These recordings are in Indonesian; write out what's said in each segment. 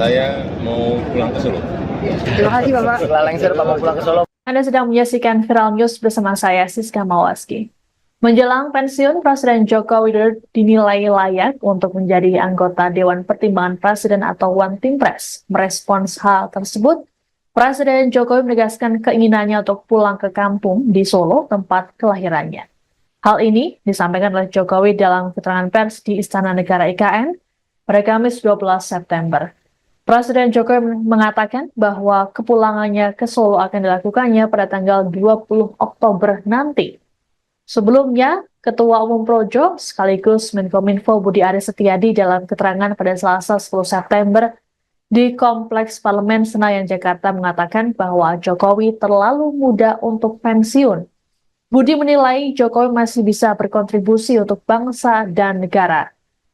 Saya mau pulang ke Solo. Terima kasih Bapak. Setelah lengser Bapak pulang ke Solo. Anda sedang menyaksikan Viral News bersama saya, Siska Mawaski. Menjelang pensiun, Presiden Joko Widodo dinilai layak untuk menjadi anggota Dewan Pertimbangan Presiden atau One Team Press. Merespons hal tersebut, Presiden Jokowi menegaskan keinginannya untuk pulang ke kampung di Solo, tempat kelahirannya. Hal ini disampaikan oleh Jokowi dalam keterangan pers di Istana Negara IKN pada Kamis 12 September. Presiden Jokowi mengatakan bahwa kepulangannya ke Solo akan dilakukannya pada tanggal 20 Oktober nanti. Sebelumnya, Ketua Umum Projo sekaligus Menkominfo Budi Aris Setiadi dalam keterangan pada Selasa 10 September di Kompleks Parlemen Senayan, Jakarta mengatakan bahwa Jokowi terlalu muda untuk pensiun. Budi menilai Jokowi masih bisa berkontribusi untuk bangsa dan negara.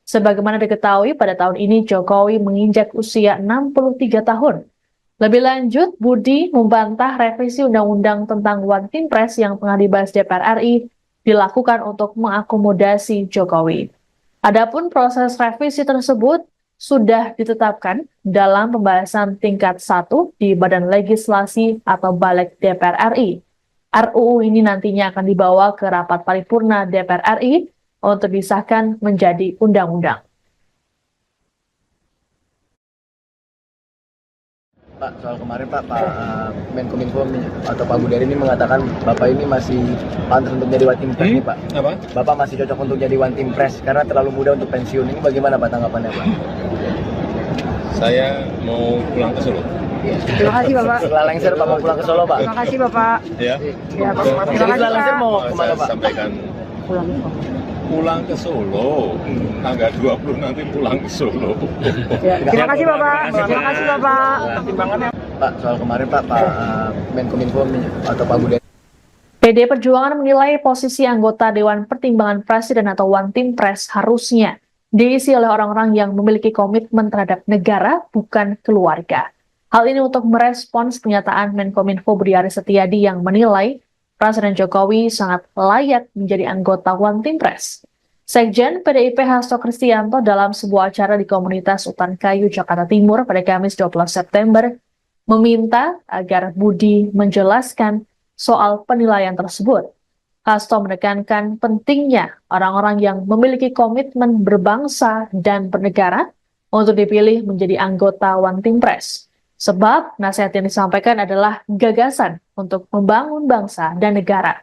Sebagaimana diketahui, pada tahun ini Jokowi menginjak usia 63 tahun. Lebih lanjut, Budi membantah revisi Undang-Undang tentang One Team Press yang tengah dibahas DPR RI dilakukan untuk mengakomodasi Jokowi. Adapun proses revisi tersebut sudah ditetapkan dalam pembahasan tingkat 1 di Badan Legislasi atau Balik DPR RI. RUU ini nantinya akan dibawa ke rapat paripurna DPR RI untuk disahkan menjadi undang-undang. Pak, soal kemarin Pak Menkominfo atau Pak Budi ini mengatakan Bapak ini masih pantas untuk jadi One Team Press nih Pak. Apa? Bapak masih cocok untuk jadi One Team Press karena terlalu muda untuk pensiun. Ini bagaimana Pak tanggapannya Pak? Saya mau pulang ke Solo. Terima kasih Bapak. Setelah lengser Bapak pulang ke Solo Pak. Terima kasih Bapak. Ya. Ya, Bapak. Jadi Terima kasih setelah lengser Pak. mau kemana Saya Pak? sampaikan pulang ke Solo. Tanggal 20 nanti pulang ke Solo. Ya, terima kasih Bapak. Terima kasih Bapak. Pak, soal kemarin Pak Menkominfo atau Pak Budi. PD Perjuangan menilai posisi anggota Dewan Pertimbangan Presiden atau One Team Press harusnya diisi oleh orang-orang yang memiliki komitmen terhadap negara, bukan keluarga. Hal ini untuk merespons pernyataan Menkominfo Budi Aris Setiadi yang menilai Presiden Jokowi sangat layak menjadi anggota One Team Press. Sekjen PDIP Hasto Kristianto dalam sebuah acara di komunitas Utan Kayu, Jakarta Timur pada Kamis 12 September meminta agar Budi menjelaskan soal penilaian tersebut. Hasto menekankan pentingnya orang-orang yang memiliki komitmen berbangsa dan bernegara untuk dipilih menjadi anggota One Team Press. Sebab nasihat yang disampaikan adalah gagasan untuk membangun bangsa dan negara.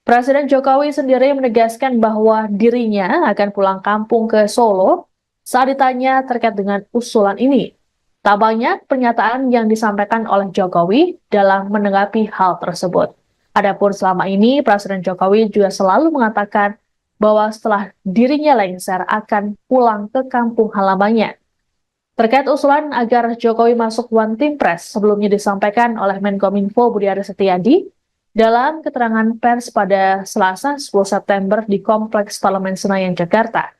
Presiden Jokowi sendiri menegaskan bahwa dirinya akan pulang kampung ke Solo saat ditanya terkait dengan usulan ini. Tak banyak pernyataan yang disampaikan oleh Jokowi dalam menanggapi hal tersebut. Adapun selama ini, Presiden Jokowi juga selalu mengatakan bahwa setelah dirinya lengser akan pulang ke kampung halamannya. Terkait usulan agar Jokowi masuk One Team Press sebelumnya disampaikan oleh Menkominfo Budi Aris Setiadi dalam keterangan pers pada Selasa 10 September di Kompleks Parlemen Senayan, Jakarta.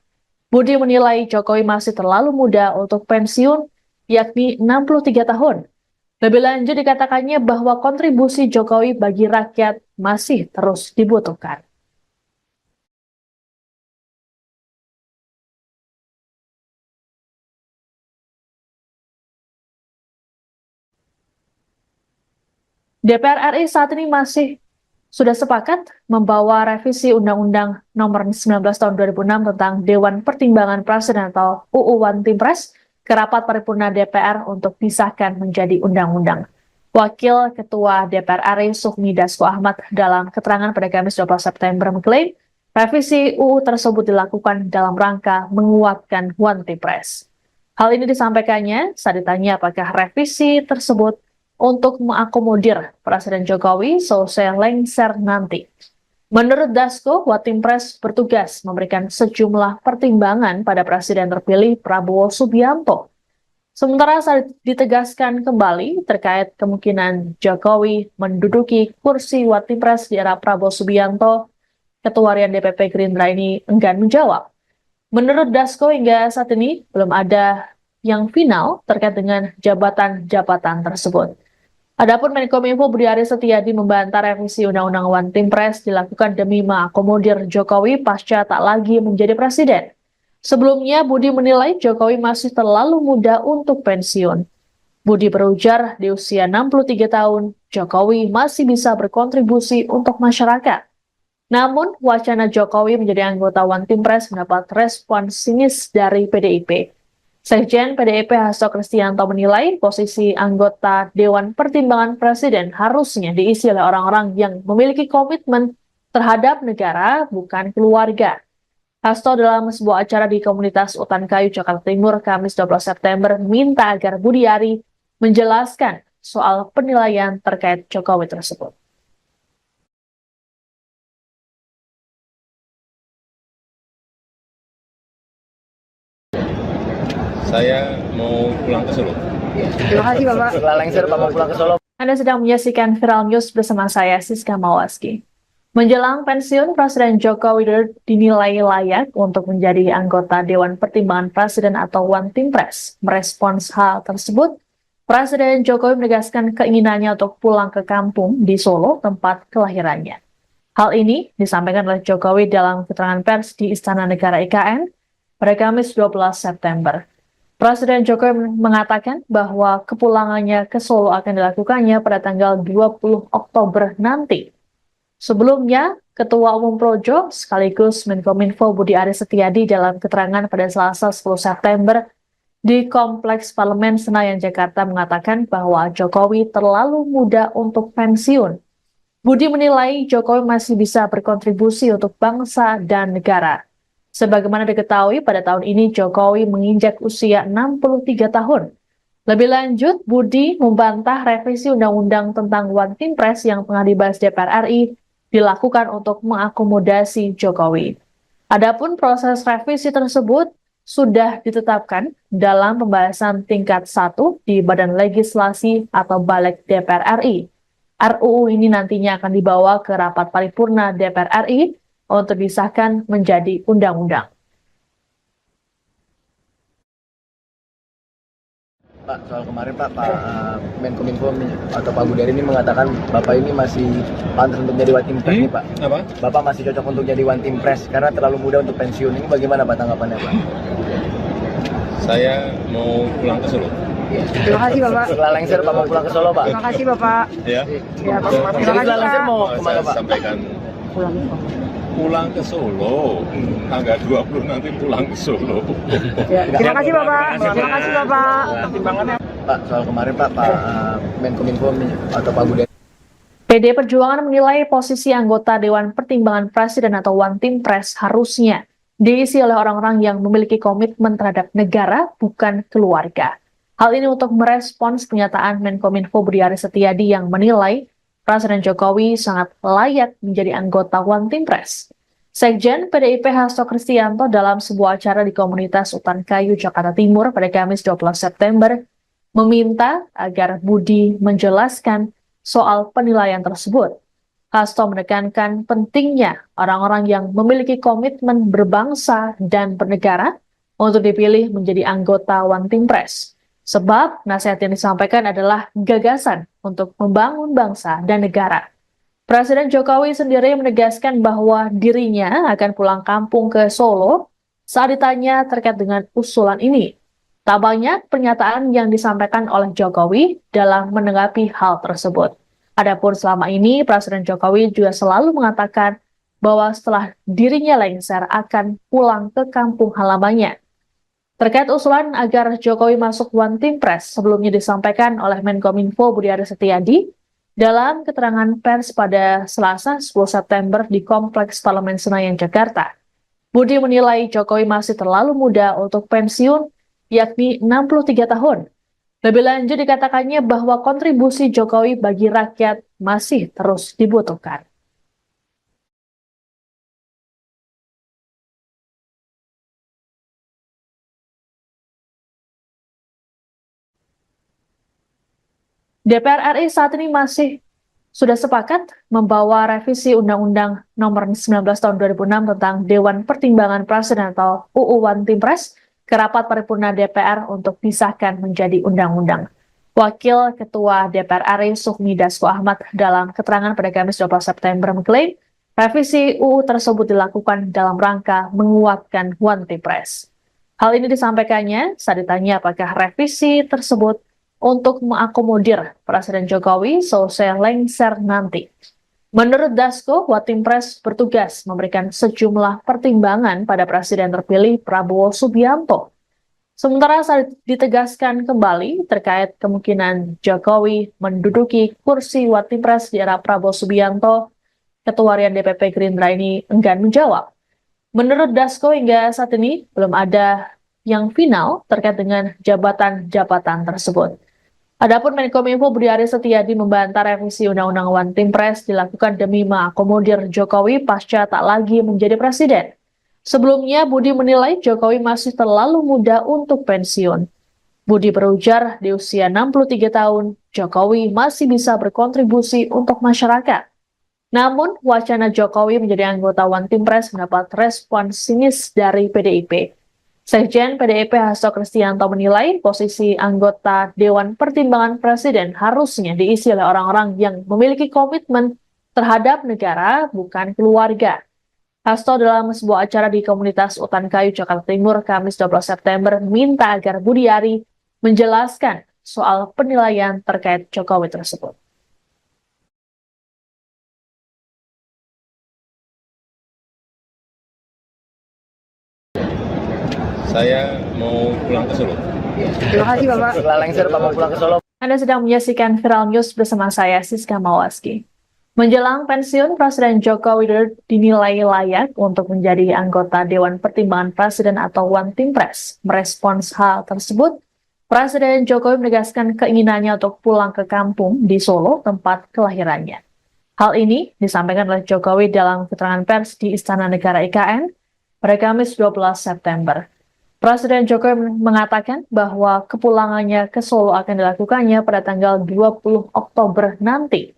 Budi menilai Jokowi masih terlalu muda untuk pensiun, yakni 63 tahun. Lebih lanjut dikatakannya bahwa kontribusi Jokowi bagi rakyat masih terus dibutuhkan. DPR RI saat ini sudah sepakat membawa revisi Undang-Undang Nomor 19 Tahun 2006 tentang Dewan Pertimbangan Presiden atau UU One Team Press ke rapat paripurna DPR untuk disahkan menjadi undang-undang. Wakil Ketua DPR RI Sufmi Dasko Ahmad dalam keterangan pada Kamis 12 September mengklaim revisi UU tersebut dilakukan dalam rangka menguatkan One Team Press. Hal ini disampaikannya saat ditanya apakah revisi tersebut untuk mengakomodir Presiden Jokowi selesai lengser nanti. Menurut Dasko, One Team Press bertugas memberikan sejumlah pertimbangan pada Presiden terpilih Prabowo Subianto. Sementara saat ditegaskan kembali terkait kemungkinan Jokowi menduduki kursi One Team Press di era Prabowo Subianto, Ketua Harian DPP Gerindra ini enggan menjawab. Menurut Dasko, hingga saat ini belum ada yang final terkait dengan jabatan-jabatan tersebut. Adapun Menkominfo Budi Aris Setiadi membantah revisi Undang-Undang One Team Press dilakukan demi mengakomodir Jokowi pasca tak lagi menjadi presiden. Sebelumnya, Budi menilai Jokowi masih terlalu muda untuk pensiun. Budi berujar di usia 63 tahun, Jokowi masih bisa berkontribusi untuk masyarakat. Namun, wacana Jokowi menjadi anggota One Team Press mendapat respon sinis dari PDIP. Sekjen PDIP Hasto Kristianto menilai posisi anggota Dewan Pertimbangan Presiden harusnya diisi oleh orang-orang yang memiliki komitmen terhadap negara, bukan keluarga. Hasto dalam sebuah acara di komunitas Utan Kayu, Jakarta Timur, Kamis 12 September, minta agar Budiari menjelaskan soal penilaian terkait Jokowi tersebut. Saya mau pulang ke Solo. Terima kasih Bapak. Setelah lengser Bapak pulang ke Solo. Anda sedang menyaksikan Viral News bersama saya, Siska Mawaski. Menjelang pensiun, Presiden Joko Widodo dinilai layak untuk menjadi anggota Dewan Pertimbangan Presiden atau One Team Press. Merespons hal tersebut, Presiden Jokowi menegaskan keinginannya untuk pulang ke kampung di Solo, tempat kelahirannya. Hal ini disampaikan oleh Jokowi dalam keterangan pers di Istana Negara IKN pada Kamis 12 September. Presiden Jokowi mengatakan bahwa kepulangannya ke Solo akan dilakukannya pada tanggal 20 Oktober nanti. Sebelumnya, Ketua Umum Projo sekaligus Menkominfo Budi Aris Setiadi dalam keterangan pada Selasa 10 September di Kompleks Parlemen Senayan, Jakarta mengatakan bahwa Jokowi terlalu muda untuk pensiun. Budi menilai Jokowi masih bisa berkontribusi untuk bangsa dan negara. Sebagaimana diketahui, pada tahun ini Jokowi menginjak usia 63 tahun. Lebih lanjut, Budi membantah revisi Undang-Undang tentang One Team Press yang tengah dibahas DPR RI dilakukan untuk mengakomodasi Jokowi. Adapun proses revisi tersebut sudah ditetapkan dalam pembahasan tingkat 1 di Badan Legislasi atau Balik DPR RI. RUU ini nantinya akan dibawa ke rapat paripurna DPR RI untuk disahkan menjadi undang-undang. Pak, soal kemarin Pak Menkominfo atau Pak Budiari ini mengatakan Bapak ini masih pantas untuk jadi One Team Press nih Pak. Apa? Bapak masih cocok untuk jadi One Team Press karena terlalu muda untuk pensiun. Ini bagaimana Pak tanggapannya Pak? Saya mau pulang ke Solo. Terima kasih Bapak. Setelah lengser Bapak pulang ke Solo Pak. Terima kasih Bapak. Ya. Ya, Bapak. Jadi Terima kasih setelah lengser Pak. mau Saya kemana Pak? sampaikan pulang ke Solo. Tanggal 20 nanti pulang ke Solo. Ya, terima kasih Bapak. Terima kasih Bapak. Pak, soal kemarin Pak Menkominfo atau Pak Budiari. PD Perjuangan menilai posisi anggota Dewan Pertimbangan Presiden atau One Team Press harusnya diisi oleh orang-orang yang memiliki komitmen terhadap negara, bukan keluarga. Hal ini untuk merespons pernyataan Menkominfo Budi Aris Setiadi yang menilai Presiden Jokowi sangat layak menjadi anggota One Team Press. Sekjen PDIP Hasto Kristianto dalam sebuah acara di komunitas Utan Kayu, Jakarta Timur pada Kamis 12 September meminta agar Budi menjelaskan soal penilaian tersebut. Hasto menekankan pentingnya orang-orang yang memiliki komitmen berbangsa dan bernegara untuk dipilih menjadi anggota One Team Press. Sebab nasihat yang disampaikan adalah gagasan untuk membangun bangsa dan negara. Presiden Jokowi sendiri menegaskan bahwa dirinya akan pulang kampung ke Solo saat ditanya terkait dengan usulan ini. Tak banyak pernyataan yang disampaikan oleh Jokowi dalam menanggapi hal tersebut. Adapun selama ini, Presiden Jokowi juga selalu mengatakan bahwa setelah dirinya lengser akan pulang ke kampung halamannya. Terkait usulan agar Jokowi masuk One Team Press sebelumnya disampaikan oleh Menkominfo Budi Aris Setiadi dalam keterangan pers pada Selasa 10 September di Kompleks Parlemen Senayan, Jakarta. Budi menilai Jokowi masih terlalu muda untuk pensiun, yakni 63 tahun. Lebih lanjut dikatakannya bahwa kontribusi Jokowi bagi rakyat masih terus dibutuhkan. DPR RI saat ini sudah sepakat membawa revisi Undang-Undang Nomor 19 Tahun 2006 tentang Dewan Pertimbangan Presiden atau UU One Team Press ke rapat paripurna DPR untuk disahkan menjadi undang-undang. Wakil Ketua DPR RI Sufmi Dasko Ahmad dalam keterangan pada Kamis 12 September mengklaim revisi UU tersebut dilakukan dalam rangka menguatkan One Team Press. Hal ini disampaikannya saat ditanya apakah revisi tersebut untuk mengakomodir Presiden Jokowi selesai lengser nanti. Menurut Dasko, Watimpres bertugas memberikan sejumlah pertimbangan pada Presiden terpilih Prabowo Subianto. Sementara saat ditegaskan kembali terkait kemungkinan Jokowi menduduki kursi Watimpres di era Prabowo Subianto, Ketua Harian DPP Gerindra ini enggan menjawab. Menurut Dasko, hingga saat ini belum ada yang final terkait dengan jabatan-jabatan tersebut. Adapun Menkominfo Budi Aris Setiadi membantah revisi Undang-Undang Watimpres dilakukan demi mengakomodir Jokowi pasca tak lagi menjadi presiden. Sebelumnya, Budi menilai Jokowi masih terlalu muda untuk pensiun. Budi berujar di usia 63 tahun, Jokowi masih bisa berkontribusi untuk masyarakat. Namun, wacana Jokowi menjadi anggota Watimpres mendapat respon sinis dari PDIP. Sekjen PDIP Hasto Kristianto menilai posisi anggota Dewan Pertimbangan Presiden harusnya diisi oleh orang-orang yang memiliki komitmen terhadap negara, bukan keluarga. Hasto dalam sebuah acara di komunitas Utan Kayu, Jakarta Timur, Kamis 12 September, minta agar Budi Ari menjelaskan soal penilaian terkait Jokowi tersebut. Saya mau pulang ke Solo. Terima kasih Bapak. Setelah lengser Pak mau pulang ke Solo. Anda sedang menyaksikan Viral News bersama saya, Siska Mawaski. Menjelang pensiun, Presiden Joko Widodo dinilai layak untuk menjadi anggota Dewan Pertimbangan Presiden atau Watimpres. Merespons hal tersebut, Presiden Jokowi menegaskan keinginannya untuk pulang ke kampung di Solo, tempat kelahirannya. Hal ini disampaikan oleh Jokowi dalam keterangan pers di Istana Negara IKN pada Kamis 12 September. Presiden Jokowi mengatakan bahwa kepulangannya ke Solo akan dilakukannya pada tanggal 20 Oktober nanti.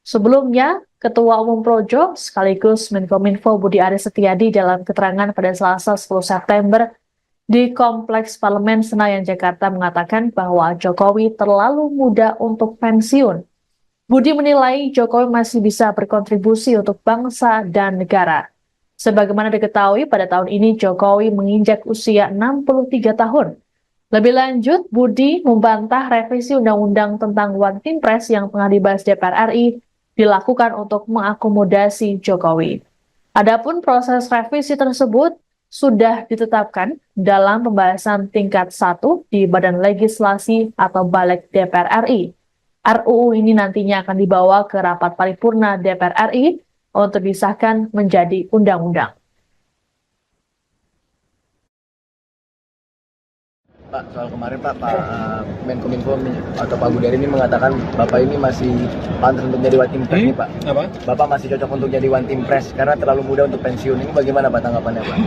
Sebelumnya, Ketua Umum Projo sekaligus Menkominfo Budi Aris Setiadi dalam keterangan pada Selasa 10 September di Kompleks Parlemen Senayan, Jakarta mengatakan bahwa Jokowi terlalu muda untuk pensiun. Budi menilai Jokowi masih bisa berkontribusi untuk bangsa dan negara. Sebagaimana diketahui, pada tahun ini Jokowi menginjak usia 63 tahun. Lebih lanjut, Budi membantah revisi Undang-Undang tentang Watimpres yang tengah dibahas DPR RI dilakukan untuk mengakomodasi Jokowi. Adapun proses revisi tersebut sudah ditetapkan dalam pembahasan tingkat 1 di Badan Legislasi atau Balik DPR RI. RUU ini nantinya akan dibawa ke rapat paripurna DPR RI untuk disahkan menjadi undang-undang. Pak, soal kemarin Pak Menkominfo atau Pak Budi Ari ini mengatakan Bapak ini masih pantas untuk jadi Watimpres nih Pak. Apa? Bapak masih cocok untuk jadi Watimpres karena terlalu muda untuk pensiun. Ini bagaimana Pak tanggapannya Pak?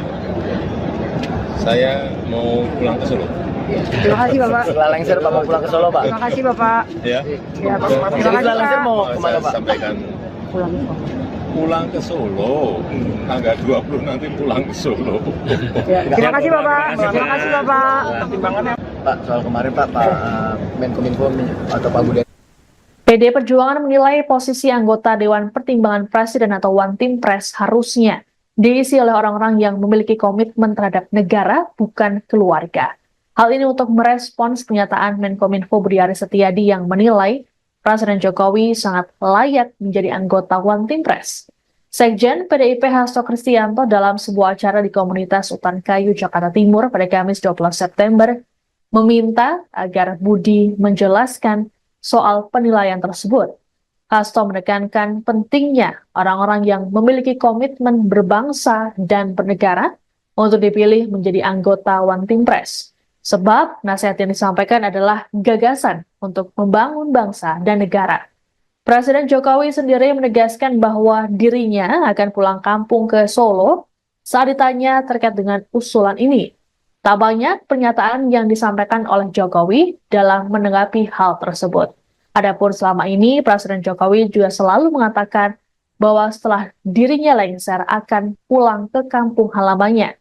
Saya mau pulang ke Solo. Terima kasih Bapak. Setelah lengser Pak mau pulang ke Solo Pak. Terima kasih Bapak. Ya. Ya, Pak. Terima kasih Setelah lengser Pak. mau Saya kemana Pak? sampaikan Pulang pulang ke ke Solo. Solo. Tanggal 20 nanti pulang ke Solo. Ya, terima kasih Bapak. Terima kasih Bapak. Pak, soal kemarin Pak Menkominfo atau Pak Budi PD Perjuangan menilai posisi anggota Dewan Pertimbangan Presiden atau Watimpres harusnya diisi oleh orang-orang yang memiliki komitmen terhadap negara, bukan keluarga. Hal ini untuk merespons pernyataan Menkominfo Budi Aris Setiadi yang menilai Presiden Jokowi sangat layak menjadi anggota Watimpres. Sekjen PDIP Hasto Kristianto dalam sebuah acara di komunitas Utan Kayu, Jakarta Timur pada Kamis 12 September meminta agar Budi menjelaskan soal penilaian tersebut. Hasto menekankan pentingnya orang-orang yang memiliki komitmen berbangsa dan bernegara untuk dipilih menjadi anggota Watimpres. Sebab nasihat yang disampaikan adalah gagasan untuk membangun bangsa dan negara. Presiden Jokowi sendiri menegaskan bahwa dirinya akan pulang kampung ke Solo saat ditanya terkait dengan usulan ini. Tak banyak pernyataan yang disampaikan oleh Jokowi dalam menanggapi hal tersebut. Adapun selama ini, Presiden Jokowi juga selalu mengatakan bahwa setelah dirinya lengser akan pulang ke kampung halamannya.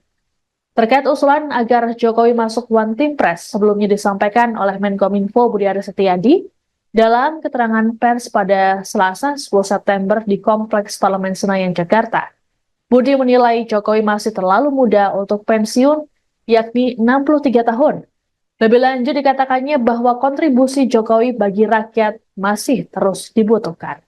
Terkait usulan agar Jokowi masuk Watimpres sebelumnya disampaikan oleh Menkominfo Budi Aris Setiadi dalam keterangan pers pada Selasa 10 September di Kompleks Parlemen Senayan, Jakarta. Budi menilai Jokowi masih terlalu muda untuk pensiun yakni 63 tahun. Lebih lanjut dikatakannya bahwa kontribusi Jokowi bagi rakyat masih terus dibutuhkan.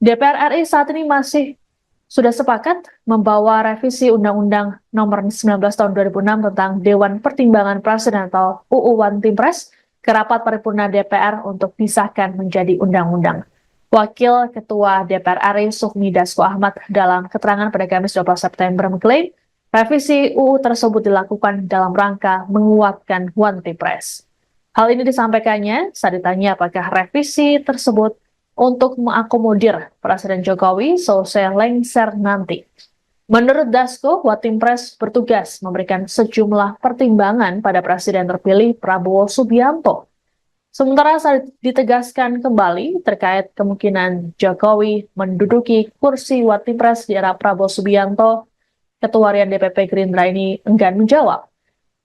DPR RI saat ini sudah sepakat membawa revisi Undang-Undang Nomor 19 Tahun 2006 tentang Dewan Pertimbangan Presiden atau UU One Team Press ke rapat paripurna DPR untuk disahkan menjadi undang-undang. Wakil Ketua DPR RI Sufmi Dasko Ahmad dalam keterangan pada Kamis 12 September mengklaim revisi UU tersebut dilakukan dalam rangka menguatkan One Team Press. Hal ini disampaikannya saat ditanya apakah revisi tersebut untuk mengakomodir Presiden Jokowi selesai lengser nanti. Menurut Dasko, One Team Press bertugas memberikan sejumlah pertimbangan pada Presiden terpilih Prabowo Subianto. Sementara saat ditegaskan kembali terkait kemungkinan Jokowi menduduki kursi One Team Press di era Prabowo Subianto, Ketua Harian DPP Gerindra ini enggan menjawab.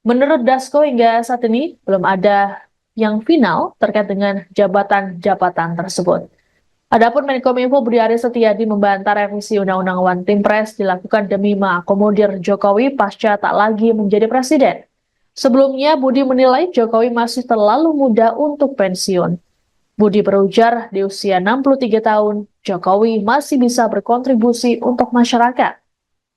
Menurut Dasko, hingga saat ini belum ada yang final terkait dengan jabatan-jabatan tersebut. Adapun Menkominfo Budi Aris Setiadi membantah revisi Undang-Undang One Team Press dilakukan demi mengakomodir Jokowi pasca tak lagi menjadi presiden. Sebelumnya, Budi menilai Jokowi masih terlalu muda untuk pensiun. Budi berujar di usia 63 tahun, Jokowi masih bisa berkontribusi untuk masyarakat.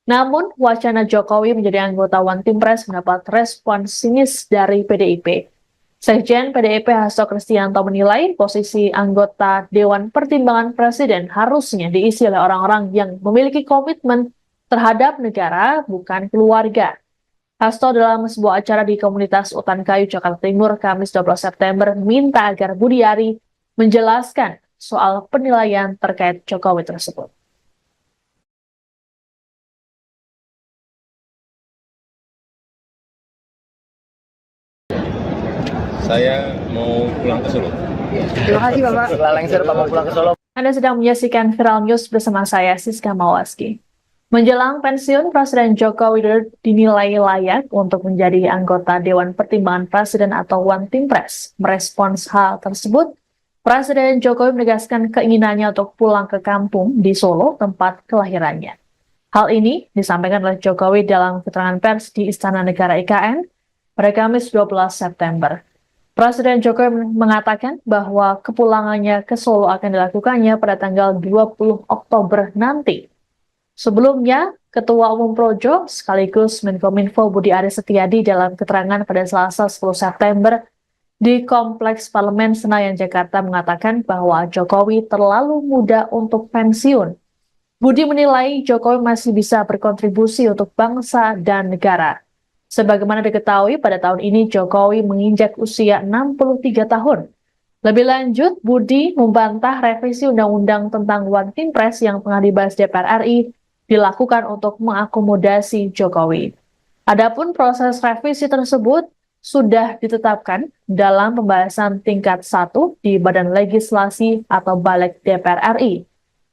Namun, wacana Jokowi menjadi anggota One Team Press mendapat respon sinis dari PDIP. Sekjen PDIP Hasto Kristianto menilai posisi anggota Dewan Pertimbangan Presiden harusnya diisi oleh orang-orang yang memiliki komitmen terhadap negara, bukan keluarga. Hasto dalam sebuah acara di komunitas Utan Kayu, Jakarta Timur, Kamis 12 September, minta agar Budi Ari menjelaskan soal penilaian terkait Jokowi tersebut. Saya mau pulang ke Solo. Terima kasih Bapak. Setelah lengser Bapak pulang ke Solo. Anda sedang menyaksikan Viral News bersama saya, Siska Mawaski. Menjelang pensiun, Presiden Joko Widodo dinilai layak untuk menjadi anggota Dewan Pertimbangan Presiden atau One Team Press. Merespons hal tersebut, Presiden Jokowi menegaskan keinginannya untuk pulang ke kampung di Solo, tempat kelahirannya. Hal ini disampaikan oleh Jokowi dalam keterangan pers di Istana Negara IKN pada Kamis 12 September. Presiden Jokowi mengatakan bahwa kepulangannya ke Solo akan dilakukannya pada tanggal 20 Oktober nanti. Sebelumnya, Ketua Umum Projo sekaligus Menkominfo Budi Aris Setiadi dalam keterangan pada Selasa 10 September di Kompleks Parlemen Senayan, Jakarta mengatakan bahwa Jokowi terlalu muda untuk pensiun. Budi menilai Jokowi masih bisa berkontribusi untuk bangsa dan negara. Sebagaimana diketahui, pada tahun ini Jokowi menginjak usia 63 tahun. Lebih lanjut, Budi membantah revisi Undang-Undang tentang One Team Press yang tengah dibahas DPR RI dilakukan untuk mengakomodasi Jokowi. Adapun proses revisi tersebut sudah ditetapkan dalam pembahasan tingkat 1 di Badan Legislasi atau Balik DPR RI.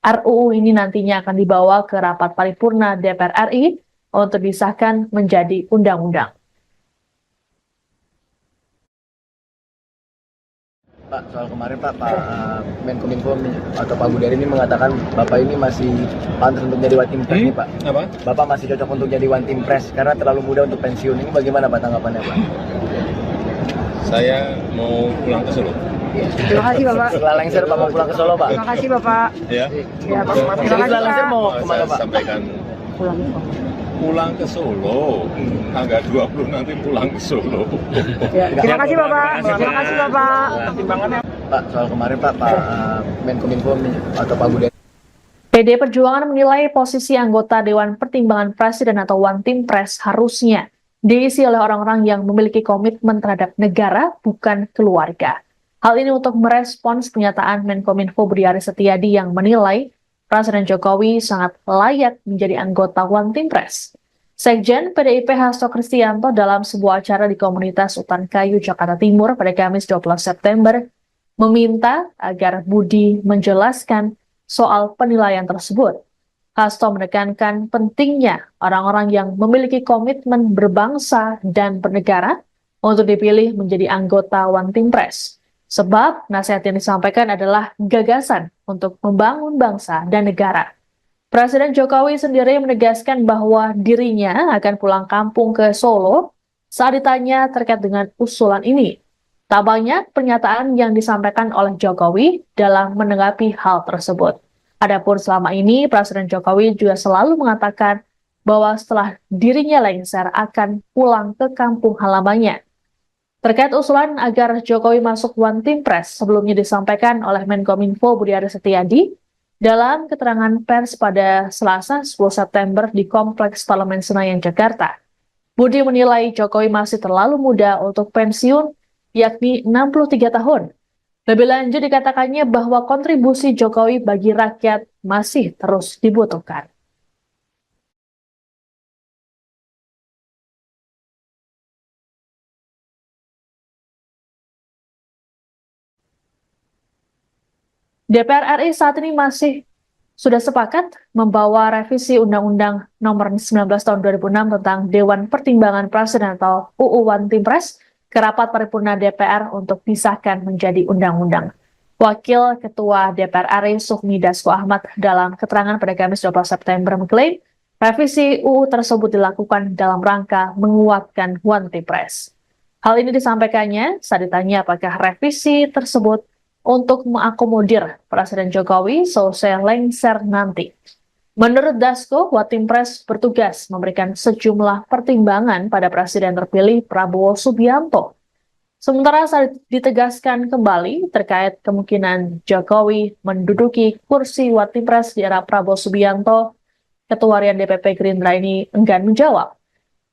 RUU ini nantinya akan dibawa ke rapat paripurna DPR RI untuk disahkan menjadi undang-undang. Pak, soal kemarin Pak Menkominfo atau Pak Budi Ari ini mengatakan Bapak ini masih pantas untuk jadi One Team Press nih Pak. Apa? Bapak masih cocok untuk jadi One Team Press karena terlalu muda untuk pensiun. Ini bagaimana Pak tanggapannya Pak? Saya mau pulang ke Solo. Terima kasih Bapak. Setelah lengser Bapak pulang ke Solo Pak. Terima kasih Bapak. Ya. Ya, Pak. Terima kasih Setelah lengser Pak. mau Saya kemana Pak? sampaikan Pulang ke Solo. pulang ke Solo. Tanggal 20 nanti pulang ke Solo. Ya, terima kasih Bapak. Terima kasih Bapak. Pak, soal kemarin Pak Menkominfo atau Pak Budi PD Perjuangan menilai posisi anggota Dewan Pertimbangan Presiden atau One Team Press harusnya diisi oleh orang-orang yang memiliki komitmen terhadap negara, bukan keluarga. Hal ini untuk merespons pernyataan Menkominfo Budi Aris Setiadi yang menilai Presiden Jokowi sangat layak menjadi anggota One Team Press. Sekjen PDIP Hasto Kristianto dalam sebuah acara di komunitas Utan Kayu, Jakarta Timur pada Kamis 12 September meminta agar Budi menjelaskan soal penilaian tersebut. Hasto menekankan pentingnya orang-orang yang memiliki komitmen berbangsa dan bernegara untuk dipilih menjadi anggota One Team Press. Sebab nasihat yang disampaikan adalah gagasan untuk membangun bangsa dan negara. Presiden Jokowi sendiri menegaskan bahwa dirinya akan pulang kampung ke Solo saat ditanya terkait dengan usulan ini. Tak banyak pernyataan yang disampaikan oleh Jokowi dalam menanggapi hal tersebut. Adapun selama ini, Presiden Jokowi juga selalu mengatakan bahwa setelah dirinya lengser akan pulang ke kampung halamannya. Terkait usulan agar Jokowi masuk One Team Press sebelumnya disampaikan oleh Menkominfo Budi Aris Setiadi dalam keterangan pers pada Selasa 10 September di Kompleks Parlemen Senayan, Jakarta. Budi menilai Jokowi masih terlalu muda untuk pensiun, yakni 63 tahun. Lebih lanjut dikatakannya bahwa kontribusi Jokowi bagi rakyat masih terus dibutuhkan. DPR RI saat ini sudah sepakat membawa revisi Undang-Undang Nomor 19 Tahun 2006 tentang Dewan Pertimbangan Presiden atau UU One Team Press ke rapat paripurna DPR untuk disahkan menjadi undang-undang. Wakil Ketua DPR RI Sufmi Dasko Ahmad dalam keterangan pada Kamis 12 September mengklaim revisi UU tersebut dilakukan dalam rangka menguatkan One Team Press. Hal ini disampaikannya saat ditanya apakah revisi tersebut untuk mengakomodir Presiden Jokowi selesai lengser nanti. Menurut Dasko, One Team Press bertugas memberikan sejumlah pertimbangan pada Presiden terpilih Prabowo Subianto. Sementara saat ditegaskan kembali terkait kemungkinan Jokowi menduduki kursi One Team Press di era Prabowo Subianto, Ketua Harian DPP Gerindra ini enggan menjawab.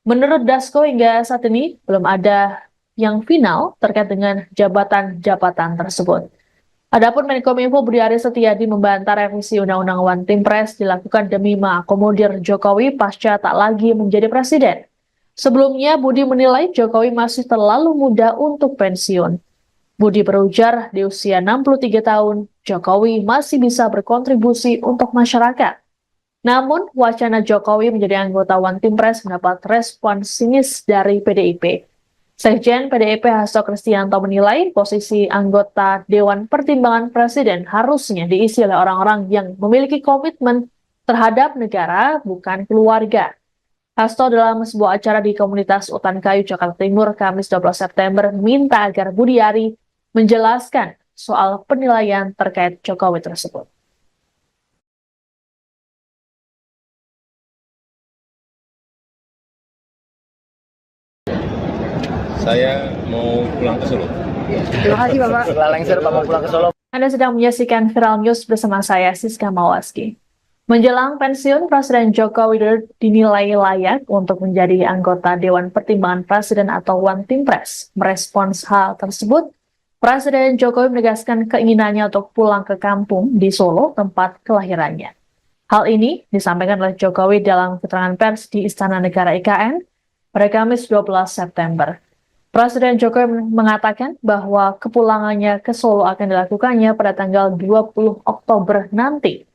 Menurut Dasko, hingga saat ini belum ada yang final terkait dengan jabatan-jabatan tersebut. Adapun Menkominfo Budi Aris Setiadi membantah revisi Undang-Undang One Team Press dilakukan demi mengakomodir Jokowi pasca tak lagi menjadi presiden. Sebelumnya, Budi menilai Jokowi masih terlalu muda untuk pensiun. Budi berujar di usia 63 tahun, Jokowi masih bisa berkontribusi untuk masyarakat. Namun, wacana Jokowi menjadi anggota One Team Press mendapat respon sinis dari PDIP. Sekjen PDIP Hasto Kristianto menilai posisi anggota Dewan Pertimbangan Presiden harusnya diisi oleh orang-orang yang memiliki komitmen terhadap negara, bukan keluarga. Hasto dalam sebuah acara di komunitas Utan Kayu, Jakarta Timur, Kamis 12 September, minta agar Budi Ari menjelaskan soal penilaian terkait Jokowi tersebut. Saya mau pulang ke Solo. Terima kasih Bapak. Setelah lengser Bapak pulang ke Solo. Anda sedang menyaksikan Viral News bersama saya, Siska Mawaski. Menjelang pensiun, Presiden Joko Widodo dinilai layak untuk menjadi anggota Dewan Pertimbangan Presiden atau One Team Press. Merespons hal tersebut, Presiden Jokowi menegaskan keinginannya untuk pulang ke kampung di Solo, tempat kelahirannya. Hal ini disampaikan oleh Jokowi dalam keterangan pers di Istana Negara IKN pada Kamis 12 September. Presiden Jokowi mengatakan bahwa kepulangannya ke Solo akan dilakukannya pada tanggal 20 Oktober nanti.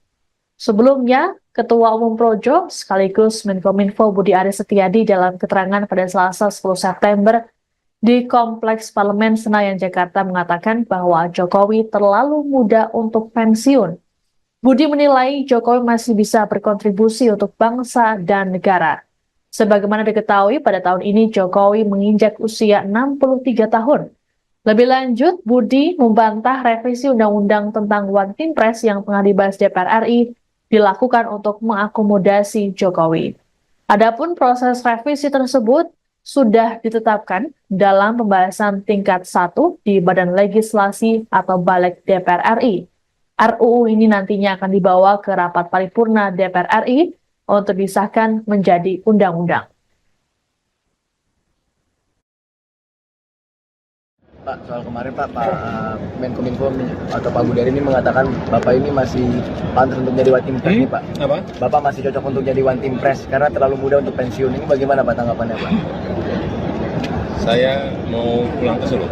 Sebelumnya, Ketua Umum Projo sekaligus Menkominfo Budi Aris Setiadi dalam keterangan pada Selasa 10 September di Kompleks Parlemen Senayan, Jakarta mengatakan bahwa Jokowi terlalu muda untuk pensiun. Budi menilai Jokowi masih bisa berkontribusi untuk bangsa dan negara. Sebagaimana diketahui, pada tahun ini Jokowi menginjak usia 63 tahun. Lebih lanjut, Budi membantah revisi Undang-Undang tentang One Team Press yang tengah dibahas DPR RI dilakukan untuk mengakomodasi Jokowi. Adapun proses revisi tersebut sudah ditetapkan dalam pembahasan tingkat 1 di Badan Legislasi atau Balik DPR RI. RUU ini nantinya akan dibawa ke rapat paripurna DPR RI untuk disahkan menjadi undang-undang. Pak, soal kemarin Pak Menkominfo atau Pak Budi Ari ini mengatakan Bapak ini masih pantas untuk jadi One Team Press nih Pak. Apa? Bapak masih cocok untuk jadi One Team Press karena terlalu muda untuk pensiun. Ini bagaimana Pak tanggapannya Pak? Saya mau pulang ke Solo.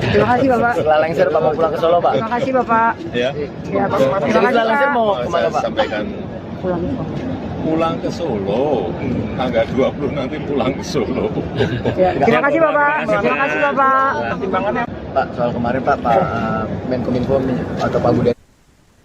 Terima kasih Bapak. Setelah lengser Bapak pulang ke Solo Pak. Terima kasih Bapak. Ya. Ya, Pak. Terima kasih Setelah lengser Pak. mau kemana Saya Pak? sampaikan Pulang ke Solo. pulang ke Solo. Tanggal 20 nanti pulang ke Solo. Ya, terima kasih Bapak. Terima kasih Bapak. Pertimbangannya Pak, soal kemarin Pak Menkominfo atau Pak Budi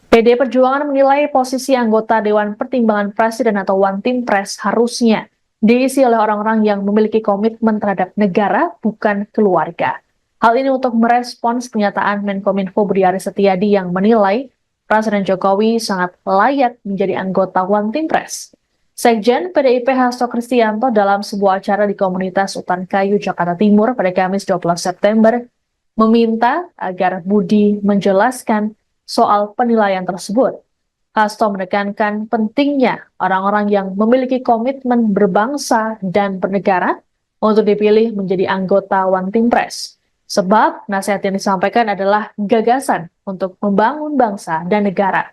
PDI Perjuangan menilai posisi anggota Dewan Pertimbangan Presiden atau One Team Press harusnya diisi oleh orang-orang yang memiliki komitmen terhadap negara, bukan keluarga. Hal ini untuk merespons pernyataan Menkominfo Budi Aris Setiadi yang menilai Presiden Jokowi sangat layak menjadi anggota One Team Press. Sekjen PDIP Hasto Kristianto dalam sebuah acara di komunitas Utan Kayu, Jakarta Timur pada Kamis 12 September meminta agar Budi menjelaskan soal penilaian tersebut. Hasto menekankan pentingnya orang-orang yang memiliki komitmen berbangsa dan bernegara untuk dipilih menjadi anggota One Team Press. Sebab nasihat yang disampaikan adalah gagasan untuk membangun bangsa dan negara.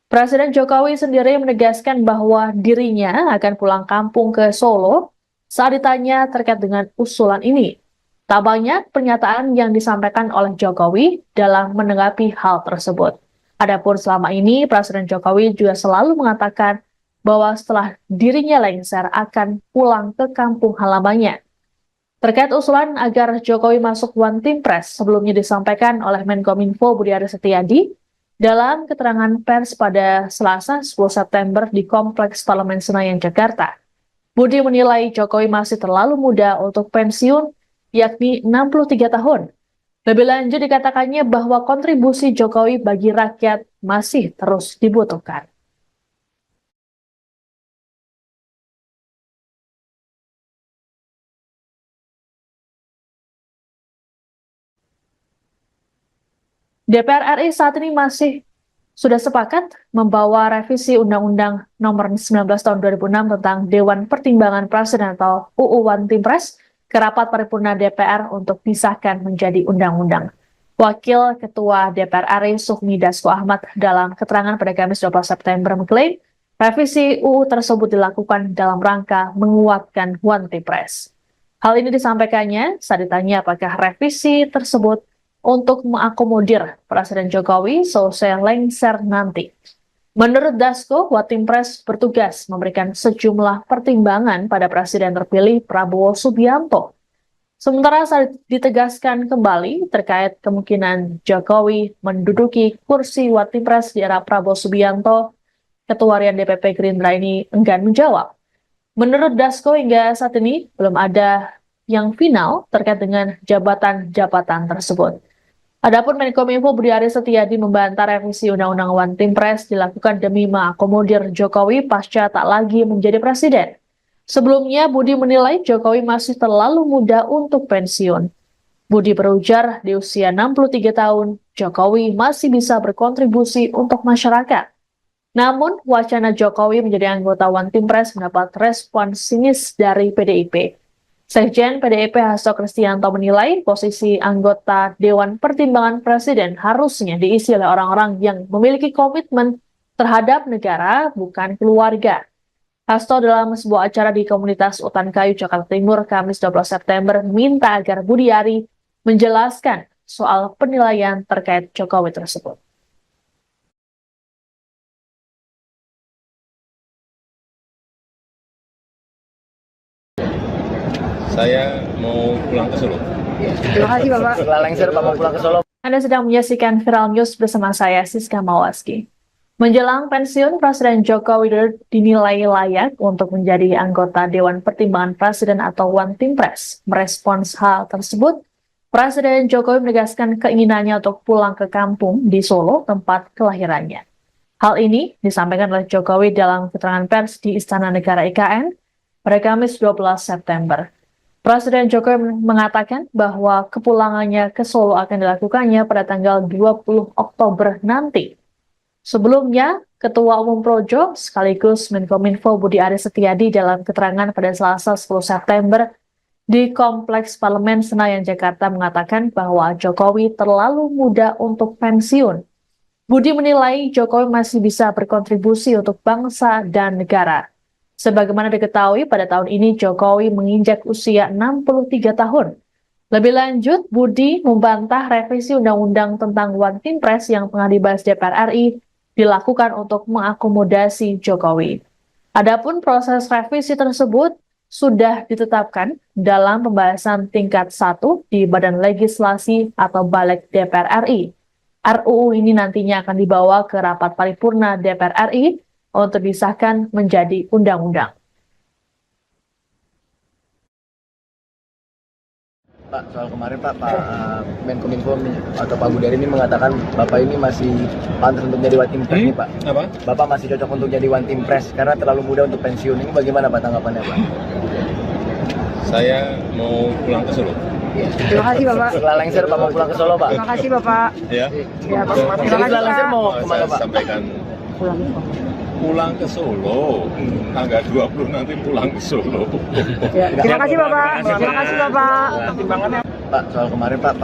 Presiden Jokowi sendiri menegaskan bahwa dirinya akan pulang kampung ke Solo saat ditanya terkait dengan usulan ini. Tak banyak pernyataan yang disampaikan oleh Jokowi dalam menanggapi hal tersebut. Adapun selama ini, Presiden Jokowi juga selalu mengatakan bahwa setelah dirinya lengser akan pulang ke kampung halamannya. Terkait usulan agar Jokowi masuk One Team Press sebelumnya disampaikan oleh Menkominfo Budi Aris Setiadi dalam keterangan pers pada Selasa 10 September di Kompleks Parlemen Senayan, Jakarta. Budi menilai Jokowi masih terlalu muda untuk pensiun, yakni 63 tahun. Lebih lanjut dikatakannya bahwa kontribusi Jokowi bagi rakyat masih terus dibutuhkan. DPR RI saat ini sudah sepakat membawa revisi Undang-Undang Nomor 19 Tahun 2006 tentang Dewan Pertimbangan Presiden atau UU One Team Press ke rapat paripurna DPR untuk disahkan menjadi undang-undang. Wakil Ketua DPR RI Sufmi Dasko Ahmad dalam keterangan pada Kamis 12 September mengklaim revisi UU tersebut dilakukan dalam rangka menguatkan One Team Press. Hal ini disampaikannya saat ditanya apakah revisi tersebut untuk mengakomodir Presiden Jokowi selesai lengser nanti. Menurut Dasko, One Team Press bertugas memberikan sejumlah pertimbangan pada Presiden terpilih Prabowo Subianto. Sementara saat ditegaskan kembali terkait kemungkinan Jokowi menduduki kursi One Team Press di era Prabowo Subianto, Ketua Harian DPP Gerindra ini enggan menjawab. Menurut Dasko, hingga saat ini belum ada yang final terkait dengan jabatan-jabatan tersebut. Adapun Menkominfo Budi Aris Setiadi membantah revisi Undang-Undang One Team Press dilakukan demi mengakomodir Jokowi pasca tak lagi menjadi presiden. Sebelumnya, Budi menilai Jokowi masih terlalu muda untuk pensiun. Budi berujar di usia 63 tahun, Jokowi masih bisa berkontribusi untuk masyarakat. Namun, wacana Jokowi menjadi anggota One Team Press mendapat respon sinis dari PDIP. Sekjen PDIP Hasto Kristianto menilai posisi anggota Dewan Pertimbangan Presiden harusnya diisi oleh orang-orang yang memiliki komitmen terhadap negara, bukan keluarga. Hasto dalam sebuah acara di komunitas Utan Kayu, Jakarta Timur, Kamis 12 September, minta agar Budi Ari menjelaskan soal penilaian terkait Jokowi tersebut. Saya mau pulang ke Solo. Terima kasih Bapak. setelah lengser Pak mau pulang ke Solo. Anda sedang menyaksikan Viral News bersama saya, Siska Mawaski. Menjelang pensiun, Presiden Joko Widodo dinilai layak untuk menjadi anggota Dewan Pertimbangan Presiden atau One Team Press. Merespons hal tersebut, Presiden Jokowi menegaskan keinginannya untuk pulang ke kampung di Solo, tempat kelahirannya. Hal ini disampaikan oleh Jokowi dalam keterangan pers di Istana Negara IKN pada Kamis 12 September. Presiden Jokowi mengatakan bahwa kepulangannya ke Solo akan dilakukannya pada tanggal 20 Oktober nanti. Sebelumnya, Ketua Umum Projo sekaligus Menkominfo Budi Aris Setiadi dalam keterangan pada Selasa 10 September di Kompleks Parlemen Senayan, Jakarta mengatakan bahwa Jokowi terlalu muda untuk pensiun. Budi menilai Jokowi masih bisa berkontribusi untuk bangsa dan negara. Sebagaimana diketahui, pada tahun ini Jokowi menginjak usia 63 tahun. Lebih lanjut, Budi membantah revisi Undang-Undang tentang One Team Press yang tengah dibahas DPR RI dilakukan untuk mengakomodasi Jokowi. Adapun proses revisi tersebut sudah ditetapkan dalam pembahasan tingkat 1 di Badan Legislasi atau Balik DPR RI. RUU ini nantinya akan dibawa ke rapat paripurna DPR RI untuk disahkan menjadi undang-undang. Pak, soal kemarin Pak Menkominfo atau Pak Budari ini mengatakan Bapak ini masih pantas untuk jadi One Team Press nih Pak. Apa? Bapak masih cocok untuk jadi One Team Press karena terlalu muda untuk pensiun. Ini bagaimana Pak tanggapannya Pak? Saya mau pulang ke Solo. Terima kasih Bapak. Setelah lengser Pak mau pulang ke Solo Pak? Terima kasih Bapak. Ya. Ya Pak. Terima kasih Setelah lengser Pak. mau kemana Saya Pak? sampaikan Pulang. pulang ke Solo. Tanggal 20 nanti pulang ke Solo. Ya, terima kasih Bapak. Terima kasih Bapak. Pak, soal kemarin Pak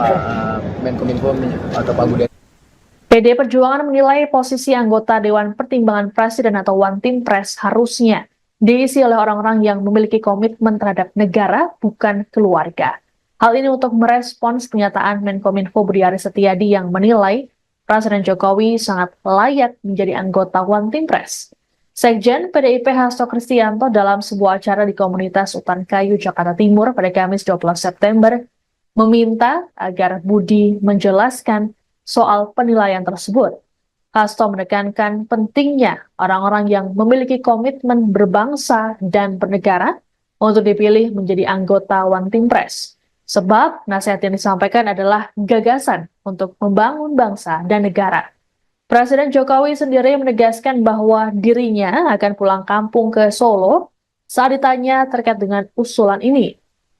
Menkominfo atau Pak Budari. PD Perjuangan menilai posisi anggota Dewan Pertimbangan Presiden atau One Team Press harusnya diisi oleh orang-orang yang memiliki komitmen terhadap negara, bukan keluarga. Hal ini untuk merespons pernyataan Menkominfo Budi Aris Setiadi yang menilai Presiden Jokowi sangat layak menjadi anggota One Team Press. Sekjen PDIP Hasto Kristianto dalam sebuah acara di komunitas Utan Kayu, Jakarta Timur pada Kamis 12 September meminta agar Budi menjelaskan soal penilaian tersebut. Hasto menekankan pentingnya orang-orang yang memiliki komitmen berbangsa dan bernegara untuk dipilih menjadi anggota One Team Press. Sebab nasihat yang disampaikan adalah gagasan untuk membangun bangsa dan negara. Presiden Jokowi sendiri menegaskan bahwa dirinya akan pulang kampung ke Solo saat ditanya terkait dengan usulan ini.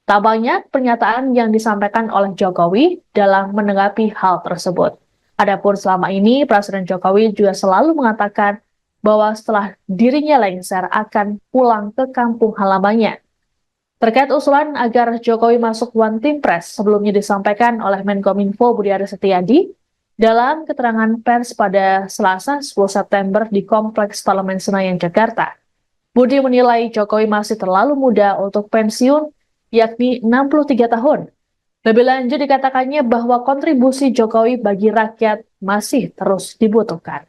Tak banyak pernyataan yang disampaikan oleh Jokowi dalam menanggapi hal tersebut. Adapun selama ini, Presiden Jokowi juga selalu mengatakan bahwa setelah dirinya lengser akan pulang ke kampung halamannya. Terkait usulan agar Jokowi masuk One Team Press sebelumnya disampaikan oleh Menkominfo Budi Aris Setiadi dalam keterangan pers pada Selasa 10 September di Kompleks Parlemen Senayan, Jakarta. Budi menilai Jokowi masih terlalu muda untuk pensiun, yakni 63 tahun. Lebih lanjut dikatakannya bahwa kontribusi Jokowi bagi rakyat masih terus dibutuhkan.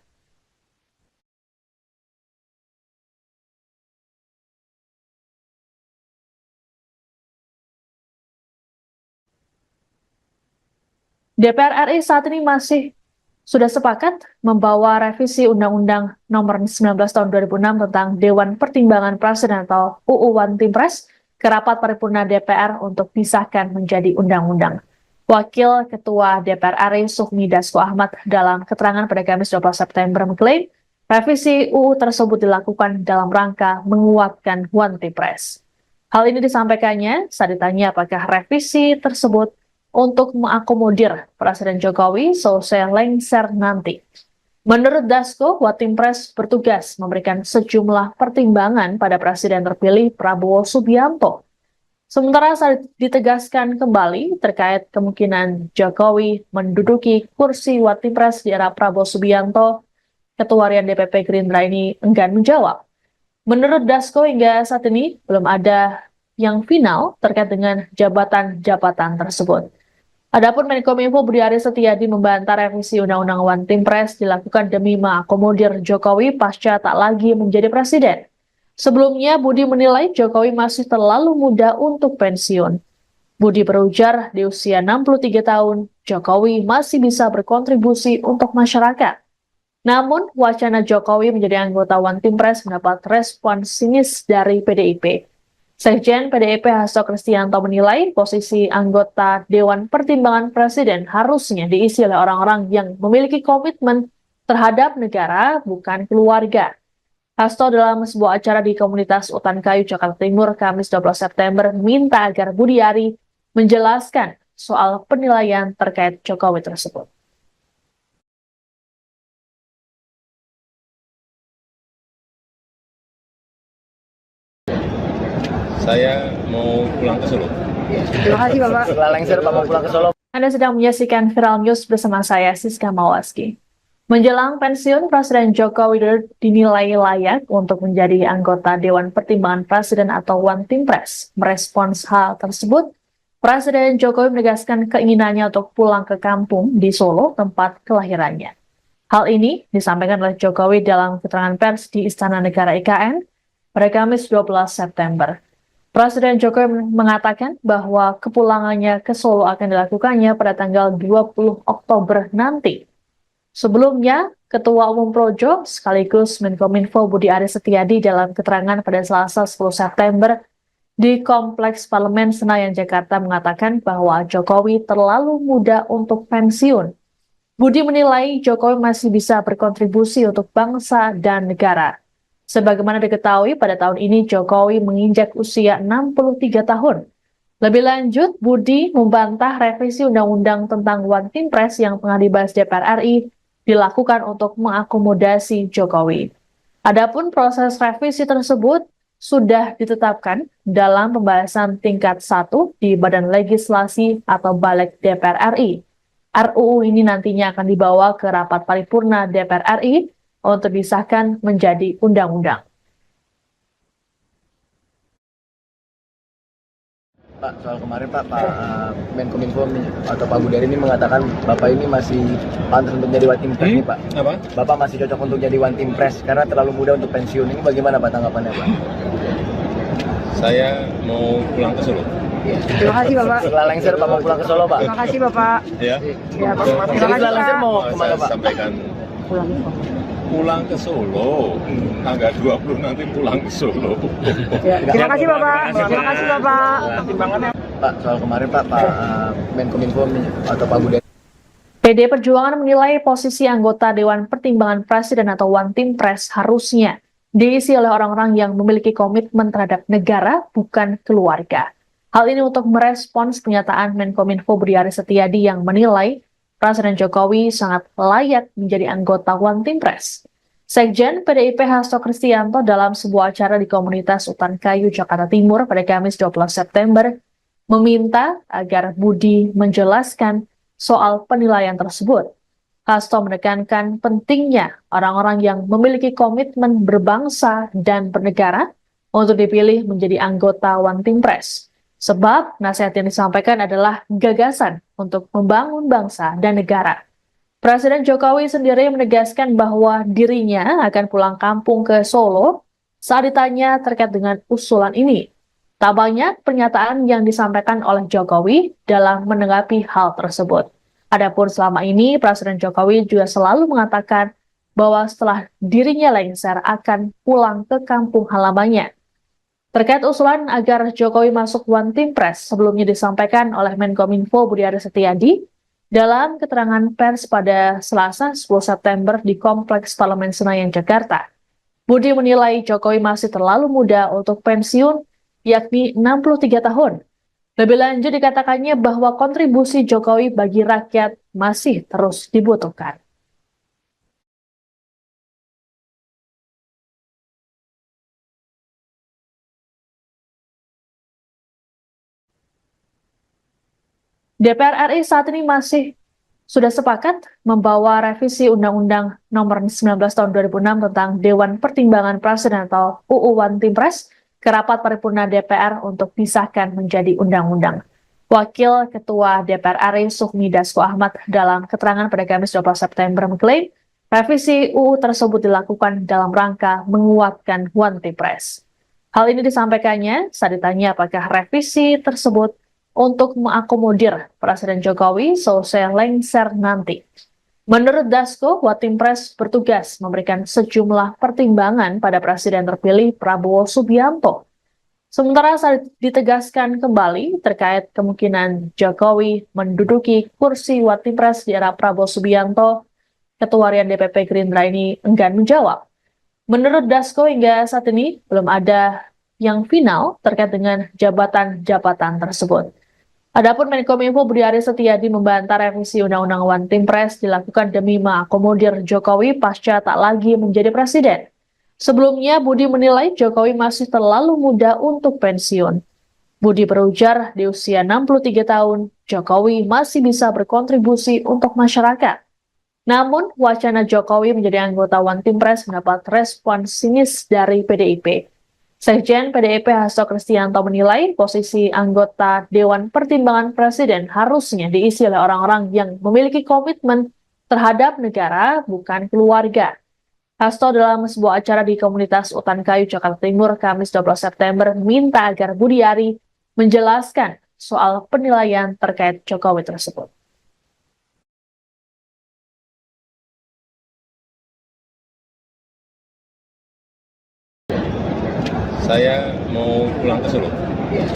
DPR RI saat ini sudah sepakat membawa revisi Undang-Undang Nomor 19 Tahun 2006 tentang Dewan Pertimbangan Presiden atau UU One Team Press ke rapat paripurna DPR untuk disahkan menjadi undang-undang. Wakil Ketua DPR RI Sufmi Dasko Ahmad dalam keterangan pada Kamis 12 September mengklaim revisi UU tersebut dilakukan dalam rangka menguatkan One Team Press. Hal ini disampaikannya saat ditanya apakah revisi tersebut untuk mengakomodir Presiden Jokowi selesai lengser nanti. Menurut Dasko, One Team Press bertugas memberikan sejumlah pertimbangan pada Presiden terpilih Prabowo Subianto. Sementara saat ditegaskan kembali terkait kemungkinan Jokowi menduduki kursi One Team Press di era Prabowo Subianto, Ketua Harian DPP Gerindra ini enggan menjawab. Menurut Dasko, hingga saat ini belum ada yang final terkait dengan jabatan-jabatan tersebut. Adapun Menkominfo Budi Aris Setiadi membantah revisi Undang-Undang One Team Press dilakukan demi mengakomodir Jokowi pasca tak lagi menjadi presiden. Sebelumnya, Budi menilai Jokowi masih terlalu muda untuk pensiun. Budi berujar di usia 63 tahun, Jokowi masih bisa berkontribusi untuk masyarakat. Namun, wacana Jokowi menjadi anggota One Team Press mendapat respon sinis dari PDIP. Sekjen PDIP Hasto Kristianto menilai posisi anggota Dewan Pertimbangan Presiden harusnya diisi oleh orang-orang yang memiliki komitmen terhadap negara, bukan keluarga. Hasto dalam sebuah acara di komunitas Utan Kayu, Jakarta Timur, Kamis 12 September, minta agar Budi Ari menjelaskan soal penilaian terkait Jokowi tersebut. Saya mau pulang ke Solo. Terima kasih Bapak. Setelah lengser Pak mau pulang ke Solo. Anda sedang menyaksikan Viral News bersama saya, Siska Mawaski. Menjelang pensiun, Presiden Joko Widodo dinilai layak untuk menjadi anggota Dewan Pertimbangan Presiden atau One Team Press. Merespons hal tersebut, Presiden Jokowi menegaskan keinginannya untuk pulang ke kampung di Solo, tempat kelahirannya. Hal ini disampaikan oleh Jokowi dalam keterangan pers di Istana Negara IKN pada Kamis 12 September. Presiden Jokowi mengatakan bahwa kepulangannya ke Solo akan dilakukannya pada tanggal 20 Oktober nanti. Sebelumnya, Ketua Umum Projo sekaligus Menkominfo Budi Aris Setiadi dalam keterangan pada Selasa 10 September di Kompleks Parlemen Senayan, Jakarta mengatakan bahwa Jokowi terlalu muda untuk pensiun. Budi menilai Jokowi masih bisa berkontribusi untuk bangsa dan negara. Sebagaimana diketahui, pada tahun ini Jokowi menginjak usia 63 tahun. Lebih lanjut, Budi membantah revisi Undang-Undang tentang One Team Press yang tengah dibahas DPR RI dilakukan untuk mengakomodasi Jokowi. Adapun proses revisi tersebut sudah ditetapkan dalam pembahasan tingkat 1 di Badan Legislasi atau Balik DPR RI. RUU ini nantinya akan dibawa ke rapat paripurna DPR RI untuk disahkan menjadi undang-undang. Pak, soal kemarin Pak Menkominfo atau Pak Budari ini mengatakan Bapak ini masih pantas untuk jadi One Team Press nih Pak. Apa? Bapak masih cocok untuk jadi One Team Press karena terlalu muda untuk pensiun. Ini bagaimana Pak tanggapannya Pak? Saya mau pulang ke Solo. Terima kasih Bapak. Setelah lengser Pak mau pulang ke Solo Pak? Terima kasih Bapak. Ya. Ya, Pak. Terima Jadi kasih setelah lengser Pak. mau kemana Saya Pak? sampaikan pulang ke Solo. Tanggal 20 nanti pulang ke Solo. Ya, terima kasih Bapak. Terima kasih Bapak. Pak, soal kemarin Pak Menkominfo atau Pak Budari. PD Perjuangan menilai posisi anggota Dewan Pertimbangan Presiden atau One Team Press harusnya diisi oleh orang-orang yang memiliki komitmen terhadap negara, bukan keluarga. Hal ini untuk merespons pernyataan Menkominfo Budi Aris Setiadi yang menilai Presiden Jokowi sangat layak menjadi anggota One Team Press. Sekjen PDIP Hasto Kristianto dalam sebuah acara di komunitas Utan Kayu, Jakarta Timur pada Kamis 12 September meminta agar Budi menjelaskan soal penilaian tersebut. Hasto menekankan pentingnya orang-orang yang memiliki komitmen berbangsa dan bernegara untuk dipilih menjadi anggota One Team Press. Sebab nasihat yang disampaikan adalah gagasan untuk membangun bangsa dan negara. Presiden Jokowi sendiri menegaskan bahwa dirinya akan pulang kampung ke Solo saat ditanya terkait dengan usulan ini. Tak banyak pernyataan yang disampaikan oleh Jokowi dalam menanggapi hal tersebut. Adapun selama ini, Presiden Jokowi juga selalu mengatakan bahwa setelah dirinya lengser akan pulang ke kampung halamannya. Terkait usulan agar Jokowi masuk One Team Press sebelumnya disampaikan oleh Menkominfo Budi Aris Setiadi dalam keterangan pers pada Selasa 10 September di Kompleks Parlemen Senayan, Jakarta. Budi menilai Jokowi masih terlalu muda untuk pensiun, yakni 63 tahun. Lebih lanjut dikatakannya bahwa kontribusi Jokowi bagi rakyat masih terus dibutuhkan. DPR RI saat ini masih sudah sepakat membawa revisi Undang-Undang Nomor 19 Tahun 2006 tentang Dewan Pertimbangan Presiden atau UU One Team Press ke rapat paripurna DPR untuk disahkan menjadi undang-undang. Wakil Ketua DPR RI Sufmi Dasko Ahmad dalam keterangan pada Kamis 12 September mengklaim revisi UU tersebut dilakukan dalam rangka menguatkan One Team Press. Hal ini disampaikannya saat ditanya apakah revisi tersebut untuk mengakomodir Presiden Jokowi selesai lengser nanti. Menurut Dasko, One Team Press bertugas memberikan sejumlah pertimbangan pada Presiden terpilih Prabowo Subianto. Sementara saat ditegaskan kembali terkait kemungkinan Jokowi menduduki kursi One Team Press di era Prabowo Subianto, Ketua Harian DPP Gerindra ini enggan menjawab. Menurut Dasko, hingga saat ini belum ada yang final terkait dengan jabatan-jabatan tersebut. Adapun Menkominfo Budi Aris Setiadi membantah revisi Undang-Undang One Team Press dilakukan demi mengakomodir Jokowi pasca tak lagi menjadi presiden. Sebelumnya, Budi menilai Jokowi masih terlalu muda untuk pensiun. Budi berujar di usia 63 tahun, Jokowi masih bisa berkontribusi untuk masyarakat. Namun, wacana Jokowi menjadi anggota One Team Press mendapat respon sinis dari PDIP. Sekjen PDIP Hasto Kristianto menilai posisi anggota Dewan Pertimbangan Presiden harusnya diisi oleh orang-orang yang memiliki komitmen terhadap negara, bukan keluarga. Hasto dalam sebuah acara di komunitas Utan Kayu, Jakarta Timur, Kamis 12 September, minta agar Budiari menjelaskan soal penilaian terkait Jokowi tersebut. Saya mau pulang ke Solo.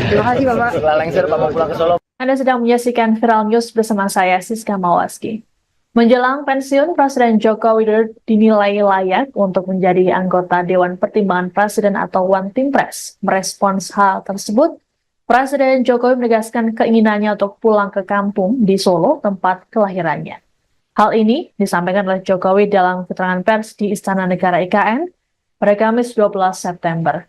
Terima kasih Bapak. Setelah lengser Pak mau pulang ke Solo. Anda sedang menyaksikan Viral News bersama saya, Siska Mawaski. Menjelang pensiun, Presiden Joko Widodo dinilai layak untuk menjadi anggota Dewan Pertimbangan Presiden atau One Team Press. Merespons hal tersebut, Presiden Jokowi menegaskan keinginannya untuk pulang ke kampung di Solo, tempat kelahirannya. Hal ini disampaikan oleh Jokowi dalam keterangan pers di Istana Negara IKN pada Kamis 12 September.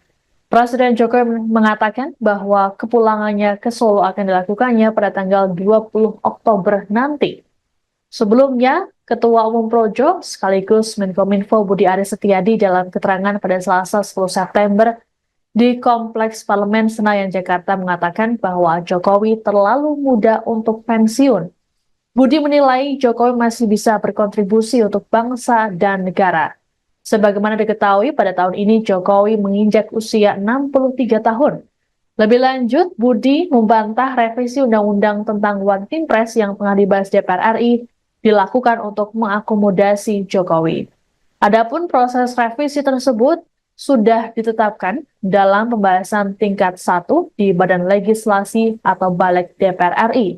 Presiden Jokowi mengatakan bahwa kepulangannya ke Solo akan dilakukannya pada tanggal 20 Oktober nanti. Sebelumnya, Ketua Umum Projo sekaligus Menkominfo Budi Aris Setiadi dalam keterangan pada Selasa 10 September di Kompleks Parlemen Senayan, Jakarta mengatakan bahwa Jokowi terlalu muda untuk pensiun. Budi menilai Jokowi masih bisa berkontribusi untuk bangsa dan negara. Sebagaimana diketahui, pada tahun ini Jokowi menginjak usia 63 tahun. Lebih lanjut, Budi membantah revisi Undang-Undang tentang One Team Press yang tengah dibahas DPR RI dilakukan untuk mengakomodasi Jokowi. Adapun proses revisi tersebut sudah ditetapkan dalam pembahasan tingkat 1 di Badan Legislasi atau Balik DPR RI.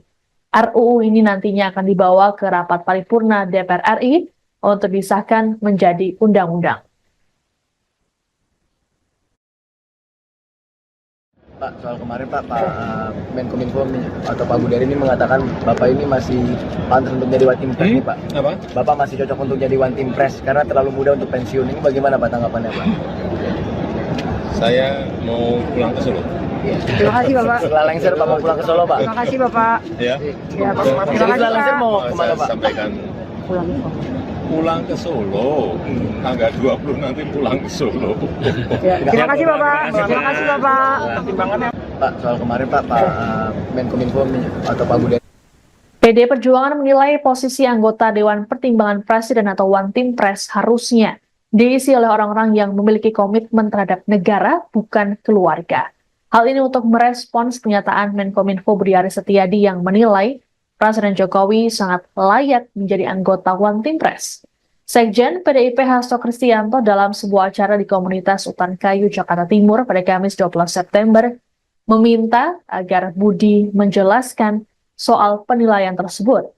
RUU ini nantinya akan dibawa ke rapat paripurna DPR RI untuk disahkan menjadi undang-undang. Pak, soal kemarin Pak Menkominfo atau Pak Budari ini mengatakan Bapak ini masih pantas untuk jadi One Team Press nih Pak. Apa? Bapak masih cocok untuk jadi One Team Press karena terlalu muda untuk pensiun. Ini bagaimana Pak tanggapannya Pak? Saya mau pulang ke Solo. Terima kasih Bapak. Setelah lengser Pak mau pulang ke Solo Pak. Terima kasih Bapak. Ya. Ya, Pak. Terima Jadi kasih setelah lengser Pak. mau Saya kemana Pak? sampaikan Pulang ke Solo. pulang ke Solo. Tanggal 20 nanti pulang ke Solo. Ya, terima kasih Bapak. Terima kasih Bapak. Pak, soal kemarin Pak Menkominfo atau Pak Budari. PD Perjuangan menilai posisi anggota Dewan Pertimbangan Presiden atau One Team Press harusnya diisi oleh orang-orang yang memiliki komitmen terhadap negara, bukan keluarga. Hal ini untuk merespons pernyataan Menkominfo Budi Aris Setiadi yang menilai Presiden Jokowi sangat layak menjadi anggota One Team Press. Sekjen PDIP Hasto Kristianto dalam sebuah acara di komunitas Utan Kayu, Jakarta Timur pada Kamis 12 September meminta agar Budi menjelaskan soal penilaian tersebut.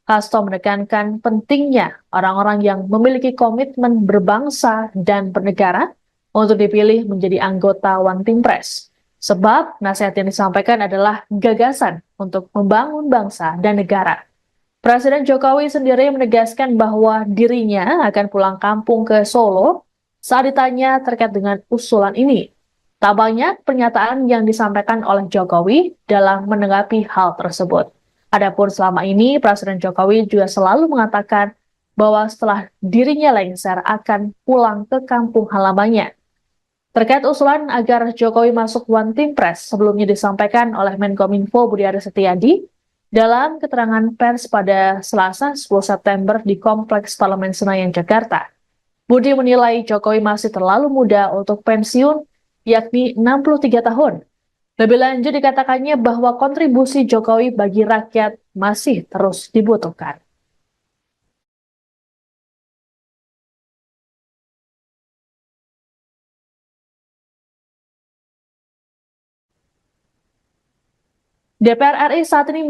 Hasto menekankan pentingnya orang-orang yang memiliki komitmen berbangsa dan bernegara untuk dipilih menjadi anggota One Team Press. Sebab nasihat yang disampaikan adalah gagasan untuk membangun bangsa dan negara. Presiden Jokowi sendiri menegaskan bahwa dirinya akan pulang kampung ke Solo saat ditanya terkait dengan usulan ini. Tak banyak pernyataan yang disampaikan oleh Jokowi dalam menanggapi hal tersebut. Adapun selama ini, Presiden Jokowi juga selalu mengatakan bahwa setelah dirinya lengser akan pulang ke kampung halamannya. Terkait usulan agar Jokowi masuk One Team Press sebelumnya disampaikan oleh Menkominfo Budi Aris Setiadi dalam keterangan pers pada Selasa 10 September di Kompleks Parlemen Senayan, Jakarta. Budi menilai Jokowi masih terlalu muda untuk pensiun, yakni 63 tahun. Lebih lanjut dikatakannya bahwa kontribusi Jokowi bagi rakyat masih terus dibutuhkan. DPR RI saat ini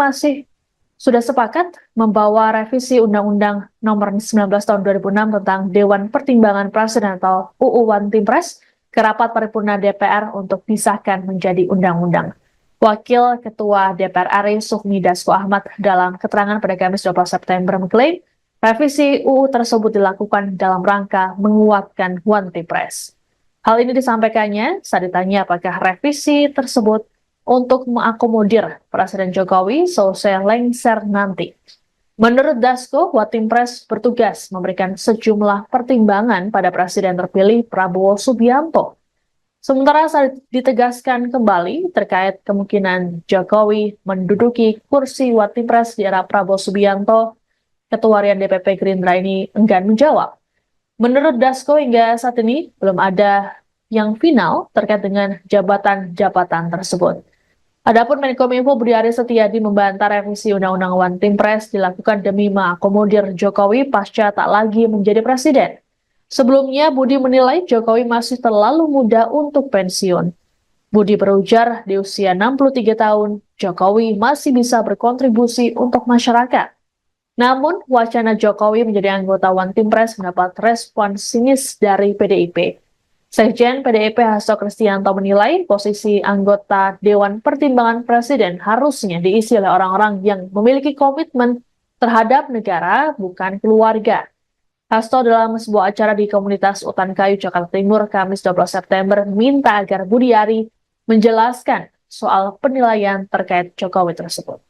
sudah sepakat membawa revisi Undang-Undang Nomor 19 Tahun 2006 tentang Dewan Pertimbangan Presiden atau UU One Team Press ke rapat paripurna DPR untuk disahkan menjadi undang-undang. Wakil Ketua DPR RI Sufmi Dasko Ahmad dalam keterangan pada Kamis 12 September mengklaim revisi UU tersebut dilakukan dalam rangka menguatkan One Team Press. Hal ini disampaikannya saat ditanya apakah revisi tersebut untuk mengakomodir Presiden Jokowi selesai lengser nanti. Menurut Dasko, One Team Press bertugas memberikan sejumlah pertimbangan pada Presiden terpilih Prabowo Subianto. Sementara saat ditegaskan kembali terkait kemungkinan Jokowi menduduki kursi One Team Press di era Prabowo Subianto, Ketua Harian DPP Gerindra ini enggan menjawab. Menurut Dasko, hingga saat ini belum ada yang final terkait dengan jabatan-jabatan tersebut. Adapun Menkominfo Budi Aris Setiadi membantah revisi Undang-Undang One Team Press dilakukan demi mengakomodir Jokowi pasca tak lagi menjadi presiden. Sebelumnya, Budi menilai Jokowi masih terlalu muda untuk pensiun. Budi berujar di usia 63 tahun, Jokowi masih bisa berkontribusi untuk masyarakat. Namun, wacana Jokowi menjadi anggota One Team Press mendapat respon sinis dari PDIP. Sekjen PDIP Hasto Kristianto menilai posisi anggota Dewan Pertimbangan Presiden harusnya diisi oleh orang-orang yang memiliki komitmen terhadap negara, bukan keluarga. Hasto dalam sebuah acara di komunitas Utan Kayu, Jakarta Timur, Kamis 12 September, minta agar Budiari menjelaskan soal penilaian terkait Jokowi tersebut.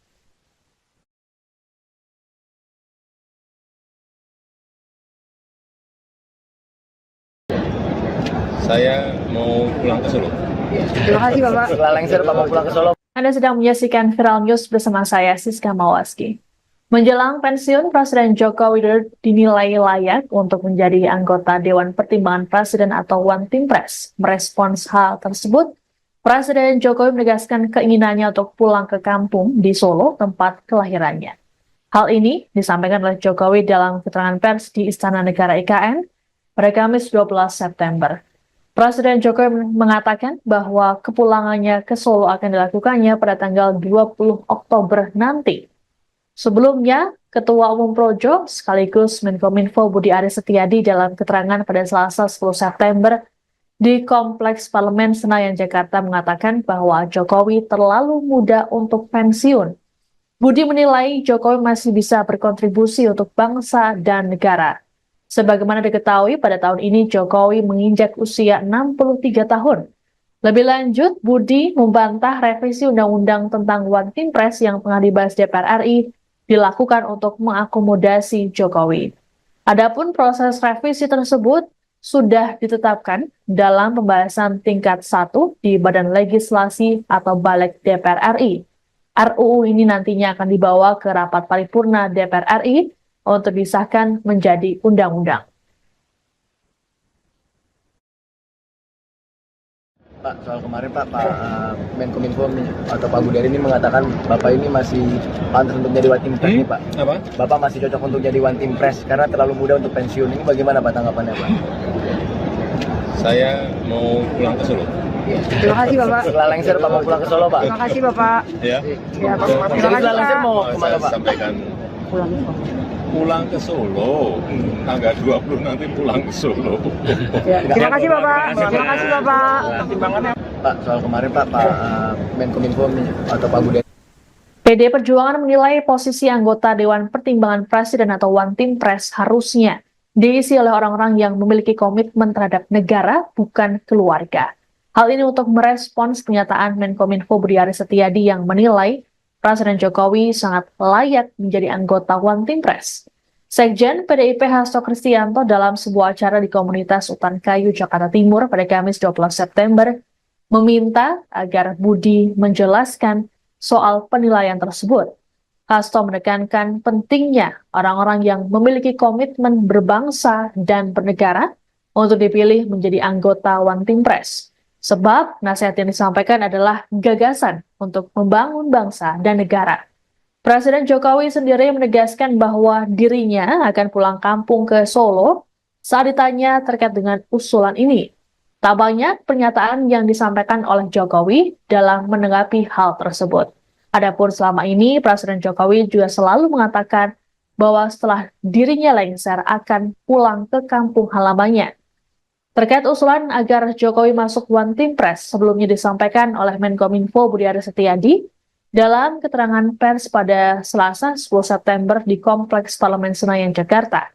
Saya mau pulang ke Solo. Terima kasih Bapak. Setelah lengser Pak mau pulang ke Solo. Anda sedang menyaksikan Viral News bersama saya, Siska Mawaski. Menjelang pensiun, Presiden Joko Widodo dinilai layak untuk menjadi anggota Dewan Pertimbangan Presiden atau One Team Press. Merespons hal tersebut, Presiden Jokowi menegaskan keinginannya untuk pulang ke kampung di Solo, tempat kelahirannya. Hal ini disampaikan oleh Jokowi dalam keterangan pers di Istana Negara IKN pada Kamis 12 September. Presiden Jokowi mengatakan bahwa kepulangannya ke Solo akan dilakukannya pada tanggal 20 Oktober nanti. Sebelumnya, Ketua Umum Projo sekaligus Menkominfo Budi Aris Setiadi dalam keterangan pada Selasa 10 September di Kompleks Parlemen Senayan, Jakarta mengatakan bahwa Jokowi terlalu muda untuk pensiun. Budi menilai Jokowi masih bisa berkontribusi untuk bangsa dan negara. Sebagaimana diketahui, pada tahun ini Jokowi menginjak usia 63 tahun. Lebih lanjut, Budi membantah revisi Undang-Undang tentang One Team Press yang tengah dibahas DPR RI dilakukan untuk mengakomodasi Jokowi. Adapun proses revisi tersebut sudah ditetapkan dalam pembahasan tingkat 1 di Badan Legislasi atau Balik DPR RI. RUU ini nantinya akan dibawa ke rapat paripurna DPR RI untuk disahkan menjadi undang-undang. Pak, soal kemarin Pak Menkominfo atau Pak Budari ini mengatakan Bapak ini masih pantas untuk jadi One Team Press nih Pak. Apa? Bapak masih cocok untuk jadi One Team Press karena terlalu muda untuk pensiun. Ini bagaimana Pak tanggapannya Pak? Saya mau pulang ke Solo. Terima kasih Bapak. Setelah lengser Pak mau pulang ke Solo Pak. Terima kasih Bapak. Ya. Ya, Pak. Jadi Terima kasih setelah lengser Pak. mau Saya kemana Pak? sampaikan Pulang ke Solo. pulang ke Solo. Tanggal 20 nanti pulang ke Solo. Ya, terima kasih Bapak. Terima kasih Bapak. Pak, soal kemarin Pak Menkominfo atau Pak Budari. PD Perjuangan menilai posisi anggota Dewan Pertimbangan Presiden atau One Team Press harusnya diisi oleh orang-orang yang memiliki komitmen terhadap negara, bukan keluarga. Hal ini untuk merespons pernyataan Menkominfo Budi Aris Setiadi yang menilai Presiden Jokowi sangat layak menjadi anggota One Team Press. Sekjen PDIP Hasto Kristianto dalam sebuah acara di komunitas Utan Kayu, Jakarta Timur pada Kamis 12 September meminta agar Budi menjelaskan soal penilaian tersebut. Hasto menekankan pentingnya orang-orang yang memiliki komitmen berbangsa dan bernegara untuk dipilih menjadi anggota One Team Press. Sebab nasihat yang disampaikan adalah gagasan untuk membangun bangsa dan negara. Presiden Jokowi sendiri menegaskan bahwa dirinya akan pulang kampung ke Solo saat ditanya terkait dengan usulan ini. Tak banyak pernyataan yang disampaikan oleh Jokowi dalam menanggapi hal tersebut. Adapun selama ini, Presiden Jokowi juga selalu mengatakan bahwa setelah dirinya lengser akan pulang ke kampung halamannya. Terkait usulan agar Jokowi masuk One Team Press sebelumnya disampaikan oleh Menkominfo Budi Aris Setiadi dalam keterangan pers pada Selasa 10 September di Kompleks Parlemen Senayan, Jakarta.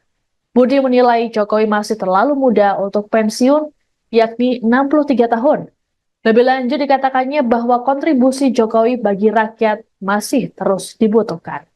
Budi menilai Jokowi masih terlalu muda untuk pensiun, yakni 63 tahun. Lebih lanjut dikatakannya bahwa kontribusi Jokowi bagi rakyat masih terus dibutuhkan.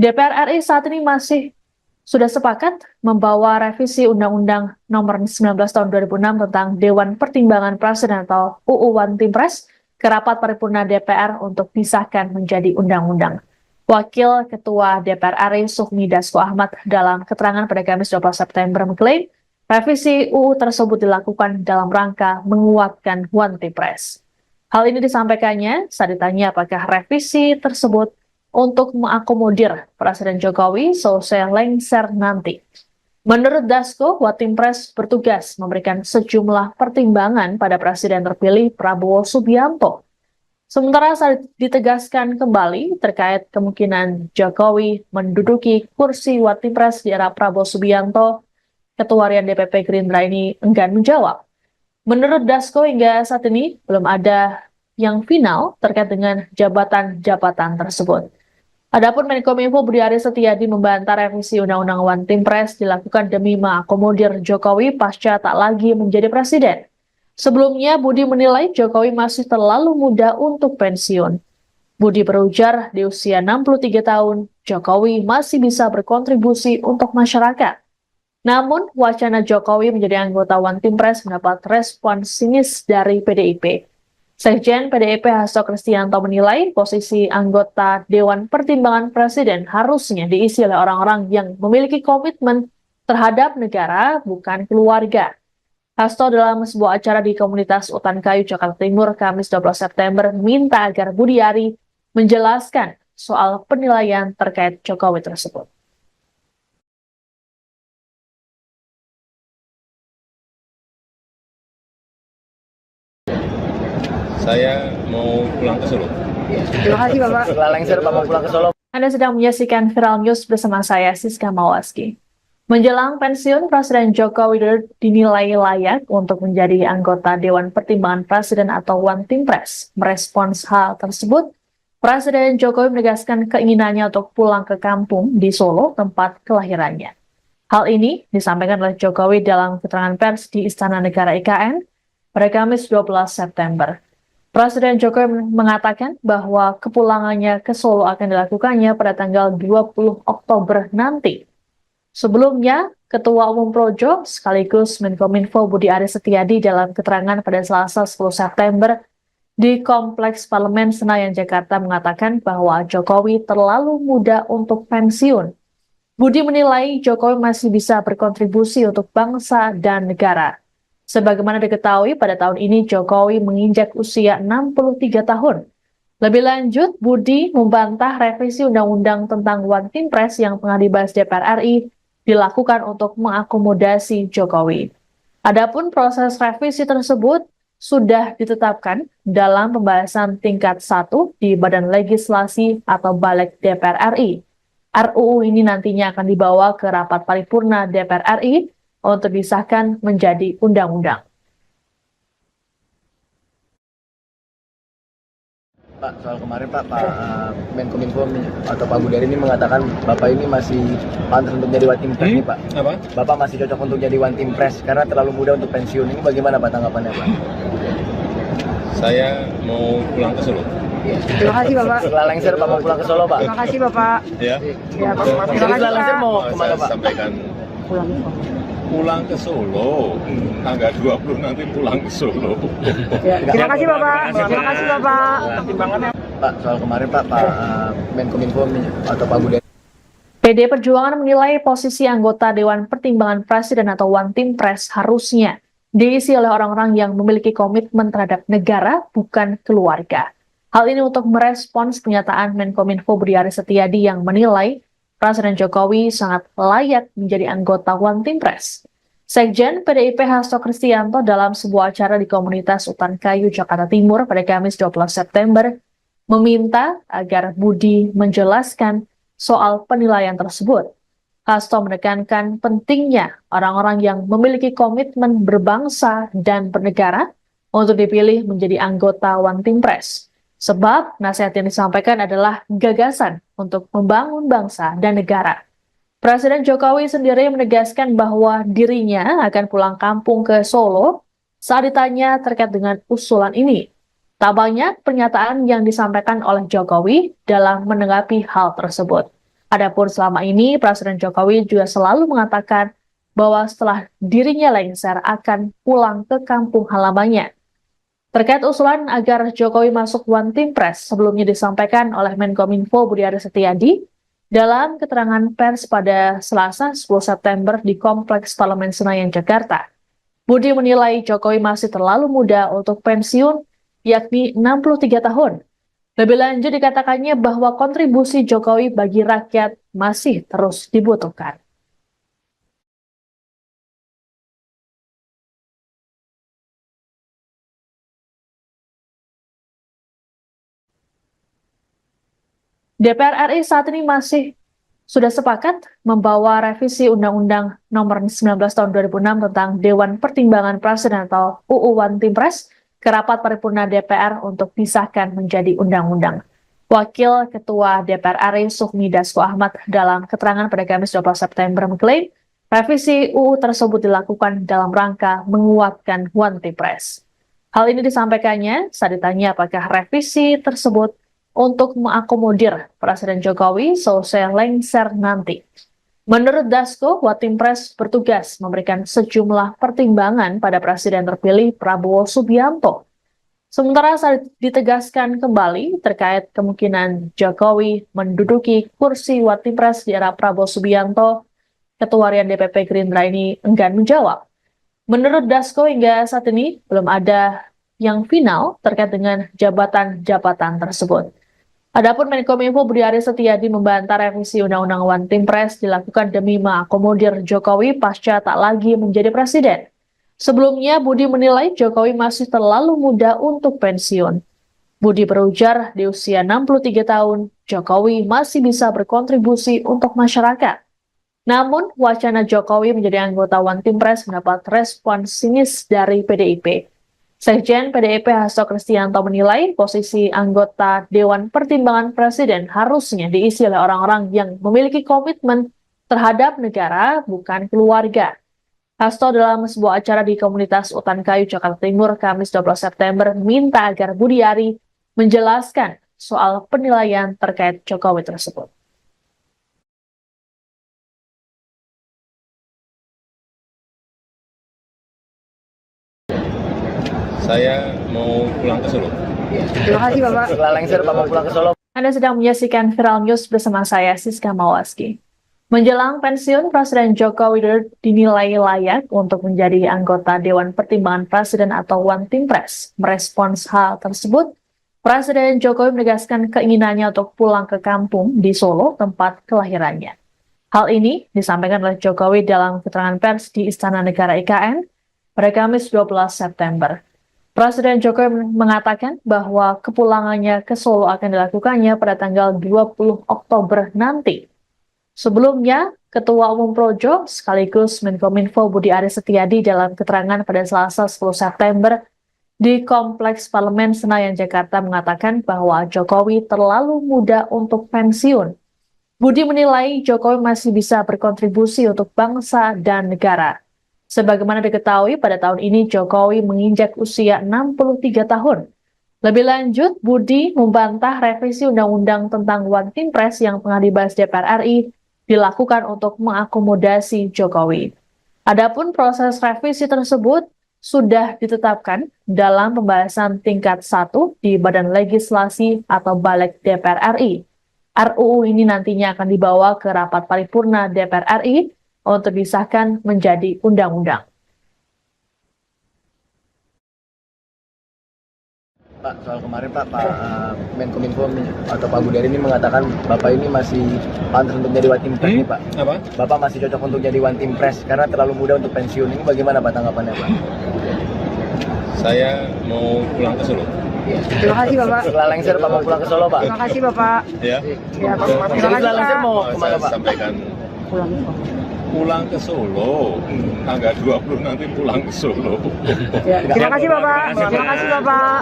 DPR RI saat ini masih sudah sepakat membawa revisi Undang-Undang Nomor 19 Tahun 2006 tentang Dewan Pertimbangan Presiden atau UU One Team Press ke rapat paripurna DPR untuk disahkan menjadi undang-undang. Wakil Ketua DPR RI Sufmi Dasko Ahmad dalam keterangan pada Kamis 12 September mengklaim revisi UU tersebut dilakukan dalam rangka menguatkan One Team Press. Hal ini disampaikannya saat ditanya apakah revisi tersebut untuk mengakomodir Presiden Jokowi selesai lengser nanti. Menurut Dasko, One Team Press bertugas memberikan sejumlah pertimbangan pada Presiden terpilih Prabowo Subianto. Sementara saat ditegaskan kembali terkait kemungkinan Jokowi menduduki kursi One Team Press di era Prabowo Subianto, Ketua Harian DPP Gerindra ini enggan menjawab. Menurut Dasko, hingga saat ini belum ada yang final terkait dengan jabatan-jabatan tersebut. Adapun Menkominfo Budi Aris Setiadi membantah revisi Undang-Undang One Team Press dilakukan demi mengakomodir Jokowi pasca tak lagi menjadi presiden. Sebelumnya, Budi menilai Jokowi masih terlalu muda untuk pensiun. Budi berujar di usia 63 tahun, Jokowi masih bisa berkontribusi untuk masyarakat. Namun, wacana Jokowi menjadi anggota One Team Press mendapat respon sinis dari PDIP. Sekjen PDIP Hasto Kristianto menilai posisi anggota Dewan Pertimbangan Presiden harusnya diisi oleh orang-orang yang memiliki komitmen terhadap negara, bukan keluarga. Hasto dalam sebuah acara di komunitas Utan Kayu, Jakarta Timur, Kamis 12 September, minta agar Budi Ari menjelaskan soal penilaian terkait Jokowi tersebut. Saya mau pulang ke Solo. Terima kasih Bapak. Setelah lengser Bapak pulang ke Solo. Anda sedang menyaksikan Viral News bersama saya, Siska Mawaski. Menjelang pensiun, Presiden Joko Widodo dinilai layak untuk menjadi anggota Dewan Pertimbangan Presiden atau One Team Press. Merespons hal tersebut, Presiden Jokowi menegaskan keinginannya untuk pulang ke kampung di Solo, tempat kelahirannya. Hal ini disampaikan oleh Jokowi dalam keterangan pers di Istana Negara IKN pada Kamis 12 September. Presiden Jokowi mengatakan bahwa kepulangannya ke Solo akan dilakukannya pada tanggal 20 Oktober nanti. Sebelumnya, Ketua Umum Projo sekaligus Menkominfo Budi Aris Setiadi dalam keterangan pada Selasa 10 September di Kompleks Parlemen Senayan, Jakarta mengatakan bahwa Jokowi terlalu muda untuk pensiun. Budi menilai Jokowi masih bisa berkontribusi untuk bangsa dan negara. Sebagaimana diketahui, pada tahun ini Jokowi menginjak usia 63 tahun. Lebih lanjut, Budi membantah revisi Undang-Undang tentang One Team Press yang tengah dibahas DPR RI dilakukan untuk mengakomodasi Jokowi. Adapun proses revisi tersebut sudah ditetapkan dalam pembahasan tingkat 1 di Badan Legislasi atau Balik DPR RI. RUU ini nantinya akan dibawa ke rapat paripurna DPR RI untuk disahkan menjadi undang-undang. Pak, soal kemarin Pak Menkominfo atau Pak Budi Ari ini mengatakan Bapak ini masih pantas untuk jadi One Team Press nih Pak. Apa? Bapak masih cocok untuk jadi One Team Press karena terlalu muda untuk pensiun. Ini bagaimana Pak tanggapannya Pak? Saya mau pulang ke Solo. Terima kasih Bapak. Setelah lengser Bapak pulang ke Solo Pak. Terima kasih Bapak. Ya. Ya, Pak. Terima Jadi kasih setelah lengser Pak. mau Saya kemana Pak? sampaikan Pulang ke Solo. pulang ke Solo. Tanggal 20 nanti pulang ke Solo. Ya, terima kasih Bapak. Terima kasih Bapak. Pak, soal kemarin Pak Menkominfo atau Pak Budi Ari. PD Perjuangan menilai posisi anggota Dewan Pertimbangan Presiden atau One Team Press harusnya diisi oleh orang-orang yang memiliki komitmen terhadap negara, bukan keluarga. Hal ini untuk merespons pernyataan Menkominfo Budi Aris Setiadi yang menilai Presiden Jokowi sangat layak menjadi anggota One Team Press. Sekjen PDIP Hasto Kristianto dalam sebuah acara di komunitas Utan Kayu, Jakarta Timur pada Kamis 12 September meminta agar Budi menjelaskan soal penilaian tersebut. Hasto menekankan pentingnya orang-orang yang memiliki komitmen berbangsa dan bernegara untuk dipilih menjadi anggota One Team Press. Sebab nasihat yang disampaikan adalah gagasan untuk membangun bangsa dan negara. Presiden Jokowi sendiri menegaskan bahwa dirinya akan pulang kampung ke Solo saat ditanya terkait dengan usulan ini. Tak banyak pernyataan yang disampaikan oleh Jokowi dalam menanggapi hal tersebut. Adapun selama ini, Presiden Jokowi juga selalu mengatakan bahwa setelah dirinya lengser akan pulang ke kampung halamannya. Terkait usulan agar Jokowi masuk One Team Press sebelumnya disampaikan oleh Menkominfo Budi Aris Setiadi dalam keterangan pers pada Selasa 10 September di Kompleks Parlemen Senayan, Jakarta. Budi menilai Jokowi masih terlalu muda untuk pensiun, yakni 63 tahun. Lebih lanjut dikatakannya bahwa kontribusi Jokowi bagi rakyat masih terus dibutuhkan. DPR RI saat ini sudah sepakat membawa revisi Undang-Undang Nomor 19 Tahun 2006 tentang Dewan Pertimbangan Presiden atau UU One Team Press ke rapat paripurna DPR untuk disahkan menjadi undang-undang. Wakil Ketua DPR RI Sufmi Dasko Ahmad dalam keterangan pada Kamis 12 September mengklaim revisi UU tersebut dilakukan dalam rangka menguatkan One Team Press. Hal ini disampaikannya saat ditanya apakah revisi tersebut untuk mengakomodir Presiden Jokowi selesai lengser nanti. Menurut Dasko, One Team Press bertugas memberikan sejumlah pertimbangan pada Presiden terpilih Prabowo Subianto. Sementara saat ditegaskan kembali terkait kemungkinan Jokowi menduduki kursi One Team Press di era Prabowo Subianto, Ketua Harian DPP Gerindra ini enggan menjawab. Menurut Dasko, hingga saat ini belum ada yang final terkait dengan jabatan-jabatan tersebut. Adapun Menkominfo Budi Aris Setiadi membantah revisi Undang-Undang One Team Press dilakukan demi mengakomodir Jokowi pasca tak lagi menjadi presiden. Sebelumnya, Budi menilai Jokowi masih terlalu muda untuk pensiun. Budi berujar di usia 63 tahun, Jokowi masih bisa berkontribusi untuk masyarakat. Namun, wacana Jokowi menjadi anggota One Team Press mendapat respon sinis dari PDIP. Sekjen PDIP Hasto Kristianto menilai posisi anggota Dewan Pertimbangan Presiden harusnya diisi oleh orang-orang yang memiliki komitmen terhadap negara, bukan keluarga. Hasto dalam sebuah acara di komunitas Utan Kayu, Jakarta Timur, Kamis 12 September, minta agar Budi Ari menjelaskan soal penilaian terkait Jokowi tersebut. Saya mau pulang ke Solo. Terima kasih Bapak. Setelah lengser Bapak pulang ke Solo. Anda sedang menyaksikan Viral News bersama saya, Siska Mawaski. Menjelang pensiun, Presiden Joko Widodo dinilai layak untuk menjadi anggota Dewan Pertimbangan Presiden atau One Team Press. Merespons hal tersebut, Presiden Jokowi menegaskan keinginannya untuk pulang ke kampung di Solo, tempat kelahirannya. Hal ini disampaikan oleh Jokowi dalam keterangan pers di Istana Negara IKN pada Kamis 12 September. Presiden Jokowi mengatakan bahwa kepulangannya ke Solo akan dilakukannya pada tanggal 20 Oktober nanti. Sebelumnya, Ketua Umum Projo sekaligus Menkominfo Budi Aris Setiadi dalam keterangan pada Selasa 10 September di Kompleks Parlemen Senayan, Jakarta mengatakan bahwa Jokowi terlalu muda untuk pensiun. Budi menilai Jokowi masih bisa berkontribusi untuk bangsa dan negara. Sebagaimana diketahui, pada tahun ini Jokowi menginjak usia 63 tahun. Lebih lanjut, Budi membantah revisi Undang-Undang tentang One Team Press yang tengah dibahas DPR RI dilakukan untuk mengakomodasi Jokowi. Adapun proses revisi tersebut sudah ditetapkan dalam pembahasan tingkat 1 di Badan Legislasi atau Balik DPR RI. RUU ini nantinya akan dibawa ke rapat paripurna DPR RI untuk disahkan menjadi undang-undang. Pak, soal kemarin Pak Menkominfo atau Pak Budi Ari ini mengatakan Bapak ini masih pantas untuk jadi One Team Press nih Pak. Apa? Bapak masih cocok untuk jadi One Team Press karena terlalu muda untuk pensiun. Ini bagaimana Pak tanggapannya Pak? Saya mau pulang ke Solo. Terima kasih Bapak. Setelah lengser Bapak pulang ke Solo Pak. Terima kasih Bapak. Ya. Ya, Pak. Terima Jadi kasih setelah lengser Pak. mau Saya kemana Pak? sampaikan pulang ke Solo. Tanggal 20 nanti pulang ke Solo. Ya, terima kasih Bapak. Terima kasih Bapak.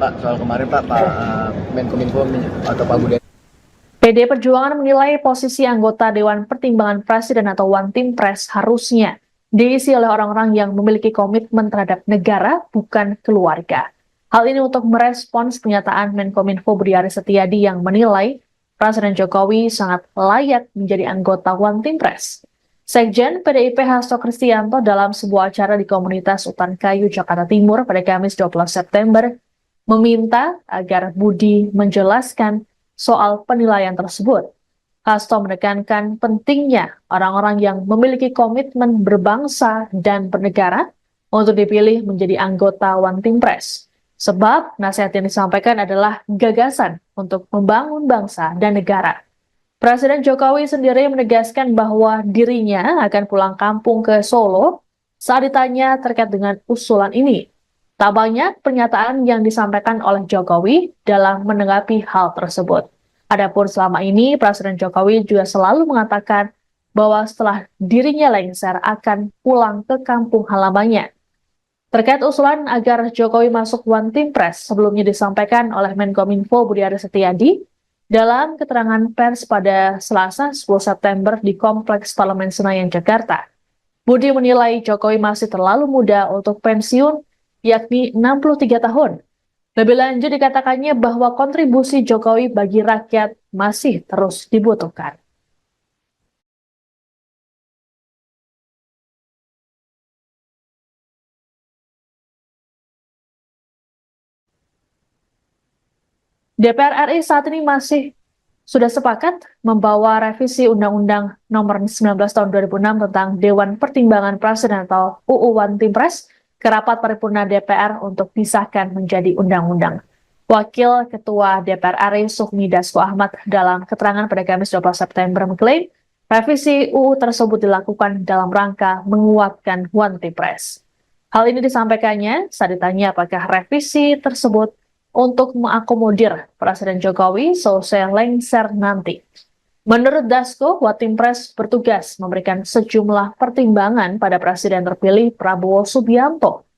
Pak, soal kemarin Pak Menkominfo atau Pak Budi PD Perjuangan menilai posisi anggota Dewan Pertimbangan Presiden atau One Team Press harusnya diisi oleh orang-orang yang memiliki komitmen terhadap negara, bukan keluarga. Hal ini untuk merespons pernyataan Menkominfo Budi Aris Setiadi yang menilai Presiden Jokowi sangat layak menjadi anggota One Team Press. Sekjen PDIP Hasto Kristianto dalam sebuah acara di komunitas Utan Kayu, Jakarta Timur pada Kamis 12 September meminta agar Budi menjelaskan soal penilaian tersebut. Hasto menekankan pentingnya orang-orang yang memiliki komitmen berbangsa dan bernegara untuk dipilih menjadi anggota One Team Press. Sebab nasihat yang disampaikan adalah gagasan untuk membangun bangsa dan negara. Presiden Jokowi sendiri menegaskan bahwa dirinya akan pulang kampung ke Solo saat ditanya terkait dengan usulan ini. Tak banyak pernyataan yang disampaikan oleh Jokowi dalam menanggapi hal tersebut. Adapun selama ini, Presiden Jokowi juga selalu mengatakan bahwa setelah dirinya lengser akan pulang ke kampung halamannya. Terkait usulan agar Jokowi masuk One Team Press sebelumnya disampaikan oleh Menkominfo Budi Aris Setiadi dalam keterangan pers pada Selasa 10 September di Kompleks Parlemen Senayan, Jakarta. Budi menilai Jokowi masih terlalu muda untuk pensiun, yakni 63 tahun. Lebih lanjut dikatakannya bahwa kontribusi Jokowi bagi rakyat masih terus dibutuhkan. DPR RI saat ini sudah sepakat membawa revisi Undang-Undang Nomor 19 Tahun 2006 tentang Dewan Pertimbangan Presiden atau UU One Team Press ke rapat paripurna DPR untuk disahkan menjadi undang-undang. Wakil Ketua DPR RI Sufmi Dasko Ahmad dalam keterangan pada Kamis 12 September mengklaim revisi UU tersebut dilakukan dalam rangka menguatkan One Team Press. Hal ini disampaikannya saat ditanya apakah revisi tersebut untuk mengakomodir Presiden Jokowi selesai lengser nanti. Menurut Dasko, One Team Press bertugas memberikan sejumlah pertimbangan pada Presiden terpilih Prabowo Subianto.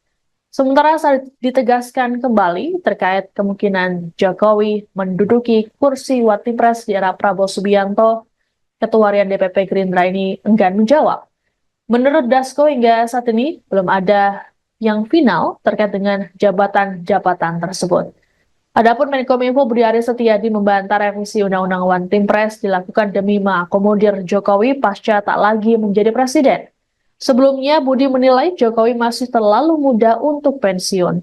Sementara saat ditegaskan kembali terkait kemungkinan Jokowi menduduki kursi One Team Press di era Prabowo Subianto, Ketua Harian DPP Gerindra ini enggan menjawab. Menurut Dasko, hingga saat ini belum ada yang final terkait dengan jabatan-jabatan tersebut. Adapun Menkominfo Budi Aris Setiadi membantah revisi Undang-Undang One Team Press dilakukan demi mengakomodir Jokowi pasca tak lagi menjadi presiden. Sebelumnya, Budi menilai Jokowi masih terlalu muda untuk pensiun.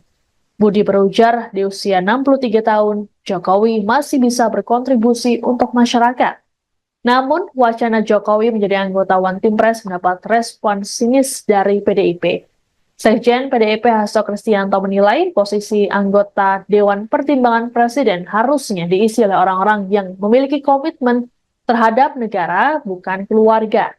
Budi berujar di usia 63 tahun, Jokowi masih bisa berkontribusi untuk masyarakat. Namun, wacana Jokowi menjadi anggota One Team Press mendapat respon sinis dari PDIP. Sekjen PDIP Hasto Kristianto menilai posisi anggota Dewan Pertimbangan Presiden harusnya diisi oleh orang-orang yang memiliki komitmen terhadap negara, bukan keluarga.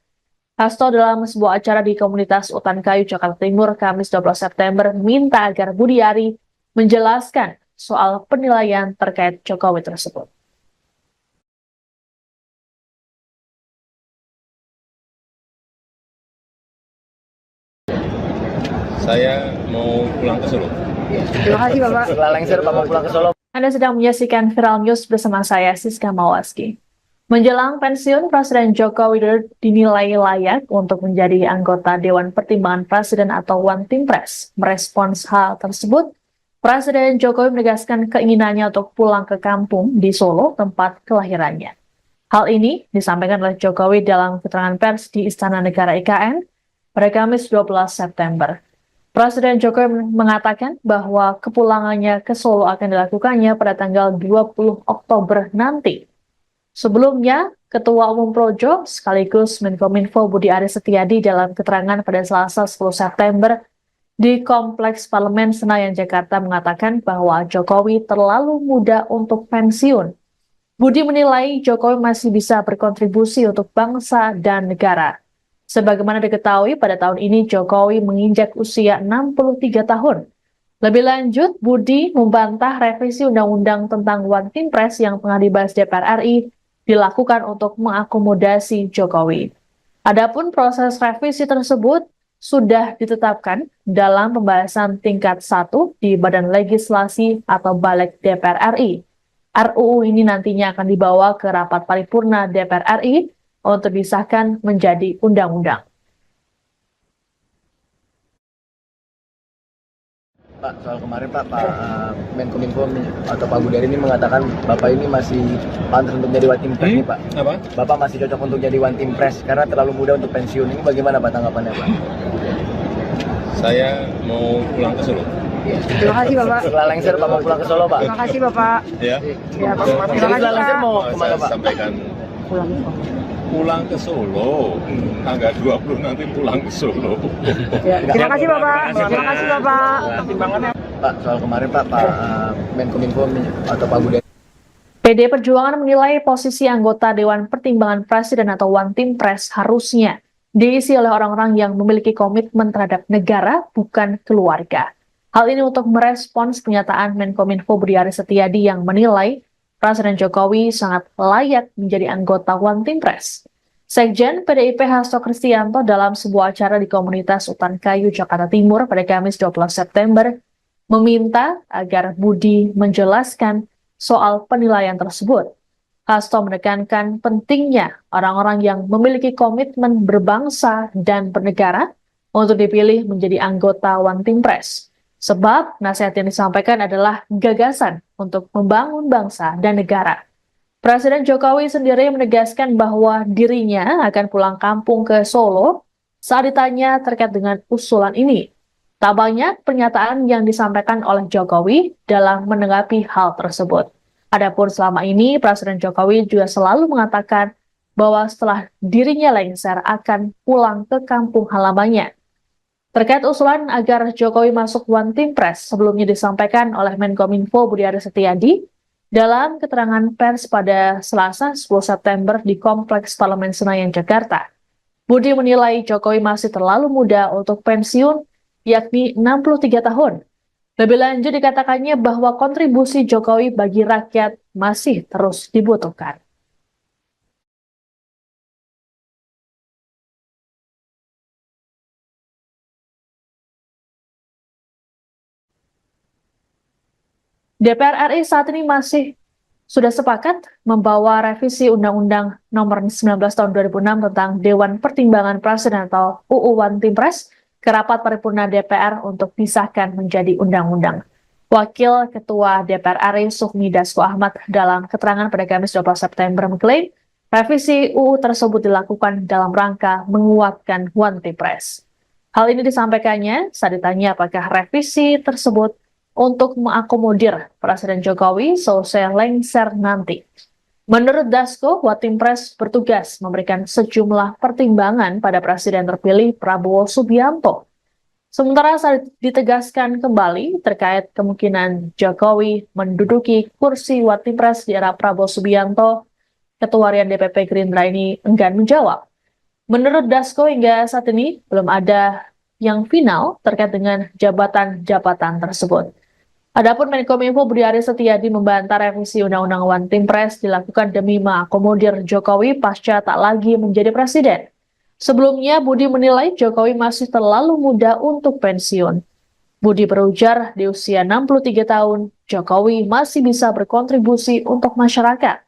Hasto dalam sebuah acara di komunitas Utan Kayu, Jakarta Timur, Kamis 12 September, minta agar Budiari menjelaskan soal penilaian terkait Jokowi tersebut. Saya mau pulang ke Solo. Terima kasih Bapak. Setelah lengser Bapak pulang ke Solo. Anda sedang menyaksikan Viral News bersama saya, Siska Mawaski. Menjelang pensiun, Presiden Joko Widodo dinilai layak untuk menjadi anggota Dewan Pertimbangan Presiden atau One Team Press. Merespons hal tersebut, Presiden Jokowi menegaskan keinginannya untuk pulang ke kampung di Solo, tempat kelahirannya. Hal ini disampaikan oleh Jokowi dalam keterangan pers di Istana Negara IKN pada Kamis 12 September. Presiden Jokowi mengatakan bahwa kepulangannya ke Solo akan dilakukannya pada tanggal 20 Oktober nanti. Sebelumnya, Ketua Umum Projo sekaligus Menkominfo Budi Aris Setiadi dalam keterangan pada Selasa 10 September di Kompleks Parlemen Senayan, Jakarta mengatakan bahwa Jokowi terlalu muda untuk pensiun. Budi menilai Jokowi masih bisa berkontribusi untuk bangsa dan negara. Sebagaimana diketahui, pada tahun ini Jokowi menginjak usia 63 tahun. Lebih lanjut, Budi membantah revisi Undang-Undang tentang One Team Press yang tengah dibahas DPR RI dilakukan untuk mengakomodasi Jokowi. Adapun proses revisi tersebut sudah ditetapkan dalam pembahasan tingkat 1 di Badan Legislasi atau Balik DPR RI. RUU ini nantinya akan dibawa ke rapat paripurna DPR RI untuk disahkan menjadi undang-undang. Pak, soal kemarin Pak Menkominfo atau Pak Budari ini mengatakan Bapak ini masih pantas untuk jadi One Team Press nih Pak. Apa? Bapak masih cocok untuk jadi One Team Press karena terlalu muda untuk pensiun. Ini bagaimana Pak tanggapannya Pak? Saya mau pulang ke Solo. Terima kasih Bapak. Setelah lengser Pak mau pulang ke Solo Pak. Terima kasih Bapak. Ya. Ya, Pak. Terima Jadi kasih setelah lengser Pak. mau Saya kemana Pak? sampaikan pulang ke Solo. Tanggal 20 nanti pulang ke Solo. Ya, terima kasih Bapak. Terima kasih Bapak. Pak, soal kemarin Pak Menkominfo atau Pak Budari PD Perjuangan menilai posisi anggota Dewan Pertimbangan Presiden atau One Team Press harusnya diisi oleh orang-orang yang memiliki komitmen terhadap negara, bukan keluarga. Hal ini untuk merespons pernyataan Menkominfo Budi Aris Setiadi yang menilai Presiden Jokowi sangat layak menjadi anggota One Team Press. Sekjen PDIP Hasto Kristianto dalam sebuah acara di komunitas Utan Kayu, Jakarta Timur pada Kamis 12 September meminta agar Budi menjelaskan soal penilaian tersebut. Hasto menekankan pentingnya orang-orang yang memiliki komitmen berbangsa dan bernegara untuk dipilih menjadi anggota One Team Press. Sebab nasihat yang disampaikan adalah gagasan untuk membangun bangsa dan negara. Presiden Jokowi sendiri menegaskan bahwa dirinya akan pulang kampung ke Solo saat ditanya terkait dengan usulan ini. Tak banyak pernyataan yang disampaikan oleh Jokowi dalam menanggapi hal tersebut. Adapun selama ini, Presiden Jokowi juga selalu mengatakan bahwa setelah dirinya lengser akan pulang ke kampung halamannya. Terkait usulan agar Jokowi masuk One Team Press sebelumnya disampaikan oleh Menkominfo Budi Aris Setiadi dalam keterangan pers pada Selasa 10 September di Kompleks Parlemen Senayan, Jakarta. Budi menilai Jokowi masih terlalu muda untuk pensiun, yakni 63 tahun. Lebih lanjut dikatakannya bahwa kontribusi Jokowi bagi rakyat masih terus dibutuhkan. DPR RI saat ini sudah sepakat membawa revisi Undang-Undang Nomor 19 Tahun 2006 tentang Dewan Pertimbangan Presiden atau UU One Team Press ke rapat paripurna DPR untuk disahkan menjadi undang-undang. Wakil Ketua DPR RI Sufmi Dasko Ahmad dalam keterangan pada Kamis 12 September mengklaim revisi UU tersebut dilakukan dalam rangka menguatkan One Team Press. Hal ini disampaikannya saat ditanya apakah revisi tersebut untuk mengakomodir Presiden Jokowi selesai lengser nanti. Menurut Dasko, One Team Press bertugas memberikan sejumlah pertimbangan pada Presiden terpilih Prabowo Subianto. Sementara saat ditegaskan kembali terkait kemungkinan Jokowi menduduki kursi One Team Press di era Prabowo Subianto, Ketua Harian DPP Gerindra ini enggan menjawab. Menurut Dasko, hingga saat ini belum ada yang final terkait dengan jabatan-jabatan tersebut. Adapun Menkominfo Budi Aris Setiadi membantah revisi Undang-Undang One Team Press dilakukan demi mengakomodir Jokowi pasca tak lagi menjadi presiden. Sebelumnya, Budi menilai Jokowi masih terlalu muda untuk pensiun. Budi berujar di usia 63 tahun, Jokowi masih bisa berkontribusi untuk masyarakat.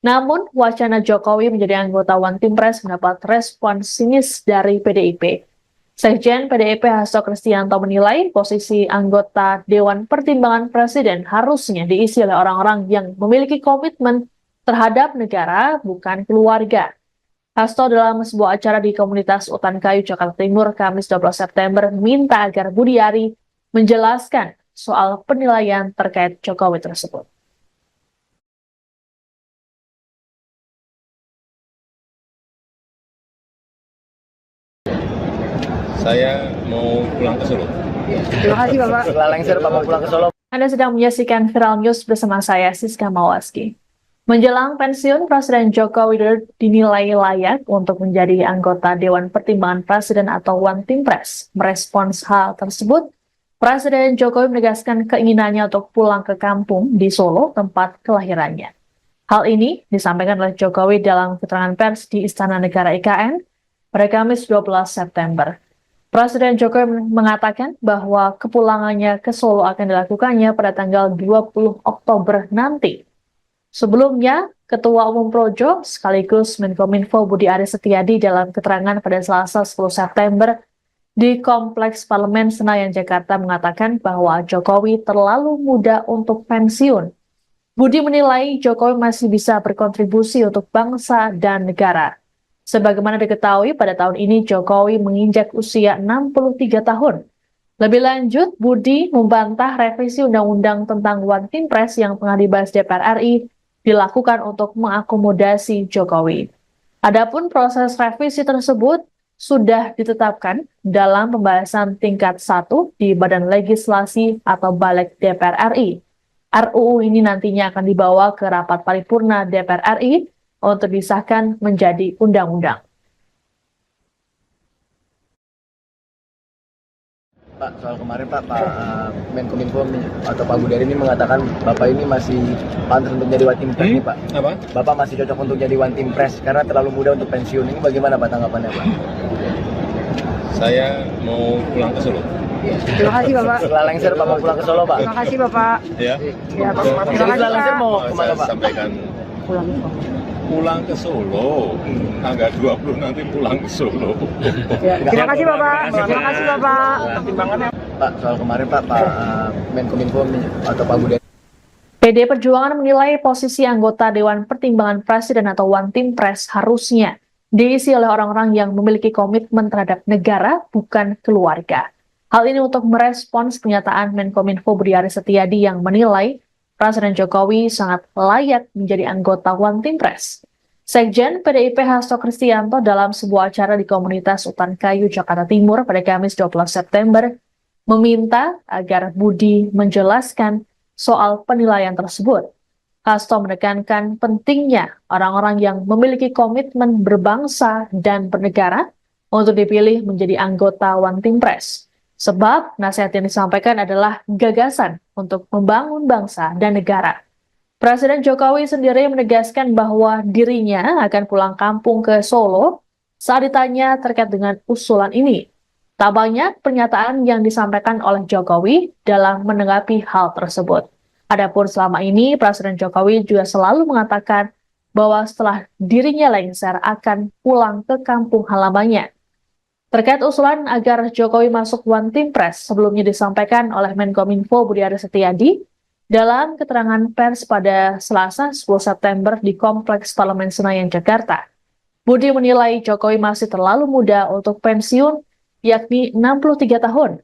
Namun, wacana Jokowi menjadi anggota One Team Press mendapat respon sinis dari PDIP. Sekjen PDIP Hasto Kristianto menilai posisi anggota Dewan Pertimbangan Presiden harusnya diisi oleh orang-orang yang memiliki komitmen terhadap negara, bukan keluarga. Hasto dalam sebuah acara di komunitas Utan Kayu, Jakarta Timur, Kamis 12 September, minta agar Budi Ari menjelaskan soal penilaian terkait Jokowi tersebut. Saya mau pulang ke Solo. Terima kasih Bapak. setelah lengser Pak mau pulang ke Solo. Anda sedang menyaksikan Viral News bersama saya, Siska Mawaski. Menjelang pensiun, Presiden Joko Widodo dinilai layak untuk menjadi anggota Dewan Pertimbangan Presiden atau One Team Press. Merespons hal tersebut, Presiden Jokowi menegaskan keinginannya untuk pulang ke kampung di Solo, tempat kelahirannya. Hal ini disampaikan oleh Jokowi dalam keterangan pers di Istana Negara IKN pada Kamis 12 September. Presiden Jokowi mengatakan bahwa kepulangannya ke Solo akan dilakukannya pada tanggal 20 Oktober nanti. Sebelumnya, Ketua Umum Projo sekaligus Menkominfo Budi Aris Setiadi dalam keterangan pada Selasa 10 September di Kompleks Parlemen Senayan, Jakarta mengatakan bahwa Jokowi terlalu muda untuk pensiun. Budi menilai Jokowi masih bisa berkontribusi untuk bangsa dan negara. Sebagaimana diketahui, pada tahun ini Jokowi menginjak usia 63 tahun. Lebih lanjut, Budi membantah revisi Undang-Undang tentang One Team Press yang tengah dibahas DPR RI dilakukan untuk mengakomodasi Jokowi. Adapun proses revisi tersebut sudah ditetapkan dalam pembahasan tingkat 1 di Badan Legislasi atau Balik DPR RI. RUU ini nantinya akan dibawa ke rapat paripurna DPR RI untuk disahkan menjadi undang-undang. Pak, soal kemarin Pak Menkominfo atau Pak Budari ini mengatakan Bapak ini masih pantas untuk jadi One Team Press nih Pak. Apa? Bapak masih cocok untuk jadi One Team Press karena terlalu muda untuk pensiun. Ini bagaimana Pak tanggapannya Pak? Saya mau pulang ke Solo. Terima kasih Bapak. Setelah lengser Bapak pulang ke Solo Pak. Terima kasih Bapak. Ya. Ya, Jadi setelah lengser mau kemana Saya Pak? sampaikan pulang ke Solo. Tanggal 20 nanti pulang ke Solo. Ya, terima kasih Bapak. Terima kasih Bapak. Pak, soal kemarin Pak Menkominfo atau Pak Budari PD Perjuangan menilai posisi anggota Dewan Pertimbangan Presiden atau One Team Press harusnya diisi oleh orang-orang yang memiliki komitmen terhadap negara, bukan keluarga. Hal ini untuk merespons pernyataan Menkominfo Budi Aris Setiadi yang menilai Presiden Jokowi sangat layak menjadi anggota One Team Press. Sekjen PDIP Hasto Kristianto dalam sebuah acara di komunitas Utan Kayu, Jakarta Timur pada Kamis 12 September meminta agar Budi menjelaskan soal penilaian tersebut. Hasto menekankan pentingnya orang-orang yang memiliki komitmen berbangsa dan bernegara untuk dipilih menjadi anggota One Team Press. Sebab nasihat yang disampaikan adalah gagasan untuk membangun bangsa dan negara. Presiden Jokowi sendiri menegaskan bahwa dirinya akan pulang kampung ke Solo saat ditanya terkait dengan usulan ini. Tak banyak pernyataan yang disampaikan oleh Jokowi dalam menanggapi hal tersebut. Adapun selama ini, Presiden Jokowi juga selalu mengatakan bahwa setelah dirinya lengser akan pulang ke kampung halamannya. Terkait usulan agar Jokowi masuk One Team Press sebelumnya disampaikan oleh Menkominfo Budi Aris Setiadi dalam keterangan pers pada Selasa 10 September di Kompleks Parlemen Senayan, Jakarta. Budi menilai Jokowi masih terlalu muda untuk pensiun, yakni 63 tahun.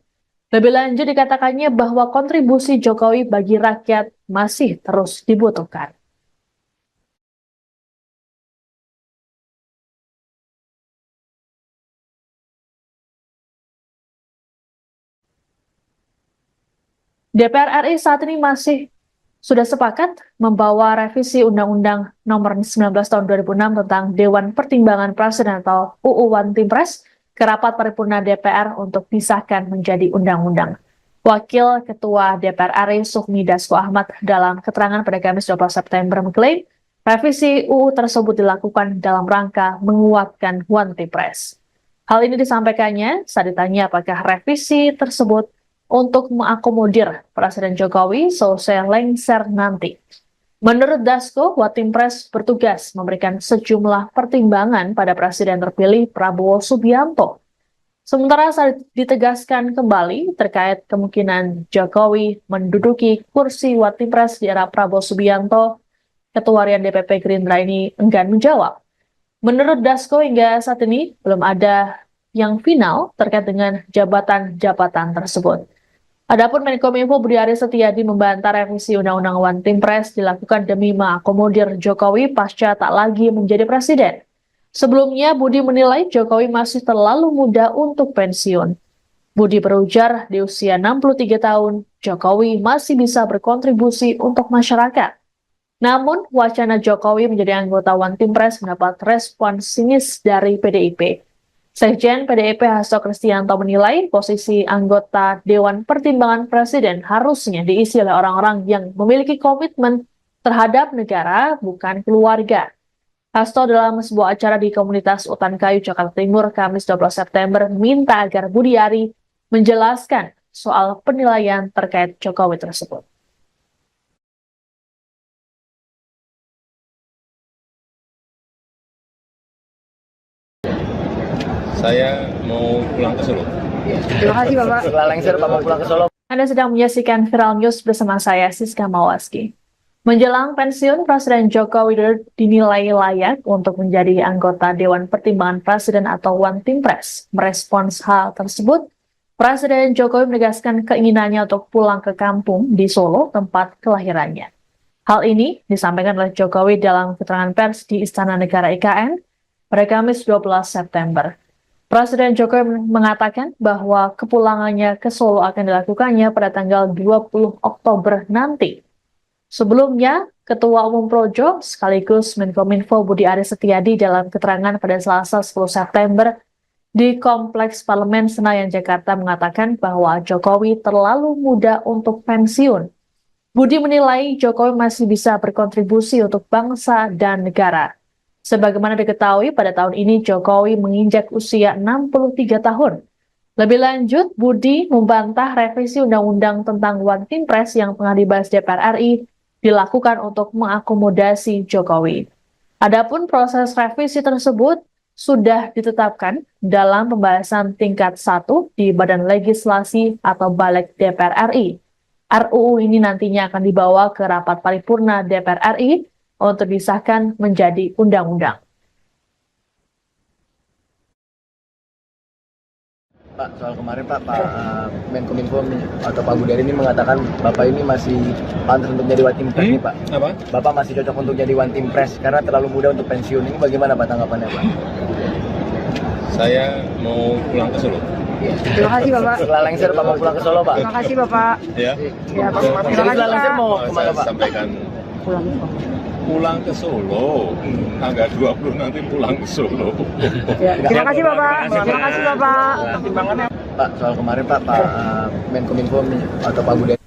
Lebih lanjut dikatakannya bahwa kontribusi Jokowi bagi rakyat masih terus dibutuhkan. DPR RI saat ini masih sudah sepakat membawa revisi Undang-Undang Nomor 19 Tahun 2006 tentang Dewan Pertimbangan Presiden atau UU One Team Press ke rapat paripurna DPR untuk disahkan menjadi undang-undang. Wakil Ketua DPR RI Sufmi Dasko Ahmad dalam keterangan pada Kamis 12 September mengklaim revisi UU tersebut dilakukan dalam rangka menguatkan One Team Press. Hal ini disampaikannya saat ditanya apakah revisi tersebut untuk mengakomodir Presiden Jokowi selesai lengser nanti. Menurut Dasko, One Team Press bertugas memberikan sejumlah pertimbangan pada Presiden terpilih Prabowo Subianto. Sementara saat ditegaskan kembali terkait kemungkinan Jokowi menduduki kursi One Team Press di era Prabowo Subianto, Ketua Harian DPP Gerindra ini enggan menjawab. Menurut Dasko, hingga saat ini belum ada yang final terkait dengan jabatan-jabatan tersebut. Adapun Menkominfo Budi Aris Setiadi membantah revisi Undang-Undang One Team Press dilakukan demi mengakomodir Jokowi pasca tak lagi menjadi presiden. Sebelumnya, Budi menilai Jokowi masih terlalu muda untuk pensiun. Budi berujar di usia 63 tahun, Jokowi masih bisa berkontribusi untuk masyarakat. Namun, wacana Jokowi menjadi anggota One Team Press mendapat respon sinis dari PDIP. Sekjen PDIP Hasto Kristianto menilai posisi anggota Dewan Pertimbangan Presiden harusnya diisi oleh orang-orang yang memiliki komitmen terhadap negara, bukan keluarga. Hasto dalam sebuah acara di komunitas Utan Kayu, Jakarta Timur, Kamis 12 September, minta agar Budi Ari menjelaskan soal penilaian terkait Jokowi tersebut. Saya mau pulang ke Solo. Terima kasih Bapak. Setelah lengser Pak mau pulang ke Solo. Anda sedang menyaksikan Viral News bersama saya, Siska Mawaski. Menjelang pensiun, Presiden Joko Widodo dinilai layak untuk menjadi anggota Dewan Pertimbangan Presiden atau One Team Press. Merespons hal tersebut, Presiden Jokowi menegaskan keinginannya untuk pulang ke kampung di Solo, tempat kelahirannya. Hal ini disampaikan oleh Jokowi dalam keterangan pers di Istana Negara IKN pada Kamis 12 September. Presiden Jokowi mengatakan bahwa kepulangannya ke Solo akan dilakukannya pada tanggal 20 Oktober nanti. Sebelumnya, Ketua Umum Projo sekaligus Menkominfo Budi Aris Setiadi dalam keterangan pada Selasa 10 September di Kompleks Parlemen Senayan, Jakarta mengatakan bahwa Jokowi terlalu muda untuk pensiun. Budi menilai Jokowi masih bisa berkontribusi untuk bangsa dan negara. Sebagaimana diketahui, pada tahun ini Jokowi menginjak usia 63 tahun. Lebih lanjut, Budi membantah revisi Undang-Undang tentang One Team Press yang tengah dibahas DPR RI dilakukan untuk mengakomodasi Jokowi. Adapun proses revisi tersebut sudah ditetapkan dalam pembahasan tingkat 1 di Badan Legislasi atau Balik DPR RI. RUU ini nantinya akan dibawa ke rapat paripurna DPR RI untuk disahkan menjadi undang-undang. Pak, soal kemarin Pak Menkominfo atau Pak Budari ini mengatakan Bapak ini masih pantas untuk jadi One Team Press nih Pak. Apa? Bapak masih cocok untuk jadi One Team Press karena terlalu muda untuk pensiun. Ini bagaimana Pak tanggapannya Pak? Saya mau pulang ke Solo. Terima kasih Bapak. Setelah lengser Pak mau pulang ke Solo Pak. Terima kasih Bapak. Ya. Ya, Pak. Terima kasih Setelah lengser Pak. mau Saya kemana Pak? sampaikan Pulang ke Solo. pulang ke Solo. Tanggal 20 nanti pulang ke Solo. Ya, terima kasih Bapak. Terima kasih Bapak. Pak, soal kemarin Pak Menkominfo atau Pak Budari.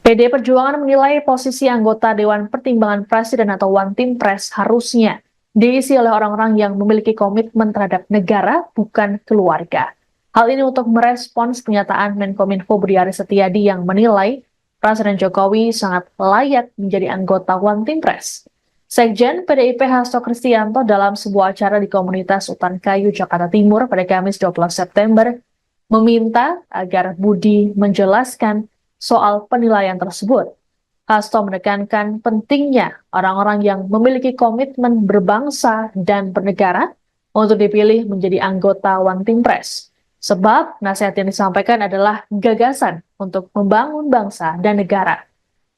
PD Perjuangan menilai posisi anggota Dewan Pertimbangan Presiden atau One Team Press harusnya diisi oleh orang-orang yang memiliki komitmen terhadap negara, bukan keluarga. Hal ini untuk merespons pernyataan Menkominfo Budi Aris Setiadi yang menilai Presiden Jokowi sangat layak menjadi anggota One Team Press. Sekjen PDIP Hasto Kristianto dalam sebuah acara di komunitas Utan Kayu, Jakarta Timur pada Kamis 12 September meminta agar Budi menjelaskan soal penilaian tersebut. Hasto menekankan pentingnya orang-orang yang memiliki komitmen berbangsa dan bernegara untuk dipilih menjadi anggota One Team Press. Sebab nasihat yang disampaikan adalah gagasan untuk membangun bangsa dan negara.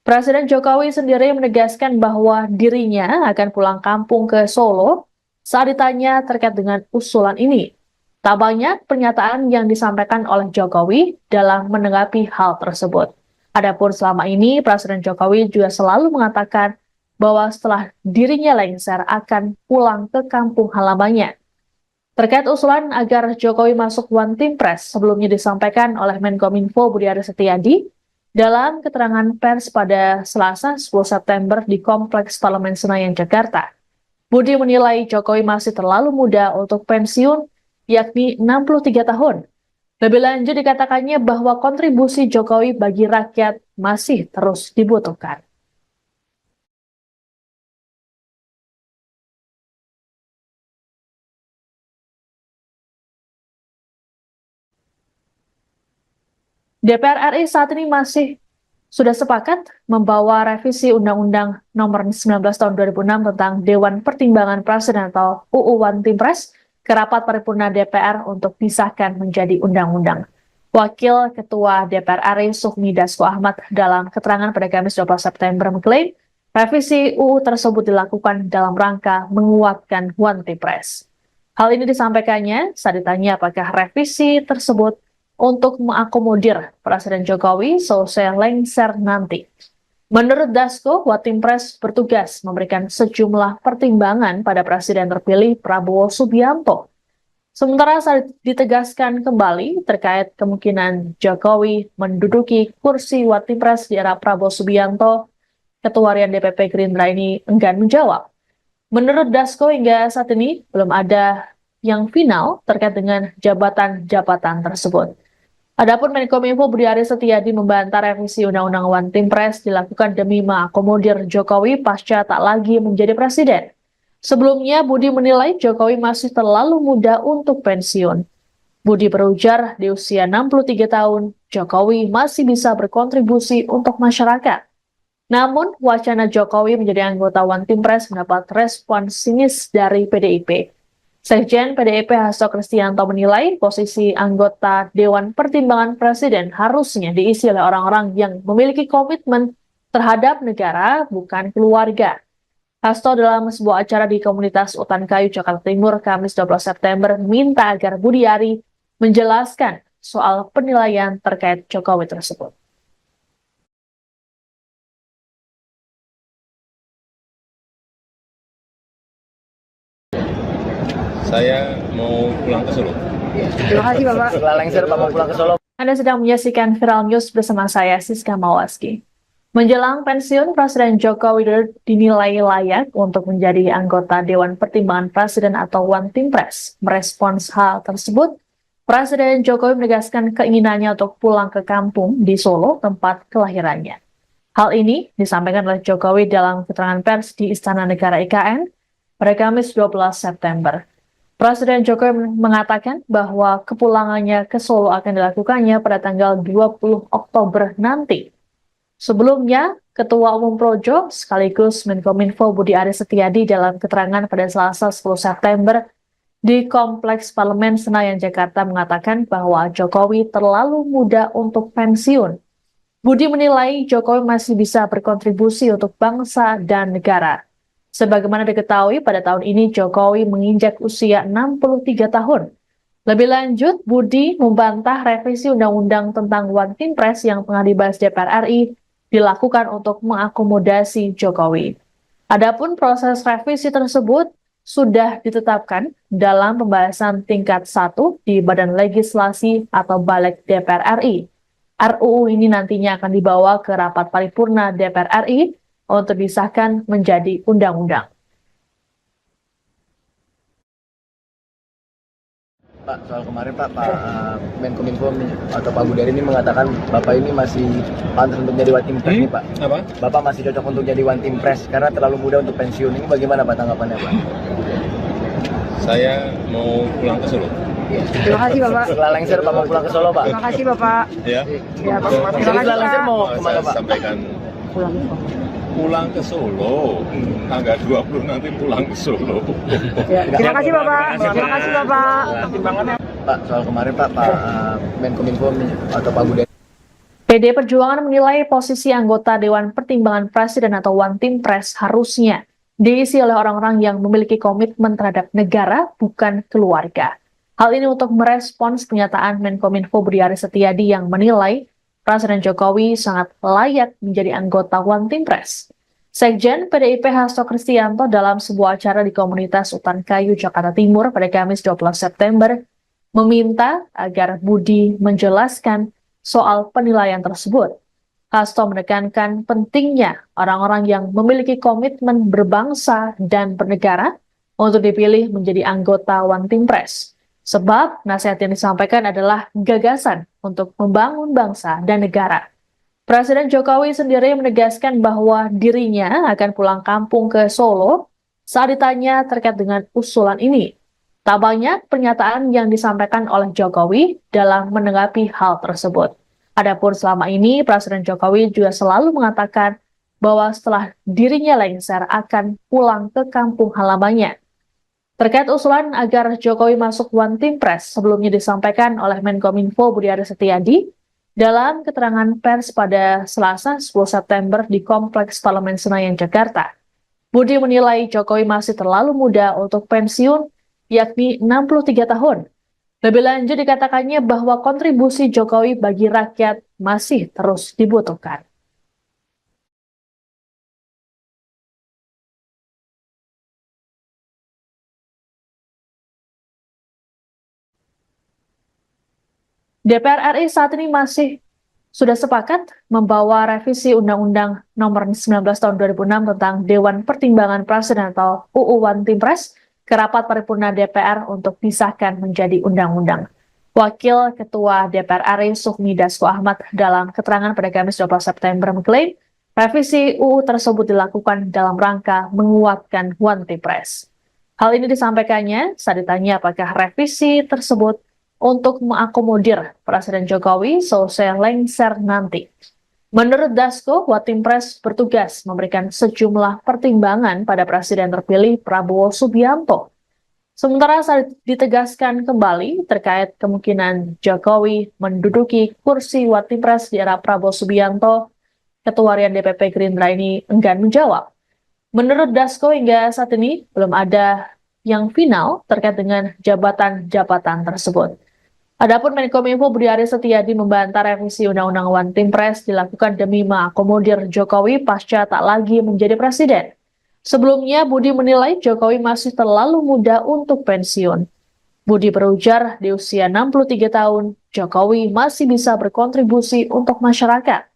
Presiden Jokowi sendiri menegaskan bahwa dirinya akan pulang kampung ke Solo saat ditanya terkait dengan usulan ini. Tak banyak pernyataan yang disampaikan oleh Jokowi dalam menanggapi hal tersebut. Adapun selama ini, Presiden Jokowi juga selalu mengatakan bahwa setelah dirinya lengser akan pulang ke kampung halamannya. Terkait usulan agar Jokowi masuk One Team Press sebelumnya disampaikan oleh Menkominfo Budi Aris Setiadi dalam keterangan pers pada Selasa 10 September di Kompleks Parlemen Senayan, Jakarta. Budi menilai Jokowi masih terlalu muda untuk pensiun, yakni 63 tahun. Lebih lanjut dikatakannya bahwa kontribusi Jokowi bagi rakyat masih terus dibutuhkan. DPR RI saat ini sudah sepakat membawa revisi Undang-Undang Nomor 19 Tahun 2006 tentang Dewan Pertimbangan Presiden atau UU One Team Press ke rapat paripurna DPR untuk disahkan menjadi undang-undang. Wakil Ketua DPR RI Sufmi Dasko Ahmad dalam keterangan pada Kamis 12 September mengklaim revisi UU tersebut dilakukan dalam rangka menguatkan One Team Press. Hal ini disampaikannya saat ditanya apakah revisi tersebut untuk mengakomodir Presiden Jokowi selesai lengser nanti. Menurut Dasko, One Team Press bertugas memberikan sejumlah pertimbangan pada Presiden terpilih Prabowo Subianto. Sementara saat ditegaskan kembali terkait kemungkinan Jokowi menduduki kursi One Team Press di era Prabowo Subianto, Ketua Harian DPP Gerindra ini enggan menjawab. Menurut Dasko, hingga saat ini belum ada yang final terkait dengan jabatan-jabatan tersebut. Adapun Menkominfo Budi Aris Setiadi membantah revisi Undang-Undang One Team Press dilakukan demi mengakomodir Jokowi pasca tak lagi menjadi presiden. Sebelumnya, Budi menilai Jokowi masih terlalu muda untuk pensiun. Budi berujar di usia 63 tahun, Jokowi masih bisa berkontribusi untuk masyarakat. Namun, wacana Jokowi menjadi anggota One Team Press mendapat respon sinis dari PDIP. Sekjen PDIP Hasto Kristianto menilai posisi anggota Dewan Pertimbangan Presiden harusnya diisi oleh orang-orang yang memiliki komitmen terhadap negara, bukan keluarga. Hasto dalam sebuah acara di komunitas Utan Kayu, Jakarta Timur, Kamis 12 September, minta agar Budiari menjelaskan soal penilaian terkait Jokowi tersebut. Saya mau pulang ke Solo. Terima kasih Bapak. Setelah lengser Bapak pulang ke Solo. Anda sedang menyaksikan Viral News bersama saya, Siska Mawaski. Menjelang pensiun, Presiden Joko Widodo dinilai layak untuk menjadi anggota Dewan Pertimbangan Presiden atau One Team Press. Merespons hal tersebut, Presiden Jokowi menegaskan keinginannya untuk pulang ke kampung di Solo, tempat kelahirannya. Hal ini disampaikan oleh Jokowi dalam keterangan pers di Istana Negara IKN pada Kamis 12 September. Presiden Jokowi mengatakan bahwa kepulangannya ke Solo akan dilakukannya pada tanggal 20 Oktober nanti. Sebelumnya, Ketua Umum Projo sekaligus Menkominfo Budi Aris Setiadi dalam keterangan pada Selasa 10 September di Kompleks Parlemen Senayan, Jakarta mengatakan bahwa Jokowi terlalu muda untuk pensiun. Budi menilai Jokowi masih bisa berkontribusi untuk bangsa dan negara. Sebagaimana diketahui, pada tahun ini Jokowi menginjak usia 63 tahun. Lebih lanjut, Budi membantah revisi Undang-Undang tentang One Team Press yang tengah dibahas DPR RI dilakukan untuk mengakomodasi Jokowi. Adapun proses revisi tersebut sudah ditetapkan dalam pembahasan tingkat 1 di Badan Legislasi atau Balik DPR RI. RUU ini nantinya akan dibawa ke rapat paripurna DPR RI untuk disahkan menjadi undang-undang. Pak, soal kemarin Pak Menkominfo atau Pak Budari ini mengatakan Bapak ini masih pantas untuk jadi One Team Press nih Pak. Apa? Bapak masih cocok untuk jadi One Team Press karena terlalu muda untuk pensiun. Ini bagaimana Pak tanggapannya Pak? Saya mau pulang ke Solo. Terima kasih Bapak. Setelah lengser Bapak pulang ke Solo Pak. Terima kasih Bapak. Ya. Ya, Pak. Terima kasih Setelah lengser Pak. mau Saya kemana Pak? sampaikan Pulang ke Solo. pulang ke Solo. Tanggal 20 nanti pulang ke Solo. Ya, terima kasih Bapak. Terima kasih Bapak. Pak, soal kemarin Pak Menkominfo atau Pak Budari. PD Perjuangan menilai posisi anggota Dewan Pertimbangan Presiden atau One Team Press harusnya diisi oleh orang-orang yang memiliki komitmen terhadap negara, bukan keluarga. Hal ini untuk merespons pernyataan Menkominfo Budi Aris Setiadi yang menilai Presiden Jokowi sangat layak menjadi anggota One Team Press. Sekjen PDIP Hasto Kristianto dalam sebuah acara di komunitas Utan Kayu, Jakarta Timur pada Kamis 12 September meminta agar Budi menjelaskan soal penilaian tersebut. Hasto menekankan pentingnya orang-orang yang memiliki komitmen berbangsa dan bernegara untuk dipilih menjadi anggota One Team Press. Sebab nasihat yang disampaikan adalah gagasan untuk membangun bangsa dan negara. Presiden Jokowi sendiri menegaskan bahwa dirinya akan pulang kampung ke Solo saat ditanya terkait dengan usulan ini. Tak banyak pernyataan yang disampaikan oleh Jokowi dalam menanggapi hal tersebut. Adapun selama ini, Presiden Jokowi juga selalu mengatakan bahwa setelah dirinya lengser akan pulang ke kampung halamannya. Terkait usulan agar Jokowi masuk One Team Press sebelumnya disampaikan oleh Menkominfo Budi Aris Setiadi dalam keterangan pers pada Selasa 10 September di Kompleks Parlemen Senayan, Jakarta. Budi menilai Jokowi masih terlalu muda untuk pensiun, yakni 63 tahun. Lebih lanjut dikatakannya bahwa kontribusi Jokowi bagi rakyat masih terus dibutuhkan. DPR RI saat ini masih sudah sepakat membawa revisi Undang-Undang Nomor 19 Tahun 2006 tentang Dewan Pertimbangan Presiden atau UU One Team Press ke rapat paripurna DPR untuk disahkan menjadi undang-undang. Wakil Ketua DPR RI Sufmi Dasko Ahmad dalam keterangan pada Kamis 12 September mengklaim revisi UU tersebut dilakukan dalam rangka menguatkan One Team Press. Hal ini disampaikannya saat ditanya apakah revisi tersebut untuk mengakomodir Presiden Jokowi selesai lengser nanti. Menurut Dasko, Watimpres bertugas memberikan sejumlah pertimbangan pada Presiden terpilih Prabowo Subianto. Sementara saat ditegaskan kembali terkait kemungkinan Jokowi menduduki kursi Watimpres di era Prabowo Subianto, Ketua Harian DPP Gerindra ini enggan menjawab. Menurut Dasko, hingga saat ini belum ada yang final terkait dengan jabatan-jabatan tersebut. Adapun Menkominfo Budi Aris Setiadi membantah revisi Undang-Undang Watimpres dilakukan demi mengakomodir Jokowi pasca tak lagi menjadi presiden. Sebelumnya, Budi menilai Jokowi masih terlalu muda untuk pensiun. Budi berujar di usia 63 tahun, Jokowi masih bisa berkontribusi untuk masyarakat.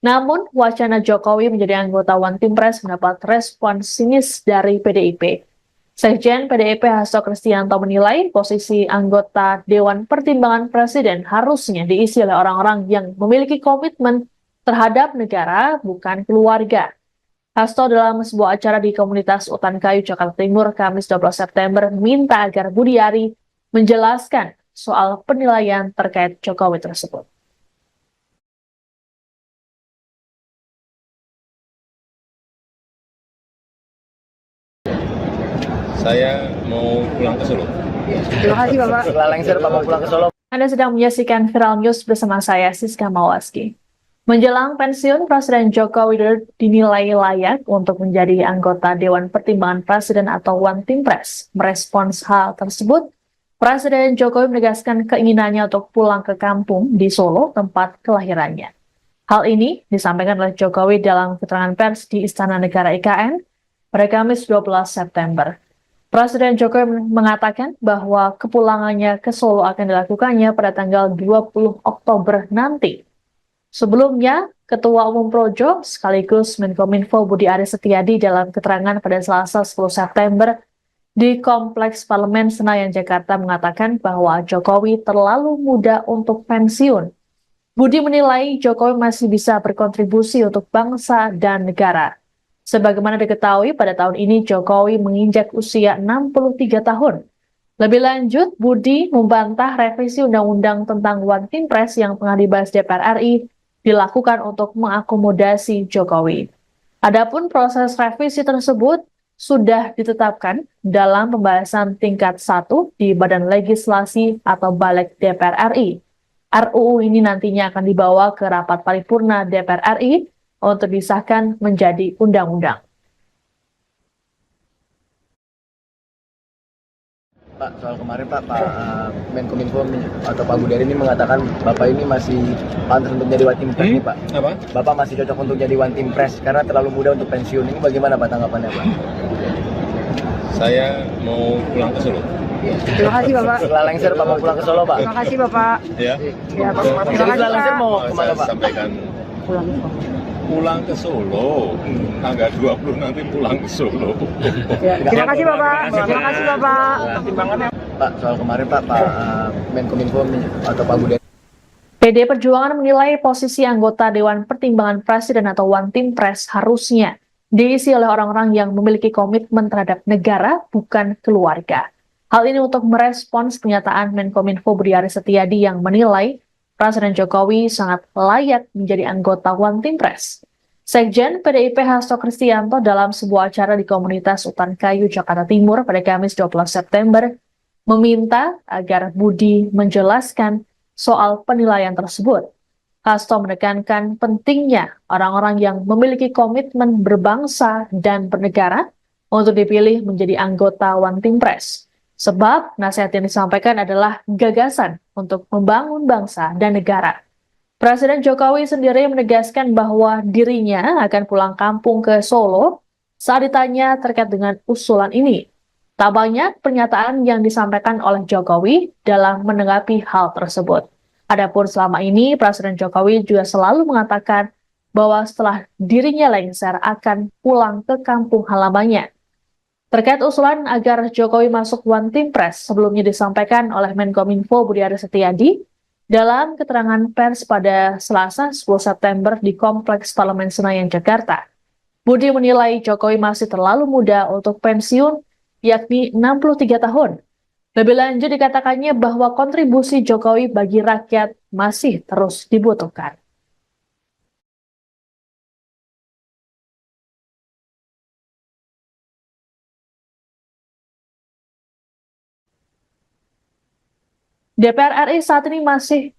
Namun, wacana Jokowi menjadi anggota Watimpres mendapat respon sinis dari PDIP. Sekjen PDIP Hasto Kristianto menilai posisi anggota Dewan Pertimbangan Presiden harusnya diisi oleh orang-orang yang memiliki komitmen terhadap negara, bukan keluarga. Hasto dalam sebuah acara di komunitas Utan Kayu, Jakarta Timur, Kamis 12 September, meminta agar Budi Ari menjelaskan soal penilaian terkait Jokowi tersebut. Saya mau pulang ke Solo. Terima kasih Bapak. Setelah lengser Bapak pulang ke Solo. Anda sedang menyaksikan Viral News bersama saya, Siska Mawaski. Menjelang pensiun, Presiden Joko Widodo dinilai layak untuk menjadi anggota Dewan Pertimbangan Presiden atau Watimpres. Merespons hal tersebut, Presiden Jokowi menegaskan keinginannya untuk pulang ke kampung di Solo, tempat kelahirannya. Hal ini disampaikan oleh Jokowi dalam keterangan pers di Istana Negara IKN pada Kamis 12 September. Presiden Jokowi mengatakan bahwa kepulangannya ke Solo akan dilakukannya pada tanggal 20 Oktober nanti. Sebelumnya, Ketua Umum Projo sekaligus Menkominfo Budi Aris Setiadi dalam keterangan pada Selasa 10 September di Kompleks Parlemen Senayan, Jakarta mengatakan bahwa Jokowi terlalu muda untuk pensiun. Budi menilai Jokowi masih bisa berkontribusi untuk bangsa dan negara. Sebagaimana diketahui, pada tahun ini Jokowi menginjak usia 63 tahun. Lebih lanjut, Budi membantah revisi Undang-Undang tentang Watimpres yang tengah dibahas DPR RI dilakukan untuk mengakomodasi Jokowi. Adapun proses revisi tersebut sudah ditetapkan dalam pembahasan tingkat 1 di Badan Legislasi atau Balik DPR RI. RUU ini nantinya akan dibawa ke rapat paripurna DPR RI untuk disahkan menjadi undang-undang. Pak, soal kemarin Pak Menkominfo atau Pak Budi Ari ini mengatakan Bapak ini masih pantas untuk jadi Watimpres nih Pak. Apa? Bapak masih cocok untuk jadi Watimpres karena terlalu muda untuk pensiun. Ini bagaimana Pak tanggapannya Pak? Saya mau pulang ke Solo. Terima kasih Bapak. Setelah lengser Bapak pulang ke Solo Pak. Terima kasih Bapak. Ya. Ya, Pak. Terima Jadi kasih setelah lengser Pak. mau Saya kemana Pak? sampaikan Pulang ke Solo. pulang ke Solo. Tanggal 20 nanti pulang ke Solo. Ya, terima kasih Bapak. Terima kasih Bapak. Pak, soal kemarin Pak Menkominfo atau Pak Budi PD Perjuangan menilai posisi anggota Dewan Pertimbangan Presiden atau Watimpres harusnya diisi oleh orang-orang yang memiliki komitmen terhadap negara, bukan keluarga. Hal ini untuk merespons pernyataan Menkominfo Budi Aris Setiadi yang menilai Presiden Jokowi sangat layak menjadi anggota Watimpres. Sekjen PDIP Hasto Kristianto dalam sebuah acara di komunitas Utan Kayu, Jakarta Timur pada Kamis 12 September meminta agar Budi menjelaskan soal penilaian tersebut. Hasto menekankan pentingnya orang-orang yang memiliki komitmen berbangsa dan bernegara untuk dipilih menjadi anggota Watimpres. Sebab nasihat yang disampaikan adalah gagasan untuk membangun bangsa dan negara. Presiden Jokowi sendiri menegaskan bahwa dirinya akan pulang kampung ke Solo saat ditanya terkait dengan usulan ini. Tak banyak pernyataan yang disampaikan oleh Jokowi dalam menanggapi hal tersebut. Adapun selama ini, Presiden Jokowi juga selalu mengatakan bahwa setelah dirinya lengser akan pulang ke kampung halamannya. Terkait usulan agar Jokowi masuk Watimpres sebelumnya disampaikan oleh Menkominfo Budi Aris Setiadi dalam keterangan pers pada Selasa 10 September di Kompleks Parlemen Senayan, Jakarta. Budi menilai Jokowi masih terlalu muda untuk pensiun, yakni 63 tahun. Lebih lanjut dikatakannya bahwa kontribusi Jokowi bagi rakyat masih terus dibutuhkan. DPR RI saat ini masih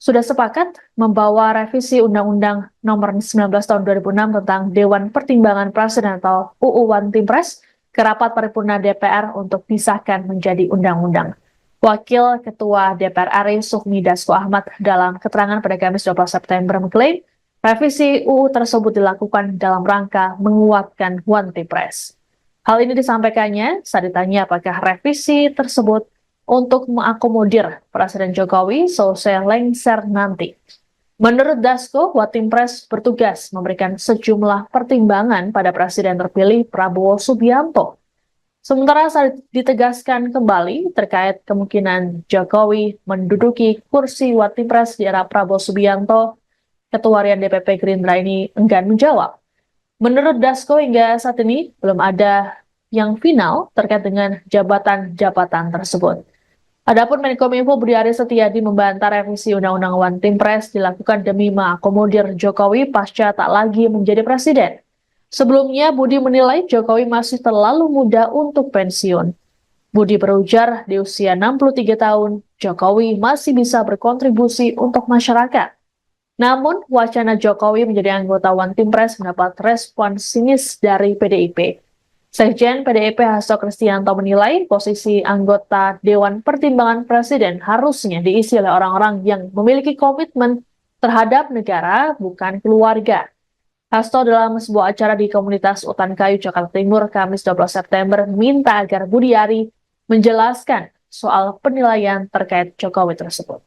sudah sepakat membawa revisi Undang-Undang Nomor 19 Tahun 2006 tentang Dewan Pertimbangan Presiden atau UU One Team Press ke rapat paripurna DPR untuk disahkan menjadi undang-undang. Wakil Ketua DPR RI Sufmi Dasko Ahmad dalam keterangan pada Kamis 12 September mengklaim revisi UU tersebut dilakukan dalam rangka menguatkan One Team Press. Hal ini disampaikannya saat ditanya apakah revisi tersebut untuk mengakomodir Presiden Jokowi selesai lengser nanti. Menurut Dasko, One Team Press bertugas memberikan sejumlah pertimbangan pada Presiden terpilih Prabowo Subianto. Sementara saat ditegaskan kembali terkait kemungkinan Jokowi menduduki kursi One Team Press di era Prabowo Subianto, Ketua Harian DPP Gerindra ini enggan menjawab. Menurut Dasko, hingga saat ini belum ada yang final terkait dengan jabatan-jabatan tersebut. Adapun Menkominfo Budi Aris Setiadi membantah revisi Undang-Undang One Team Press dilakukan demi mengakomodir Jokowi pasca tak lagi menjadi presiden. Sebelumnya, Budi menilai Jokowi masih terlalu muda untuk pensiun. Budi berujar di usia 63 tahun, Jokowi masih bisa berkontribusi untuk masyarakat. Namun, wacana Jokowi menjadi anggota One Team Press mendapat respon sinis dari PDIP. Sekjen PDIP Hasto Kristianto menilai posisi anggota Dewan Pertimbangan Presiden harusnya diisi oleh orang-orang yang memiliki komitmen terhadap negara, bukan keluarga. Hasto dalam sebuah acara di komunitas Utan Kayu, Jakarta Timur, Kamis 12 September, minta agar Budi Ari menjelaskan soal penilaian terkait Jokowi tersebut.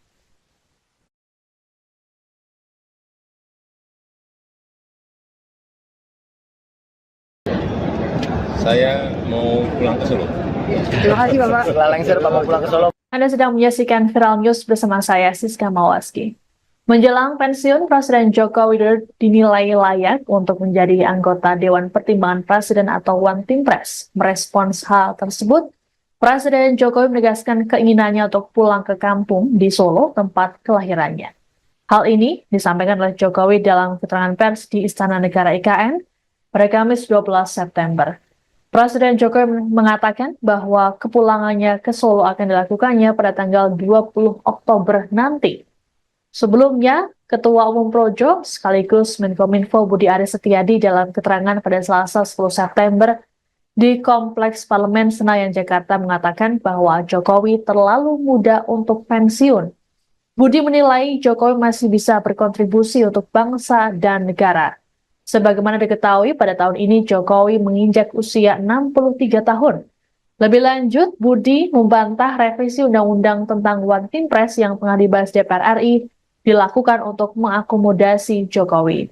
Saya mau pulang ke Solo. Terima kasih Bapak. Setelah lengser Pak mau pulang ke Solo. Anda sedang menyaksikan Viral News bersama saya, Siska Mawaski. Menjelang pensiun, Presiden Joko Widodo dinilai layak untuk menjadi anggota Dewan Pertimbangan Presiden atau One Team Press. Merespons hal tersebut, Presiden Jokowi menegaskan keinginannya untuk pulang ke kampung di Solo, tempat kelahirannya. Hal ini disampaikan oleh Jokowi dalam keterangan pers di Istana Negara IKN pada Kamis 12 September. Presiden Jokowi mengatakan bahwa kepulangannya ke Solo akan dilakukannya pada tanggal 20 Oktober nanti. Sebelumnya, Ketua Umum Projo sekaligus Menkominfo Budi Aris Setiadi dalam keterangan pada Selasa 10 September di Kompleks Parlemen Senayan, Jakarta mengatakan bahwa Jokowi terlalu muda untuk pensiun. Budi menilai Jokowi masih bisa berkontribusi untuk bangsa dan negara. Sebagaimana diketahui, pada tahun ini Jokowi menginjak usia 63 tahun. Lebih lanjut, Budi membantah revisi Undang-Undang tentang One Team Press yang tengah dibahas DPR RI dilakukan untuk mengakomodasi Jokowi.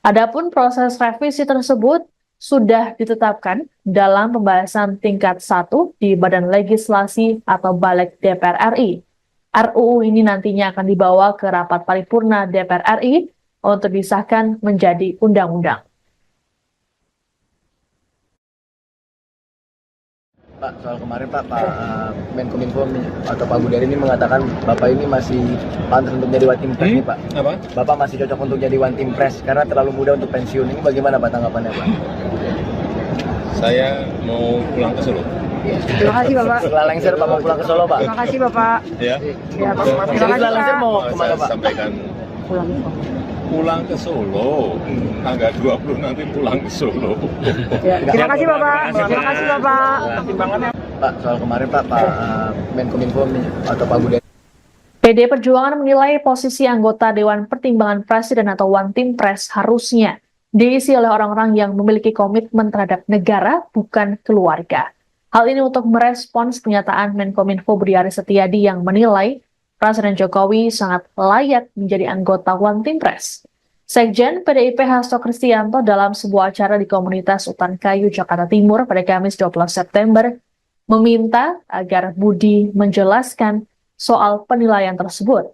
Adapun proses revisi tersebut sudah ditetapkan dalam pembahasan tingkat 1 di Badan Legislasi atau Balik DPR RI. RUU ini nantinya akan dibawa ke rapat paripurna DPR RI untuk disahkan menjadi undang-undang. Pak, soal kemarin Pak Menkominfo atau Pak Budi Ari ini mengatakan Bapak ini masih pantas untuk jadi One Team Press nih Pak. Apa? Bapak masih cocok untuk jadi One Team Press karena terlalu muda untuk pensiun. Ini bagaimana Pak tanggapannya Pak? Saya mau pulang ke Solo. Terima kasih Bapak. Setelah lengser Pak mau pulang ke Solo Pak. Terima kasih Bapak. Ya. Ya, Pak. Jadi Terima kasih setelah lengser Pak. mau Saya kemana Pak? sampaikan pulang ke Solo. Tanggal 20 nanti pulang ke Solo. Ya, terima kasih Bapak. Terima kasih Bapak. Pak, soal kemarin Pak Menkominfo atau Pak Budi PD Perjuangan menilai posisi anggota Dewan Pertimbangan Presiden atau One Team Press harusnya diisi oleh orang-orang yang memiliki komitmen terhadap negara, bukan keluarga. Hal ini untuk merespons pernyataan Menkominfo Budi Aris Setiadi yang menilai Presiden Jokowi sangat layak menjadi anggota One Team Press. Sekjen PDIP Hasto Kristianto dalam sebuah acara di komunitas Utan Kayu, Jakarta Timur pada Kamis 12 September meminta agar Budi menjelaskan soal penilaian tersebut.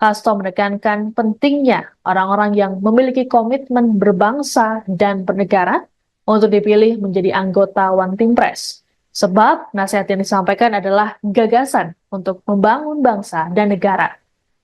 Hasto menekankan pentingnya orang-orang yang memiliki komitmen berbangsa dan bernegara untuk dipilih menjadi anggota One Team Press. Sebab nasihat yang disampaikan adalah gagasan untuk membangun bangsa dan negara.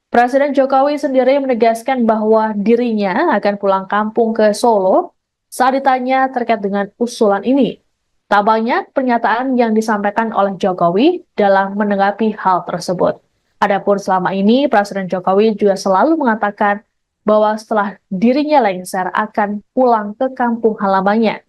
Presiden Jokowi sendiri menegaskan bahwa dirinya akan pulang kampung ke Solo saat ditanya terkait dengan usulan ini. Tak banyak pernyataan yang disampaikan oleh Jokowi dalam menanggapi hal tersebut. Adapun selama ini, Presiden Jokowi juga selalu mengatakan bahwa setelah dirinya lengser akan pulang ke kampung halamannya.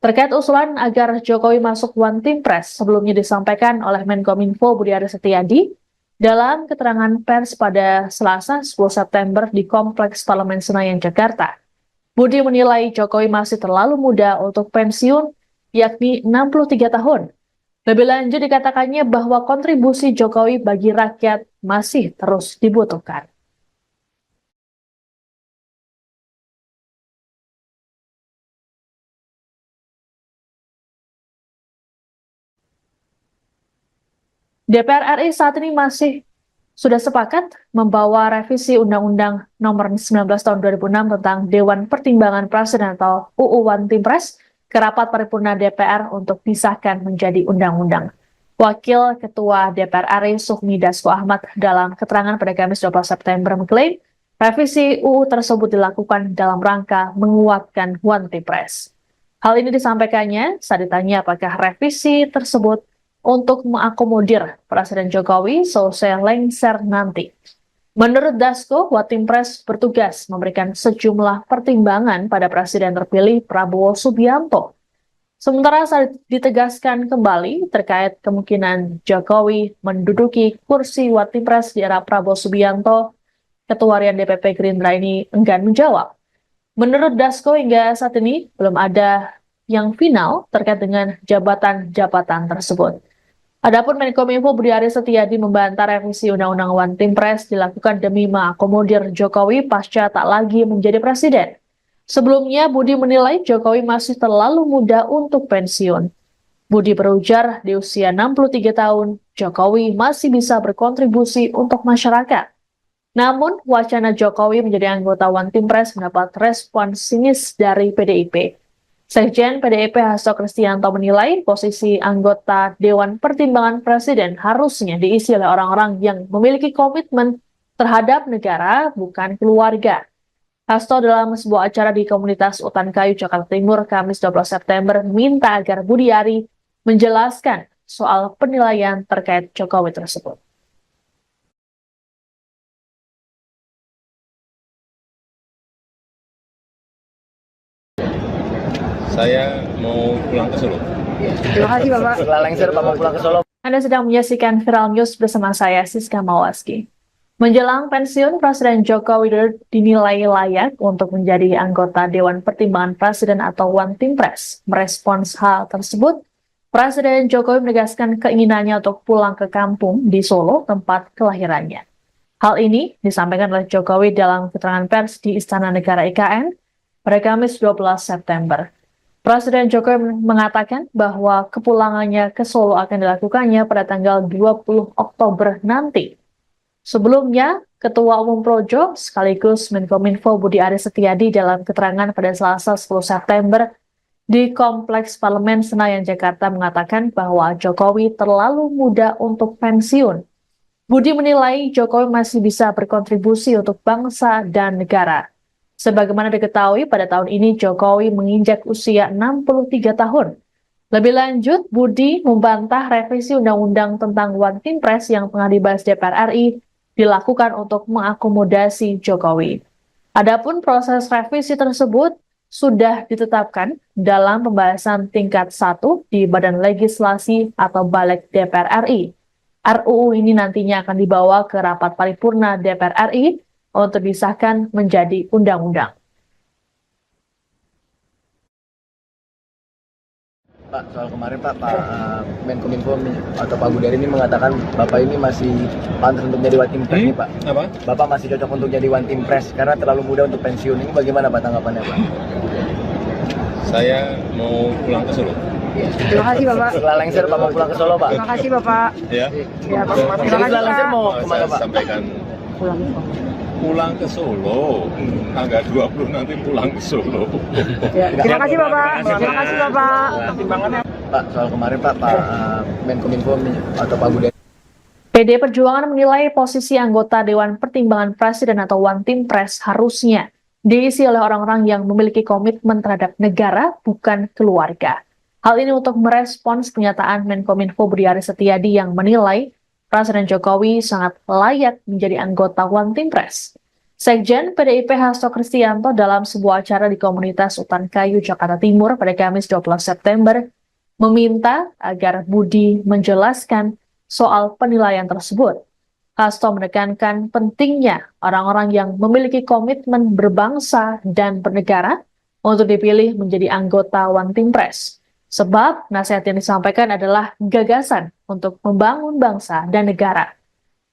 Terkait usulan agar Jokowi masuk One Team Press sebelumnya disampaikan oleh Menkominfo Budi Aris Setiadi dalam keterangan pers pada Selasa 10 September di Kompleks Parlemen Senayan, Jakarta. Budi menilai Jokowi masih terlalu muda untuk pensiun, yakni 63 tahun. Lebih lanjut dikatakannya bahwa kontribusi Jokowi bagi rakyat masih terus dibutuhkan. DPR RI saat ini sudah sepakat membawa revisi Undang-Undang Nomor 19 Tahun 2006 tentang Dewan Pertimbangan Presiden atau UU One Team Press ke rapat paripurna DPR untuk disahkan menjadi undang-undang. Wakil Ketua DPR RI Sufmi Dasko Ahmad dalam keterangan pada Kamis 12 September mengklaim revisi UU tersebut dilakukan dalam rangka menguatkan One Team Press. Hal ini disampaikannya saat ditanya apakah revisi tersebut untuk mengakomodir Presiden Jokowi selesai lengser nanti. Menurut Dasko, One Team Press bertugas memberikan sejumlah pertimbangan pada Presiden terpilih Prabowo Subianto. Sementara saat ditegaskan kembali terkait kemungkinan Jokowi menduduki kursi One Team Press di era Prabowo Subianto, Ketua Harian DPP Gerindra ini enggan menjawab. Menurut Dasko, hingga saat ini belum ada yang final terkait dengan jabatan-jabatan tersebut. Adapun Menkominfo Budi Aris Setiadi membantah revisi Undang-Undang One Team Press dilakukan demi mengakomodir Jokowi pasca tak lagi menjadi presiden. Sebelumnya, Budi menilai Jokowi masih terlalu muda untuk pensiun. Budi berujar di usia 63 tahun, Jokowi masih bisa berkontribusi untuk masyarakat. Namun, wacana Jokowi menjadi anggota One Team Press mendapat respon sinis dari PDIP. Sekjen PDIP Hasto Kristianto menilai posisi anggota Dewan Pertimbangan Presiden harusnya diisi oleh orang-orang yang memiliki komitmen terhadap negara, bukan keluarga. Hasto dalam sebuah acara di komunitas Utan Kayu, Jakarta Timur, Kamis 12 September, minta agar Budi Ari menjelaskan soal penilaian terkait Jokowi tersebut. Saya mau pulang ke Solo. Terima kasih Bapak. Setelah lengser Pak mau pulang ke Solo. Anda sedang menyaksikan Viral News bersama saya, Siska Mawaski. Menjelang pensiun, Presiden Joko Widodo dinilai layak untuk menjadi anggota Dewan Pertimbangan Presiden atau One Team Press. Merespons hal tersebut, Presiden Jokowi menegaskan keinginannya untuk pulang ke kampung di Solo, tempat kelahirannya. Hal ini disampaikan oleh Jokowi dalam keterangan pers di Istana Negara IKN pada Kamis 12 September. Presiden Jokowi mengatakan bahwa kepulangannya ke Solo akan dilakukannya pada tanggal 20 Oktober nanti. Sebelumnya, Ketua Umum Projo sekaligus Menkominfo Budi Aris Setiadi dalam keterangan pada Selasa 10 September di Kompleks Parlemen Senayan, Jakarta mengatakan bahwa Jokowi terlalu muda untuk pensiun. Budi menilai Jokowi masih bisa berkontribusi untuk bangsa dan negara. Sebagaimana diketahui, pada tahun ini Jokowi menginjak usia 63 tahun. Lebih lanjut, Budi membantah revisi Undang-Undang tentang One Team Press yang tengah dibahas DPR RI dilakukan untuk mengakomodasi Jokowi. Adapun proses revisi tersebut sudah ditetapkan dalam pembahasan tingkat 1 di Badan Legislasi atau Balik DPR RI. RUU ini nantinya akan dibawa ke rapat paripurna DPR RI untuk disahkan menjadi undang-undang. Pak, soal kemarin Pak Menkominfo atau Pak Budi Ari ini mengatakan Bapak ini masih pantas untuk jadi One Team Press nih Pak. Apa? Bapak masih cocok untuk jadi One Team Press karena terlalu muda untuk pensiun. Ini bagaimana Pak tanggapannya Pak? Saya mau pulang ke Solo. Terima kasih Bapak. Setelah lengser Pak mau pulang ke Solo Pak. Terima kasih Bapak. Ya. Ya, Pak. Terima kasih Setelah lengser Pak. mau Saya kemana Pak? sampaikan Pulang ke Solo. pulang ke Solo. Tanggal 20 nanti pulang ke Solo. Ya, terima kasih Bapak. Terima kasih, Terima kasih Bapak. Pertimbangannya Pak, soal kemarin Pak Menkominfo atau Pak Budi PD Perjuangan menilai posisi anggota Dewan Pertimbangan Presiden atau One Team Press harusnya diisi oleh orang-orang yang memiliki komitmen terhadap negara, bukan keluarga. Hal ini untuk merespons pernyataan Menkominfo Budi Aris Setiadi yang menilai Presiden Jokowi sangat layak menjadi anggota One Team Press. Sekjen PDIP Hasto Kristianto dalam sebuah acara di komunitas Utan Kayu, Jakarta Timur pada Kamis 12 September meminta agar Budi menjelaskan soal penilaian tersebut. Hasto menekankan pentingnya orang-orang yang memiliki komitmen berbangsa dan bernegara untuk dipilih menjadi anggota One Team Press. Sebab nasihat yang disampaikan adalah gagasan untuk membangun bangsa dan negara.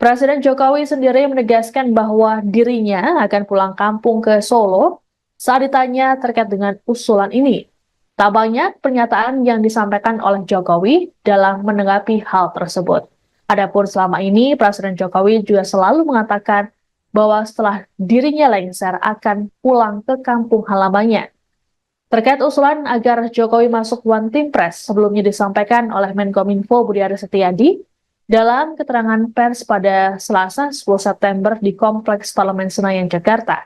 Presiden Jokowi sendiri menegaskan bahwa dirinya akan pulang kampung ke Solo saat ditanya terkait dengan usulan ini. Tak banyak pernyataan yang disampaikan oleh Jokowi dalam menanggapi hal tersebut. Adapun selama ini, Presiden Jokowi juga selalu mengatakan bahwa setelah dirinya lengser akan pulang ke kampung halamannya. Terkait usulan agar Jokowi masuk One Team Press sebelumnya disampaikan oleh Menkominfo Budi Aris Setiadi dalam keterangan pers pada Selasa 10 September di Kompleks Parlemen Senayan, Jakarta.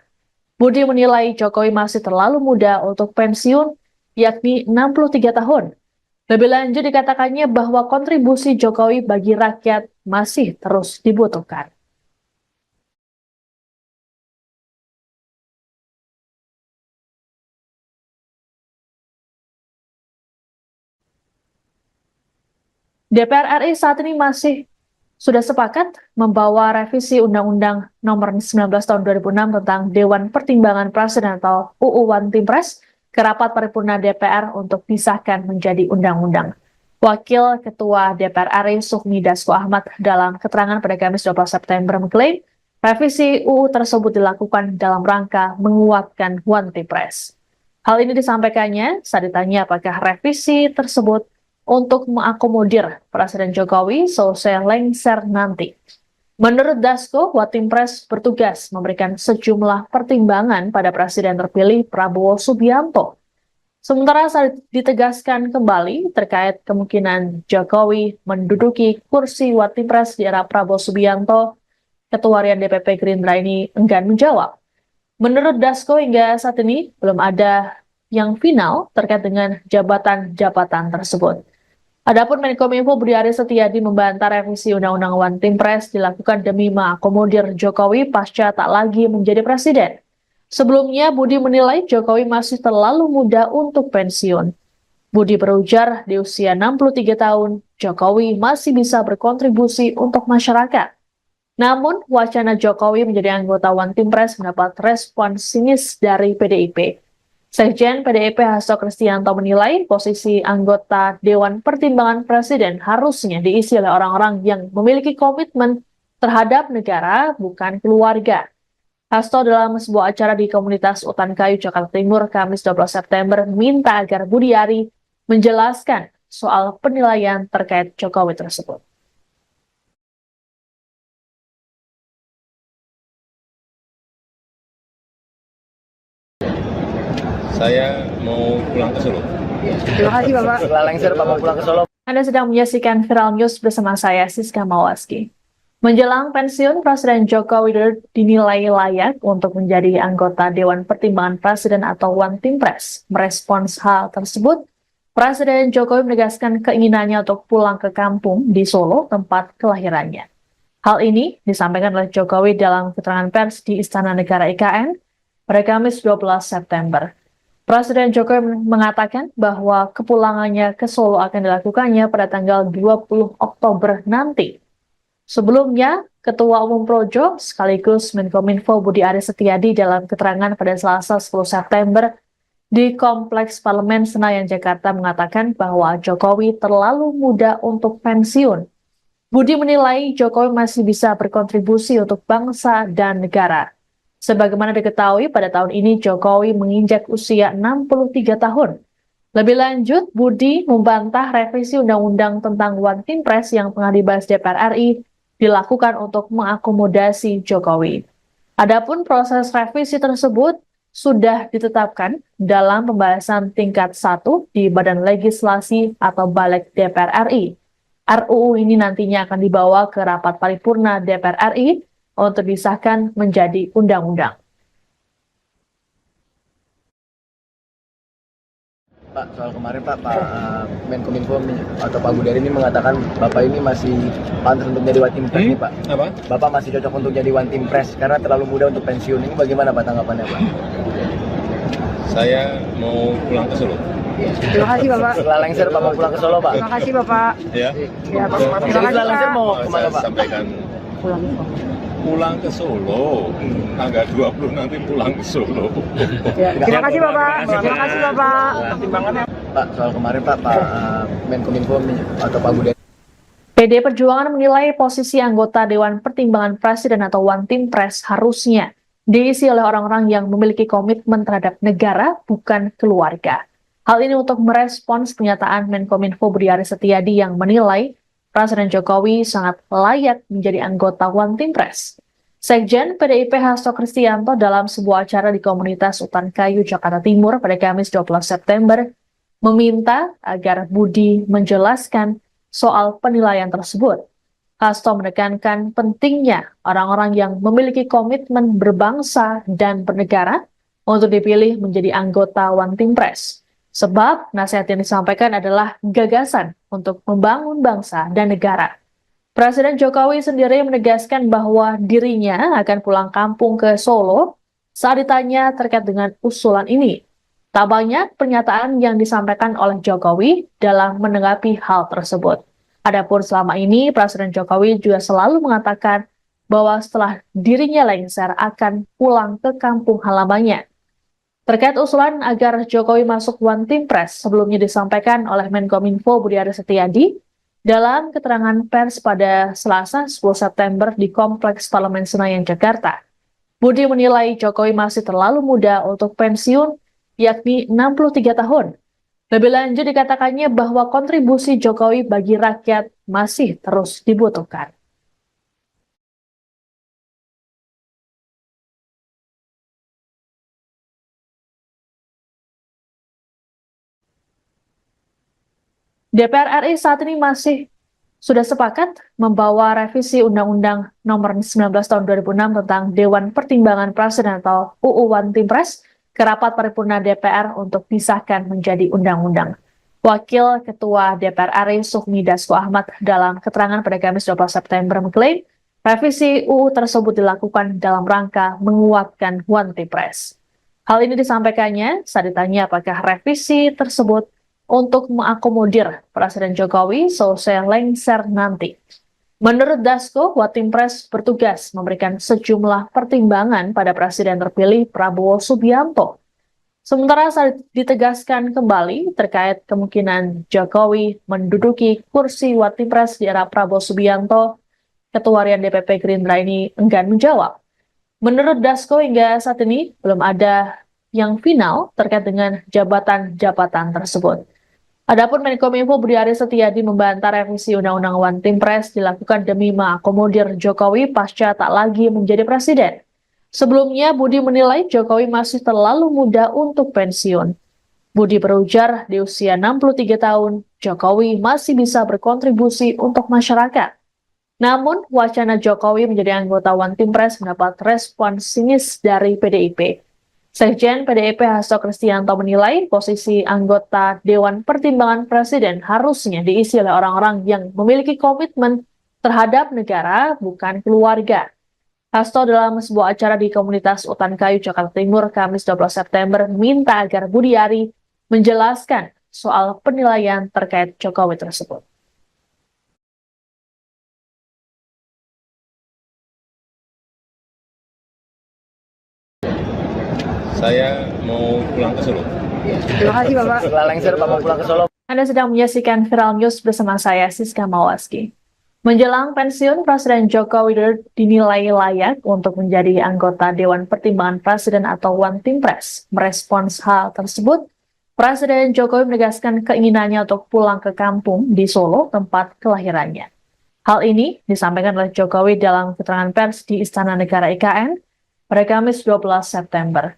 Budi menilai Jokowi masih terlalu muda untuk pensiun, yakni 63 tahun. Lebih lanjut dikatakannya bahwa kontribusi Jokowi bagi rakyat masih terus dibutuhkan. DPR RI saat ini sudah sepakat membawa revisi Undang-Undang Nomor 19 Tahun 2006 tentang Dewan Pertimbangan Presiden atau UU One Team Press ke rapat paripurna DPR untuk disahkan menjadi undang-undang. Wakil Ketua DPR RI Sufmi Dasko Ahmad dalam keterangan pada Kamis 12 September mengklaim revisi UU tersebut dilakukan dalam rangka menguatkan One Team Press. Hal ini disampaikannya saat ditanya apakah revisi tersebut untuk mengakomodir Presiden Jokowi selesai lengser nanti. Menurut Dasko, One Team Press bertugas memberikan sejumlah pertimbangan pada Presiden terpilih Prabowo Subianto. Sementara saat ditegaskan kembali terkait kemungkinan Jokowi menduduki kursi One Team Press di era Prabowo Subianto, Ketua Harian DPP Gerindra ini enggan menjawab. Menurut Dasko, hingga saat ini belum ada yang final terkait dengan jabatan-jabatan tersebut. Adapun Menkominfo Budi Aris Setiadi membantah revisi Undang-Undang One Team Press dilakukan demi mengakomodir Jokowi pasca tak lagi menjadi presiden. Sebelumnya, Budi menilai Jokowi masih terlalu muda untuk pensiun. Budi berujar di usia 63 tahun, Jokowi masih bisa berkontribusi untuk masyarakat. Namun, wacana Jokowi menjadi anggota One Team Press mendapat respon sinis dari PDIP. Sekjen PDIP Hasto Kristianto menilai posisi anggota Dewan Pertimbangan Presiden harusnya diisi oleh orang-orang yang memiliki komitmen terhadap negara, bukan keluarga. Hasto dalam sebuah acara di komunitas Utan Kayu, Jakarta Timur, Kamis 12 September, minta agar Budi Ari menjelaskan soal penilaian terkait Jokowi tersebut. Saya mau pulang ke Solo. Terima kasih Bapak. setelah lengser Pak mau pulang ke Solo. Anda sedang menyaksikan Viral News bersama saya, Siska Mawaski. Menjelang pensiun, Presiden Joko Widodo dinilai layak untuk menjadi anggota Dewan Pertimbangan Presiden atau One Team Press. Merespons hal tersebut, Presiden Jokowi menegaskan keinginannya untuk pulang ke kampung di Solo, tempat kelahirannya. Hal ini disampaikan oleh Jokowi dalam keterangan pers di Istana Negara IKN pada Kamis 12 September. Presiden Jokowi mengatakan bahwa kepulangannya ke Solo akan dilakukannya pada tanggal 20 Oktober nanti. Sebelumnya, Ketua Umum Projo sekaligus Menkominfo Budi Aris Setiadi dalam keterangan pada Selasa 10 September di Kompleks Parlemen Senayan, Jakarta mengatakan bahwa Jokowi terlalu muda untuk pensiun. Budi menilai Jokowi masih bisa berkontribusi untuk bangsa dan negara. Sebagaimana diketahui, pada tahun ini Jokowi menginjak usia 63 tahun. Lebih lanjut, Budi membantah revisi Undang-Undang tentang One Team Press yang tengah dibahas DPR RI dilakukan untuk mengakomodasi Jokowi. Adapun proses revisi tersebut sudah ditetapkan dalam pembahasan tingkat 1 di Badan Legislasi atau Balik DPR RI. RUU ini nantinya akan dibawa ke rapat paripurna DPR RI untuk disahkan menjadi undang-undang. Pak, soal kemarin Pak Menkominfo atau Pak Budari ini mengatakan Bapak ini masih pantas untuk jadi One Team Press nih Pak. Apa? Bapak masih cocok untuk jadi One Team Press karena terlalu muda untuk pensiun. Ini bagaimana Pak tanggapannya Pak? Saya mau pulang ke Solo. Terima kasih Bapak. Setelah lengser Bapak pulang ke Solo Pak. Terima kasih Bapak. Ya. Ya Pak. Terima Jadi kasih setelah lengser Pak. mau kemana Saya Pak? sampaikan Pulang ke Solo. pulang ke Solo. Tanggal 20 nanti pulang ke Solo. Ya, terima kasih Bapak. Terima kasih Bapak. Pak, soal kemarin Pak Menkominfo atau Pak Budari. PD Perjuangan menilai posisi anggota Dewan Pertimbangan Presiden atau One Team Press harusnya diisi oleh orang-orang yang memiliki komitmen terhadap negara, bukan keluarga. Hal ini untuk merespons pernyataan Menkominfo Budi Aris Setiadi yang menilai Presiden Jokowi sangat layak menjadi anggota One Team Press. Sekjen PDIP Hasto Kristianto dalam sebuah acara di komunitas Utan Kayu, Jakarta Timur pada Kamis 12 September meminta agar Budi menjelaskan soal penilaian tersebut. Hasto menekankan pentingnya orang-orang yang memiliki komitmen berbangsa dan bernegara untuk dipilih menjadi anggota One Team Press. Sebab nasihat yang disampaikan adalah gagasan untuk membangun bangsa dan negara. Presiden Jokowi sendiri menegaskan bahwa dirinya akan pulang kampung ke Solo saat ditanya terkait dengan usulan ini. Tak banyak pernyataan yang disampaikan oleh Jokowi dalam menanggapi hal tersebut. Adapun selama ini, Presiden Jokowi juga selalu mengatakan bahwa setelah dirinya lengser akan pulang ke kampung halamannya. Terkait usulan agar Jokowi masuk One Team Press sebelumnya disampaikan oleh Menkominfo Budi Aris Setiadi dalam keterangan pers pada Selasa 10 September di Kompleks Parlemen Senayan, Jakarta. Budi menilai Jokowi masih terlalu muda untuk pensiun, yakni 63 tahun. Lebih lanjut dikatakannya bahwa kontribusi Jokowi bagi rakyat masih terus dibutuhkan. DPR RI saat ini masih sudah sepakat membawa revisi Undang-Undang Nomor 19 Tahun 2006 tentang Dewan Pertimbangan Presiden atau UU One Team Press ke rapat paripurna DPR untuk disahkan menjadi undang-undang. Wakil Ketua DPR RI Sufmi Dasko Ahmad dalam keterangan pada Kamis 12 September mengklaim revisi UU tersebut dilakukan dalam rangka menguatkan One Team Press. Hal ini disampaikannya saat ditanya apakah revisi tersebut untuk mengakomodir Presiden Jokowi selesai lengser nanti. Menurut Dasko, One Team Press bertugas memberikan sejumlah pertimbangan pada Presiden terpilih Prabowo Subianto. Sementara saat ditegaskan kembali terkait kemungkinan Jokowi menduduki kursi One Team Press di era Prabowo Subianto, Ketua Harian DPP Gerindra ini enggan menjawab. Menurut Dasko, hingga saat ini belum ada yang final terkait dengan jabatan-jabatan tersebut. Adapun Menkominfo Budi Aris Setiadi membantah revisi Undang-Undang One Team Press dilakukan demi mengakomodir Jokowi pasca tak lagi menjadi presiden. Sebelumnya, Budi menilai Jokowi masih terlalu muda untuk pensiun. Budi berujar di usia 63 tahun, Jokowi masih bisa berkontribusi untuk masyarakat. Namun, wacana Jokowi menjadi anggota One Team Press mendapat respon sinis dari PDIP. Sekjen PDIP Hasto Kristianto menilai posisi anggota Dewan Pertimbangan Presiden harusnya diisi oleh orang-orang yang memiliki komitmen terhadap negara, bukan keluarga. Hasto dalam sebuah acara di komunitas Utan Kayu, Jakarta Timur, Kamis 12 September, minta agar Budi Ari menjelaskan soal penilaian terkait Jokowi tersebut. Saya mau pulang ke Solo. Terima kasih Bapak. Setelah lengser Bapak pulang ke Solo. Anda sedang menyaksikan Viral News bersama saya, Siska Mawaski. Menjelang pensiun, Presiden Joko Widodo dinilai layak untuk menjadi anggota Dewan Pertimbangan Presiden atau One Team Press. Merespons hal tersebut, Presiden Jokowi menegaskan keinginannya untuk pulang ke kampung di Solo, tempat kelahirannya. Hal ini disampaikan oleh Jokowi dalam keterangan pers di Istana Negara IKN pada Kamis 12 September.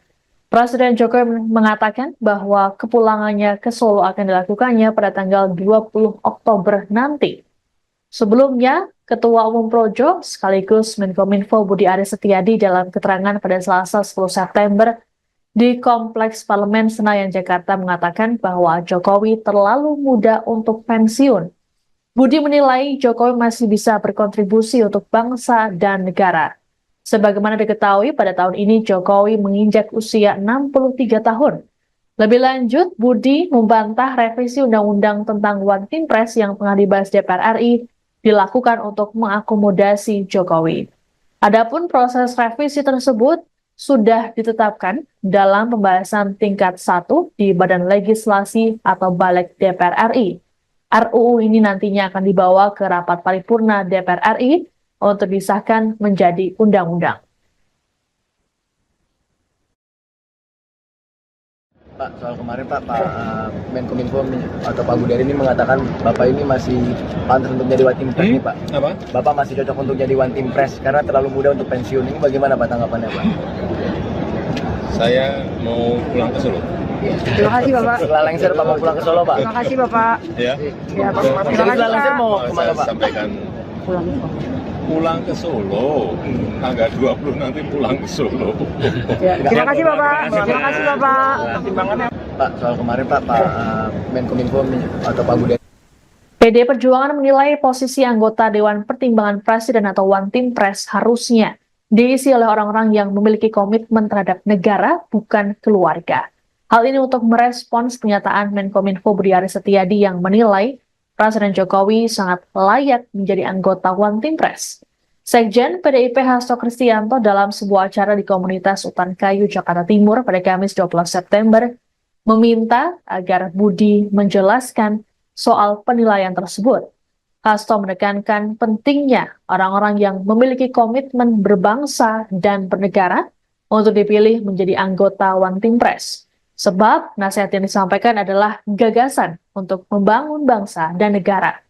Presiden Jokowi mengatakan bahwa kepulangannya ke Solo akan dilakukannya pada tanggal 20 Oktober nanti. Sebelumnya, Ketua Umum Projo sekaligus Menkominfo Budi Aris Setiadi dalam keterangan pada Selasa 10 September di Kompleks Parlemen Senayan, Jakarta mengatakan bahwa Jokowi terlalu muda untuk pensiun. Budi menilai Jokowi masih bisa berkontribusi untuk bangsa dan negara. Sebagaimana diketahui, pada tahun ini Jokowi menginjak usia 63 tahun. Lebih lanjut, Budi membantah revisi Undang-Undang tentang One Team Press yang tengah dibahas DPR RI dilakukan untuk mengakomodasi Jokowi. Adapun proses revisi tersebut sudah ditetapkan dalam pembahasan tingkat 1 di Badan Legislasi atau Balik DPR RI. RUU ini nantinya akan dibawa ke rapat paripurna DPR RI untuk disahkan menjadi undang-undang. Pak, soal kemarin Pak Menkominfo atau Pak Budi ini mengatakan Bapak ini masih pantas untuk jadi One Team Press nih Pak. Apa? Bapak masih cocok untuk jadi One Team Press karena terlalu muda untuk pensiun. Ini bagaimana Pak tanggapannya Pak? Saya mau pulang ke Solo. Terima kasih Bapak. Setelah lengser Pak mau pulang ke Solo Pak. Terima kasih Bapak. Ya. Ya Pak. Terima kasih Setelah lengser Pak. mau Saya kemana Pak? sampaikan Pulang. pulang ke Solo. Tanggal 20 nanti pulang ke Solo. Ya, terima kasih Bapak. Terima kasih Bapak. Pak, soal kemarin Pak Menkominfo atau Pak Budi. PDI Perjuangan menilai posisi anggota Dewan Pertimbangan Presiden atau One Team Press harusnya diisi oleh orang-orang yang memiliki komitmen terhadap negara, bukan keluarga. Hal ini untuk merespons pernyataan Menkominfo Budi Aris Setiadi yang menilai Presiden Jokowi sangat layak menjadi anggota One Team Press. Sekjen PDIP Hasto Kristianto dalam sebuah acara di komunitas Utan Kayu, Jakarta Timur pada Kamis 12 September meminta agar Budi menjelaskan soal penilaian tersebut. Hasto menekankan pentingnya orang-orang yang memiliki komitmen berbangsa dan bernegara untuk dipilih menjadi anggota One Team Press. Sebab nasihat yang disampaikan adalah gagasan untuk membangun bangsa dan negara.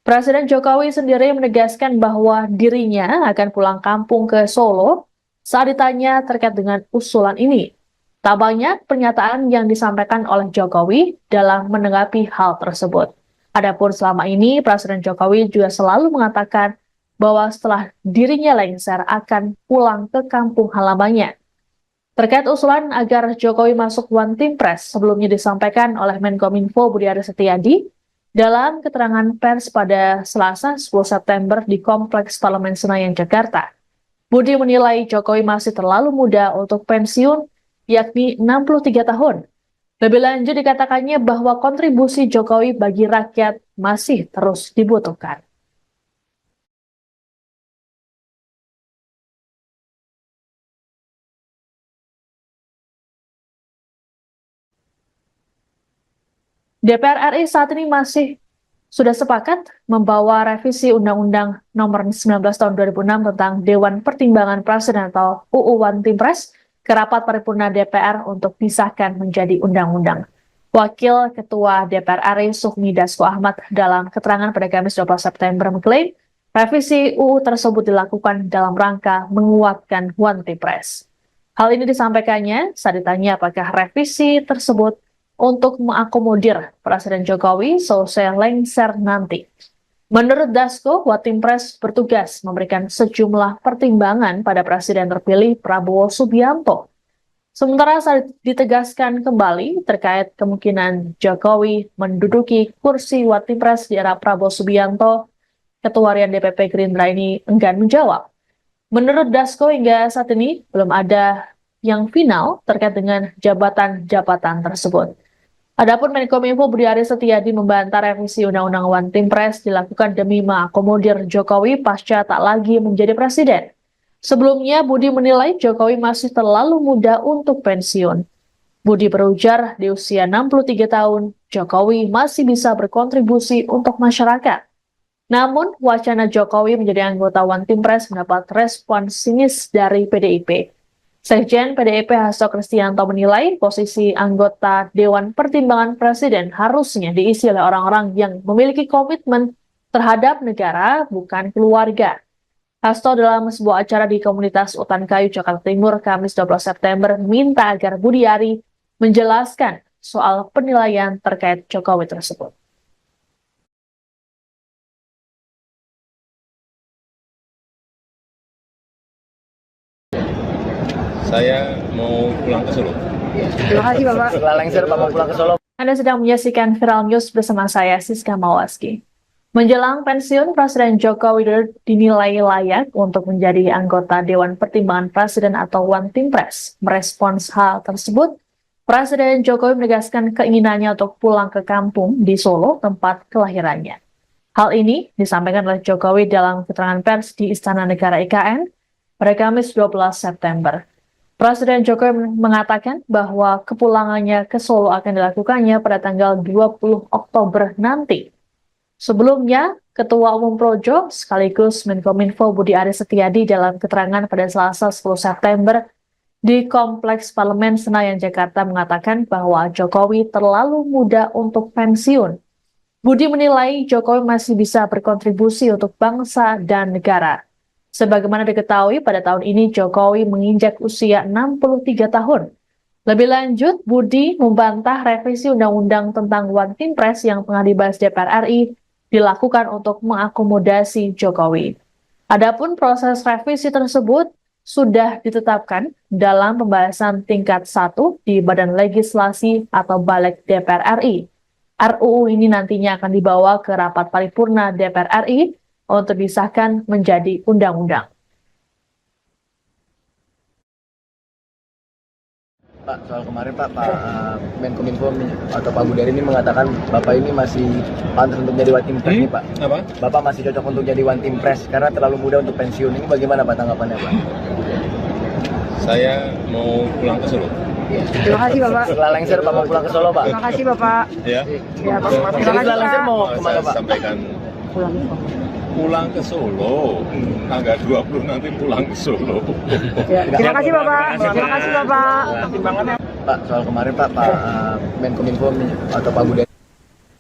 Presiden Jokowi sendiri menegaskan bahwa dirinya akan pulang kampung ke Solo saat ditanya terkait dengan usulan ini. Tak banyak pernyataan yang disampaikan oleh Jokowi dalam menanggapi hal tersebut. Adapun selama ini, Presiden Jokowi juga selalu mengatakan bahwa setelah dirinya lengser akan pulang ke kampung halamannya. Terkait usulan agar Jokowi masuk One Team Press sebelumnya disampaikan oleh Menkominfo Budi Aris Setiadi dalam keterangan pers pada Selasa 10 September di Kompleks Parlemen Senayan, Jakarta. Budi menilai Jokowi masih terlalu muda untuk pensiun, yakni 63 tahun. Lebih lanjut dikatakannya bahwa kontribusi Jokowi bagi rakyat masih terus dibutuhkan. DPR RI saat ini sudah sepakat membawa revisi Undang-Undang Nomor 19 Tahun 2006 tentang Dewan Pertimbangan Presiden atau UU One Team Press ke rapat paripurna DPR untuk disahkan menjadi undang-undang. Wakil Ketua DPR RI Sufmi Dasko Ahmad dalam keterangan pada Kamis 12 September mengklaim revisi UU tersebut dilakukan dalam rangka menguatkan One Team Press. Hal ini disampaikannya saat ditanya apakah revisi tersebut untuk mengakomodir Presiden Jokowi selesai lengser nanti. Menurut Dasko, One Team Press bertugas memberikan sejumlah pertimbangan pada Presiden terpilih Prabowo Subianto. Sementara saat ditegaskan kembali terkait kemungkinan Jokowi menduduki kursi One Team Press di era Prabowo Subianto, Ketua Harian DPP Gerindra ini enggan menjawab. Menurut Dasko, hingga saat ini belum ada yang final terkait dengan jabatan-jabatan tersebut. Adapun Menkominfo Budi Aris Setiadi membantah revisi Undang-Undang One Team Press dilakukan demi mengakomodir Jokowi pasca tak lagi menjadi presiden. Sebelumnya, Budi menilai Jokowi masih terlalu muda untuk pensiun. Budi berujar di usia 63 tahun, Jokowi masih bisa berkontribusi untuk masyarakat. Namun, wacana Jokowi menjadi anggota One Team Press mendapat respon sinis dari PDIP. Sekjen PDIP Hasto Kristianto menilai posisi anggota Dewan Pertimbangan Presiden harusnya diisi oleh orang-orang yang memiliki komitmen terhadap negara, bukan keluarga. Hasto dalam sebuah acara di komunitas Utan Kayu, Jakarta Timur, Kamis 12 September, meminta agar Budiari menjelaskan soal penilaian terkait Jokowi tersebut. Saya mau pulang ke Solo. Terima kasih Bapak. Setelah lengser Bapak pulang ke Solo. Anda sedang menyaksikan Viral News bersama saya, Siska Mawaski. Menjelang pensiun, Presiden Joko Widodo dinilai layak untuk menjadi anggota Dewan Pertimbangan Presiden atau One Team Press. Merespons hal tersebut, Presiden Jokowi menegaskan keinginannya untuk pulang ke kampung di Solo, tempat kelahirannya. Hal ini disampaikan oleh Jokowi dalam keterangan pers di Istana Negara IKN pada Kamis 12 September. Presiden Jokowi mengatakan bahwa kepulangannya ke Solo akan dilakukannya pada tanggal 20 Oktober nanti. Sebelumnya, Ketua Umum Projo sekaligus Menkominfo Budi Aris Setiadi dalam keterangan pada Selasa 10 September di Kompleks Parlemen Senayan, Jakarta mengatakan bahwa Jokowi terlalu muda untuk pensiun. Budi menilai Jokowi masih bisa berkontribusi untuk bangsa dan negara. Sebagaimana diketahui, pada tahun ini Jokowi menginjak usia 63 tahun. Lebih lanjut, Budi membantah revisi Undang-Undang tentang One Team Press yang tengah dibahas DPR RI dilakukan untuk mengakomodasi Jokowi. Adapun proses revisi tersebut sudah ditetapkan dalam pembahasan tingkat 1 di Badan Legislasi atau Balik DPR RI. RUU ini nantinya akan dibawa ke rapat paripurna DPR RI untuk disahkan menjadi undang-undang. Pak, soal kemarin Pak Menkominfo atau Pak Budari ini mengatakan Bapak ini masih pantas untuk jadi One Team Press nih Pak. Apa? Bapak masih cocok untuk jadi One Team Press karena terlalu muda untuk pensiun. Ini bagaimana Pak tanggapannya Pak? Saya mau pulang ke Solo. Terima kasih Bapak. Setelah lengser Bapak pulang ke Solo Pak. Terima kasih Bapak. Ya. Ya, Pak. Terima kasih Setelah lengser Pak. mau kemana Saya Pak? sampaikan Pulang. pulang ke Solo. Tanggal 20 nanti pulang ke Solo. Ya, terima kasih Bapak. Terima kasih Bapak. Pak, soal kemarin Pak Menkominfo atau Pak Budari.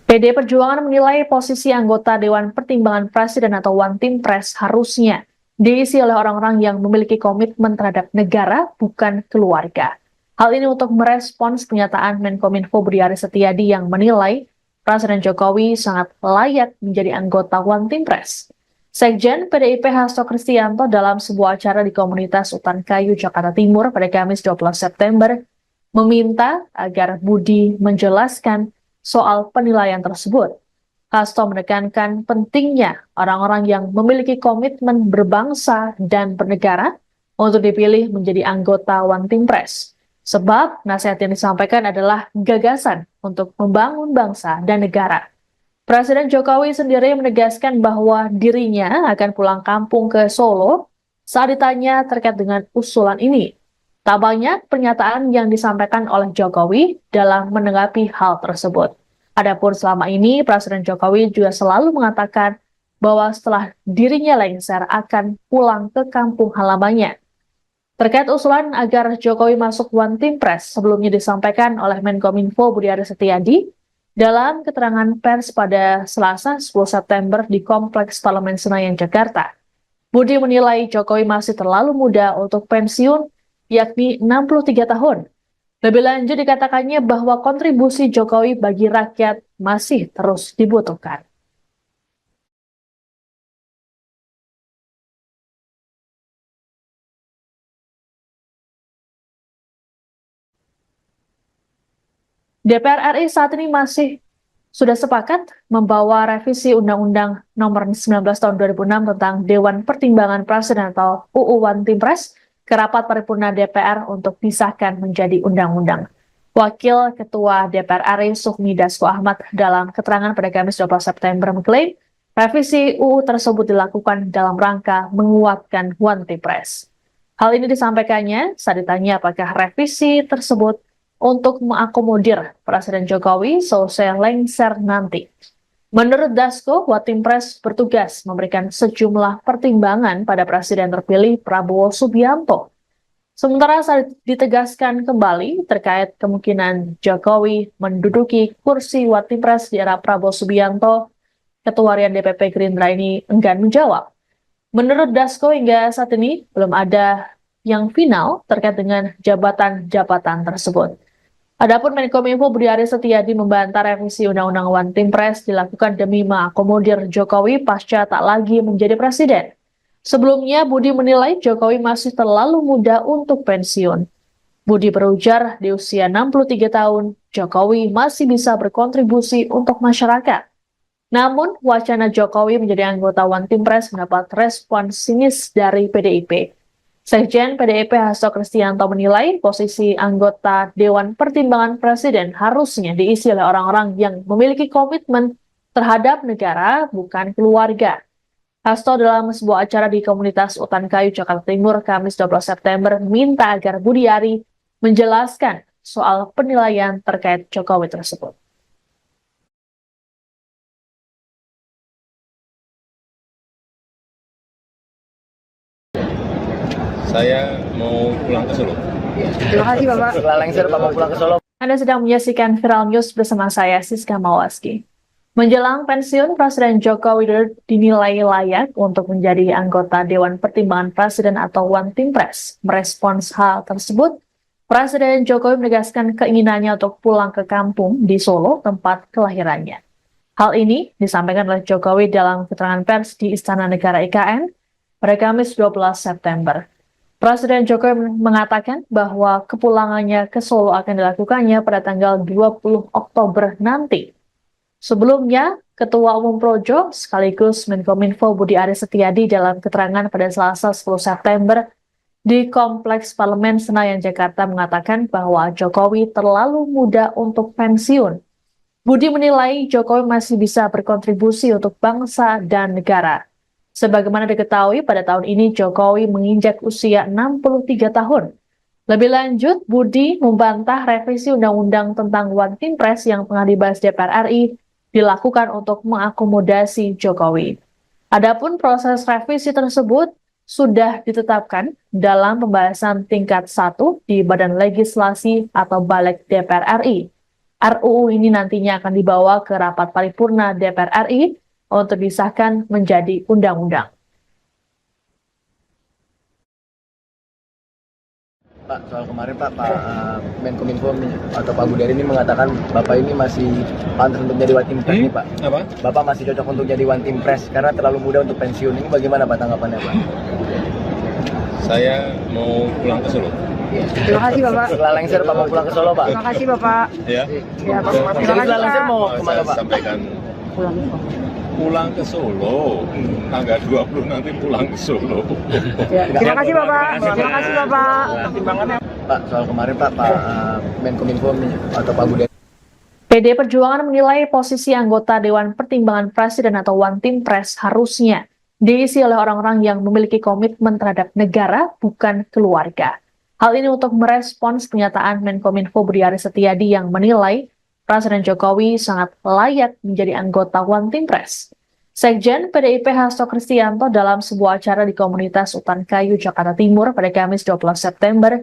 PD Perjuangan menilai posisi anggota Dewan Pertimbangan Presiden atau One Team Press harusnya diisi oleh orang-orang yang memiliki komitmen terhadap negara, bukan keluarga. Hal ini untuk merespons pernyataan Menkominfo Budi Aris Setiadi yang menilai Presiden Jokowi sangat layak menjadi anggota One Team Press. Sekjen PDIP Hasto Kristianto dalam sebuah acara di komunitas Utan Kayu, Jakarta Timur pada Kamis 12 September meminta agar Budi menjelaskan soal penilaian tersebut. Hasto menekankan pentingnya orang-orang yang memiliki komitmen berbangsa dan bernegara untuk dipilih menjadi anggota One Team Press. Sebab nasihat yang disampaikan adalah gagasan untuk membangun bangsa dan negara. Presiden Jokowi sendiri menegaskan bahwa dirinya akan pulang kampung ke Solo saat ditanya terkait dengan usulan ini. Tak banyak pernyataan yang disampaikan oleh Jokowi dalam menanggapi hal tersebut. Adapun selama ini, Presiden Jokowi juga selalu mengatakan bahwa setelah dirinya lengser akan pulang ke kampung halamannya. Terkait usulan agar Jokowi masuk One Team Press sebelumnya disampaikan oleh Menkominfo Budi Aris Setiadi dalam keterangan pers pada Selasa 10 September di Kompleks Parlemen Senayan, Jakarta. Budi menilai Jokowi masih terlalu muda untuk pensiun, yakni 63 tahun. Lebih lanjut dikatakannya bahwa kontribusi Jokowi bagi rakyat masih terus dibutuhkan. DPR RI saat ini sudah sepakat membawa revisi Undang-Undang Nomor 19 Tahun 2006 tentang Dewan Pertimbangan Presiden atau UU One Team Press ke rapat paripurna DPR untuk disahkan menjadi undang-undang. Wakil Ketua DPR RI Sufmi Dasko Ahmad dalam keterangan pada Kamis 12 September mengklaim revisi UU tersebut dilakukan dalam rangka menguatkan One Team Press. Hal ini disampaikannya saat ditanya apakah revisi tersebut untuk mengakomodir Presiden Jokowi selesai lengser nanti. Menurut Dasko, One Team Press bertugas memberikan sejumlah pertimbangan pada Presiden terpilih Prabowo Subianto. Sementara saat ditegaskan kembali terkait kemungkinan Jokowi menduduki kursi One Team Press di era Prabowo Subianto, Ketua Harian DPP Gerindra ini enggan menjawab. Menurut Dasko hingga saat ini belum ada yang final terkait dengan jabatan-jabatan tersebut. Adapun Menkominfo Budi Aris Setiadi membantah revisi Undang-Undang One Team Press dilakukan demi mengakomodir Jokowi pasca tak lagi menjadi presiden. Sebelumnya, Budi menilai Jokowi masih terlalu muda untuk pensiun. Budi berujar di usia 63 tahun, Jokowi masih bisa berkontribusi untuk masyarakat. Namun, wacana Jokowi menjadi anggota One Team Press mendapat respon sinis dari PDIP. Sekjen PDIP Hasto Kristianto menilai posisi anggota Dewan Pertimbangan Presiden harusnya diisi oleh orang-orang yang memiliki komitmen terhadap negara, bukan keluarga. Hasto dalam sebuah acara di komunitas Utan Kayu, Jakarta Timur, Kamis 12 September, minta agar Budiari menjelaskan soal penilaian terkait Jokowi tersebut. Saya mau pulang ke Solo. Terima kasih Bapak. Setelah lengser Bapak pulang ke Solo. Anda sedang menyaksikan Viral News bersama saya, Siska Mawaski. Menjelang pensiun, Presiden Joko Widodo dinilai layak untuk menjadi anggota Dewan Pertimbangan Presiden atau One Team Press. Merespons hal tersebut, Presiden Jokowi menegaskan keinginannya untuk pulang ke kampung di Solo, tempat kelahirannya. Hal ini disampaikan oleh Jokowi dalam keterangan pers di Istana Negara IKN pada Kamis 12 September. Presiden Jokowi mengatakan bahwa kepulangannya ke Solo akan dilakukannya pada tanggal 20 Oktober nanti. Sebelumnya, Ketua Umum Projo sekaligus Menkominfo Budi Aris Setiadi dalam keterangan pada Selasa 10 September di Kompleks Parlemen Senayan, Jakarta mengatakan bahwa Jokowi terlalu muda untuk pensiun. Budi menilai Jokowi masih bisa berkontribusi untuk bangsa dan negara. Sebagaimana diketahui, pada tahun ini Jokowi menginjak usia 63 tahun. Lebih lanjut, Budi membantah revisi Undang-Undang tentang One Team Press yang tengah dibahas DPR RI dilakukan untuk mengakomodasi Jokowi. Adapun proses revisi tersebut sudah ditetapkan dalam pembahasan tingkat 1 di Badan Legislasi atau Balik DPR RI. RUU ini nantinya akan dibawa ke rapat paripurna DPR RI untuk disahkan menjadi undang-undang. Pak, soal kemarin Pak Menkominfo atau Pak Budari ini mengatakan Bapak ini masih pantas untuk jadi One Team Press nih Pak. Apa? Bapak masih cocok untuk jadi One Team Press karena terlalu muda untuk pensiun. Ini bagaimana Pak tanggapannya Pak? Saya mau pulang ke Solo. Terima kasih Bapak. Setelah lengser Bapak pulang ke Solo Pak. Terima kasih Bapak. Ya. Ya, Pak. Terima kasih Setelah lengser Pak. mau kemana Saya Pak? sampaikan pulang ke Solo. Tanggal 20 nanti pulang ke Solo. Ya, terima kasih Bapak. Terima kasih Bapak. Pak, soal kemarin Pak Menkominfo atau Pak Budari. PD Perjuangan menilai posisi anggota Dewan Pertimbangan Presiden atau One Team Press harusnya diisi oleh orang-orang yang memiliki komitmen terhadap negara, bukan keluarga. Hal ini untuk merespons pernyataan Menkominfo Budi Aris Setiadi yang menilai Presiden Jokowi sangat layak menjadi anggota One Team Press. Sekjen PDIP Hasto Kristianto dalam sebuah acara di komunitas Utan Kayu, Jakarta Timur pada Kamis 12 September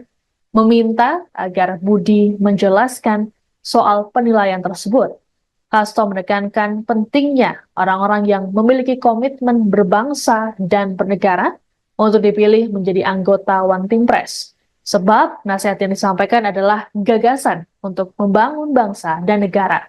meminta agar Budi menjelaskan soal penilaian tersebut. Hasto menekankan pentingnya orang-orang yang memiliki komitmen berbangsa dan bernegara untuk dipilih menjadi anggota One Team Press. Sebab nasihat yang disampaikan adalah gagasan untuk membangun bangsa dan negara.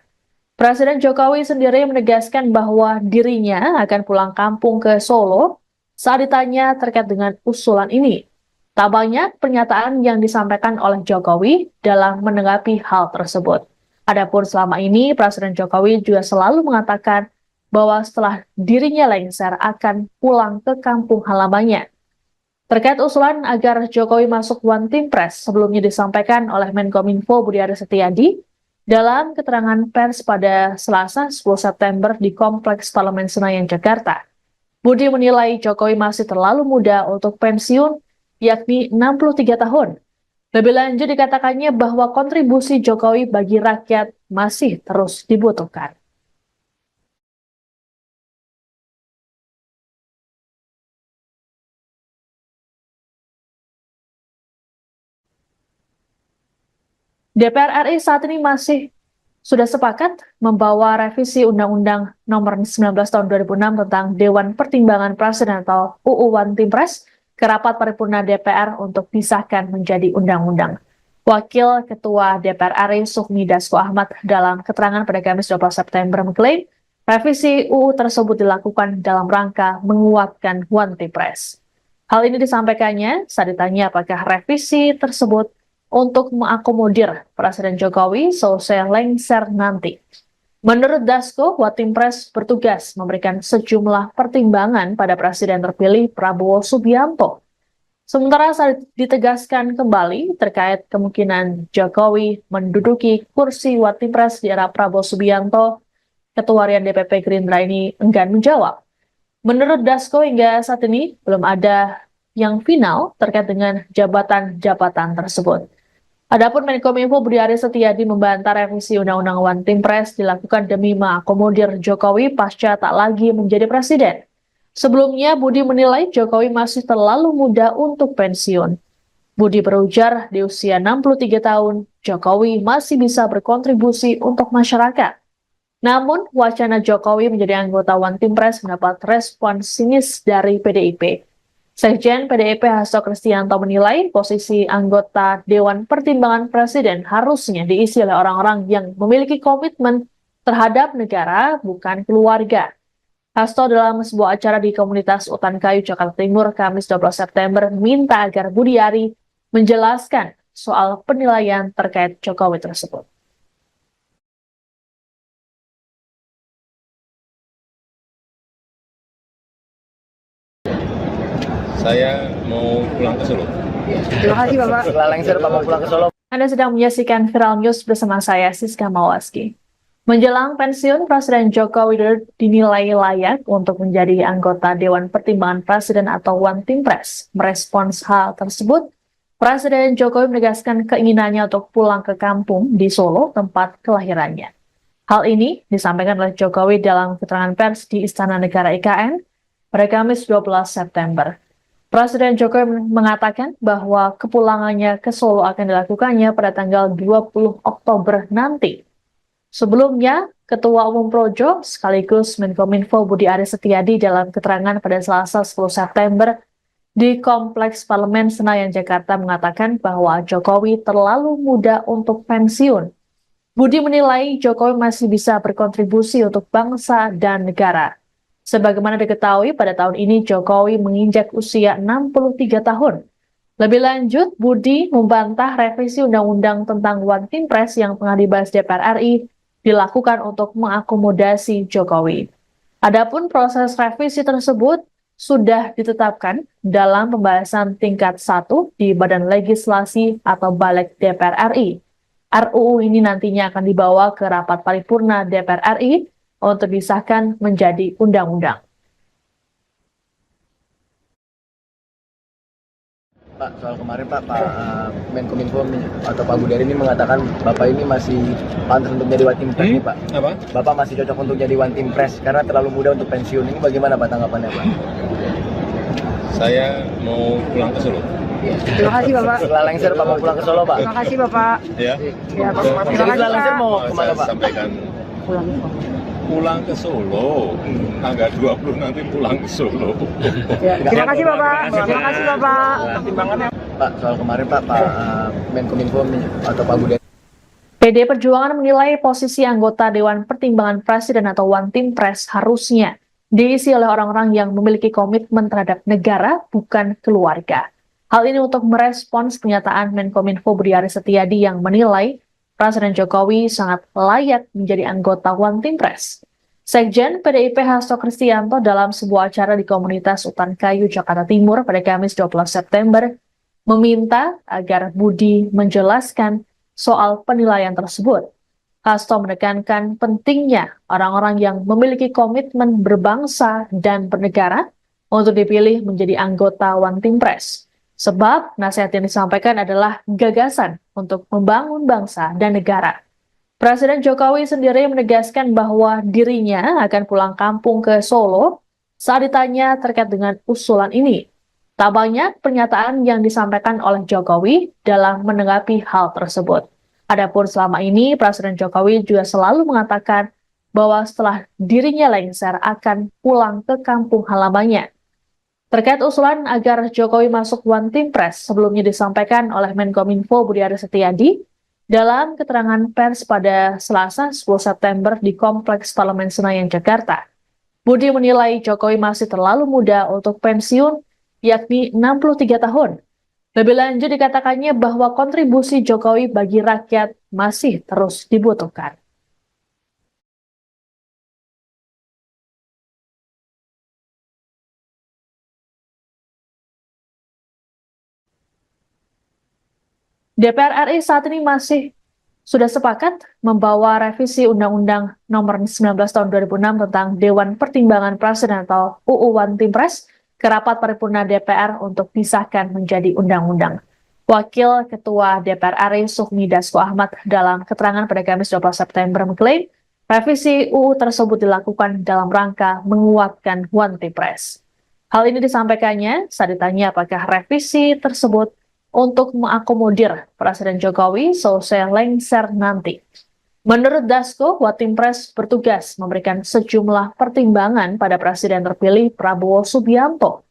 Presiden Jokowi sendiri menegaskan bahwa dirinya akan pulang kampung ke Solo saat ditanya terkait dengan usulan ini. Tak banyak pernyataan yang disampaikan oleh Jokowi dalam menanggapi hal tersebut. Adapun selama ini, Presiden Jokowi juga selalu mengatakan bahwa setelah dirinya lengser akan pulang ke kampung halamannya. Terkait usulan agar Jokowi masuk One Team Press sebelumnya disampaikan oleh Menkominfo Budi Aris Setiadi dalam keterangan pers pada Selasa 10 September di Kompleks Parlemen Senayan, Jakarta. Budi menilai Jokowi masih terlalu muda untuk pensiun, yakni 63 tahun. Lebih lanjut dikatakannya bahwa kontribusi Jokowi bagi rakyat masih terus dibutuhkan. DPR RI saat ini masih sudah sepakat membawa revisi Undang-Undang Nomor 19 Tahun 2006 tentang Dewan Pertimbangan Presiden atau UU One Team Press ke rapat paripurna DPR untuk disahkan menjadi undang-undang. Wakil Ketua DPR RI Sufmi Dasko Ahmad dalam keterangan pada Kamis 12 September mengklaim revisi UU tersebut dilakukan dalam rangka menguatkan One Team Press. Hal ini disampaikannya saat ditanya apakah revisi tersebut untuk mengakomodir Presiden Jokowi selesai lengser nanti. Menurut Dasko, One Team Press bertugas memberikan sejumlah pertimbangan pada Presiden terpilih Prabowo Subianto. Sementara saat ditegaskan kembali terkait kemungkinan Jokowi menduduki kursi One Team Press di era Prabowo Subianto, Ketua Harian DPP Gerindra ini enggan menjawab. Menurut Dasko hingga saat ini belum ada yang final terkait dengan jabatan-jabatan tersebut. Adapun Menkominfo Budi Aris Setiadi membantah revisi Undang-Undang One Team Press dilakukan demi mengakomodir Jokowi pasca tak lagi menjadi presiden. Sebelumnya, Budi menilai Jokowi masih terlalu muda untuk pensiun. Budi berujar di usia 63 tahun, Jokowi masih bisa berkontribusi untuk masyarakat. Namun, wacana Jokowi menjadi anggota One Team Press mendapat respon sinis dari PDIP. Sekjen PDIP Hasto Kristianto menilai posisi anggota Dewan Pertimbangan Presiden harusnya diisi oleh orang-orang yang memiliki komitmen terhadap negara, bukan keluarga. Hasto dalam sebuah acara di komunitas Utan Kayu, Jakarta Timur, Kamis 12 September, minta agar Budi Ari menjelaskan soal penilaian terkait Jokowi tersebut. Saya mau pulang ke Solo. Terima kasih Bapak. Setelah lengser Pak mau pulang ke Solo. Anda sedang menyaksikan Viral News bersama saya, Siska Mawaski. Menjelang pensiun, Presiden Joko Widodo dinilai layak untuk menjadi anggota Dewan Pertimbangan Presiden atau One Team Press. Merespons hal tersebut, Presiden Jokowi menegaskan keinginannya untuk pulang ke kampung di Solo, tempat kelahirannya. Hal ini disampaikan oleh Jokowi dalam keterangan pers di Istana Negara IKN pada Kamis 12 September. Presiden Jokowi mengatakan bahwa kepulangannya ke Solo akan dilakukannya pada tanggal 20 Oktober nanti. Sebelumnya, Ketua Umum Projo sekaligus Menkominfo Budi Aris Setiadi dalam keterangan pada Selasa 10 September di Kompleks Parlemen Senayan, Jakarta mengatakan bahwa Jokowi terlalu muda untuk pensiun. Budi menilai Jokowi masih bisa berkontribusi untuk bangsa dan negara. Sebagaimana diketahui, pada tahun ini Jokowi menginjak usia 63 tahun. Lebih lanjut, Budi membantah revisi Undang-Undang tentang One Team Press yang tengah dibahas DPR RI dilakukan untuk mengakomodasi Jokowi. Adapun proses revisi tersebut sudah ditetapkan dalam pembahasan tingkat 1 di Badan Legislasi atau Balik DPR RI. RUU ini nantinya akan dibawa ke rapat paripurna DPR RI untuk disahkan menjadi undang-undang. Pak, soal kemarin Pak Menkominfo atau Pak Budi Ari ini mengatakan Bapak ini masih pantas untuk jadi One Team Press nih Pak. Apa? Bapak masih cocok untuk jadi One Team Press karena terlalu muda untuk pensiun. Ini bagaimana Pak tanggapannya Pak? Saya mau pulang ke Solo. Terima kasih Bapak. Setelah lengser Pak mau pulang ke Solo Pak. Terima kasih Bapak. Ya. Ya, Pak. Terima Jadi kasih setelah lengser Pak. mau Saya kemana Pak? sampaikan pulang ke Solo. Tanggal 20 nanti pulang ke Solo. Ya, terima kasih Bapak. Terima kasih Bapak. Pak, soal kemarin Pak Menkominfo atau Pak Budi PD Perjuangan menilai posisi anggota Dewan Pertimbangan Presiden atau One Team Press harusnya diisi oleh orang-orang yang memiliki komitmen terhadap negara, bukan keluarga. Hal ini untuk merespons pernyataan Menkominfo Budi Aris Setiadi yang menilai Presiden Jokowi sangat layak menjadi anggota One Team Press. Sekjen PDIP Hasto Kristianto dalam sebuah acara di komunitas Utan Kayu, Jakarta Timur pada Kamis 12 September meminta agar Budi menjelaskan soal penilaian tersebut. Hasto menekankan pentingnya orang-orang yang memiliki komitmen berbangsa dan bernegara untuk dipilih menjadi anggota One Team Press. Sebab nasihat yang disampaikan adalah gagasan untuk membangun bangsa dan negara. Presiden Jokowi sendiri menegaskan bahwa dirinya akan pulang kampung ke Solo saat ditanya terkait dengan usulan ini. Tak banyak pernyataan yang disampaikan oleh Jokowi dalam menanggapi hal tersebut. Adapun selama ini, Presiden Jokowi juga selalu mengatakan bahwa setelah dirinya lengser akan pulang ke kampung halamannya. Terkait usulan agar Jokowi masuk One Team Press sebelumnya disampaikan oleh Menkominfo Budi Aris Setiadi dalam keterangan pers pada Selasa 10 September di Kompleks Parlemen Senayan, Jakarta. Budi menilai Jokowi masih terlalu muda untuk pensiun, yakni 63 tahun. Lebih lanjut dikatakannya bahwa kontribusi Jokowi bagi rakyat masih terus dibutuhkan. DPR RI saat ini sudah sepakat membawa revisi Undang-Undang Nomor 19 Tahun 2006 tentang Dewan Pertimbangan Presiden atau UU One Team Press ke rapat paripurna DPR untuk disahkan menjadi undang-undang. Wakil Ketua DPR RI Sufmi Dasko Ahmad dalam keterangan pada Kamis 12 September mengklaim revisi UU tersebut dilakukan dalam rangka menguatkan One Team Press. Hal ini disampaikannya saat ditanya apakah revisi tersebut untuk mengakomodir Presiden Jokowi selesai lengser nanti. Menurut Dasko, One Team Press bertugas memberikan sejumlah pertimbangan pada Presiden terpilih Prabowo Subianto.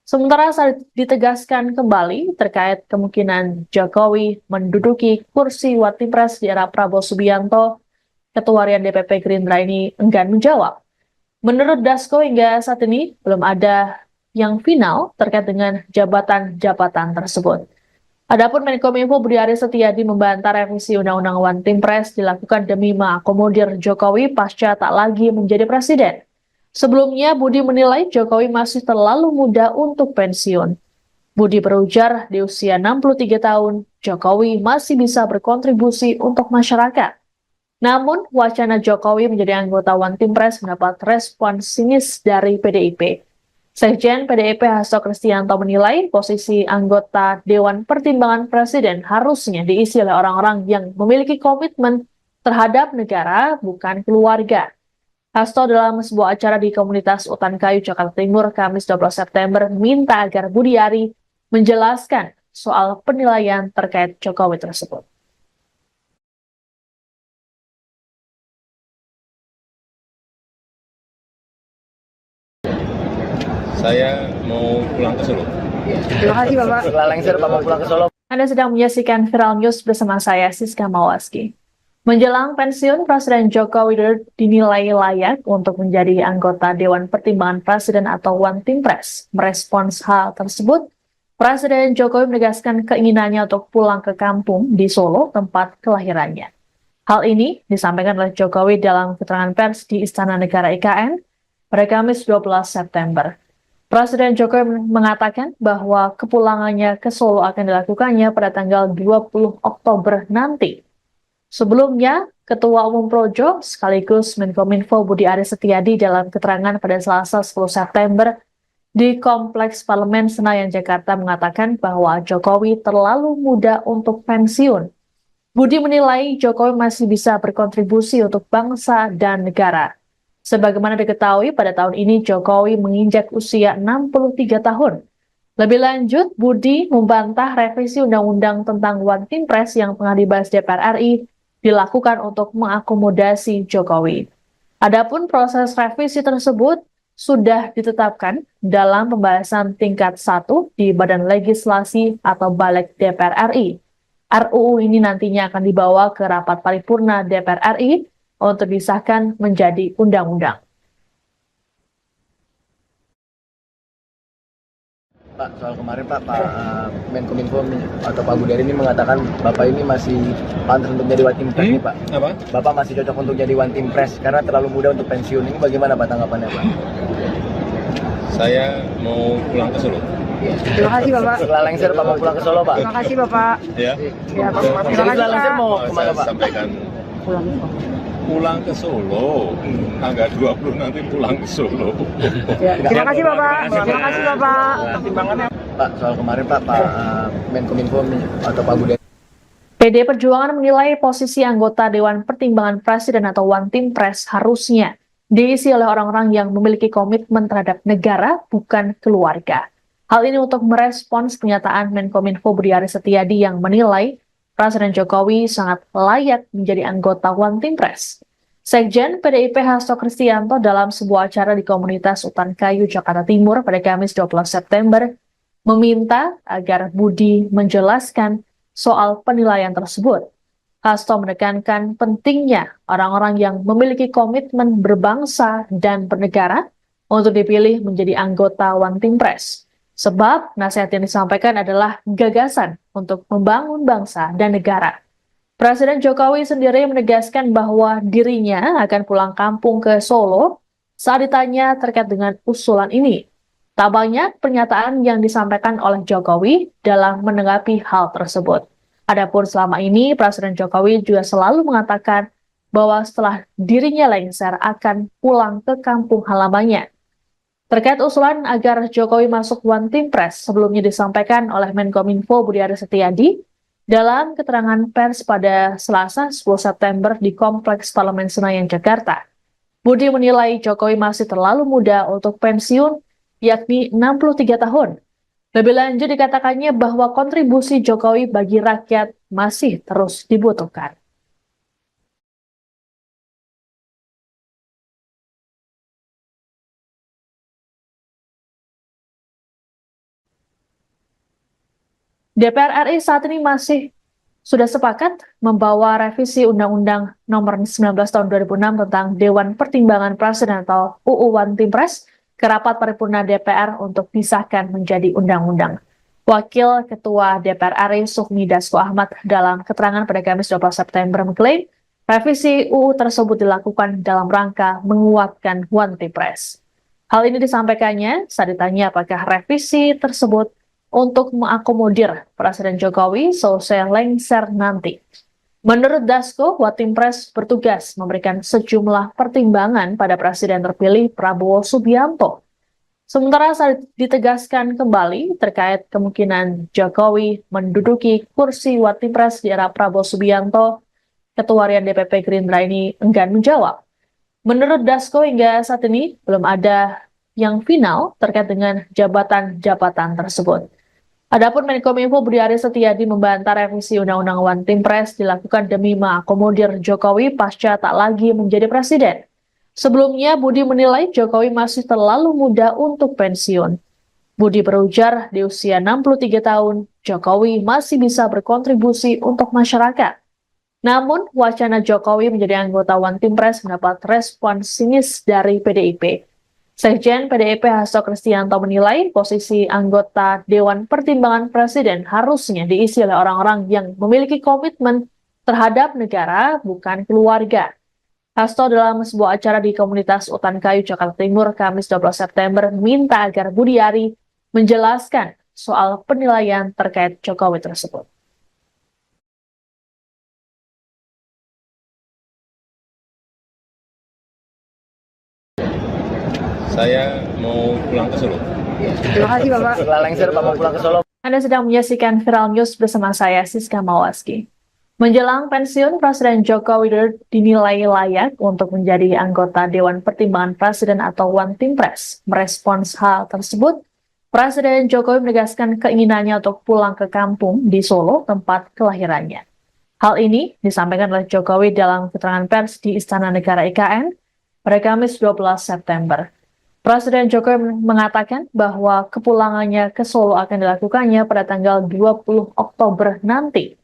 Sementara saat ditegaskan kembali terkait kemungkinan Jokowi menduduki kursi One Team Press di era Prabowo Subianto, Ketua Harian DPP Gerindra ini enggan menjawab. Menurut Dasko, hingga saat ini belum ada yang final terkait dengan jabatan-jabatan tersebut. Adapun Menkominfo Budi Aris Setiadi membantah revisi Undang-Undang One Team Press dilakukan demi mengakomodir Jokowi pasca tak lagi menjadi presiden. Sebelumnya, Budi menilai Jokowi masih terlalu muda untuk pensiun. Budi berujar di usia 63 tahun, Jokowi masih bisa berkontribusi untuk masyarakat. Namun, wacana Jokowi menjadi anggota One Team Press mendapat respon sinis dari PDIP. Sekjen PDIP Hasto Kristianto menilai posisi anggota Dewan Pertimbangan Presiden harusnya diisi oleh orang-orang yang memiliki komitmen terhadap negara, bukan keluarga. Hasto dalam sebuah acara di komunitas Utan Kayu, Jakarta Timur, Kamis 12 September, minta agar Budi Ari menjelaskan soal penilaian terkait Jokowi tersebut. Saya mau pulang ke Solo. Terima kasih Bapak. Setelah lengser Pak mau pulang ke Solo. Anda sedang menyaksikan Viral News bersama saya, Siska Mawaski. Menjelang pensiun, Presiden Joko Widodo dinilai layak untuk menjadi anggota Dewan Pertimbangan Presiden atau One Team Press. Merespons hal tersebut, Presiden Jokowi menegaskan keinginannya untuk pulang ke kampung di Solo, tempat kelahirannya. Hal ini disampaikan oleh Jokowi dalam keterangan pers di Istana Negara IKN pada Kamis 12 September. Presiden Jokowi mengatakan bahwa kepulangannya ke Solo akan dilakukannya pada tanggal 20 Oktober nanti. Sebelumnya, Ketua Umum Projo sekaligus Menkominfo Budi Aris Setiadi dalam keterangan pada Selasa 10 September di Kompleks Parlemen Senayan, Jakarta mengatakan bahwa Jokowi terlalu muda untuk pensiun. Budi menilai Jokowi masih bisa berkontribusi untuk bangsa dan negara. Sebagaimana diketahui, pada tahun ini Jokowi menginjak usia 63 tahun. Lebih lanjut, Budi membantah revisi Undang-Undang tentang One Team Press yang tengah dibahas DPR RI dilakukan untuk mengakomodasi Jokowi. Adapun proses revisi tersebut sudah ditetapkan dalam pembahasan tingkat 1 di Badan Legislasi atau Balik DPR RI. RUU ini nantinya akan dibawa ke rapat paripurna DPR RI untuk disahkan menjadi undang-undang. Pak, soal kemarin Pak Menkominfo atau Pak Budi Ari ini mengatakan Bapak ini masih pantas untuk jadi One Team Press nih Pak. Apa? Bapak masih cocok untuk jadi One Team Press karena terlalu muda untuk pensiun. Ini bagaimana Pak tanggapannya Pak? Saya mau pulang ke Solo. Terima kasih Bapak. Setelah lengser Pak mau pulang ke Solo Pak. Terima kasih Bapak. Ya. Ya, Pak. Terima kasih Setelah lengser Pak. mau Saya kemana Pak? sampaikan Pulang ke Solo. pulang ke Solo. Tanggal 20 nanti pulang ke Solo. Ya, terima kasih Bapak. Terima kasih Bapak. Pak, soal kemarin Pak Menkominfo atau Pak Budi PD Perjuangan menilai posisi anggota Dewan Pertimbangan Presiden atau One Team Press harusnya diisi oleh orang-orang yang memiliki komitmen terhadap negara, bukan keluarga. Hal ini untuk merespons pernyataan Menkominfo Budi Aris Setiadi yang menilai Presiden Jokowi sangat layak menjadi anggota One Team Press. Sekjen PDIP Hasto Kristianto dalam sebuah acara di komunitas Utan Kayu, Jakarta Timur pada Kamis 12 September meminta agar Budi menjelaskan soal penilaian tersebut. Hasto menekankan pentingnya orang-orang yang memiliki komitmen berbangsa dan bernegara untuk dipilih menjadi anggota One Team Press. Sebab nasihat yang disampaikan adalah gagasan untuk membangun bangsa dan negara. Presiden Jokowi sendiri menegaskan bahwa dirinya akan pulang kampung ke Solo saat ditanya terkait dengan usulan ini. Tak banyak pernyataan yang disampaikan oleh Jokowi dalam menanggapi hal tersebut. Adapun selama ini, Presiden Jokowi juga selalu mengatakan bahwa setelah dirinya lengser akan pulang ke kampung halamannya. Terkait usulan agar Jokowi masuk One Team Press sebelumnya disampaikan oleh Menkominfo Budi Aris Setiadi dalam keterangan pers pada Selasa 10 September di Kompleks Parlemen Senayan, Jakarta. Budi menilai Jokowi masih terlalu muda untuk pensiun, yakni 63 tahun. Lebih lanjut dikatakannya bahwa kontribusi Jokowi bagi rakyat masih terus dibutuhkan. DPR RI saat ini sudah sepakat membawa revisi Undang-Undang Nomor 19 Tahun 2006 tentang Dewan Pertimbangan Presiden atau UU One Team Press ke rapat paripurna DPR untuk disahkan menjadi undang-undang. Wakil Ketua DPR RI Sufmi Dasko Ahmad dalam keterangan pada Kamis 12 September mengklaim revisi UU tersebut dilakukan dalam rangka menguatkan One Team Press. Hal ini disampaikannya saat ditanya apakah revisi tersebut untuk mengakomodir Presiden Jokowi selesai lengser nanti. Menurut Dasko, One Team Press bertugas memberikan sejumlah pertimbangan pada Presiden terpilih Prabowo Subianto. Sementara saat ditegaskan kembali terkait kemungkinan Jokowi menduduki kursi One Team Press di era Prabowo Subianto, Ketua Harian DPP Gerindra ini enggan menjawab. Menurut Dasko, hingga saat ini belum ada yang final terkait dengan jabatan-jabatan tersebut. Adapun Menkominfo Budi Aris Setiadi membantah revisi Undang-Undang One Team Press dilakukan demi mengakomodir Jokowi pasca tak lagi menjadi presiden. Sebelumnya, Budi menilai Jokowi masih terlalu muda untuk pensiun. Budi berujar di usia 63 tahun, Jokowi masih bisa berkontribusi untuk masyarakat. Namun, wacana Jokowi menjadi anggota One Team Press mendapat respon sinis dari PDIP. Sekjen PDIP Hasto Kristianto menilai posisi anggota Dewan Pertimbangan Presiden harusnya diisi oleh orang-orang yang memiliki komitmen terhadap negara, bukan keluarga. Hasto dalam sebuah acara di komunitas Utan Kayu, Jakarta Timur, Kamis 12 September, minta agar Budi Ari menjelaskan soal penilaian terkait Jokowi tersebut. Saya mau pulang ke Solo. Terima kasih Bapak. Setelah lengser Bapak pulang ke Solo. Anda sedang menyaksikan Viral News bersama saya, Siska Mawaski. Menjelang pensiun, Presiden Joko Widodo dinilai layak untuk menjadi anggota Dewan Pertimbangan Presiden atau One Team Press. Merespons hal tersebut, Presiden Jokowi menegaskan keinginannya untuk pulang ke kampung di Solo, tempat kelahirannya. Hal ini disampaikan oleh Jokowi dalam keterangan pers di Istana Negara IKN pada Kamis 12 September. Presiden Jokowi mengatakan bahwa kepulangannya ke Solo akan dilakukannya pada tanggal 20 Oktober nanti.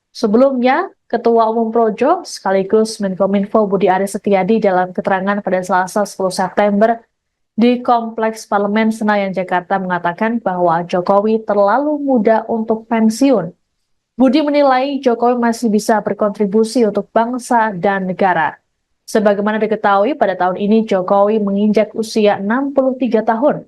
Sebelumnya, Ketua Umum Projo sekaligus Menkominfo Budi Aris Setiadi dalam keterangan pada Selasa 10 September di Kompleks Parlemen Senayan, Jakarta mengatakan bahwa Jokowi terlalu muda untuk pensiun. Budi menilai Jokowi masih bisa berkontribusi untuk bangsa dan negara. Sebagaimana diketahui, pada tahun ini Jokowi menginjak usia 63 tahun.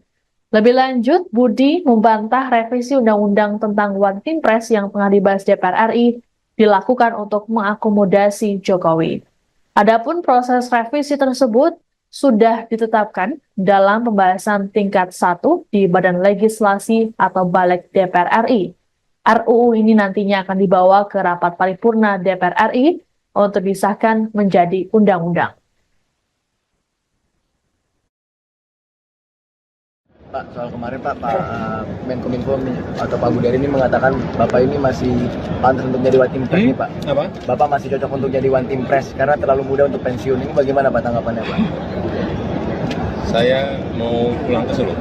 Lebih lanjut, Budi membantah revisi Undang-Undang tentang One Team Press yang tengah dibahas DPR RI dilakukan untuk mengakomodasi Jokowi. Adapun proses revisi tersebut sudah ditetapkan dalam pembahasan tingkat 1 di Badan Legislasi atau Balik DPR RI. RUU ini nantinya akan dibawa ke rapat paripurna DPR RI untuk disahkan menjadi undang-undang. Pak, soal kemarin Pak Menkominfo atau Pak Budi ini mengatakan Bapak ini masih pantas untuk jadi One Team Press nih Pak. Apa? Bapak masih cocok untuk jadi One Team Press karena terlalu muda untuk pensiun. Ini bagaimana Pak tanggapannya Pak? Saya mau pulang ke Solo.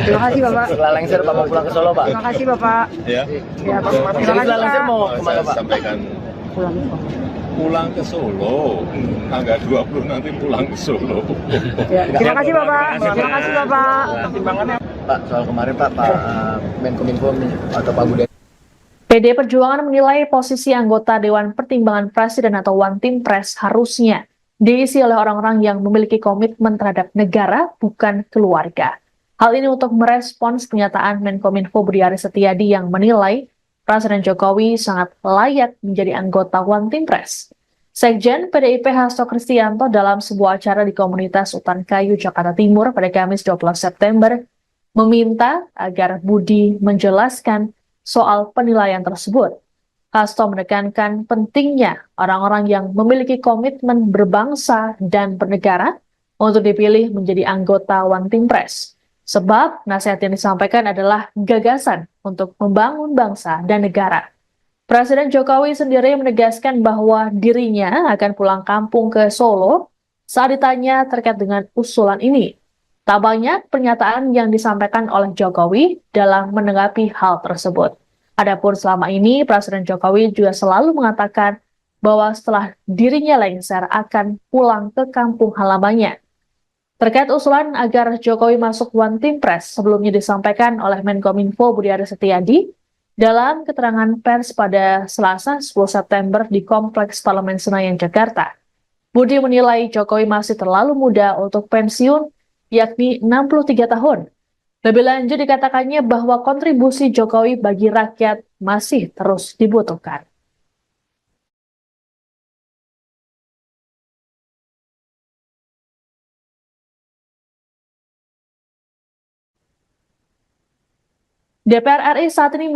Terima kasih Bapak. Setelah lengser Pak mau pulang ke Solo Pak. Terima kasih Bapak. Ya. Ya, Pak. Terima Jadi kasih setelah lengser Pak. mau Saya kemana Pak? sampaikan Pulang ke Solo. pulang ke Solo. Tanggal 20 nanti pulang ke Solo. Ya, terima kasih Bapak. Terima kasih Bapak. Pak, soal kemarin Pak Menkominfo atau Pak Budi PD Perjuangan menilai posisi anggota Dewan Pertimbangan Presiden atau One Team Press harusnya diisi oleh orang-orang yang memiliki komitmen terhadap negara, bukan keluarga. Hal ini untuk merespons pernyataan Menkominfo Budi Aris Setiadi yang menilai Presiden Jokowi sangat layak menjadi anggota One Team Press. Sekjen PDIP Hasto Kristianto dalam sebuah acara di komunitas Utan Kayu, Jakarta Timur pada Kamis 12 September meminta agar Budi menjelaskan soal penilaian tersebut. Hasto menekankan pentingnya orang-orang yang memiliki komitmen berbangsa dan bernegara untuk dipilih menjadi anggota One Team Press. Sebab nasihat yang disampaikan adalah gagasan untuk membangun bangsa dan negara. Presiden Jokowi sendiri menegaskan bahwa dirinya akan pulang kampung ke Solo saat ditanya terkait dengan usulan ini. Tak banyak pernyataan yang disampaikan oleh Jokowi dalam menanggapi hal tersebut. Adapun selama ini, Presiden Jokowi juga selalu mengatakan bahwa setelah dirinya lengser akan pulang ke kampung halamannya. Terkait usulan agar Jokowi masuk One Team Press sebelumnya disampaikan oleh Menkominfo Budi Aris Setiadi dalam keterangan pers pada Selasa 10 September di Kompleks Parlemen Senayan, Jakarta. Budi menilai Jokowi masih terlalu muda untuk pensiun, yakni 63 tahun. Lebih lanjut dikatakannya bahwa kontribusi Jokowi bagi rakyat masih terus dibutuhkan. DPR RI saat ini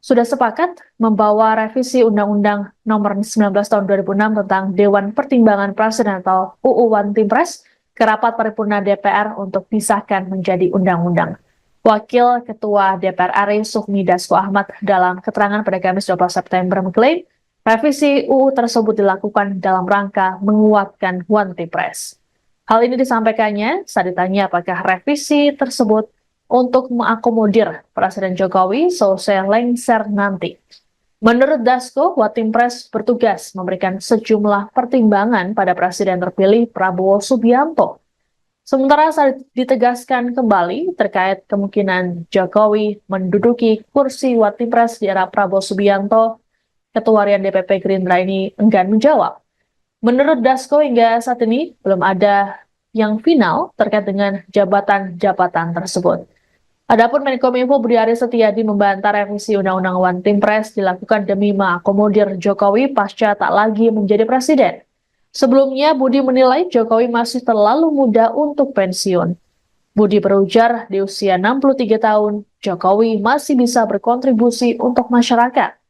sudah sepakat membawa revisi Undang-Undang Nomor 19 Tahun 2006 tentang Dewan Pertimbangan Presiden atau UU One Team Press ke rapat paripurna DPR untuk disahkan menjadi undang-undang. Wakil Ketua DPR RI Sufmi Dasko Ahmad dalam keterangan pada Kamis 12 September mengklaim revisi UU tersebut dilakukan dalam rangka menguatkan One Team Press. Hal ini disampaikannya saat ditanya apakah revisi tersebut untuk mengakomodir Presiden Jokowi selesai lengser nanti. Menurut Dasko, One Team Press bertugas memberikan sejumlah pertimbangan pada Presiden terpilih Prabowo Subianto. Sementara saat ditegaskan kembali terkait kemungkinan Jokowi menduduki kursi One Team Press di era Prabowo Subianto, Ketua Harian DPP Gerindra ini enggan menjawab. Menurut Dasko, hingga saat ini belum ada yang final terkait dengan jabatan-jabatan tersebut. Adapun Menkominfo Budi Aris Setiadi membantah revisi Undang-Undang One Team Press dilakukan demi mengakomodir Jokowi pasca tak lagi menjadi presiden. Sebelumnya, Budi menilai Jokowi masih terlalu muda untuk pensiun. Budi berujar di usia 63 tahun, Jokowi masih bisa berkontribusi untuk masyarakat.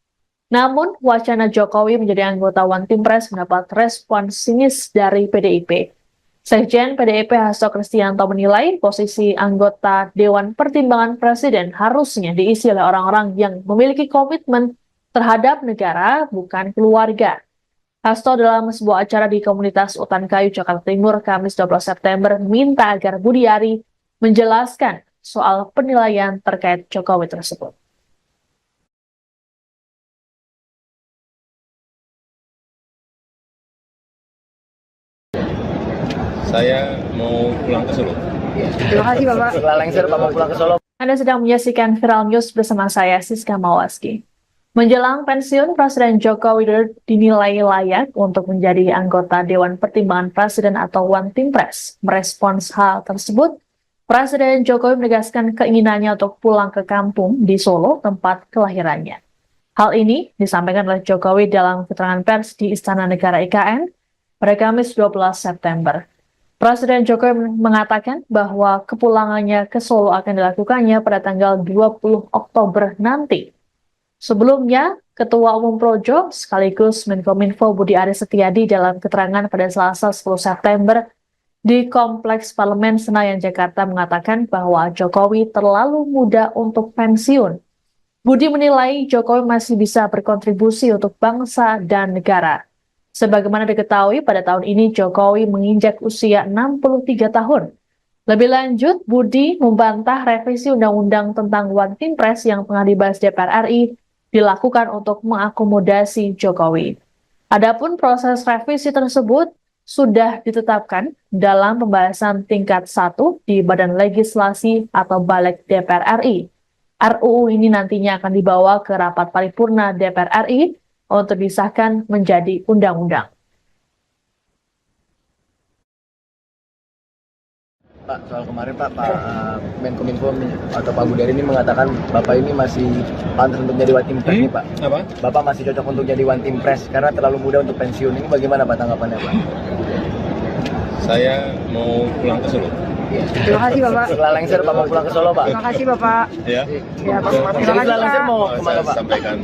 Namun, wacana Jokowi menjadi anggota One Team Press mendapat respon sinis dari PDIP. Sekjen PDIP Hasto Kristianto menilai posisi anggota Dewan Pertimbangan Presiden harusnya diisi oleh orang-orang yang memiliki komitmen terhadap negara, bukan keluarga. Hasto dalam sebuah acara di komunitas Utan Kayu, Jakarta Timur, Kamis 12 September, meminta agar Budi Ari menjelaskan soal penilaian terkait Jokowi tersebut. Saya mau pulang ke Solo. Terima kasih Bapak. setelah lengser Pak mau pulang ke Solo. Anda sedang menyaksikan Viral News bersama saya, Siska Mawaski. Menjelang pensiun, Presiden Joko Widodo dinilai layak untuk menjadi anggota Dewan Pertimbangan Presiden atau One Team Press. Merespons hal tersebut, Presiden Jokowi menegaskan keinginannya untuk pulang ke kampung di Solo, tempat kelahirannya. Hal ini disampaikan oleh Jokowi dalam keterangan pers di Istana Negara IKN pada Kamis 12 September. Presiden Jokowi mengatakan bahwa kepulangannya ke Solo akan dilakukannya pada tanggal 20 Oktober nanti. Sebelumnya, Ketua Umum Projo sekaligus Menkominfo Budi Aris Setiadi dalam keterangan pada Selasa 10 September di Kompleks Parlemen Senayan, Jakarta mengatakan bahwa Jokowi terlalu muda untuk pensiun. Budi menilai Jokowi masih bisa berkontribusi untuk bangsa dan negara. Sebagaimana diketahui, pada tahun ini Jokowi menginjak usia 63 tahun. Lebih lanjut, Budi membantah revisi Undang-Undang tentang One Team Press yang tengah dibahas DPR RI dilakukan untuk mengakomodasi Jokowi. Adapun proses revisi tersebut sudah ditetapkan dalam pembahasan tingkat 1 di Badan Legislasi atau Balik DPR RI. RUU ini nantinya akan dibawa ke rapat paripurna DPR RI untuk disahkan menjadi undang-undang. Pak, soal kemarin Pak Menkominfo atau Pak Budari ini mengatakan Bapak ini masih pantas untuk jadi One Team Press nih Pak. Apa? Bapak masih cocok untuk jadi One Team Press karena terlalu muda untuk pensiun. Ini bagaimana Pak tanggapannya Pak? Saya mau pulang ke Solo. Terima kasih Bapak. Setelah lengser Pak mau pulang ke Solo Pak? Terima kasih Bapak. Ya. Ya Pak. Terima kasih Setelah lengser Pak. mau kemana Saya Pak? sampaikan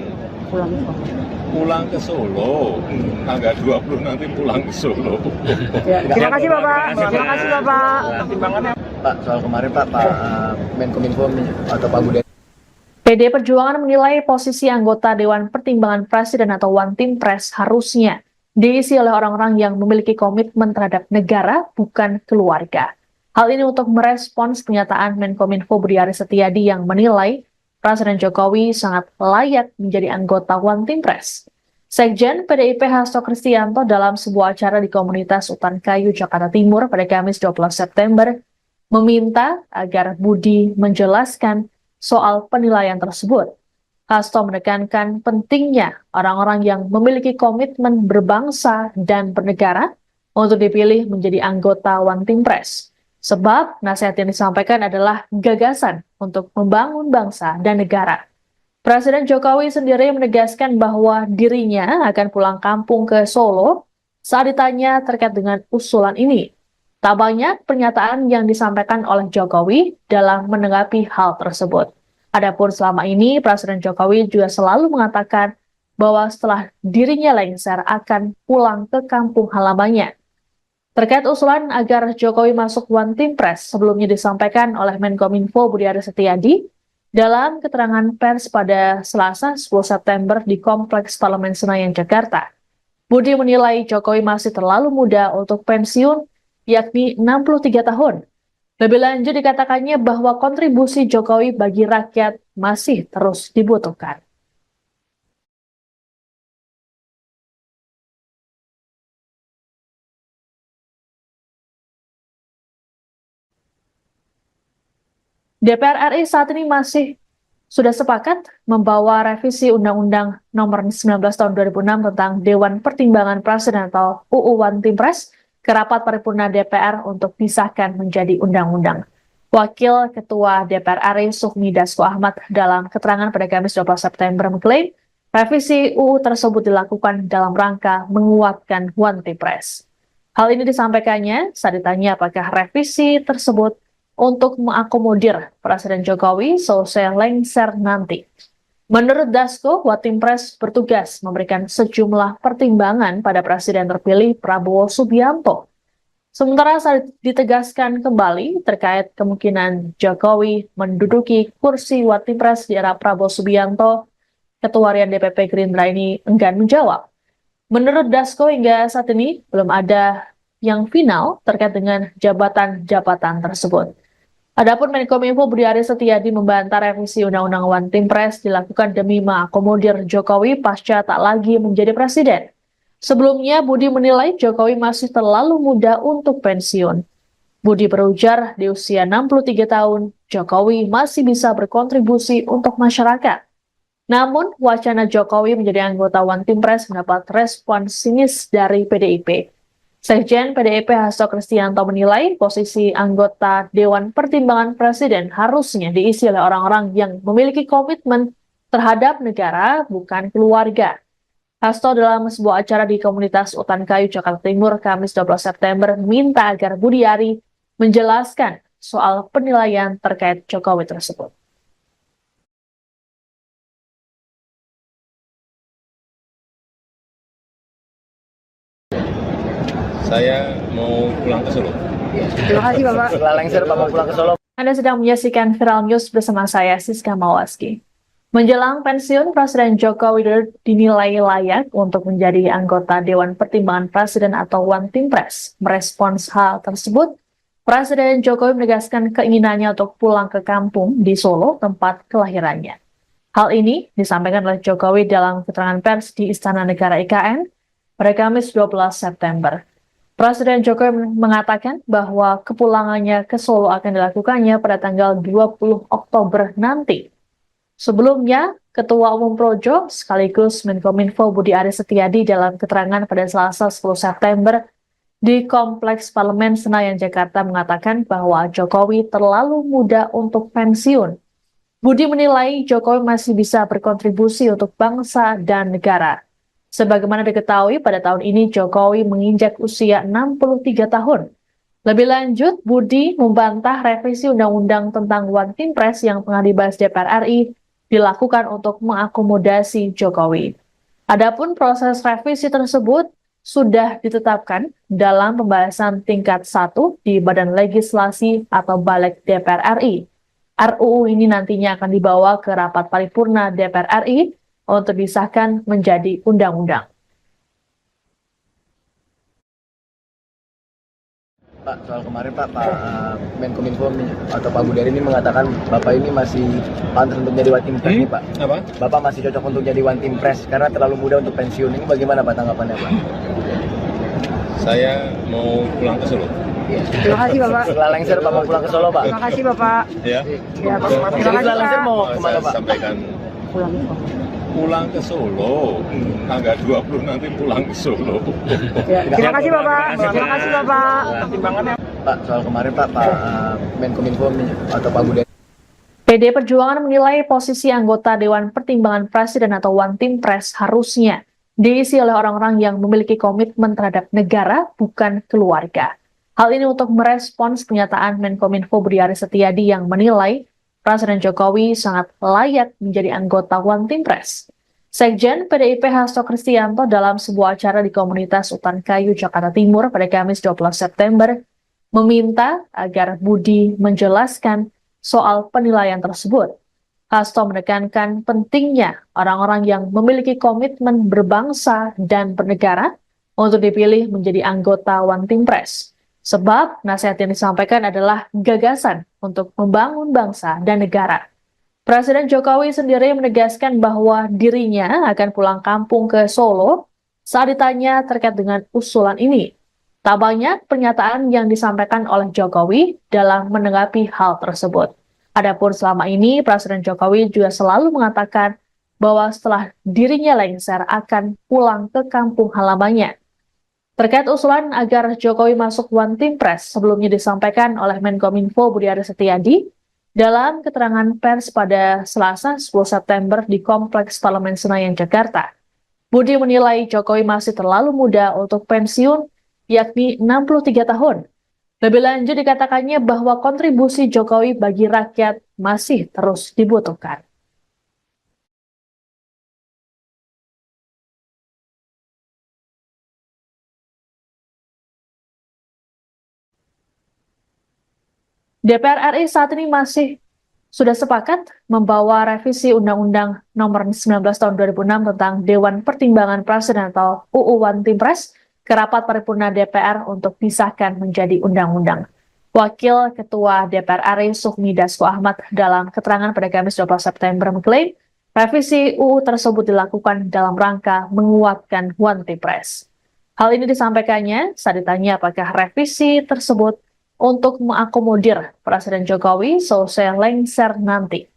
pulang ke Solo. Tanggal 20 nanti pulang ke Solo. Ya, terima kasih Bapak. Terima kasih Bapak. Pak, soal kemarin Pak Menkominfo atau Pak Budari. PD Perjuangan menilai posisi anggota Dewan Pertimbangan Presiden atau One Team Press harusnya diisi oleh orang-orang yang memiliki komitmen terhadap negara, bukan keluarga. Hal ini untuk merespons pernyataan Menkominfo Budi Aris Setiadi yang menilai Presiden Jokowi sangat layak menjadi anggota One Team Press. Sekjen PDIP Hasto Kristianto dalam sebuah acara di komunitas Utan Kayu, Jakarta Timur pada Kamis 12 September meminta agar Budi menjelaskan soal penilaian tersebut. Hasto menekankan pentingnya orang-orang yang memiliki komitmen berbangsa dan bernegara untuk dipilih menjadi anggota One Team Press. Sebab nasihat yang disampaikan adalah gagasan untuk membangun bangsa dan negara. Presiden Jokowi sendiri menegaskan bahwa dirinya akan pulang kampung ke Solo saat ditanya terkait dengan usulan ini. Tak banyak pernyataan yang disampaikan oleh Jokowi dalam menanggapi hal tersebut. Adapun selama ini, Presiden Jokowi juga selalu mengatakan bahwa setelah dirinya lengser akan pulang ke kampung halamannya. Terkait usulan agar Jokowi masuk One Team Press sebelumnya disampaikan oleh Menkominfo Budi Aris Setiadi dalam keterangan pers pada Selasa 10 September di Kompleks Parlemen Senayan, Jakarta. Budi menilai Jokowi masih terlalu muda untuk pensiun, yakni 63 tahun. Lebih lanjut dikatakannya bahwa kontribusi Jokowi bagi rakyat masih terus dibutuhkan. DPR RI saat ini masih sudah sepakat membawa revisi Undang-Undang Nomor 19 Tahun 2006 tentang Dewan Pertimbangan Presiden atau UU One Team Press ke rapat paripurna DPR untuk disahkan menjadi undang-undang. Wakil Ketua DPR RI Sufmi Dasko Ahmad dalam keterangan pada Kamis 12 September mengklaim revisi UU tersebut dilakukan dalam rangka menguatkan One Team Press. Hal ini disampaikannya saat ditanya apakah revisi tersebut untuk mengakomodir Presiden Jokowi selesai lengser nanti. Menurut Dasko, One Team Press bertugas memberikan sejumlah pertimbangan pada Presiden terpilih Prabowo Subianto. Sementara saat ditegaskan kembali terkait kemungkinan Jokowi menduduki kursi One Team Press di era Prabowo Subianto, Ketua Harian DPP Gerindra ini enggan menjawab. Menurut Dasko, hingga saat ini belum ada yang final terkait dengan jabatan-jabatan tersebut. Adapun Menkominfo Budi Aris Setiadi membantah revisi Undang-Undang One Team Press dilakukan demi mengakomodir Jokowi pasca tak lagi menjadi presiden. Sebelumnya, Budi menilai Jokowi masih terlalu muda untuk pensiun. Budi berujar di usia 63 tahun, Jokowi masih bisa berkontribusi untuk masyarakat. Namun, wacana Jokowi menjadi anggota One Team Press mendapat respon sinis dari PDIP. Sekjen PDIP Hasto Kristianto menilai posisi anggota Dewan Pertimbangan Presiden harusnya diisi oleh orang-orang yang memiliki komitmen terhadap negara, bukan keluarga. Hasto dalam sebuah acara di komunitas Utan Kayu, Jakarta Timur, Kamis 12 September, minta agar Budi Ari menjelaskan soal penilaian terkait Jokowi tersebut. Saya mau pulang ke Solo. Terima kasih Bapak. Setelah lengser Pak mau pulang ke Solo. Anda sedang menyaksikan Viral News bersama saya, Siska Mawaski. Menjelang pensiun, Presiden Joko Widodo dinilai layak untuk menjadi anggota Dewan Pertimbangan Presiden atau One Team Press. Merespons hal tersebut, Presiden Jokowi menegaskan keinginannya untuk pulang ke kampung di Solo, tempat kelahirannya. Hal ini disampaikan oleh Jokowi dalam keterangan pers di Istana Negara IKN pada Kamis 12 September. Presiden Jokowi mengatakan bahwa kepulangannya ke Solo akan dilakukannya pada tanggal 20 Oktober nanti. Sebelumnya, Ketua Umum Projo sekaligus Menkominfo Budi Aris Setiadi dalam keterangan pada Selasa 10 September di Kompleks Parlemen Senayan, Jakarta mengatakan bahwa Jokowi terlalu muda untuk pensiun. Budi menilai Jokowi masih bisa berkontribusi untuk bangsa dan negara. Sebagaimana diketahui, pada tahun ini Jokowi menginjak usia 63 tahun. Lebih lanjut, Budi membantah revisi Undang-Undang tentang One Team Press yang tengah dibahas DPR RI dilakukan untuk mengakomodasi Jokowi. Adapun proses revisi tersebut sudah ditetapkan dalam pembahasan tingkat 1 di Badan Legislasi atau Balik DPR RI. RUU ini nantinya akan dibawa ke rapat paripurna DPR RI untuk disahkan menjadi undang-undang. Pak, soal kemarin Pak Menkominfo atau Pak Budi ini mengatakan Bapak ini masih pantas untuk jadi One Team Press nih Pak. Apa? Bapak masih cocok untuk jadi One Team Press karena terlalu muda untuk pensiun. Ini bagaimana Pak tanggapannya Pak? Saya mau pulang ke Solo. Terima kasih Bapak. Setelah lengser Pak mau pulang ke Solo Pak. Terima kasih Bapak. Ya. Ya, Pak. Terima Jadi kasih setelah lengser Pak. mau kemana Saya Pak? sampaikan pulang ke Solo. Tanggal 20 nanti pulang ke Solo. Ya, terima kasih Bapak. Terima kasih Bapak. Pak, soal kemarin Pak Menkominfo atau Pak Budi. PD Perjuangan menilai posisi anggota Dewan Pertimbangan Presiden atau One Team Press harusnya diisi oleh orang-orang yang memiliki komitmen terhadap negara, bukan keluarga. Hal ini untuk merespons pernyataan Menkominfo Budi Aris Setiadi yang menilai Presiden Jokowi sangat layak menjadi anggota One Team Press. Sekjen PDIP Hasto Kristianto dalam sebuah acara di komunitas Utan Kayu, Jakarta Timur pada Kamis 12 September meminta agar Budi menjelaskan soal penilaian tersebut. Hasto menekankan pentingnya orang-orang yang memiliki komitmen berbangsa dan bernegara untuk dipilih menjadi anggota One Team Press. Sebab nasihat yang disampaikan adalah gagasan untuk membangun bangsa dan negara. Presiden Jokowi sendiri menegaskan bahwa dirinya akan pulang kampung ke Solo saat ditanya terkait dengan usulan ini. Tak banyak pernyataan yang disampaikan oleh Jokowi dalam menanggapi hal tersebut. Adapun selama ini, Presiden Jokowi juga selalu mengatakan bahwa setelah dirinya lengser akan pulang ke kampung halamannya. Terkait usulan agar Jokowi masuk One Team Press sebelumnya disampaikan oleh Menkominfo Budi Aris Setiadi dalam keterangan pers pada Selasa 10 September di Kompleks Parlemen Senayan, Jakarta. Budi menilai Jokowi masih terlalu muda untuk pensiun, yakni 63 tahun. Lebih lanjut dikatakannya bahwa kontribusi Jokowi bagi rakyat masih terus dibutuhkan. DPR RI saat ini sudah sepakat membawa revisi Undang-Undang Nomor 19 Tahun 2006 tentang Dewan Pertimbangan Presiden atau UU One Team Press ke rapat paripurna DPR untuk disahkan menjadi undang-undang. Wakil Ketua DPR RI Sufmi Dasko Ahmad dalam keterangan pada Kamis 12 September mengklaim revisi UU tersebut dilakukan dalam rangka menguatkan One Team Press. Hal ini disampaikannya saat ditanya apakah revisi tersebut untuk mengakomodir Presiden Jokowi selesai lengser nanti.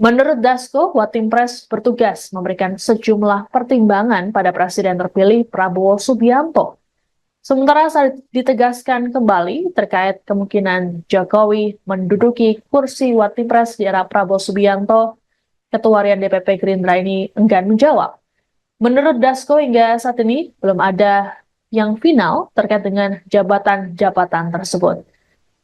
Menurut Dasko, One Team Press bertugas memberikan sejumlah pertimbangan pada Presiden terpilih Prabowo Subianto. Sementara saat ditegaskan kembali terkait kemungkinan Jokowi menduduki kursi One Team Press di era Prabowo Subianto, Ketua Harian DPP Gerindra ini enggan menjawab. Menurut Dasko, hingga saat ini belum ada yang final terkait dengan jabatan-jabatan tersebut.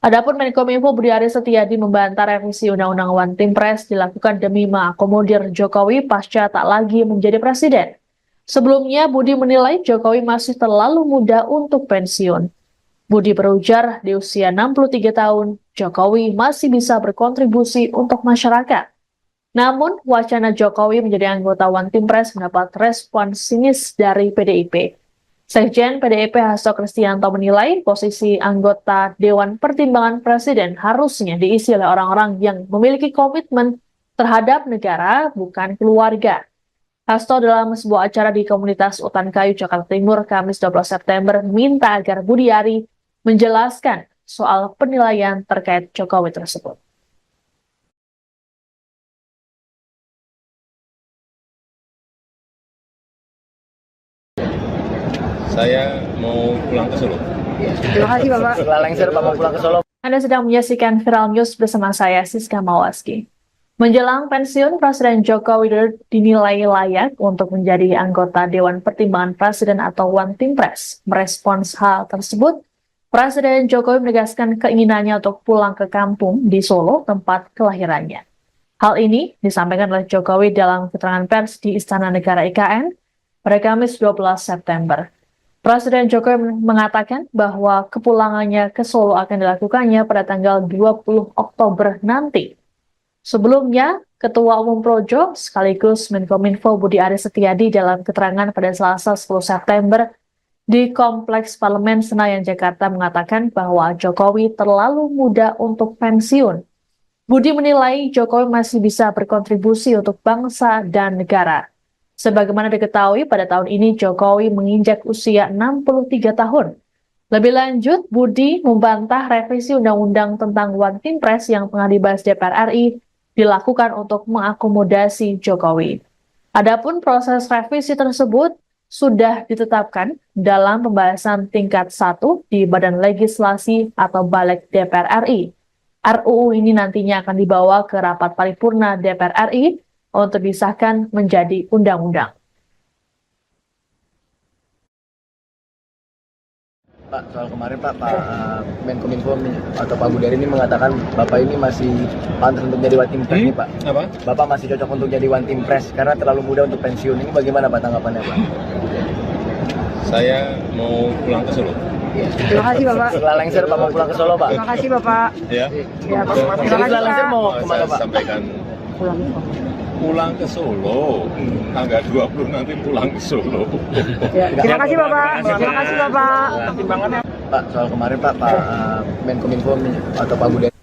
Adapun Menkominfo Budi Aris Setiadi membantah revisi Undang-Undang One Team Press dilakukan demi mengakomodir Jokowi pasca tak lagi menjadi presiden. Sebelumnya, Budi menilai Jokowi masih terlalu muda untuk pensiun. Budi berujar di usia 63 tahun, Jokowi masih bisa berkontribusi untuk masyarakat. Namun, wacana Jokowi menjadi anggota One Team Press mendapat respon sinis dari PDIP. Sekjen PDIP Hasto Kristianto menilai posisi anggota Dewan Pertimbangan Presiden harusnya diisi oleh orang-orang yang memiliki komitmen terhadap negara, bukan keluarga. Hasto dalam sebuah acara di komunitas Utan Kayu, Jakarta Timur, Kamis 12 September, minta agar Budiari menjelaskan soal penilaian terkait Jokowi tersebut. Saya mau pulang ke Solo. Terima kasih Bapak. Setelah lengser Pak mau pulang ke Solo. Anda sedang menyaksikan Viral News bersama saya, Siska Mawaski. Menjelang pensiun, Presiden Joko Widodo dinilai layak untuk menjadi anggota Dewan Pertimbangan Presiden atau One Team Press. Merespons hal tersebut, Presiden Jokowi menegaskan keinginannya untuk pulang ke kampung di Solo, tempat kelahirannya. Hal ini disampaikan oleh Jokowi dalam keterangan pers di Istana Negara IKN pada Kamis 12 September. Presiden Jokowi mengatakan bahwa kepulangannya ke Solo akan dilakukannya pada tanggal 20 Oktober nanti. Sebelumnya, Ketua Umum Projo sekaligus Menkominfo Budi Aris Setiadi dalam keterangan pada Selasa 10 September di Kompleks Parlemen Senayan, Jakarta mengatakan bahwa Jokowi terlalu muda untuk pensiun. Budi menilai Jokowi masih bisa berkontribusi untuk bangsa dan negara. Sebagaimana diketahui, pada tahun ini Jokowi menginjak usia 63 tahun. Lebih lanjut, Budi membantah revisi Undang-Undang tentang One Team Press yang tengah dibahas DPR RI dilakukan untuk mengakomodasi Jokowi. Adapun proses revisi tersebut sudah ditetapkan dalam pembahasan tingkat 1 di Badan Legislasi atau Balik DPR RI. RUU ini nantinya akan dibawa ke rapat paripurna DPR RI untuk disahkan menjadi undang-undang. Pak, soal kemarin Pak Menkominfo atau Pak Budari ini mengatakan Bapak ini masih pantas untuk jadi One Team Press nih Pak. Apa? Bapak masih cocok untuk jadi One Team Press karena terlalu muda untuk pensiun. Ini bagaimana Pak tanggapannya Pak? Saya mau pulang ke Solo. Terima kasih Bapak. Setelah lengser Pak mau pulang ke Solo Pak. Terima kasih Bapak. Ya. Ya, terima kasih Setelah lengser Pak. mau Saya kemana Pak? sampaikan pulang ke Solo. Tanggal 20 nanti pulang ke Solo. Ya, terima kasih Bapak. Terima kasih Bapak. Pak, soal kemarin Pak Menkominfo atau Pak Budari.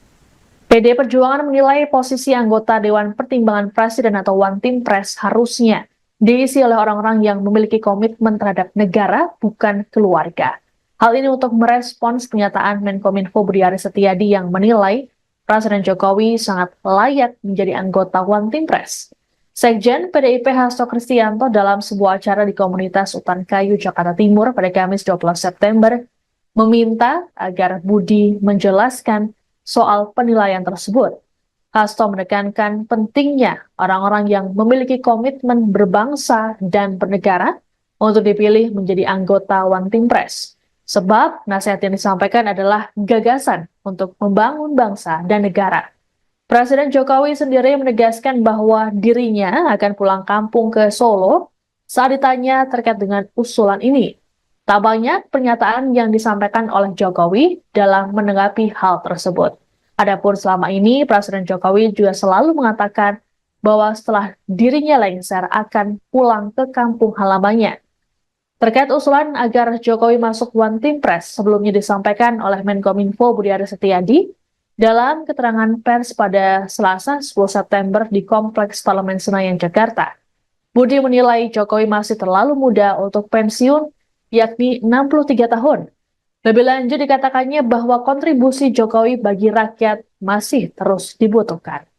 PD Perjuangan menilai posisi anggota Dewan Pertimbangan Presiden atau One Team Press harusnya diisi oleh orang-orang yang memiliki komitmen terhadap negara, bukan keluarga. Hal ini untuk merespons pernyataan Menkominfo Budi Aris Setiadi yang menilai Presiden Jokowi sangat layak menjadi anggota One Team Press. Sekjen PDIP Hasto Kristianto dalam sebuah acara di komunitas Utan Kayu, Jakarta Timur pada Kamis 12 September meminta agar Budi menjelaskan soal penilaian tersebut. Hasto menekankan pentingnya orang-orang yang memiliki komitmen berbangsa dan bernegara untuk dipilih menjadi anggota One Team Press. Sebab nasihat yang disampaikan adalah gagasan untuk membangun bangsa dan negara. Presiden Jokowi sendiri menegaskan bahwa dirinya akan pulang kampung ke Solo saat ditanya terkait dengan usulan ini. Tak banyak pernyataan yang disampaikan oleh Jokowi dalam menanggapi hal tersebut. Adapun selama ini, Presiden Jokowi juga selalu mengatakan bahwa setelah dirinya lengser akan pulang ke kampung halamannya. Terkait usulan agar Jokowi masuk One Team Press sebelumnya disampaikan oleh Menkominfo Budi Aris Setiadi dalam keterangan pers pada Selasa 10 September di Kompleks Parlemen Senayan, Jakarta. Budi menilai Jokowi masih terlalu muda untuk pensiun, yakni 63 tahun. Lebih lanjut dikatakannya bahwa kontribusi Jokowi bagi rakyat masih terus dibutuhkan.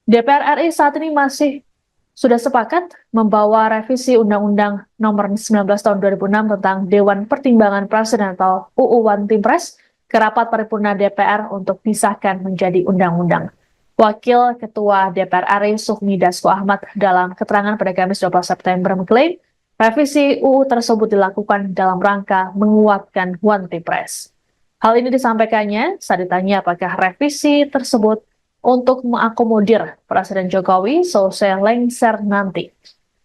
DPR RI saat ini masih sudah sepakat membawa revisi Undang-Undang Nomor 19 Tahun 2006 tentang Dewan Pertimbangan Presiden atau UU One Team Press ke rapat paripurna DPR untuk disahkan menjadi undang-undang. Wakil Ketua DPR RI Sufmi Dasko Ahmad dalam keterangan pada Kamis 12 September mengklaim revisi UU tersebut dilakukan dalam rangka menguatkan One Team Press. Hal ini disampaikannya saat ditanya apakah revisi tersebut untuk mengakomodir Presiden Jokowi selesai lengser nanti.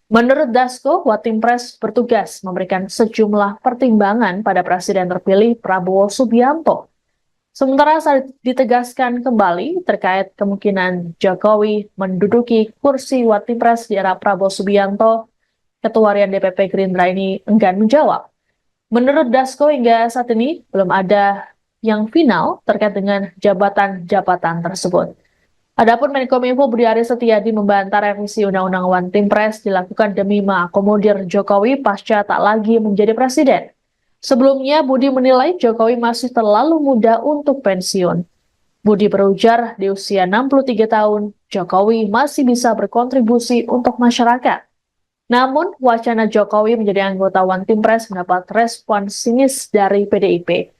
Menurut Dasko, Watimpres bertugas memberikan sejumlah pertimbangan pada Presiden terpilih Prabowo Subianto. Sementara saat ditegaskan kembali terkait kemungkinan Jokowi menduduki kursi Watimpres di era Prabowo Subianto, Ketua Harian DPP Gerindra ini enggan menjawab. Menurut Dasko, hingga saat ini belum ada yang final terkait dengan jabatan-jabatan tersebut. Adapun Menkominfo Budi Aris Setiadi membantah revisi Undang-Undang Watimpres dilakukan demi mengakomodir Jokowi pasca tak lagi menjadi presiden. Sebelumnya, Budi menilai Jokowi masih terlalu muda untuk pensiun. Budi berujar di usia 63 tahun, Jokowi masih bisa berkontribusi untuk masyarakat. Namun, wacana Jokowi menjadi anggota Watimpres mendapat respon sinis dari PDIP.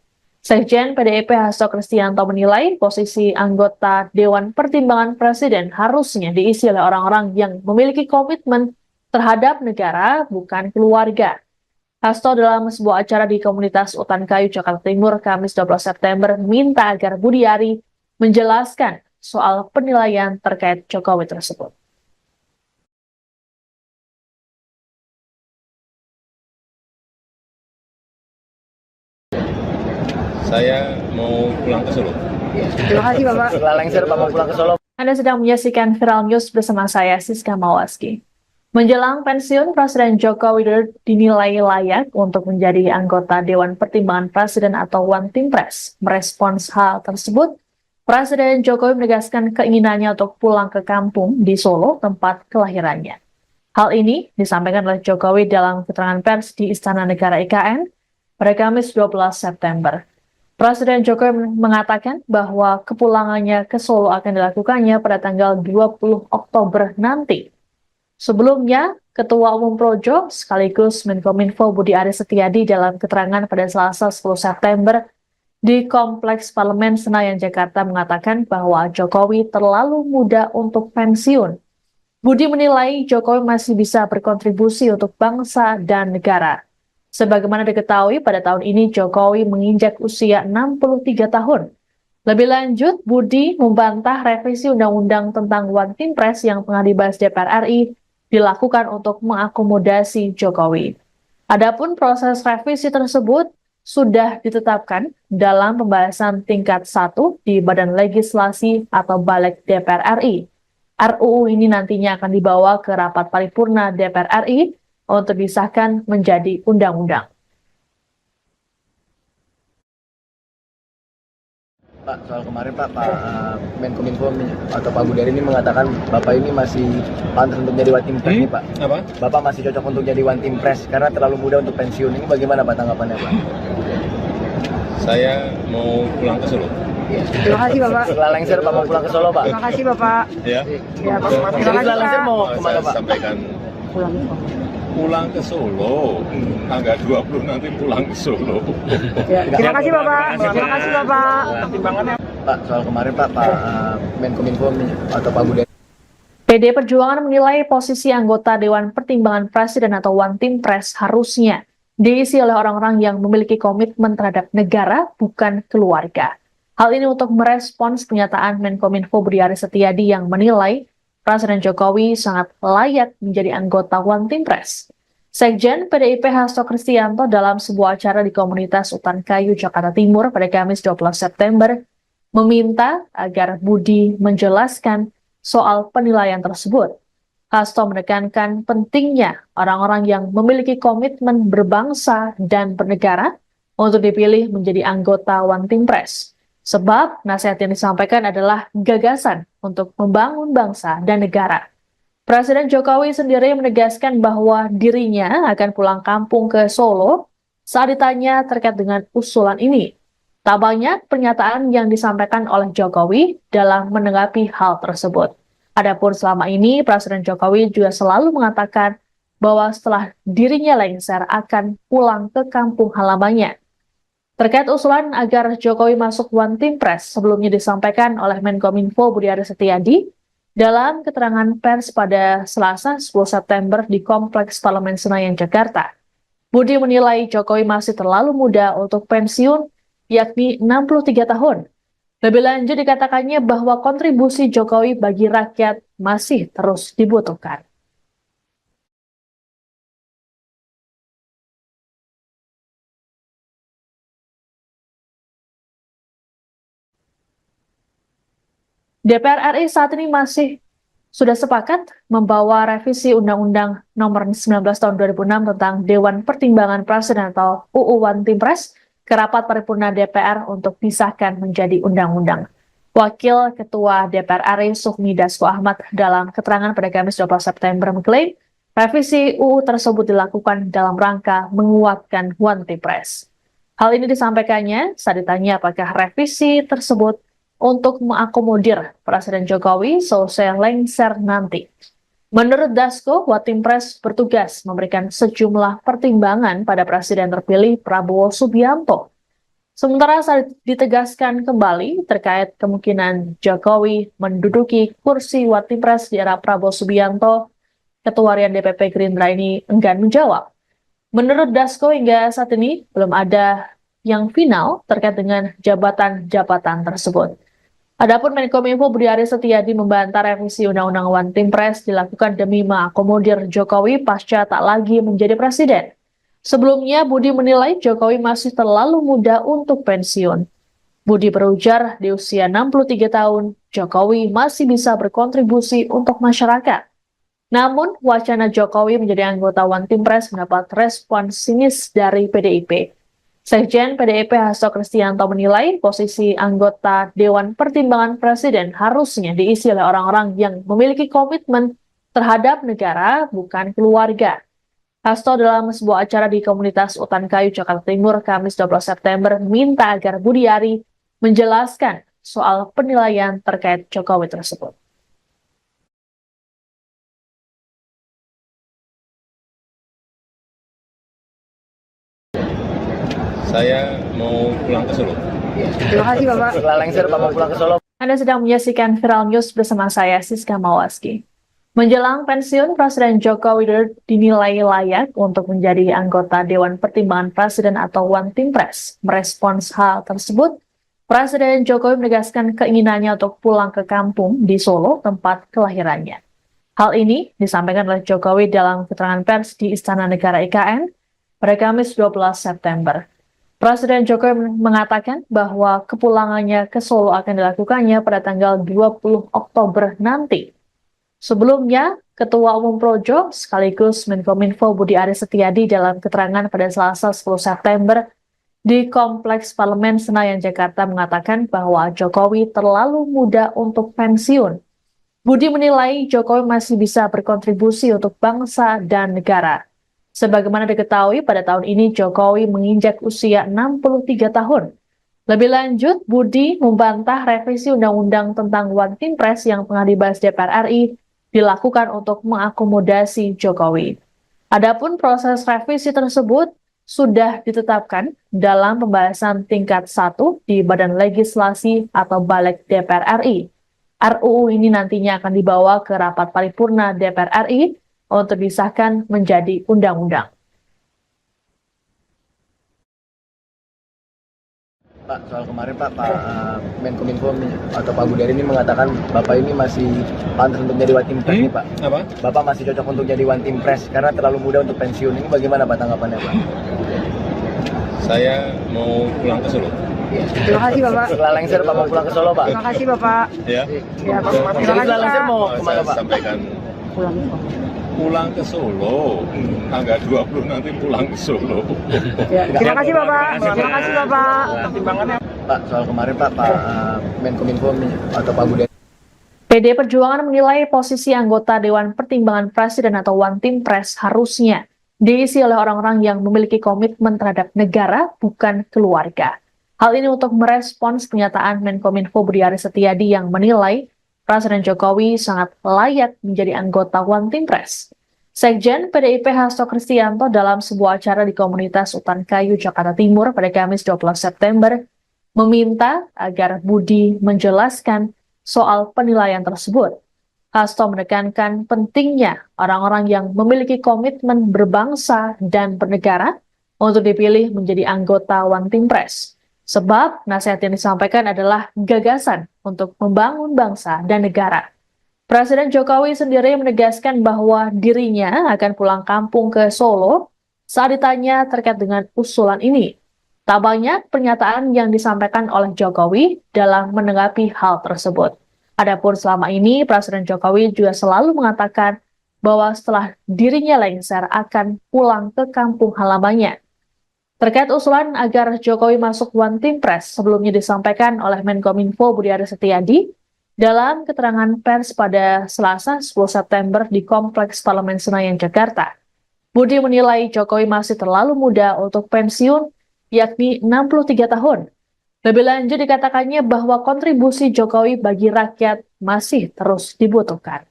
Sekjen PDIP Hasto Kristianto menilai posisi anggota Dewan Pertimbangan Presiden harusnya diisi oleh orang-orang yang memiliki komitmen terhadap negara, bukan keluarga. Hasto dalam sebuah acara di komunitas Utan Kayu, Jakarta Timur, Kamis 12 September, minta agar Budi Ari menjelaskan soal penilaian terkait Jokowi tersebut. Saya mau pulang ke Solo. Terima kasih Bapak. Setelah lengser Bapak pulang ke Solo. Anda sedang menyaksikan Viral News bersama saya, Siska Mawaski. Menjelang pensiun, Presiden Joko Widodo dinilai layak untuk menjadi anggota Dewan Pertimbangan Presiden atau Watimpres. Merespons hal tersebut, Presiden Jokowi menegaskan keinginannya untuk pulang ke kampung di Solo, tempat kelahirannya. Hal ini disampaikan oleh Jokowi dalam keterangan pers di Istana Negara IKN pada Kamis 12 September. Presiden Jokowi mengatakan bahwa kepulangannya ke Solo akan dilakukannya pada tanggal 20 Oktober nanti. Sebelumnya, Ketua Umum Projo sekaligus Menkominfo Budi Aris Setiadi dalam keterangan pada Selasa 10 September di Kompleks Parlemen Senayan, Jakarta mengatakan bahwa Jokowi terlalu muda untuk pensiun. Budi menilai Jokowi masih bisa berkontribusi untuk bangsa dan negara. Sebagaimana diketahui, pada tahun ini Jokowi menginjak usia 63 tahun. Lebih lanjut, Budi membantah revisi Undang-Undang tentang Watimpres yang tengah dibahas DPR RI dilakukan untuk mengakomodasi Jokowi. Adapun proses revisi tersebut sudah ditetapkan dalam pembahasan tingkat 1 di Badan Legislasi atau Balik DPR RI. RUU ini nantinya akan dibawa ke rapat paripurna DPR RI untuk disahkan menjadi undang-undang. Pak, soal kemarin Pak Menkominfo atau Pak Budi Ari ini mengatakan Bapak ini masih pantas untuk jadi Watimpres nih Pak. Apa? Bapak masih cocok untuk jadi Watimpres karena terlalu muda untuk pensiun. Ini bagaimana Pak tanggapannya Pak? Saya mau pulang ke Solo. Terima kasih Bapak. Setelah lengser Bapak pulang ke Solo Pak. Terima kasih Bapak. Ya. Ya, Pak. Jadi Terima kasih setelah lengser Pak. mau Saya kemana Pak? sampaikan pulang ke Solo. Tanggal 20 nanti pulang ke Solo. Ya, terima kasih Bapak. Terima kasih Bapak. Pak, soal kemarin Pak Menkominfo atau Pak Budi PD Perjuangan menilai posisi anggota Dewan Pertimbangan Presiden atau Watimpres harusnya diisi oleh orang-orang yang memiliki komitmen terhadap negara, bukan keluarga. Hal ini untuk merespons pernyataan Menkominfo Budi Aris Setiadi yang menilai Presiden Jokowi sangat layak menjadi anggota Watimpres. Sekjen PDIP Hasto Kristianto dalam sebuah acara di komunitas Utan Kayu, Jakarta Timur pada Kamis 12 September meminta agar Budi menjelaskan soal penilaian tersebut. Hasto menekankan pentingnya orang-orang yang memiliki komitmen berbangsa dan bernegara untuk dipilih menjadi anggota Watimpres. Sebab nasihat yang disampaikan adalah gagasan untuk membangun bangsa dan negara. Presiden Jokowi sendiri menegaskan bahwa dirinya akan pulang kampung ke Solo saat ditanya terkait dengan usulan ini. Tak banyak pernyataan yang disampaikan oleh Jokowi dalam menanggapi hal tersebut. Adapun selama ini, Presiden Jokowi juga selalu mengatakan bahwa setelah dirinya lengser akan pulang ke kampung halamannya. Terkait usulan agar Jokowi masuk Watimpres sebelumnya disampaikan oleh Menkominfo Budi Aris Setiadi dalam keterangan pers pada Selasa 10 September di Kompleks Parlemen Senayan, Jakarta. Budi menilai Jokowi masih terlalu muda untuk pensiun, yakni 63 tahun. Lebih lanjut dikatakannya bahwa kontribusi Jokowi bagi rakyat masih terus dibutuhkan. DPR RI saat ini masih sudah sepakat membawa revisi Undang-Undang Nomor 19 Tahun 2006 tentang Dewan Pertimbangan Presiden atau UU One Team Press ke rapat paripurna DPR untuk disahkan menjadi undang-undang. Wakil Ketua DPR RI Sufmi Dasko Ahmad dalam keterangan pada Kamis 12 September mengklaim revisi UU tersebut dilakukan dalam rangka menguatkan One Team Press. Hal ini disampaikannya saat ditanya apakah revisi tersebut untuk mengakomodir Presiden Jokowi selesai lengser nanti. Menurut Dasko, One Team Press bertugas memberikan sejumlah pertimbangan pada Presiden terpilih Prabowo Subianto. Sementara saat ditegaskan kembali terkait kemungkinan Jokowi menduduki kursi One Team Press di era Prabowo Subianto, Ketua Harian DPP Gerindra ini enggan menjawab. Menurut Dasko, hingga saat ini belum ada yang final terkait dengan jabatan-jabatan tersebut. Adapun Menkominfo Budi Aris Setiadi membantah revisi Undang-Undang One Team Press dilakukan demi mengakomodir Jokowi pasca tak lagi menjadi presiden. Sebelumnya, Budi menilai Jokowi masih terlalu muda untuk pensiun. Budi berujar di usia 63 tahun, Jokowi masih bisa berkontribusi untuk masyarakat. Namun, wacana Jokowi menjadi anggota One Team Press mendapat respon sinis dari PDIP. Sekjen PDIP Hasto Kristianto menilai posisi anggota Dewan Pertimbangan Presiden harusnya diisi oleh orang-orang yang memiliki komitmen terhadap negara, bukan keluarga. Hasto dalam sebuah acara di komunitas Utan Kayu, Jakarta Timur, Kamis 12 September, minta agar Budi Ari menjelaskan soal penilaian terkait Jokowi tersebut. Saya mau pulang ke Solo. Terima kasih Bapak. Setelah lengser Bapak pulang ke Solo. Anda sedang menyaksikan Viral News bersama saya, Siska Mawaski. Menjelang pensiun, Presiden Joko Widodo dinilai layak untuk menjadi anggota Dewan Pertimbangan Presiden atau One Team Press. Merespons hal tersebut, Presiden Jokowi menegaskan keinginannya untuk pulang ke kampung di Solo, tempat kelahirannya. Hal ini disampaikan oleh Jokowi dalam keterangan pers di Istana Negara IKN pada Kamis 12 September. Presiden Jokowi mengatakan bahwa kepulangannya ke Solo akan dilakukannya pada tanggal 20 Oktober nanti. Sebelumnya, Ketua Umum Projo sekaligus Menkominfo Budi Aris Setiadi dalam keterangan pada Selasa 10 September di Kompleks Parlemen Senayan, Jakarta mengatakan bahwa Jokowi terlalu muda untuk pensiun. Budi menilai Jokowi masih bisa berkontribusi untuk bangsa dan negara. Sebagaimana diketahui, pada tahun ini Jokowi menginjak usia 63 tahun. Lebih lanjut, Budi membantah revisi Undang-Undang tentang One Team Press yang tengah dibahas DPR RI dilakukan untuk mengakomodasi Jokowi. Adapun proses revisi tersebut sudah ditetapkan dalam pembahasan tingkat 1 di Badan Legislasi atau Balik DPR RI. RUU ini nantinya akan dibawa ke rapat paripurna DPR RI untuk disahkan menjadi undang-undang. Pak, soal kemarin Pak Menkominfo atau Pak Budi Ari ini mengatakan Bapak ini masih pantas untuk jadi One Team Press nih Pak. Apa? Bapak masih cocok untuk jadi One Team Press karena terlalu muda untuk pensiun. Ini bagaimana Pak tanggapannya Pak? Saya mau pulang ke Solo. Terima kasih Bapak. Setelah lengser Bapak pulang ke Solo Pak. Terima kasih Bapak. Ya. Ya, Pak. Terima kasih Setelah lengser Pak. mau Saya kemana Pak? sampaikan Pulang ke Solo. pulang ke Solo. Tanggal 20 nanti pulang ke Solo. Ya, terima kasih Bapak. Terima kasih Bapak. Pak, soal kemarin Pak Menkominfo atau Pak Budi PD Perjuangan menilai posisi anggota Dewan Pertimbangan Presiden atau One Team Press harusnya diisi oleh orang-orang yang memiliki komitmen terhadap negara, bukan keluarga. Hal ini untuk merespons pernyataan Menkominfo Budi Aris Setiadi yang menilai Presiden Jokowi sangat layak menjadi anggota One Team Press. Sekjen PDIP Hasto Kristianto dalam sebuah acara di komunitas Utan Kayu, Jakarta Timur pada Kamis 12 September meminta agar Budi menjelaskan soal penilaian tersebut. Hasto menekankan pentingnya orang-orang yang memiliki komitmen berbangsa dan bernegara untuk dipilih menjadi anggota One Team Press. Sebab nasihat yang disampaikan adalah gagasan untuk membangun bangsa dan negara. Presiden Jokowi sendiri menegaskan bahwa dirinya akan pulang kampung ke Solo saat ditanya terkait dengan usulan ini. Tak banyak pernyataan yang disampaikan oleh Jokowi dalam menanggapi hal tersebut. Adapun selama ini, Presiden Jokowi juga selalu mengatakan bahwa setelah dirinya lengser akan pulang ke kampung halamannya. Terkait usulan agar Jokowi masuk One Team Press sebelumnya disampaikan oleh Menkominfo Budi Aris Setiadi dalam keterangan pers pada Selasa 10 September di Kompleks Parlemen Senayan, Jakarta. Budi menilai Jokowi masih terlalu muda untuk pensiun, yakni 63 tahun. Lebih lanjut dikatakannya bahwa kontribusi Jokowi bagi rakyat masih terus dibutuhkan.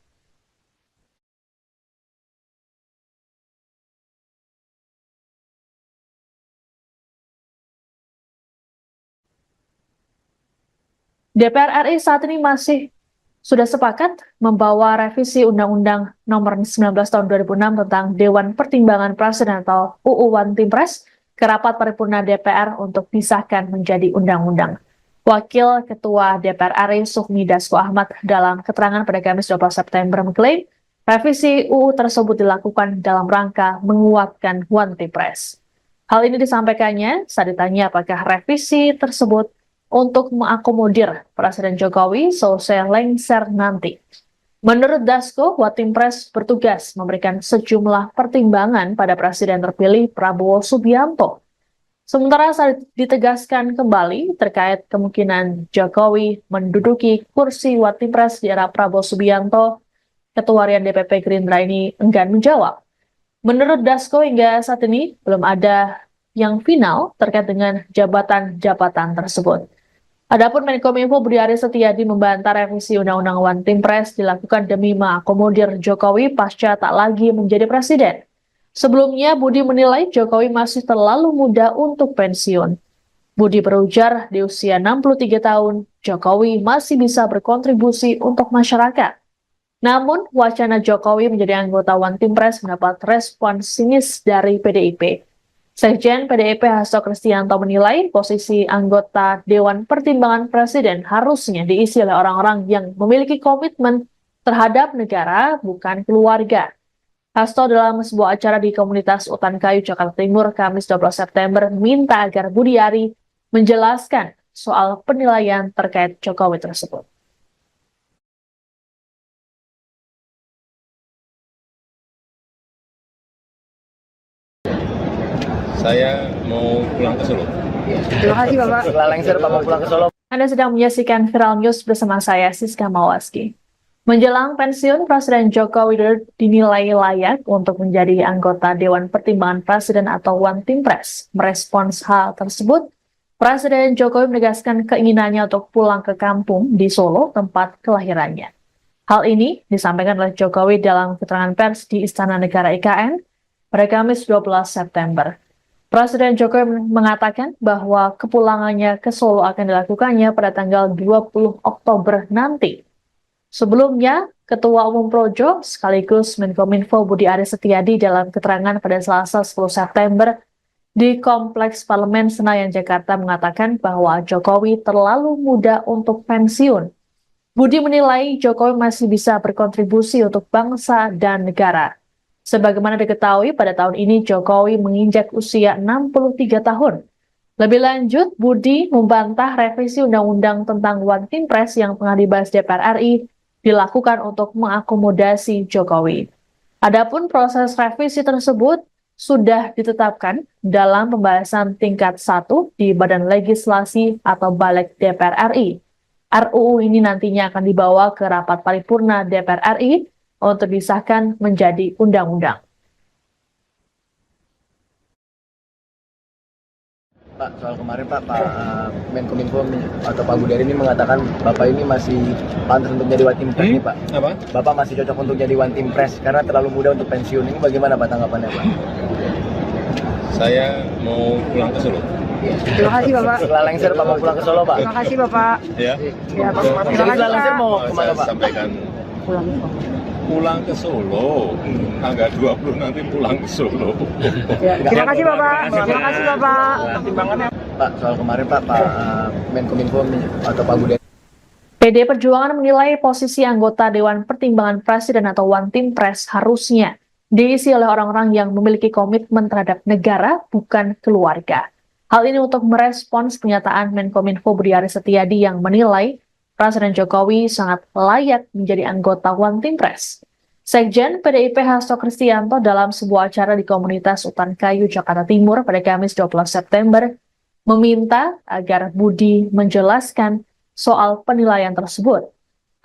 DPR RI saat ini sudah sepakat membawa revisi Undang-Undang Nomor 19 Tahun 2006 tentang Dewan Pertimbangan Presiden atau UU One Team Press ke rapat paripurna DPR untuk disahkan menjadi undang-undang. Wakil Ketua DPR RI Sufmi Dasko Ahmad dalam keterangan pada Kamis 12 September mengklaim revisi UU tersebut dilakukan dalam rangka menguatkan One Team Press. Hal ini disampaikannya saat ditanya apakah revisi tersebut untuk mengakomodir Presiden Jokowi selesai lengser nanti. Menurut Dasko, One Team Press bertugas memberikan sejumlah pertimbangan pada Presiden terpilih Prabowo Subianto. Sementara saat ditegaskan kembali terkait kemungkinan Jokowi menduduki kursi One Team Press di era Prabowo Subianto, Ketua Harian DPP Gerindra ini enggan menjawab. Menurut Dasko, hingga saat ini belum ada yang final terkait dengan jabatan-jabatan tersebut. Adapun Menkominfo Budi Aris Setiadi membantah revisi Undang-Undang One Team Press dilakukan demi mengakomodir Jokowi pasca tak lagi menjadi presiden. Sebelumnya, Budi menilai Jokowi masih terlalu muda untuk pensiun. Budi berujar di usia 63 tahun, Jokowi masih bisa berkontribusi untuk masyarakat. Namun, wacana Jokowi menjadi anggota One Team Press mendapat respon sinis dari PDIP. Sekjen PDIP Hasto Kristianto menilai posisi anggota Dewan Pertimbangan Presiden harusnya diisi oleh orang-orang yang memiliki komitmen terhadap negara, bukan keluarga. Hasto dalam sebuah acara di komunitas Utan Kayu, Jakarta Timur, Kamis 12 September, minta agar Budi Ari menjelaskan soal penilaian terkait Jokowi tersebut. Saya mau pulang ke Solo. Terima kasih Bapak. Setelah lengser Bapak pulang ke Solo. Anda sedang menyaksikan Viral News bersama saya, Siska Mawaski. Menjelang pensiun, Presiden Joko Widodo dinilai layak untuk menjadi anggota Dewan Pertimbangan Presiden atau One Team Press. Merespons hal tersebut, Presiden Jokowi menegaskan keinginannya untuk pulang ke kampung di Solo, tempat kelahirannya. Hal ini disampaikan oleh Jokowi dalam keterangan pers di Istana Negara IKN pada Kamis 12 September. Presiden Jokowi mengatakan bahwa kepulangannya ke Solo akan dilakukannya pada tanggal 20 Oktober nanti. Sebelumnya, Ketua Umum Projo sekaligus Menkominfo Budi Aris Setiadi dalam keterangan pada Selasa 10 September di Kompleks Parlemen Senayan, Jakarta mengatakan bahwa Jokowi terlalu muda untuk pensiun. Budi menilai Jokowi masih bisa berkontribusi untuk bangsa dan negara. Sebagaimana diketahui, pada tahun ini Jokowi menginjak usia 63 tahun. Lebih lanjut, Budi membantah revisi Undang-Undang tentang One Team Press yang tengah dibahas DPR RI dilakukan untuk mengakomodasi Jokowi. Adapun proses revisi tersebut sudah ditetapkan dalam pembahasan tingkat 1 di Badan Legislasi atau Balik DPR RI. RUU ini nantinya akan dibawa ke rapat paripurna DPR RI untuk disahkan menjadi undang-undang. Pak, soal kemarin Pak Menkominfo atau Pak Budi Ari ini mengatakan Bapak ini masih pantas untuk jadi One Team Press nih Pak. Apa? Bapak masih cocok untuk jadi One Team Press karena terlalu muda untuk pensiun. Ini bagaimana Pak tanggapannya Pak? Saya mau pulang ke Solo. Terima kasih Bapak. Setelah lengser Bapak pulang ke Solo Pak. Terima kasih Bapak. Ya. Ya, Pak. Terima kasih Setelah lengser Pak. mau kemana Saya Pak? sampaikan Pulang. pulang ke Solo. Tanggal 20 nanti pulang ke Solo. Ya, terima kasih Bapak. Terima kasih Bapak. Pertimbangannya Pak, soal kemarin Pak Menkominfo atau Pak Budi PD Perjuangan menilai posisi anggota Dewan Pertimbangan Presiden atau One Team Press harusnya diisi oleh orang-orang yang memiliki komitmen terhadap negara, bukan keluarga. Hal ini untuk merespons pernyataan Menkominfo Budi Aris Setiadi yang menilai Presiden Jokowi sangat layak menjadi anggota One Team Press. Sekjen PDIP Hasto Kristianto dalam sebuah acara di komunitas Utan Kayu, Jakarta Timur pada Kamis 12 September meminta agar Budi menjelaskan soal penilaian tersebut.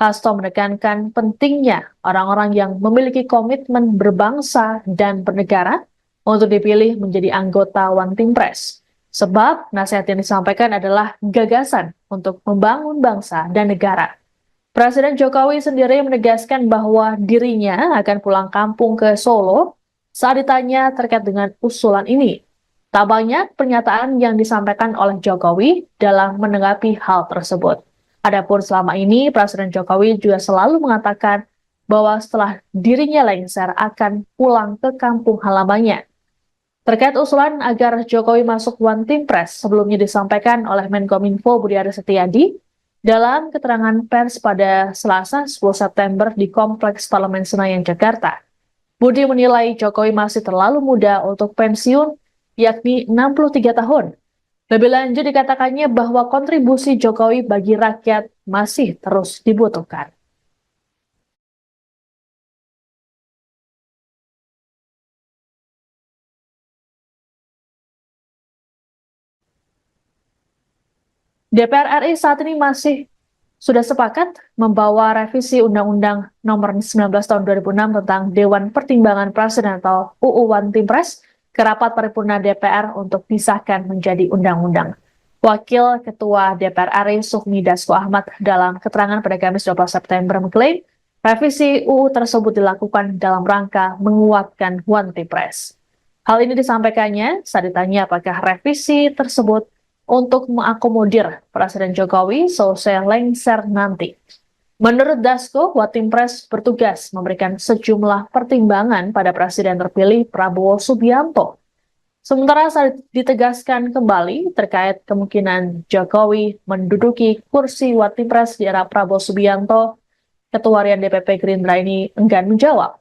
Hasto menekankan pentingnya orang-orang yang memiliki komitmen berbangsa dan bernegara untuk dipilih menjadi anggota One Team Press. Sebab nasihat yang disampaikan adalah gagasan untuk membangun bangsa dan negara. Presiden Jokowi sendiri menegaskan bahwa dirinya akan pulang kampung ke Solo saat ditanya terkait dengan usulan ini. Tak banyak pernyataan yang disampaikan oleh Jokowi dalam menanggapi hal tersebut. Adapun selama ini, Presiden Jokowi juga selalu mengatakan bahwa setelah dirinya lengser akan pulang ke kampung halamannya. Terkait usulan agar Jokowi masuk One Team Press sebelumnya disampaikan oleh Menkominfo Budi Aris Setiadi dalam keterangan pers pada Selasa 10 September di Kompleks Parlemen Senayan, Jakarta. Budi menilai Jokowi masih terlalu muda untuk pensiun, yakni 63 tahun. Lebih lanjut dikatakannya bahwa kontribusi Jokowi bagi rakyat masih terus dibutuhkan. DPR RI saat ini sudah sepakat membawa revisi Undang-Undang Nomor 19 Tahun 2006 tentang Dewan Pertimbangan Presiden atau UU One Team Press ke rapat paripurna DPR untuk disahkan menjadi undang-undang. Wakil Ketua DPR RI Sufmi Dasko Ahmad dalam keterangan pada Kamis 12 September mengklaim revisi UU tersebut dilakukan dalam rangka menguatkan One Team Press. Hal ini disampaikannya saat ditanya apakah revisi tersebut untuk mengakomodir Presiden Jokowi selesai lengser nanti. Menurut Dasko, One Team Press bertugas memberikan sejumlah pertimbangan pada Presiden terpilih Prabowo Subianto. Sementara saat ditegaskan kembali terkait kemungkinan Jokowi menduduki kursi One Team Press di era Prabowo Subianto, Ketua Harian DPP Gerindra ini enggan menjawab.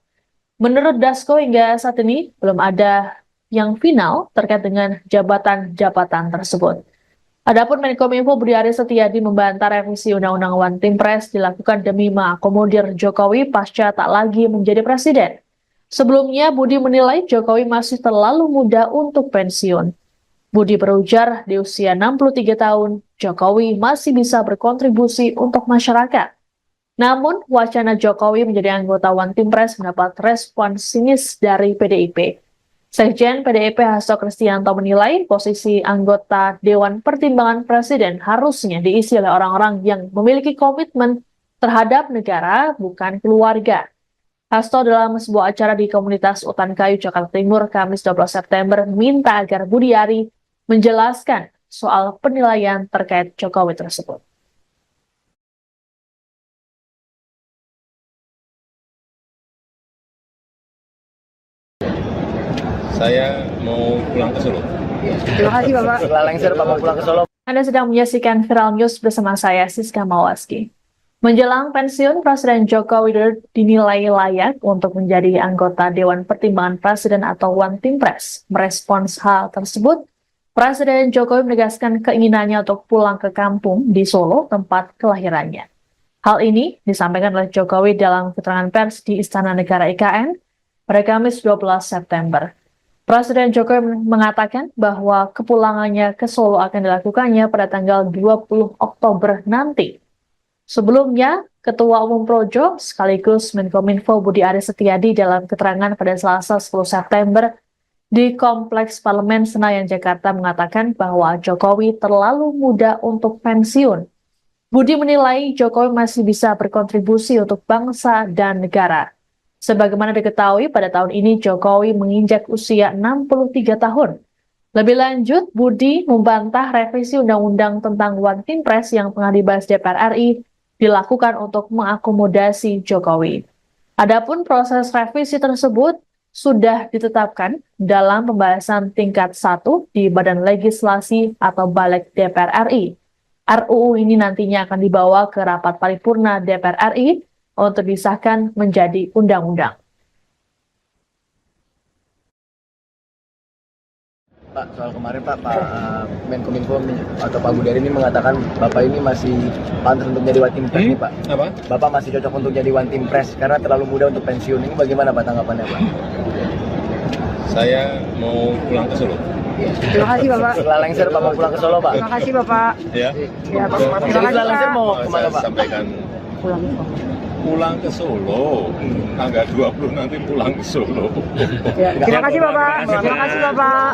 Menurut Dasko, hingga saat ini belum ada yang final terkait dengan jabatan-jabatan tersebut. Adapun Menkominfo Budi Aris Setiadi membantah revisi Undang-Undang One Team Press dilakukan demi mengakomodir Jokowi pasca tak lagi menjadi presiden. Sebelumnya, Budi menilai Jokowi masih terlalu muda untuk pensiun. Budi berujar di usia 63 tahun, Jokowi masih bisa berkontribusi untuk masyarakat. Namun, wacana Jokowi menjadi anggota One Team Press mendapat respon sinis dari PDIP. Sekjen PDIP Hasto Kristianto menilai posisi anggota Dewan Pertimbangan Presiden harusnya diisi oleh orang-orang yang memiliki komitmen terhadap negara, bukan keluarga. Hasto dalam sebuah acara di komunitas Utan Kayu, Jakarta Timur, Kamis 12 September, minta agar Budi Ari menjelaskan soal penilaian terkait Jokowi tersebut. Saya mau pulang ke Solo. Terima kasih Bapak. setelah lengser Pak mau pulang ke Solo. Anda sedang menyaksikan Viral News bersama saya, Siska Mawaski. Menjelang pensiun, Presiden Joko Widodo dinilai layak untuk menjadi anggota Dewan Pertimbangan Presiden atau One Team Press. Merespons hal tersebut, Presiden Jokowi menegaskan keinginannya untuk pulang ke kampung di Solo, tempat kelahirannya. Hal ini disampaikan oleh Jokowi dalam keterangan pers di Istana Negara IKN pada Kamis 12 September. Presiden Jokowi mengatakan bahwa kepulangannya ke Solo akan dilakukannya pada tanggal 20 Oktober nanti. Sebelumnya, Ketua Umum Projo sekaligus Menkominfo Budi Aris Setiadi dalam keterangan pada Selasa 10 September di Kompleks Parlemen Senayan, Jakarta mengatakan bahwa Jokowi terlalu muda untuk pensiun. Budi menilai Jokowi masih bisa berkontribusi untuk bangsa dan negara. Sebagaimana diketahui, pada tahun ini Jokowi menginjak usia 63 tahun. Lebih lanjut, Budi membantah revisi Undang-Undang tentang One Team Press yang tengah dibahas DPR RI dilakukan untuk mengakomodasi Jokowi. Adapun proses revisi tersebut sudah ditetapkan dalam pembahasan tingkat 1 di Badan Legislasi atau Balik DPR RI. RUU ini nantinya akan dibawa ke rapat paripurna DPR RI untuk disahkan menjadi undang-undang. Pak, soal kemarin Pak Menkominfo atau Pak Budari ini mengatakan Bapak ini masih pantas untuk jadi One Team Press nih Pak. Apa? Bapak masih cocok untuk jadi One Team Press karena terlalu muda untuk pensiun. Ini bagaimana Pak tanggapannya Pak? Saya mau pulang ke Solo. Terima kasih Bapak. Setelah lengser Pak mau pulang ke Solo Pak? Terima kasih Bapak. Ya. Ya Pak. Terima Setelah kasih lengser Pak. mau kemana Saya Pak? sampaikan pulang ke Solo. Tanggal 20 nanti pulang ke Solo. Ya, terima kasih Bapak. Terima kasih Bapak.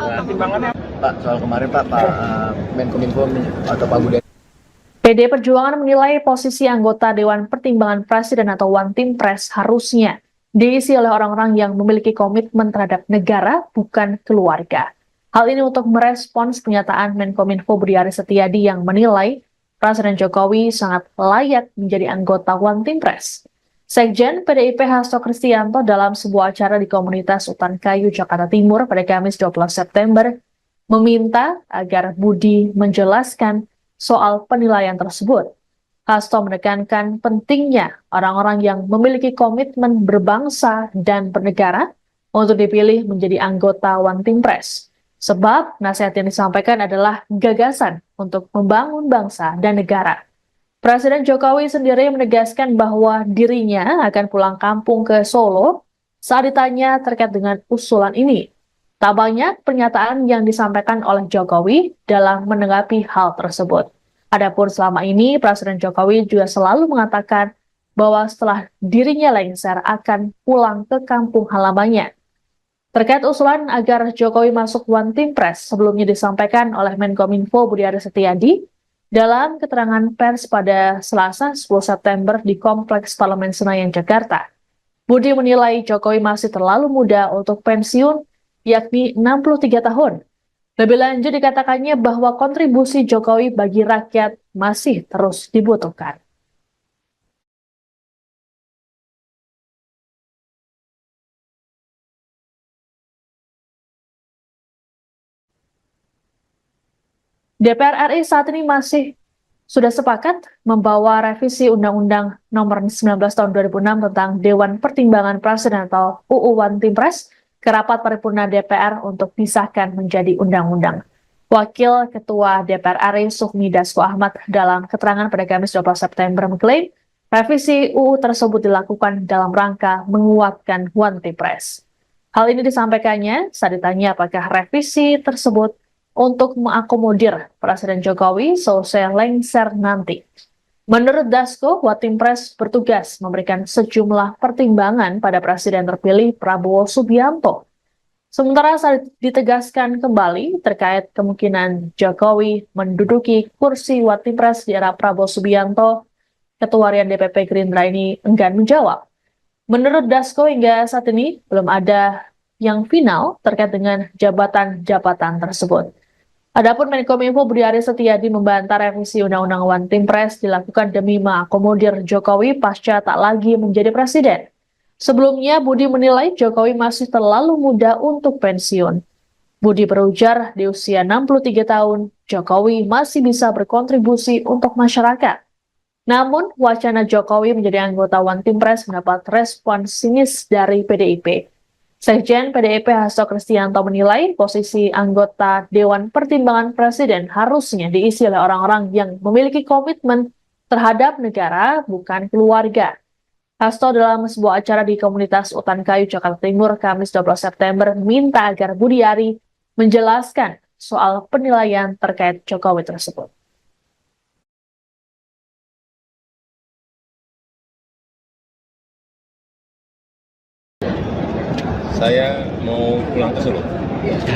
Pak, soal kemarin Pak Menkominfo atau Pak Budari. PD Perjuangan menilai posisi anggota Dewan Pertimbangan Presiden atau One Team Press harusnya diisi oleh orang-orang yang memiliki komitmen terhadap negara, bukan keluarga. Hal ini untuk merespons pernyataan Menkominfo Budi Aris Setiadi yang menilai Presiden Jokowi sangat layak menjadi anggota One Team Press. Sekjen PDIP Hasto Kristianto dalam sebuah acara di komunitas Utan Kayu, Jakarta Timur pada Kamis 12 September meminta agar Budi menjelaskan soal penilaian tersebut. Hasto menekankan pentingnya orang-orang yang memiliki komitmen berbangsa dan bernegara untuk dipilih menjadi anggota One Team Press. Sebab nasihat yang disampaikan adalah gagasan untuk membangun bangsa dan negara. Presiden Jokowi sendiri menegaskan bahwa dirinya akan pulang kampung ke Solo saat ditanya terkait dengan usulan ini. Tak banyak pernyataan yang disampaikan oleh Jokowi dalam menanggapi hal tersebut. Adapun selama ini, Presiden Jokowi juga selalu mengatakan bahwa setelah dirinya lengser akan pulang ke kampung halamannya. Terkait usulan agar Jokowi masuk One Team Press sebelumnya disampaikan oleh Menkominfo Budi Aris Setiadi dalam keterangan pers pada Selasa 10 September di Kompleks Parlemen Senayan, Jakarta. Budi menilai Jokowi masih terlalu muda untuk pensiun, yakni 63 tahun. Lebih lanjut dikatakannya bahwa kontribusi Jokowi bagi rakyat masih terus dibutuhkan. DPR RI saat ini masih sudah sepakat membawa revisi Undang-Undang Nomor 19 Tahun 2006 tentang Dewan Pertimbangan Presiden atau UU One Team Press ke rapat paripurna DPR untuk disahkan menjadi undang-undang. Wakil Ketua DPR RI Sufmi Dasko Ahmad dalam keterangan pada Kamis 12 September mengklaim revisi UU tersebut dilakukan dalam rangka menguatkan One Team Press. Hal ini disampaikannya saat ditanya apakah revisi tersebut untuk mengakomodir Presiden Jokowi selesai lengser nanti. Menurut Dasko, One Team Press bertugas memberikan sejumlah pertimbangan pada Presiden terpilih Prabowo Subianto. Sementara saat ditegaskan kembali terkait kemungkinan Jokowi menduduki kursi One Team Press di era Prabowo Subianto, Ketua Harian DPP Gerindra ini enggan menjawab. Menurut Dasko, hingga saat ini belum ada yang final terkait dengan jabatan-jabatan tersebut. Adapun Menkominfo Budi Aris Setiadi membantah revisi Undang-Undang One Team Press dilakukan demi mengakomodir Jokowi pasca tak lagi menjadi presiden. Sebelumnya, Budi menilai Jokowi masih terlalu muda untuk pensiun. Budi berujar di usia 63 tahun, Jokowi masih bisa berkontribusi untuk masyarakat. Namun, wacana Jokowi menjadi anggota One Team Press mendapat respon sinis dari PDIP. Sekjen PDIP Hasto Kristianto menilai posisi anggota Dewan Pertimbangan Presiden harusnya diisi oleh orang-orang yang memiliki komitmen terhadap negara, bukan keluarga. Hasto dalam sebuah acara di komunitas Utan Kayu, Jakarta Timur, Kamis 12 September, minta agar Budi Ari menjelaskan soal penilaian terkait Jokowi tersebut. Saya mau pulang ke Solo.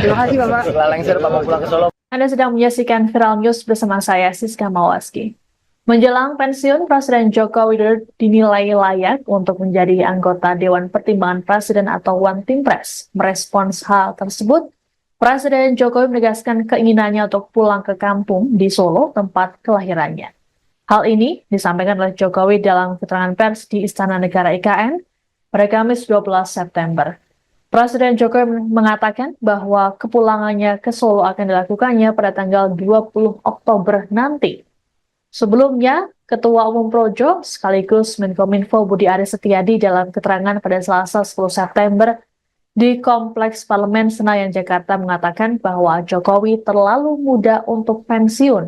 Terima kasih Bapak. Setelah lengser Pak mau pulang ke Solo. Anda sedang menyaksikan Viral News bersama saya, Siska Mawaski. Menjelang pensiun, Presiden Joko Widodo dinilai layak untuk menjadi anggota Dewan Pertimbangan Presiden atau One Team Press. Merespons hal tersebut, Presiden Jokowi menegaskan keinginannya untuk pulang ke kampung di Solo, tempat kelahirannya. Hal ini disampaikan oleh Jokowi dalam keterangan pers di Istana Negara IKN pada Kamis 12 September. Presiden Jokowi mengatakan bahwa kepulangannya ke Solo akan dilakukannya pada tanggal 20 Oktober nanti. Sebelumnya, Ketua Umum Projo sekaligus Menkominfo Budi Aris Setiadi dalam keterangan pada Selasa 10 September di Kompleks Parlemen Senayan, Jakarta mengatakan bahwa Jokowi terlalu muda untuk pensiun.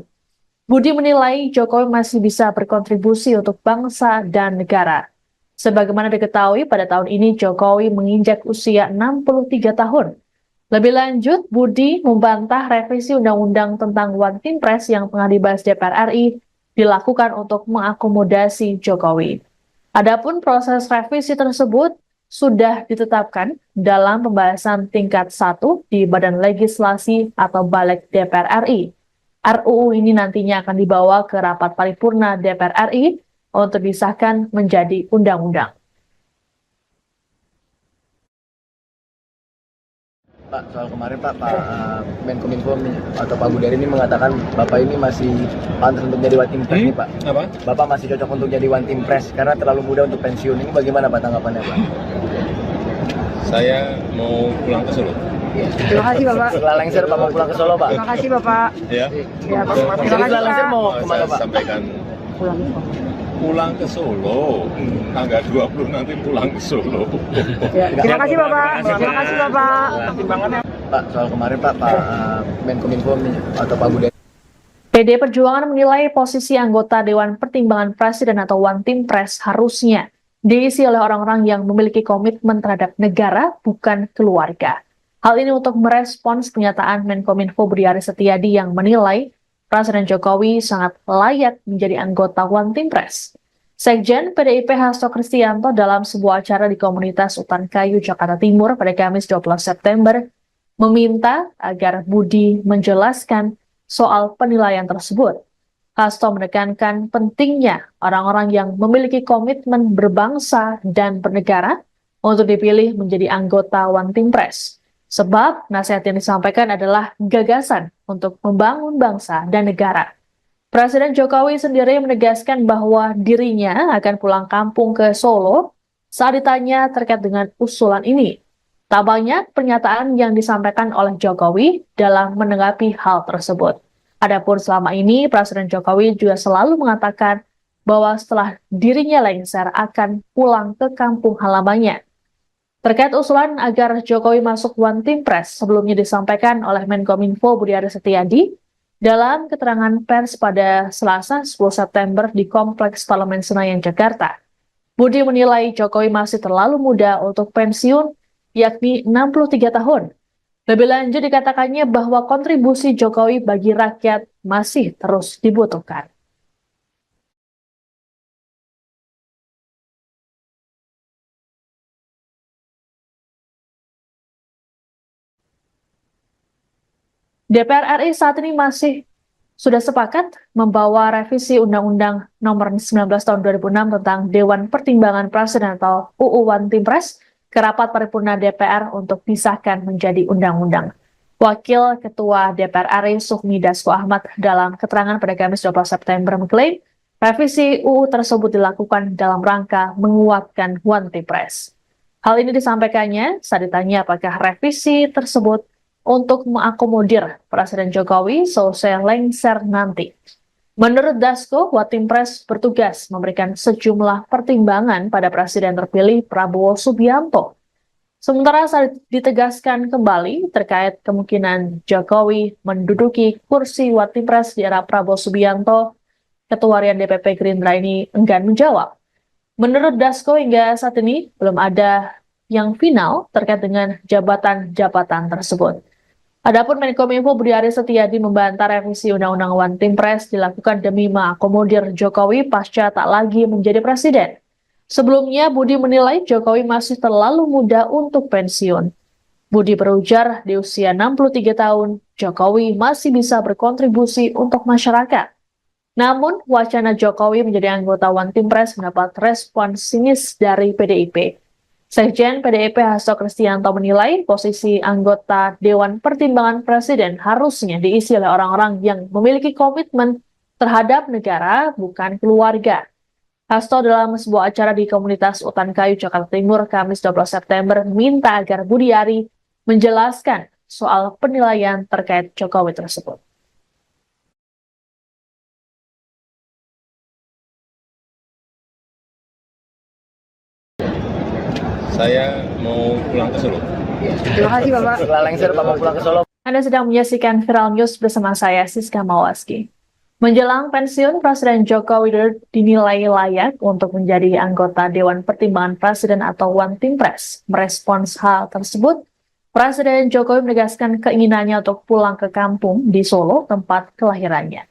Budi menilai Jokowi masih bisa berkontribusi untuk bangsa dan negara. Sebagaimana diketahui, pada tahun ini Jokowi menginjak usia 63 tahun. Lebih lanjut, Budi membantah revisi Undang-Undang tentang One Team Press yang tengah dibahas DPR RI dilakukan untuk mengakomodasi Jokowi. Adapun proses revisi tersebut sudah ditetapkan dalam pembahasan tingkat 1 di Badan Legislasi atau Balik DPR RI. RUU ini nantinya akan dibawa ke rapat paripurna DPR RI untuk disahkan menjadi undang-undang. Pak, soal kemarin Pak Menkominfo atau Pak Budari ini mengatakan Bapak ini masih pantas untuk jadi One Team Press nih Pak. Apa? Bapak masih cocok untuk jadi One Team Press karena terlalu muda untuk pensiun. Ini bagaimana Pak tanggapannya Pak? Saya mau pulang ke Solo. Terima kasih Bapak. Setelah lengser Pak mau pulang ke Solo Pak? Terima kasih Bapak. Ya. Ya, Pak. Jadi Terima kasih setelah lengser Pak. mau kemana Saya Pak? sampaikan pulang ke Solo. Tanggal 20 nanti pulang ke Solo. Ya, terima kasih Bapak. Terima kasih Bapak. Pak, soal kemarin Pak Menkominfo atau Pak Budari. PD Perjuangan menilai posisi anggota Dewan Pertimbangan Presiden atau One Team Press harusnya diisi oleh orang-orang yang memiliki komitmen terhadap negara, bukan keluarga. Hal ini untuk merespons pernyataan Menkominfo Budi Aris Setiadi yang menilai Presiden Jokowi sangat layak menjadi anggota One Team Press. Sekjen PDIP Hasto Kristianto dalam sebuah acara di komunitas Utan Kayu, Jakarta Timur pada Kamis 12 September meminta agar Budi menjelaskan soal penilaian tersebut. Hasto menekankan pentingnya orang-orang yang memiliki komitmen berbangsa dan bernegara untuk dipilih menjadi anggota One Team Press. Sebab nasihat yang disampaikan adalah gagasan untuk membangun bangsa dan negara. Presiden Jokowi sendiri menegaskan bahwa dirinya akan pulang kampung ke Solo saat ditanya terkait dengan usulan ini. Tak banyak pernyataan yang disampaikan oleh Jokowi dalam menanggapi hal tersebut. Adapun selama ini, Presiden Jokowi juga selalu mengatakan bahwa setelah dirinya lengser akan pulang ke kampung halamannya. Terkait usulan agar Jokowi masuk One Team Press sebelumnya disampaikan oleh Menkominfo Budi Aris Setiadi dalam keterangan pers pada Selasa 10 September di Kompleks Parlemen Senayan, Jakarta. Budi menilai Jokowi masih terlalu muda untuk pensiun, yakni 63 tahun. Lebih lanjut dikatakannya bahwa kontribusi Jokowi bagi rakyat masih terus dibutuhkan. DPR RI saat ini masih sudah sepakat membawa revisi Undang-Undang Nomor 19 Tahun 2006 tentang Dewan Pertimbangan Presiden atau UU One Team Press ke rapat paripurna DPR untuk disahkan menjadi undang-undang. Wakil Ketua DPR RI Sufmi Dasko Ahmad dalam keterangan pada Kamis 12 September mengklaim revisi UU tersebut dilakukan dalam rangka menguatkan One Team Press. Hal ini disampaikannya saat ditanya apakah revisi tersebut untuk mengakomodir Presiden Jokowi selesai lengser nanti. Menurut Dasko, One Team Press bertugas memberikan sejumlah pertimbangan pada Presiden terpilih Prabowo Subianto. Sementara saat ditegaskan kembali terkait kemungkinan Jokowi menduduki kursi One Team Press di era Prabowo Subianto, Ketua Harian DPP Gerindra ini enggan menjawab. Menurut Dasko, hingga saat ini belum ada yang final terkait dengan jabatan-jabatan tersebut. Adapun Menkominfo Budi Aris Setiadi membantah revisi Undang-Undang One Team Press dilakukan demi mengakomodir Jokowi pasca tak lagi menjadi presiden. Sebelumnya, Budi menilai Jokowi masih terlalu muda untuk pensiun. Budi berujar di usia 63 tahun, Jokowi masih bisa berkontribusi untuk masyarakat. Namun, wacana Jokowi menjadi anggota One Team Press mendapat respon sinis dari PDIP. Sekjen PDIP Hasto Kristianto menilai posisi anggota Dewan Pertimbangan Presiden harusnya diisi oleh orang-orang yang memiliki komitmen terhadap negara, bukan keluarga. Hasto dalam sebuah acara di komunitas Utan Kayu, Jakarta Timur, Kamis 12 September, meminta agar Budiari menjelaskan soal penilaian terkait Jokowi tersebut. Saya mau pulang ke Solo. Terima kasih Bapak. Setelah lengser Bapak pulang ke Solo. Anda sedang menyaksikan Viral News bersama saya, Siska Mawaski. Menjelang pensiun, Presiden Joko Widodo dinilai layak untuk menjadi anggota Dewan Pertimbangan Presiden atau One Team Press. Merespons hal tersebut, Presiden Jokowi menegaskan keinginannya untuk pulang ke kampung di Solo, tempat kelahirannya.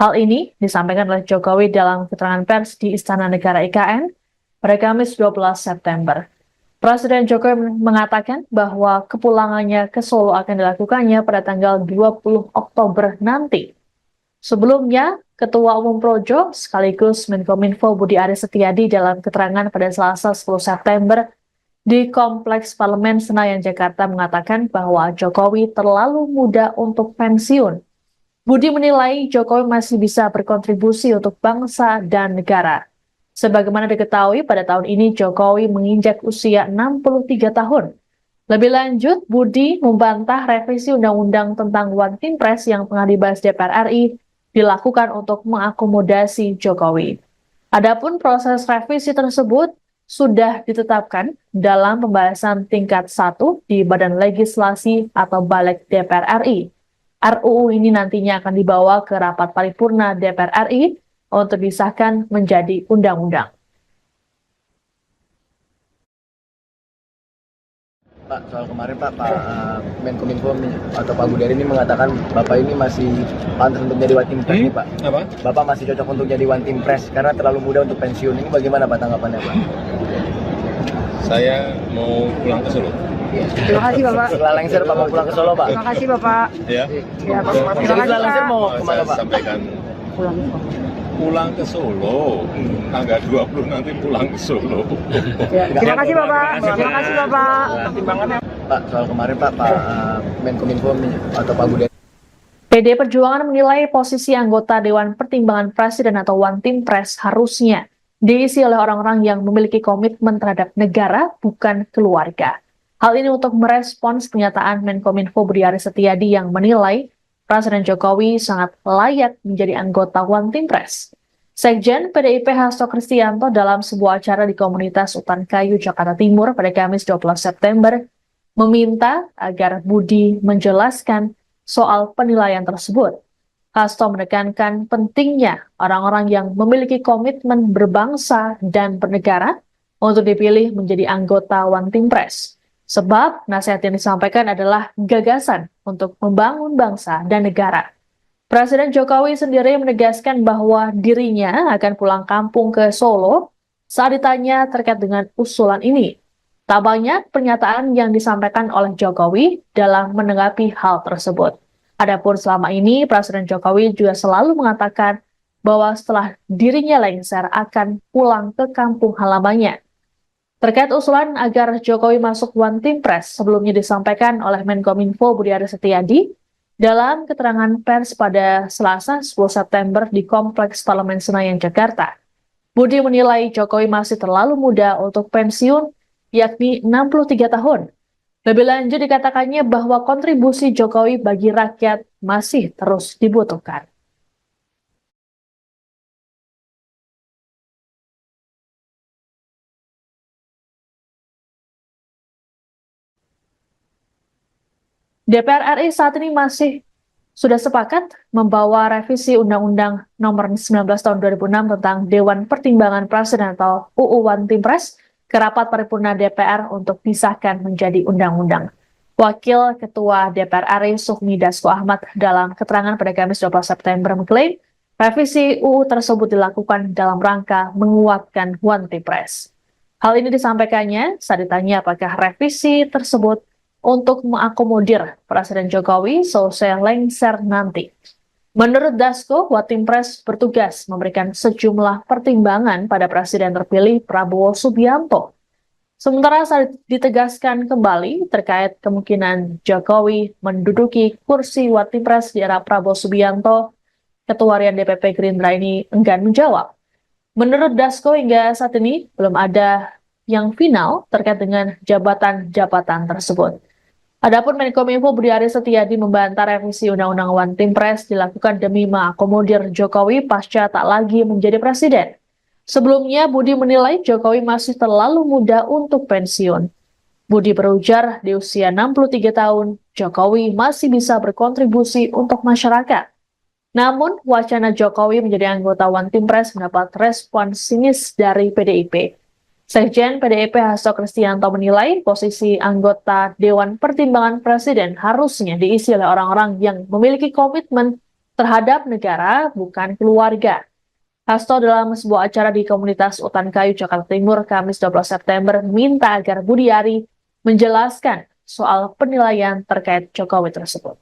Hal ini disampaikan oleh Jokowi dalam keterangan pers di Istana Negara IKN pada Kamis 12 September. Presiden Jokowi mengatakan bahwa kepulangannya ke Solo akan dilakukannya pada tanggal 20 Oktober nanti. Sebelumnya, Ketua Umum Projo sekaligus Menkominfo Budi Aris Setiadi dalam keterangan pada Selasa 10 September di Kompleks Parlemen Senayan, Jakarta mengatakan bahwa Jokowi terlalu muda untuk pensiun. Budi menilai Jokowi masih bisa berkontribusi untuk bangsa dan negara. Sebagaimana diketahui, pada tahun ini Jokowi menginjak usia 63 tahun. Lebih lanjut, Budi membantah revisi Undang-Undang tentang One Team Press yang tengah dibahas DPR RI dilakukan untuk mengakomodasi Jokowi. Adapun proses revisi tersebut sudah ditetapkan dalam pembahasan tingkat 1 di Badan Legislasi atau Balik DPR RI. RUU ini nantinya akan dibawa ke rapat paripurna DPR RI untuk disahkan menjadi undang-undang. Pak, soal kemarin Pak Menkominfo atau Pak Budari ini mengatakan Bapak ini masih pantas untuk jadi One Team Press nih Pak. Apa? Bapak masih cocok untuk jadi One Team Press karena terlalu muda untuk pensiun. Ini bagaimana Pak tanggapannya Pak? Saya mau pulang ke Solo. Terima kasih Bapak. Setelah lengser Bapak pulang ke Solo Pak. Terima kasih Bapak. Ya. Ya, Pak. Terima kasih Setelah lengser Pak. mau kemana Saya Pak? sampaikan pulang ke Solo. Tanggal 20 nanti pulang ke Solo. Ya, terima kasih Bapak. Terima kasih Bapak. Pak, soal kemarin Pak Menkominfo atau Pak Budari. PD Perjuangan menilai posisi anggota Dewan Pertimbangan Presiden atau One Team Press harusnya diisi oleh orang-orang yang memiliki komitmen terhadap negara, bukan keluarga. Hal ini untuk merespons pernyataan Menkominfo Budi Aris Setiadi yang menilai Presiden Jokowi sangat layak menjadi anggota One Team Press. Sekjen PDIP Hasto Kristianto dalam sebuah acara di komunitas Utan Kayu, Jakarta Timur pada Kamis 12 September meminta agar Budi menjelaskan soal penilaian tersebut. Hasto menekankan pentingnya orang-orang yang memiliki komitmen berbangsa dan bernegara untuk dipilih menjadi anggota One Team Press. Sebab nasihat yang disampaikan adalah gagasan untuk membangun bangsa dan negara. Presiden Jokowi sendiri menegaskan bahwa dirinya akan pulang kampung ke Solo saat ditanya terkait dengan usulan ini. Tak banyak pernyataan yang disampaikan oleh Jokowi dalam menanggapi hal tersebut. Adapun selama ini, Presiden Jokowi juga selalu mengatakan bahwa setelah dirinya lengser akan pulang ke kampung halamannya. Terkait usulan agar Jokowi masuk One Team Press sebelumnya disampaikan oleh Menkominfo Budi Aris Setiadi dalam keterangan pers pada Selasa 10 September di Kompleks Parlemen Senayan, Jakarta. Budi menilai Jokowi masih terlalu muda untuk pensiun, yakni 63 tahun. Lebih lanjut dikatakannya bahwa kontribusi Jokowi bagi rakyat masih terus dibutuhkan. DPR RI saat ini masih sudah sepakat membawa revisi Undang-Undang Nomor 19 Tahun 2006 tentang Dewan Pertimbangan Presiden atau UU One Team Press ke rapat paripurna DPR untuk disahkan menjadi undang-undang. Wakil Ketua DPR RI Sufmi Dasko Ahmad dalam keterangan pada Kamis 12 September mengklaim revisi UU tersebut dilakukan dalam rangka menguatkan One Team Press. Hal ini disampaikannya saat ditanya apakah revisi tersebut untuk mengakomodir Presiden Jokowi selesai lengser nanti. Menurut Dasko, One Team Press bertugas memberikan sejumlah pertimbangan pada Presiden terpilih Prabowo Subianto. Sementara saat ditegaskan kembali terkait kemungkinan Jokowi menduduki kursi One Team Press di era Prabowo Subianto, Ketua Harian DPP Gerindra ini enggan menjawab. Menurut Dasko hingga saat ini belum ada yang final terkait dengan jabatan-jabatan tersebut. Adapun Menkominfo Budi Aris Setiadi membantah revisi Undang-Undang One Team Press dilakukan demi mengakomodir Jokowi pasca tak lagi menjadi presiden. Sebelumnya, Budi menilai Jokowi masih terlalu muda untuk pensiun. Budi berujar di usia 63 tahun, Jokowi masih bisa berkontribusi untuk masyarakat. Namun, wacana Jokowi menjadi anggota One Team Press mendapat respon sinis dari PDIP. Sekjen PDIP Hasto Kristianto menilai posisi anggota Dewan Pertimbangan Presiden harusnya diisi oleh orang-orang yang memiliki komitmen terhadap negara, bukan keluarga. Hasto dalam sebuah acara di komunitas Utan Kayu, Jakarta Timur, Kamis 12 September, minta agar Budiari menjelaskan soal penilaian terkait Jokowi tersebut.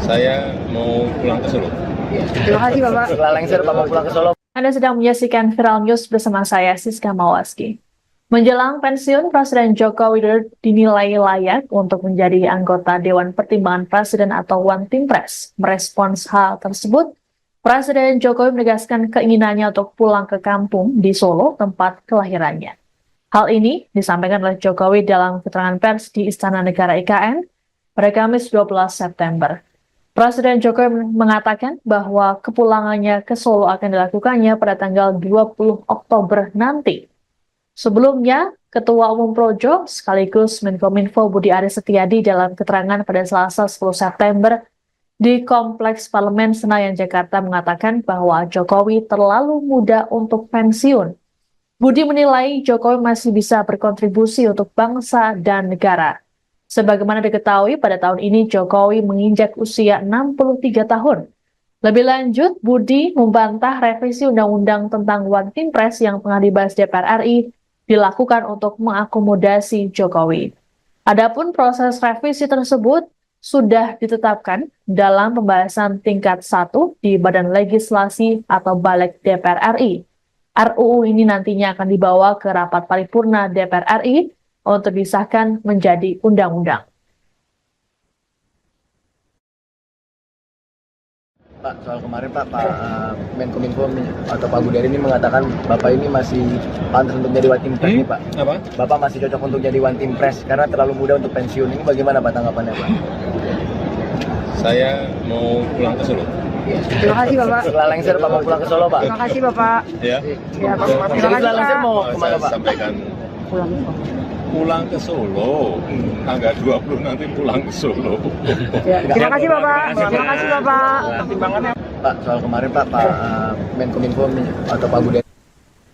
Saya mau pulang ke Solo. Terima kasih Bapak. Setelah lengser Bapak pulang ke Solo. Anda sedang menyaksikan Viral News bersama saya, Siska Mawaski. Menjelang pensiun, Presiden Joko Widodo dinilai layak untuk menjadi anggota Dewan Pertimbangan Presiden atau One Team Press. Merespons hal tersebut, Presiden Jokowi menegaskan keinginannya untuk pulang ke kampung di Solo, tempat kelahirannya. Hal ini disampaikan oleh Jokowi dalam keterangan pers di Istana Negara IKN pada Kamis 12 September. Presiden Jokowi mengatakan bahwa kepulangannya ke Solo akan dilakukannya pada tanggal 20 Oktober nanti. Sebelumnya, Ketua Umum Projo sekaligus Menkominfo Budi Aris Setiadi dalam keterangan pada Selasa 10 September di Kompleks Parlemen Senayan, Jakarta mengatakan bahwa Jokowi terlalu muda untuk pensiun. Budi menilai Jokowi masih bisa berkontribusi untuk bangsa dan negara. Sebagaimana diketahui, pada tahun ini Jokowi menginjak usia 63 tahun. Lebih lanjut, Budi membantah revisi Undang-Undang tentang One Team Press yang tengah dibahas DPR RI dilakukan untuk mengakomodasi Jokowi. Adapun proses revisi tersebut sudah ditetapkan dalam pembahasan tingkat 1 di Badan Legislasi atau Balik DPR RI. RUU ini nantinya akan dibawa ke rapat paripurna DPR RI untuk disahkan menjadi undang-undang. Pak, soal kemarin Pak Menkominfo atau Pak Budi ini mengatakan Bapak ini masih pantas untuk jadi One Team Press nih Pak. Apa? Bapak masih cocok untuk jadi One Team Press karena terlalu muda untuk pensiun. Ini bagaimana Pak tanggapannya Pak? Saya mau pulang ke Solo. Terima kasih Bapak. Setelah lengser Bapak pulang ke Solo Pak. Terima kasih Bapak. Ya. Ya, Pak. Terima Jadi kasih setelah lengser Pak. mau Saya kemana Pak? sampaikan pulang ke Solo. Tanggal 20 nanti pulang ke Solo. Ya, terima kasih Bapak. Terima kasih Bapak. Pak, soal kemarin Pak Menkominfo atau Pak Budi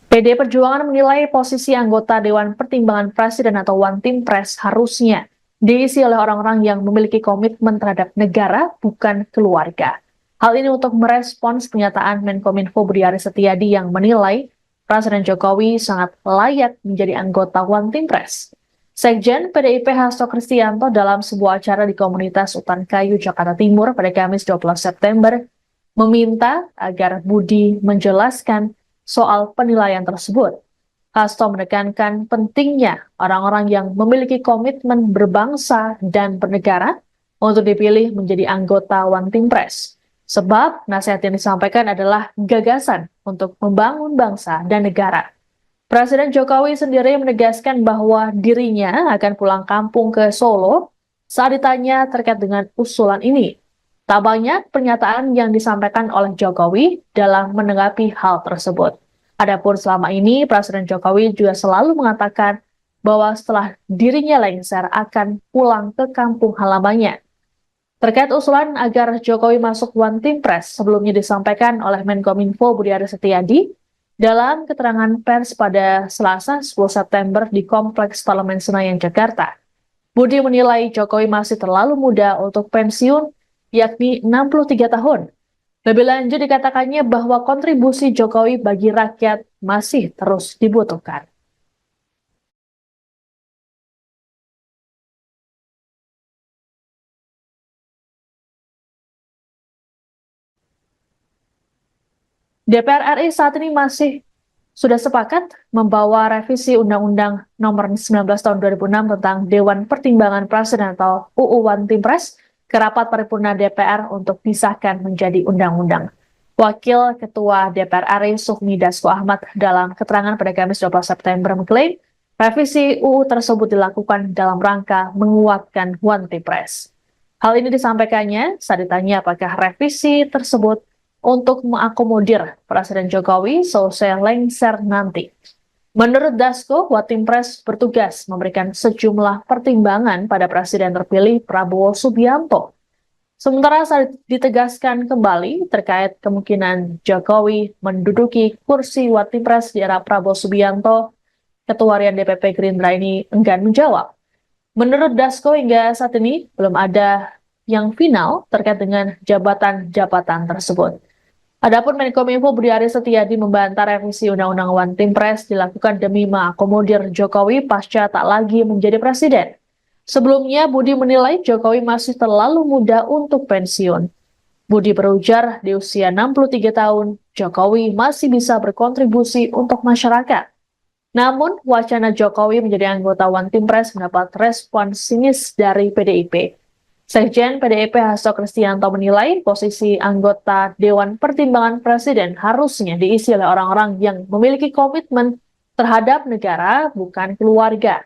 PD Perjuangan menilai posisi anggota Dewan Pertimbangan Presiden atau One Team Press harusnya diisi oleh orang-orang yang memiliki komitmen terhadap negara, bukan keluarga. Hal ini untuk merespons pernyataan Menkominfo Budi Aris Setiadi yang menilai Presiden Jokowi sangat layak menjadi anggota One Team Press. Sekjen PDIP Hasto Kristianto dalam sebuah acara di komunitas Utan Kayu, Jakarta Timur pada Kamis 12 September meminta agar Budi menjelaskan soal penilaian tersebut. Hasto menekankan pentingnya orang-orang yang memiliki komitmen berbangsa dan bernegara untuk dipilih menjadi anggota One Team Press. Sebab nasihat yang disampaikan adalah gagasan untuk membangun bangsa dan negara. Presiden Jokowi sendiri menegaskan bahwa dirinya akan pulang kampung ke Solo saat ditanya terkait dengan usulan ini. Tak banyak pernyataan yang disampaikan oleh Jokowi dalam menanggapi hal tersebut. Adapun selama ini, Presiden Jokowi juga selalu mengatakan bahwa setelah dirinya lengser akan pulang ke kampung halamannya. Terkait usulan agar Jokowi masuk One Team Press sebelumnya disampaikan oleh Menkominfo Budi Aris Setiadi dalam keterangan pers pada Selasa 10 September di Kompleks Parlemen Senayan, Jakarta. Budi menilai Jokowi masih terlalu muda untuk pensiun, yakni 63 tahun. Lebih lanjut dikatakannya bahwa kontribusi Jokowi bagi rakyat masih terus dibutuhkan. DPR RI saat ini masih sudah sepakat membawa revisi Undang-Undang Nomor 19 Tahun 2006 tentang Dewan Pertimbangan Presiden atau UU One Team Press ke rapat paripurna DPR untuk disahkan menjadi undang-undang. Wakil Ketua DPR RI Sufmi Dasko Ahmad dalam keterangan pada Kamis 12 September mengklaim revisi UU tersebut dilakukan dalam rangka menguatkan One Team Press. Hal ini disampaikannya saat ditanya apakah revisi tersebut untuk mengakomodir Presiden Jokowi selesai lengser nanti. Menurut Dasko, One Team Press bertugas memberikan sejumlah pertimbangan pada Presiden terpilih Prabowo Subianto. Sementara saat ditegaskan kembali terkait kemungkinan Jokowi menduduki kursi One Team Press di era Prabowo Subianto, Ketua Harian DPP Gerindra ini enggan menjawab. Menurut Dasko, hingga saat ini belum ada yang final terkait dengan jabatan-jabatan tersebut. Adapun Menkominfo Budi Aris Setiadi membantah revisi Undang-Undang One Team Press dilakukan demi mengakomodir Jokowi pasca tak lagi menjadi presiden. Sebelumnya, Budi menilai Jokowi masih terlalu muda untuk pensiun. Budi berujar di usia 63 tahun, Jokowi masih bisa berkontribusi untuk masyarakat. Namun, wacana Jokowi menjadi anggota One Team Press mendapat respon sinis dari PDIP. Sekjen PDIP Hasto Kristianto menilai posisi anggota Dewan Pertimbangan Presiden harusnya diisi oleh orang-orang yang memiliki komitmen terhadap negara, bukan keluarga.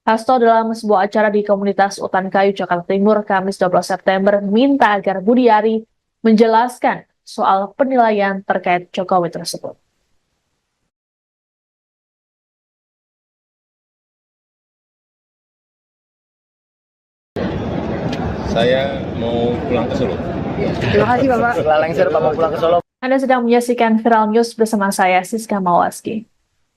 Hasto dalam sebuah acara di komunitas Utan Kayu, Jakarta Timur, Kamis 12 September, minta agar Budi Ari menjelaskan soal penilaian terkait Jokowi tersebut. Saya mau pulang ke Solo. Terima kasih Bapak. Setelah lengser Bapak pulang ke Solo. Anda sedang menyaksikan Viral News bersama saya, Siska Mawaski.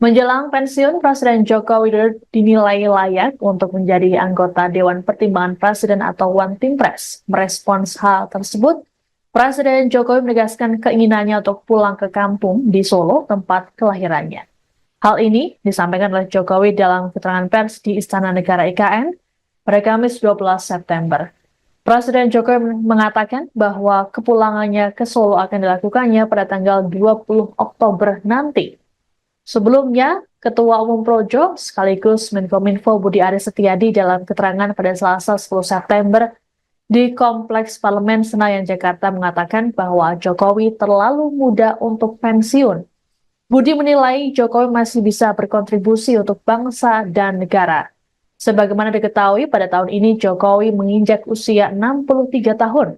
Menjelang pensiun, Presiden Joko Widodo dinilai layak untuk menjadi anggota Dewan Pertimbangan Presiden atau One Team Press. Merespons hal tersebut, Presiden Jokowi menegaskan keinginannya untuk pulang ke kampung di Solo, tempat kelahirannya. Hal ini disampaikan oleh Jokowi dalam keterangan pers di Istana Negara IKN pada Kamis 12 September. Presiden Jokowi mengatakan bahwa kepulangannya ke Solo akan dilakukannya pada tanggal 20 Oktober nanti. Sebelumnya, Ketua Umum Projo sekaligus Menkominfo Budi Aris Setiadi dalam keterangan pada Selasa 10 September di Kompleks Parlemen Senayan, Jakarta mengatakan bahwa Jokowi terlalu muda untuk pensiun. Budi menilai Jokowi masih bisa berkontribusi untuk bangsa dan negara. Sebagaimana diketahui, pada tahun ini Jokowi menginjak usia 63 tahun.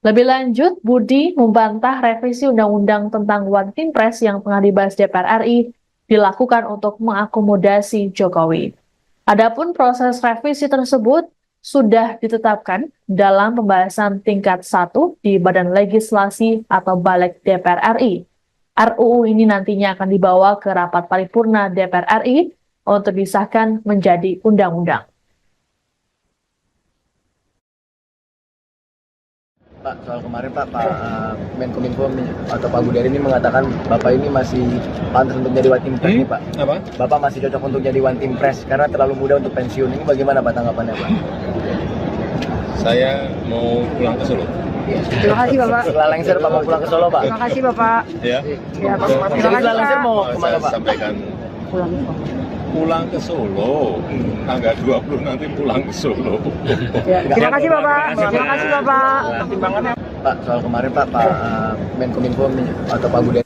Lebih lanjut, Budi membantah revisi Undang-Undang tentang One Team Press yang tengah dibahas DPR RI dilakukan untuk mengakomodasi Jokowi. Adapun proses revisi tersebut sudah ditetapkan dalam pembahasan tingkat 1 di Badan Legislasi atau Balik DPR RI. RUU ini nantinya akan dibawa ke rapat paripurna DPR RI untuk disahkan menjadi undang-undang. Pak, soal kemarin Pak Menkominfo atau Pak Budi Ari ini mengatakan Bapak ini masih pantas untuk jadi One Team Press nih Pak. Apa? Bapak masih cocok untuk jadi One Team Press karena terlalu muda untuk pensiun. Ini bagaimana Pak tanggapannya Pak? Saya mau pulang ke Solo. Terima kasih Bapak. Setelah lengser Bapak pulang ke Solo Pak. Terima kasih Bapak. Ya. Ya, Pak. Terima kasih Setelah lengser Pak. mau kemana Saya Pak? sampaikan pulang ke Solo. Tanggal 20 nanti pulang ke Solo. Ya, terima kasih Bapak. Terima kasih Bapak. Pak, soal kemarin Pak Menkominfo atau Pak Budi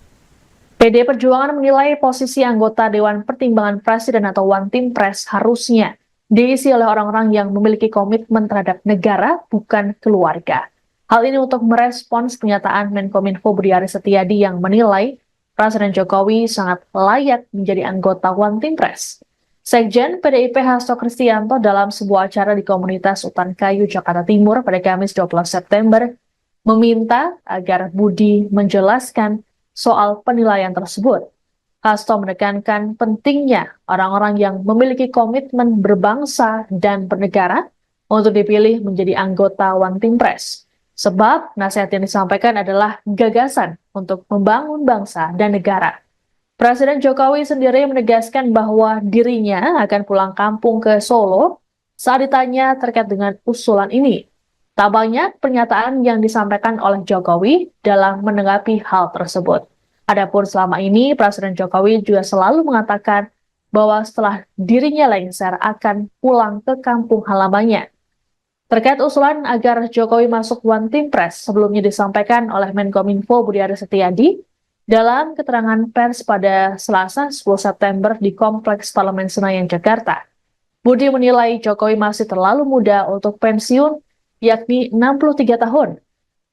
PD Perjuangan menilai posisi anggota Dewan Pertimbangan Presiden atau One Team Press harusnya diisi oleh orang-orang yang memiliki komitmen terhadap negara, bukan keluarga. Hal ini untuk merespons pernyataan Menkominfo Budi Aris Setiadi yang menilai Presiden Jokowi sangat layak menjadi anggota One Team Press. Sekjen PDIP Hasto Kristianto dalam sebuah acara di komunitas Utan Kayu, Jakarta Timur pada Kamis 12 September meminta agar Budi menjelaskan soal penilaian tersebut. Hasto menekankan pentingnya orang-orang yang memiliki komitmen berbangsa dan bernegara untuk dipilih menjadi anggota One Team Press. Sebab nasihat yang disampaikan adalah gagasan untuk membangun bangsa dan negara. Presiden Jokowi sendiri menegaskan bahwa dirinya akan pulang kampung ke Solo saat ditanya terkait dengan usulan ini. Tak banyak pernyataan yang disampaikan oleh Jokowi dalam menanggapi hal tersebut. Adapun selama ini, Presiden Jokowi juga selalu mengatakan bahwa setelah dirinya lengser akan pulang ke kampung halamannya. Terkait usulan agar Jokowi masuk One Team Press sebelumnya disampaikan oleh Menkominfo Budi Aris Setiadi dalam keterangan pers pada Selasa 10 September di Kompleks Parlemen Senayan, Jakarta. Budi menilai Jokowi masih terlalu muda untuk pensiun, yakni 63 tahun.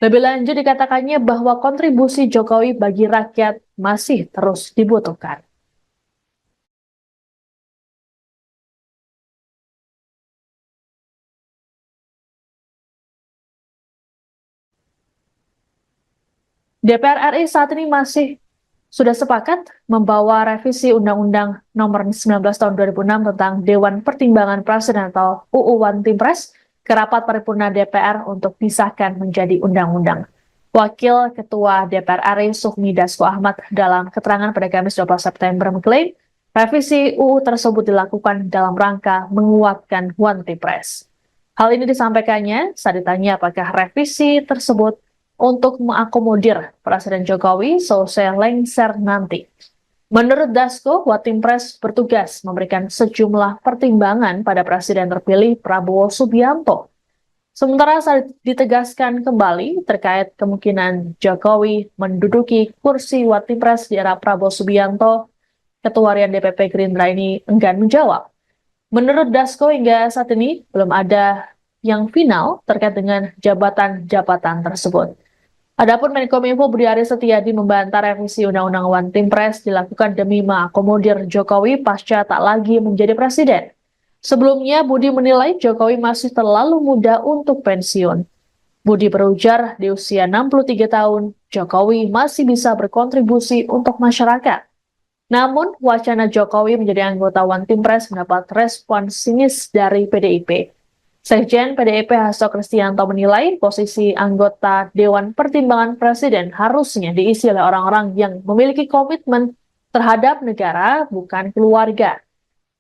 Lebih lanjut dikatakannya bahwa kontribusi Jokowi bagi rakyat masih terus dibutuhkan. DPR RI saat ini sudah sepakat membawa revisi Undang-Undang Nomor 19 Tahun 2006 tentang Dewan Pertimbangan Presiden atau UU One Team Press ke rapat paripurna DPR untuk disahkan menjadi undang-undang. Wakil Ketua DPR RI Sufmi Dasko Ahmad dalam keterangan pada Kamis 12 September mengklaim revisi UU tersebut dilakukan dalam rangka menguatkan One Team Press. Hal ini disampaikannya saat ditanya apakah revisi tersebut untuk mengakomodir Presiden Jokowi selesai lengser nanti. Menurut Dasko, One Team Press bertugas memberikan sejumlah pertimbangan pada Presiden terpilih Prabowo Subianto. Sementara saat ditegaskan kembali terkait kemungkinan Jokowi menduduki kursi One Team Press di era Prabowo Subianto, Ketua Harian DPP Gerindra ini enggan menjawab. Menurut Dasko, hingga saat ini belum ada yang final terkait dengan jabatan-jabatan tersebut. Adapun Menkominfo Budi Aris Setiadi membantah revisi Undang-Undang One Team Press dilakukan demi mengakomodir Jokowi pasca tak lagi menjadi presiden. Sebelumnya, Budi menilai Jokowi masih terlalu muda untuk pensiun. Budi berujar di usia 63 tahun, Jokowi masih bisa berkontribusi untuk masyarakat. Namun, wacana Jokowi menjadi anggota One Team Press mendapat respon sinis dari PDIP. Sekjen PDIP Hasto Kristianto menilai posisi anggota Dewan Pertimbangan Presiden harusnya diisi oleh orang-orang yang memiliki komitmen terhadap negara, bukan keluarga.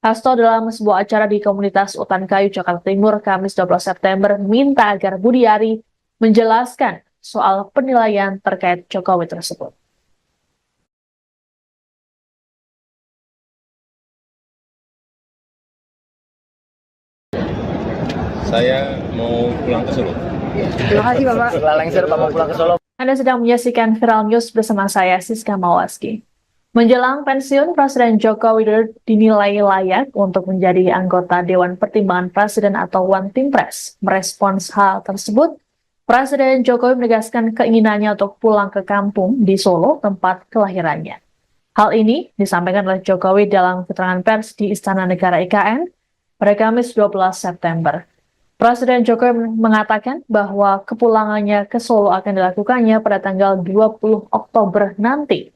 Hasto dalam sebuah acara di komunitas Utan Kayu, Jakarta Timur, Kamis 12 September, minta agar Budi Ari menjelaskan soal penilaian terkait Jokowi tersebut. Saya mau pulang ke Solo. Terima kasih Bapak. Setelah lengser Pak mau pulang ke Solo. Anda sedang menyaksikan Viral News bersama saya, Siska Mawaski. Menjelang pensiun, Presiden Joko Widodo dinilai layak untuk menjadi anggota Dewan Pertimbangan Presiden atau One Team Press. Merespons hal tersebut, Presiden Jokowi menegaskan keinginannya untuk pulang ke kampung di Solo, tempat kelahirannya. Hal ini disampaikan oleh Jokowi dalam keterangan pers di Istana Negara IKN pada Kamis 12 September. Presiden Jokowi mengatakan bahwa kepulangannya ke Solo akan dilakukannya pada tanggal 20 Oktober nanti.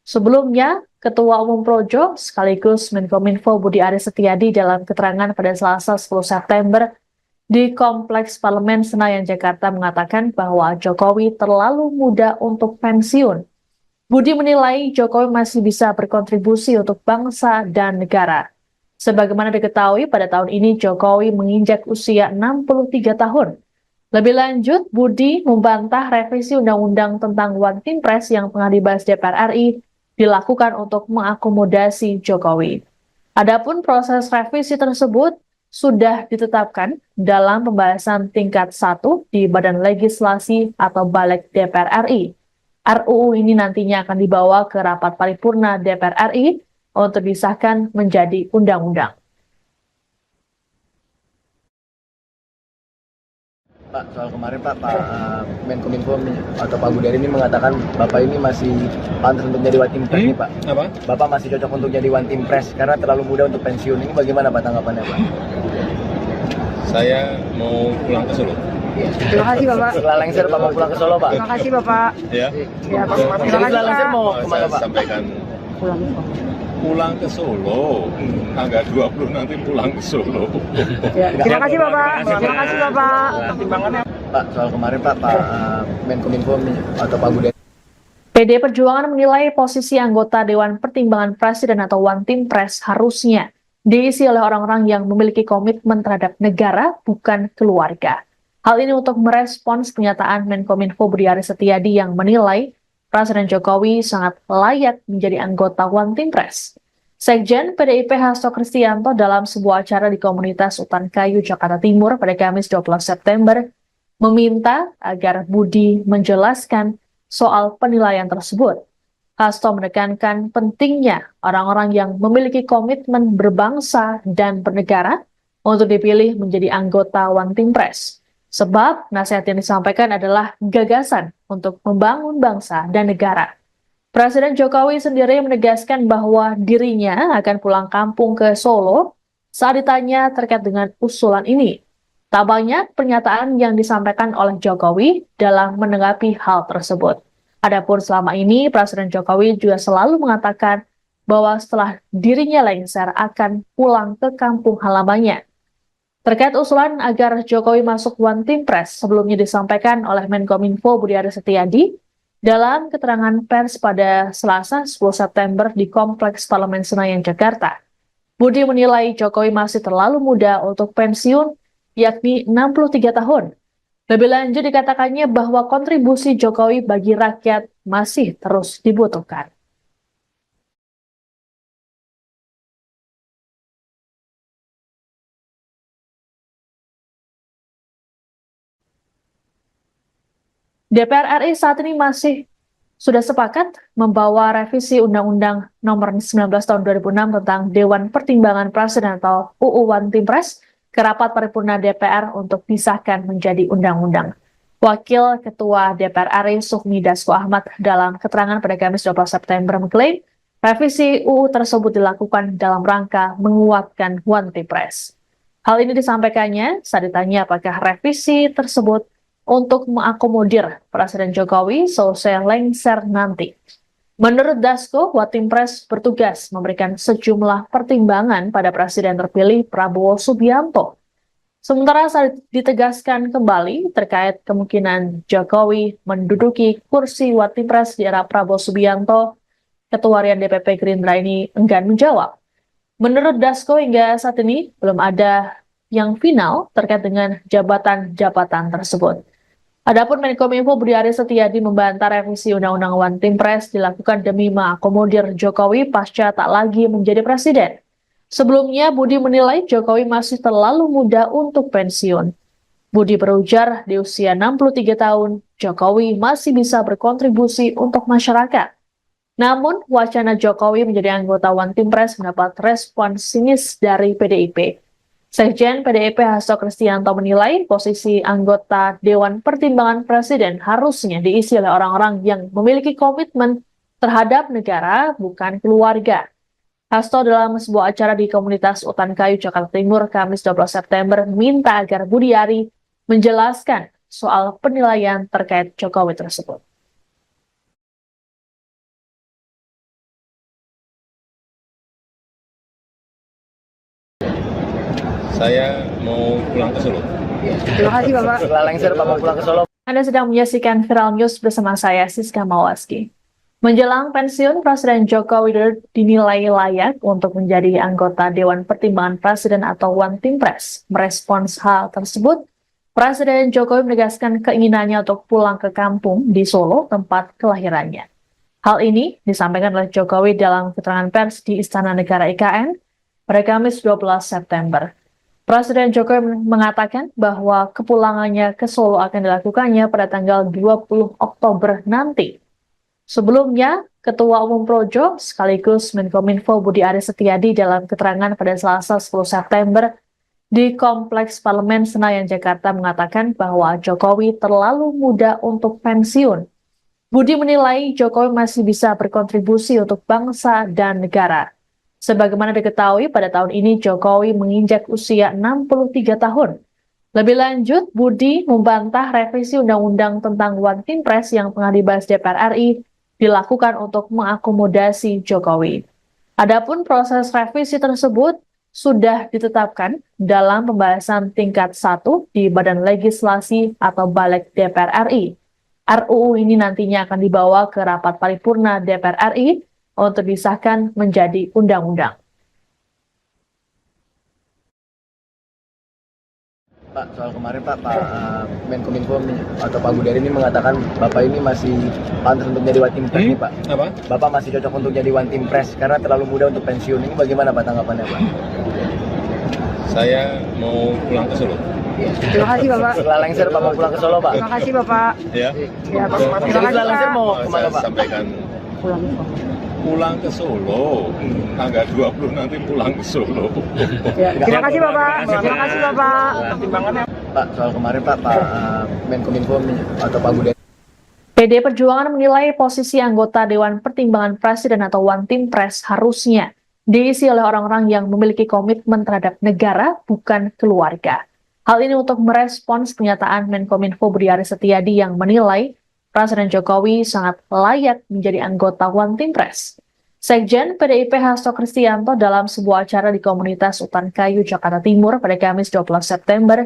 Sebelumnya, Ketua Umum Projo sekaligus Menkominfo Budi Aris Setiadi dalam keterangan pada Selasa 10 September di Kompleks Parlemen Senayan, Jakarta mengatakan bahwa Jokowi terlalu muda untuk pensiun. Budi menilai Jokowi masih bisa berkontribusi untuk bangsa dan negara. Sebagaimana diketahui, pada tahun ini Jokowi menginjak usia 63 tahun. Lebih lanjut, Budi membantah revisi Undang-Undang tentang One Team Press yang tengah dibahas DPR RI dilakukan untuk mengakomodasi Jokowi. Adapun proses revisi tersebut sudah ditetapkan dalam pembahasan tingkat 1 di Badan Legislasi atau Balik DPR RI. RUU ini nantinya akan dibawa ke rapat paripurna DPR RI untuk disahkan menjadi undang-undang. Pak, soal kemarin Pak Menkominfo atau Pak Budi Ari ini mengatakan Bapak ini masih pantas untuk jadi One Team Press nih Pak. Apa? Bapak masih cocok untuk jadi One Team Press karena terlalu muda untuk pensiun. Ini bagaimana Pak tanggapannya Pak? Saya mau pulang ke Solo. Terima kasih Bapak. Setelah lengser Pak mau pulang ke Solo Pak? Terima kasih Bapak. Ya. Ya, Pak. Terima kasih Setelah lengser Pak. mau kemana Saya Pak? sampaikan Pulang ke Solo. pulang ke Solo. Tanggal 20 nanti pulang ke Solo. Ya, terima kasih Bapak. Terima kasih Bapak. Pak, soal kemarin Pak Menkominfo atau Pak Budi PD Perjuangan menilai posisi anggota Dewan Pertimbangan Presiden atau One Team Press harusnya diisi oleh orang-orang yang memiliki komitmen terhadap negara, bukan keluarga. Hal ini untuk merespons pernyataan Menkominfo Budi Aris Setiadi yang menilai Presiden Jokowi sangat layak menjadi anggota One Team Press. Sekjen PDIP Hasto Kristianto dalam sebuah acara di komunitas Utan Kayu, Jakarta Timur pada Kamis 12 September meminta agar Budi menjelaskan soal penilaian tersebut. Hasto menekankan pentingnya orang-orang yang memiliki komitmen berbangsa dan bernegara untuk dipilih menjadi anggota One Team Press. Sebab nasihat yang disampaikan adalah gagasan untuk membangun bangsa dan negara. Presiden Jokowi sendiri menegaskan bahwa dirinya akan pulang kampung ke Solo saat ditanya terkait dengan usulan ini. Tak banyak pernyataan yang disampaikan oleh Jokowi dalam menanggapi hal tersebut. Adapun selama ini, Presiden Jokowi juga selalu mengatakan bahwa setelah dirinya lengser akan pulang ke kampung halamannya. Terkait usulan agar Jokowi masuk One Team Press sebelumnya disampaikan oleh Menkominfo Budi Aris Setiadi dalam keterangan pers pada Selasa 10 September di Kompleks Parlemen Senayan, Jakarta. Budi menilai Jokowi masih terlalu muda untuk pensiun, yakni 63 tahun. Lebih lanjut dikatakannya bahwa kontribusi Jokowi bagi rakyat masih terus dibutuhkan. DPR RI saat ini sudah sepakat membawa revisi Undang-Undang Nomor 19 Tahun 2006 tentang Dewan Pertimbangan Presiden atau UU One Team Press ke rapat paripurna DPR untuk disahkan menjadi undang-undang. Wakil Ketua DPR RI Sufmi Dasko Ahmad dalam keterangan pada Kamis 12 September mengklaim revisi UU tersebut dilakukan dalam rangka menguatkan One Team Press. Hal ini disampaikannya saat ditanya apakah revisi tersebut untuk mengakomodir Presiden Jokowi selesai lengser nanti. Menurut Dasko, One Team Press bertugas memberikan sejumlah pertimbangan pada Presiden terpilih Prabowo Subianto. Sementara saat ditegaskan kembali terkait kemungkinan Jokowi menduduki kursi One Team Press di era Prabowo Subianto, Ketua Harian DPP Gerindra ini enggan menjawab. Menurut Dasko, hingga saat ini belum ada yang final terkait dengan jabatan-jabatan tersebut. Adapun Menkominfo Budi Aris Setiadi membantah revisi Undang-Undang One Team Press dilakukan demi mengakomodir Jokowi pasca tak lagi menjadi presiden. Sebelumnya, Budi menilai Jokowi masih terlalu muda untuk pensiun. Budi berujar di usia 63 tahun, Jokowi masih bisa berkontribusi untuk masyarakat. Namun, wacana Jokowi menjadi anggota One Team Press mendapat respon sinis dari PDIP. Sekjen PDIP Hasto Kristianto menilai posisi anggota Dewan Pertimbangan Presiden harusnya diisi oleh orang-orang yang memiliki komitmen terhadap negara, bukan keluarga. Hasto dalam sebuah acara di komunitas Utan Kayu, Jakarta Timur, Kamis 12 September, minta agar Budi Ari menjelaskan soal penilaian terkait Jokowi tersebut. Saya mau pulang ke Solo. Terima kasih Bapak. Setelah lengser Pak mau pulang ke Solo. Anda sedang menyaksikan Viral News bersama saya, Siska Mawaski. Menjelang pensiun, Presiden Joko Widodo dinilai layak untuk menjadi anggota Dewan Pertimbangan Presiden atau One Team Press. Merespons hal tersebut, Presiden Jokowi menegaskan keinginannya untuk pulang ke kampung di Solo, tempat kelahirannya. Hal ini disampaikan oleh Jokowi dalam keterangan pers di Istana Negara IKN pada Kamis 12 September. Presiden Jokowi mengatakan bahwa kepulangannya ke Solo akan dilakukannya pada tanggal 20 Oktober nanti. Sebelumnya, Ketua Umum Projo sekaligus Menkominfo Budi Aris Setiadi dalam keterangan pada Selasa 10 September di Kompleks Parlemen Senayan, Jakarta mengatakan bahwa Jokowi terlalu muda untuk pensiun. Budi menilai Jokowi masih bisa berkontribusi untuk bangsa dan negara. Sebagaimana diketahui, pada tahun ini Jokowi menginjak usia 63 tahun. Lebih lanjut, Budi membantah revisi Undang-Undang tentang One Team Press yang tengah dibahas DPR RI dilakukan untuk mengakomodasi Jokowi. Adapun proses revisi tersebut sudah ditetapkan dalam pembahasan tingkat 1 di Badan Legislasi atau Balik DPR RI. RUU ini nantinya akan dibawa ke rapat paripurna DPR RI untuk disahkan menjadi undang-undang. Pak, soal kemarin Pak Menkominfo atau Pak Budari ini mengatakan Bapak ini masih pantas untuk jadi One Team Press nih Pak. Apa? Bapak masih cocok untuk jadi One Team Press karena terlalu muda untuk pensiun. Ini bagaimana Pak tanggapannya Pak? Saya mau pulang ke Solo. Terima kasih Bapak. Setelah lengser Pak mau pulang ke Solo Pak. Terima kasih Bapak. Ya. Ya, Pak. Terima Jadi kasih setelah lengser Pak. mau Saya kemana Pak? sampaikan Pulang ke Solo. pulang ke Solo. Tanggal 20 nanti pulang ke Solo. Ya, terima kasih Bapak. Terima kasih Bapak. Pak, soal kemarin Pak Menkominfo atau Pak Budari PD Perjuangan menilai posisi anggota Dewan Pertimbangan Presiden atau One Team Press harusnya diisi oleh orang-orang yang memiliki komitmen terhadap negara, bukan keluarga. Hal ini untuk merespons pernyataan Menkominfo Budi Aris Setiadi yang menilai Presiden Jokowi sangat layak menjadi anggota One Team Press. Sekjen PDIP Hasto Kristianto dalam sebuah acara di komunitas Utan Kayu, Jakarta Timur pada Kamis 12 September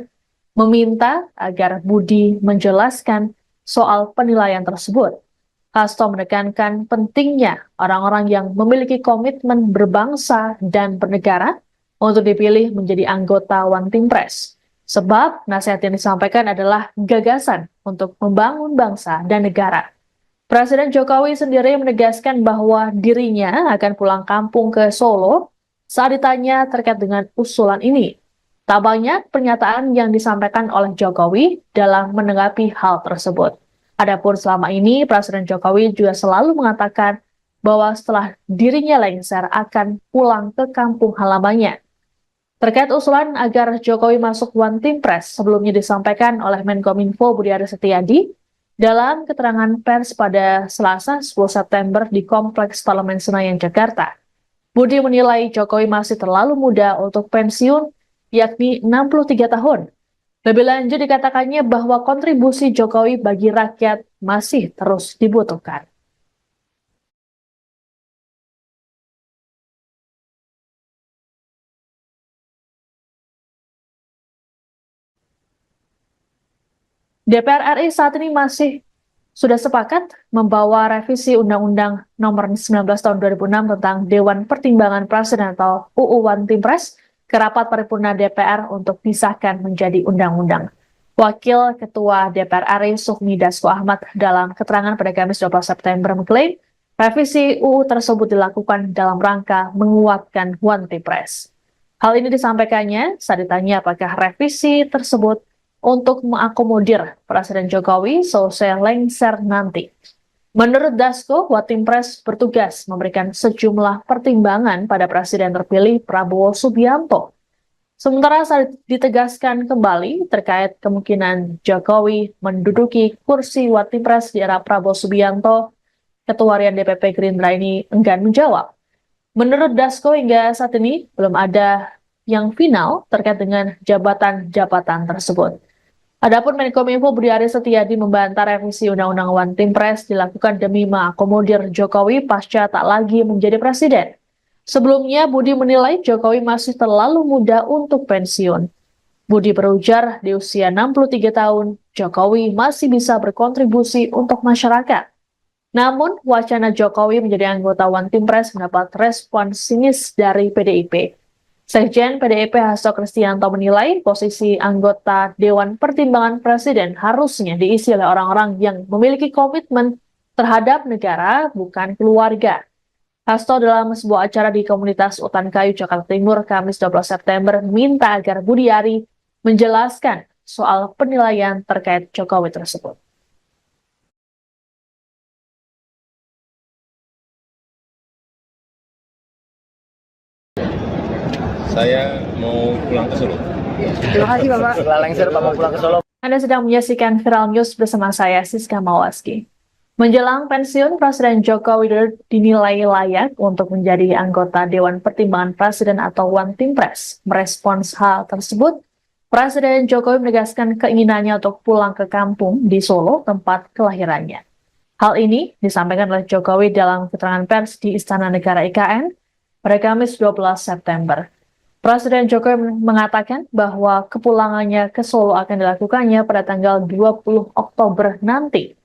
meminta agar Budi menjelaskan soal penilaian tersebut. Hasto menekankan pentingnya orang-orang yang memiliki komitmen berbangsa dan bernegara untuk dipilih menjadi anggota One Team Press. Sebab nasihat yang disampaikan adalah gagasan untuk membangun bangsa dan negara. Presiden Jokowi sendiri menegaskan bahwa dirinya akan pulang kampung ke Solo saat ditanya terkait dengan usulan ini. Tak banyak pernyataan yang disampaikan oleh Jokowi dalam menanggapi hal tersebut. Adapun selama ini, Presiden Jokowi juga selalu mengatakan bahwa setelah dirinya lengser akan pulang ke kampung halamannya. Terkait usulan agar Jokowi masuk One Team Press sebelumnya disampaikan oleh Menkominfo Budi Aris Setiadi dalam keterangan pers pada Selasa 10 September di Kompleks Parlemen Senayan, Jakarta. Budi menilai Jokowi masih terlalu muda untuk pensiun, yakni 63 tahun. Lebih lanjut dikatakannya bahwa kontribusi Jokowi bagi rakyat masih terus dibutuhkan. DPR RI saat ini sudah sepakat membawa revisi Undang-Undang Nomor 19 Tahun 2006 tentang Dewan Pertimbangan Presiden atau UU One Team Press ke rapat paripurna DPR untuk disahkan menjadi undang-undang. Wakil Ketua DPR RI Sufmi Dasko Ahmad dalam keterangan pada Kamis 12 September mengklaim revisi UU tersebut dilakukan dalam rangka menguatkan One Team Press. Hal ini disampaikannya saat ditanya apakah revisi tersebut untuk mengakomodir Presiden Jokowi selesai lengser nanti. Menurut Dasko, One Team Press bertugas memberikan sejumlah pertimbangan pada Presiden terpilih Prabowo Subianto. Sementara saat ditegaskan kembali terkait kemungkinan Jokowi menduduki kursi One Team Press di era Prabowo Subianto, Ketua Harian DPP Gerindra ini enggan menjawab. Menurut Dasko, hingga saat ini belum ada yang final terkait dengan jabatan-jabatan tersebut. Adapun Menkominfo Budi Aris Setiadi membantah revisi Undang-Undang One Team Press dilakukan demi mengakomodir Jokowi pasca tak lagi menjadi presiden. Sebelumnya, Budi menilai Jokowi masih terlalu muda untuk pensiun. Budi berujar di usia 63 tahun, Jokowi masih bisa berkontribusi untuk masyarakat. Namun, wacana Jokowi menjadi anggota One Team Press mendapat respon sinis dari PDIP. Sekjen PDIP Hasto Kristianto menilai posisi anggota Dewan Pertimbangan Presiden harusnya diisi oleh orang-orang yang memiliki komitmen terhadap negara, bukan keluarga. Hasto dalam sebuah acara di komunitas Utan Kayu, Jakarta Timur, Kamis 12 September, minta agar Budi Ari menjelaskan soal penilaian terkait Jokowi tersebut. Saya mau pulang ke Solo. Terima kasih Bapak. setelah lengser Pak mau pulang ke Solo. Anda sedang menyaksikan Viral News bersama saya, Siska Mawaski. Menjelang pensiun, Presiden Joko Widodo dinilai layak untuk menjadi anggota Dewan Pertimbangan Presiden atau One Team Press. Merespons hal tersebut, Presiden Jokowi menegaskan keinginannya untuk pulang ke kampung di Solo, tempat kelahirannya. Hal ini disampaikan oleh Jokowi dalam keterangan pers di Istana Negara IKN pada Kamis 12 September. Presiden Jokowi mengatakan bahwa kepulangannya ke Solo akan dilakukannya pada tanggal 20 Oktober nanti.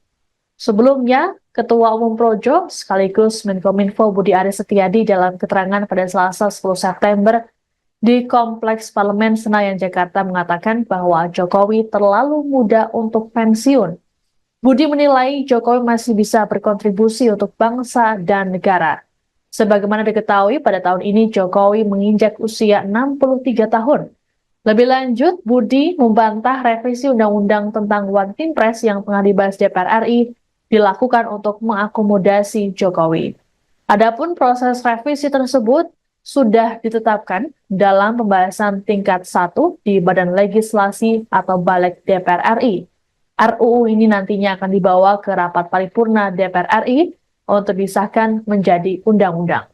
Sebelumnya, Ketua Umum Projo sekaligus Menkominfo Budi Aris Setiadi dalam keterangan pada Selasa 10 September di Kompleks Parlemen Senayan, Jakarta mengatakan bahwa Jokowi terlalu muda untuk pensiun. Budi menilai Jokowi masih bisa berkontribusi untuk bangsa dan negara. Sebagaimana diketahui, pada tahun ini Jokowi menginjak usia 63 tahun. Lebih lanjut, Budi membantah revisi Undang-Undang tentang One Team Press yang tengah dibahas DPR RI dilakukan untuk mengakomodasi Jokowi. Adapun proses revisi tersebut sudah ditetapkan dalam pembahasan tingkat 1 di Badan Legislasi atau Balik DPR RI. RUU ini nantinya akan dibawa ke rapat paripurna DPR RI untuk disahkan menjadi undang-undang.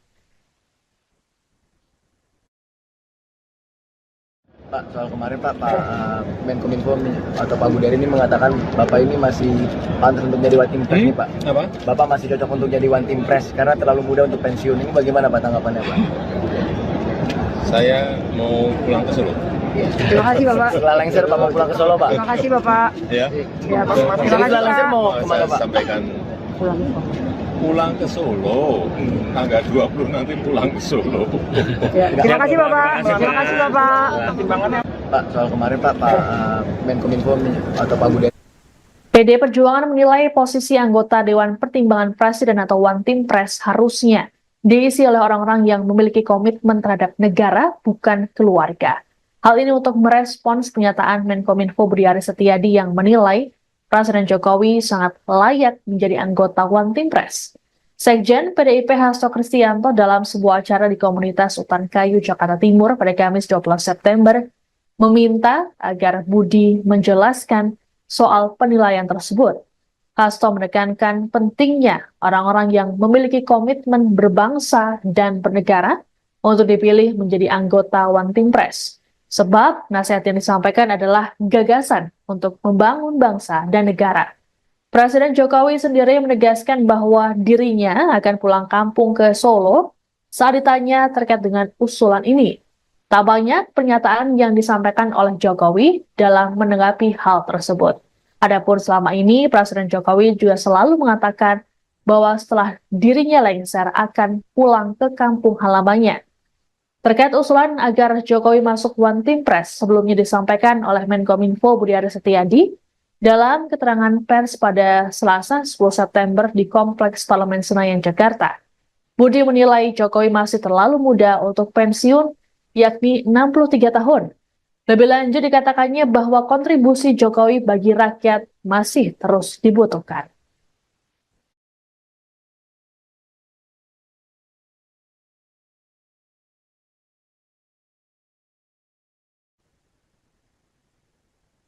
Pak, soal kemarin Pak Menkominfo atau Pak Budari ini mengatakan Bapak ini masih pantas untuk jadi One Team Press nih Pak. Apa? Bapak masih cocok untuk jadi One Team Press karena terlalu muda untuk pensiun. Ini bagaimana Pak tanggapannya Pak? Saya mau pulang ke Solo. Terima kasih Bapak. Setelah lengser Pak mau pulang ke Solo Pak. Terima kasih Bapak. Ya. Ya, Pak. Terima Jadi kasih setelah lengser Pak. mau Saya kemana Pak? sampaikan pulang ke Solo. Tanggal 20 nanti pulang ke Solo. Ya, terima kasih Bapak. Terima kasih Bapak. Pak, soal kemarin Pak Menkominfo atau Pak Budari. PD Perjuangan menilai posisi anggota Dewan Pertimbangan Presiden atau One Team Press harusnya diisi oleh orang-orang yang memiliki komitmen terhadap negara, bukan keluarga. Hal ini untuk merespons pernyataan Menkominfo Budi Aris Setiadi yang menilai Presiden Jokowi sangat layak menjadi anggota One Team Press. Sekjen PDIP Hasto Kristianto dalam sebuah acara di komunitas Utan Kayu, Jakarta Timur pada Kamis 12 September meminta agar Budi menjelaskan soal penilaian tersebut. Hasto menekankan pentingnya orang-orang yang memiliki komitmen berbangsa dan bernegara untuk dipilih menjadi anggota One Team Press. Sebab nasihat yang disampaikan adalah gagasan untuk membangun bangsa dan negara. Presiden Jokowi sendiri menegaskan bahwa dirinya akan pulang kampung ke Solo saat ditanya terkait dengan usulan ini. Tak banyak pernyataan yang disampaikan oleh Jokowi dalam menanggapi hal tersebut. Adapun selama ini, Presiden Jokowi juga selalu mengatakan bahwa setelah dirinya lengser akan pulang ke kampung halamannya. Terkait usulan agar Jokowi masuk One Team Press sebelumnya disampaikan oleh Menkominfo Budi Aris Setiadi dalam keterangan pers pada Selasa 10 September di Kompleks Parlemen Senayan, Jakarta. Budi menilai Jokowi masih terlalu muda untuk pensiun, yakni 63 tahun. Lebih lanjut dikatakannya bahwa kontribusi Jokowi bagi rakyat masih terus dibutuhkan.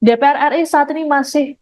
DPR RI saat ini masih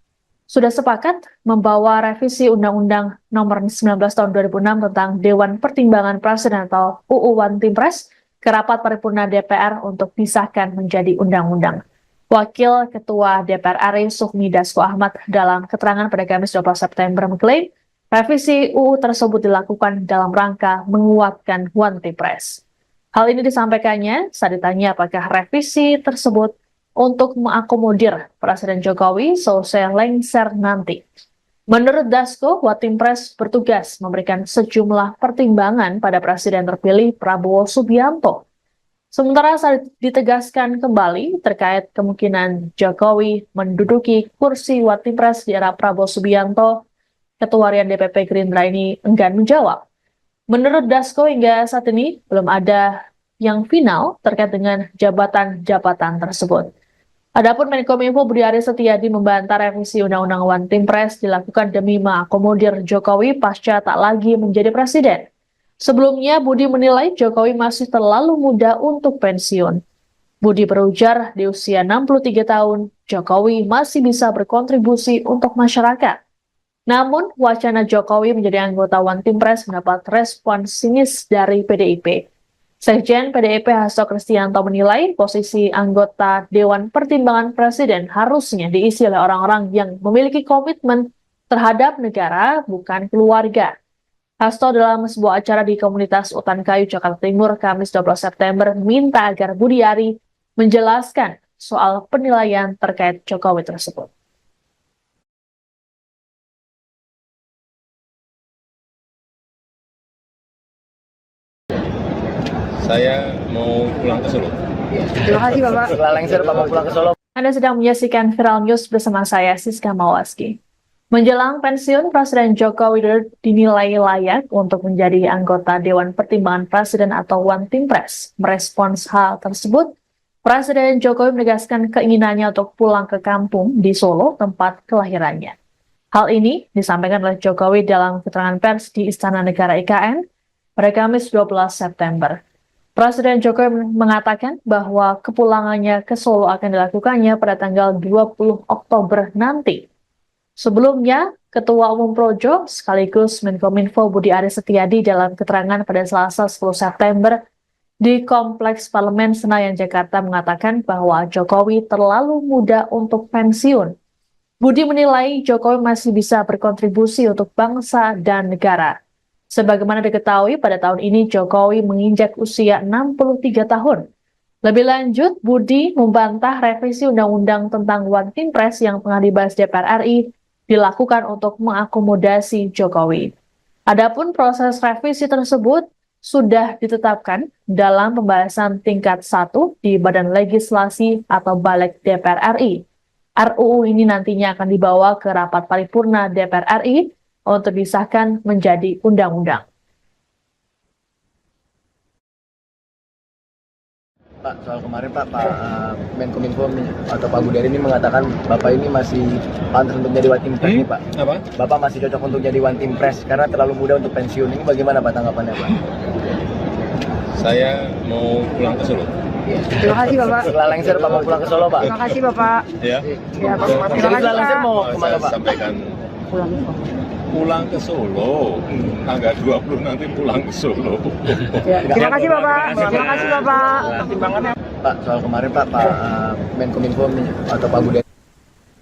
sudah sepakat membawa revisi Undang-Undang Nomor 19 Tahun 2006 tentang Dewan Pertimbangan Presiden atau UU One Team Press ke rapat paripurna DPR untuk disahkan menjadi undang-undang. Wakil Ketua DPR RI Sufmi Dasko Ahmad dalam keterangan pada Kamis 12 September mengklaim revisi UU tersebut dilakukan dalam rangka menguatkan One Team Press. Hal ini disampaikannya saat ditanya apakah revisi tersebut untuk mengakomodir Presiden Jokowi selesai lengser nanti. Menurut Dasko, One Team Press bertugas memberikan sejumlah pertimbangan pada Presiden terpilih Prabowo Subianto. Sementara saat ditegaskan kembali terkait kemungkinan Jokowi menduduki kursi One Team Press di era Prabowo Subianto, Ketua Harian DPP Gerindra ini enggan menjawab. Menurut Dasko, hingga saat ini belum ada yang final terkait dengan jabatan-jabatan tersebut. Adapun Menkominfo Budi Aris Setiadi membantah revisi Undang-Undang One Team Press dilakukan demi mengakomodir Jokowi pasca tak lagi menjadi presiden. Sebelumnya, Budi menilai Jokowi masih terlalu muda untuk pensiun. Budi berujar di usia 63 tahun, Jokowi masih bisa berkontribusi untuk masyarakat. Namun, wacana Jokowi menjadi anggota One Team Press mendapat respon sinis dari PDIP. Sekjen PDIP Hasto Kristianto menilai posisi anggota Dewan Pertimbangan Presiden harusnya diisi oleh orang-orang yang memiliki komitmen terhadap negara, bukan keluarga. Hasto dalam sebuah acara di komunitas Utan Kayu, Jakarta Timur, Kamis 12 September, minta agar Budi Ari menjelaskan soal penilaian terkait Jokowi tersebut. Saya mau pulang ke Solo. Terima kasih Bapak. Setelah lengser Bapak pulang ke Solo. Anda sedang menyaksikan Viral News bersama saya, Siska Mawaski. Menjelang pensiun, Presiden Joko Widodo dinilai layak untuk menjadi anggota Dewan Pertimbangan Presiden atau One Team Press. Merespons hal tersebut, Presiden Jokowi menegaskan keinginannya untuk pulang ke kampung di Solo, tempat kelahirannya. Hal ini disampaikan oleh Jokowi dalam keterangan pers di Istana Negara IKN pada Kamis 12 September. Presiden Jokowi mengatakan bahwa kepulangannya ke Solo akan dilakukannya pada tanggal 20 Oktober nanti. Sebelumnya, Ketua Umum Projo sekaligus Menkominfo Budi Aris Setiadi dalam keterangan pada Selasa 10 September di Kompleks Parlemen Senayan, Jakarta mengatakan bahwa Jokowi terlalu muda untuk pensiun. Budi menilai Jokowi masih bisa berkontribusi untuk bangsa dan negara. Sebagaimana diketahui, pada tahun ini Jokowi menginjak usia 63 tahun. Lebih lanjut, Budi membantah revisi Undang-Undang tentang One Team Press yang tengah dibahas DPR RI dilakukan untuk mengakomodasi Jokowi. Adapun proses revisi tersebut sudah ditetapkan dalam pembahasan tingkat 1 di Badan Legislasi atau Balik DPR RI. RUU ini nantinya akan dibawa ke rapat paripurna DPR RI untuk disahkan menjadi undang-undang. Pak, soal kemarin Pak Menkominfo atau Pak Budi ini mengatakan Bapak ini masih pantas untuk jadi One Team Press nih Pak. Apa? Bapak masih cocok untuk jadi One Team Press karena terlalu muda untuk pensiun. Ini bagaimana Pak tanggapannya Pak? Saya mau pulang ke Solo. Terima kasih Bapak. Setelah lengser Bapak pulang ke Solo Pak. Terima kasih Bapak. Ya. Ya, Pak. Jadi Terima kasih setelah lengser Pak. mau Saya kemana Pak? sampaikan Pulang ke Solo. pulang ke Solo. Tanggal 20 nanti pulang ke Solo. Ya, terima kasih Bapak. Terima kasih Bapak. Pak, soal kemarin Pak Menkominfo atau Pak Budi.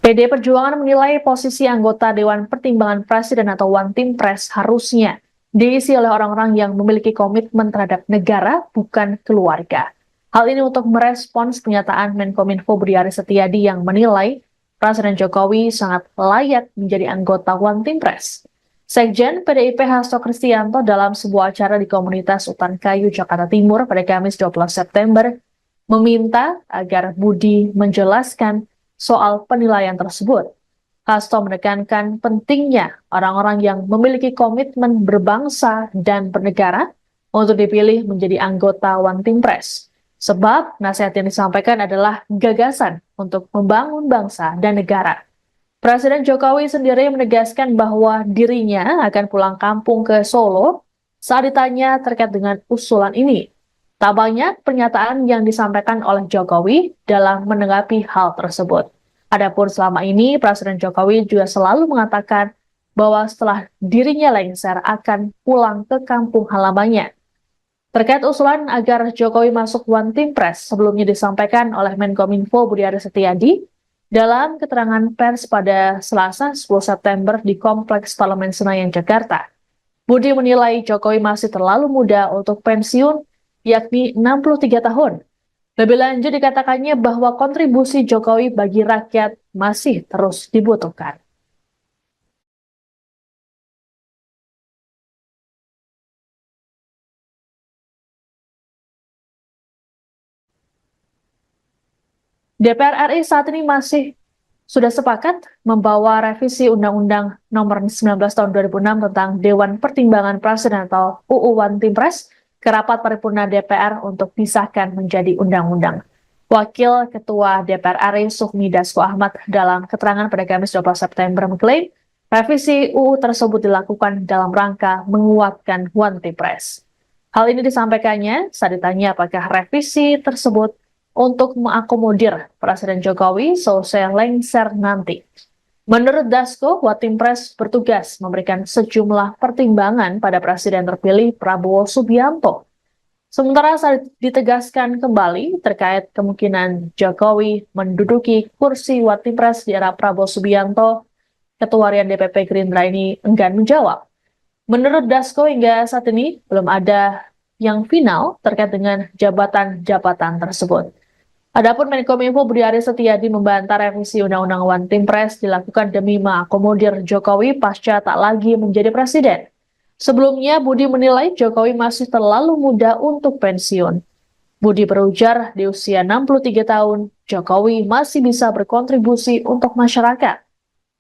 PD Perjuangan menilai posisi anggota Dewan Pertimbangan Presiden atau One Team Press harusnya diisi oleh orang-orang yang memiliki komitmen terhadap negara, bukan keluarga. Hal ini untuk merespons pernyataan Menkominfo Budi Aris Setiadi yang menilai Presiden Jokowi sangat layak menjadi anggota One Team Press. Sekjen PDIP Hasto Kristianto dalam sebuah acara di komunitas Utan Kayu, Jakarta Timur pada Kamis 12 September meminta agar Budi menjelaskan soal penilaian tersebut. Hasto menekankan pentingnya orang-orang yang memiliki komitmen berbangsa dan bernegara untuk dipilih menjadi anggota One Team Press. Sebab nasihat yang disampaikan adalah gagasan untuk membangun bangsa dan negara. Presiden Jokowi sendiri menegaskan bahwa dirinya akan pulang kampung ke Solo saat ditanya terkait dengan usulan ini. Tak banyak pernyataan yang disampaikan oleh Jokowi dalam menanggapi hal tersebut. Adapun selama ini, Presiden Jokowi juga selalu mengatakan bahwa setelah dirinya lengser akan pulang ke kampung halamannya. Terkait usulan agar Jokowi masuk One Team Press sebelumnya disampaikan oleh Menkominfo Budi Aris Setiadi dalam keterangan pers pada Selasa 10 September di Kompleks Parlemen Senayan, Jakarta. Budi menilai Jokowi masih terlalu muda untuk pensiun, yakni 63 tahun. Lebih lanjut dikatakannya bahwa kontribusi Jokowi bagi rakyat masih terus dibutuhkan. DPR RI saat ini sudah sepakat membawa revisi Undang-Undang Nomor 19 Tahun 2006 tentang Dewan Pertimbangan Presiden atau UU One Team Press ke rapat paripurna DPR untuk disahkan menjadi undang-undang. Wakil Ketua DPR RI Sufmi Dasko Ahmad dalam keterangan pada Kamis 12 September mengklaim revisi UU tersebut dilakukan dalam rangka menguatkan One Team Press. Hal ini disampaikannya saat ditanya apakah revisi tersebut untuk mengakomodir Presiden Jokowi selesai lengser nanti. Menurut Dasko, One Team Press bertugas memberikan sejumlah pertimbangan pada Presiden terpilih Prabowo Subianto. Sementara saat ditegaskan kembali terkait kemungkinan Jokowi menduduki kursi One Team Press di era Prabowo Subianto, Ketua Harian DPP Gerindra ini enggan menjawab. Menurut Dasko, hingga saat ini belum ada yang final terkait dengan jabatan-jabatan tersebut. Adapun Menkominfo Budi Aris Setiadi membantah revisi Undang-Undang One Team Press dilakukan demi mengakomodir Jokowi pasca tak lagi menjadi presiden. Sebelumnya, Budi menilai Jokowi masih terlalu muda untuk pensiun. Budi berujar di usia 63 tahun, Jokowi masih bisa berkontribusi untuk masyarakat.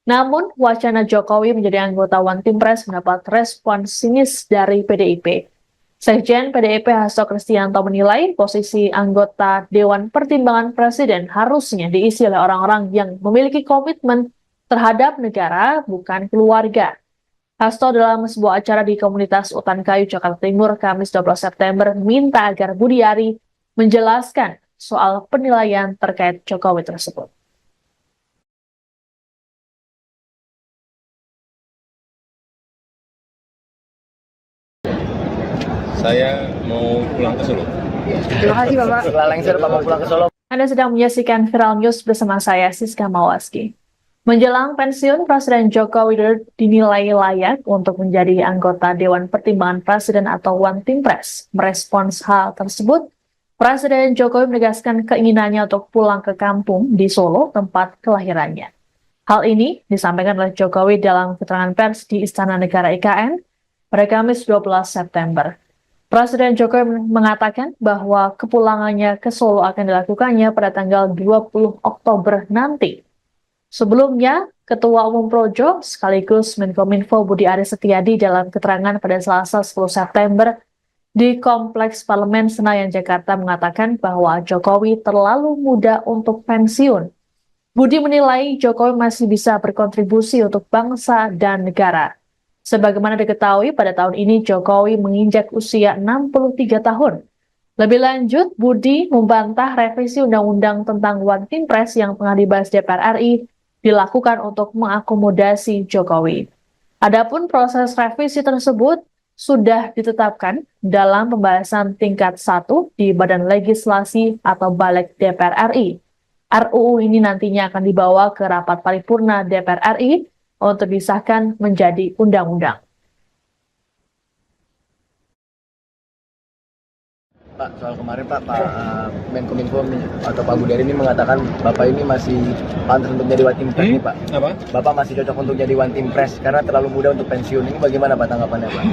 Namun, wacana Jokowi menjadi anggota One Team Press mendapat respon sinis dari PDIP. Sekjen PDIP Hasto Kristianto menilai posisi anggota Dewan Pertimbangan Presiden harusnya diisi oleh orang-orang yang memiliki komitmen terhadap negara, bukan keluarga. Hasto dalam sebuah acara di komunitas Utan Kayu, Jakarta Timur, Kamis 12 September, minta agar Budiari menjelaskan soal penilaian terkait Jokowi tersebut. Saya mau pulang ke Solo. Terima kasih Bapak. Setelah lengser Bapak pulang ke Solo. Anda sedang menyaksikan Viral News bersama saya, Siska Mawaski. Menjelang pensiun, Presiden Joko Widodo dinilai layak untuk menjadi anggota Dewan Pertimbangan Presiden atau One Team Press. Merespons hal tersebut, Presiden Jokowi menegaskan keinginannya untuk pulang ke kampung di Solo, tempat kelahirannya. Hal ini disampaikan oleh Jokowi dalam keterangan pers di Istana Negara IKN pada Kamis 12 September. Presiden Jokowi mengatakan bahwa kepulangannya ke Solo akan dilakukannya pada tanggal 20 Oktober nanti. Sebelumnya, Ketua Umum Projo sekaligus Menkominfo Budi Aris Setiadi dalam keterangan pada Selasa 10 September di Kompleks Parlemen Senayan, Jakarta mengatakan bahwa Jokowi terlalu muda untuk pensiun. Budi menilai Jokowi masih bisa berkontribusi untuk bangsa dan negara. Sebagaimana diketahui, pada tahun ini Jokowi menginjak usia 63 tahun. Lebih lanjut, Budi membantah revisi Undang-Undang tentang One Team Press yang tengah dibahas DPR RI dilakukan untuk mengakomodasi Jokowi. Adapun proses revisi tersebut sudah ditetapkan dalam pembahasan tingkat 1 di Badan Legislasi atau Balik DPR RI. RUU ini nantinya akan dibawa ke rapat paripurna DPR RI untuk disahkan menjadi undang-undang. Pak, soal kemarin Pak Menkominfo atau Pak Budari ini mengatakan Bapak ini masih pantas untuk jadi One Team Press nih Pak. Apa? Bapak masih cocok untuk jadi One Team Press karena terlalu muda untuk pensiun. Ini bagaimana Pak tanggapannya Pak?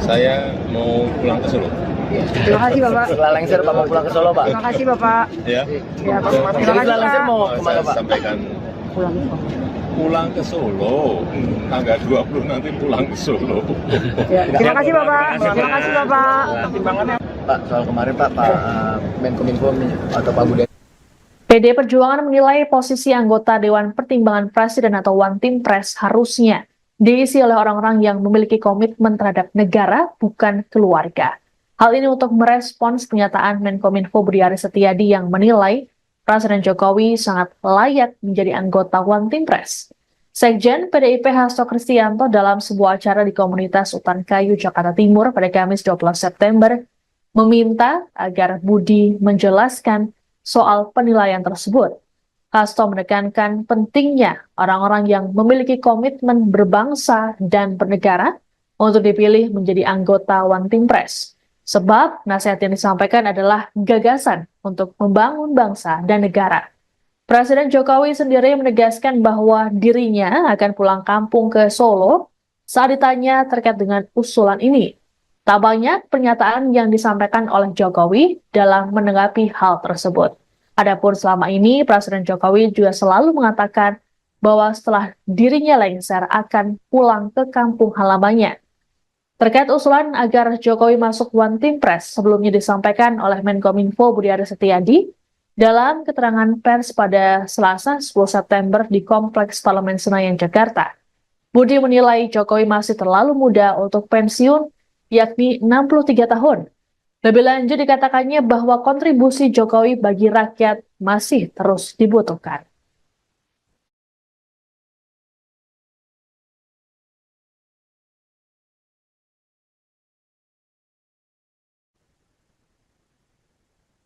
Saya mau pulang ke Solo. Terima kasih Bapak. Setelah lengser Bapak pulang ke Solo Pak. Terima kasih Bapak. Ya. Ya, Pak. Terima Jadi kasih setelah lengser Pak. mau kemana Saya Pak? sampaikan Pulang ke Solo. pulang ke Solo. Tanggal 20 nanti pulang ke Solo. Ya, terima kasih Bapak. Terima kasih Bapak. Pak, soal kemarin Pak Menkominfo atau Pak Budari. PD Perjuangan menilai posisi anggota Dewan Pertimbangan Presiden atau One Team Press harusnya diisi oleh orang-orang yang memiliki komitmen terhadap negara, bukan keluarga. Hal ini untuk merespons pernyataan Menkominfo Budi Aris Setiadi yang menilai Presiden Jokowi sangat layak menjadi anggota One Team Press. Sekjen PDIP Hasto Kristianto dalam sebuah acara di komunitas Utan Kayu, Jakarta Timur pada Kamis 12 September meminta agar Budi menjelaskan soal penilaian tersebut. Hasto menekankan pentingnya orang-orang yang memiliki komitmen berbangsa dan bernegara untuk dipilih menjadi anggota One Team Press. Sebab nasihat yang disampaikan adalah gagasan untuk membangun bangsa dan negara. Presiden Jokowi sendiri menegaskan bahwa dirinya akan pulang kampung ke Solo saat ditanya terkait dengan usulan ini. Tak banyak pernyataan yang disampaikan oleh Jokowi dalam menanggapi hal tersebut. Adapun selama ini, Presiden Jokowi juga selalu mengatakan bahwa setelah dirinya lengser akan pulang ke kampung halamannya. Terkait usulan agar Jokowi masuk One Team Press sebelumnya disampaikan oleh Menkominfo Budi Aris Setiadi dalam keterangan pers pada Selasa 10 September di Kompleks Parlemen Senayan, Jakarta. Budi menilai Jokowi masih terlalu muda untuk pensiun, yakni 63 tahun. Lebih lanjut dikatakannya bahwa kontribusi Jokowi bagi rakyat masih terus dibutuhkan.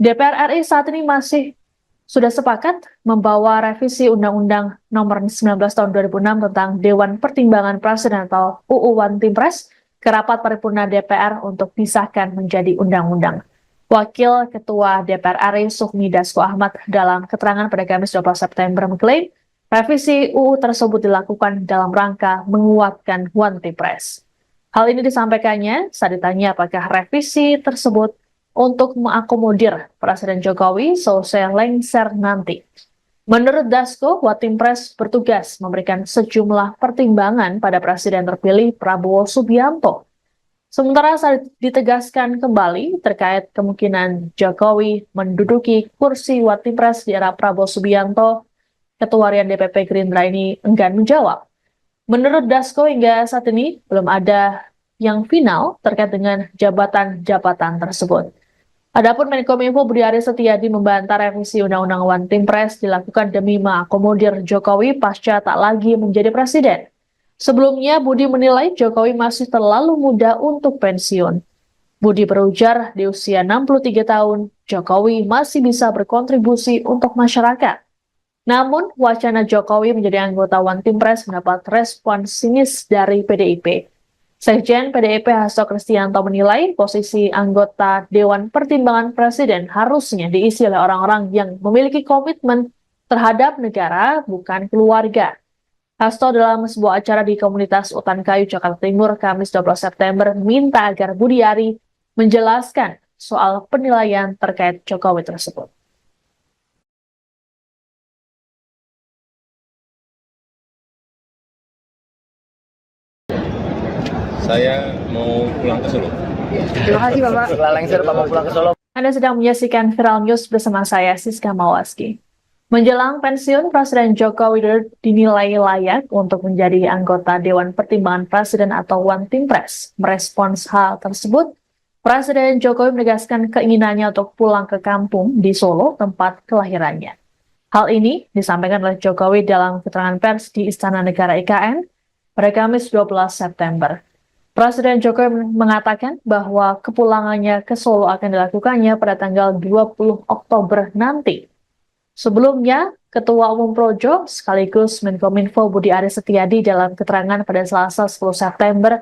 DPR RI saat ini masih sudah sepakat membawa revisi Undang-Undang Nomor 19 Tahun 2006 tentang Dewan Pertimbangan Presiden atau UU One Team Press ke rapat paripurna DPR untuk disahkan menjadi undang-undang. Wakil Ketua DPR RI Sufmi Dasko Ahmad dalam keterangan pada Kamis 12 September mengklaim revisi UU tersebut dilakukan dalam rangka menguatkan One Team Press. Hal ini disampaikannya saat ditanya apakah revisi tersebut untuk mengakomodir Presiden Jokowi selesai lengser nanti. Menurut Dasko, Watimpres bertugas memberikan sejumlah pertimbangan pada Presiden terpilih Prabowo Subianto. Sementara saat ditegaskan kembali terkait kemungkinan Jokowi menduduki kursi Watimpres di era Prabowo Subianto, Ketua Harian DPP Gerindra ini enggan menjawab. Menurut Dasko, hingga saat ini belum ada yang final terkait dengan jabatan-jabatan tersebut. Adapun Menkominfo Budi Aris Setiadi membantah revisi Undang-Undang Watimpres dilakukan demi mengakomodir Jokowi pasca tak lagi menjadi presiden. Sebelumnya, Budi menilai Jokowi masih terlalu muda untuk pensiun. Budi berujar di usia 63 tahun, Jokowi masih bisa berkontribusi untuk masyarakat. Namun, wacana Jokowi menjadi anggota Watimpres mendapat respon sinis dari PDIP. Sekjen PDIP Hasto Kristianto menilai posisi anggota Dewan Pertimbangan Presiden harusnya diisi oleh orang-orang yang memiliki komitmen terhadap negara, bukan keluarga. Hasto dalam sebuah acara di komunitas Utan Kayu, Jakarta Timur, Kamis 12 September, minta agar Budi Ari menjelaskan soal penilaian terkait Jokowi tersebut. Saya mau pulang ke Solo. Terima kasih Bapak. Setelah lengser Bapak pulang ke Solo. Anda sedang menyaksikan Viral News bersama saya, Siska Mawaski. Menjelang pensiun, Presiden Joko Widodo dinilai layak untuk menjadi anggota Dewan Pertimbangan Presiden atau Watimpres. Merespons hal tersebut, Presiden Jokowi menegaskan keinginannya untuk pulang ke kampung di Solo, tempat kelahirannya. Hal ini disampaikan oleh Jokowi dalam keterangan pers di Istana Negara IKN pada Kamis 12 September. Presiden Jokowi mengatakan bahwa kepulangannya ke Solo akan dilakukannya pada tanggal 20 Oktober nanti. Sebelumnya, Ketua Umum Projo sekaligus Menkominfo Budi Aris Setiadi dalam keterangan pada Selasa 10 September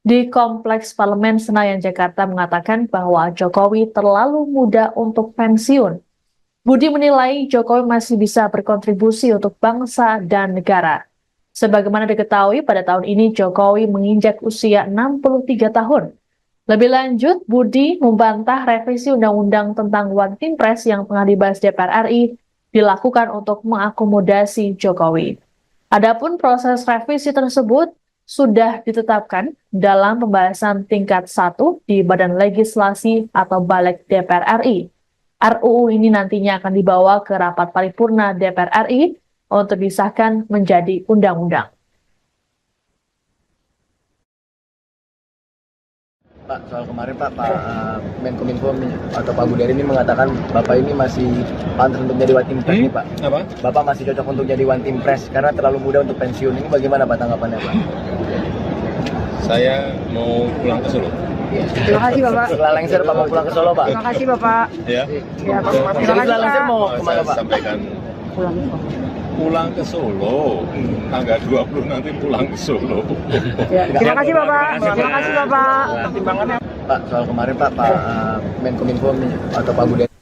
di Kompleks Parlemen Senayan, Jakarta mengatakan bahwa Jokowi terlalu muda untuk pensiun. Budi menilai Jokowi masih bisa berkontribusi untuk bangsa dan negara. Sebagaimana diketahui, pada tahun ini Jokowi menginjak usia 63 tahun. Lebih lanjut, Budi membantah revisi Undang-Undang tentang Watimpres yang tengah dibahas DPR RI dilakukan untuk mengakomodasi Jokowi. Adapun proses revisi tersebut sudah ditetapkan dalam pembahasan tingkat 1 di Badan Legislasi atau Balik DPR RI. RUU ini nantinya akan dibawa ke rapat paripurna DPR RI untuk disahkan menjadi undang-undang. Pak, soal kemarin Pak Menkominfo atau Pak Budi Ari ini mengatakan Bapak ini masih pantas untuk jadi Watimpres nih Pak. Apa? Bapak masih cocok untuk jadi Watimpres karena terlalu muda untuk pensiun. Ini bagaimana Pak tanggapannya Pak? Saya mau pulang ke Solo. Terima kasih Bapak. Setelah lengser Bapak pulang ke Solo Pak. Terima kasih Bapak. Ya. Ya, Pak. Terima kasih Setelah lengser Pak. mau Saya kemana Pak? sampaikan Pulang ke Solo. pulang ke Solo. Tanggal 20 nanti pulang ke Solo. Ya, terima kasih Bapak. Terima kasih Bapak. Pak, soal kemarin Pak Menkominfo atau Pak Budi Ari.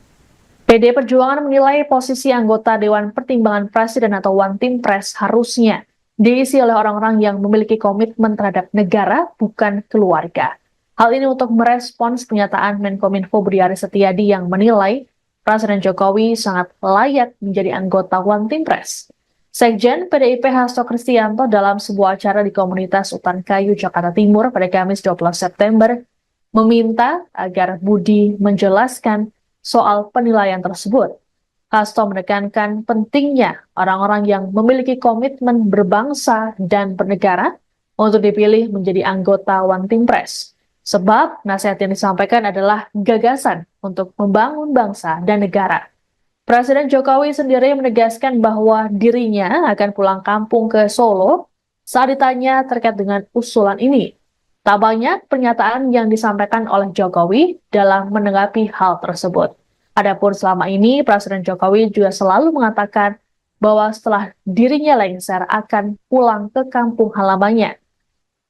PD Perjuangan menilai posisi anggota Dewan Pertimbangan Presiden atau Watimpres harusnya diisi oleh orang-orang yang memiliki komitmen terhadap negara, bukan keluarga. Hal ini untuk merespons pernyataan Menkominfo Budi Aris Setiadi yang menilai Presiden Jokowi sangat layak menjadi anggota Watimpres. Sekjen PDIP Hasto Kristianto dalam sebuah acara di komunitas Utan Kayu, Jakarta Timur pada Kamis 12 September meminta agar Budi menjelaskan soal penilaian tersebut. Hasto menekankan pentingnya orang-orang yang memiliki komitmen berbangsa dan bernegara untuk dipilih menjadi anggota Watimpres. Sebab nasihat yang disampaikan adalah gagasan untuk membangun bangsa dan negara. Presiden Jokowi sendiri menegaskan bahwa dirinya akan pulang kampung ke Solo saat ditanya terkait dengan usulan ini. Tak banyak pernyataan yang disampaikan oleh Jokowi dalam menanggapi hal tersebut. Adapun selama ini, Presiden Jokowi juga selalu mengatakan bahwa setelah dirinya lengser akan pulang ke kampung halamannya.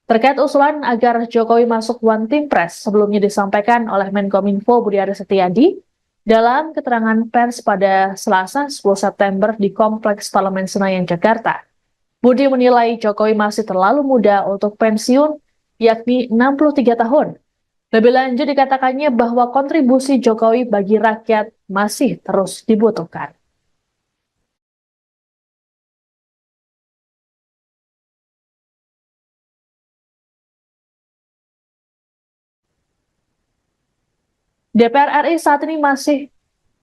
Terkait usulan agar Jokowi masuk Watimpres sebelumnya disampaikan oleh Menkominfo Budi Aris Setiadi dalam keterangan pers pada Selasa 10 September di Kompleks Parlemen Senayan, Jakarta. Budi menilai Jokowi masih terlalu muda untuk pensiun, yakni 63 tahun. Lebih lanjut dikatakannya bahwa kontribusi Jokowi bagi rakyat masih terus dibutuhkan. DPR RI saat ini masih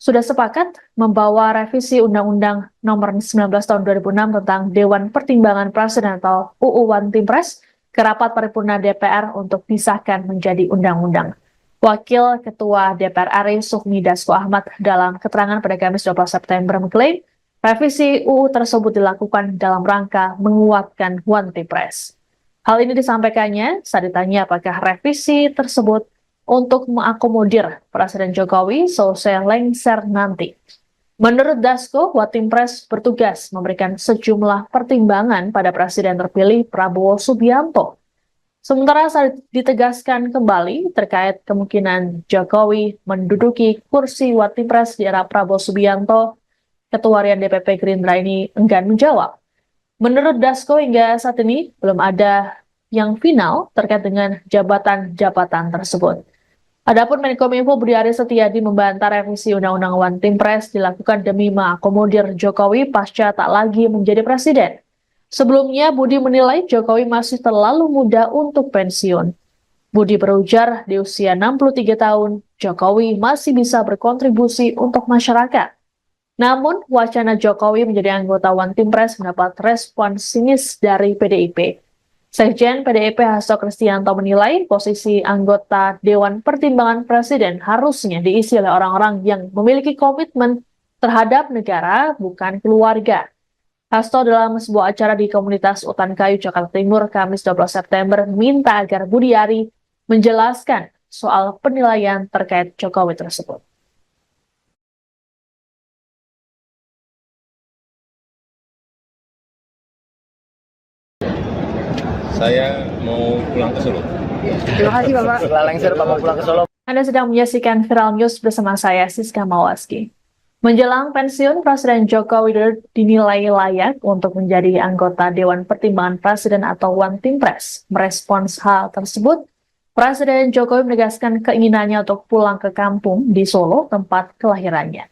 sudah sepakat membawa revisi Undang-Undang Nomor 19 Tahun 2006 tentang Dewan Pertimbangan Presiden atau UU One Team Press ke rapat paripurna DPR untuk disahkan menjadi undang-undang. Wakil Ketua DPR RI Sufmi Dasko Ahmad dalam keterangan pada Kamis 12 September mengklaim revisi UU tersebut dilakukan dalam rangka menguatkan One Team Press. Hal ini disampaikannya saat ditanya apakah revisi tersebut untuk mengakomodir Presiden Jokowi selesai lengser nanti. Menurut Dasko, One Team Press bertugas memberikan sejumlah pertimbangan pada Presiden terpilih Prabowo Subianto. Sementara saat ditegaskan kembali terkait kemungkinan Jokowi menduduki kursi One Team Press di era Prabowo Subianto, Ketua Harian DPP Gerindra ini enggan menjawab. Menurut Dasko, hingga saat ini belum ada yang final terkait dengan jabatan-jabatan tersebut. Adapun Menkominfo Budi Aris Setiadi membantah revisi Undang-Undang One Team Press dilakukan demi mengakomodir Jokowi pasca tak lagi menjadi presiden. Sebelumnya, Budi menilai Jokowi masih terlalu muda untuk pensiun. Budi berujar di usia 63 tahun, Jokowi masih bisa berkontribusi untuk masyarakat. Namun, wacana Jokowi menjadi anggota One Team Press mendapat respon sinis dari PDIP. Sekjen PDIP Hasto Kristianto menilai posisi anggota Dewan Pertimbangan Presiden harusnya diisi oleh orang-orang yang memiliki komitmen terhadap negara, bukan keluarga. Hasto dalam sebuah acara di komunitas Utan Kayu, Jakarta Timur, Kamis 12 September, minta agar Budi Ari menjelaskan soal penilaian terkait Jokowi tersebut. Saya mau pulang ke Solo. Terima kasih Bapak. Setelah lengser Bapak pulang ke Solo. Anda sedang menyaksikan Viral News bersama saya, Siska Mawaski. Menjelang pensiun, Presiden Joko Widodo dinilai layak untuk menjadi anggota Dewan Pertimbangan Presiden atau One Team Press. Merespons hal tersebut, Presiden Jokowi menegaskan keinginannya untuk pulang ke kampung di Solo, tempat kelahirannya.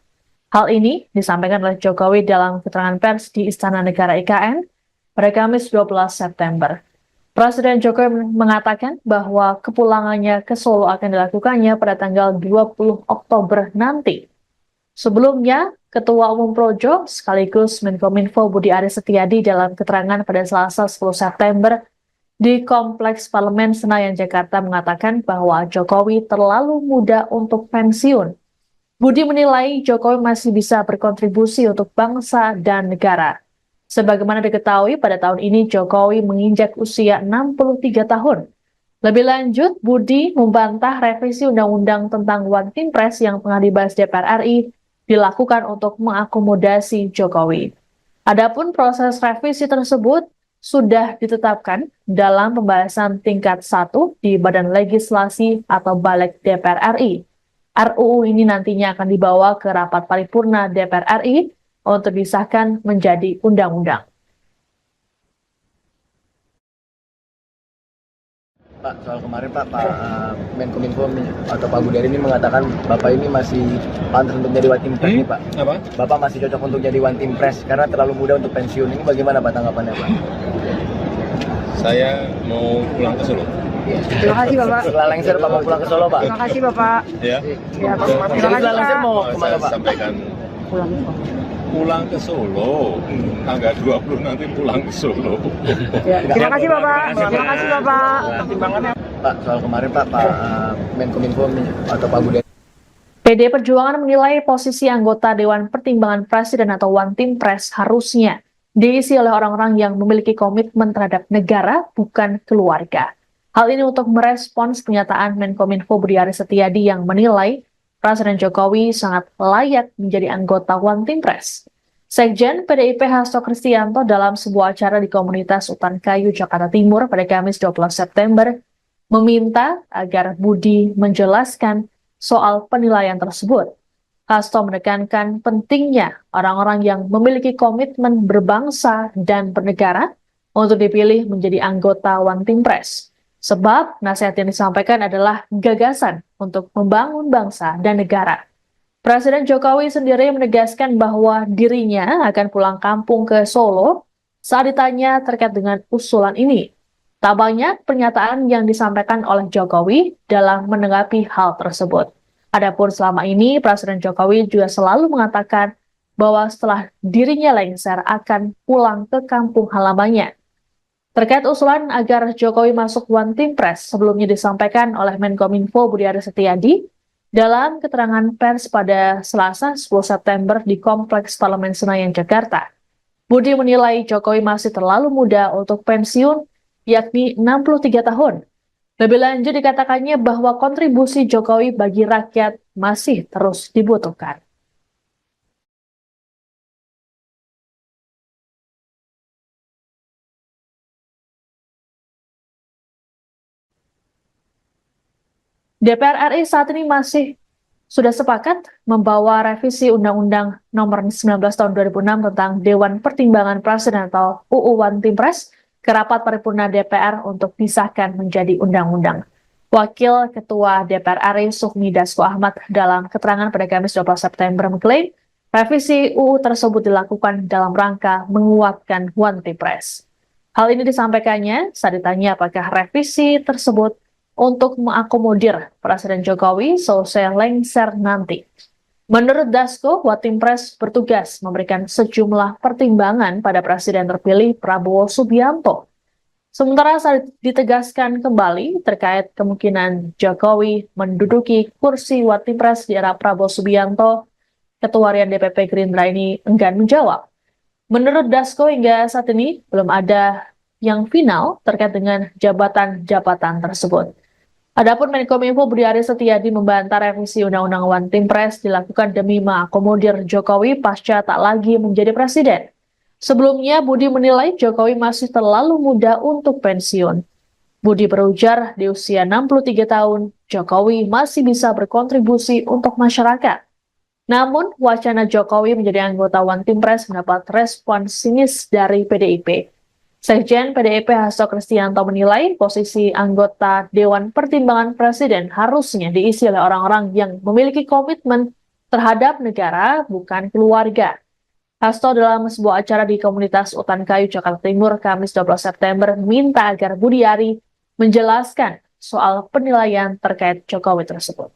Hal ini disampaikan oleh Jokowi dalam keterangan pers di Istana Negara IKN pada Kamis 12 September. Presiden Jokowi mengatakan bahwa kepulangannya ke Solo akan dilakukannya pada tanggal 20 Oktober nanti. Sebelumnya, Ketua Umum Projo sekaligus Menkominfo Budi Aris Setiadi dalam keterangan pada Selasa 10 September di Kompleks Parlemen Senayan, Jakarta mengatakan bahwa Jokowi terlalu muda untuk pensiun. Budi menilai Jokowi masih bisa berkontribusi untuk bangsa dan negara. Sebagaimana diketahui, pada tahun ini Jokowi menginjak usia 63 tahun. Lebih lanjut, Budi membantah revisi Undang-Undang tentang One Team Press yang tengah dibahas DPR RI dilakukan untuk mengakomodasi Jokowi. Adapun proses revisi tersebut sudah ditetapkan dalam pembahasan tingkat 1 di Badan Legislasi atau Balik DPR RI. RUU ini nantinya akan dibawa ke rapat paripurna DPR RI untuk disahkan menjadi undang-undang. Pak, soal kemarin Pak Menkominfo atau Pak Budi Ari ini mengatakan Bapak ini masih pantas untuk jadi One Team Press nih Pak. Apa? Bapak masih cocok untuk jadi One Team Press karena terlalu muda untuk pensiun. Ini bagaimana Pak tanggapannya Pak? Saya mau pulang ke Solo. Terima kasih Bapak. Setelah lengser Bapak pulang ke Solo Pak. Terima kasih Bapak. Ya. Ya, Pak. Terima kasih Setelah lengser Pak. mau Saya kemana Pak? sampaikan pulang ke Solo. Tanggal 20 nanti pulang ke Solo. Ya, terima kasih Bapak. Terima kasih Bapak. Pak, soal kemarin Pak Menkominfo atau Pak Budi PD Perjuangan menilai posisi anggota Dewan Pertimbangan Presiden atau One Team Press harusnya diisi oleh orang-orang yang memiliki komitmen terhadap negara, bukan keluarga. Hal ini untuk merespons pernyataan Menkominfo Budi Aris Setiadi yang menilai Presiden Jokowi sangat layak menjadi anggota One Team Press. Sekjen PDIP Hasto Kristianto dalam sebuah acara di komunitas Utan Kayu, Jakarta Timur pada Kamis 12 September meminta agar Budi menjelaskan soal penilaian tersebut. Hasto menekankan pentingnya orang-orang yang memiliki komitmen berbangsa dan bernegara untuk dipilih menjadi anggota One Team Press. Sebab nasihat yang disampaikan adalah gagasan untuk membangun bangsa dan negara. Presiden Jokowi sendiri menegaskan bahwa dirinya akan pulang kampung ke Solo saat ditanya terkait dengan usulan ini. Tak banyak pernyataan yang disampaikan oleh Jokowi dalam menanggapi hal tersebut. Adapun selama ini, Presiden Jokowi juga selalu mengatakan bahwa setelah dirinya lengser akan pulang ke kampung halamannya. Terkait usulan agar Jokowi masuk One Team Press sebelumnya disampaikan oleh Menkominfo Budi Aris Setiadi dalam keterangan pers pada Selasa 10 September di Kompleks Parlemen Senayan, Jakarta. Budi menilai Jokowi masih terlalu muda untuk pensiun, yakni 63 tahun. Lebih lanjut dikatakannya bahwa kontribusi Jokowi bagi rakyat masih terus dibutuhkan. DPR RI saat ini sudah sepakat membawa revisi Undang-Undang Nomor 19 Tahun 2006 tentang Dewan Pertimbangan Presiden atau UU One Team Press ke rapat paripurna DPR untuk disahkan menjadi undang-undang. Wakil Ketua DPR RI Sufmi Dasko Ahmad dalam keterangan pada Kamis 12 September mengklaim revisi UU tersebut dilakukan dalam rangka menguatkan One Team Press. Hal ini disampaikannya saat ditanya apakah revisi tersebut untuk mengakomodir Presiden Jokowi selesai lengser nanti. Menurut Dasko, One Team Press bertugas memberikan sejumlah pertimbangan pada Presiden terpilih Prabowo Subianto. Sementara saat ditegaskan kembali terkait kemungkinan Jokowi menduduki kursi One Team Press di era Prabowo Subianto, Ketua Harian DPP Gerindra ini enggan menjawab. Menurut Dasko, hingga saat ini belum ada yang final terkait dengan jabatan-jabatan tersebut. Adapun Menkominfo Budi Aris Setiadi membantah revisi Undang-Undang One Team Press dilakukan demi mengakomodir Jokowi pasca tak lagi menjadi presiden. Sebelumnya, Budi menilai Jokowi masih terlalu muda untuk pensiun. Budi berujar di usia 63 tahun, Jokowi masih bisa berkontribusi untuk masyarakat. Namun, wacana Jokowi menjadi anggota One Team Press mendapat respon sinis dari PDIP. Sekjen PDIP Hasto Kristianto menilai posisi anggota Dewan Pertimbangan Presiden harusnya diisi oleh orang-orang yang memiliki komitmen terhadap negara, bukan keluarga. Hasto dalam sebuah acara di komunitas Utan Kayu, Jakarta Timur, Kamis 12 September, minta agar Budiari menjelaskan soal penilaian terkait Jokowi tersebut.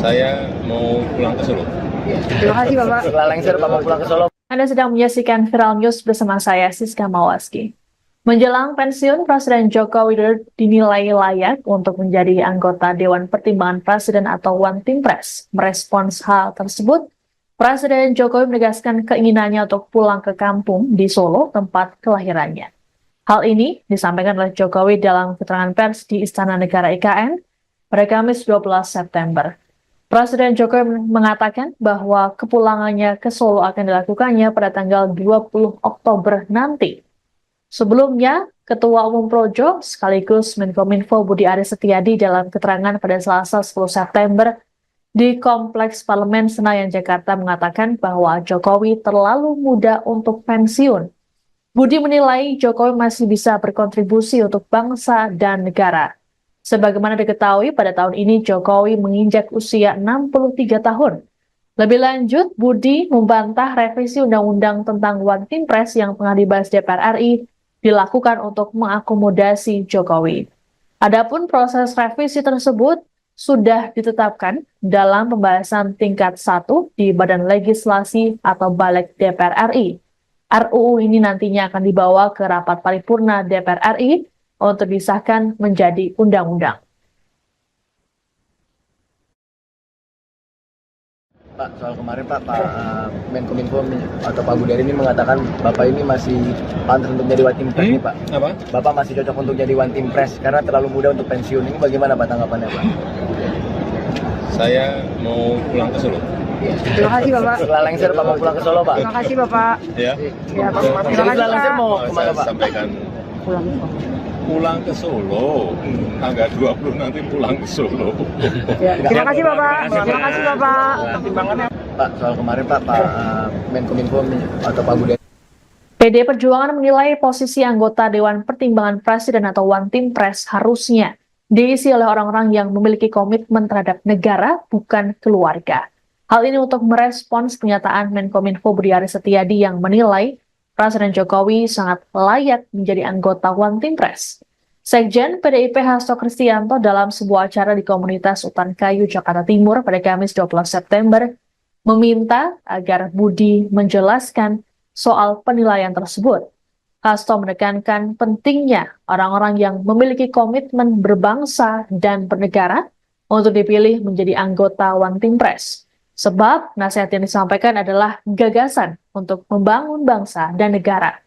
Saya mau pulang ke Solo. Terima kasih Bapak. Setelah lengser Bapak pulang ke Solo. Anda sedang menyaksikan Viral News bersama saya, Siska Mawaski. Menjelang pensiun, Presiden Joko Widodo dinilai layak untuk menjadi anggota Dewan Pertimbangan Presiden atau One Team Press. Merespons hal tersebut, Presiden Jokowi menegaskan keinginannya untuk pulang ke kampung di Solo, tempat kelahirannya. Hal ini disampaikan oleh Jokowi dalam keterangan pers di Istana Negara IKN pada Kamis 12 September. Presiden Jokowi mengatakan bahwa kepulangannya ke Solo akan dilakukannya pada tanggal 20 Oktober nanti. Sebelumnya, Ketua Umum Projo sekaligus Menkominfo Budi Aris Setiadi dalam keterangan pada Selasa 10 September di Kompleks Parlemen Senayan, Jakarta mengatakan bahwa Jokowi terlalu muda untuk pensiun. Budi menilai Jokowi masih bisa berkontribusi untuk bangsa dan negara. Sebagaimana diketahui, pada tahun ini Jokowi menginjak usia 63 tahun. Lebih lanjut, Budi membantah revisi Undang-Undang tentang One Team Press yang tengah dibahas DPR RI dilakukan untuk mengakomodasi Jokowi. Adapun proses revisi tersebut sudah ditetapkan dalam pembahasan tingkat 1 di Badan Legislasi atau Balik DPR RI. RUU ini nantinya akan dibawa ke rapat paripurna DPR RI untuk disahkan menjadi undang-undang. Pak, soal kemarin Pak Menkominfo atau Pak Budi ini mengatakan Bapak ini masih pantas untuk jadi One Team Press nih Pak. Apa? Bapak masih cocok untuk jadi One Team Press karena terlalu muda untuk pensiun. Ini bagaimana Pak tanggapannya Pak? Saya mau pulang ke Solo. Terima kasih Bapak. Setelah lengser Bapak pulang ke Solo Pak. Terima kasih Bapak. Ya. Ya, Pak. Terima kasih Setelah lengser Pak. mau kemana Saya Pak? sampaikan pulang ke Solo. Tanggal 20 nanti pulang ke Solo. Ya, terima kasih Bapak. Terima kasih Bapak. Pertimbangannya Pak, soal kemarin Pak Menkominfo atau Pak Budi PD Perjuangan menilai posisi anggota Dewan Pertimbangan Presiden atau One Team Press harusnya diisi oleh orang-orang yang memiliki komitmen terhadap negara, bukan keluarga. Hal ini untuk merespons pernyataan Menkominfo Budi Aris Setiadi yang menilai Presiden Jokowi sangat layak menjadi anggota One Team Press. Sekjen PDIP Hasto Kristianto dalam sebuah acara di komunitas Utan Kayu, Jakarta Timur pada Kamis 12 September meminta agar Budi menjelaskan soal penilaian tersebut. Hasto menekankan pentingnya orang-orang yang memiliki komitmen berbangsa dan bernegara untuk dipilih menjadi anggota One Team Press. Sebab nasihat yang disampaikan adalah gagasan untuk membangun bangsa dan negara.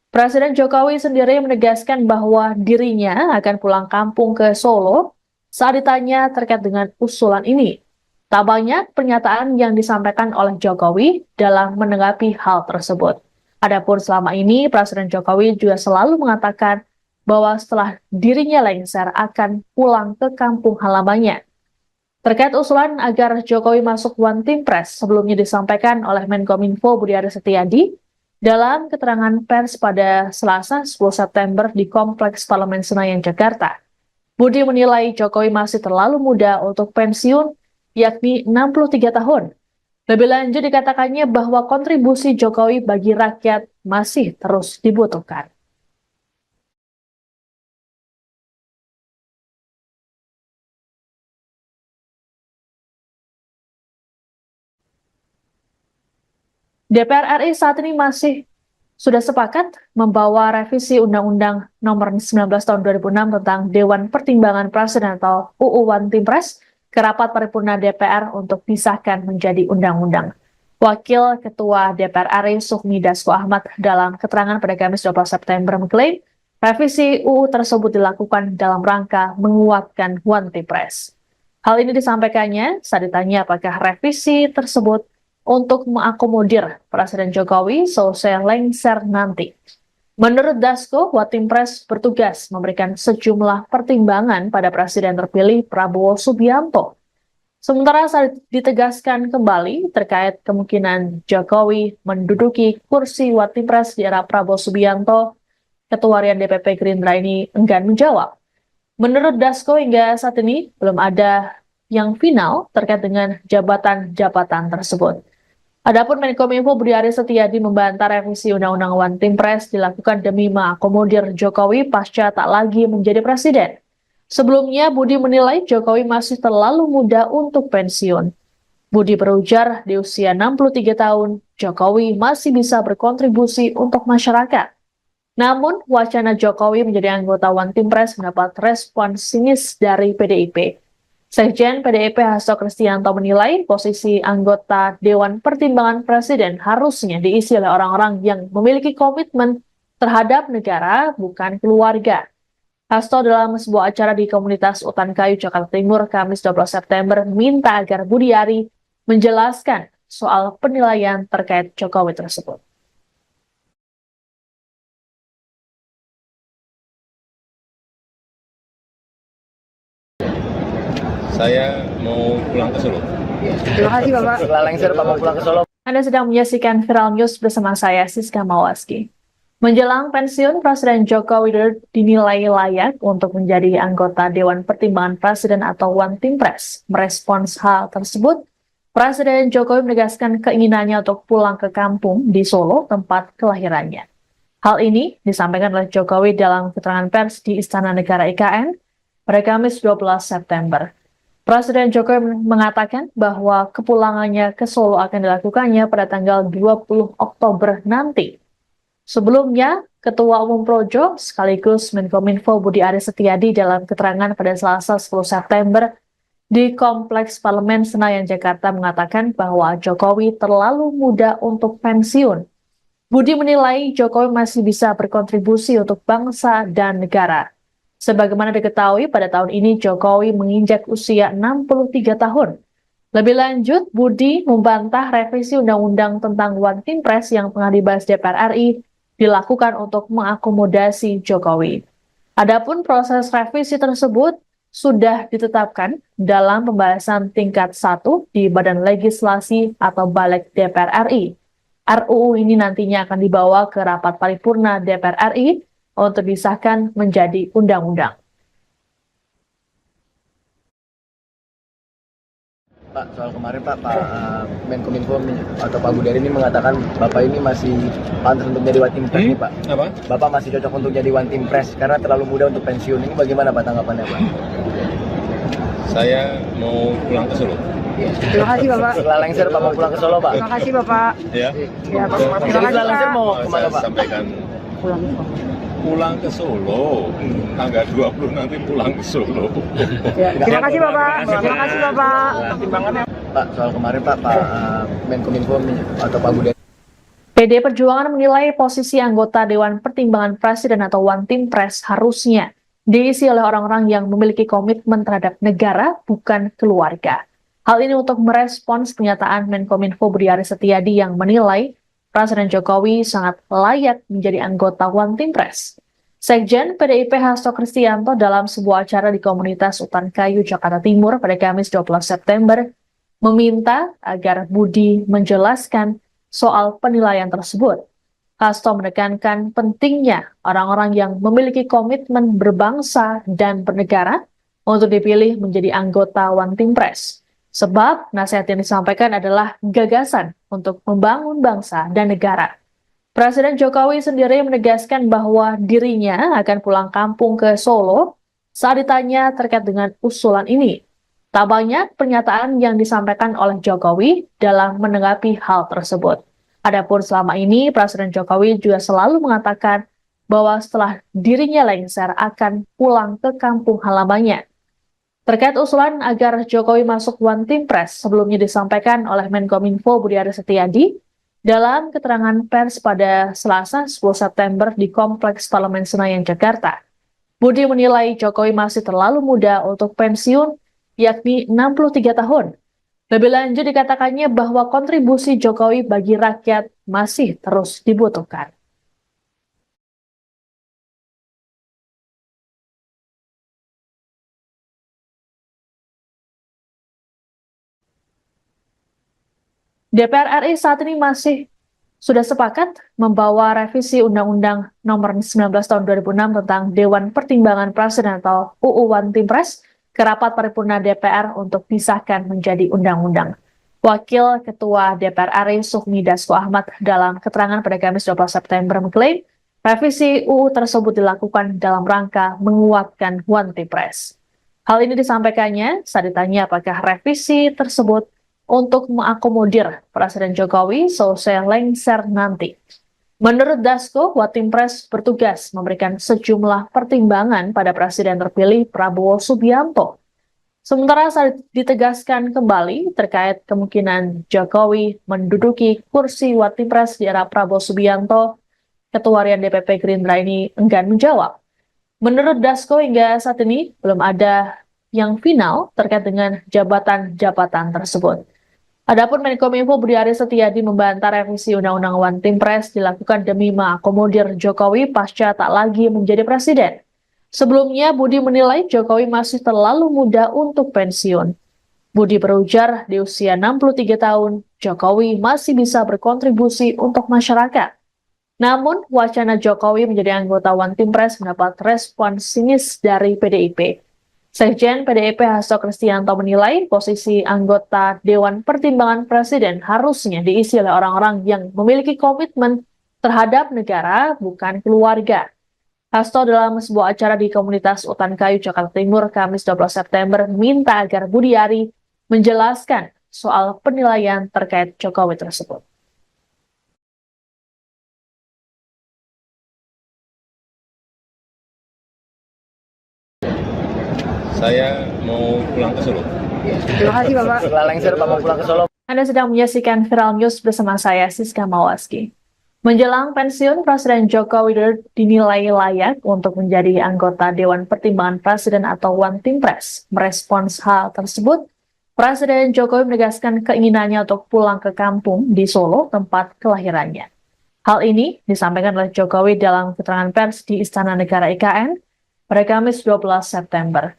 Presiden Jokowi sendiri menegaskan bahwa dirinya akan pulang kampung ke Solo saat ditanya terkait dengan usulan ini. Tak banyak pernyataan yang disampaikan oleh Jokowi dalam menanggapi hal tersebut. Adapun selama ini, Presiden Jokowi juga selalu mengatakan bahwa setelah dirinya lengser akan pulang ke kampung halamannya. Terkait usulan agar Jokowi masuk One Team Press sebelumnya disampaikan oleh Menkominfo Budi Aris Setiadi dalam keterangan pers pada Selasa 10 September di Kompleks Parlemen Senayan, Jakarta. Budi menilai Jokowi masih terlalu muda untuk pensiun, yakni 63 tahun. Lebih lanjut dikatakannya bahwa kontribusi Jokowi bagi rakyat masih terus dibutuhkan. DPR RI saat ini sudah sepakat membawa revisi Undang-Undang Nomor 19 Tahun 2006 tentang Dewan Pertimbangan Presiden atau UU One Team Press ke rapat paripurna DPR untuk disahkan menjadi undang-undang. Wakil Ketua DPR RI Sufmi Dasko Ahmad dalam keterangan pada Kamis 12 September mengklaim revisi UU tersebut dilakukan dalam rangka menguatkan One Team Press. Hal ini disampaikannya saat ditanya apakah revisi tersebut untuk mengakomodir Presiden Jokowi selesai lengser nanti. Menurut Dasko, One Team Press bertugas memberikan sejumlah pertimbangan pada Presiden terpilih Prabowo Subianto. Sementara saat ditegaskan kembali terkait kemungkinan Jokowi menduduki kursi One Team Press di era Prabowo Subianto, Ketua Harian DPP Gerindra ini enggan menjawab. Menurut Dasko, hingga saat ini belum ada yang final terkait dengan jabatan-jabatan tersebut. Adapun Menkominfo Budi Aris Setiadi membantah revisi Undang-Undang One Team Press dilakukan demi mengakomodir Jokowi pasca tak lagi menjadi presiden. Sebelumnya, Budi menilai Jokowi masih terlalu muda untuk pensiun. Budi berujar di usia 63 tahun, Jokowi masih bisa berkontribusi untuk masyarakat. Namun, wacana Jokowi menjadi anggota One Team Press mendapat respon sinis dari PDIP. Sekjen PDIP Hasto Kristianto menilai posisi anggota Dewan Pertimbangan Presiden harusnya diisi oleh orang-orang yang memiliki komitmen terhadap negara, bukan keluarga. Hasto dalam sebuah acara di komunitas Utan Kayu, Jakarta Timur, Kamis 12 September, minta agar Budi Ari menjelaskan soal penilaian terkait Jokowi tersebut. Saya mau pulang ke Solo. Terima kasih Bapak. setelah lengser Pak mau pulang ke Solo. Anda sedang menyaksikan Viral News bersama saya, Siska Mawaski. Menjelang pensiun, Presiden Joko Widodo dinilai layak untuk menjadi anggota Dewan Pertimbangan Presiden atau One Team Press. Merespons hal tersebut, Presiden Jokowi menegaskan keinginannya untuk pulang ke kampung di Solo, tempat kelahirannya. Hal ini disampaikan oleh Jokowi dalam keterangan pers di Istana Negara IKN pada Kamis 12 September. Presiden Jokowi mengatakan bahwa kepulangannya ke Solo akan dilakukannya pada tanggal 20 Oktober nanti. Sebelumnya, Ketua Umum Projo sekaligus Menkominfo Budi Aris Setiadi dalam keterangan pada Selasa 10 September di Kompleks Parlemen Senayan, Jakarta mengatakan bahwa Jokowi terlalu muda untuk pensiun. Budi menilai Jokowi masih bisa berkontribusi untuk bangsa dan negara. Sebagaimana diketahui, pada tahun ini Jokowi menginjak usia 63 tahun. Lebih lanjut, Budi membantah revisi Undang-Undang tentang One Team Press yang tengah dibahas DPR RI dilakukan untuk mengakomodasi Jokowi. Adapun proses revisi tersebut sudah ditetapkan dalam pembahasan tingkat 1 di Badan Legislasi atau Balik DPR RI. RUU ini nantinya akan dibawa ke rapat paripurna DPR RI untuk disahkan menjadi undang-undang. Pak, soal kemarin Pak Menkominfo atau Pak Budari ini mengatakan Bapak ini masih pantas untuk jadi One Team Press nih Pak. Apa? Bapak masih cocok untuk jadi One Team Press karena terlalu muda untuk pensiun. Ini bagaimana Pak tanggapannya Pak? Saya mau pulang ke Solo. Terima kasih Bapak. Setelah lengser Pak mau pulang ke Solo Pak. Terima kasih Bapak. Ya. Ya, Pak. Terima Jadi kasih setelah lengser Pak. mau Saya kemana Pak? sampaikan pulang ke Solo. Tanggal 20 nanti pulang ke Solo. Ya, terima kasih Bapak. Terima kasih Bapak. Pak, soal kemarin Pak Menkominfo atau Pak Budari PD Perjuangan menilai posisi anggota Dewan Pertimbangan Presiden atau One Team Press harusnya diisi oleh orang-orang yang memiliki komitmen terhadap negara, bukan keluarga. Hal ini untuk merespons pernyataan Menkominfo Budi Aris Setiadi yang menilai Presiden Jokowi sangat layak menjadi anggota One Team Press. Sekjen PDIP Hasto Kristianto dalam sebuah acara di komunitas Utan Kayu, Jakarta Timur pada Kamis 12 September meminta agar Budi menjelaskan soal penilaian tersebut. Hasto menekankan pentingnya orang-orang yang memiliki komitmen berbangsa dan bernegara untuk dipilih menjadi anggota One Team Press. Sebab nasihat yang disampaikan adalah gagasan untuk membangun bangsa dan negara. Presiden Jokowi sendiri menegaskan bahwa dirinya akan pulang kampung ke Solo saat ditanya terkait dengan usulan ini. Tak banyak pernyataan yang disampaikan oleh Jokowi dalam menanggapi hal tersebut. Adapun selama ini, Presiden Jokowi juga selalu mengatakan bahwa setelah dirinya lengser akan pulang ke kampung halamannya. Terkait usulan agar Jokowi masuk One Team Press sebelumnya disampaikan oleh Menkominfo Budi Aris Setiadi dalam keterangan pers pada Selasa 10 September di Kompleks Parlemen Senayan, Jakarta. Budi menilai Jokowi masih terlalu muda untuk pensiun, yakni 63 tahun. Lebih lanjut dikatakannya bahwa kontribusi Jokowi bagi rakyat masih terus dibutuhkan. DPR RI saat ini sudah sepakat membawa revisi Undang-Undang Nomor 19 Tahun 2006 tentang Dewan Pertimbangan Presiden atau UU One Team Press ke rapat paripurna DPR untuk disahkan menjadi undang-undang. Wakil Ketua DPR RI Sufmi Dasko Ahmad dalam keterangan pada Kamis 12 September mengklaim revisi UU tersebut dilakukan dalam rangka menguatkan One Team Press. Hal ini disampaikannya saat ditanya apakah revisi tersebut untuk mengakomodir Presiden Jokowi selesai lengser nanti. Menurut Dasko, One Team Press bertugas memberikan sejumlah pertimbangan pada Presiden terpilih Prabowo Subianto. Sementara saat ditegaskan kembali terkait kemungkinan Jokowi menduduki kursi One Team Press di era Prabowo Subianto, Ketua Harian DPP Gerindra ini enggan menjawab. Menurut Dasko, hingga saat ini belum ada yang final terkait dengan jabatan-jabatan tersebut. Adapun Menkominfo Budi Aris Setiadi membantah revisi Undang-Undang One Team Press dilakukan demi mengakomodir Jokowi pasca tak lagi menjadi presiden. Sebelumnya, Budi menilai Jokowi masih terlalu muda untuk pensiun. Budi berujar di usia 63 tahun, Jokowi masih bisa berkontribusi untuk masyarakat. Namun, wacana Jokowi menjadi anggota One Team Press mendapat respon sinis dari PDIP. Sekjen PDIP Hasto Kristianto menilai posisi anggota Dewan Pertimbangan Presiden harusnya diisi oleh orang-orang yang memiliki komitmen terhadap negara, bukan keluarga. Hasto dalam sebuah acara di komunitas Utan Kayu, Jakarta Timur, Kamis 12 September, minta agar Budi Ari menjelaskan soal penilaian terkait Jokowi tersebut. Saya mau pulang ke Solo. Terima kasih Bapak. Setelah lengser Pak mau pulang ke Solo. Anda sedang menyaksikan Viral News bersama saya, Siska Mawaski. Menjelang pensiun, Presiden Joko Widodo dinilai layak untuk menjadi anggota Dewan Pertimbangan Presiden atau One Team Press. Merespons hal tersebut, Presiden Jokowi menegaskan keinginannya untuk pulang ke kampung di Solo, tempat kelahirannya. Hal ini disampaikan oleh Jokowi dalam keterangan pers di Istana Negara IKN pada Kamis 12 September.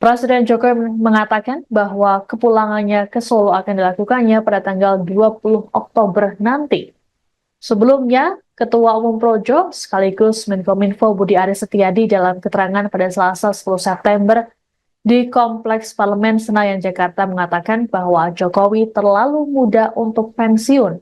Presiden Jokowi mengatakan bahwa kepulangannya ke Solo akan dilakukannya pada tanggal 20 Oktober nanti. Sebelumnya, Ketua Umum Projo sekaligus Menkominfo Budi Aris Setiadi dalam keterangan pada Selasa 10 September di Kompleks Parlemen Senayan, Jakarta mengatakan bahwa Jokowi terlalu muda untuk pensiun.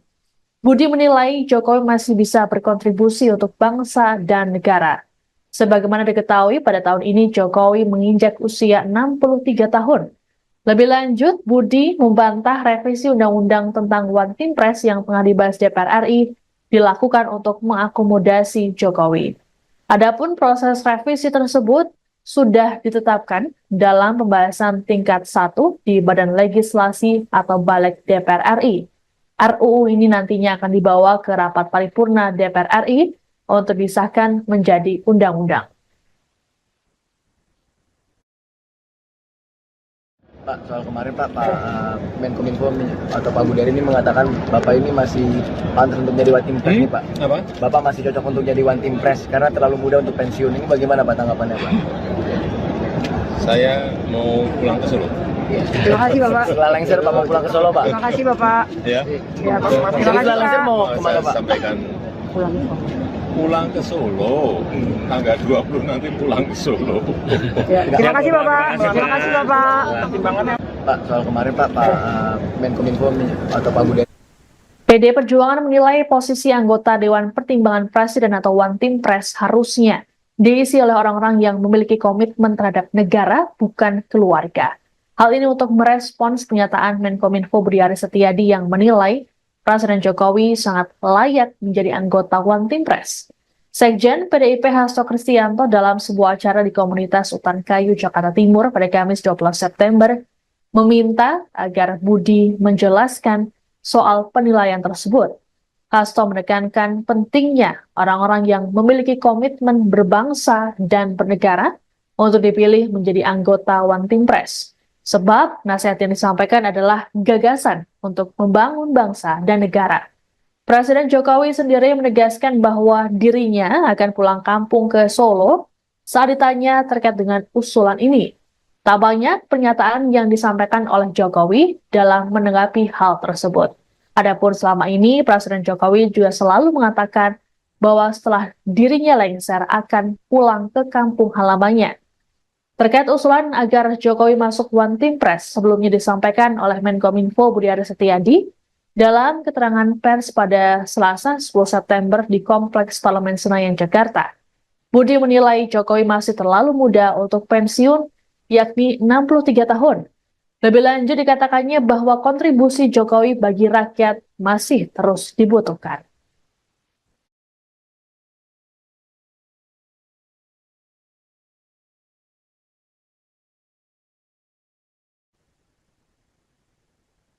Budi menilai Jokowi masih bisa berkontribusi untuk bangsa dan negara. Sebagaimana diketahui, pada tahun ini Jokowi menginjak usia 63 tahun. Lebih lanjut, Budi membantah revisi Undang-Undang tentang One Team Press yang tengah dibahas DPR RI dilakukan untuk mengakomodasi Jokowi. Adapun proses revisi tersebut sudah ditetapkan dalam pembahasan tingkat 1 di Badan Legislasi atau Balik DPR RI. RUU ini nantinya akan dibawa ke rapat paripurna DPR RI untuk disahkan menjadi undang-undang. Pak, soal kemarin Pak Menkominfo atau Pak Budi ini mengatakan Bapak ini masih pantas untuk jadi One Team Press nih Pak. Apa? Bapak masih cocok untuk jadi One Team Press karena terlalu muda untuk pensiun. Ini bagaimana Pak tanggapannya Pak? Saya mau pulang ke Solo. Terima kasih Bapak. Setelah lengser Bapak pulang ke Solo Pak. Terima kasih Bapak. Ya. Ya, terima kasih Setelah lengser Pak. mau kemana Saya Pak? sampaikan Pulang ke Solo. pulang ke Solo. Tanggal 20 nanti pulang ke Solo. Ya, terima kasih Bapak. Terima kasih Bapak. Pak, soal kemarin Pak Menkominfo atau Pak Budi. PD Perjuangan menilai posisi anggota Dewan Pertimbangan Presiden atau One Team Press harusnya diisi oleh orang-orang yang memiliki komitmen terhadap negara, bukan keluarga. Hal ini untuk merespons pernyataan Menkominfo Budi Aris Setiadi yang menilai Presiden Jokowi sangat layak menjadi anggota One Team Press. Sekjen PDIP Hasto Kristianto dalam sebuah acara di komunitas Utan Kayu, Jakarta Timur pada Kamis 12 September meminta agar Budi menjelaskan soal penilaian tersebut. Hasto menekankan pentingnya orang-orang yang memiliki komitmen berbangsa dan bernegara untuk dipilih menjadi anggota One Team Press. Sebab nasihat yang disampaikan adalah gagasan untuk membangun bangsa dan negara. Presiden Jokowi sendiri menegaskan bahwa dirinya akan pulang kampung ke Solo saat ditanya terkait dengan usulan ini. Tak banyak pernyataan yang disampaikan oleh Jokowi dalam menanggapi hal tersebut. Adapun selama ini, Presiden Jokowi juga selalu mengatakan bahwa setelah dirinya lengser akan pulang ke kampung halamannya. Terkait usulan agar Jokowi masuk One Team Press sebelumnya disampaikan oleh Menkominfo Budi Aris Setiadi dalam keterangan pers pada Selasa 10 September di Kompleks Parlemen Senayan, Jakarta. Budi menilai Jokowi masih terlalu muda untuk pensiun, yakni 63 tahun. Lebih lanjut dikatakannya bahwa kontribusi Jokowi bagi rakyat masih terus dibutuhkan.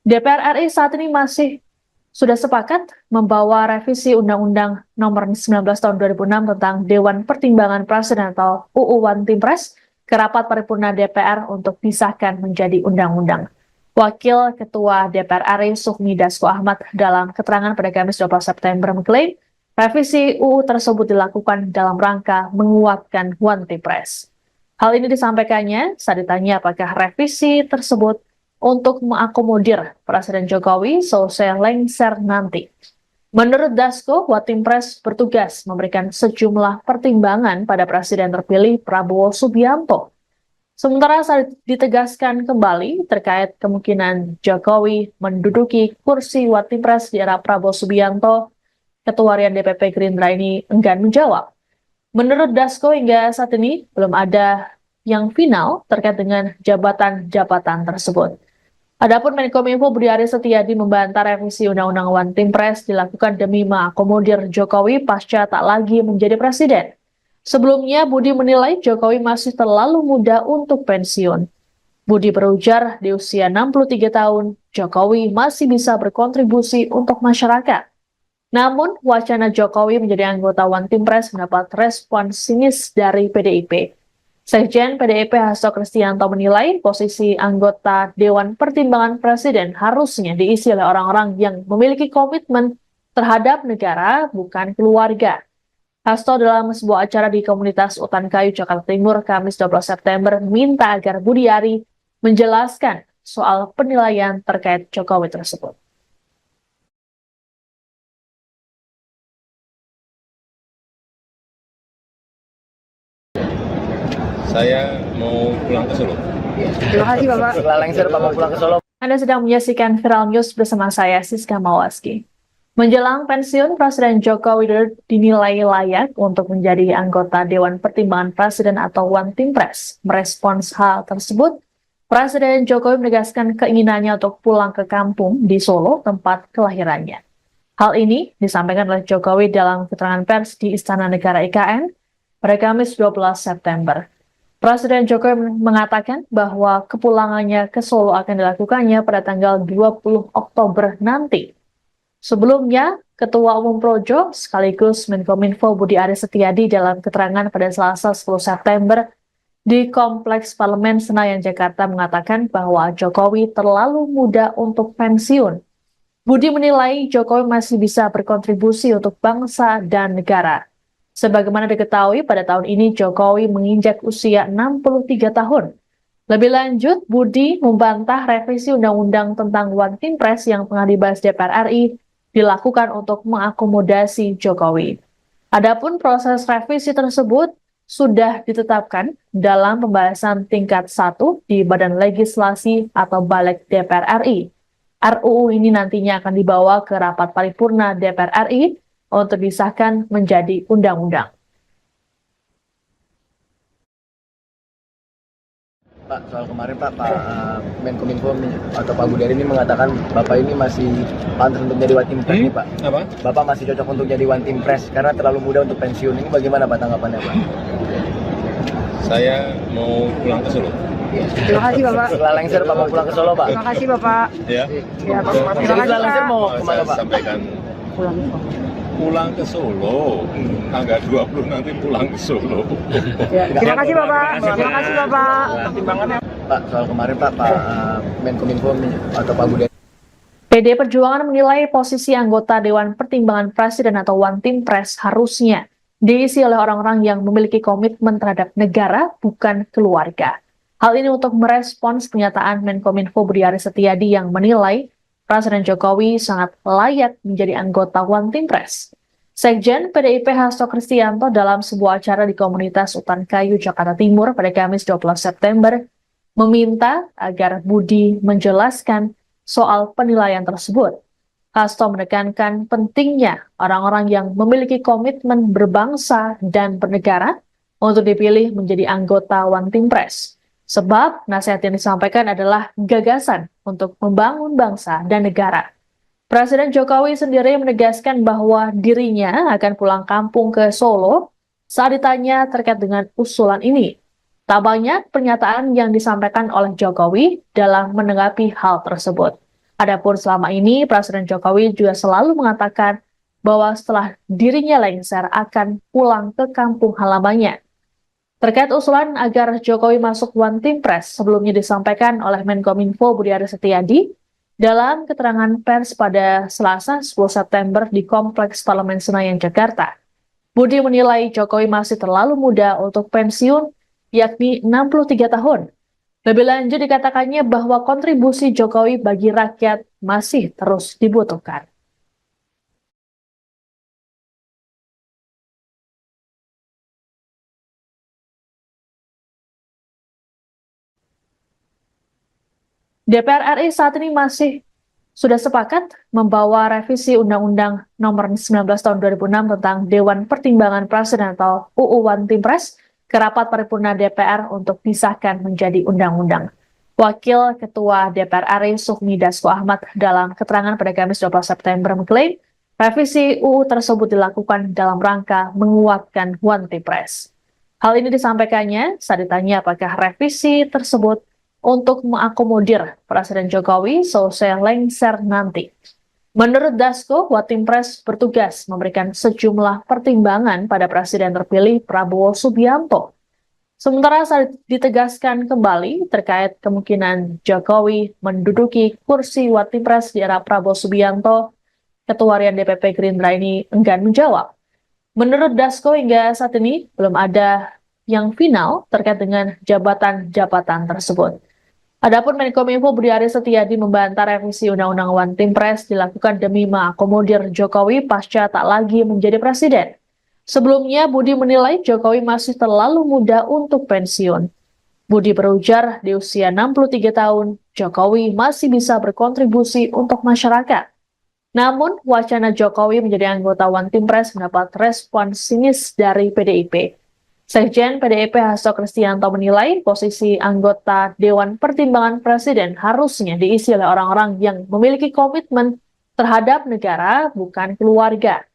DPR RI saat ini masih sudah sepakat membawa revisi Undang-Undang Nomor 19 Tahun 2006 tentang Dewan Pertimbangan Presiden atau UU One Team Press ke rapat paripurna DPR untuk disahkan menjadi undang-undang. Wakil Ketua DPR RI Sufmi Dasko Ahmad dalam keterangan pada Kamis 12 September mengklaim revisi UU tersebut dilakukan dalam rangka menguatkan One Team Press. Hal ini disampaikannya saat ditanya apakah revisi tersebut untuk mengakomodir Presiden Jokowi selesai lengser nanti. Menurut Dasko, One Team Press bertugas memberikan sejumlah pertimbangan pada Presiden terpilih Prabowo Subianto. Sementara saat ditegaskan kembali terkait kemungkinan Jokowi menduduki kursi One Team Press di era Prabowo Subianto, Ketua Harian DPP Gerindra ini enggan menjawab. Menurut Dasko, hingga saat ini belum ada yang final terkait dengan jabatan-jabatan tersebut. Adapun Menkominfo Budi Aris Setiadi membantah revisi Undang-Undang One Team Press dilakukan demi mengakomodir Jokowi pasca tak lagi menjadi presiden. Sebelumnya, Budi menilai Jokowi masih terlalu muda untuk pensiun. Budi berujar di usia 63 tahun, Jokowi masih bisa berkontribusi untuk masyarakat. Namun, wacana Jokowi menjadi anggota One Team Press mendapat respon sinis dari PDIP. Sekjen PDIP Hasto Kristianto menilai posisi anggota Dewan Pertimbangan Presiden harusnya diisi oleh orang-orang yang memiliki komitmen terhadap negara, bukan keluarga. Hasto dalam sebuah acara di komunitas Utan Kayu, Jakarta Timur, Kamis 12 September, minta agar Budiari menjelaskan soal penilaian terkait Jokowi tersebut. Saya mau pulang ke Solo. Terima kasih Bapak. Setelah lengser Bapak pulang ke Solo. Anda sedang menyaksikan Viral News bersama saya, Siska Mawaski. Menjelang pensiun, Presiden Joko Widodo dinilai layak untuk menjadi anggota Dewan Pertimbangan Presiden atau One Team Press. Merespons hal tersebut, Presiden Jokowi menegaskan keinginannya untuk pulang ke kampung di Solo, tempat kelahirannya. Hal ini disampaikan oleh Jokowi dalam keterangan pers di Istana Negara IKN pada Kamis 12 September. Presiden Jokowi mengatakan bahwa kepulangannya ke Solo akan dilakukannya pada tanggal 20 Oktober nanti. Sebelumnya, Ketua Umum Projo sekaligus Menkominfo Budi Aris Setiadi dalam keterangan pada Selasa 10 September di Kompleks Parlemen Senayan, Jakarta mengatakan bahwa Jokowi terlalu muda untuk pensiun. Budi menilai Jokowi masih bisa berkontribusi untuk bangsa dan negara. Sebagaimana diketahui, pada tahun ini Jokowi menginjak usia 63 tahun. Lebih lanjut, Budi membantah revisi Undang-Undang tentang One Team Press yang tengah dibahas DPR RI dilakukan untuk mengakomodasi Jokowi. Adapun proses revisi tersebut sudah ditetapkan dalam pembahasan tingkat 1 di Badan Legislasi atau Balik DPR RI. RUU ini nantinya akan dibawa ke rapat paripurna DPR RI untuk disahkan menjadi undang-undang. Pak, soal kemarin Pak Menkominfo atau Pak Budi ini mengatakan Bapak ini masih pantas untuk jadi One Team Press nih Pak. Apa? Bapak masih cocok untuk jadi One Team Press karena terlalu muda untuk pensiun. Ini bagaimana Pak tanggapannya Pak? Saya mau pulang ke Solo. Terima kasih Bapak. Setelah lengser Bapak pulang ke Solo Pak. Terima kasih Bapak. Ya. Ya, Pak. Terima kasih Setelah lengser Pak. mau Saya kemana Pak? sampaikan pulang ke Solo. Tanggal 20 nanti pulang ke Solo. Ya, terima kasih Bapak. Terima kasih Bapak. Pak, soal kemarin Pak Menkominfo atau Pak Budi. PD Perjuangan menilai posisi anggota Dewan Pertimbangan Presiden atau One Team Press harusnya diisi oleh orang-orang yang memiliki komitmen terhadap negara, bukan keluarga. Hal ini untuk merespons pernyataan Menkominfo Budi Aris Setiadi yang menilai Presiden Jokowi sangat layak menjadi anggota One Team Press. Sekjen PDIP Hasto Kristianto dalam sebuah acara di komunitas Utan Kayu, Jakarta Timur pada Kamis 12 September meminta agar Budi menjelaskan soal penilaian tersebut. Hasto menekankan pentingnya orang-orang yang memiliki komitmen berbangsa dan bernegara untuk dipilih menjadi anggota One Team Press. Sebab nasihat yang disampaikan adalah gagasan untuk membangun bangsa dan negara. Presiden Jokowi sendiri menegaskan bahwa dirinya akan pulang kampung ke Solo saat ditanya terkait dengan usulan ini. Tak banyak pernyataan yang disampaikan oleh Jokowi dalam menanggapi hal tersebut. Adapun selama ini, Presiden Jokowi juga selalu mengatakan bahwa setelah dirinya lengser akan pulang ke kampung halamannya. Terkait usulan agar Jokowi masuk One Team Press sebelumnya disampaikan oleh Menkominfo Budi Aris Setiadi dalam keterangan pers pada Selasa 10 September di Kompleks Parlemen Senayan, Jakarta. Budi menilai Jokowi masih terlalu muda untuk pensiun, yakni 63 tahun. Lebih lanjut dikatakannya bahwa kontribusi Jokowi bagi rakyat masih terus dibutuhkan. DPR RI saat ini sudah sepakat membawa revisi Undang-Undang Nomor 19 Tahun 2006 tentang Dewan Pertimbangan Presiden atau UU One Team Press ke rapat paripurna DPR untuk disahkan menjadi undang-undang. Wakil Ketua DPR RI Sufmi Dasko Ahmad dalam keterangan pada Kamis 12 September mengklaim revisi UU tersebut dilakukan dalam rangka menguatkan One Team Press. Hal ini disampaikannya saat ditanya apakah revisi tersebut untuk mengakomodir Presiden Jokowi selesai lengser nanti. Menurut Dasko, One Team Press bertugas memberikan sejumlah pertimbangan pada Presiden terpilih Prabowo Subianto. Sementara saat ditegaskan kembali terkait kemungkinan Jokowi menduduki kursi One Team Press di era Prabowo Subianto, Ketua Harian DPP Gerindra ini enggan menjawab. Menurut Dasko hingga saat ini belum ada yang final terkait dengan jabatan-jabatan tersebut. Adapun Menkominfo Budi Aris Setiadi membantah revisi Undang-Undang One Team Press dilakukan demi mengakomodir Jokowi pasca tak lagi menjadi presiden. Sebelumnya, Budi menilai Jokowi masih terlalu muda untuk pensiun. Budi berujar di usia 63 tahun, Jokowi masih bisa berkontribusi untuk masyarakat. Namun, wacana Jokowi menjadi anggota One Team Press mendapat respon sinis dari PDIP. Sekjen PDIP Hasto Kristianto menilai posisi anggota Dewan Pertimbangan Presiden harusnya diisi oleh orang-orang yang memiliki komitmen terhadap negara, bukan keluarga.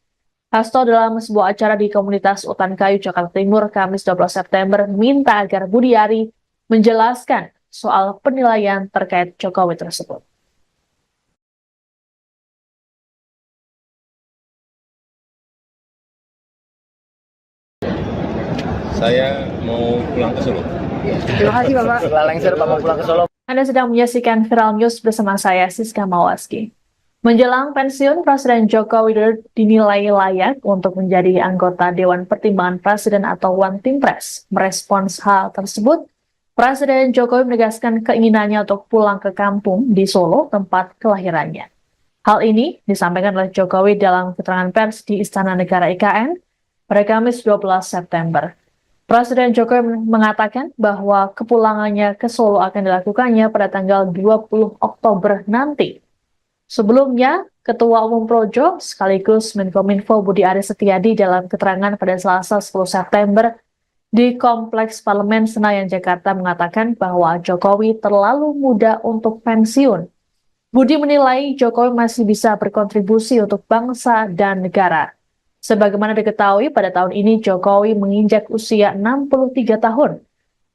Hasto dalam sebuah acara di komunitas Utan Kayu, Jakarta Timur, Kamis 12 September, minta agar Budiari menjelaskan soal penilaian terkait Jokowi tersebut. Saya mau pulang ke Solo. Terima kasih Bapak. Setelah lengser Bapak pulang ke Solo. Anda sedang menyaksikan Viral News bersama saya, Siska Mawaski. Menjelang pensiun, Presiden Joko Widodo dinilai layak untuk menjadi anggota Dewan Pertimbangan Presiden atau One Team Press. Merespons hal tersebut, Presiden Jokowi menegaskan keinginannya untuk pulang ke kampung di Solo, tempat kelahirannya. Hal ini disampaikan oleh Jokowi dalam keterangan pers di Istana Negara IKN pada Kamis 12 September. Presiden Jokowi mengatakan bahwa kepulangannya ke Solo akan dilakukannya pada tanggal 20 Oktober nanti. Sebelumnya, Ketua Umum Projo sekaligus Menkominfo Budi Aris Setiadi dalam keterangan pada Selasa 10 September di Kompleks Parlemen Senayan, Jakarta mengatakan bahwa Jokowi terlalu muda untuk pensiun. Budi menilai Jokowi masih bisa berkontribusi untuk bangsa dan negara. Sebagaimana diketahui, pada tahun ini Jokowi menginjak usia 63 tahun.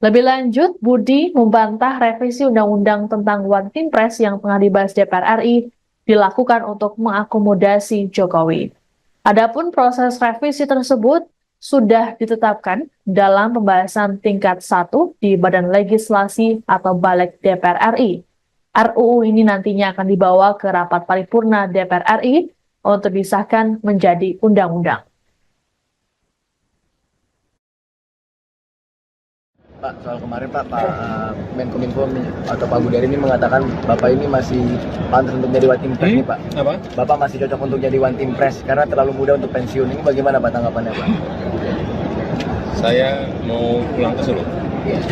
Lebih lanjut, Budi membantah revisi Undang-Undang tentang One Team Press yang tengah dibahas DPR RI dilakukan untuk mengakomodasi Jokowi. Adapun proses revisi tersebut sudah ditetapkan dalam pembahasan tingkat 1 di Badan Legislasi atau Balik DPR RI. RUU ini nantinya akan dibawa ke rapat paripurna DPR RI untuk disahkan menjadi undang-undang. Pak, soal kemarin Pak Menkominfo atau Pak Budi ini mengatakan Bapak ini masih pantas untuk jadi One Team Press nih Pak. Apa? Bapak masih cocok untuk jadi One Team Press karena terlalu muda untuk pensiun. Ini bagaimana Pak tanggapannya Pak? Saya mau pulang ke Solo.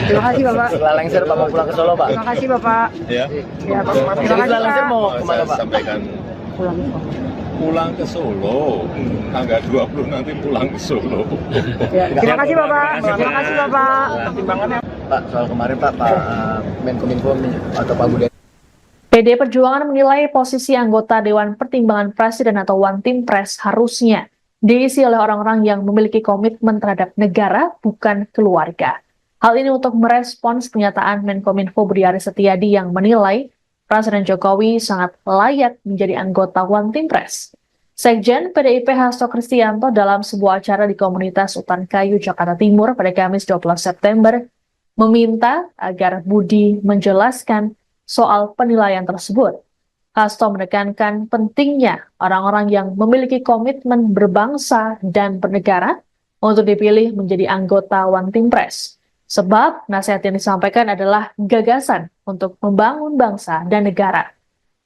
Terima kasih Bapak. Setelah lengser Bapak pulang ke Solo Pak. Terima kasih Bapak. Ya. Ya, Pak. Terima Jadi kasih setelah lengser Pak. mau kemana Saya Pak? sampaikan pulang ke Solo. Tanggal 20 nanti pulang ke Solo. Ya, terima kasih Bapak. Terima kasih Bapak. Pak, soal kemarin Pak Menkominfo atau Pak Budi PD Perjuangan menilai posisi anggota Dewan Pertimbangan Presiden atau One Team Press harusnya diisi oleh orang-orang yang memiliki komitmen terhadap negara, bukan keluarga. Hal ini untuk merespons pernyataan Menkominfo Budi Aris Setiadi yang menilai Presiden Jokowi sangat layak menjadi anggota One Team Press. Sekjen PDIP Hasto Kristianto dalam sebuah acara di komunitas Utan Kayu, Jakarta Timur pada Kamis 12 September meminta agar Budi menjelaskan soal penilaian tersebut. Hasto menekankan pentingnya orang-orang yang memiliki komitmen berbangsa dan bernegara untuk dipilih menjadi anggota One Team Press. Sebab nasihat yang disampaikan adalah gagasan untuk membangun bangsa dan negara.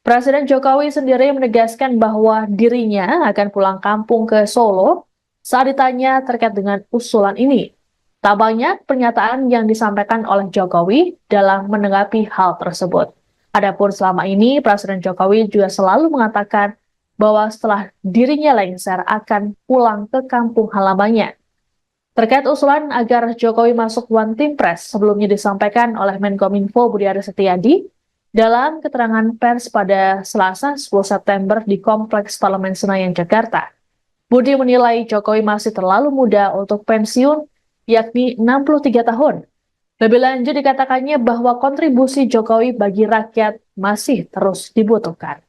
Presiden Jokowi sendiri menegaskan bahwa dirinya akan pulang kampung ke Solo saat ditanya terkait dengan usulan ini. Tak banyak pernyataan yang disampaikan oleh Jokowi dalam menanggapi hal tersebut. Adapun selama ini, Presiden Jokowi juga selalu mengatakan bahwa setelah dirinya lengser akan pulang ke kampung halamannya. Terkait usulan agar Jokowi masuk One Team Press sebelumnya disampaikan oleh Menkominfo Budi Aris Setiadi dalam keterangan pers pada Selasa 10 September di Kompleks Parlemen Senayan, Jakarta. Budi menilai Jokowi masih terlalu muda untuk pensiun, yakni 63 tahun. Lebih lanjut dikatakannya bahwa kontribusi Jokowi bagi rakyat masih terus dibutuhkan.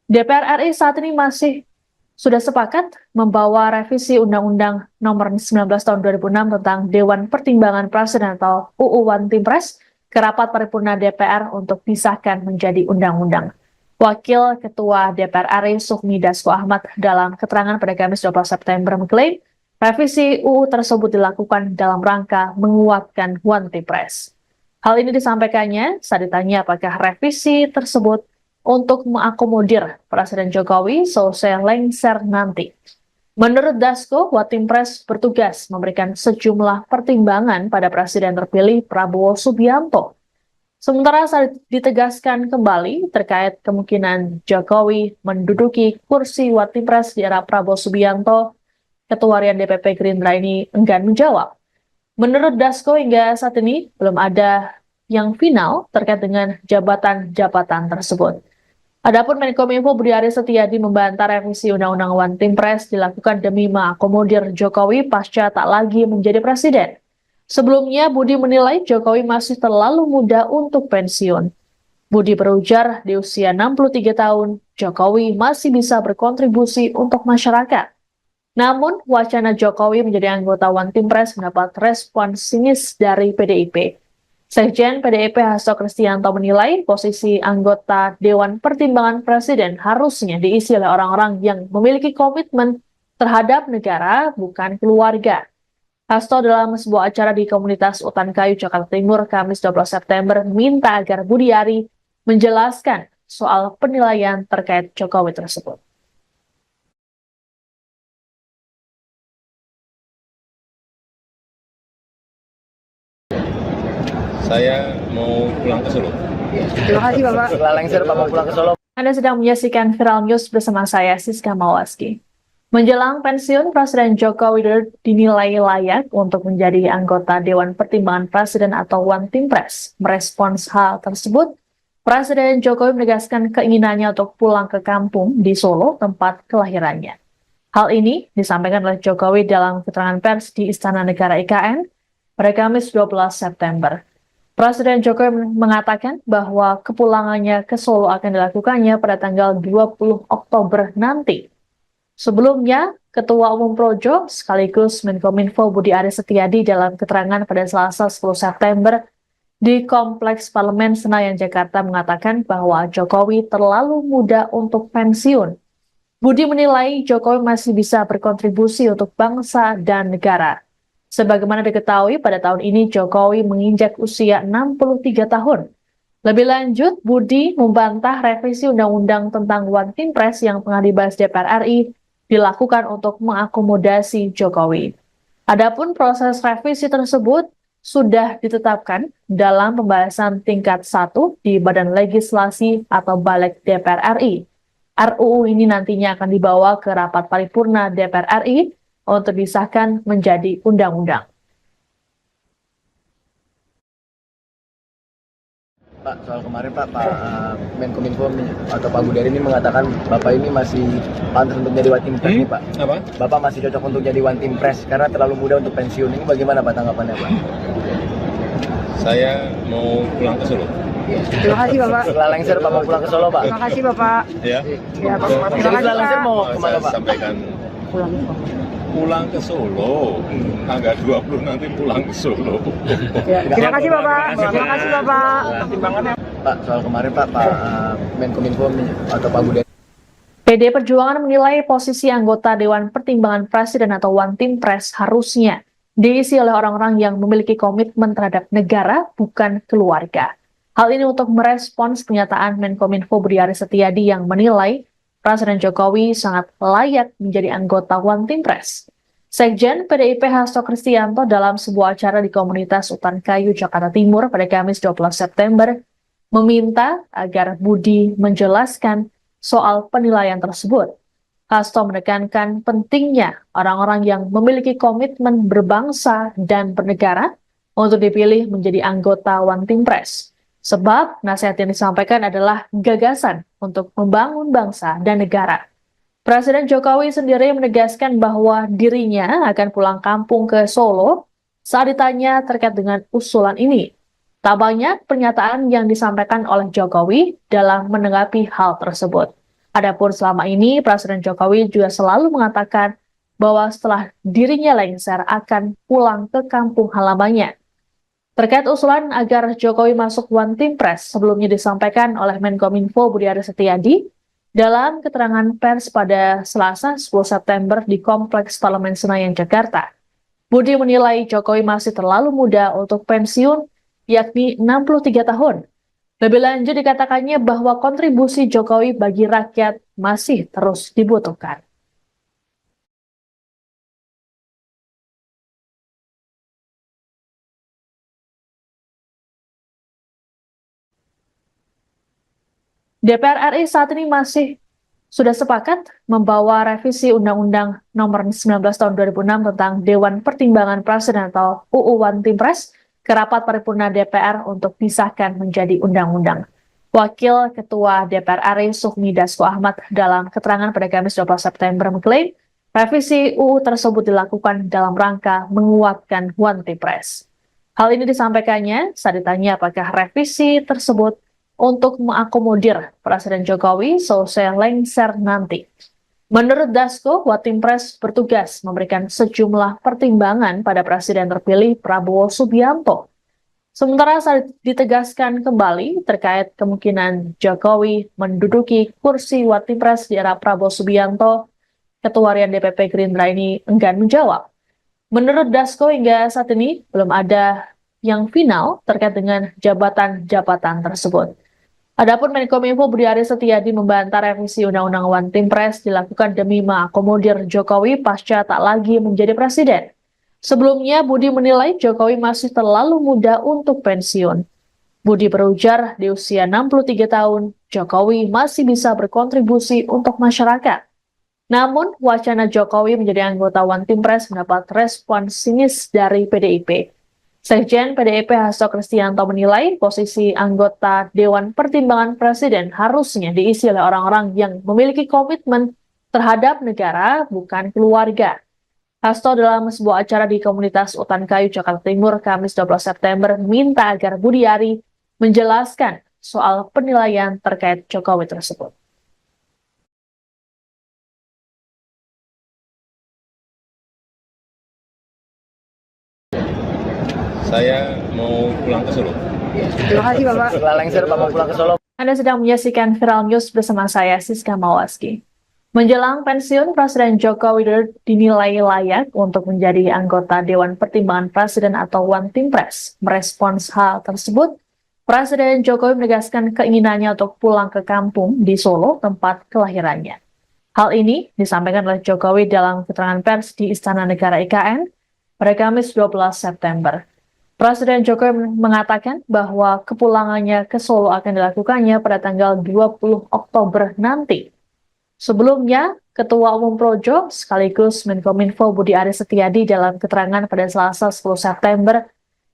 DPR RI saat ini masih sudah sepakat membawa revisi Undang-Undang Nomor 19 Tahun 2006 tentang Dewan Pertimbangan Presiden atau UU One Team Press ke rapat paripurna DPR untuk disahkan menjadi undang-undang. Wakil Ketua DPR RI Sufmi Dasko Ahmad dalam keterangan pada Kamis 12 September mengklaim revisi UU tersebut dilakukan dalam rangka menguatkan One Team Press. Hal ini disampaikannya saat ditanya apakah revisi tersebut untuk mengakomodir Presiden Jokowi selesai lengser nanti. Menurut Dasko, One Team Press bertugas memberikan sejumlah pertimbangan pada Presiden terpilih Prabowo Subianto. Sementara saat ditegaskan kembali terkait kemungkinan Jokowi menduduki kursi One Team Press di era Prabowo Subianto, Ketua Harian DPP Gerindra ini enggan menjawab. Menurut Dasko, hingga saat ini belum ada yang final terkait dengan jabatan-jabatan tersebut. Adapun Menkominfo Budi Aris Setiadi membantah revisi Undang-Undang One Team Press dilakukan demi mengakomodir Jokowi pasca tak lagi menjadi presiden. Sebelumnya, Budi menilai Jokowi masih terlalu muda untuk pensiun. Budi berujar di usia 63 tahun, Jokowi masih bisa berkontribusi untuk masyarakat. Namun, wacana Jokowi menjadi anggota One Team Press mendapat respon sinis dari PDIP. Sekjen PDIP Hasto Kristianto menilai posisi anggota Dewan Pertimbangan Presiden harusnya diisi oleh orang-orang yang memiliki komitmen terhadap negara, bukan keluarga. Hasto dalam sebuah acara di komunitas Utan Kayu, Jakarta Timur, Kamis 12 September, minta agar Budi Ari menjelaskan soal penilaian terkait Jokowi tersebut. Saya mau pulang ke Solo. Terima kasih Bapak. Setelah lengser Pak mau pulang ke Solo. Anda sedang menyaksikan Viral News bersama saya, Siska Mawaski. Menjelang pensiun, Presiden Joko Widodo dinilai layak untuk menjadi anggota Dewan Pertimbangan Presiden atau One Team Press. Merespons hal tersebut, Presiden Jokowi menegaskan keinginannya untuk pulang ke kampung di Solo, tempat kelahirannya. Hal ini disampaikan oleh Jokowi dalam keterangan pers di Istana Negara IKN pada Kamis 12 September. Presiden Jokowi mengatakan bahwa kepulangannya ke Solo akan dilakukannya pada tanggal 20 Oktober nanti. Sebelumnya, Ketua Umum Projo sekaligus Menkominfo Budi Aris Setiadi dalam keterangan pada Selasa 10 September di Kompleks Parlemen Senayan, Jakarta mengatakan bahwa Jokowi terlalu muda untuk pensiun. Budi menilai Jokowi masih bisa berkontribusi untuk bangsa dan negara. Sebagaimana diketahui, pada tahun ini Jokowi menginjak usia 63 tahun. Lebih lanjut, Budi membantah revisi Undang-Undang tentang One Team Press yang tengah dibahas DPR RI dilakukan untuk mengakomodasi Jokowi. Adapun proses revisi tersebut sudah ditetapkan dalam pembahasan tingkat 1 di Badan Legislasi atau Balik DPR RI. RUU ini nantinya akan dibawa ke rapat paripurna DPR RI untuk disahkan menjadi undang-undang. Pak, soal kemarin Pak Menkominfo atau Pak Budi Ari ini mengatakan Bapak ini masih pantas untuk jadi One Team Press nih Pak. Apa? Bapak masih cocok untuk jadi One Team Press karena terlalu muda untuk pensiun. Ini bagaimana Pak tanggapannya Pak? Saya mau pulang ke Solo. Terima kasih Bapak. Setelah lengser Pak mau pulang ke Solo Pak. Terima kasih Bapak. Ya. Ya Pak. Jadi Terima kasih setelah lengser Pak. mau kemana Saya Pak? sampaikan pulang ke Solo. Tanggal 20 nanti pulang ke Solo. Ya, terima kasih Bapak. Terima kasih Bapak. Pak, soal kemarin Pak Menkominfo atau Pak Budi PD Perjuangan menilai posisi anggota Dewan Pertimbangan Presiden atau One Team Press harusnya diisi oleh orang-orang yang memiliki komitmen terhadap negara, bukan keluarga. Hal ini untuk merespons pernyataan Menkominfo Budi Aris Setiadi yang menilai Presiden Jokowi sangat layak menjadi anggota One Team Press. Sekjen PDIP Hasto Kristianto dalam sebuah acara di komunitas Utan Kayu, Jakarta Timur pada Kamis 12 September meminta agar Budi menjelaskan soal penilaian tersebut. Hasto menekankan pentingnya orang-orang yang memiliki komitmen berbangsa dan bernegara untuk dipilih menjadi anggota One Team Press. Sebab nasihat yang disampaikan adalah gagasan untuk membangun bangsa dan negara. Presiden Jokowi sendiri menegaskan bahwa dirinya akan pulang kampung ke Solo saat ditanya terkait dengan usulan ini. Tak banyak pernyataan yang disampaikan oleh Jokowi dalam menanggapi hal tersebut. Adapun selama ini, Presiden Jokowi juga selalu mengatakan bahwa setelah dirinya lengser akan pulang ke kampung halamannya. Terkait usulan agar Jokowi masuk One Team Press sebelumnya disampaikan oleh Menkominfo Budi Aris Setiadi dalam keterangan pers pada Selasa 10 September di Kompleks Parlemen Senayan, Jakarta. Budi menilai Jokowi masih terlalu muda untuk pensiun, yakni 63 tahun. Lebih lanjut dikatakannya bahwa kontribusi Jokowi bagi rakyat masih terus dibutuhkan. DPR RI saat ini sudah sepakat membawa revisi Undang-Undang Nomor 19 Tahun 2006 tentang Dewan Pertimbangan Presiden atau UU One Team Press ke rapat paripurna DPR untuk disahkan menjadi undang-undang. Wakil Ketua DPR RI Sufmi Dasko Ahmad dalam keterangan pada Kamis 12 September mengklaim revisi UU tersebut dilakukan dalam rangka menguatkan One Team Press. Hal ini disampaikannya saat ditanya apakah revisi tersebut untuk mengakomodir Presiden Jokowi selesai lengser nanti. Menurut Dasko, One Team Press bertugas memberikan sejumlah pertimbangan pada Presiden terpilih Prabowo Subianto. Sementara saat ditegaskan kembali terkait kemungkinan Jokowi menduduki kursi One Team Press di era Prabowo Subianto, Ketua Harian DPP Gerindra ini enggan menjawab. Menurut Dasko, hingga saat ini belum ada yang final terkait dengan jabatan-jabatan tersebut. Adapun Menkominfo Budi Aris Setiadi membantah revisi Undang-Undang One Team Press dilakukan demi mengakomodir Jokowi pasca tak lagi menjadi presiden. Sebelumnya, Budi menilai Jokowi masih terlalu muda untuk pensiun. Budi berujar di usia 63 tahun, Jokowi masih bisa berkontribusi untuk masyarakat. Namun, wacana Jokowi menjadi anggota One Team Press mendapat respon sinis dari PDIP. Sekjen PDIP Hasto Kristianto menilai posisi anggota Dewan Pertimbangan Presiden harusnya diisi oleh orang-orang yang memiliki komitmen terhadap negara, bukan keluarga. Hasto dalam sebuah acara di komunitas Utan Kayu, Jakarta Timur, Kamis 12 September, minta agar Budi Ari menjelaskan soal penilaian terkait Jokowi tersebut. Saya mau pulang ke Solo. Terima kasih Bapak. Setelah lengser Pak mau pulang ke Solo. Anda sedang menyaksikan Viral News bersama saya, Siska Mawaski. Menjelang pensiun, Presiden Joko Widodo dinilai layak untuk menjadi anggota Dewan Pertimbangan Presiden atau One Team Press. Merespons hal tersebut, Presiden Jokowi menegaskan keinginannya untuk pulang ke kampung di Solo, tempat kelahirannya. Hal ini disampaikan oleh Jokowi dalam keterangan pers di Istana Negara IKN pada Kamis 12 September. Presiden Jokowi mengatakan bahwa kepulangannya ke Solo akan dilakukannya pada tanggal 20 Oktober nanti. Sebelumnya, Ketua Umum Projo sekaligus Menkominfo Budi Aris Setiadi dalam keterangan pada Selasa 10 September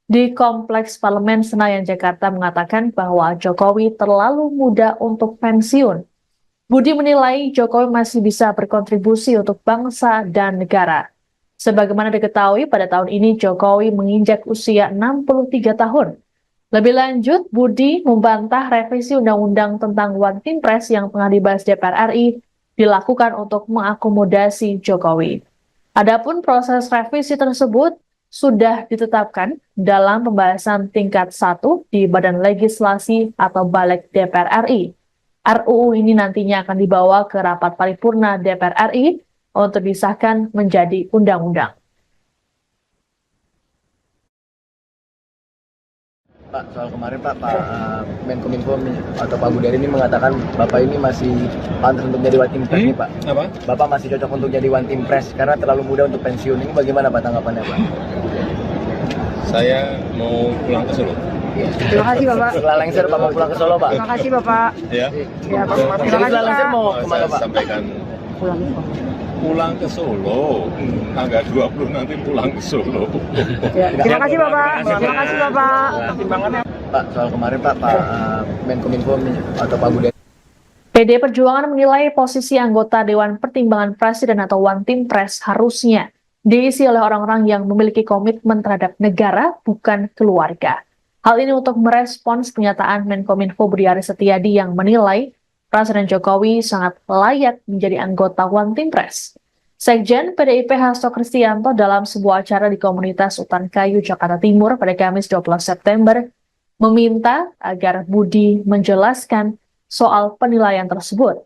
di Kompleks Parlemen Senayan, Jakarta mengatakan bahwa Jokowi terlalu muda untuk pensiun. Budi menilai Jokowi masih bisa berkontribusi untuk bangsa dan negara. Sebagaimana diketahui, pada tahun ini Jokowi menginjak usia 63 tahun. Lebih lanjut, Budi membantah revisi Undang-Undang tentang One Team Press yang tengah dibahas DPR RI dilakukan untuk mengakomodasi Jokowi. Adapun proses revisi tersebut sudah ditetapkan dalam pembahasan tingkat 1 di Badan Legislasi atau Balik DPR RI. RUU ini nantinya akan dibawa ke rapat paripurna DPR RI untuk disahkan menjadi undang-undang. Pak, soal kemarin Pak Menkominfo atau Pak Budi Ari ini mengatakan Bapak ini masih pantas untuk jadi One Team Press nih Pak. Apa? Bapak masih cocok untuk jadi One Team Press karena terlalu muda untuk pensiun. Ini bagaimana Pak tanggapannya Pak? Saya mau pulang ke Solo. Terima kasih Bapak. Setelah lengser Pak mau pulang ke Solo Pak. Terima kasih Bapak. Ya. Ya, Pak. Jadi Terima kasih setelah lengser Pak. mau Saya kemana Pak? sampaikan Pulang ke Solo. pulang ke Solo. Tanggal 20 nanti pulang ke Solo. Ya, terima kasih Bapak. Terima kasih Bapak. Pak, soal kemarin Pak Menkominfo atau Pak Budi PD Perjuangan menilai posisi anggota Dewan Pertimbangan Presiden atau One Team Press harusnya diisi oleh orang-orang yang memiliki komitmen terhadap negara, bukan keluarga. Hal ini untuk merespons pernyataan Menkominfo Budi Aris Setiadi yang menilai Presiden Jokowi sangat layak menjadi anggota One Team Press. Sekjen PDIP Hasto Kristianto dalam sebuah acara di komunitas Utan Kayu, Jakarta Timur pada Kamis 12 September meminta agar Budi menjelaskan soal penilaian tersebut.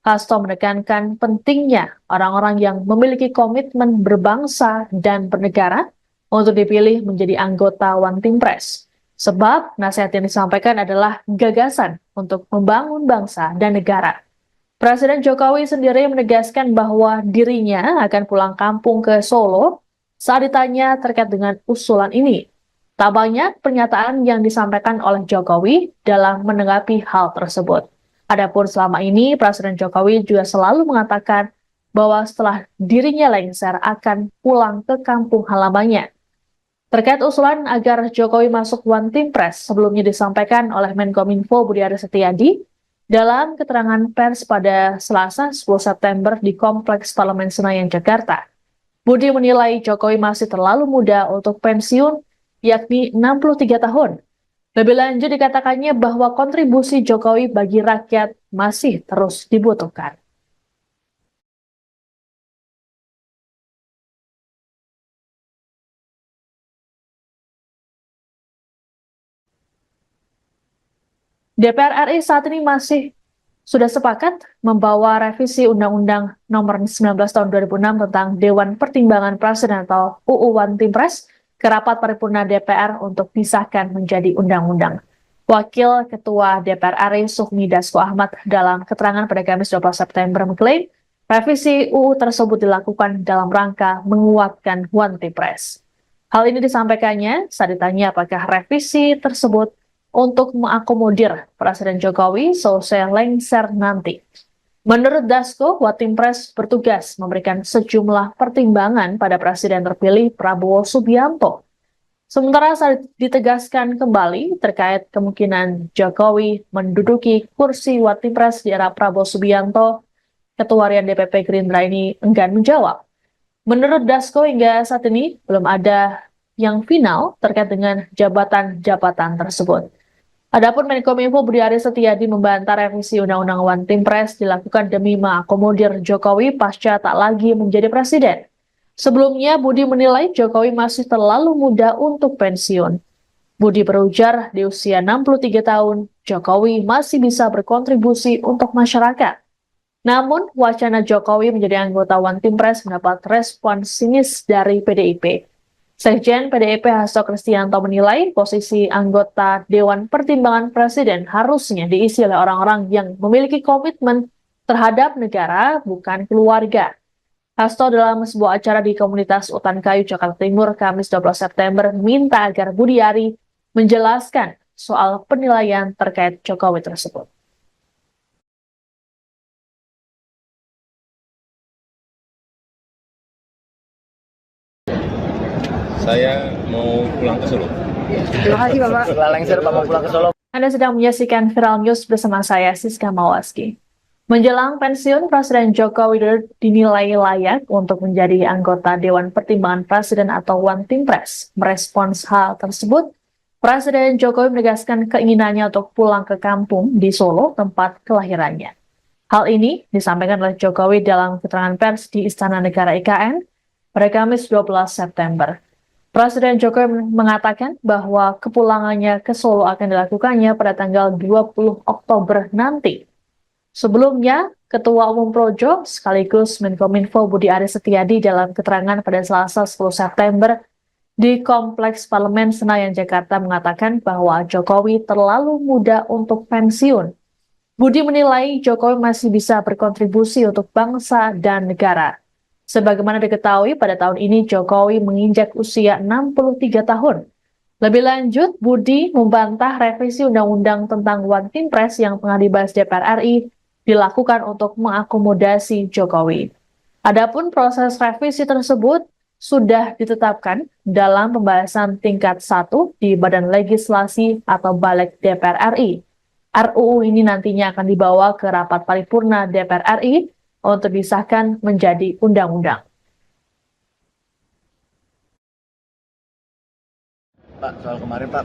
Hasto menekankan pentingnya orang-orang yang memiliki komitmen berbangsa dan bernegara untuk dipilih menjadi anggota One Team Press. Sebab nasihat yang disampaikan adalah gagasan untuk membangun bangsa dan negara. Presiden Jokowi sendiri menegaskan bahwa dirinya akan pulang kampung ke Solo saat ditanya terkait dengan usulan ini. Tak banyak pernyataan yang disampaikan oleh Jokowi dalam menanggapi hal tersebut. Adapun selama ini, Presiden Jokowi juga selalu mengatakan bahwa setelah dirinya lengser akan pulang ke kampung halamannya. Terkait usulan agar Jokowi masuk One Team Press sebelumnya disampaikan oleh Menkominfo Budi Aris Setiadi dalam keterangan pers pada Selasa 10 September di Kompleks Parlemen Senayan, Jakarta. Budi menilai Jokowi masih terlalu muda untuk pensiun, yakni 63 tahun. Lebih lanjut dikatakannya bahwa kontribusi Jokowi bagi rakyat masih terus dibutuhkan. DPR RI saat ini sudah sepakat membawa revisi Undang-Undang Nomor 19 Tahun 2006 tentang Dewan Pertimbangan Presiden atau UU One Team Press ke rapat paripurna DPR untuk disahkan menjadi undang-undang. Wakil Ketua DPR RI Sufmi Dasko Ahmad dalam keterangan pada Kamis 12 September mengklaim revisi UU tersebut dilakukan dalam rangka menguatkan One Team Press. Hal ini disampaikannya saat ditanya apakah revisi tersebut untuk mengakomodir Presiden Jokowi selesai lengser nanti. Menurut Dasko, One Team Press bertugas memberikan sejumlah pertimbangan pada Presiden terpilih Prabowo Subianto. Sementara saat ditegaskan kembali terkait kemungkinan Jokowi menduduki kursi One Team Press di era Prabowo Subianto, Ketua Harian DPP Gerindra ini enggan menjawab. Menurut Dasko, hingga saat ini belum ada yang final terkait dengan jabatan-jabatan tersebut. Adapun Menkominfo Budi Aris Setiadi membantah revisi Undang-Undang One Team Press dilakukan demi mengakomodir Jokowi pasca tak lagi menjadi presiden. Sebelumnya, Budi menilai Jokowi masih terlalu muda untuk pensiun. Budi berujar di usia 63 tahun, Jokowi masih bisa berkontribusi untuk masyarakat. Namun, wacana Jokowi menjadi anggota One Team Press mendapat respon sinis dari PDIP. Sekjen PDIP Hasto Kristianto menilai posisi anggota Dewan Pertimbangan Presiden harusnya diisi oleh orang-orang yang memiliki komitmen terhadap negara, bukan keluarga. Hasto dalam sebuah acara di komunitas Utan Kayu, Jakarta Timur, Kamis 12 September, minta agar Budi Ari menjelaskan soal penilaian terkait Jokowi tersebut. Saya mau pulang ke Solo. Terima kasih Bapak. Setelah lengser Bapak pulang ke Solo. Anda sedang menyaksikan Viral News bersama saya, Siska Mawaski. Menjelang pensiun, Presiden Joko Widodo dinilai layak untuk menjadi anggota Dewan Pertimbangan Presiden atau One Team Press. Merespons hal tersebut, Presiden Jokowi menegaskan keinginannya untuk pulang ke kampung di Solo, tempat kelahirannya. Hal ini disampaikan oleh Jokowi dalam keterangan pers di Istana Negara IKN pada Kamis 12 September. Presiden Jokowi mengatakan bahwa kepulangannya ke Solo akan dilakukannya pada tanggal 20 Oktober nanti. Sebelumnya, Ketua Umum Projo sekaligus Menkominfo Budi Aris Setiadi dalam keterangan pada Selasa 10 September di Kompleks Parlemen Senayan, Jakarta mengatakan bahwa Jokowi terlalu muda untuk pensiun. Budi menilai Jokowi masih bisa berkontribusi untuk bangsa dan negara. Sebagaimana diketahui, pada tahun ini Jokowi menginjak usia 63 tahun. Lebih lanjut, Budi membantah revisi Undang-Undang tentang One Team Press yang tengah dibahas DPR RI dilakukan untuk mengakomodasi Jokowi. Adapun proses revisi tersebut sudah ditetapkan dalam pembahasan tingkat 1 di Badan Legislasi atau Balik DPR RI. RUU ini nantinya akan dibawa ke rapat paripurna DPR RI untuk disahkan menjadi undang-undang. Pak, soal kemarin Pak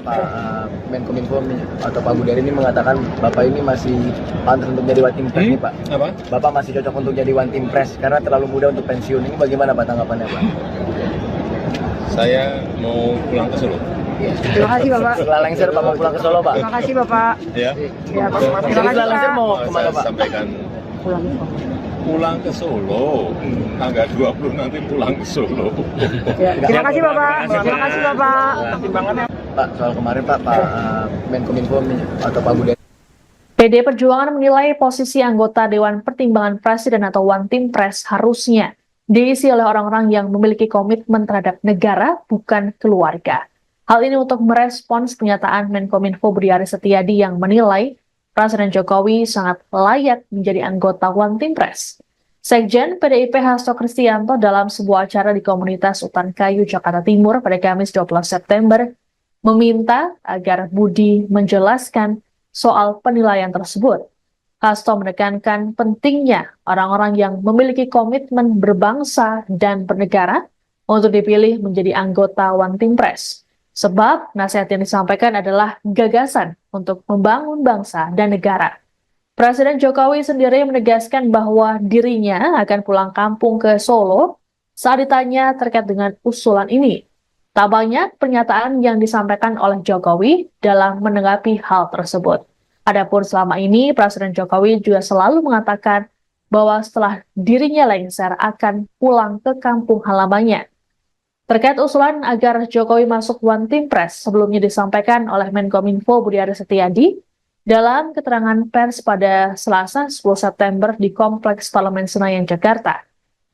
Menkominfo atau Pak Budari ini mengatakan Bapak ini masih pantas untuk jadi One Team Press nih Pak. Apa? Bapak masih cocok untuk jadi One Team Press karena terlalu muda untuk pensiun. Ini bagaimana Pak tanggapannya Pak? Saya mau pulang ke Solo. Terima kasih Bapak. Setelah lengser Pak mau pulang ke Solo Pak. Terima kasih Bapak. Ya. Ya, terima kasih Setelah lengser Pak. mau Saya kemana Pak? sampaikan Pulang ke Solo. pulang ke Solo. Tanggal 20 nanti pulang ke Solo. Ya, terima kasih Bapak. Terima kasih Bapak. Pak, soal kemarin Pak Menkominfo atau Pak Budari PD Perjuangan menilai posisi anggota Dewan Pertimbangan Presiden atau One Team Press harusnya diisi oleh orang-orang yang memiliki komitmen terhadap negara, bukan keluarga. Hal ini untuk merespons pernyataan Menkominfo Budi Aris Setiadi yang menilai Presiden Jokowi sangat layak menjadi anggota One Team Press. Sekjen PDIP Hasto Kristianto dalam sebuah acara di komunitas Utan Kayu, Jakarta Timur pada Kamis 12 September meminta agar Budi menjelaskan soal penilaian tersebut. Hasto menekankan pentingnya orang-orang yang memiliki komitmen berbangsa dan bernegara untuk dipilih menjadi anggota One Team Press. Sebab nasihat yang disampaikan adalah gagasan untuk membangun bangsa dan negara. Presiden Jokowi sendiri menegaskan bahwa dirinya akan pulang kampung ke Solo saat ditanya terkait dengan usulan ini. Tak banyak pernyataan yang disampaikan oleh Jokowi dalam menanggapi hal tersebut. Adapun selama ini, Presiden Jokowi juga selalu mengatakan bahwa setelah dirinya lengser akan pulang ke kampung halamannya. Terkait usulan agar Jokowi masuk One Team Press sebelumnya disampaikan oleh Menkominfo Budi Aris Setiadi dalam keterangan pers pada Selasa 10 September di Kompleks Parlemen Senayan, Jakarta.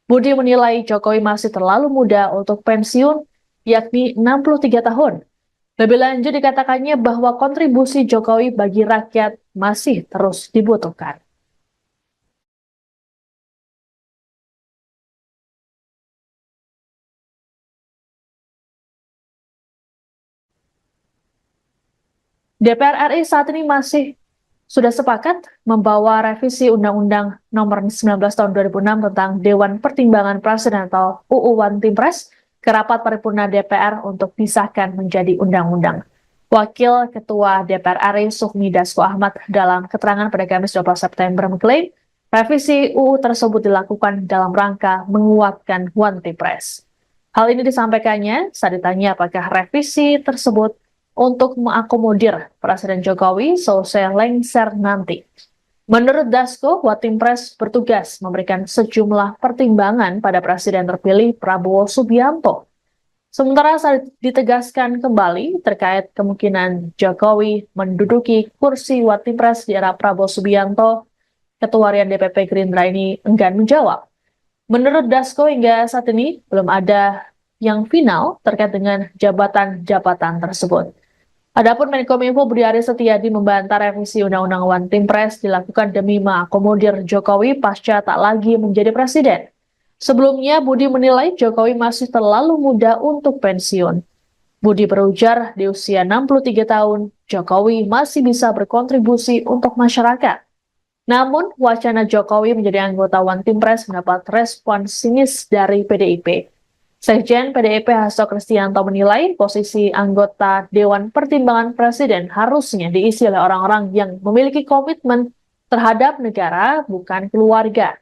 Budi menilai Jokowi masih terlalu muda untuk pensiun, yakni 63 tahun. Lebih lanjut dikatakannya bahwa kontribusi Jokowi bagi rakyat masih terus dibutuhkan. DPR RI saat ini masih sudah sepakat membawa revisi Undang-Undang Nomor 19 Tahun 2006 tentang Dewan Pertimbangan Presiden atau UU One Team Press ke rapat paripurna DPR untuk disahkan menjadi undang-undang. Wakil Ketua DPR RI Sufmi Dasko Ahmad dalam keterangan pada Kamis 12 September mengklaim revisi UU tersebut dilakukan dalam rangka menguatkan One Team Press. Hal ini disampaikannya saat ditanya apakah revisi tersebut untuk mengakomodir Presiden Jokowi selesai lengser nanti. Menurut Dasko, One Team Press bertugas memberikan sejumlah pertimbangan pada Presiden terpilih Prabowo Subianto. Sementara saat ditegaskan kembali terkait kemungkinan Jokowi menduduki kursi One Team Press di era Prabowo Subianto, Ketua Harian DPP Gerindra ini enggan menjawab. Menurut Dasko, hingga saat ini belum ada yang final terkait dengan jabatan-jabatan tersebut. Adapun Menkominfo Budi Aris Setiadi membantah revisi Undang-Undang One Team Press dilakukan demi mengakomodir Jokowi pasca tak lagi menjadi presiden. Sebelumnya, Budi menilai Jokowi masih terlalu muda untuk pensiun. Budi berujar di usia 63 tahun, Jokowi masih bisa berkontribusi untuk masyarakat. Namun, wacana Jokowi menjadi anggota One Team Press mendapat respon sinis dari PDIP. Sekjen PDIP Hasto Kristianto menilai posisi anggota Dewan Pertimbangan Presiden harusnya diisi oleh orang-orang yang memiliki komitmen terhadap negara, bukan keluarga.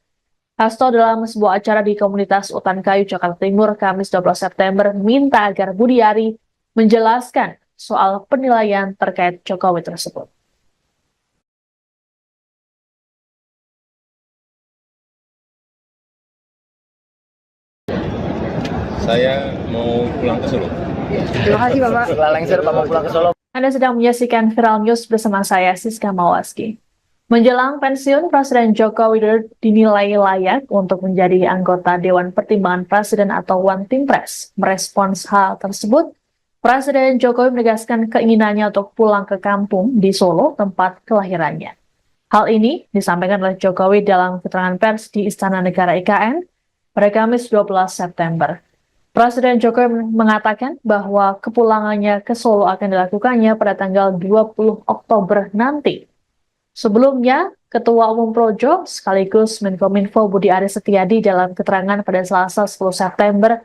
Hasto dalam sebuah acara di komunitas Utan Kayu, Jakarta Timur, Kamis 12 September, minta agar Budi Ari menjelaskan soal penilaian terkait Jokowi tersebut. Saya mau pulang ke Solo. Terima kasih Bapak. Setelah lengser Pak mau pulang ke Solo. Anda sedang menyaksikan Viral News bersama saya, Siska Mawaski. Menjelang pensiun, Presiden Joko Widodo dinilai layak untuk menjadi anggota Dewan Pertimbangan Presiden atau One Team Press. Merespons hal tersebut, Presiden Jokowi menegaskan keinginannya untuk pulang ke kampung di Solo, tempat kelahirannya. Hal ini disampaikan oleh Jokowi dalam keterangan pers di Istana Negara IKN pada Kamis 12 September. Presiden Jokowi mengatakan bahwa kepulangannya ke Solo akan dilakukannya pada tanggal 20 Oktober nanti. Sebelumnya, Ketua Umum Projo sekaligus Menkominfo Budi Aris Setiadi dalam keterangan pada Selasa 10 September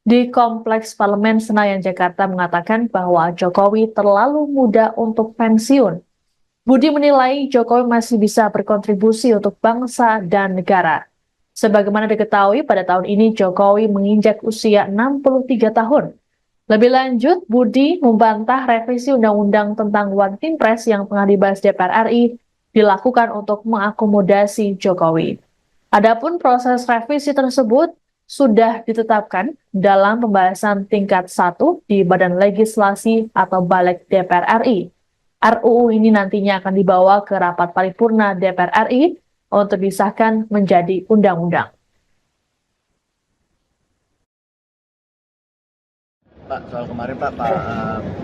di Kompleks Parlemen Senayan, Jakarta mengatakan bahwa Jokowi terlalu muda untuk pensiun. Budi menilai Jokowi masih bisa berkontribusi untuk bangsa dan negara. Sebagaimana diketahui, pada tahun ini Jokowi menginjak usia 63 tahun. Lebih lanjut, Budi membantah revisi Undang-Undang tentang One Team Press yang tengah dibahas DPR RI dilakukan untuk mengakomodasi Jokowi. Adapun proses revisi tersebut sudah ditetapkan dalam pembahasan tingkat 1 di Badan Legislasi atau Balik DPR RI. RUU ini nantinya akan dibawa ke rapat paripurna DPR RI untuk disahkan menjadi undang-undang. Pak, soal kemarin Pak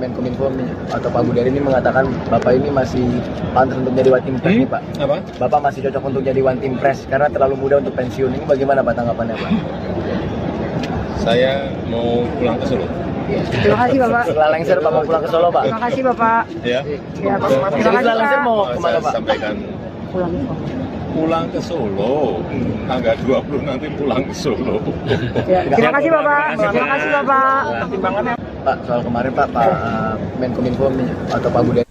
Menkominfo atau Pak Budari ini mengatakan Bapak ini masih pantas untuk jadi One Team Press nih Pak. Apa? Bapak masih cocok untuk jadi One Team Press karena terlalu muda untuk pensiun. Ini bagaimana Pak tanggapannya Pak? Saya mau pulang ke Solo. Terima kasih Bapak. Setelah lengser Pak mau pulang ke Solo Pak. Terima kasih Bapak. Ya. Ya, Pak. Terima Setelah kasih lengser Pak. mau kemana Saya Pak? sampaikan Pulang. pulang ke Solo. Tanggal 20 nanti pulang ke Solo. Ya, terima kasih Bapak. Terima kasih Bapak. Pak, soal kemarin Pak Menkominfo atau Pak Budari.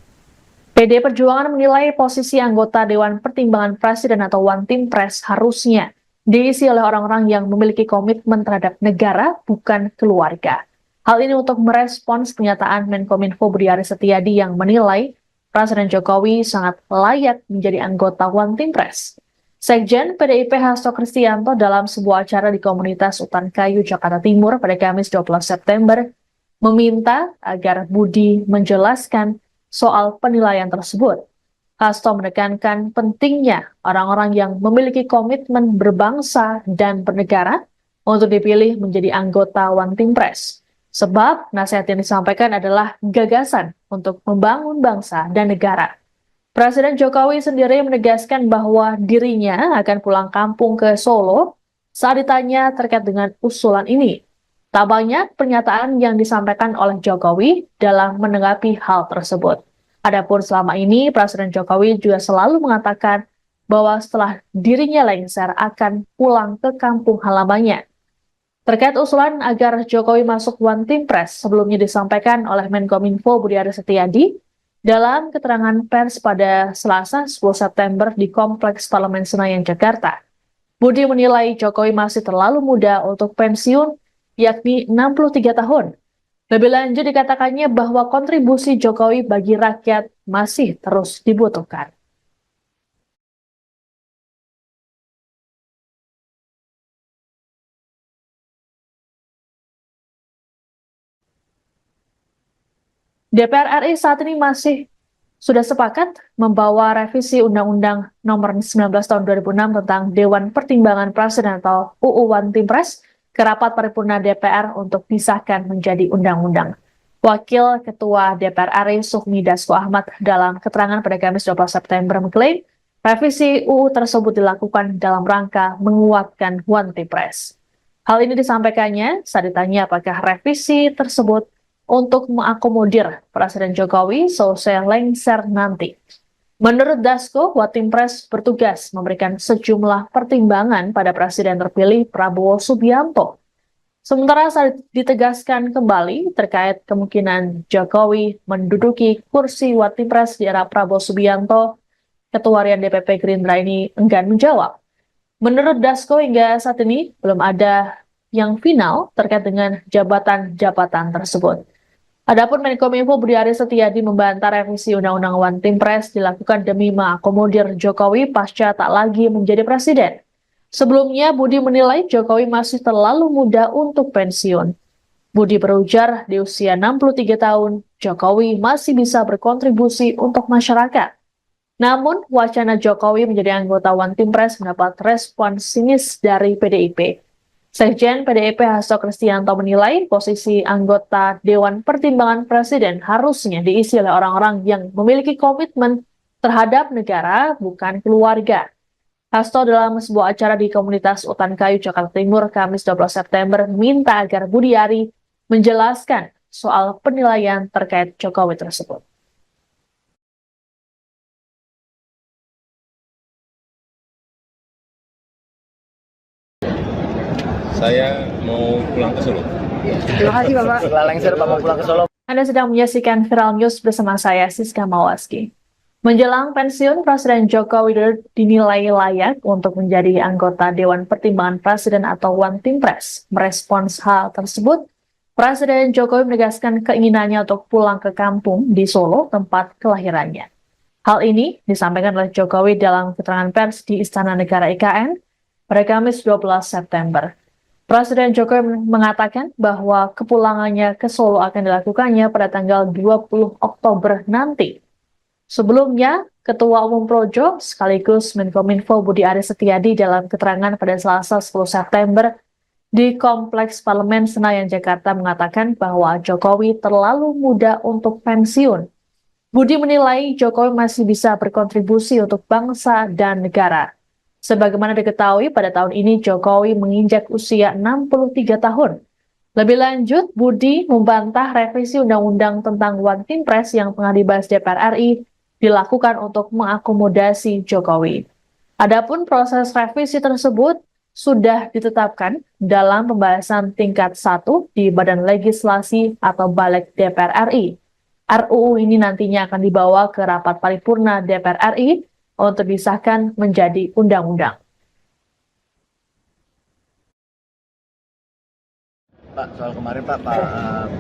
PD Perjuangan menilai posisi anggota Dewan Pertimbangan Presiden atau One Team Press harusnya diisi oleh orang-orang yang memiliki komitmen terhadap negara, bukan keluarga. Hal ini untuk merespons pernyataan Menkominfo Budi Aris Setiadi yang menilai Presiden Jokowi sangat layak menjadi anggota One Team Press. Sekjen PDIP Hasto Kristianto dalam sebuah acara di komunitas Utan Kayu, Jakarta Timur pada Kamis 12 September meminta agar Budi menjelaskan soal penilaian tersebut. Hasto menekankan pentingnya orang-orang yang memiliki komitmen berbangsa dan bernegara untuk dipilih menjadi anggota One Team Press. Sebab nasihat yang disampaikan adalah gagasan untuk membangun bangsa dan negara. Presiden Jokowi sendiri menegaskan bahwa dirinya akan pulang kampung ke Solo saat ditanya terkait dengan usulan ini. Tak banyak pernyataan yang disampaikan oleh Jokowi dalam menanggapi hal tersebut. Adapun selama ini, Presiden Jokowi juga selalu mengatakan bahwa setelah dirinya lengser akan pulang ke kampung halamannya. Terkait usulan agar Jokowi masuk One Team Press sebelumnya disampaikan oleh Menkominfo Budi Aris Setiadi dalam keterangan pers pada Selasa 10 September di Kompleks Parlemen Senayan, Jakarta. Budi menilai Jokowi masih terlalu muda untuk pensiun, yakni 63 tahun. Lebih lanjut dikatakannya bahwa kontribusi Jokowi bagi rakyat masih terus dibutuhkan. DPR RI saat ini masih sudah sepakat membawa revisi Undang-Undang Nomor 19 Tahun 2006 tentang Dewan Pertimbangan Presiden atau UU One Team Press ke rapat paripurna DPR untuk disahkan menjadi undang-undang. Wakil Ketua DPR RI Sufmi Dasko Ahmad dalam keterangan pada Kamis 12 September mengklaim revisi UU tersebut dilakukan dalam rangka menguatkan One Team Press. Hal ini disampaikannya saat ditanya apakah revisi tersebut untuk mengakomodir Presiden Jokowi selesai lengser nanti. Menurut Dasko, One Team Press bertugas memberikan sejumlah pertimbangan pada Presiden terpilih Prabowo Subianto. Sementara saat ditegaskan kembali terkait kemungkinan Jokowi menduduki kursi One Team Press di era Prabowo Subianto, Ketua Harian DPP Gerindra ini enggan menjawab. Menurut Dasko, hingga saat ini belum ada yang final terkait dengan jabatan-jabatan tersebut. Adapun Menkominfo Budi Aris Setiadi membantah revisi Undang-Undang One Team Press dilakukan demi mengakomodir Jokowi pasca tak lagi menjadi presiden. Sebelumnya, Budi menilai Jokowi masih terlalu muda untuk pensiun. Budi berujar di usia 63 tahun, Jokowi masih bisa berkontribusi untuk masyarakat. Namun, wacana Jokowi menjadi anggota One Team Press mendapat respon sinis dari PDIP. Sekjen PDIP Hasto Kristianto menilai posisi anggota Dewan Pertimbangan Presiden harusnya diisi oleh orang-orang yang memiliki komitmen terhadap negara, bukan keluarga. Hasto dalam sebuah acara di komunitas Utan Kayu, Jakarta Timur, Kamis 12 September, minta agar Budi Ari menjelaskan soal penilaian terkait Jokowi tersebut. Saya mau pulang pulang ke Solo. Terima kasih Bapak. Setelah lengser Bapak pulang ke Solo. Anda sedang menyaksikan Viral News bersama saya, Siska Mawaski. Menjelang pensiun, Presiden Joko Widodo dinilai layak untuk menjadi anggota Dewan Pertimbangan Presiden atau One Team Press. Merespons hal tersebut, Presiden Jokowi menegaskan keinginannya untuk pulang ke kampung di Solo, tempat kelahirannya. Hal ini disampaikan oleh Jokowi dalam keterangan pers di Istana Negara IKN pada Kamis 12 September. Presiden Jokowi mengatakan bahwa kepulangannya ke Solo akan dilakukannya pada tanggal 20 Oktober nanti. Sebelumnya, Ketua Umum Projo sekaligus Menkominfo Budi Aris Setiadi dalam keterangan pada Selasa 10 September di Kompleks Parlemen Senayan, Jakarta mengatakan bahwa Jokowi terlalu muda untuk pensiun. Budi menilai Jokowi masih bisa berkontribusi untuk bangsa dan negara. Sebagaimana diketahui, pada tahun ini Jokowi menginjak usia 63 tahun. Lebih lanjut, Budi membantah revisi Undang-Undang tentang One Team Press yang tengah dibahas DPR RI dilakukan untuk mengakomodasi Jokowi. Adapun proses revisi tersebut sudah ditetapkan dalam pembahasan tingkat 1 di Badan Legislasi atau Balik DPR RI. RUU ini nantinya akan dibawa ke rapat paripurna DPR RI untuk disahkan menjadi undang-undang. Pak, soal kemarin Pak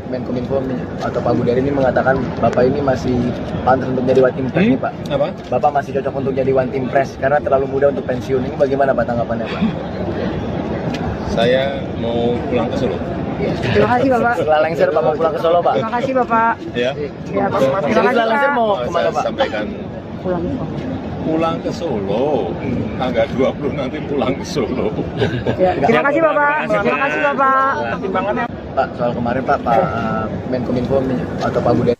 Menkominfo atau Pak Budi ini mengatakan Bapak ini masih pantas untuk jadi One Team Press nih Pak. Apa? Bapak masih cocok untuk jadi One Team Press karena terlalu muda untuk pensiun. Ini bagaimana Pak tanggapannya Pak? Saya mau pulang ke Solo. Terima kasih Bapak. Setelah lengser Bapak pulang ke Solo Pak. Terima kasih Bapak. Ya. Ya, Pak. Terima kasih Setelah lengser Pak. mau kemana Saya Pak? sampaikan pulang ke Solo. Tanggal 20 nanti pulang ke Solo. Ya, terima kasih Bapak. Terima kasih Bapak. Pak, soal kemarin Pak Menkominfo atau Pak Budi.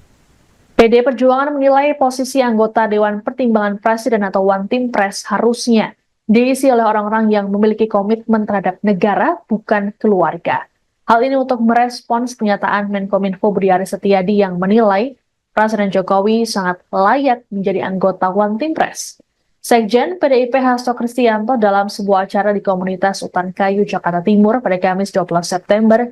PD Perjuangan menilai posisi anggota Dewan Pertimbangan Presiden atau One Team Press harusnya diisi oleh orang-orang yang memiliki komitmen terhadap negara, bukan keluarga. Hal ini untuk merespons pernyataan Menkominfo Budi Aris Setiadi yang menilai Presiden Jokowi sangat layak menjadi anggota One Team Press. Sekjen PDIP Hasto Kristianto dalam sebuah acara di komunitas Utan Kayu, Jakarta Timur pada Kamis 12 September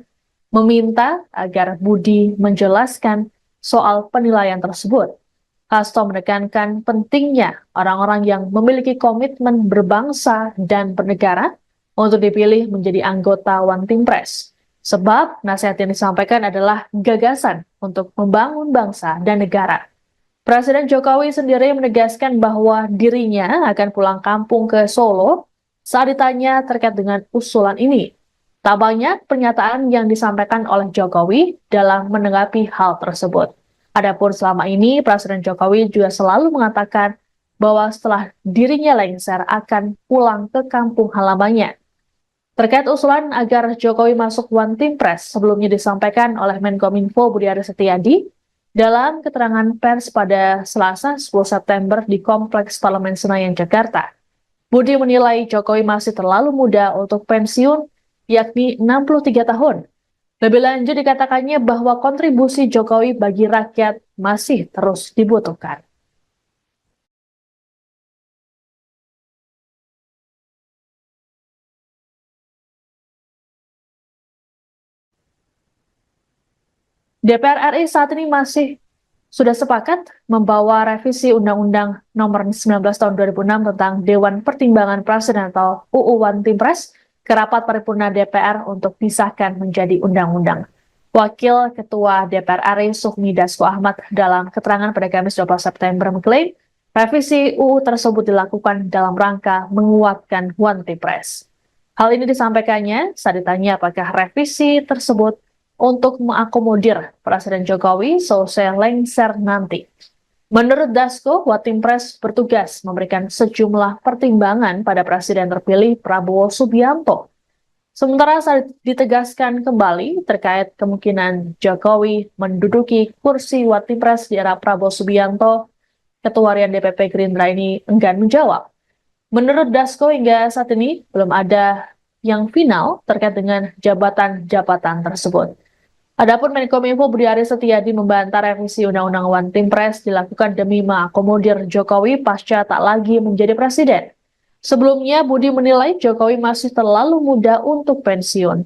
meminta agar Budi menjelaskan soal penilaian tersebut. Hasto menekankan pentingnya orang-orang yang memiliki komitmen berbangsa dan bernegara untuk dipilih menjadi anggota One Team Press. Sebab nasihat yang disampaikan adalah gagasan untuk membangun bangsa dan negara. Presiden Jokowi sendiri menegaskan bahwa dirinya akan pulang kampung ke Solo saat ditanya terkait dengan usulan ini. Tak banyak pernyataan yang disampaikan oleh Jokowi dalam menanggapi hal tersebut. Adapun selama ini, Presiden Jokowi juga selalu mengatakan bahwa setelah dirinya lengser akan pulang ke kampung halamannya. Terkait usulan agar Jokowi masuk One Team Press sebelumnya disampaikan oleh Menkominfo Budi Aris Setiadi dalam keterangan pers pada Selasa 10 September di Kompleks Parlemen Senayan, Jakarta. Budi menilai Jokowi masih terlalu muda untuk pensiun, yakni 63 tahun. Lebih lanjut dikatakannya bahwa kontribusi Jokowi bagi rakyat masih terus dibutuhkan. DPR RI saat ini sudah sepakat membawa revisi Undang-Undang Nomor 19 Tahun 2006 tentang Dewan Pertimbangan Presiden atau UU One Team Press ke rapat paripurna DPR untuk disahkan menjadi undang-undang. Wakil Ketua DPR RI Sufmi Dasko Ahmad dalam keterangan pada Kamis 12 September mengklaim revisi UU tersebut dilakukan dalam rangka menguatkan One Team Press. Hal ini disampaikannya saat ditanya apakah revisi tersebut untuk mengakomodir Presiden Jokowi selesai lengser nanti. Menurut Dasko, One Team Press bertugas memberikan sejumlah pertimbangan pada Presiden terpilih Prabowo Subianto. Sementara saat ditegaskan kembali terkait kemungkinan Jokowi menduduki kursi One Team Press di era Prabowo Subianto, Ketua Harian DPP Gerindra ini enggan menjawab. Menurut Dasko, hingga saat ini belum ada yang final terkait dengan jabatan-jabatan tersebut. Adapun Menkominfo Budi Aris Setiadi membantah revisi Undang-Undang One Team Press dilakukan demi mengakomodir Jokowi pasca tak lagi menjadi presiden. Sebelumnya, Budi menilai Jokowi masih terlalu muda untuk pensiun.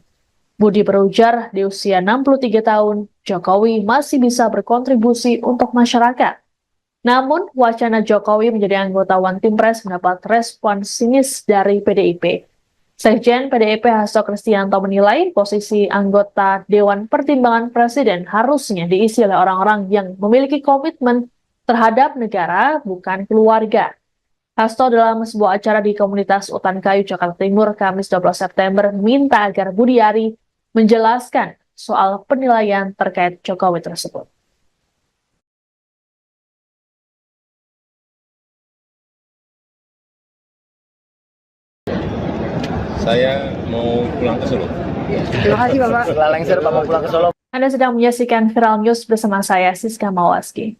Budi berujar di usia 63 tahun, Jokowi masih bisa berkontribusi untuk masyarakat. Namun, wacana Jokowi menjadi anggota One Team Press mendapat respon sinis dari PDIP. Sekjen PDIP Hasto Kristianto menilai posisi anggota Dewan Pertimbangan Presiden harusnya diisi oleh orang-orang yang memiliki komitmen terhadap negara, bukan keluarga. Hasto dalam sebuah acara di komunitas Utan Kayu, Jakarta Timur, Kamis 12 September, minta agar Budiari menjelaskan soal penilaian terkait Jokowi tersebut. Saya mau pulang ke Solo. Terima kasih Bapak. Setelah lengser Pak mau pulang ke Solo. Anda sedang menyaksikan Viral News bersama saya, Siska Mawaski.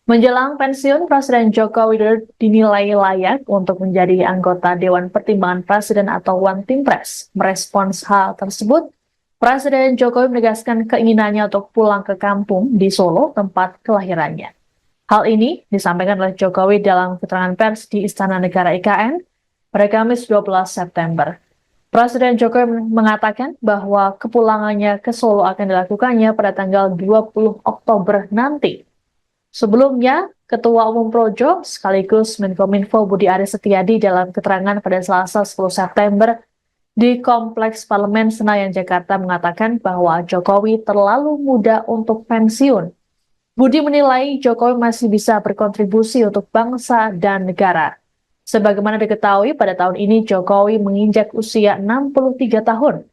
Menjelang pensiun, Presiden Joko Widodo dinilai layak untuk menjadi anggota Dewan Pertimbangan Presiden atau One Team Press. Merespons hal tersebut, Presiden Jokowi menegaskan keinginannya untuk pulang ke kampung di Solo, tempat kelahirannya. Hal ini disampaikan oleh Jokowi dalam keterangan pers di Istana Negara IKN pada Kamis 12 September. Presiden Jokowi mengatakan bahwa kepulangannya ke Solo akan dilakukannya pada tanggal 20 Oktober nanti. Sebelumnya, Ketua Umum Projo sekaligus Menkominfo Budi Aris Setiadi dalam keterangan pada Selasa 10 September di Kompleks Parlemen Senayan, Jakarta mengatakan bahwa Jokowi terlalu muda untuk pensiun. Budi menilai Jokowi masih bisa berkontribusi untuk bangsa dan negara. Sebagaimana diketahui, pada tahun ini Jokowi menginjak usia 63 tahun.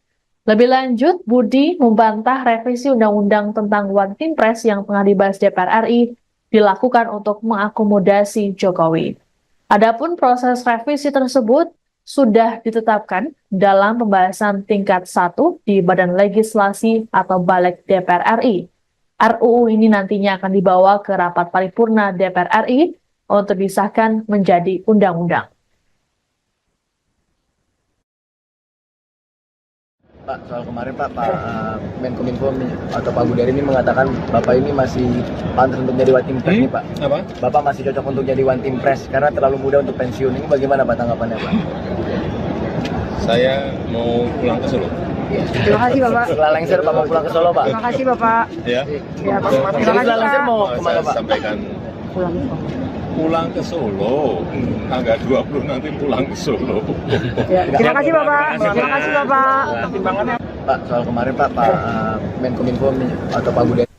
Lebih lanjut, Budi membantah revisi Undang-Undang tentang One Team Press yang tengah dibahas DPR RI dilakukan untuk mengakomodasi Jokowi. Adapun proses revisi tersebut sudah ditetapkan dalam pembahasan tingkat 1 di Badan Legislasi atau Balik DPR RI. RUU ini nantinya akan dibawa ke rapat paripurna DPR RI untuk disahkan menjadi undang-undang. Pak, soal kemarin Pak Menkominfo atau Pak Budiari ini mengatakan Bapak ini masih pantas untuk jadi One Team Press nih Pak. Apa? Bapak masih cocok untuk jadi One Team Press karena terlalu muda untuk pensiun. Ini bagaimana Pak tanggapannya Pak? Saya mau pulang ke Solo. Terima kasih Bapak. Setelah lengser Pak mau pulang ke Solo Pak. Terima kasih Bapak. Ya. Ya, Pak. Terima kasih Setelah lengser Pak. mau Saya kemana Pak? sampaikan pulang ke Solo. Tanggal 20 nanti pulang ke Solo. Ya, terima kasih Bapak. Terima kasih Bapak. Pak, soal kemarin Pak Menkominfo atau Pak Budiari.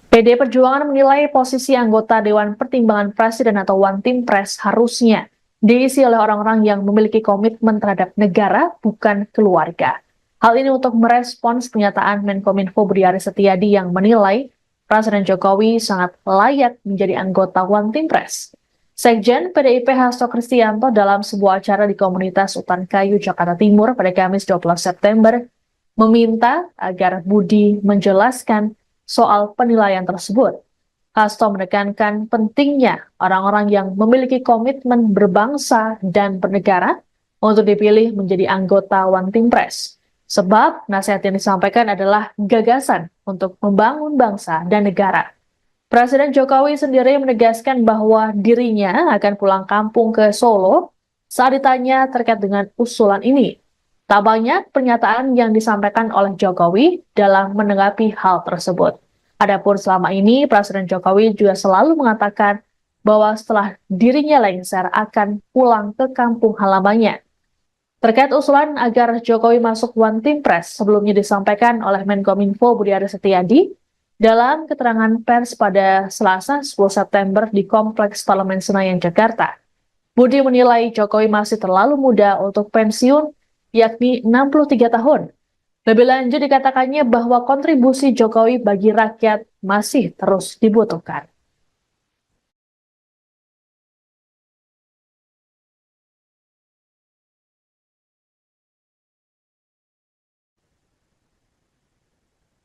PD Perjuangan menilai posisi anggota Dewan Pertimbangan Presiden atau One Team Press harusnya diisi oleh orang-orang yang memiliki komitmen terhadap negara, bukan keluarga. Hal ini untuk merespons pernyataan Menkominfo Budi Aris Setiadi yang menilai Presiden Jokowi sangat layak menjadi anggota One Team Press. Sekjen PDIP Hasto Kristianto dalam sebuah acara di komunitas Utan Kayu, Jakarta Timur pada Kamis 12 September meminta agar Budi menjelaskan soal penilaian tersebut. Hasto menekankan pentingnya orang-orang yang memiliki komitmen berbangsa dan bernegara untuk dipilih menjadi anggota One Team Press. Sebab nasihat yang disampaikan adalah gagasan untuk membangun bangsa dan negara. Presiden Jokowi sendiri menegaskan bahwa dirinya akan pulang kampung ke Solo saat ditanya terkait dengan usulan ini. Tak banyak pernyataan yang disampaikan oleh Jokowi dalam menanggapi hal tersebut. Adapun selama ini, Presiden Jokowi juga selalu mengatakan bahwa setelah dirinya lengser akan pulang ke kampung halamannya. Terkait usulan agar Jokowi masuk One Team Press sebelumnya disampaikan oleh Menkominfo Budi Aris Setiadi dalam keterangan pers pada Selasa 10 September di Kompleks Parlemen Senayan, Jakarta. Budi menilai Jokowi masih terlalu muda untuk pensiun, yakni 63 tahun. Lebih lanjut dikatakannya bahwa kontribusi Jokowi bagi rakyat masih terus dibutuhkan.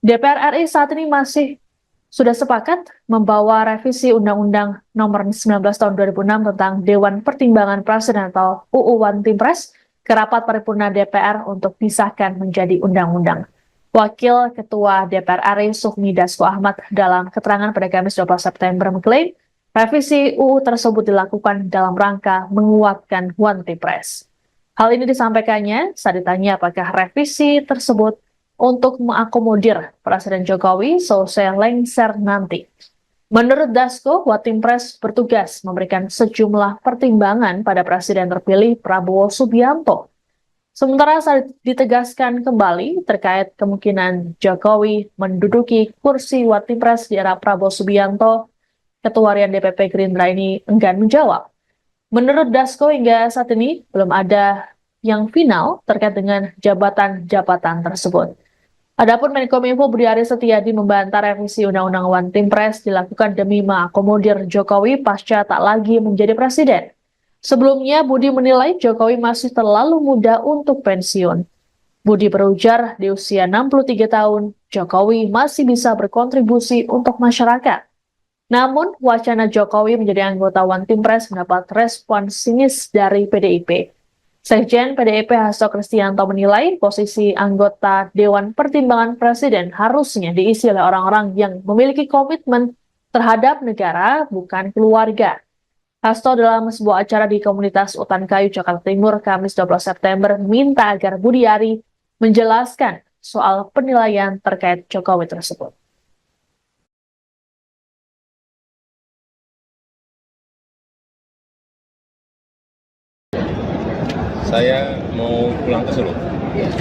DPR RI saat ini masih sudah sepakat membawa revisi Undang-Undang Nomor 19 Tahun 2006 tentang Dewan Pertimbangan Presiden atau UU One Team Press ke rapat paripurna DPR untuk disahkan menjadi undang-undang. Wakil Ketua DPR RI Sufmi Dasko Ahmad dalam keterangan pada Kamis 12 September mengklaim revisi UU tersebut dilakukan dalam rangka menguatkan One Team Press. Hal ini disampaikannya saat ditanya apakah revisi tersebut untuk mengakomodir Presiden Jokowi selesai lengser nanti. Menurut Dasko, Watimpres bertugas memberikan sejumlah pertimbangan pada Presiden terpilih Prabowo Subianto. Sementara saat ditegaskan kembali terkait kemungkinan Jokowi menduduki kursi Watimpres di era Prabowo Subianto, Ketua Harian DPP Gerindra ini enggan menjawab. Menurut Dasko, hingga saat ini belum ada yang final terkait dengan jabatan-jabatan tersebut. Adapun Menkominfo Budi Aris Setiadi membantah revisi Undang-Undang Watimpres dilakukan demi mengakomodir Jokowi pasca tak lagi menjadi presiden. Sebelumnya, Budi menilai Jokowi masih terlalu muda untuk pensiun. Budi berujar di usia 63 tahun, Jokowi masih bisa berkontribusi untuk masyarakat. Namun, wacana Jokowi menjadi anggota Watimpres mendapat respon sinis dari PDIP. Sekjen PDIP Hasto Kristianto menilai posisi anggota Dewan Pertimbangan Presiden harusnya diisi oleh orang-orang yang memiliki komitmen terhadap negara, bukan keluarga. Hasto dalam sebuah acara di komunitas Utan Kayu, Jakarta Timur, Kamis 12 September, minta agar Budi Ari menjelaskan soal penilaian terkait Jokowi tersebut. Saya mau pulang ke Solo.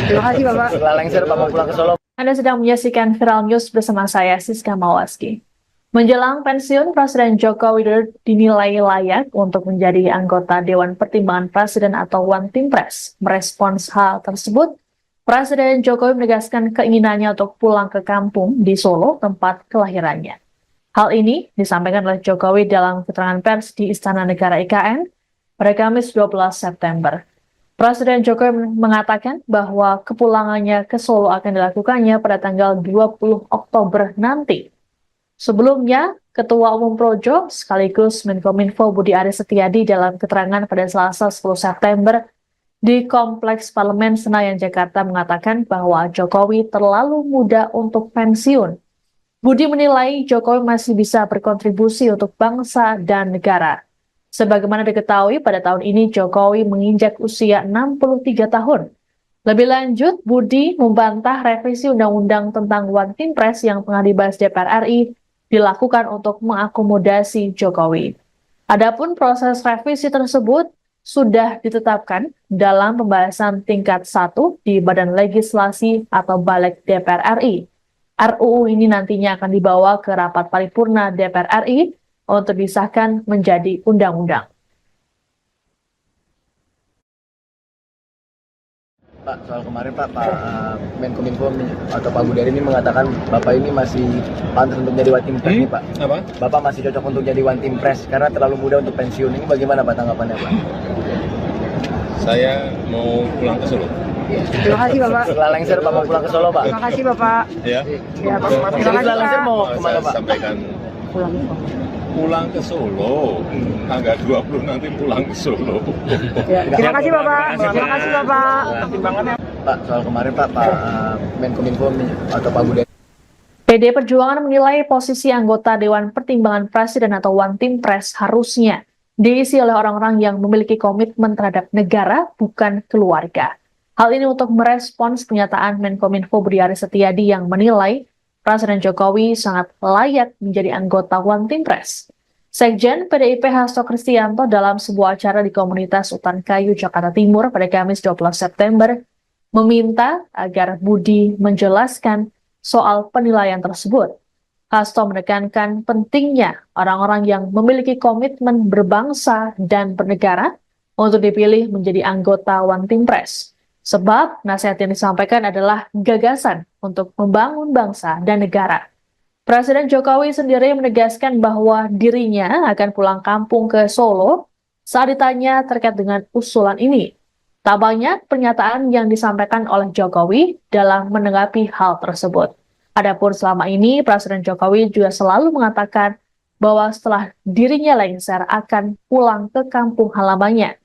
Terima kasih Bapak. Setelah lengser Pak mau pulang ke Solo. Anda sedang menyaksikan Viral News bersama saya, Siska Mawaski. Menjelang pensiun, Presiden Joko Widodo dinilai layak untuk menjadi anggota Dewan Pertimbangan Presiden atau Watimpres. Merespons hal tersebut, Presiden Jokowi menegaskan keinginannya untuk pulang ke kampung di Solo, tempat kelahirannya. Hal ini disampaikan oleh Jokowi dalam keterangan pers di Istana Negara IKN pada Kamis 12 September. Presiden Jokowi mengatakan bahwa kepulangannya ke Solo akan dilakukannya pada tanggal 20 Oktober nanti. Sebelumnya, Ketua Umum Projo sekaligus Menkominfo Budi Aris Setiadi dalam keterangan pada Selasa 10 September di Kompleks Parlemen Senayan, Jakarta mengatakan bahwa Jokowi terlalu muda untuk pensiun. Budi menilai Jokowi masih bisa berkontribusi untuk bangsa dan negara. Sebagaimana diketahui, pada tahun ini Jokowi menginjak usia 63 tahun. Lebih lanjut, Budi membantah revisi Undang-Undang tentang Watimpres yang tengah dibahas DPR RI dilakukan untuk mengakomodasi Jokowi. Adapun proses revisi tersebut sudah ditetapkan dalam pembahasan tingkat 1 di Badan Legislasi atau Balik DPR RI. RUU ini nantinya akan dibawa ke rapat paripurna DPR RI untuk disahkan menjadi undang-undang. Pak, soal kemarin Pak Menkominfo atau Pak Budi Ari ini mengatakan Bapak ini masih pantas untuk jadi Watimpres nih Pak. Apa? Bapak masih cocok untuk jadi Watimpres karena terlalu muda untuk pensiun. Ini bagaimana Pak tanggapannya Pak? Saya mau pulang ke Solo. Terima kasih Bapak. Setelah lengser Pak mau pulang ke Solo Pak. Terima kasih Bapak. Ya. Ya, Pak. Terima kasih Setelah lengser Pak. mau Saya kemana Pak? sampaikan Pulang. pulang ke Solo. Tanggal 20 nanti pulang ke Solo. Ya, terima kasih Bapak. Terima kasih Bapak. Pak, soal kemarin Pak Menkominfo atau Pak Budi PD Perjuangan menilai posisi anggota Dewan Pertimbangan Presiden atau Watimpres harusnya diisi oleh orang-orang yang memiliki komitmen terhadap negara, bukan keluarga. Hal ini untuk merespons pernyataan Menkominfo Budi Aris Setiadi yang menilai Presiden Jokowi sangat layak menjadi anggota Watimpres. Sekjen PDIP Hasto Kristianto dalam sebuah acara di komunitas Utan Kayu, Jakarta Timur pada Kamis 12 September meminta agar Budi menjelaskan soal penilaian tersebut. Hasto menekankan pentingnya orang-orang yang memiliki komitmen berbangsa dan bernegara untuk dipilih menjadi anggota Watimpres. Sebab nasihat yang disampaikan adalah gagasan untuk membangun bangsa dan negara. Presiden Jokowi sendiri menegaskan bahwa dirinya akan pulang kampung ke Solo saat ditanya terkait dengan usulan ini. Tak banyak pernyataan yang disampaikan oleh Jokowi dalam menanggapi hal tersebut. Adapun selama ini, Presiden Jokowi juga selalu mengatakan bahwa setelah dirinya lengser akan pulang ke kampung halamannya.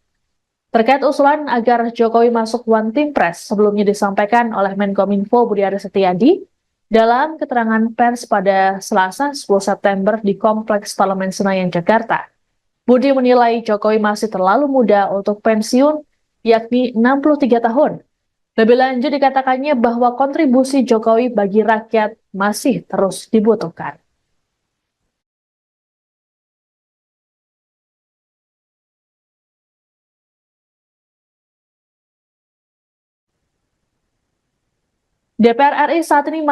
Terkait usulan agar Jokowi masuk Watimpres sebelumnya disampaikan oleh Menkominfo Budi Aris Setiadi dalam keterangan pers pada Selasa 10 September di Kompleks Parlemen Senayan, Jakarta. Budi menilai Jokowi masih terlalu muda untuk pensiun, yakni 63 tahun. Lebih lanjut dikatakannya bahwa kontribusi Jokowi bagi rakyat masih terus dibutuhkan. DPR RI saat ini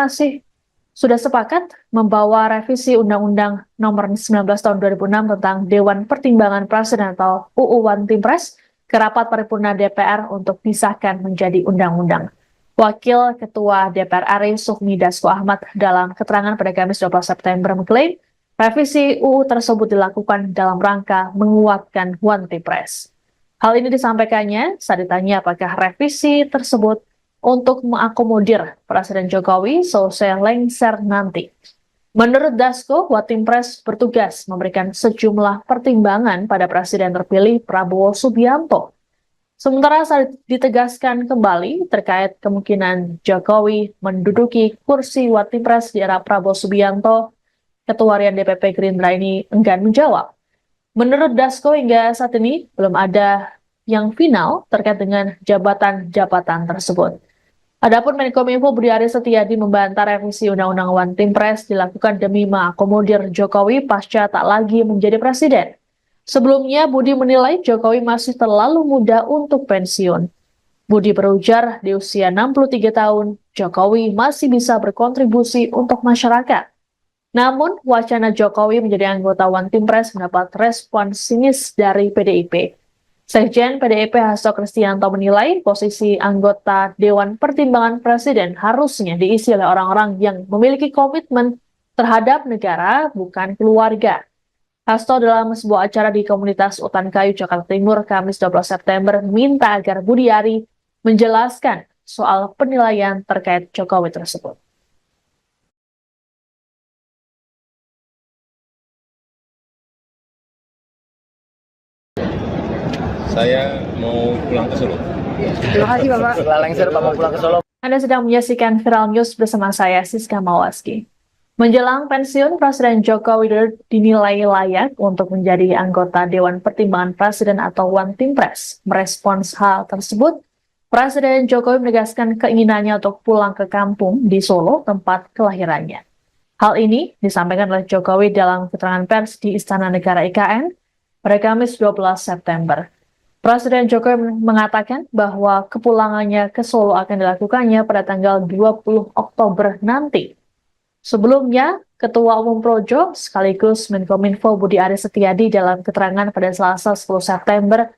sudah sepakat membawa revisi Undang-Undang Nomor 19 Tahun 2006 tentang Dewan Pertimbangan Presiden atau UU One Team Press ke rapat paripurna DPR untuk disahkan menjadi undang-undang. Wakil Ketua DPR RI Sufmi Dasko Ahmad dalam keterangan pada Kamis 12 September mengklaim revisi UU tersebut dilakukan dalam rangka menguatkan One Team Press. Hal ini disampaikannya saat ditanya apakah revisi tersebut untuk mengakomodir Presiden Jokowi selesai lengser nanti. Menurut Dasko, One Team Press bertugas memberikan sejumlah pertimbangan pada Presiden terpilih Prabowo Subianto. Sementara saat ditegaskan kembali terkait kemungkinan Jokowi menduduki kursi One Team Press di era Prabowo Subianto, Ketua Harian DPP Gerindra ini enggan menjawab. Menurut Dasko, hingga saat ini belum ada yang final terkait dengan jabatan-jabatan tersebut. Adapun Menkominfo Budi Aris Setiadi membantah revisi Undang-Undang One Team Press dilakukan demi mengakomodir Jokowi pasca tak lagi menjadi presiden. Sebelumnya, Budi menilai Jokowi masih terlalu muda untuk pensiun. Budi berujar di usia 63 tahun, Jokowi masih bisa berkontribusi untuk masyarakat. Namun, wacana Jokowi menjadi anggota One Team Press mendapat respon sinis dari PDIP. Sekjen PDIP Hasto Kristianto menilai posisi anggota Dewan Pertimbangan Presiden harusnya diisi oleh orang-orang yang memiliki komitmen terhadap negara, bukan keluarga. Hasto dalam sebuah acara di komunitas Utan Kayu, Jakarta Timur, Kamis 12 September, minta agar Budi Ari menjelaskan soal penilaian terkait Jokowi tersebut. Saya mau pulang ke Solo. Terima kasih Bapak. Setelah lengser Pak mau pulang ke Solo. Anda sedang menyaksikan Viral News bersama saya, Siska Mawaski. Menjelang pensiun, Presiden Joko Widodo dinilai layak untuk menjadi anggota Dewan Pertimbangan Presiden atau One Team Press. Merespons hal tersebut, Presiden Jokowi menegaskan keinginannya untuk pulang ke kampung di Solo, tempat kelahirannya. Hal ini disampaikan oleh Jokowi dalam keterangan pers di Istana Negara IKN pada Kamis 12 September. Presiden Jokowi mengatakan bahwa kepulangannya ke Solo akan dilakukannya pada tanggal 20 Oktober nanti. Sebelumnya, Ketua Umum Projo sekaligus Menkominfo Budi Aris Setiadi dalam keterangan pada Selasa 10 September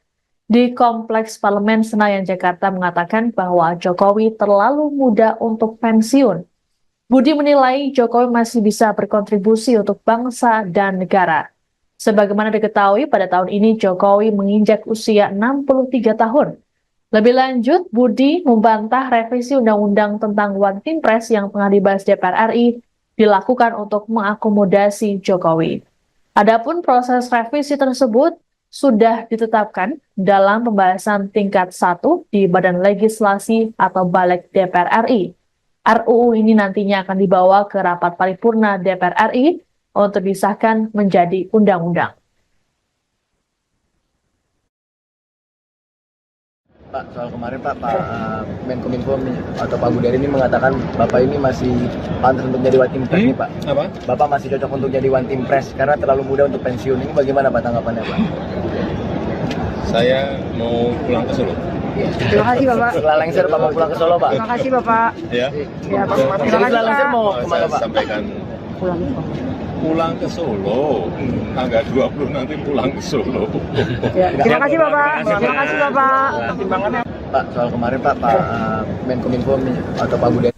di Kompleks Parlemen Senayan, Jakarta mengatakan bahwa Jokowi terlalu muda untuk pensiun. Budi menilai Jokowi masih bisa berkontribusi untuk bangsa dan negara. Sebagaimana diketahui, pada tahun ini Jokowi menginjak usia 63 tahun. Lebih lanjut, Budi membantah revisi Undang-Undang tentang One Team Press yang tengah dibahas DPR RI dilakukan untuk mengakomodasi Jokowi. Adapun proses revisi tersebut sudah ditetapkan dalam pembahasan tingkat 1 di Badan Legislasi atau Balik DPR RI. RUU ini nantinya akan dibawa ke rapat paripurna DPR RI untuk disahkan menjadi undang-undang. Pak, soal kemarin Pak Menkominfo atau Pak Budi Ari ini mengatakan Bapak ini masih pantas untuk jadi One Team Press nih Pak. Apa? Bapak masih cocok untuk jadi One Team Press karena terlalu muda untuk pensiun. Ini bagaimana Pak tanggapannya Pak? Saya mau pulang ke Solo. Terima kasih Bapak. Setelah lengser Pak mau pulang ke Solo Pak. Terima kasih Bapak. Ya. Ya, Pak. Terima kasih Setelah lengser Pak. mau Saya kemana Pak? sampaikan Pulang ke Solo. pulang ke Solo. Tanggal 20 nanti pulang ke Solo. Ya, terima kasih Bapak. Terima kasih Bapak. Pak, soal kemarin Pak Menkominfo atau Pak Budi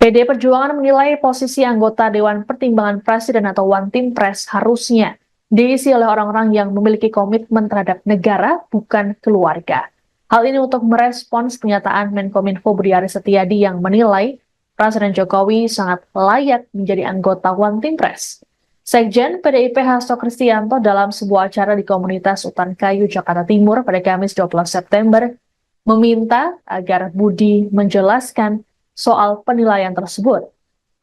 PD Perjuangan menilai posisi anggota Dewan Pertimbangan Presiden atau One Team Press harusnya diisi oleh orang-orang yang memiliki komitmen terhadap negara, bukan keluarga. Hal ini untuk merespons pernyataan Menkominfo Budi Aris Setiadi yang menilai Presiden Jokowi sangat layak menjadi anggota One Team Press. Sekjen PDIP Hasto Kristianto dalam sebuah acara di komunitas Utan Kayu, Jakarta Timur pada Kamis 12 September meminta agar Budi menjelaskan soal penilaian tersebut.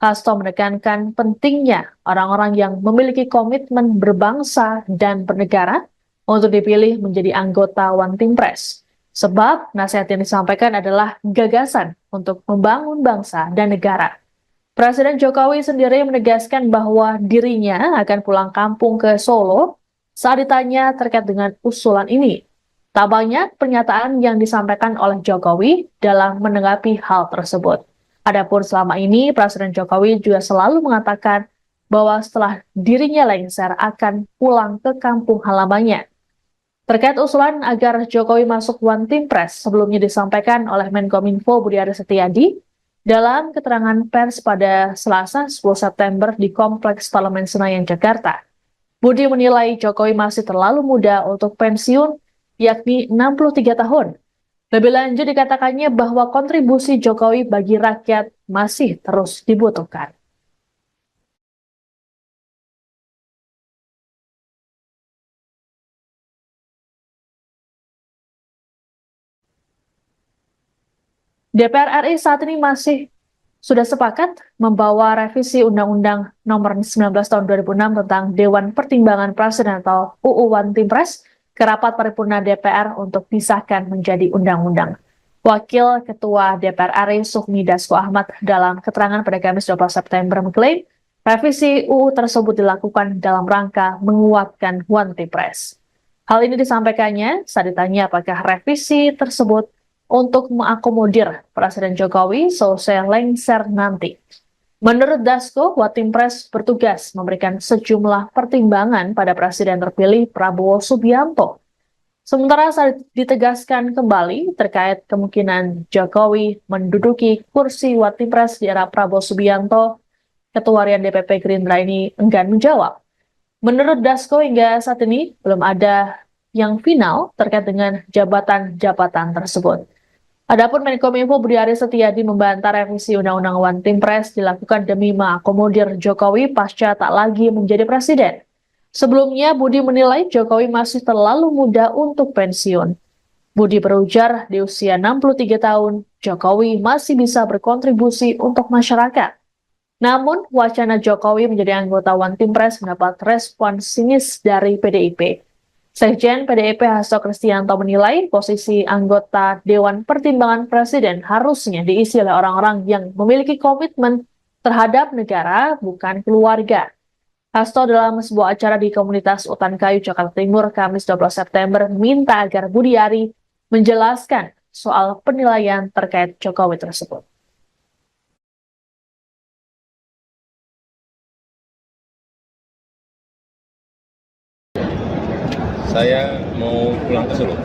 Hasto menekankan pentingnya orang-orang yang memiliki komitmen berbangsa dan bernegara untuk dipilih menjadi anggota One Team Press. Sebab nasihat yang disampaikan adalah gagasan untuk membangun bangsa dan negara. Presiden Jokowi sendiri menegaskan bahwa dirinya akan pulang kampung ke Solo saat ditanya terkait dengan usulan ini. Tak banyak pernyataan yang disampaikan oleh Jokowi dalam menanggapi hal tersebut. Adapun selama ini, Presiden Jokowi juga selalu mengatakan bahwa setelah dirinya lengser akan pulang ke kampung halamannya. Terkait usulan agar Jokowi masuk One Team Press sebelumnya disampaikan oleh Menkominfo Budi Aris Setiadi dalam keterangan pers pada Selasa 10 September di Kompleks Parlemen Senayan, Jakarta. Budi menilai Jokowi masih terlalu muda untuk pensiun, yakni 63 tahun. Lebih lanjut dikatakannya bahwa kontribusi Jokowi bagi rakyat masih terus dibutuhkan. DPR RI saat ini sudah sepakat membawa revisi Undang-Undang Nomor 19 Tahun 2006 tentang Dewan Pertimbangan Presiden atau UU One Team Press ke rapat paripurna DPR untuk disahkan menjadi undang-undang. Wakil Ketua DPR RI Sufmi Dasko Ahmad dalam keterangan pada Kamis 12 September mengklaim revisi UU tersebut dilakukan dalam rangka menguatkan One Team Press. Hal ini disampaikannya saat ditanya apakah revisi tersebut untuk mengakomodir Presiden Jokowi selesai lengser nanti. Menurut Dasko, One Team Press bertugas memberikan sejumlah pertimbangan pada Presiden terpilih Prabowo Subianto. Sementara saat ditegaskan kembali terkait kemungkinan Jokowi menduduki kursi One Team Press di era Prabowo Subianto, Ketua Harian DPP Gerindra ini enggan menjawab. Menurut Dasko, hingga saat ini belum ada yang final terkait dengan jabatan-jabatan tersebut. Adapun Menkominfo Budi Aris Setiadi membantah revisi Undang-Undang One Team Press dilakukan demi mengakomodir Jokowi pasca tak lagi menjadi presiden. Sebelumnya, Budi menilai Jokowi masih terlalu muda untuk pensiun. Budi berujar di usia 63 tahun, Jokowi masih bisa berkontribusi untuk masyarakat. Namun, wacana Jokowi menjadi anggota One Team Press mendapat respon sinis dari PDIP. Sekjen PDIP Hasto Kristianto menilai posisi anggota Dewan Pertimbangan Presiden harusnya diisi oleh orang-orang yang memiliki komitmen terhadap negara, bukan keluarga. Hasto dalam sebuah acara di komunitas Utan Kayu, Jakarta Timur, Kamis 12 September, minta agar Budi Ari menjelaskan soal penilaian terkait Jokowi tersebut. Saya mau pulang ke Solo.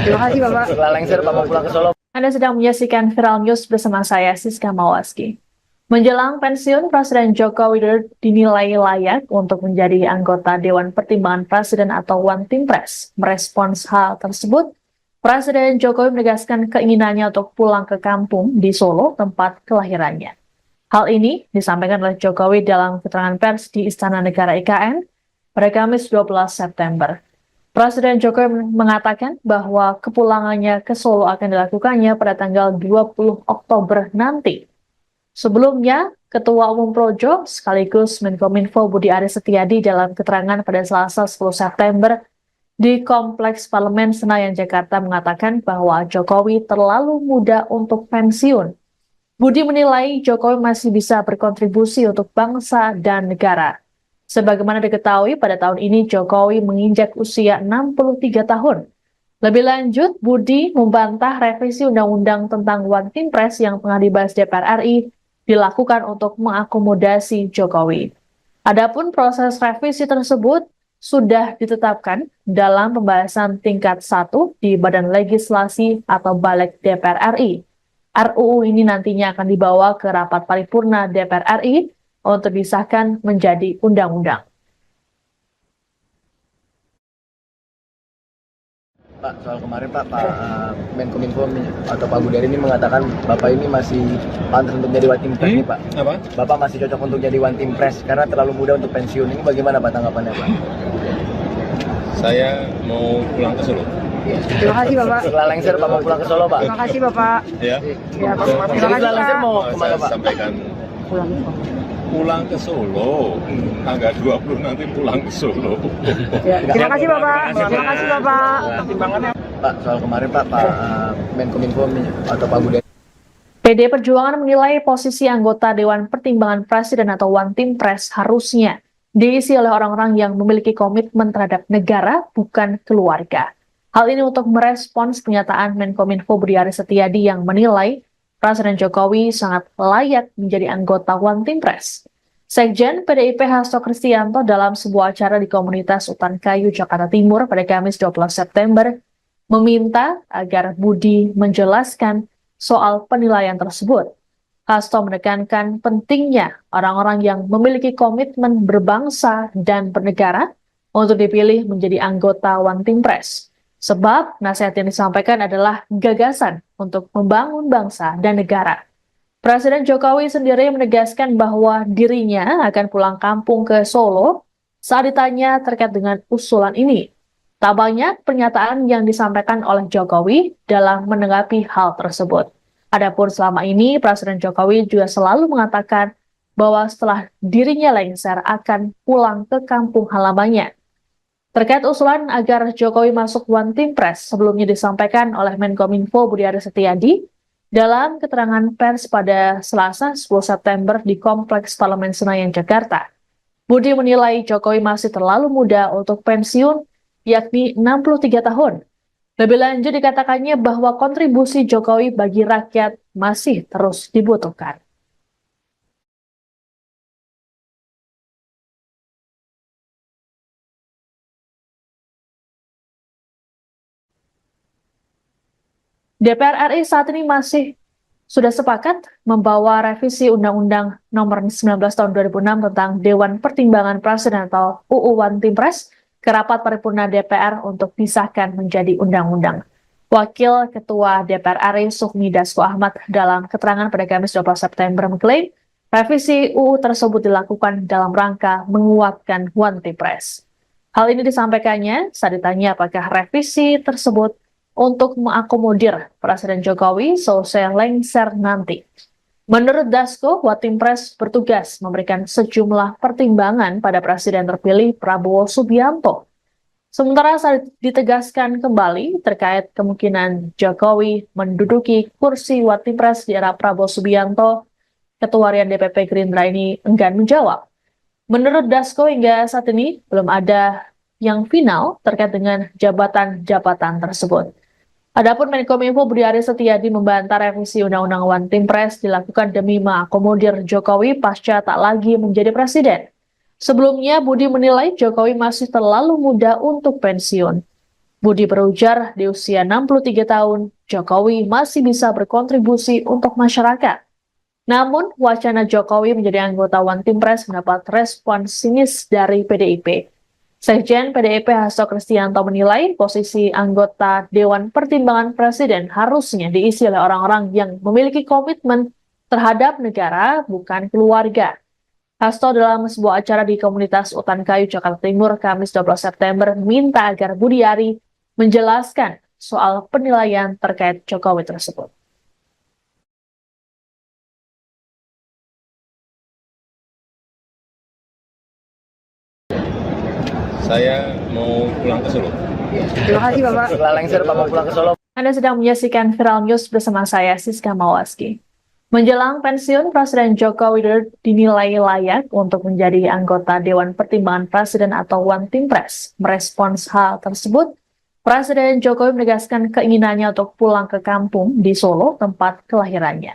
Terima kasih Bapak. Setelah lengser Bapak pulang ke Solo. Anda sedang menyaksikan Viral News bersama saya, Siska Mawaski. Menjelang pensiun, Presiden Joko Widodo dinilai layak untuk menjadi anggota Dewan Pertimbangan Presiden atau One Team Press. Merespons hal tersebut, Presiden Jokowi menegaskan keinginannya untuk pulang ke kampung di Solo, tempat kelahirannya. Hal ini disampaikan oleh Jokowi dalam keterangan pers di Istana Negara IKN pada Kamis 12 September. Presiden Jokowi mengatakan bahwa kepulangannya ke Solo akan dilakukannya pada tanggal 20 Oktober nanti. Sebelumnya, Ketua Umum Projo sekaligus Menkominfo Budi Aris Setiadi dalam keterangan pada Selasa 10 September di Kompleks Parlemen Senayan, Jakarta mengatakan bahwa Jokowi terlalu muda untuk pensiun. Budi menilai Jokowi masih bisa berkontribusi untuk bangsa dan negara. Sebagaimana diketahui, pada tahun ini Jokowi menginjak usia 63 tahun. Lebih lanjut, Budi membantah revisi Undang-Undang tentang One Team Press yang tengah dibahas DPR RI dilakukan untuk mengakomodasi Jokowi. Adapun proses revisi tersebut sudah ditetapkan dalam pembahasan tingkat 1 di Badan Legislasi atau Balik DPR RI. RUU ini nantinya akan dibawa ke rapat paripurna DPR RI untuk disahkan menjadi undang-undang. Pak, soal kemarin Pak Menkominfo atau Pak Budi Ari ini mengatakan Bapak ini masih pantas untuk jadi One Team Press nih Pak. Apa? Bapak masih cocok untuk jadi One Team Press karena terlalu muda untuk pensiun. Ini bagaimana Pak tanggapannya Pak? Saya mau pulang ke Solo. Terima kasih Bapak. Setelah lengser Bapak pulang ke Solo Pak. Terima kasih Bapak. Ya. Ya, Pak. Terima kasih Setelah lengser Pak. mau kemana Saya Pak? sampaikan pulang ke Solo. Tanggal 20 nanti pulang ke Solo. Ya, terima kasih Bapak. Terima kasih Bapak. Pertimbangannya Pak, soal kemarin Pak Menkominfo atau Pak Budi PDI Perjuangan menilai posisi anggota Dewan Pertimbangan Presiden atau One Team Press harusnya diisi oleh orang-orang yang memiliki komitmen terhadap negara, bukan keluarga. Hal ini untuk merespons pernyataan Menkominfo Budi Aris Setiadi yang menilai Presiden Jokowi sangat layak menjadi anggota One Team Press. Sekjen PDIP Hasto Kristianto dalam sebuah acara di komunitas Utan Kayu, Jakarta Timur pada Kamis 12 September meminta agar Budi menjelaskan soal penilaian tersebut. Hasto menekankan pentingnya orang-orang yang memiliki komitmen berbangsa dan bernegara untuk dipilih menjadi anggota One Team Press. Sebab nasihat yang disampaikan adalah gagasan untuk membangun bangsa dan negara. Presiden Jokowi sendiri menegaskan bahwa dirinya akan pulang kampung ke Solo saat ditanya terkait dengan usulan ini. Tak banyak pernyataan yang disampaikan oleh Jokowi dalam menanggapi hal tersebut. Adapun selama ini, Presiden Jokowi juga selalu mengatakan bahwa setelah dirinya lengser akan pulang ke kampung halamannya. Terkait usulan agar Jokowi masuk One Team Press sebelumnya disampaikan oleh Menkominfo Budi Aris Setiadi dalam keterangan pers pada Selasa 10 September di Kompleks Parlemen Senayan, Jakarta. Budi menilai Jokowi masih terlalu muda untuk pensiun, yakni 63 tahun. Lebih lanjut dikatakannya bahwa kontribusi Jokowi bagi rakyat masih terus dibutuhkan. DPR RI saat ini sudah sepakat membawa revisi Undang-Undang Nomor 19 Tahun 2006 tentang Dewan Pertimbangan Presiden atau UU One Team Press ke rapat paripurna DPR untuk disahkan menjadi undang-undang. Wakil Ketua DPR RI Sufmi Dasko Ahmad dalam keterangan pada Kamis 12 September mengklaim revisi UU tersebut dilakukan dalam rangka menguatkan One Team Press. Hal ini disampaikannya saat ditanya apakah revisi tersebut untuk mengakomodir Presiden Jokowi selesai lengser nanti. Menurut Dasko, One Team Press bertugas memberikan sejumlah pertimbangan pada Presiden terpilih Prabowo Subianto. Sementara saat ditegaskan kembali terkait kemungkinan Jokowi menduduki kursi One Team Press di era Prabowo Subianto, Ketua Harian DPP Gerindra ini enggan menjawab. Menurut Dasko, hingga saat ini belum ada yang final terkait dengan jabatan-jabatan tersebut. Adapun Menkominfo Budi Aris Setiadi membantah revisi Undang-Undang One Team Press dilakukan demi mengakomodir Jokowi pasca tak lagi menjadi presiden. Sebelumnya, Budi menilai Jokowi masih terlalu muda untuk pensiun. Budi berujar di usia 63 tahun, Jokowi masih bisa berkontribusi untuk masyarakat. Namun, wacana Jokowi menjadi anggota One Team Press mendapat respon sinis dari PDIP. Sekjen PDIP Hasto Kristianto menilai posisi anggota Dewan Pertimbangan Presiden harusnya diisi oleh orang-orang yang memiliki komitmen terhadap negara, bukan keluarga. Hasto dalam sebuah acara di komunitas Utan Kayu, Jakarta Timur, Kamis 12 September, minta agar Budi Ari menjelaskan soal penilaian terkait Jokowi tersebut. Saya mau pulang ke Solo. Terima kasih Bapak. setelah lengser Pak mau pulang ke Solo. Anda sedang menyaksikan Viral News bersama saya, Siska Mawaski. Menjelang pensiun, Presiden Joko Widodo dinilai layak untuk menjadi anggota Dewan Pertimbangan Presiden atau One Team Press. Merespons hal tersebut, Presiden Jokowi menegaskan keinginannya untuk pulang ke kampung di Solo, tempat kelahirannya.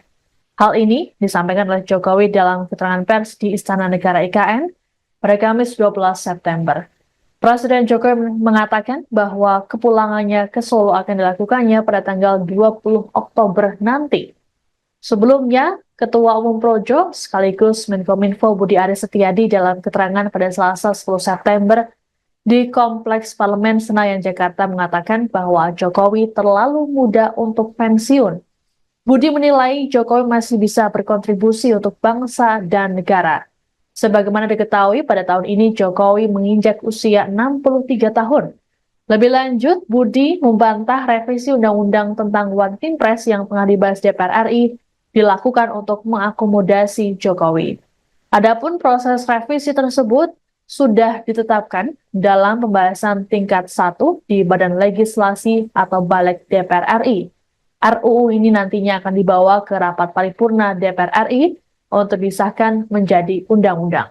Hal ini disampaikan oleh Jokowi dalam keterangan pers di Istana Negara IKN pada Kamis 12 September. Presiden Jokowi mengatakan bahwa kepulangannya ke Solo akan dilakukannya pada tanggal 20 Oktober nanti. Sebelumnya, Ketua Umum Projo sekaligus Menkominfo Budi Aris Setiadi dalam keterangan pada Selasa 10 September di Kompleks Parlemen Senayan, Jakarta mengatakan bahwa Jokowi terlalu muda untuk pensiun. Budi menilai Jokowi masih bisa berkontribusi untuk bangsa dan negara. Sebagaimana diketahui, pada tahun ini Jokowi menginjak usia 63 tahun. Lebih lanjut, Budi membantah revisi Undang-Undang tentang One Team Press yang tengah dibahas DPR RI dilakukan untuk mengakomodasi Jokowi. Adapun proses revisi tersebut sudah ditetapkan dalam pembahasan tingkat 1 di Badan Legislasi atau Balik DPR RI. RUU ini nantinya akan dibawa ke rapat paripurna DPR RI untuk disahkan menjadi undang-undang.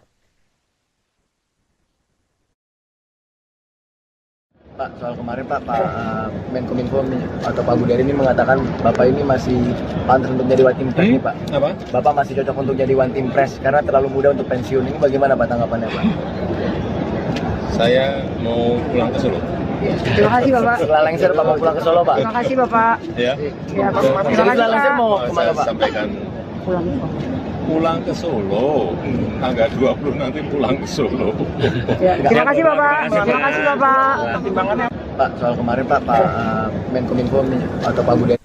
Pak, soal kemarin Pak Menkominfo atau Pak Budari ini mengatakan Bapak ini masih pantas untuk jadi One Team Press nih Pak. Apa? Bapak masih cocok untuk jadi One Team Press karena terlalu muda untuk pensiun. Ini bagaimana Pak tanggapannya Pak? Saya mau pulang ke Solo. Terima kasih Bapak. Setelah lengser Pak mau pulang ke Solo Pak? Terima kasih Bapak. Ya. Ya, Bapak. Terima Setelah kasih lengser Pak. mau Saya kemana Pak? sampaikan pulang ke Solo. Tanggal 20 nanti pulang ke Solo. Ya, terima kasih Bapak. Terima kasih Bapak. Pak, soal kemarin Pak Menkominfo atau Pak Budari.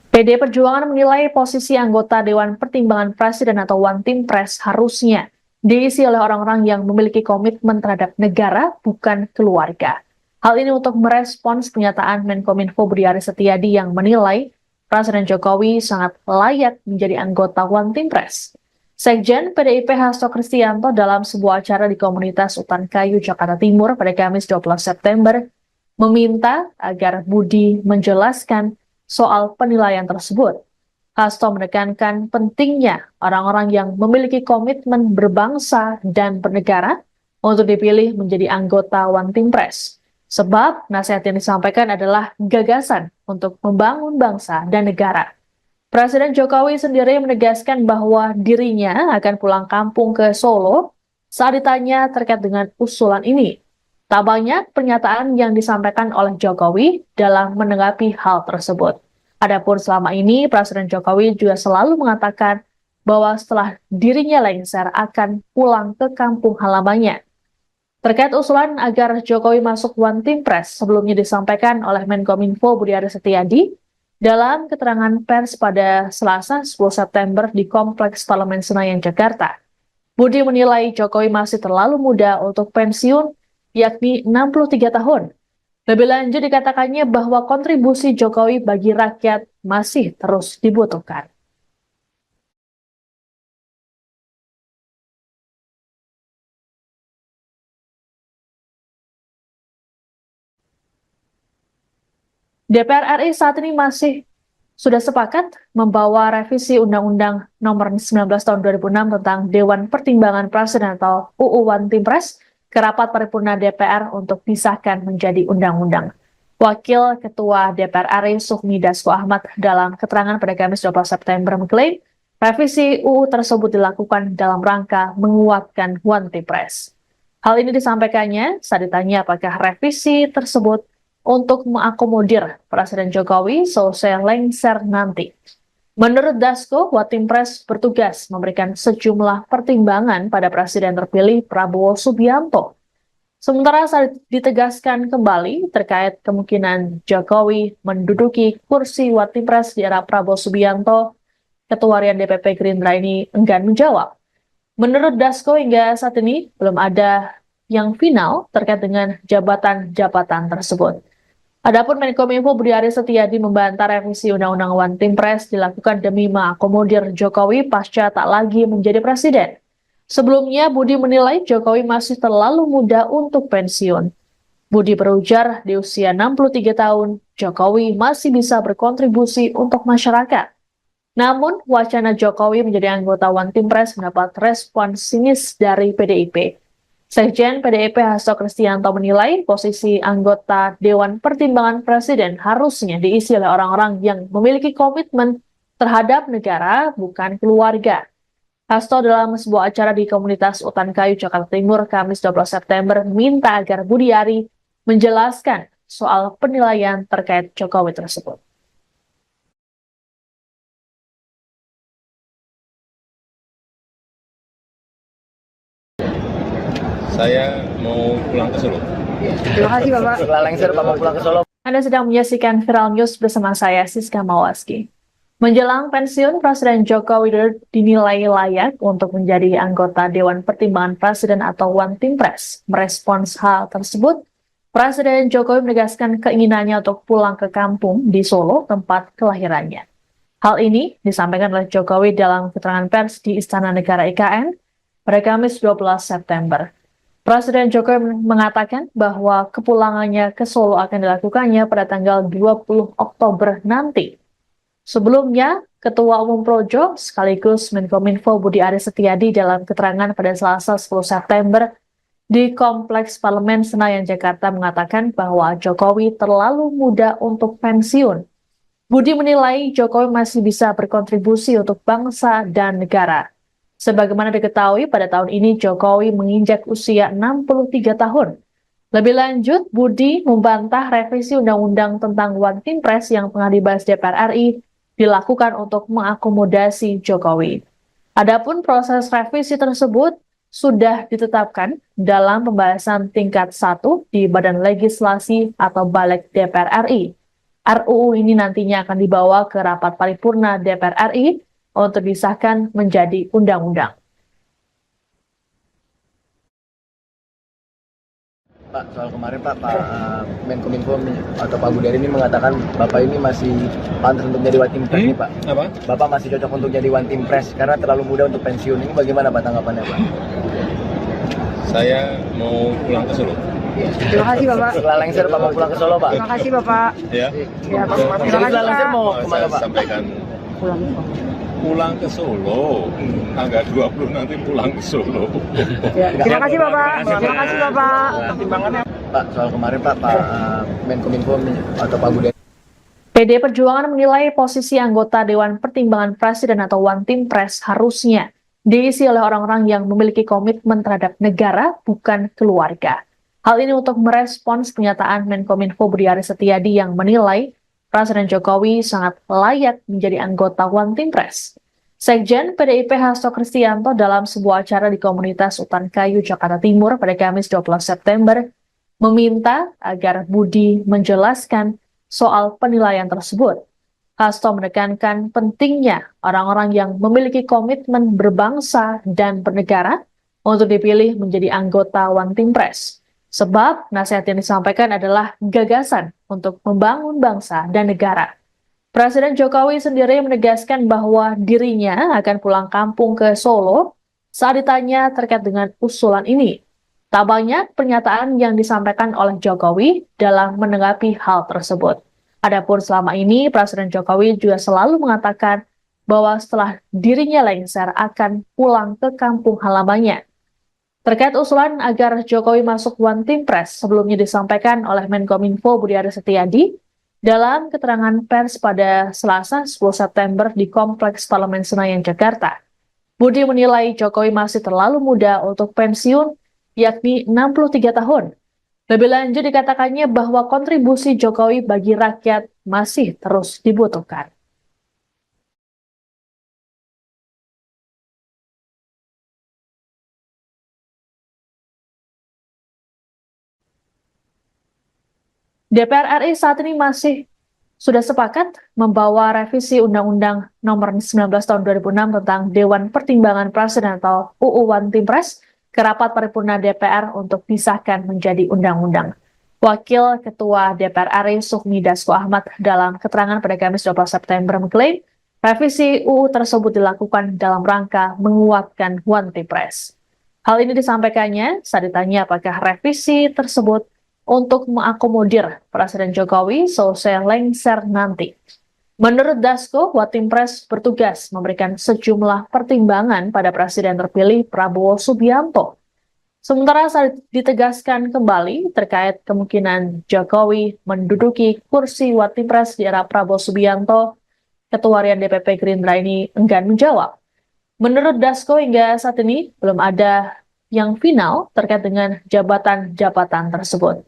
PD Perjuangan menilai posisi anggota Dewan Pertimbangan Presiden atau One Team Press harusnya diisi oleh orang-orang yang memiliki komitmen terhadap negara, bukan keluarga. Hal ini untuk merespons pernyataan Menkominfo Budi Aris Setiadi yang menilai Presiden Jokowi sangat layak menjadi anggota One Team Press. Sekjen PDIP Hasto Kristianto dalam sebuah acara di komunitas Utan Kayu, Jakarta Timur pada Kamis 12 September meminta agar Budi menjelaskan soal penilaian tersebut. Hasto menekankan pentingnya orang-orang yang memiliki komitmen berbangsa dan bernegara untuk dipilih menjadi anggota One Team Press. Sebab nasihat yang disampaikan adalah gagasan untuk membangun bangsa dan negara. Presiden Jokowi sendiri menegaskan bahwa dirinya akan pulang kampung ke Solo saat ditanya terkait dengan usulan ini. Tak banyak pernyataan yang disampaikan oleh Jokowi dalam menanggapi hal tersebut. Adapun selama ini, Presiden Jokowi juga selalu mengatakan bahwa setelah dirinya lengser akan pulang ke kampung halamannya. Terkait usulan agar Jokowi masuk One Team Press sebelumnya disampaikan oleh Menkominfo Budi Aris Setiadi dalam keterangan pers pada Selasa 10 September di Kompleks Parlemen Senayan, Jakarta. Budi menilai Jokowi masih terlalu muda untuk pensiun, yakni 63 tahun. Lebih lanjut dikatakannya bahwa kontribusi Jokowi bagi rakyat masih terus dibutuhkan. DPR RI saat ini sudah sepakat membawa revisi Undang-Undang Nomor 19 Tahun 2006 tentang Dewan Pertimbangan Presiden atau UU One Team Press ke rapat paripurna DPR untuk disahkan menjadi undang-undang. Wakil Ketua DPR RI Sufmi Dasko Ahmad dalam keterangan pada Kamis 12 September mengklaim revisi UU tersebut dilakukan dalam rangka menguatkan One Team Press. Hal ini disampaikannya saat ditanya apakah revisi tersebut untuk mengakomodir Presiden Jokowi selesai lengser nanti. Menurut Dasko, One Team Press bertugas memberikan sejumlah pertimbangan pada Presiden terpilih Prabowo Subianto. Sementara saat ditegaskan kembali terkait kemungkinan Jokowi menduduki kursi One Team Press di era Prabowo Subianto, Ketua Harian DPP Gerindra ini enggan menjawab. Menurut Dasko, hingga saat ini belum ada yang final terkait dengan jabatan-jabatan tersebut. Adapun Menkominfo Budi Aris Setiadi membantah revisi Undang-Undang One Team Press dilakukan demi mengakomodir Jokowi pasca tak lagi menjadi presiden. Sebelumnya, Budi menilai Jokowi masih terlalu muda untuk pensiun. Budi berujar di usia 63 tahun, Jokowi masih bisa berkontribusi untuk masyarakat. Namun, wacana Jokowi menjadi anggota One Team Press mendapat respon sinis dari PDIP. Sekjen PDIP Hasto Kristianto menilai posisi anggota Dewan Pertimbangan Presiden harusnya diisi oleh orang-orang yang memiliki komitmen terhadap negara, bukan keluarga. Hasto dalam sebuah acara di komunitas Utan Kayu, Jakarta Timur, Kamis 12 September, minta agar Budi Ari menjelaskan soal penilaian terkait Jokowi tersebut. Saya mau pulang ke Solo. Terima kasih Bapak. Setelah lengser Pak mau pulang ke Solo. Anda sedang menyaksikan Viral News bersama saya, Siska Mawaski. Menjelang pensiun, Presiden Joko Widodo dinilai layak untuk menjadi anggota Dewan Pertimbangan Presiden atau One Team Press. Merespons hal tersebut, Presiden Jokowi menegaskan keinginannya untuk pulang ke kampung di Solo, tempat kelahirannya. Hal ini disampaikan oleh Jokowi dalam keterangan pers di Istana Negara IKN pada Kamis 12 September. Presiden Jokowi mengatakan bahwa kepulangannya ke Solo akan dilakukannya pada tanggal 20 Oktober nanti. Sebelumnya, Ketua Umum Projo sekaligus Menkominfo Budi Aris Setiadi dalam keterangan pada Selasa 10 September di Kompleks Parlemen Senayan, Jakarta mengatakan bahwa Jokowi terlalu muda untuk pensiun. Budi menilai Jokowi masih bisa berkontribusi untuk bangsa dan negara. Sebagaimana diketahui, pada tahun ini Jokowi menginjak usia 63 tahun. Lebih lanjut, Budi membantah revisi Undang-Undang tentang One Team Press yang tengah dibahas DPR RI dilakukan untuk mengakomodasi Jokowi. Adapun proses revisi tersebut sudah ditetapkan dalam pembahasan tingkat 1 di Badan Legislasi atau Balik DPR RI. RUU ini nantinya akan dibawa ke rapat paripurna DPR RI untuk disahkan menjadi undang-undang. Pak, soal kemarin Pak Menkominfo atau Pak Budari ini mengatakan Bapak ini masih pantas untuk jadi One Team Press nih Pak. Apa? Bapak masih cocok untuk jadi One Team Press karena terlalu muda untuk pensiun. Ini bagaimana Pak tanggapannya Pak? Saya mau pulang ke Solo. Terima kasih Bapak. Setelah lengser Bapak pulang ke Solo Pak. Terima kasih Bapak. Ya. Ya, Jadi setelah lengser mau kemana Saya Pak? sampaikan pulang ke Solo. Tanggal 20 nanti pulang ke Solo. Ya, terima kasih Bapak. Terima kasih Bapak. Pak, soal kemarin Pak Menkominfo atau Pak Budari. PD Perjuangan menilai posisi anggota Dewan Pertimbangan Presiden atau One Team Press harusnya diisi oleh orang-orang yang memiliki komitmen terhadap negara, bukan keluarga. Hal ini untuk merespons pernyataan Menkominfo Budi Aris Setiadi yang menilai Presiden Jokowi sangat layak menjadi anggota One Team Press. Sekjen PDIP Hasto Kristianto dalam sebuah acara di komunitas Utan Kayu, Jakarta Timur pada Kamis 12 September meminta agar Budi menjelaskan soal penilaian tersebut. Hasto menekankan pentingnya orang-orang yang memiliki komitmen berbangsa dan bernegara untuk dipilih menjadi anggota One Team Press. Sebab nasihat yang disampaikan adalah gagasan untuk membangun bangsa dan negara. Presiden Jokowi sendiri menegaskan bahwa dirinya akan pulang kampung ke Solo saat ditanya terkait dengan usulan ini. Tak banyak pernyataan yang disampaikan oleh Jokowi dalam menanggapi hal tersebut. Adapun selama ini, Presiden Jokowi juga selalu mengatakan bahwa setelah dirinya lengser akan pulang ke kampung halamannya. Terkait usulan agar Jokowi masuk One Team Press sebelumnya disampaikan oleh Menkominfo Budi Aris Setiadi dalam keterangan pers pada Selasa 10 September di Kompleks Parlemen Senayan, Jakarta. Budi menilai Jokowi masih terlalu muda untuk pensiun, yakni 63 tahun. Lebih lanjut dikatakannya bahwa kontribusi Jokowi bagi rakyat masih terus dibutuhkan. DPR RI saat ini masih sudah sepakat membawa revisi Undang-Undang Nomor 19 Tahun 2006 tentang Dewan Pertimbangan Presiden atau UU One Team Press ke rapat paripurna DPR untuk disahkan menjadi undang-undang. Wakil Ketua DPR RI Sufmi Dasko Ahmad dalam keterangan pada Kamis 12 September mengklaim revisi UU tersebut dilakukan dalam rangka menguatkan One Team Press. Hal ini disampaikannya saat ditanya apakah revisi tersebut untuk mengakomodir Presiden Jokowi selesai lengser nanti. Menurut Dasko, One Team Press bertugas memberikan sejumlah pertimbangan pada Presiden terpilih Prabowo Subianto. Sementara saat ditegaskan kembali terkait kemungkinan Jokowi menduduki kursi One Team Press di era Prabowo Subianto, Ketua Harian DPP Gerindra ini enggan menjawab. Menurut Dasko, hingga saat ini belum ada yang final terkait dengan jabatan-jabatan tersebut.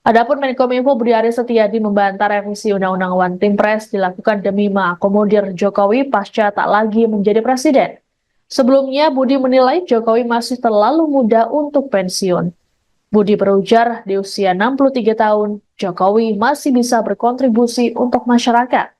Adapun Menkominfo Budi Aris Setiadi membantah revisi Undang-Undang One Team Press dilakukan demi mengakomodir Jokowi pasca tak lagi menjadi presiden. Sebelumnya, Budi menilai Jokowi masih terlalu muda untuk pensiun. Budi berujar di usia 63 tahun, Jokowi masih bisa berkontribusi untuk masyarakat.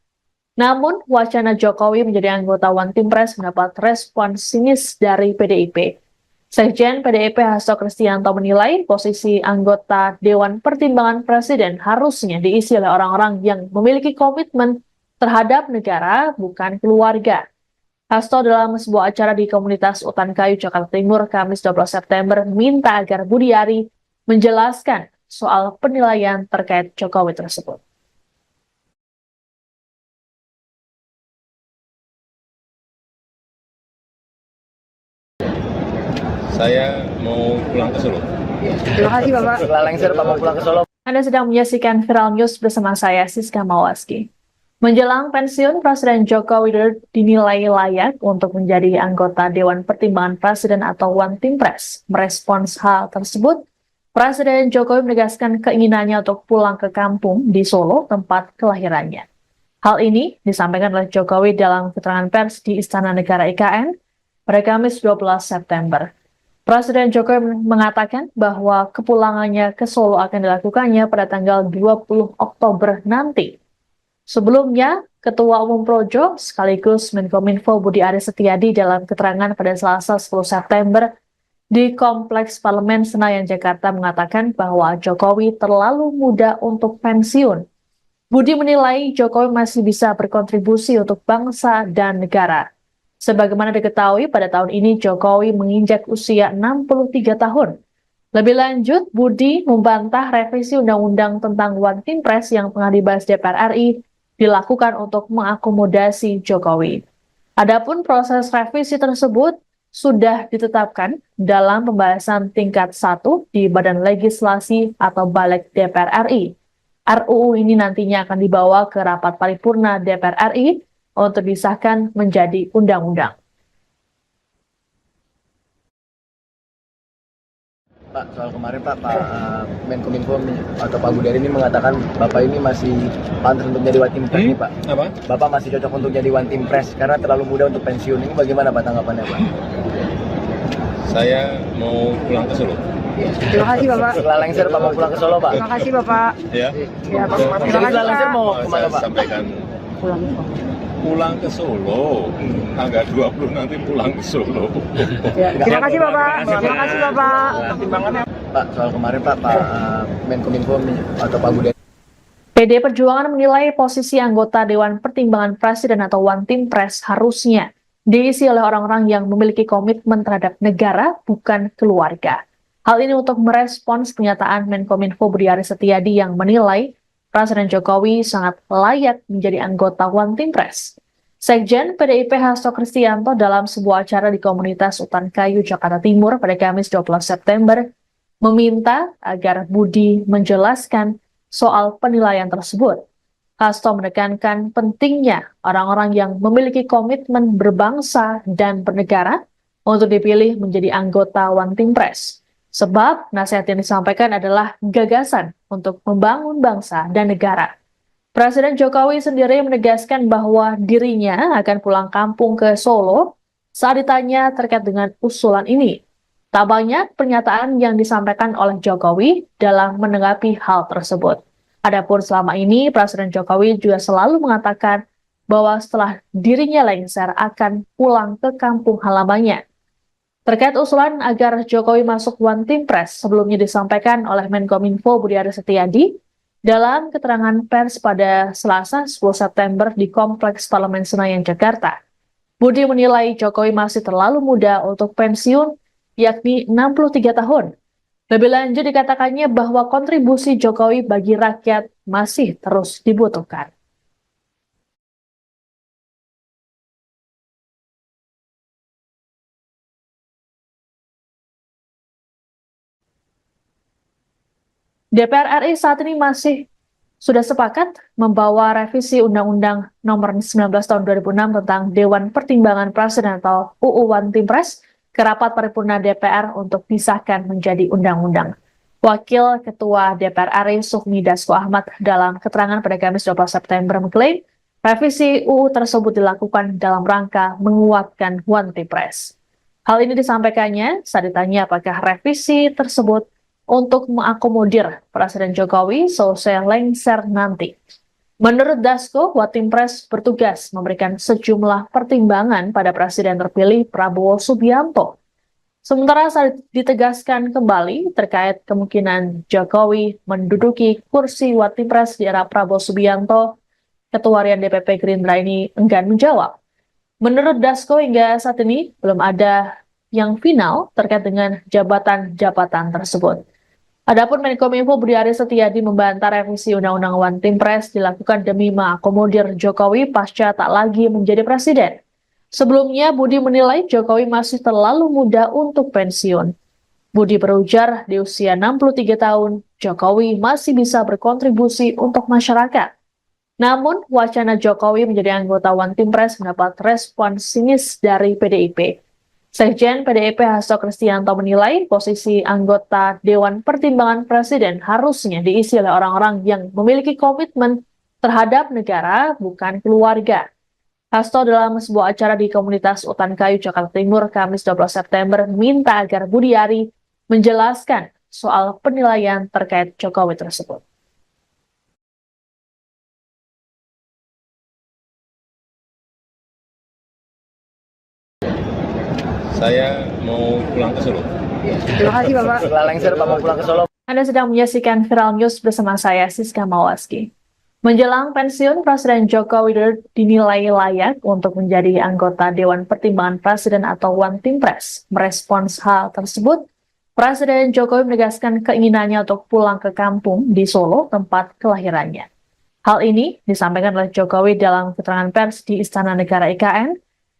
Namun, wacana Jokowi menjadi anggota One Team Press mendapat respon sinis dari PDIP. Sekjen PDIP Hasto Kristianto menilai posisi anggota Dewan Pertimbangan Presiden harusnya diisi oleh orang-orang yang memiliki komitmen terhadap negara, bukan keluarga. Hasto dalam sebuah acara di komunitas Utan Kayu, Jakarta Timur, Kamis 12 September, minta agar Budiari menjelaskan soal penilaian terkait Jokowi tersebut. Saya mau pulang ke Solo. Terima kasih Bapak. Setelah lengser Pak mau pulang ke Solo. Anda sedang menyaksikan Viral News bersama saya, Siska Mawaski. Menjelang pensiun, Presiden Joko Widodo dinilai layak untuk menjadi anggota Dewan Pertimbangan Presiden atau One Team Press. Merespons hal tersebut, Presiden Jokowi menegaskan keinginannya untuk pulang ke kampung di Solo, tempat kelahirannya. Hal ini disampaikan oleh Jokowi dalam keterangan pers di Istana Negara IKN pada Kamis 12 September. Presiden Jokowi mengatakan bahwa kepulangannya ke Solo akan dilakukannya pada tanggal 20 Oktober nanti. Sebelumnya, Ketua Umum Projo sekaligus Menkominfo Budi Aris Setiadi dalam keterangan pada Selasa 10 September di Kompleks Parlemen Senayan, Jakarta mengatakan bahwa Jokowi terlalu muda untuk pensiun. Budi menilai Jokowi masih bisa berkontribusi untuk bangsa dan negara. Sebagaimana diketahui, pada tahun ini Jokowi menginjak usia 63 tahun. Lebih lanjut, Budi membantah revisi Undang-Undang tentang One Team Press yang tengah dibahas DPR RI dilakukan untuk mengakomodasi Jokowi. Adapun proses revisi tersebut sudah ditetapkan dalam pembahasan tingkat 1 di Badan Legislasi atau Balik DPR RI. RUU ini nantinya akan dibawa ke rapat paripurna DPR RI untuk disahkan menjadi undang-undang. Pak, soal kemarin Pak Menkominfo atau Pak Budari ini mengatakan Bapak ini masih pantas untuk jadi One Team Press nih Pak. Apa? Bapak masih cocok untuk jadi One Team Press karena terlalu muda untuk pensiun. Ini bagaimana Pak tanggapannya Pak? Saya mau pulang ke Solo. Terima kasih Bapak. Setelah lengser Pak mau pulang ke Solo Pak. Terima kasih Bapak. Ya. Ya Pak. Terima Jadi kasih setelah lengser Pak. mau Saya kemana Pak? sampaikan Pulang. ke Solo. Tanggal 20 nanti pulang ke Solo. Ya, terima kasih Bapak. Terima kasih Bapak. Pak, soal kemarin Pak Menkominfo atau Pak Budari. PD Perjuangan menilai posisi anggota Dewan Pertimbangan Presiden atau One Team Press harusnya diisi oleh orang-orang yang memiliki komitmen terhadap negara, bukan keluarga. Hal ini untuk merespons pernyataan Menkominfo Budi Aris Setiadi yang menilai Presiden Jokowi sangat layak menjadi anggota One Team Press. Sekjen PDIP Hasto Kristianto dalam sebuah acara di komunitas Utan Kayu, Jakarta Timur pada Kamis 12 September meminta agar Budi menjelaskan soal penilaian tersebut. Hasto menekankan pentingnya orang-orang yang memiliki komitmen berbangsa dan bernegara untuk dipilih menjadi anggota One Team Press. Sebab nasihat yang disampaikan adalah gagasan untuk membangun bangsa dan negara. Presiden Jokowi sendiri menegaskan bahwa dirinya akan pulang kampung ke Solo saat ditanya terkait dengan usulan ini. Tak banyak pernyataan yang disampaikan oleh Jokowi dalam menanggapi hal tersebut. Adapun selama ini, Presiden Jokowi juga selalu mengatakan bahwa setelah dirinya lengser akan pulang ke kampung halamannya. Terkait usulan agar Jokowi masuk One Team Press sebelumnya disampaikan oleh Menkominfo Budi Aris Setiadi dalam keterangan pers pada Selasa 10 September di Kompleks Parlemen Senayan, Jakarta. Budi menilai Jokowi masih terlalu muda untuk pensiun, yakni 63 tahun. Lebih lanjut dikatakannya bahwa kontribusi Jokowi bagi rakyat masih terus dibutuhkan. DPR RI saat ini sudah sepakat membawa revisi Undang-Undang Nomor 19 Tahun 2006 tentang Dewan Pertimbangan Presiden atau UU One Team Press ke rapat paripurna DPR untuk disahkan menjadi undang-undang. Wakil Ketua DPR RI Sufmi Dasko Ahmad dalam keterangan pada Kamis 12 September mengklaim revisi UU tersebut dilakukan dalam rangka menguatkan One Team Press. Hal ini disampaikannya saat ditanya apakah revisi tersebut untuk mengakomodir Presiden Jokowi selesai lengser nanti. Menurut Dasko, One Team Press bertugas memberikan sejumlah pertimbangan pada Presiden terpilih Prabowo Subianto. Sementara saat ditegaskan kembali terkait kemungkinan Jokowi menduduki kursi One Team Press di era Prabowo Subianto, Ketua Harian DPP Gerindra ini enggan menjawab. Menurut Dasko, hingga saat ini belum ada yang final terkait dengan jabatan-jabatan tersebut. Adapun Menkominfo Budi Aris Setiadi membantah revisi Undang-Undang One Team Press dilakukan demi mengakomodir Jokowi pasca tak lagi menjadi presiden. Sebelumnya, Budi menilai Jokowi masih terlalu muda untuk pensiun. Budi berujar di usia 63 tahun, Jokowi masih bisa berkontribusi untuk masyarakat. Namun, wacana Jokowi menjadi anggota One Team Press mendapat respon sinis dari PDIP. Sekjen PDIP Hasto Kristianto menilai posisi anggota Dewan Pertimbangan Presiden harusnya diisi oleh orang-orang yang memiliki komitmen terhadap negara, bukan keluarga. Hasto dalam sebuah acara di komunitas Utan Kayu, Jakarta Timur, Kamis 12 September, minta agar Budiari menjelaskan soal penilaian terkait Jokowi tersebut. Saya mau pulang ke Solo. Terima kasih Bapak. Setelah lengser Bapak pulang ke Solo. Anda sedang menyaksikan Viral News bersama saya, Siska Mawaski. Menjelang pensiun, Presiden Joko Widodo dinilai layak untuk menjadi anggota Dewan Pertimbangan Presiden atau One Team Press. Merespons hal tersebut, Presiden Jokowi menegaskan keinginannya untuk pulang ke kampung di Solo, tempat kelahirannya. Hal ini disampaikan oleh Jokowi dalam keterangan pers di Istana Negara IKN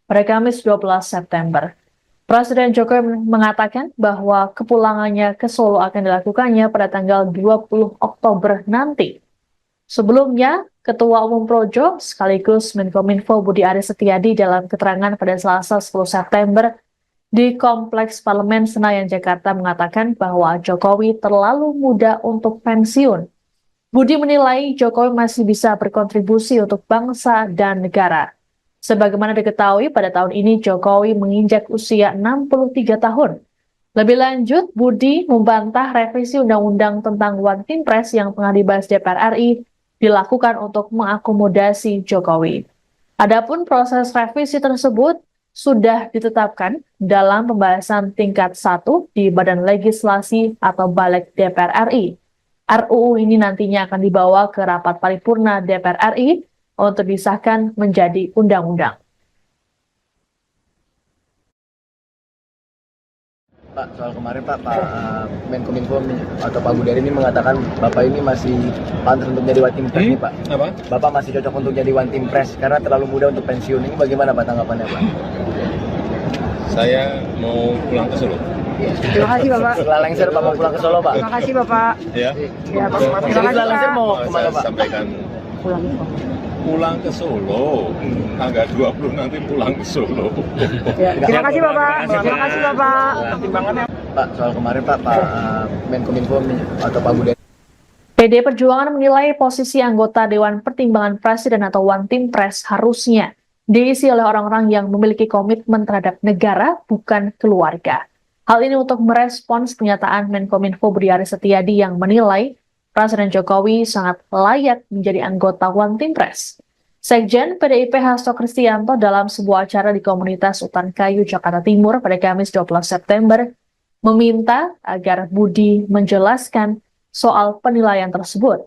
pada Kamis 12 September. Presiden Jokowi mengatakan bahwa kepulangannya ke Solo akan dilakukannya pada tanggal 20 Oktober nanti. Sebelumnya, Ketua Umum Projo sekaligus Menkominfo Budi Aris Setiadi dalam keterangan pada Selasa 10 September di Kompleks Parlemen Senayan, Jakarta mengatakan bahwa Jokowi terlalu muda untuk pensiun. Budi menilai Jokowi masih bisa berkontribusi untuk bangsa dan negara. Sebagaimana diketahui, pada tahun ini Jokowi menginjak usia 63 tahun. Lebih lanjut, Budi membantah revisi Undang-Undang tentang One Team Press yang tengah dibahas DPR RI dilakukan untuk mengakomodasi Jokowi. Adapun proses revisi tersebut sudah ditetapkan dalam pembahasan tingkat 1 di Badan Legislasi atau Balik DPR RI. RUU ini nantinya akan dibawa ke rapat paripurna DPR RI untuk disahkan menjadi undang-undang. Pak, soal kemarin Pak Menkominfo atau Pak Budari ini mengatakan Bapak ini masih pantas untuk jadi One Team Press nih Pak. Apa? Bapak masih cocok untuk jadi One Team Press karena terlalu muda untuk pensiun. Ini bagaimana Pak tanggapannya Pak? Saya mau pulang ke Solo. Terima kasih Bapak. Setelah lengser Bapak pulang ke Solo Pak. Terima kasih Bapak. Ya. Ya, Pak. Terima kasih Setelah lengser Pak. mau Saya kemana Pak? sampaikan pulang ke Solo. Tanggal 20 nanti pulang ke Solo. Ya, terima kasih Bapak. Terima kasih Bapak. Pak, soal kemarin Pak Menkominfo atau Pak Budari. PD Perjuangan menilai posisi anggota Dewan Pertimbangan Presiden atau One Team Press harusnya diisi oleh orang-orang yang memiliki komitmen terhadap negara, bukan keluarga. Hal ini untuk merespons pernyataan Menkominfo Budi Aris Setiadi yang menilai Presiden Jokowi sangat layak menjadi anggota One Team Press. Sekjen PDIP Hasto Kristianto dalam sebuah acara di komunitas Utan Kayu, Jakarta Timur pada Kamis 12 September meminta agar Budi menjelaskan soal penilaian tersebut.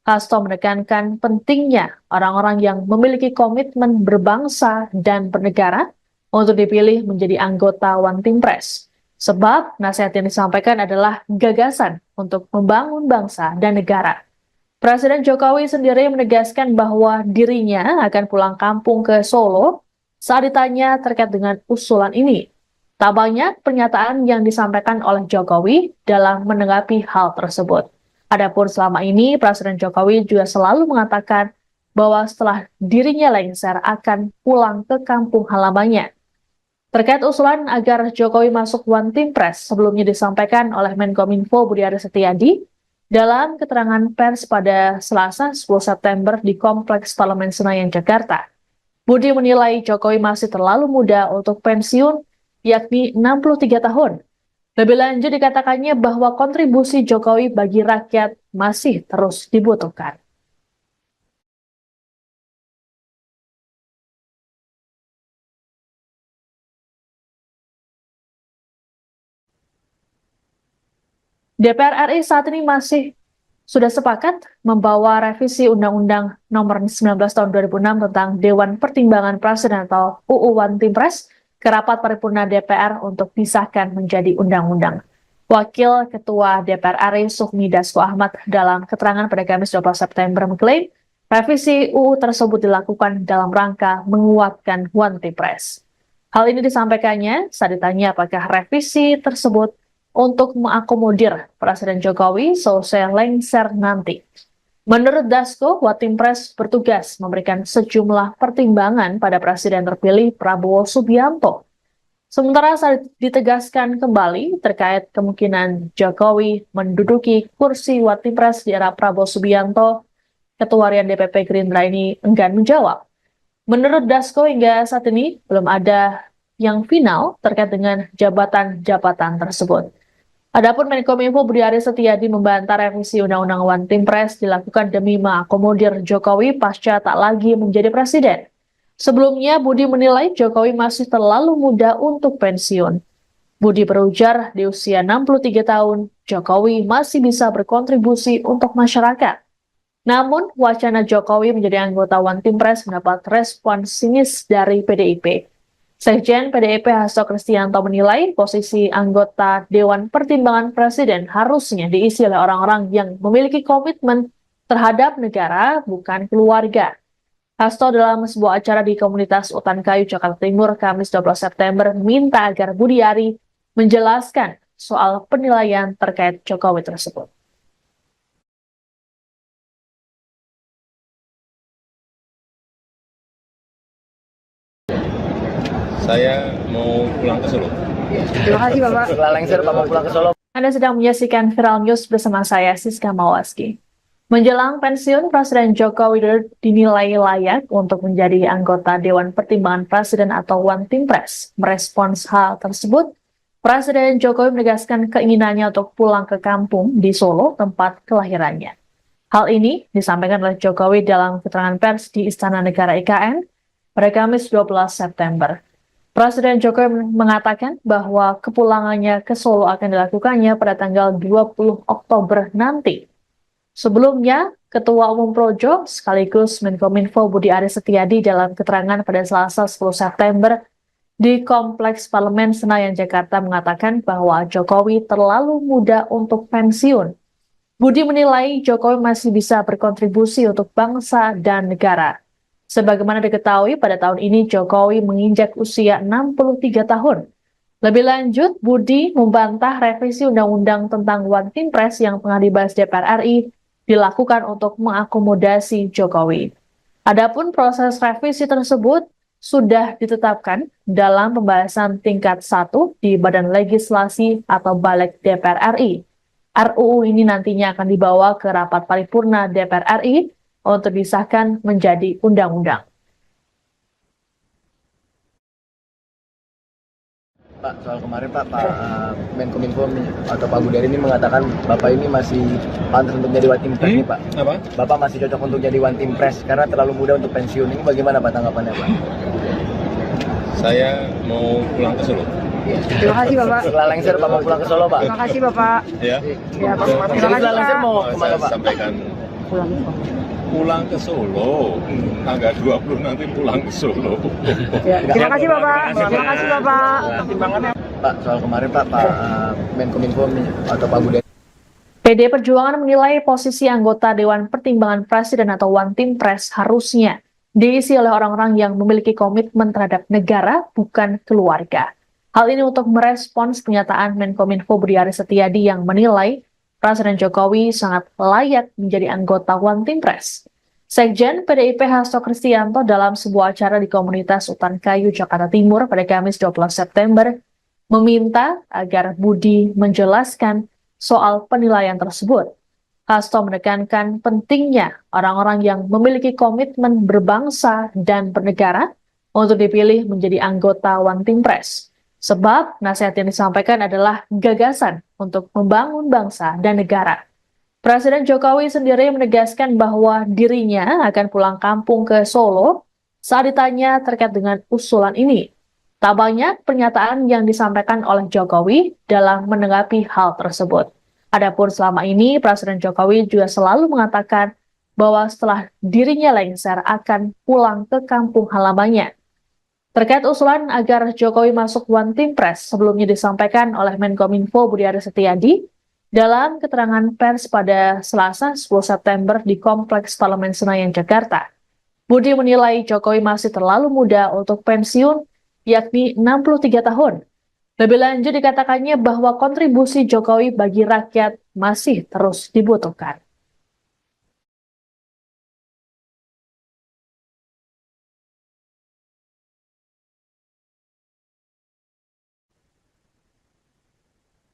Hasto menekankan pentingnya orang-orang yang memiliki komitmen berbangsa dan bernegara untuk dipilih menjadi anggota One Team Press. Sebab nasihat yang disampaikan adalah gagasan untuk membangun bangsa dan negara. Presiden Jokowi sendiri menegaskan bahwa dirinya akan pulang kampung ke Solo saat ditanya terkait dengan usulan ini. Tak banyak pernyataan yang disampaikan oleh Jokowi dalam menanggapi hal tersebut. Adapun selama ini, Presiden Jokowi juga selalu mengatakan bahwa setelah dirinya lengser akan pulang ke kampung halamannya. Terkait usulan agar Jokowi masuk One Team Press sebelumnya disampaikan oleh Menkominfo Budi Aris Setiadi dalam keterangan pers pada Selasa 10 September di Kompleks Parlemen Senayan, Jakarta. Budi menilai Jokowi masih terlalu muda untuk pensiun, yakni 63 tahun. Lebih lanjut dikatakannya bahwa kontribusi Jokowi bagi rakyat masih terus dibutuhkan. DPR RI saat ini masih sudah sepakat membawa revisi Undang-Undang Nomor 19 Tahun 2006 tentang Dewan Pertimbangan Presiden atau UU One Team Press ke rapat paripurna DPR untuk disahkan menjadi undang-undang. Wakil Ketua DPR RI Sufmi Dasko Ahmad dalam keterangan pada Kamis 12 September mengklaim revisi UU tersebut dilakukan dalam rangka menguatkan One Team Press. Hal ini disampaikannya saat ditanya apakah revisi tersebut untuk mengakomodir Presiden Jokowi selesai lengser nanti. Menurut Dasko, One Team Press bertugas memberikan sejumlah pertimbangan pada Presiden terpilih Prabowo Subianto. Sementara saat ditegaskan kembali terkait kemungkinan Jokowi menduduki kursi One Team Press di era Prabowo Subianto, Ketua Harian DPP Gerindra ini enggan menjawab. Menurut Dasko, hingga saat ini belum ada yang final terkait dengan jabatan-jabatan tersebut. Adapun Menkominfo Budi Aris Setiadi membantah revisi Undang-Undang One Team Press dilakukan demi mengakomodir Jokowi pasca tak lagi menjadi presiden. Sebelumnya, Budi menilai Jokowi masih terlalu muda untuk pensiun. Budi berujar di usia 63 tahun, Jokowi masih bisa berkontribusi untuk masyarakat. Namun, wacana Jokowi menjadi anggota One Team Press mendapat respon sinis dari PDIP. Sekjen PDIP Hasto Kristianto menilai posisi anggota Dewan Pertimbangan Presiden harusnya diisi oleh orang-orang yang memiliki komitmen terhadap negara, bukan keluarga. Hasto dalam sebuah acara di komunitas Utan Kayu, Jakarta Timur, Kamis 12 September, meminta agar Budi Ari menjelaskan soal penilaian terkait Jokowi tersebut. Saya mau pulang ke Solo. Terima kasih Bapak. Setelah lengser Bapak pulang ke Solo. Anda sedang menyaksikan Viral News bersama saya, Siska Mawaski. Menjelang pensiun, Presiden Joko Widodo dinilai layak untuk menjadi anggota Dewan Pertimbangan Presiden atau One Team Press. Merespons hal tersebut, Presiden Jokowi menegaskan keinginannya untuk pulang ke kampung di Solo, tempat kelahirannya. Hal ini disampaikan oleh Jokowi dalam keterangan pers di Istana Negara IKN pada Kamis 12 September. Presiden Jokowi mengatakan bahwa kepulangannya ke Solo akan dilakukannya pada tanggal 20 Oktober nanti. Sebelumnya, Ketua Umum Projo sekaligus Menkominfo Budi Aris Setiadi dalam keterangan pada Selasa 10 September di Kompleks Parlemen Senayan, Jakarta mengatakan bahwa Jokowi terlalu muda untuk pensiun. Budi menilai Jokowi masih bisa berkontribusi untuk bangsa dan negara. Sebagaimana diketahui, pada tahun ini Jokowi menginjak usia 63 tahun. Lebih lanjut, Budi membantah revisi Undang-Undang tentang One Team Press yang tengah dibahas DPR RI dilakukan untuk mengakomodasi Jokowi. Adapun proses revisi tersebut sudah ditetapkan dalam pembahasan tingkat 1 di Badan Legislasi atau Balik DPR RI. RUU ini nantinya akan dibawa ke rapat paripurna DPR RI untuk disahkan menjadi undang-undang. Pak, soal kemarin Pak Menkominfo atau Pak Budi Ari ini mengatakan Bapak ini masih pantas untuk jadi One Team Press nih Pak. Apa? Bapak masih cocok untuk jadi One Team Press karena terlalu muda untuk pensiun. Ini bagaimana Pak tanggapannya Pak? Saya mau pulang ke Solo. Terima kasih Bapak. Setelah lengser Bapak pulang ke Solo Pak. Terima kasih Bapak. Ya. Ya, Pak. Terima kasih Setelah lengser Pak. mau Saya kemana Pak? sampaikan Pulang ke Solo. pulang ke Solo. Tanggal 20 nanti pulang ke Solo. Ya, terima kasih Bapak. Terima kasih Bapak. Pak, soal kemarin Pak Menkominfo atau Pak Budi PD Perjuangan menilai posisi anggota Dewan Pertimbangan Presiden atau One Team Press harusnya diisi oleh orang-orang yang memiliki komitmen terhadap negara, bukan keluarga. Hal ini untuk merespons pernyataan Menkominfo Budi Aris Setiadi yang menilai Presiden Jokowi sangat layak menjadi anggota One Team Press. Sekjen PDIP Hasto Kristianto dalam sebuah acara di komunitas Utan Kayu, Jakarta Timur pada Kamis 12 September meminta agar Budi menjelaskan soal penilaian tersebut. Hasto menekankan pentingnya orang-orang yang memiliki komitmen berbangsa dan bernegara untuk dipilih menjadi anggota One Team Press. Sebab nasihat yang disampaikan adalah gagasan untuk membangun bangsa dan negara. Presiden Jokowi sendiri menegaskan bahwa dirinya akan pulang kampung ke Solo saat ditanya terkait dengan usulan ini. Tak banyak pernyataan yang disampaikan oleh Jokowi dalam menanggapi hal tersebut. Adapun selama ini, Presiden Jokowi juga selalu mengatakan bahwa setelah dirinya lengser akan pulang ke kampung halamannya. Terkait usulan agar Jokowi masuk One Team Press sebelumnya disampaikan oleh Menkominfo Budi Aris Setiadi dalam keterangan pers pada Selasa 10 September di Kompleks Parlemen Senayan, Jakarta. Budi menilai Jokowi masih terlalu muda untuk pensiun, yakni 63 tahun. Lebih lanjut dikatakannya bahwa kontribusi Jokowi bagi rakyat masih terus dibutuhkan.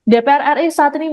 DPR RI saat ini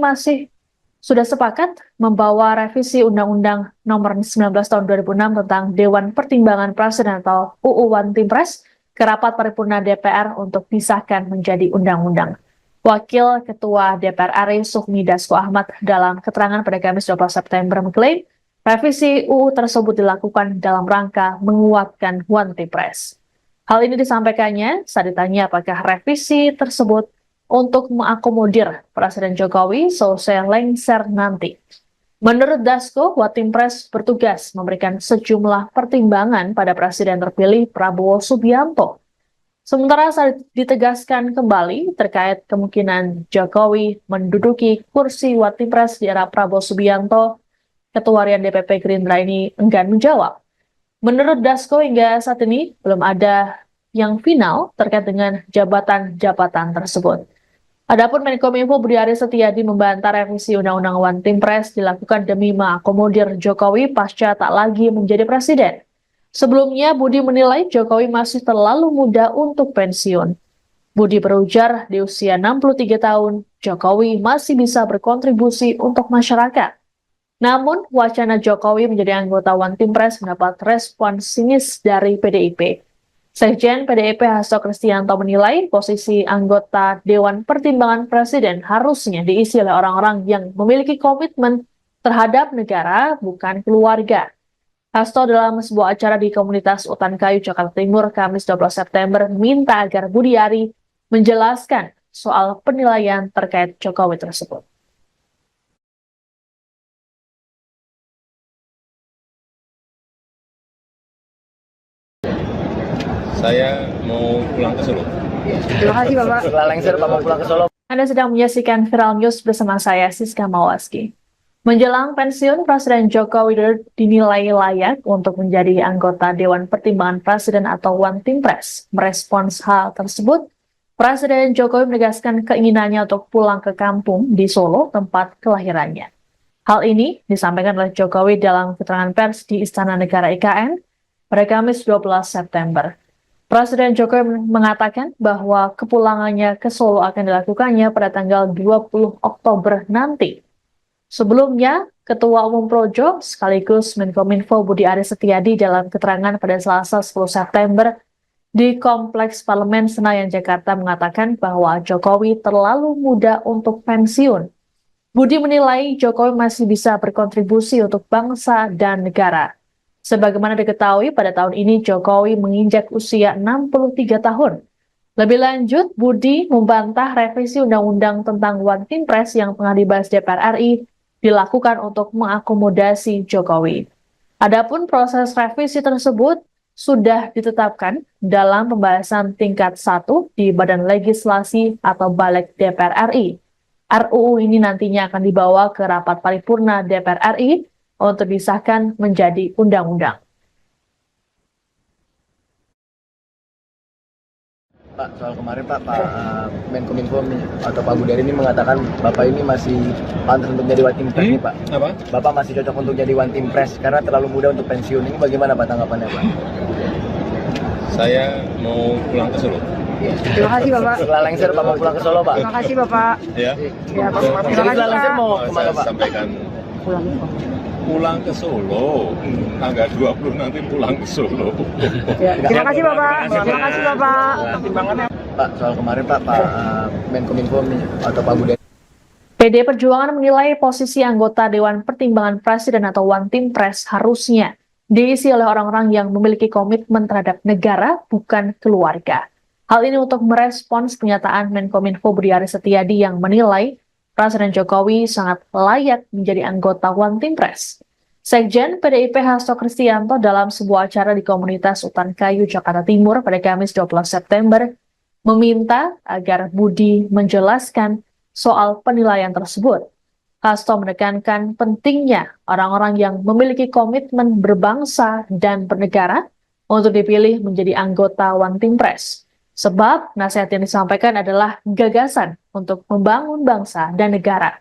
sudah sepakat membawa revisi Undang-Undang Nomor 19 Tahun 2006 tentang Dewan Pertimbangan Presiden atau UU One Team Press ke rapat paripurna DPR untuk disahkan menjadi undang-undang. Wakil Ketua DPR RI Sufmi Dasko Ahmad dalam keterangan pada Kamis 12 September mengklaim revisi UU tersebut dilakukan dalam rangka menguatkan One Team Press. Hal ini disampaikannya saat ditanya apakah revisi tersebut untuk mengakomodir Presiden Jokowi selesai lengser nanti. Menurut Dasko, One Team Press bertugas memberikan sejumlah pertimbangan pada Presiden terpilih Prabowo Subianto. Sementara saat ditegaskan kembali terkait kemungkinan Jokowi menduduki kursi One Team Press di era Prabowo Subianto, Ketua Harian DPP Gerindra ini enggan menjawab. Menurut Dasko, hingga saat ini belum ada yang final terkait dengan jabatan-jabatan tersebut. Adapun Menkominfo Budi Aris Setiadi membantah revisi Undang-Undang One Team Press dilakukan demi mengakomodir Jokowi pasca tak lagi menjadi presiden. Sebelumnya, Budi menilai Jokowi masih terlalu muda untuk pensiun. Budi berujar di usia 63 tahun, Jokowi masih bisa berkontribusi untuk masyarakat. Namun, wacana Jokowi menjadi anggota One Team Press mendapat respon sinis dari PDIP. Sekjen PDIP Hasto Kristianto menilai posisi anggota Dewan Pertimbangan Presiden harusnya diisi oleh orang-orang yang memiliki komitmen terhadap negara, bukan keluarga. Hasto dalam sebuah acara di komunitas Utan Kayu, Jakarta Timur, Kamis 12 September, minta agar Budiari menjelaskan soal penilaian terkait Jokowi tersebut. Saya mau pulang ke Solo. Terima kasih Bapak. Setelah lengser Bapak pulang ke Solo. Anda sedang menyaksikan Viral News bersama saya, Siska Mawaski. Menjelang pensiun, Presiden Joko Widodo dinilai layak untuk menjadi anggota Dewan Pertimbangan Presiden atau One Team Press. Merespons hal tersebut, Presiden Jokowi menegaskan keinginannya untuk pulang ke kampung di Solo, tempat kelahirannya. Hal ini disampaikan oleh Jokowi dalam keterangan pers di Istana Negara IKN pada Kamis 12 September. Presiden Jokowi mengatakan bahwa kepulangannya ke Solo akan dilakukannya pada tanggal 20 Oktober nanti. Sebelumnya, Ketua Umum Projo sekaligus Menkominfo Budi Aris Setiadi dalam keterangan pada Selasa 10 September di Kompleks Parlemen Senayan, Jakarta mengatakan bahwa Jokowi terlalu muda untuk pensiun. Budi menilai Jokowi masih bisa berkontribusi untuk bangsa dan negara. Sebagaimana diketahui, pada tahun ini Jokowi menginjak usia 63 tahun. Lebih lanjut, Budi membantah revisi Undang-Undang tentang One Team Press yang tengah dibahas DPR RI dilakukan untuk mengakomodasi Jokowi. Adapun proses revisi tersebut sudah ditetapkan dalam pembahasan tingkat 1 di Badan Legislasi atau Balik DPR RI. RUU ini nantinya akan dibawa ke rapat paripurna DPR RI untuk disahkan menjadi undang-undang. Pak, soal kemarin Pak Menkominfo atau Pak Budi ini mengatakan Bapak ini masih pantas untuk jadi One Team Press nih Pak. Apa? Bapak masih cocok untuk jadi One Team Press karena terlalu muda untuk pensiun. Ini bagaimana Pak tanggapannya Pak? Saya mau pulang ke Solo. Terima kasih Bapak. Setelah lengser Bapak pulang ke Solo Pak. Terima kasih Bapak. Ya. Ya, Pak. Terima kasih Setelah lengser Pak. mau kemana Saya Pak? sampaikan Pulang. pulang ke Solo. Tanggal 20 nanti pulang ke Solo. Ya, terima kasih Bapak. Terima kasih Bapak. Pak, soal kemarin Pak Menkominfo atau Pak Budi. PD Perjuangan menilai posisi anggota Dewan Pertimbangan Presiden atau One Team Press harusnya diisi oleh orang-orang yang memiliki komitmen terhadap negara, bukan keluarga. Hal ini untuk merespons pernyataan Menkominfo Budi Aris Setiadi yang menilai Presiden Jokowi sangat layak menjadi anggota One Team Press. Sekjen PDIP Hasto Kristianto dalam sebuah acara di komunitas Utan Kayu, Jakarta Timur pada Kamis 12 September meminta agar Budi menjelaskan soal penilaian tersebut. Hasto menekankan pentingnya orang-orang yang memiliki komitmen berbangsa dan bernegara untuk dipilih menjadi anggota One Team Press. Sebab nasihat yang disampaikan adalah gagasan untuk membangun bangsa dan negara.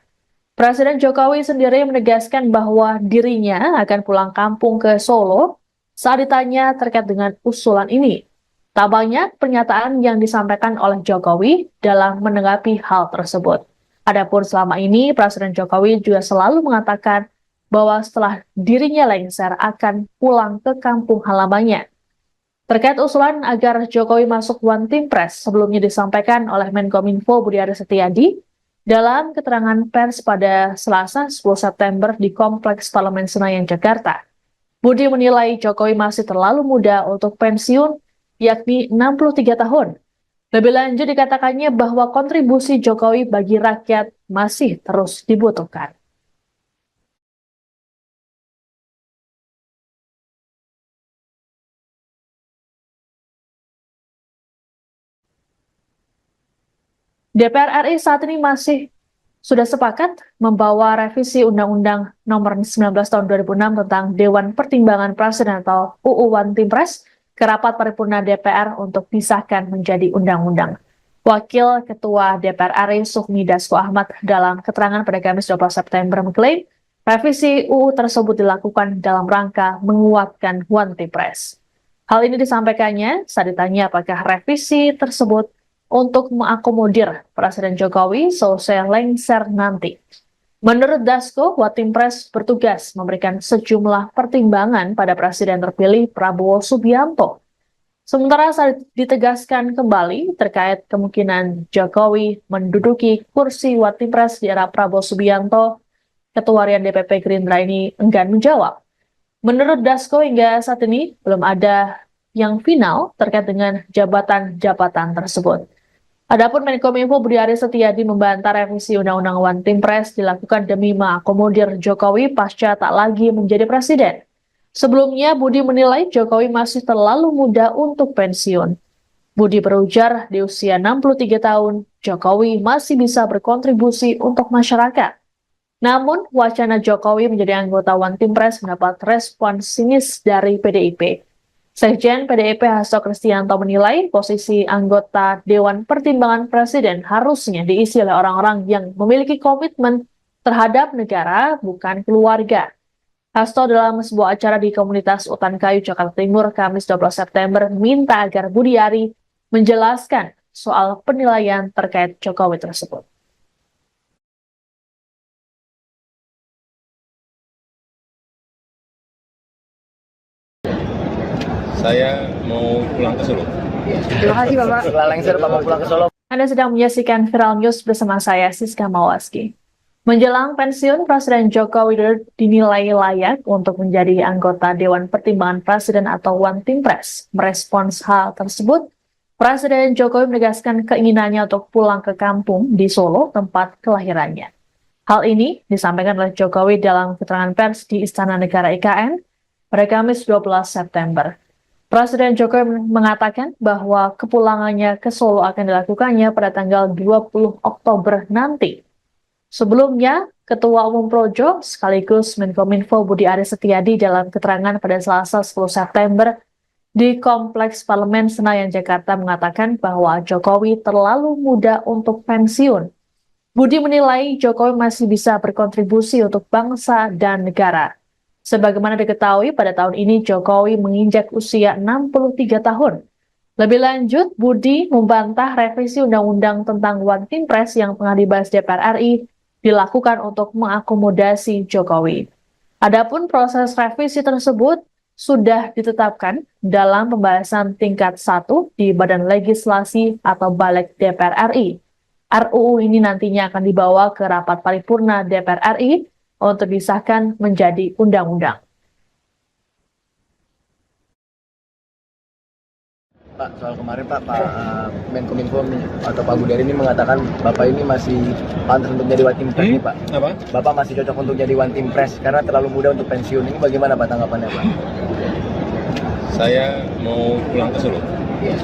Presiden Jokowi sendiri menegaskan bahwa dirinya akan pulang kampung ke Solo saat ditanya terkait dengan usulan ini. Tak banyak pernyataan yang disampaikan oleh Jokowi dalam menanggapi hal tersebut. Adapun selama ini, Presiden Jokowi juga selalu mengatakan bahwa setelah dirinya lengser akan pulang ke kampung halamannya. Terkait usulan agar Jokowi masuk One Team Press sebelumnya disampaikan oleh Menkominfo Budi Aris Setiadi dalam keterangan pers pada Selasa 10 September di Kompleks Parlemen Senayan, Jakarta. Budi menilai Jokowi masih terlalu muda untuk pensiun, yakni 63 tahun. Lebih lanjut dikatakannya bahwa kontribusi Jokowi bagi rakyat masih terus dibutuhkan. DPR RI saat ini sudah sepakat membawa revisi Undang-Undang Nomor 19 Tahun 2006 tentang Dewan Pertimbangan Presiden atau UU One Team Press ke rapat paripurna DPR untuk disahkan menjadi undang-undang. Wakil Ketua DPR RI Sufmi Dasko Ahmad dalam keterangan pada Kamis 12 September mengklaim revisi UU tersebut dilakukan dalam rangka menguatkan One Team Press. Hal ini disampaikannya saat ditanya apakah revisi tersebut untuk mengakomodir Presiden Jokowi selesai lengser nanti. Menurut Dasko, One Team Press bertugas memberikan sejumlah pertimbangan pada Presiden terpilih Prabowo Subianto. Sementara saat ditegaskan kembali terkait kemungkinan Jokowi menduduki kursi One Team Press di era Prabowo Subianto, Ketua Harian DPP Gerindra ini enggan menjawab. Menurut Dasko, hingga saat ini belum ada yang final terkait dengan jabatan-jabatan tersebut. Adapun Menkominfo Budi Aris Setiadi membantah revisi Undang-Undang One Team Press dilakukan demi mengakomodir Jokowi pasca tak lagi menjadi presiden. Sebelumnya, Budi menilai Jokowi masih terlalu muda untuk pensiun. Budi berujar di usia 63 tahun, Jokowi masih bisa berkontribusi untuk masyarakat. Namun, wacana Jokowi menjadi anggota One Team Press mendapat respon sinis dari PDIP. Sekjen PDIP Hasto Kristianto menilai posisi anggota Dewan Pertimbangan Presiden harusnya diisi oleh orang-orang yang memiliki komitmen terhadap negara, bukan keluarga. Hasto dalam sebuah acara di komunitas Utan Kayu, Jakarta Timur, Kamis 12 September, minta agar Budi Ari menjelaskan soal penilaian terkait Jokowi tersebut. Saya mau pulang ke Solo. Terima kasih Bapak. Setelah lengser Pak mau pulang ke Solo. Anda sedang menyaksikan Viral News bersama saya, Siska Mawaski. Menjelang pensiun, Presiden Joko Widodo dinilai layak untuk menjadi anggota Dewan Pertimbangan Presiden atau One Team Press. Merespons hal tersebut, Presiden Jokowi menegaskan keinginannya untuk pulang ke kampung di Solo, tempat kelahirannya. Hal ini disampaikan oleh Jokowi dalam keterangan pers di Istana Negara IKN pada Kamis 12 September. Presiden Jokowi mengatakan bahwa kepulangannya ke Solo akan dilakukannya pada tanggal 20 Oktober nanti. Sebelumnya, Ketua Umum Projo sekaligus Menkominfo Budi Aris Setiadi dalam keterangan pada Selasa 10 September di Kompleks Parlemen Senayan, Jakarta mengatakan bahwa Jokowi terlalu muda untuk pensiun. Budi menilai Jokowi masih bisa berkontribusi untuk bangsa dan negara. Sebagaimana diketahui, pada tahun ini Jokowi menginjak usia 63 tahun. Lebih lanjut, Budi membantah revisi Undang-Undang tentang One Team Press yang tengah dibahas DPR RI dilakukan untuk mengakomodasi Jokowi. Adapun proses revisi tersebut sudah ditetapkan dalam pembahasan tingkat 1 di Badan Legislasi atau Balik DPR RI. RUU ini nantinya akan dibawa ke rapat paripurna DPR RI untuk disahkan menjadi undang-undang. Pak, soal kemarin Pak Menkominfo atau Pak Budari ini mengatakan Bapak ini masih pantas untuk jadi One Team Press nih Pak. Apa? Bapak masih cocok untuk jadi One Team Press karena terlalu muda untuk pensiun. Ini bagaimana Pak tanggapannya Pak? Saya mau pulang ke Solo.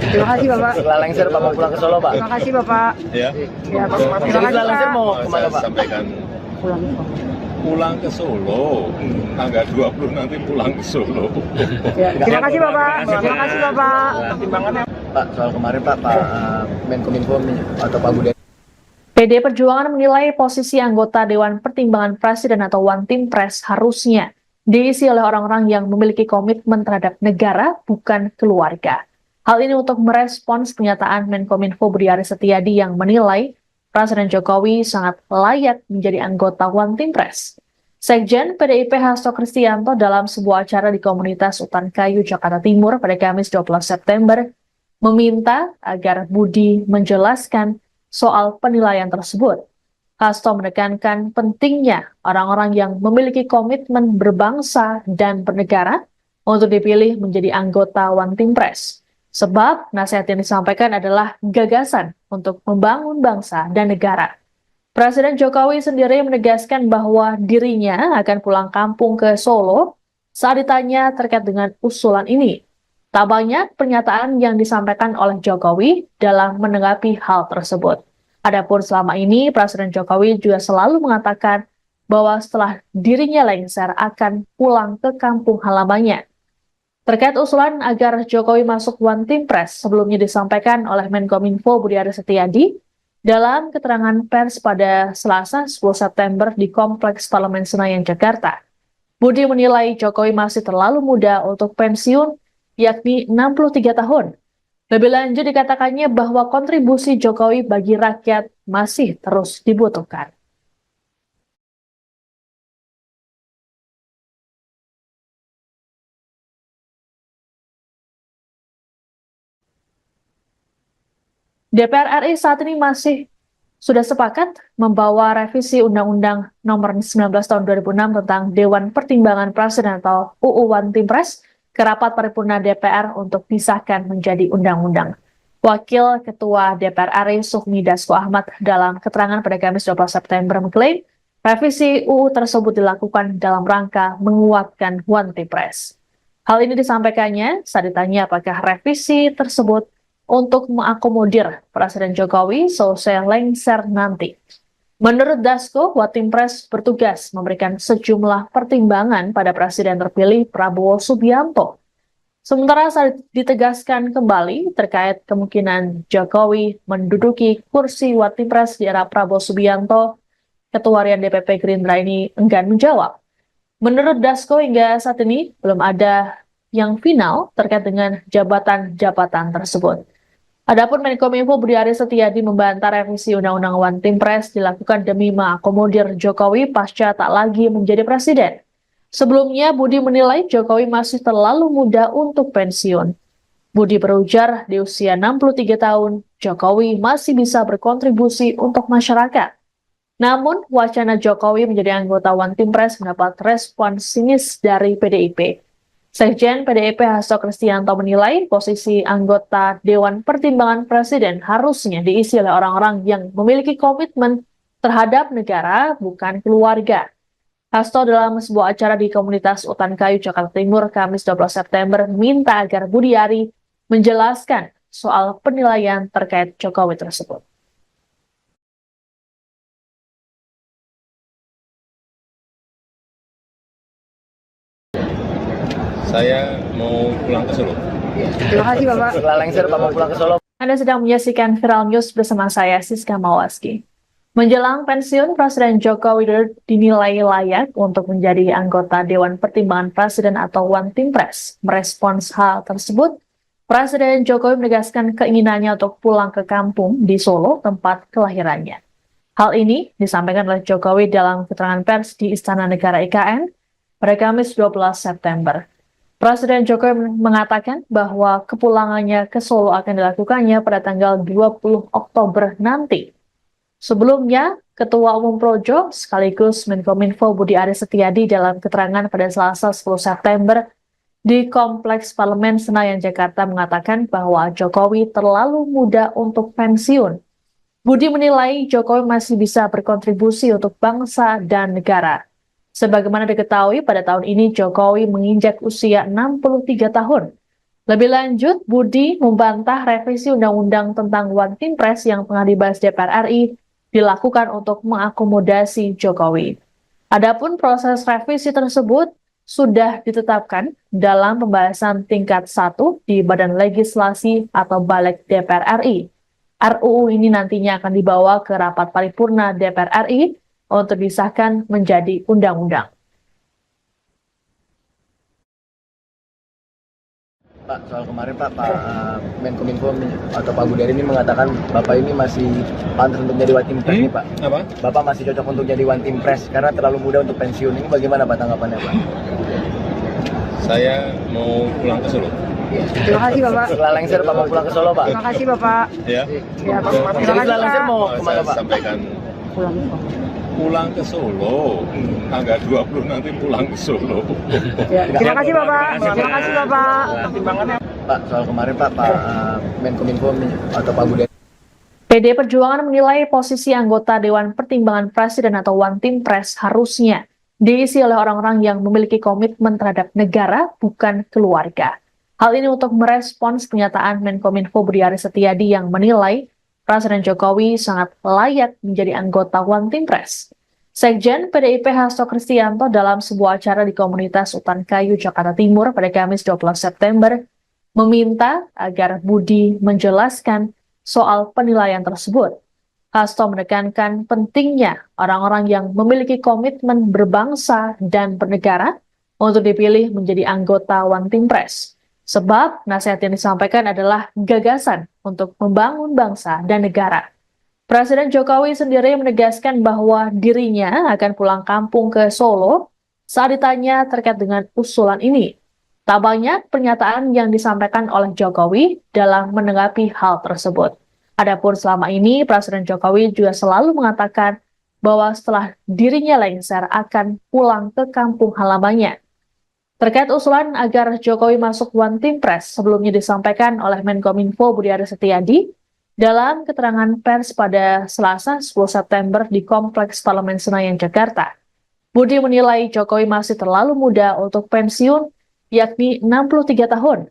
Terima kasih Bapak. Setelah lengser Pak mau pulang ke Solo Pak. Terima kasih Bapak. Ya. Ya, terima Setelah kasih lengser Pak. mau kemana Saya Pak? sampaikan pulang ke Solo. Tanggal 20 nanti pulang ke Solo. Ya, terima kasih Bapak. Terima kasih Bapak. Pak, soal kemarin Pak Menkominfo atau Pak Budari. PD Perjuangan menilai posisi anggota Dewan Pertimbangan Presiden atau One Team Press harusnya diisi oleh orang-orang yang memiliki komitmen terhadap negara, bukan keluarga. Hal ini untuk merespons pernyataan Menkominfo Budi Aris Setiadi yang menilai Presiden Jokowi sangat layak menjadi anggota One Team Press. Sekjen PDIP Hasto Kristianto dalam sebuah acara di komunitas Utan Kayu, Jakarta Timur pada Kamis 12 September meminta agar Budi menjelaskan soal penilaian tersebut. Hasto menekankan pentingnya orang-orang yang memiliki komitmen berbangsa dan bernegara untuk dipilih menjadi anggota One Team Press. Sebab nasihat yang disampaikan adalah gagasan untuk membangun bangsa dan negara. Presiden Jokowi sendiri menegaskan bahwa dirinya akan pulang kampung ke Solo saat ditanya terkait dengan usulan ini. Tak banyak pernyataan yang disampaikan oleh Jokowi dalam menanggapi hal tersebut. Adapun selama ini, Presiden Jokowi juga selalu mengatakan bahwa setelah dirinya lengser akan pulang ke kampung halamannya. Terkait usulan agar Jokowi masuk One Team Press sebelumnya disampaikan oleh Menkominfo Budi Aris Setiadi dalam keterangan pers pada Selasa 10 September di Kompleks Parlemen Senayan, Jakarta. Budi menilai Jokowi masih terlalu muda untuk pensiun, yakni 63 tahun. Lebih lanjut dikatakannya bahwa kontribusi Jokowi bagi rakyat masih terus dibutuhkan. DPR RI saat ini sudah sepakat membawa revisi Undang-Undang Nomor 19 Tahun 2006 tentang Dewan Pertimbangan Presiden atau UU One Team Press ke rapat paripurna DPR untuk disahkan menjadi undang-undang. Wakil Ketua DPR RI Sufmi Dasko Ahmad dalam keterangan pada Kamis 12 September mengklaim revisi UU tersebut dilakukan dalam rangka menguatkan One Team Press. Hal ini disampaikannya saat ditanya apakah revisi tersebut untuk mengakomodir Presiden Jokowi selesai lengser nanti. Menurut Dasko, One Team Press bertugas memberikan sejumlah pertimbangan pada Presiden terpilih Prabowo Subianto. Sementara saat ditegaskan kembali terkait kemungkinan Jokowi menduduki kursi One Team Press di era Prabowo Subianto, Ketua Harian DPP Gerindra ini enggan menjawab. Menurut Dasko, hingga saat ini belum ada yang final terkait dengan jabatan-jabatan tersebut. Adapun Menkominfo Budi Aris Setiadi membantah revisi Undang-Undang One Team Press dilakukan demi mengakomodir Jokowi pasca tak lagi menjadi presiden. Sebelumnya, Budi menilai Jokowi masih terlalu muda untuk pensiun. Budi berujar di usia 63 tahun, Jokowi masih bisa berkontribusi untuk masyarakat. Namun, wacana Jokowi menjadi anggota One Team Press mendapat respon sinis dari PDIP. Sekjen PDIP Hasto Kristianto menilai posisi anggota Dewan Pertimbangan Presiden harusnya diisi oleh orang-orang yang memiliki komitmen terhadap negara, bukan keluarga. Hasto dalam sebuah acara di komunitas Utan Kayu, Jakarta Timur, Kamis 12 September, minta agar Budi Ari menjelaskan soal penilaian terkait Jokowi tersebut. Saya mau pulang ke Solo. Terima kasih Bapak. Setelah lengser Pak mau pulang ke Solo. Anda sedang menyaksikan Viral News bersama saya, Siska Mawaski. Menjelang pensiun, Presiden Joko Widodo dinilai layak untuk menjadi anggota Dewan Pertimbangan Presiden atau One Team Press. Merespons hal tersebut, Presiden Jokowi menegaskan keinginannya untuk pulang ke kampung di Solo, tempat kelahirannya. Hal ini disampaikan oleh Jokowi dalam keterangan pers di Istana Negara IKN pada Kamis 12 September. Presiden Jokowi mengatakan bahwa kepulangannya ke Solo akan dilakukannya pada tanggal 20 Oktober nanti. Sebelumnya, Ketua Umum Projo sekaligus Menkominfo Budi Aris Setiadi dalam keterangan pada Selasa 10 September di Kompleks Parlemen Senayan, Jakarta mengatakan bahwa Jokowi terlalu muda untuk pensiun. Budi menilai Jokowi masih bisa berkontribusi untuk bangsa dan negara. Sebagaimana diketahui, pada tahun ini Jokowi menginjak usia 63 tahun. Lebih lanjut, Budi membantah revisi Undang-Undang tentang One Team Press yang tengah dibahas DPR RI dilakukan untuk mengakomodasi Jokowi. Adapun proses revisi tersebut sudah ditetapkan dalam pembahasan tingkat 1 di Badan Legislasi atau Balik DPR RI. RUU ini nantinya akan dibawa ke rapat paripurna DPR RI untuk disahkan menjadi undang-undang. Pak, soal kemarin Pak Menkominfo atau Pak Budari ini mengatakan Bapak ini masih pantas untuk jadi One Team Press nih Pak. Apa? Bapak masih cocok untuk jadi One Team Press karena terlalu muda untuk pensiun. Ini bagaimana Pak tanggapannya Pak? Saya mau pulang ke Solo. Terima kasih Bapak. Setelah lengser Bapak pulang ke Solo Pak. Terima kasih Bapak. Ya. Ya, Pak. Terima Jadi kasih setelah lengser Pak. mau kemana Saya Pak? sampaikan Pulang ke Solo. pulang ke Solo. Tanggal 20 nanti pulang ke Solo. Ya, terima kasih Bapak. Terima kasih Bapak. Pak, soal kemarin Pak Menkominfo atau Pak Budari. PD Perjuangan menilai posisi anggota Dewan Pertimbangan Presiden atau One Team Press harusnya diisi oleh orang-orang yang memiliki komitmen terhadap negara, bukan keluarga. Hal ini untuk merespons pernyataan Menkominfo Budi Aris Setiadi yang menilai Presiden Jokowi sangat layak menjadi anggota One Team Press. Sekjen PDIP Hasto Kristianto dalam sebuah acara di komunitas Utan Kayu, Jakarta Timur pada Kamis 12 September meminta agar Budi menjelaskan soal penilaian tersebut. Hasto menekankan pentingnya orang-orang yang memiliki komitmen berbangsa dan bernegara untuk dipilih menjadi anggota One Team Press. Sebab nasihat yang disampaikan adalah gagasan untuk membangun bangsa dan negara. Presiden Jokowi sendiri menegaskan bahwa dirinya akan pulang kampung ke Solo saat ditanya terkait dengan usulan ini. Tak banyak pernyataan yang disampaikan oleh Jokowi dalam menanggapi hal tersebut. Adapun selama ini, Presiden Jokowi juga selalu mengatakan bahwa setelah dirinya lengser akan pulang ke kampung halamannya. Terkait usulan agar Jokowi masuk One Team Press sebelumnya disampaikan oleh Menkominfo Budi Aris Setiadi dalam keterangan pers pada Selasa 10 September di Kompleks Parlemen Senayan, Jakarta. Budi menilai Jokowi masih terlalu muda untuk pensiun, yakni 63 tahun.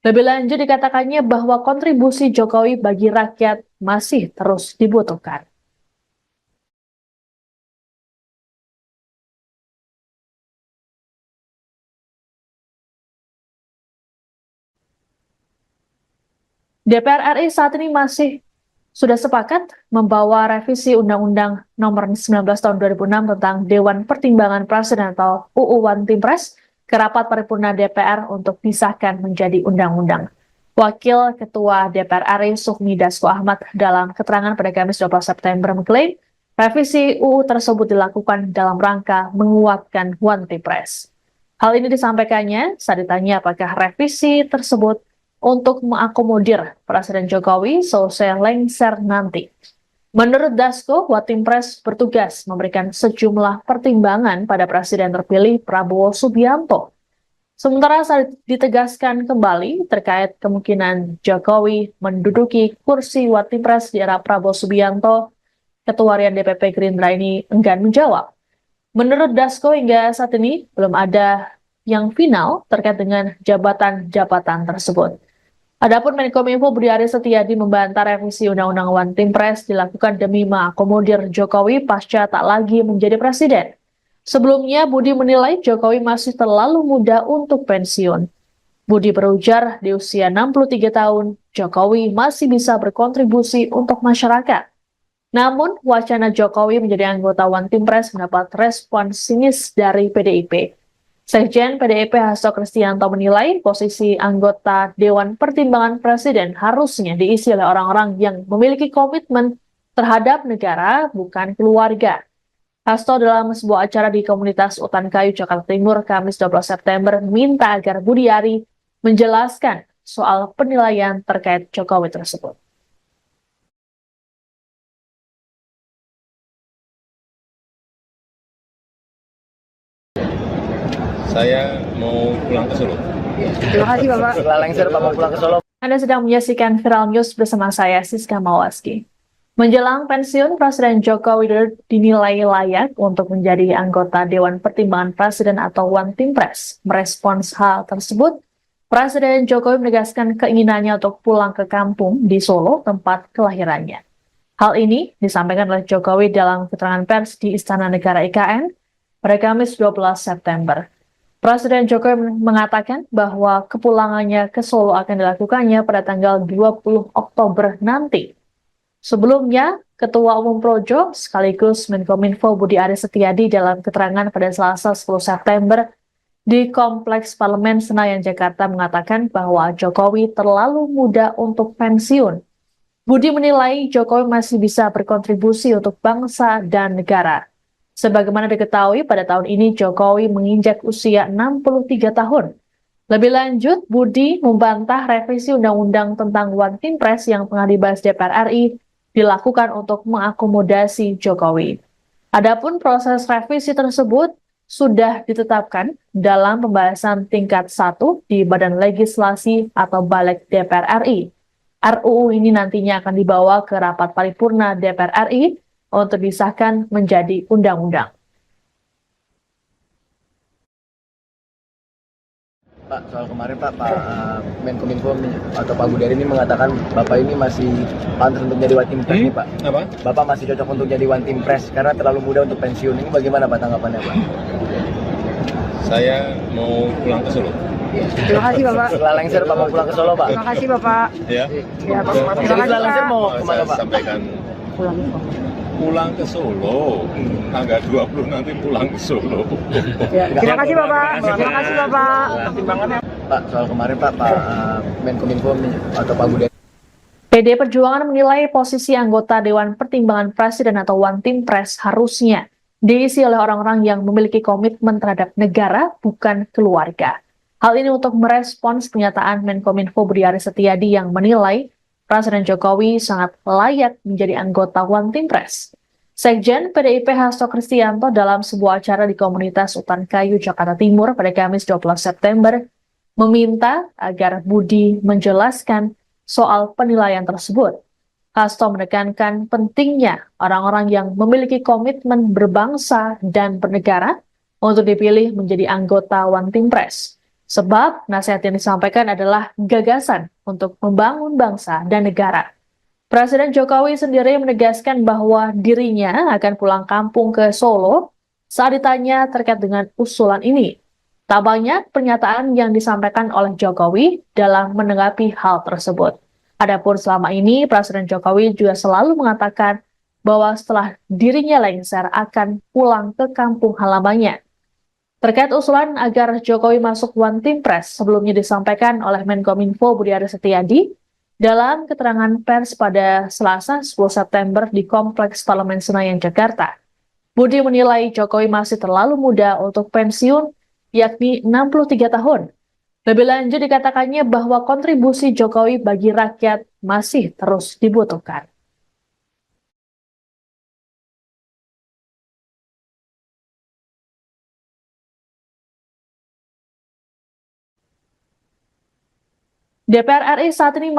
Lebih lanjut dikatakannya bahwa kontribusi Jokowi bagi rakyat masih terus dibutuhkan. DPR RI saat ini masih sudah sepakat membawa revisi Undang-Undang Nomor 19 Tahun 2006 tentang Dewan Pertimbangan Presiden atau UU One Team Press ke rapat paripurna DPR untuk disahkan menjadi undang-undang. Wakil Ketua DPR RI Sufmi Dasko Ahmad dalam keterangan pada Kamis 12 September mengklaim revisi UU tersebut dilakukan dalam rangka menguatkan One Team Press. Hal ini disampaikannya saat ditanya apakah revisi tersebut untuk mengakomodir Presiden Jokowi selesai lengser nanti. Menurut Dasko, One Team Press bertugas memberikan sejumlah pertimbangan pada Presiden terpilih Prabowo Subianto. Sementara saat ditegaskan kembali terkait kemungkinan Jokowi menduduki kursi One Team Press di era Prabowo Subianto, Ketua Harian DPP Gerindra ini enggan menjawab. Menurut Dasko, hingga saat ini belum ada yang final terkait dengan jabatan-jabatan tersebut. Adapun Menkominfo Budi Aris Setiadi membantah revisi Undang-Undang One Team Press dilakukan demi mengakomodir Jokowi pasca tak lagi menjadi presiden. Sebelumnya, Budi menilai Jokowi masih terlalu muda untuk pensiun. Budi berujar di usia 63 tahun, Jokowi masih bisa berkontribusi untuk masyarakat. Namun, wacana Jokowi menjadi anggota One Team Press mendapat respon sinis dari PDIP. Sekjen PDIP Hasto Kristianto menilai posisi anggota Dewan Pertimbangan Presiden harusnya diisi oleh orang-orang yang memiliki komitmen terhadap negara, bukan keluarga. Hasto dalam sebuah acara di komunitas Utan Kayu, Jakarta Timur, Kamis 12 September, minta agar Budi Ari menjelaskan soal penilaian terkait Jokowi tersebut. Saya mau pulang ke Solo. Terima kasih Bapak. Setelah lengser Bapak pulang ke Solo. Anda sedang menyaksikan Viral News bersama saya, Siska Mawaski. Menjelang pensiun, Presiden Joko Widodo dinilai layak untuk menjadi anggota Dewan Pertimbangan Presiden atau One Team Press. Merespons hal tersebut, Presiden Jokowi menegaskan keinginannya untuk pulang ke kampung di Solo, tempat kelahirannya. Hal ini disampaikan oleh Jokowi dalam keterangan pers di Istana Negara IKN pada Kamis 12 September. Presiden Jokowi mengatakan bahwa kepulangannya ke Solo akan dilakukannya pada tanggal 20 Oktober nanti. Sebelumnya, Ketua Umum Projo sekaligus Menkominfo Budi Aris Setiadi dalam keterangan pada Selasa 10 September di Kompleks Parlemen Senayan, Jakarta mengatakan bahwa Jokowi terlalu muda untuk pensiun. Budi menilai Jokowi masih bisa berkontribusi untuk bangsa dan negara. Sebagaimana diketahui, pada tahun ini Jokowi menginjak usia 63 tahun. Lebih lanjut, Budi membantah revisi Undang-Undang tentang One Team Press yang tengah dibahas DPR RI dilakukan untuk mengakomodasi Jokowi. Adapun proses revisi tersebut sudah ditetapkan dalam pembahasan tingkat 1 di Badan Legislasi atau Balik DPR RI. RUU ini nantinya akan dibawa ke rapat paripurna DPR RI untuk disahkan menjadi undang-undang. Pak, soal kemarin Pak Menkominfo atau Pak Budi ini mengatakan Bapak ini masih pantas untuk jadi One Team Press nih Pak. Apa? Bapak masih cocok untuk jadi One Team Press karena terlalu muda untuk pensiun. Ini bagaimana Pak tanggapannya Pak? Saya mau pulang ke Solo. Terima kasih Bapak. Setelah lengser Bapak pulang ke Solo Pak. Terima kasih Bapak. Ya. Ya Pak. Jadi Terima kasih setelah lengser Pak. mau kemana Saya Pak? sampaikan Pulang ke Solo. pulang ke Solo. Tanggal 20 nanti pulang ke Solo. Ya, terima kasih Bapak. Terima kasih Bapak. Pak, soal kemarin Pak Menkominfo atau Pak Budi. PD Perjuangan menilai posisi anggota Dewan Pertimbangan Presiden atau One Team Press harusnya diisi oleh orang-orang yang memiliki komitmen terhadap negara, bukan keluarga. Hal ini untuk merespons pernyataan Menkominfo Budi Aris Setiadi yang menilai Presiden Jokowi sangat layak menjadi anggota One Team Press. Sekjen PDIP Hasto Kristianto dalam sebuah acara di komunitas Utan Kayu, Jakarta Timur pada Kamis 12 September meminta agar Budi menjelaskan soal penilaian tersebut. Hasto menekankan pentingnya orang-orang yang memiliki komitmen berbangsa dan bernegara untuk dipilih menjadi anggota One Team Press. Sebab nasihat yang disampaikan adalah gagasan untuk membangun bangsa dan negara. Presiden Jokowi sendiri menegaskan bahwa dirinya akan pulang kampung ke Solo saat ditanya terkait dengan usulan ini. Tak banyak pernyataan yang disampaikan oleh Jokowi dalam menanggapi hal tersebut. Adapun selama ini, Presiden Jokowi juga selalu mengatakan bahwa setelah dirinya lengser akan pulang ke kampung halamannya. Terkait usulan agar Jokowi masuk One Team Press sebelumnya disampaikan oleh Menkominfo Budi Aris Setiadi dalam keterangan pers pada Selasa 10 September di Kompleks Parlemen Senayan, Jakarta. Budi menilai Jokowi masih terlalu muda untuk pensiun, yakni 63 tahun. Lebih lanjut dikatakannya bahwa kontribusi Jokowi bagi rakyat masih terus dibutuhkan. DPR RI saat ini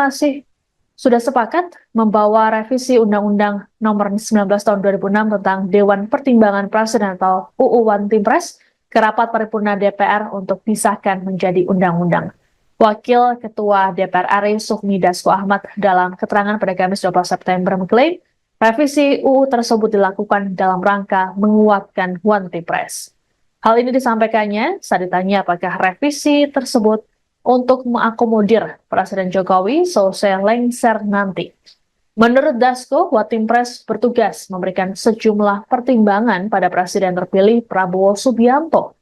sudah sepakat membawa revisi Undang-Undang Nomor 19 Tahun 2006 tentang Dewan Pertimbangan Presiden atau UU One Team Press ke rapat paripurna DPR untuk disahkan menjadi undang-undang. Wakil Ketua DPR RI Sufmi Dasko Ahmad dalam keterangan pada Kamis 12 September mengklaim revisi UU tersebut dilakukan dalam rangka menguatkan One Team Press. Hal ini disampaikannya saat ditanya apakah revisi tersebut untuk mengakomodir Presiden Jokowi selesai lengser nanti. Menurut Dasko, One Team Press bertugas memberikan sejumlah pertimbangan pada Presiden terpilih Prabowo Subianto.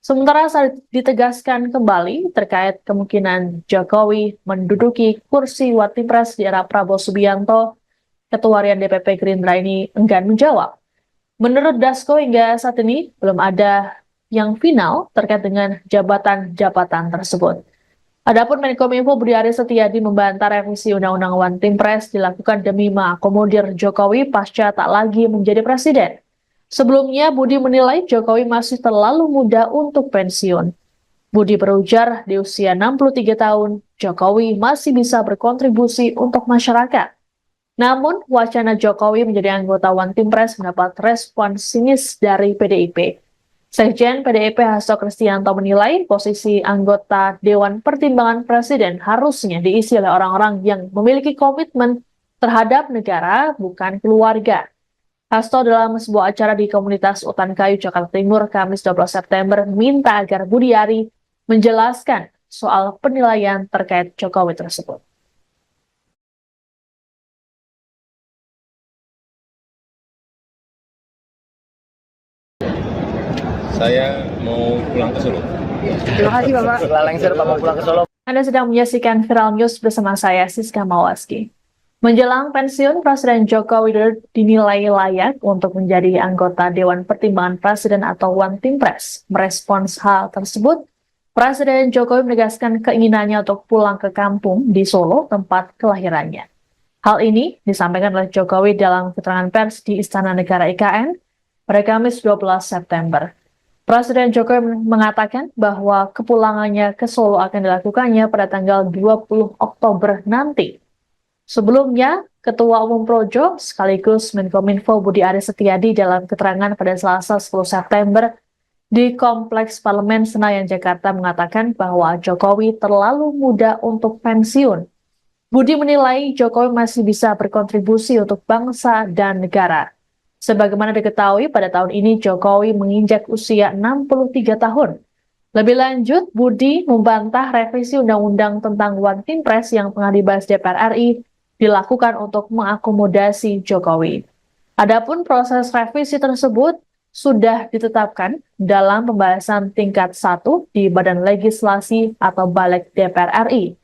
Sementara saat ditegaskan kembali terkait kemungkinan Jokowi menduduki kursi One Team Press di era Prabowo Subianto, Ketua Harian DPP Gerindra ini enggan menjawab. Menurut Dasko, hingga saat ini belum ada yang final terkait dengan jabatan-jabatan tersebut. Adapun Menkominfo Budi Aris Setiadi membantah revisi Undang-Undang One Team Press dilakukan demi mengakomodir Jokowi pasca tak lagi menjadi presiden. Sebelumnya, Budi menilai Jokowi masih terlalu muda untuk pensiun. Budi berujar di usia 63 tahun, Jokowi masih bisa berkontribusi untuk masyarakat. Namun, wacana Jokowi menjadi anggota One Team Press mendapat respon sinis dari PDIP. Sekjen PDIP Hasto Kristianto menilai posisi anggota Dewan Pertimbangan Presiden harusnya diisi oleh orang-orang yang memiliki komitmen terhadap negara, bukan keluarga. Hasto dalam sebuah acara di komunitas Utan Kayu, Jakarta Timur, Kamis 12 September, meminta agar Budiari menjelaskan soal penilaian terkait Jokowi tersebut. Saya mau pulang ke Solo. Terima kasih Bapak. Setelah lengser Bapak pulang ke Solo. Anda sedang menyaksikan Viral News bersama saya, Siska Mawaski. Menjelang pensiun, Presiden Joko Widodo dinilai layak untuk menjadi anggota Dewan Pertimbangan Presiden atau One Team Press. Merespons hal tersebut, Presiden Jokowi menegaskan keinginannya untuk pulang ke kampung di Solo, tempat kelahirannya. Hal ini disampaikan oleh Jokowi dalam keterangan pers di Istana Negara IKN pada Kamis 12 September. Presiden Jokowi mengatakan bahwa kepulangannya ke Solo akan dilakukannya pada tanggal 20 Oktober nanti. Sebelumnya, Ketua Umum Projo sekaligus Menkominfo Budi Aris Setiadi dalam keterangan pada Selasa 10 September di Kompleks Parlemen Senayan, Jakarta mengatakan bahwa Jokowi terlalu muda untuk pensiun. Budi menilai Jokowi masih bisa berkontribusi untuk bangsa dan negara. Sebagaimana diketahui, pada tahun ini Jokowi menginjak usia 63 tahun. Lebih lanjut, Budi membantah revisi Undang-Undang tentang One Team Press yang tengah dibahas DPR RI dilakukan untuk mengakomodasi Jokowi. Adapun proses revisi tersebut sudah ditetapkan dalam pembahasan tingkat 1 di Badan Legislasi atau Balik DPR RI.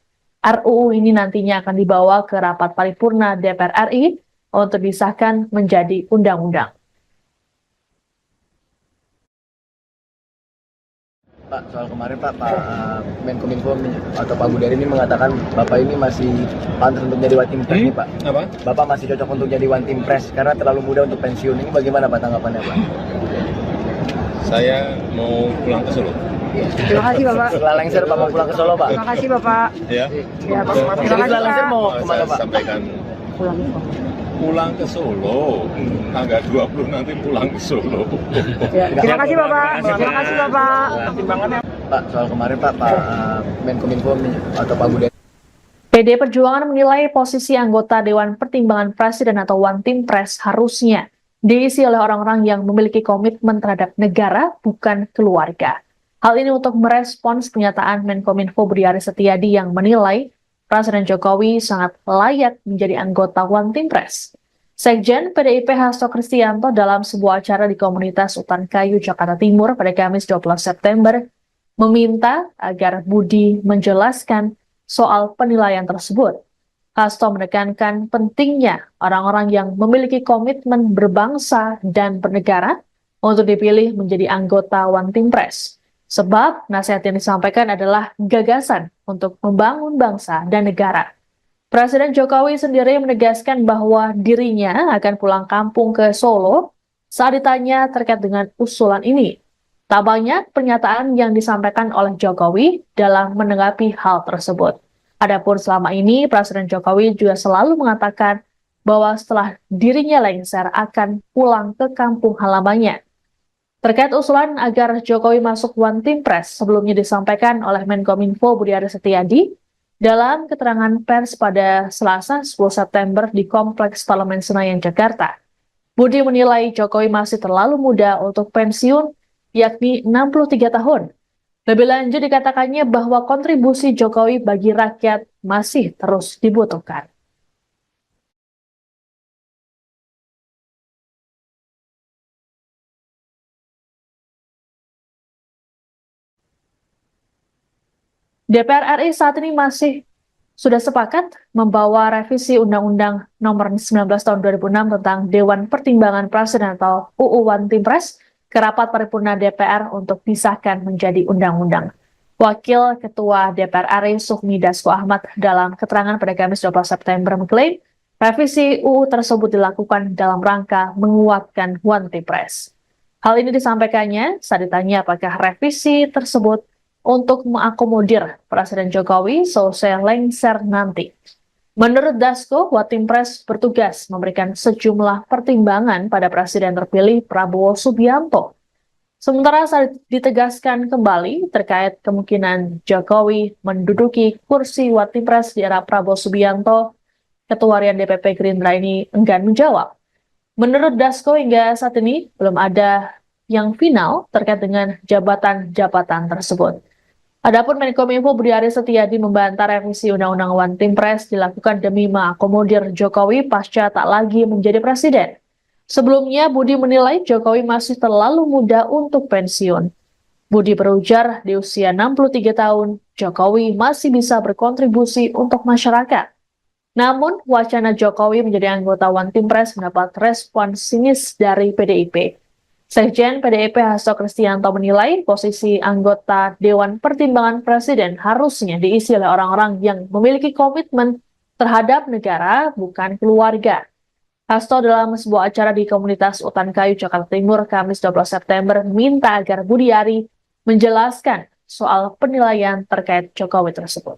RUU ini nantinya akan dibawa ke rapat paripurna DPR RI untuk disahkan menjadi undang-undang. Pak, soal kemarin Pak Menkominfo atau Pak Budiari ini mengatakan Bapak ini masih pantas untuk jadi One Team Press nih Pak. Apa? Bapak masih cocok untuk jadi One Team Press karena terlalu muda untuk pensiun. Ini bagaimana Pak tanggapannya Pak? Saya mau pulang ke Solo. Terima kasih Bapak. Setelah lengser Bapak pulang ke Solo Pak. Terima kasih Bapak. Ya. Ya, Pak. Terima kasih Setelah lengser Pak. mau Saya kemana Pak? sampaikan pulang ke Solo. Tanggal 20 nanti pulang ke Solo. Ya, terima kasih Bapak. Terima kasih Bapak. Pak, soal kemarin Pak Menkominfo atau Pak Budiari. PD Perjuangan menilai posisi anggota Dewan Pertimbangan Presiden atau One Team Press harusnya diisi oleh orang-orang yang memiliki komitmen terhadap negara, bukan keluarga. Hal ini untuk merespons pernyataan Menkominfo Budi Aris Setiadi yang menilai Presiden Jokowi sangat layak menjadi anggota One Team Press. Sekjen PDIP Hasto Kristianto dalam sebuah acara di komunitas Utan Kayu, Jakarta Timur pada Kamis 12 September meminta agar Budi menjelaskan soal penilaian tersebut. Hasto menekankan pentingnya orang-orang yang memiliki komitmen berbangsa dan bernegara untuk dipilih menjadi anggota One Team Press. Sebab nasihat yang disampaikan adalah gagasan untuk membangun bangsa dan negara. Presiden Jokowi sendiri menegaskan bahwa dirinya akan pulang kampung ke Solo saat ditanya terkait dengan usulan ini. Tak banyak pernyataan yang disampaikan oleh Jokowi dalam menanggapi hal tersebut. Adapun selama ini, Presiden Jokowi juga selalu mengatakan bahwa setelah dirinya lengser akan pulang ke kampung halamannya. Terkait usulan agar Jokowi masuk One Team Press sebelumnya disampaikan oleh Menkominfo Budi Aris Setiadi dalam keterangan pers pada Selasa 10 September di Kompleks Parlemen Senayan, Jakarta. Budi menilai Jokowi masih terlalu muda untuk pensiun, yakni 63 tahun. Lebih lanjut dikatakannya bahwa kontribusi Jokowi bagi rakyat masih terus dibutuhkan. DPR RI saat ini sudah sepakat membawa revisi Undang-Undang Nomor 19 Tahun 2006 tentang Dewan Pertimbangan Presiden atau UU One Team Press ke rapat paripurna DPR untuk disahkan menjadi undang-undang. Wakil Ketua DPR RI Sufmi Dasko Ahmad dalam keterangan pada Kamis 12 September mengklaim revisi UU tersebut dilakukan dalam rangka menguatkan One Team Press. Hal ini disampaikannya saat ditanya apakah revisi tersebut untuk mengakomodir Presiden Jokowi selesai lengser nanti. Menurut Dasko, Watimpres bertugas memberikan sejumlah pertimbangan pada Presiden terpilih Prabowo Subianto. Sementara saat ditegaskan kembali terkait kemungkinan Jokowi menduduki kursi Watimpres di era Prabowo Subianto, Ketua Harian DPP Gerindra ini enggan menjawab. Menurut Dasko, hingga saat ini belum ada yang final terkait dengan jabatan-jabatan tersebut. Adapun Menkominfo Budi Aris Setiadi membantah revisi Undang-Undang Watimpres dilakukan demi mengakomodir Jokowi pasca tak lagi menjadi presiden. Sebelumnya, Budi menilai Jokowi masih terlalu muda untuk pensiun. Budi berujar di usia 63 tahun, Jokowi masih bisa berkontribusi untuk masyarakat. Namun, wacana Jokowi menjadi anggota Watimpres mendapat respon sinis dari PDIP. Sekjen PDIP Hasto Kristianto menilai posisi anggota Dewan Pertimbangan Presiden harusnya diisi oleh orang-orang yang memiliki komitmen terhadap negara, bukan keluarga. Hasto dalam sebuah acara di komunitas Utan Kayu, Jakarta Timur, Kamis 12 September, minta agar Budiari menjelaskan soal penilaian terkait Jokowi tersebut.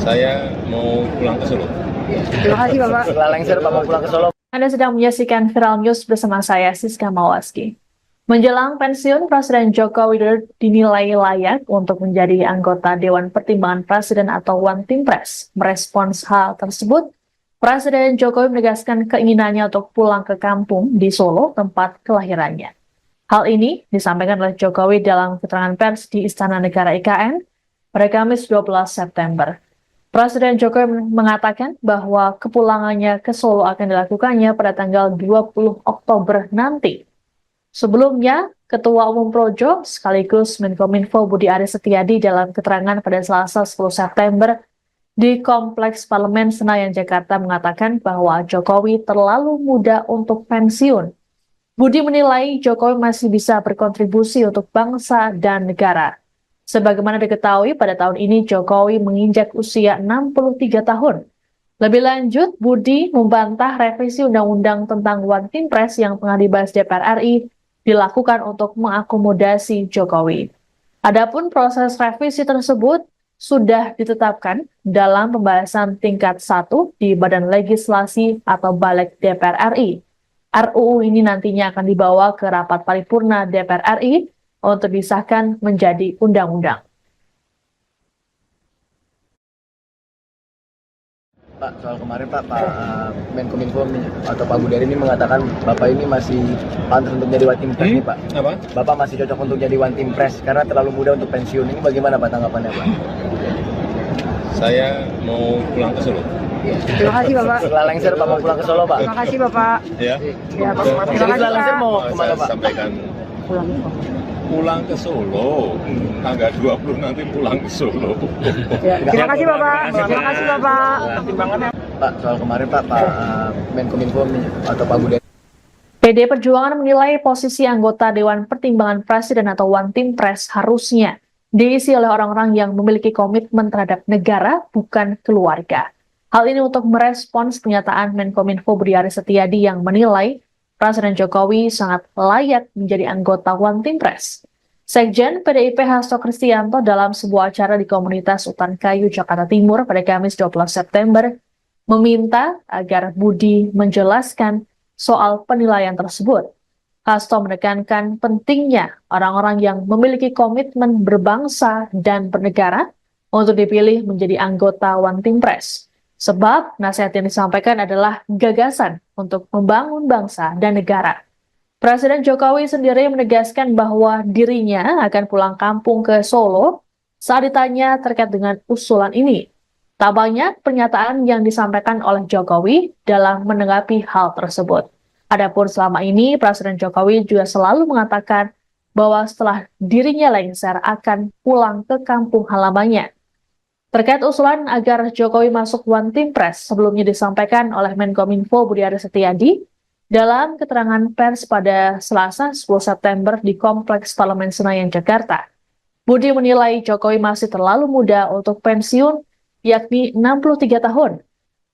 Saya mau pulang ke Solo. Terima kasih Bapak. Setelah lengser Pak mau pulang ke Solo. Anda sedang menyaksikan Viral News bersama saya, Siska Mawaski. Menjelang pensiun, Presiden Joko Widodo dinilai layak untuk menjadi anggota Dewan Pertimbangan Presiden atau Watimpres. Merespons hal tersebut, Presiden Jokowi menegaskan keinginannya untuk pulang ke kampung di Solo, tempat kelahirannya. Hal ini disampaikan oleh Jokowi dalam keterangan pers di Istana Negara IKN pada Kamis 12 September. Presiden Jokowi mengatakan bahwa kepulangannya ke Solo akan dilakukannya pada tanggal 20 Oktober nanti. Sebelumnya, Ketua Umum Projo sekaligus Menkominfo Budi Aris Setiadi dalam keterangan pada Selasa 10 September di Kompleks Parlemen Senayan, Jakarta mengatakan bahwa Jokowi terlalu muda untuk pensiun. Budi menilai Jokowi masih bisa berkontribusi untuk bangsa dan negara. Sebagaimana diketahui, pada tahun ini Jokowi menginjak usia 63 tahun. Lebih lanjut, Budi membantah revisi Undang-Undang tentang Watimpres yang tengah dibahas DPR RI dilakukan untuk mengakomodasi Jokowi. Adapun proses revisi tersebut sudah ditetapkan dalam pembahasan tingkat 1 di Badan Legislasi atau Balik DPR RI. RUU ini nantinya akan dibawa ke rapat paripurna DPR RI untuk disahkan menjadi undang-undang. Pak, soal kemarin Pak Menkominfo atau Pak Budi ini mengatakan Bapak ini masih pantas untuk jadi Watimpres nih Pak. Apa? Bapak masih cocok untuk jadi Watimpres karena terlalu muda untuk pensiun. Ini bagaimana Pak tanggapannya Pak? Saya mau pulang ke Solo. Terima kasih Bapak. Setelah lengser Pak mau pulang ke Solo Pak. Terima kasih Bapak. Ya. Ya, Pak. Terima kasih Setelah lengser Pak. mau kemana Saya Pak? sampaikan pulang ke Solo. Tanggal 20 nanti pulang ke Solo. Ya, terima kasih Bapak. Terima kasih Bapak. Pak, soal kemarin Pak Menkominfo atau Pak Budi. PD Perjuangan menilai posisi anggota Dewan Pertimbangan Presiden atau Watimpres harusnya diisi oleh orang-orang yang memiliki komitmen terhadap negara, bukan keluarga. Hal ini untuk merespons pernyataan Menkominfo Budi Aris Setiadi yang menilai Presiden Jokowi sangat layak menjadi anggota Watimpres. Sekjen PDIP Hasto Kristianto dalam sebuah acara di komunitas Utan Kayu, Jakarta Timur pada Kamis 12 September meminta agar Budi menjelaskan soal penilaian tersebut. Hasto menekankan pentingnya orang-orang yang memiliki komitmen berbangsa dan bernegara untuk dipilih menjadi anggota Watimpres. Sebab nasihat yang disampaikan adalah gagasan untuk membangun bangsa dan negara. Presiden Jokowi sendiri menegaskan bahwa dirinya akan pulang kampung ke Solo saat ditanya terkait dengan usulan ini. Tak banyak pernyataan yang disampaikan oleh Jokowi dalam menanggapi hal tersebut. Adapun selama ini, Presiden Jokowi juga selalu mengatakan bahwa setelah dirinya lengser akan pulang ke kampung halamannya. Terkait usulan agar Jokowi masuk Watimpres sebelumnya disampaikan oleh Menkominfo Budi Aris Setiadi dalam keterangan pers pada Selasa 10 September di Kompleks Parlemen Senayan, Jakarta. Budi menilai Jokowi masih terlalu muda untuk pensiun, yakni 63 tahun.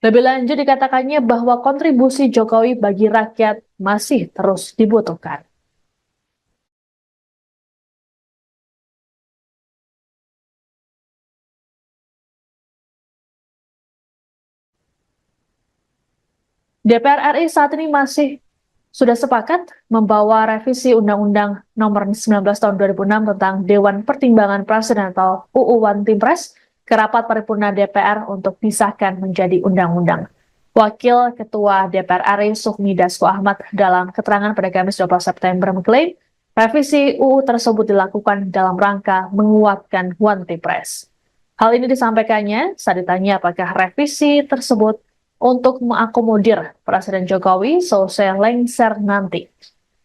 Lebih lanjut dikatakannya bahwa kontribusi Jokowi bagi rakyat masih terus dibutuhkan. DPR RI saat ini sudah sepakat membawa revisi Undang-Undang Nomor 19 Tahun 2006 tentang Dewan Pertimbangan Presiden atau UU One Team Press ke rapat paripurna DPR untuk disahkan menjadi undang-undang. Wakil Ketua DPR RI Sufmi Dasko Ahmad dalam keterangan pada Kamis 12 September mengklaim revisi UU tersebut dilakukan dalam rangka menguatkan One Team Press. Hal ini disampaikannya saat ditanya apakah revisi tersebut untuk mengakomodir Presiden Jokowi selesai lengser nanti.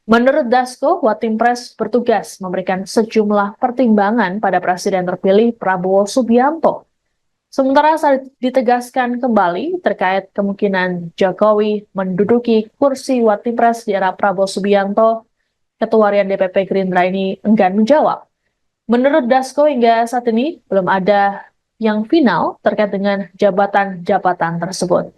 Menurut Dasko, One Team Press bertugas memberikan sejumlah pertimbangan pada Presiden terpilih Prabowo Subianto. Sementara saat ditegaskan kembali terkait kemungkinan Jokowi menduduki kursi One Team Press di era Prabowo Subianto, Ketua Harian DPP Gerindra ini enggan menjawab. Menurut Dasko, hingga saat ini belum ada yang final terkait dengan jabatan-jabatan tersebut.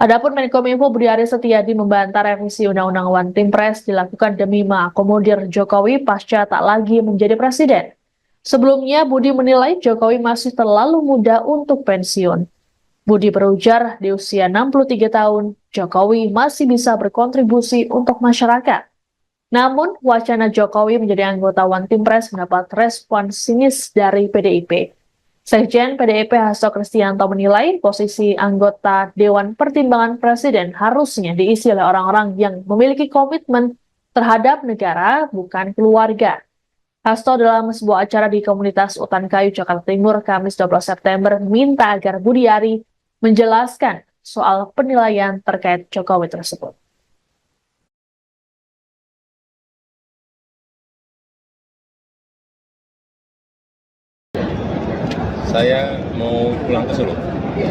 Adapun Menkominfo Budi Aris Setiadi membantah revisi Undang-Undang One Team Press dilakukan demi mengakomodir Jokowi pasca tak lagi menjadi presiden. Sebelumnya, Budi menilai Jokowi masih terlalu muda untuk pensiun. Budi berujar di usia 63 tahun, Jokowi masih bisa berkontribusi untuk masyarakat. Namun, wacana Jokowi menjadi anggota One Team Press mendapat respon sinis dari PDIP. Sekjen PDIP Hasto Kristianto menilai posisi anggota Dewan Pertimbangan Presiden harusnya diisi oleh orang-orang yang memiliki komitmen terhadap negara, bukan keluarga. Hasto dalam sebuah acara di komunitas Utan Kayu, Jakarta Timur, Kamis 12 September, minta agar Budi Ari menjelaskan soal penilaian terkait Jokowi tersebut. Saya mau pulang ke Solo.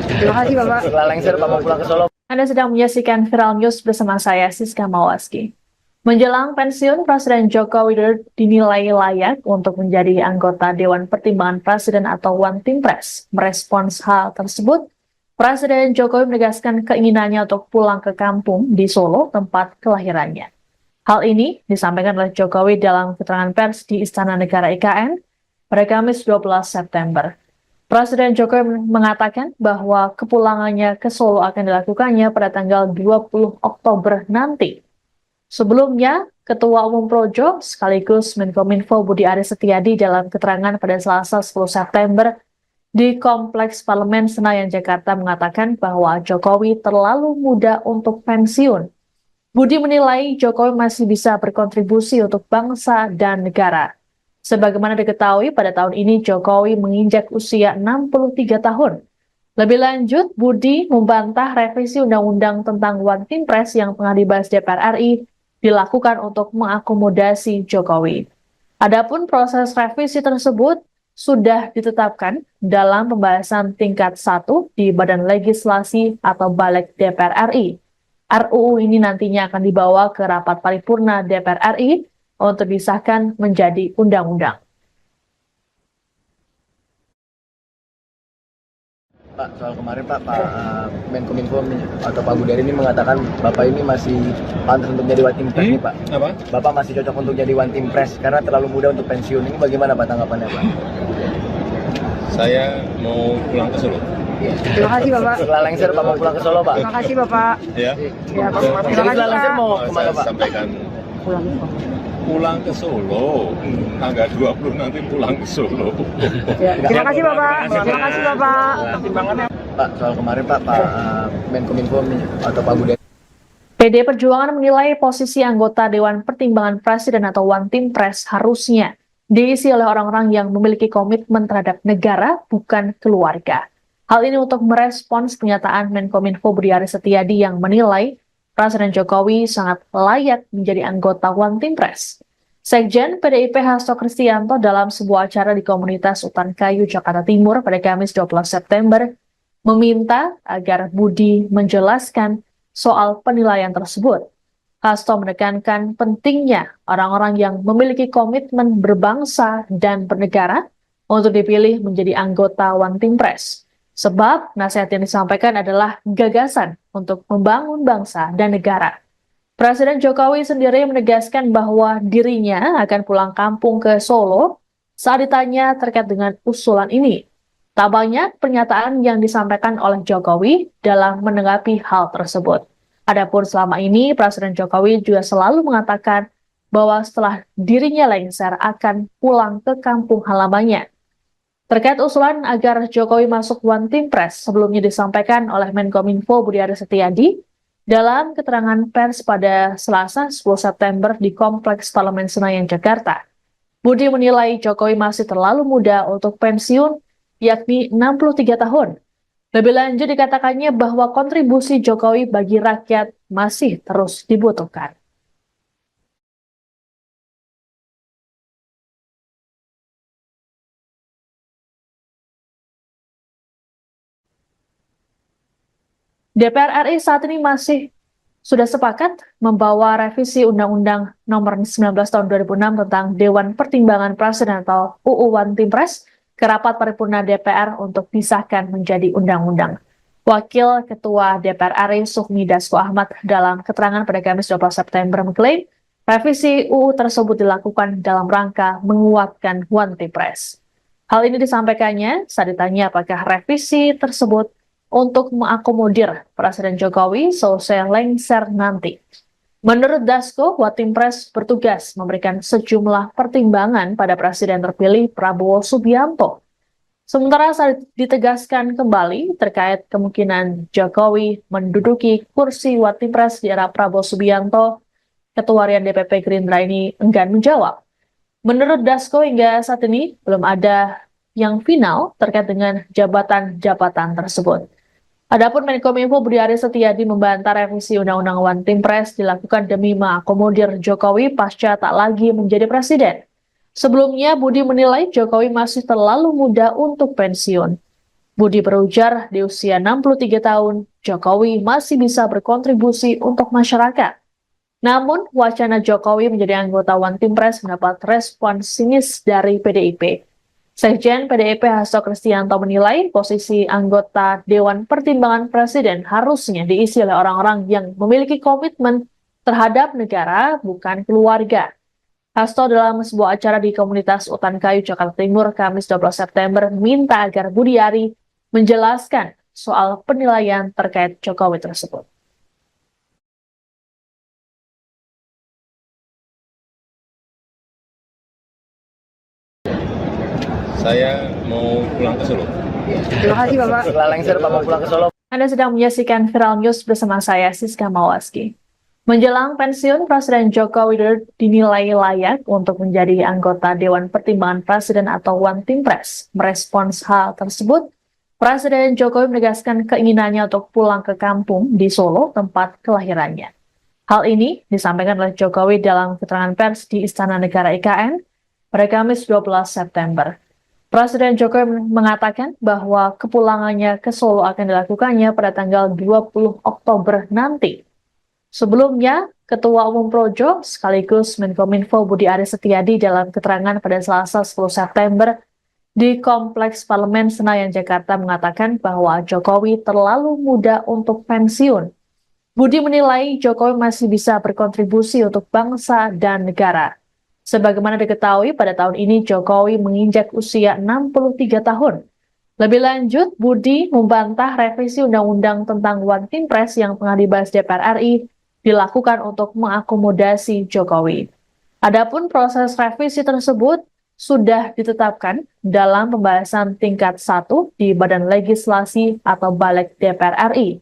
Terima kasih Bapak. Setelah lengser Pak mau pulang ke Solo. Anda sedang menyaksikan Viral News bersama saya, Siska Mawaski. Menjelang pensiun, Presiden Joko Widodo dinilai layak untuk menjadi anggota Dewan Pertimbangan Presiden atau One Team Press. Merespons hal tersebut, Presiden Jokowi menegaskan keinginannya untuk pulang ke kampung di Solo, tempat kelahirannya. Hal ini disampaikan oleh Jokowi dalam keterangan pers di Istana Negara IKN pada Kamis 12 September. Presiden Jokowi mengatakan bahwa kepulangannya ke Solo akan dilakukannya pada tanggal 20 Oktober nanti. Sebelumnya, Ketua Umum Projo sekaligus Menkominfo Budi Aris Setiadi dalam keterangan pada Selasa 10 September di Kompleks Parlemen Senayan, Jakarta mengatakan bahwa Jokowi terlalu muda untuk pensiun. Budi menilai Jokowi masih bisa berkontribusi untuk bangsa dan negara. Sebagaimana diketahui, pada tahun ini Jokowi menginjak usia 63 tahun. Lebih lanjut, Budi membantah revisi Undang-Undang tentang One Team Press yang tengah dibahas DPR RI dilakukan untuk mengakomodasi Jokowi. Adapun proses revisi tersebut sudah ditetapkan dalam pembahasan tingkat 1 di Badan Legislasi atau Balik DPR RI. RUU ini nantinya akan dibawa ke rapat paripurna DPR RI untuk disahkan menjadi undang-undang. Pak, soal kemarin Pak Menkominfo atau Pak Budi Ari ini mengatakan Bapak ini masih pantas untuk jadi One Team Press nih Pak. Apa? Bapak masih cocok untuk jadi One Team Press karena terlalu muda untuk pensiun. Ini bagaimana Pak tanggapannya Pak? Saya mau pulang ke Solo. Terima kasih Bapak. Setelah lengser Pak mau pulang ke Solo Pak. Terima kasih Bapak. Ya. Ya, Pak. Terima Jadi kasih setelah lengser Pak. mau Saya kemana Pak? sampaikan pulang ke Solo. Tanggal 20 nanti pulang ke Solo. Ya, terima kasih Bapak. Terima kasih Bapak. Pak, soal kemarin Pak Menkominfo atau Pak Budi PD Perjuangan menilai posisi anggota Dewan Pertimbangan Presiden atau One Team Press harusnya diisi oleh orang-orang yang memiliki komitmen terhadap negara, bukan keluarga. Hal ini untuk merespons pernyataan Menkominfo Budi Aris Setiadi yang menilai Presiden Jokowi sangat layak menjadi anggota One Team Press. Sekjen PDIP Hasto Kristianto dalam sebuah acara di komunitas Utan Kayu, Jakarta Timur pada Kamis 12 September meminta agar Budi menjelaskan soal penilaian tersebut. Hasto menekankan pentingnya orang-orang yang memiliki komitmen berbangsa dan bernegara untuk dipilih menjadi anggota One Team Press. Sebab nasihat yang disampaikan adalah gagasan untuk membangun bangsa dan negara. Presiden Jokowi sendiri menegaskan bahwa dirinya akan pulang kampung ke Solo saat ditanya terkait dengan usulan ini. Tak banyak pernyataan yang disampaikan oleh Jokowi dalam menanggapi hal tersebut. Adapun selama ini, Presiden Jokowi juga selalu mengatakan bahwa setelah dirinya lengser akan pulang ke kampung halamannya. Terkait usulan agar Jokowi masuk One Team Press sebelumnya disampaikan oleh Menkominfo Budi Aris Setiadi dalam keterangan pers pada Selasa 10 September di Kompleks Parlemen Senayan, Jakarta. Budi menilai Jokowi masih terlalu muda untuk pensiun, yakni 63 tahun. Lebih lanjut dikatakannya bahwa kontribusi Jokowi bagi rakyat masih terus dibutuhkan. DPR RI saat ini sudah sepakat membawa revisi Undang-Undang Nomor 19 Tahun 2006 tentang Dewan Pertimbangan Presiden atau UU One Team Press ke rapat paripurna DPR untuk disahkan menjadi undang-undang. Wakil Ketua DPR RI Sufmi Dasko Ahmad dalam keterangan pada Kamis 12 September mengklaim revisi UU tersebut dilakukan dalam rangka menguatkan One Team Press. Hal ini disampaikannya saat ditanya apakah revisi tersebut untuk mengakomodir Presiden Jokowi selesai lengser nanti. Menurut Dasko, One Team Press bertugas memberikan sejumlah pertimbangan pada Presiden terpilih Prabowo Subianto. Sementara saat ditegaskan kembali terkait kemungkinan Jokowi menduduki kursi One Team Press di era Prabowo Subianto, Ketua Harian DPP Gerindra ini enggan menjawab. Menurut Dasko, hingga saat ini belum ada yang final terkait dengan jabatan-jabatan tersebut. Adapun Menkominfo Budi Aris Setiadi membantah revisi Undang-Undang One Team Press dilakukan demi mengakomodir Jokowi pasca tak lagi menjadi presiden. Sebelumnya, Budi menilai Jokowi masih terlalu muda untuk pensiun. Budi berujar di usia 63 tahun, Jokowi masih bisa berkontribusi untuk masyarakat. Namun, wacana Jokowi menjadi anggota One Team Press mendapat respon sinis dari PDIP. Sekjen PDIP Hasto Kristianto menilai posisi anggota Dewan Pertimbangan Presiden harusnya diisi oleh orang-orang yang memiliki komitmen terhadap negara, bukan keluarga. Hasto dalam sebuah acara di komunitas Utan Kayu, Jakarta Timur, Kamis 12 September, minta agar Budi Ari menjelaskan soal penilaian terkait Jokowi tersebut. Saya mau pulang ke Solo. Terima kasih Bapak. Setelah lengser Pak mau pulang ke Solo. Anda sedang menyaksikan Viral News bersama saya, Siska Mawaski. Menjelang pensiun, Presiden Joko Widodo dinilai layak untuk menjadi anggota Dewan Pertimbangan Presiden atau One Team Press. Merespons hal tersebut, Presiden Jokowi menegaskan keinginannya untuk pulang ke kampung di Solo, tempat kelahirannya. Hal ini disampaikan oleh Jokowi dalam keterangan pers di Istana Negara IKN pada Kamis 12 September. Presiden Jokowi mengatakan bahwa kepulangannya ke Solo akan dilakukannya pada tanggal 20 Oktober nanti. Sebelumnya, Ketua Umum Projo sekaligus Menkominfo Budi Aris Setiadi dalam keterangan pada Selasa 10 September di Kompleks Parlemen Senayan, Jakarta mengatakan bahwa Jokowi terlalu muda untuk pensiun. Budi menilai Jokowi masih bisa berkontribusi untuk bangsa dan negara. Sebagaimana diketahui, pada tahun ini Jokowi menginjak usia 63 tahun. Lebih lanjut, Budi membantah revisi Undang-Undang tentang One Team Press yang tengah dibahas DPR RI dilakukan untuk mengakomodasi Jokowi. Adapun proses revisi tersebut sudah ditetapkan dalam pembahasan tingkat 1 di Badan Legislasi atau Balik DPR RI.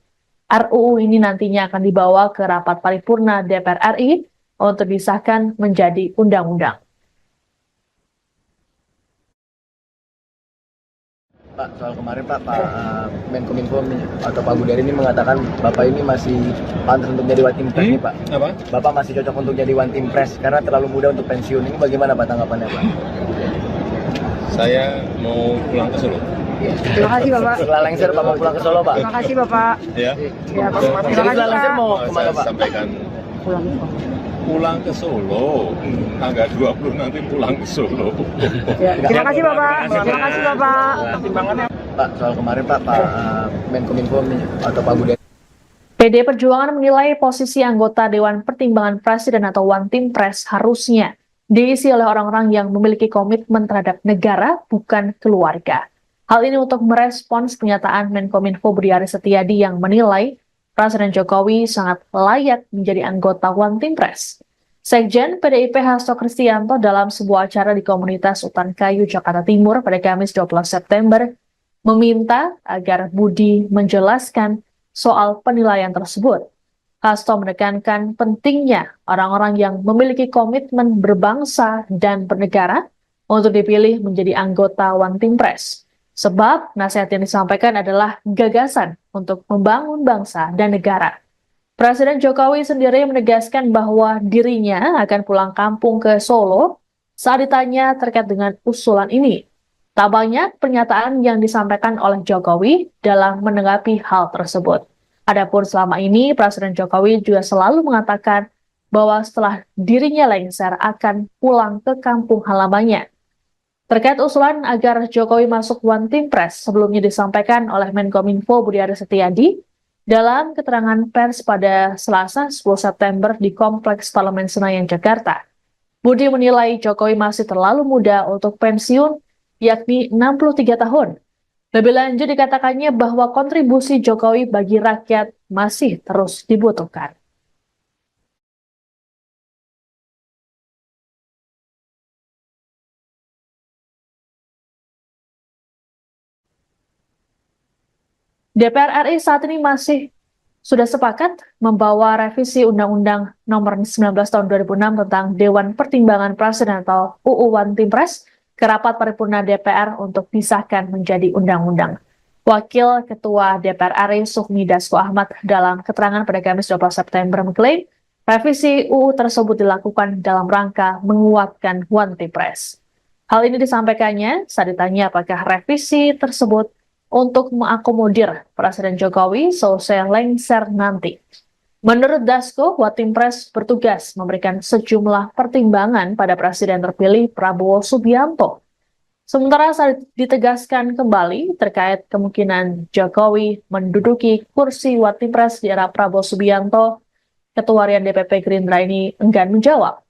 RUU ini nantinya akan dibawa ke rapat paripurna DPR RI untuk disahkan menjadi undang-undang. Pak, soal kemarin Pak Menkominfo atau Pak Budi Ari ini mengatakan Bapak ini masih pantas untuk jadi One Team Press nih Pak. Apa? Bapak masih cocok untuk jadi One Team Press karena terlalu muda untuk pensiun. Ini bagaimana Pak tanggapannya Pak? Saya mau pulang ke Solo. Terima kasih Bapak. Setelah lengser Pak mau pulang ke Solo Pak. Terima kasih Bapak. Ya. Ya, Pak. Jadi Terima kasih setelah lengser Pak. mau Saya kemana Pak? sampaikan Pulang. pulang ke Solo. Tanggal 20 nanti pulang ke Solo. Ya, terima kasih Bapak. Terima kasih Bapak. Pak, soal kemarin Pak Menkominfo atau Pak Budi. PD Perjuangan menilai posisi anggota Dewan Pertimbangan Presiden atau One Team Press harusnya diisi oleh orang-orang yang memiliki komitmen terhadap negara, bukan keluarga. Hal ini untuk merespons pernyataan Menkominfo Budiari Setiadi yang menilai Presiden Jokowi sangat layak menjadi anggota One Team Press. Sekjen PDIP Hasto Kristianto dalam sebuah acara di komunitas Utan Kayu, Jakarta Timur pada Kamis 12 September meminta agar Budi menjelaskan soal penilaian tersebut. Hasto menekankan pentingnya orang-orang yang memiliki komitmen berbangsa dan bernegara untuk dipilih menjadi anggota One Team Press. Sebab nasihat yang disampaikan adalah gagasan untuk membangun bangsa dan negara. Presiden Jokowi sendiri menegaskan bahwa dirinya akan pulang kampung ke Solo saat ditanya terkait dengan usulan ini. Tak banyak pernyataan yang disampaikan oleh Jokowi dalam menanggapi hal tersebut. Adapun selama ini, Presiden Jokowi juga selalu mengatakan bahwa setelah dirinya lengser akan pulang ke kampung halamannya. Terkait usulan agar Jokowi masuk One Team Press sebelumnya disampaikan oleh Menkominfo Budiari Setiadi dalam keterangan pers pada Selasa 10 September di Kompleks Parlemen Senayan, Jakarta. Budi menilai Jokowi masih terlalu muda untuk pensiun, yakni 63 tahun. Lebih lanjut dikatakannya bahwa kontribusi Jokowi bagi rakyat masih terus dibutuhkan. DPR RI saat ini sudah sepakat membawa revisi Undang-Undang Nomor 19 Tahun 2006 tentang Dewan Pertimbangan Presiden atau UU One Team Press ke rapat paripurna DPR untuk disahkan menjadi undang-undang. Wakil Ketua DPR RI Sufmi Dasko Ahmad dalam keterangan pada Kamis 12 September mengklaim revisi UU tersebut dilakukan dalam rangka menguatkan One Team Press. Hal ini disampaikannya saat ditanya apakah revisi tersebut untuk mengakomodir Presiden Jokowi selesai lengser nanti. Menurut Dasko, One Team Press bertugas memberikan sejumlah pertimbangan pada Presiden terpilih Prabowo Subianto. Sementara saat ditegaskan kembali terkait kemungkinan Jokowi menduduki kursi One Team Press di era Prabowo Subianto, Ketua Harian DPP Gerindra ini enggan menjawab.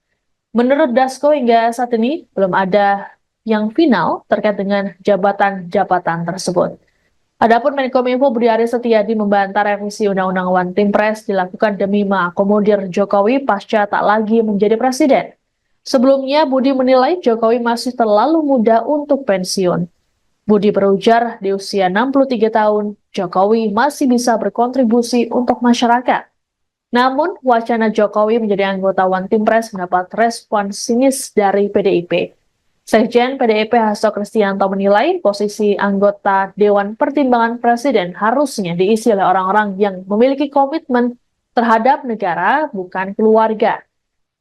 Menurut Dasko, hingga saat ini belum ada yang final terkait dengan jabatan-jabatan tersebut. Adapun Menkominfo Budiari Setiadi membantah revisi Undang-Undang One Team Press dilakukan demi mengakomodir Jokowi pasca tak lagi menjadi presiden. Sebelumnya, Budi menilai Jokowi masih terlalu muda untuk pensiun. Budi berujar di usia 63 tahun, Jokowi masih bisa berkontribusi untuk masyarakat. Namun, wacana Jokowi menjadi anggota One Team Press mendapat respon sinis dari PDIP. Sekjen PDIP Hasto Kristianto menilai posisi anggota Dewan Pertimbangan Presiden harusnya diisi oleh orang-orang yang memiliki komitmen terhadap negara, bukan keluarga.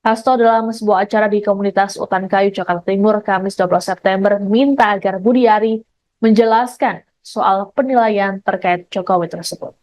Hasto dalam sebuah acara di komunitas Utan Kayu, Jakarta Timur, Kamis 12 September, minta agar Budiari menjelaskan soal penilaian terkait Jokowi tersebut.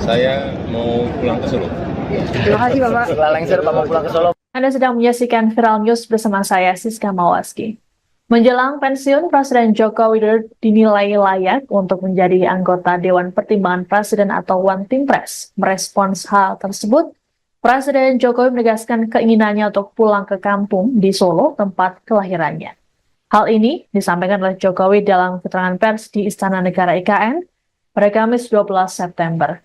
Saya mau pulang ke Solo. Terima kasih Bapak. Setelah lengser Pak mau pulang ke Solo. Anda sedang menyaksikan Viral News bersama saya, Siska Mawaski. Menjelang pensiun, Presiden Joko Widodo dinilai layak untuk menjadi anggota Dewan Pertimbangan Presiden atau One Team Press. Merespons hal tersebut, Presiden Jokowi menegaskan keinginannya untuk pulang ke kampung di Solo, tempat kelahirannya. Hal ini disampaikan oleh Jokowi dalam keterangan pers di Istana Negara IKN pada Kamis 12 September.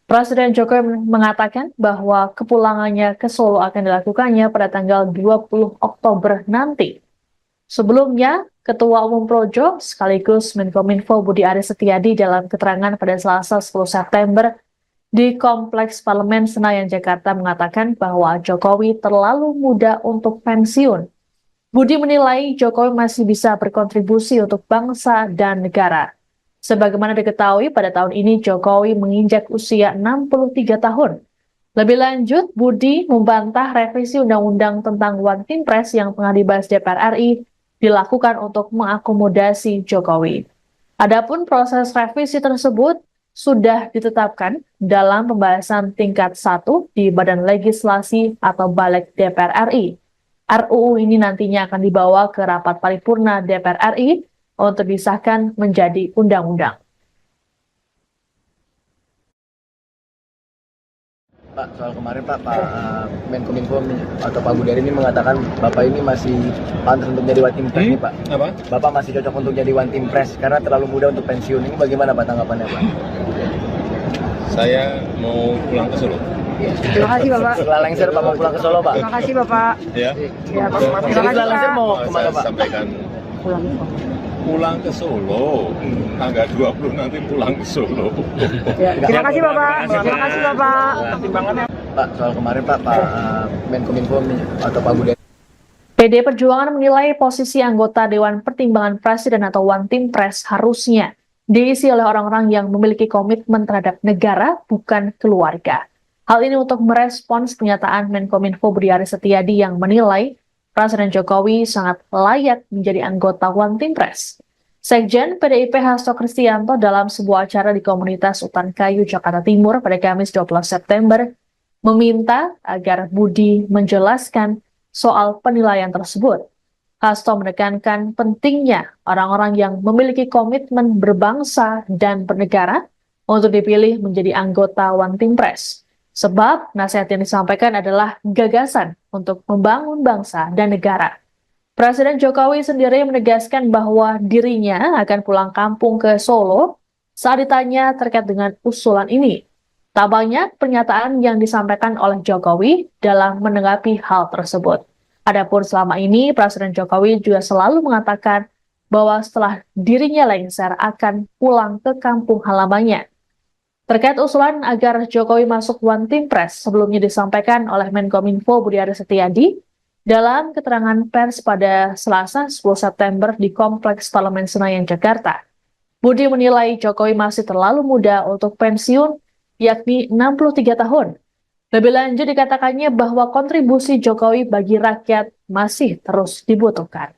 Presiden Jokowi mengatakan bahwa kepulangannya ke Solo akan dilakukannya pada tanggal 20 Oktober nanti. Sebelumnya, Ketua Umum Projo sekaligus Menkominfo Budiari Setiadi dalam keterangan pada Selasa 10 September di Kompleks Parlemen Senayan, Jakarta mengatakan bahwa Jokowi terlalu muda untuk pensiun. Budi menilai Jokowi masih bisa berkontribusi untuk bangsa dan negara. Sebagaimana diketahui, pada tahun ini Jokowi menginjak usia 63 tahun. Lebih lanjut, Budi membantah revisi Undang-Undang tentang One Team Press yang tengah dibahas DPR RI dilakukan untuk mengakomodasi Jokowi. Adapun proses revisi tersebut sudah ditetapkan dalam pembahasan tingkat 1 di Badan Legislasi atau Balik DPR RI. RUU ini nantinya akan dibawa ke rapat paripurna DPR RI untuk disahkan menjadi undang-undang. Pak, soal kemarin Pak Menkominfo atau Pak Budari ini mengatakan Bapak ini masih pantas untuk jadi One Team Press nih Pak. Apa? Bapak masih cocok untuk jadi One Team Press karena terlalu muda untuk pensiun. Ini bagaimana Pak tanggapannya Pak? Saya mau pulang ke Solo. Terima kasih Bapak. Setelah lengser Pak mau pulang ke Solo Pak. Terima kasih Bapak. Ya. Ya, Pak. Terima kasih Setelah lengser Pak. mau Saya kemana Pak? sampaikan Pulang. pulang ke Solo. Tanggal 20 nanti pulang ke Solo. Ya, terima kasih Bapak. Terima kasih Bapak. Pak, soal kemarin Pak Menkominfo atau Pak Budari. PD Perjuangan menilai posisi anggota Dewan Pertimbangan Presiden atau One Team Press harusnya diisi oleh orang-orang yang memiliki komitmen terhadap negara, bukan keluarga. Hal ini untuk merespons pernyataan Menkominfo Budi Aris Setiadi yang menilai Presiden Jokowi sangat layak menjadi anggota One Team Press. Sekjen PDIP Hasto Kristianto dalam sebuah acara di komunitas Utan Kayu, Jakarta Timur pada Kamis 12 September meminta agar Budi menjelaskan soal penilaian tersebut. Hasto menekankan pentingnya orang-orang yang memiliki komitmen berbangsa dan bernegara untuk dipilih menjadi anggota One Team Press. Sebab nasihat yang disampaikan adalah gagasan untuk membangun bangsa dan negara. Presiden Jokowi sendiri menegaskan bahwa dirinya akan pulang kampung ke Solo saat ditanya terkait dengan usulan ini. Tak banyak pernyataan yang disampaikan oleh Jokowi dalam menanggapi hal tersebut. Adapun selama ini, Presiden Jokowi juga selalu mengatakan bahwa setelah dirinya lengser akan pulang ke kampung halamannya. Terkait usulan agar Jokowi masuk One Team Press sebelumnya disampaikan oleh Menkominfo Budi Aris Setiadi dalam keterangan pers pada Selasa 10 September di Kompleks Parlemen Senayan, Jakarta. Budi menilai Jokowi masih terlalu muda untuk pensiun, yakni 63 tahun. Lebih lanjut dikatakannya bahwa kontribusi Jokowi bagi rakyat masih terus dibutuhkan.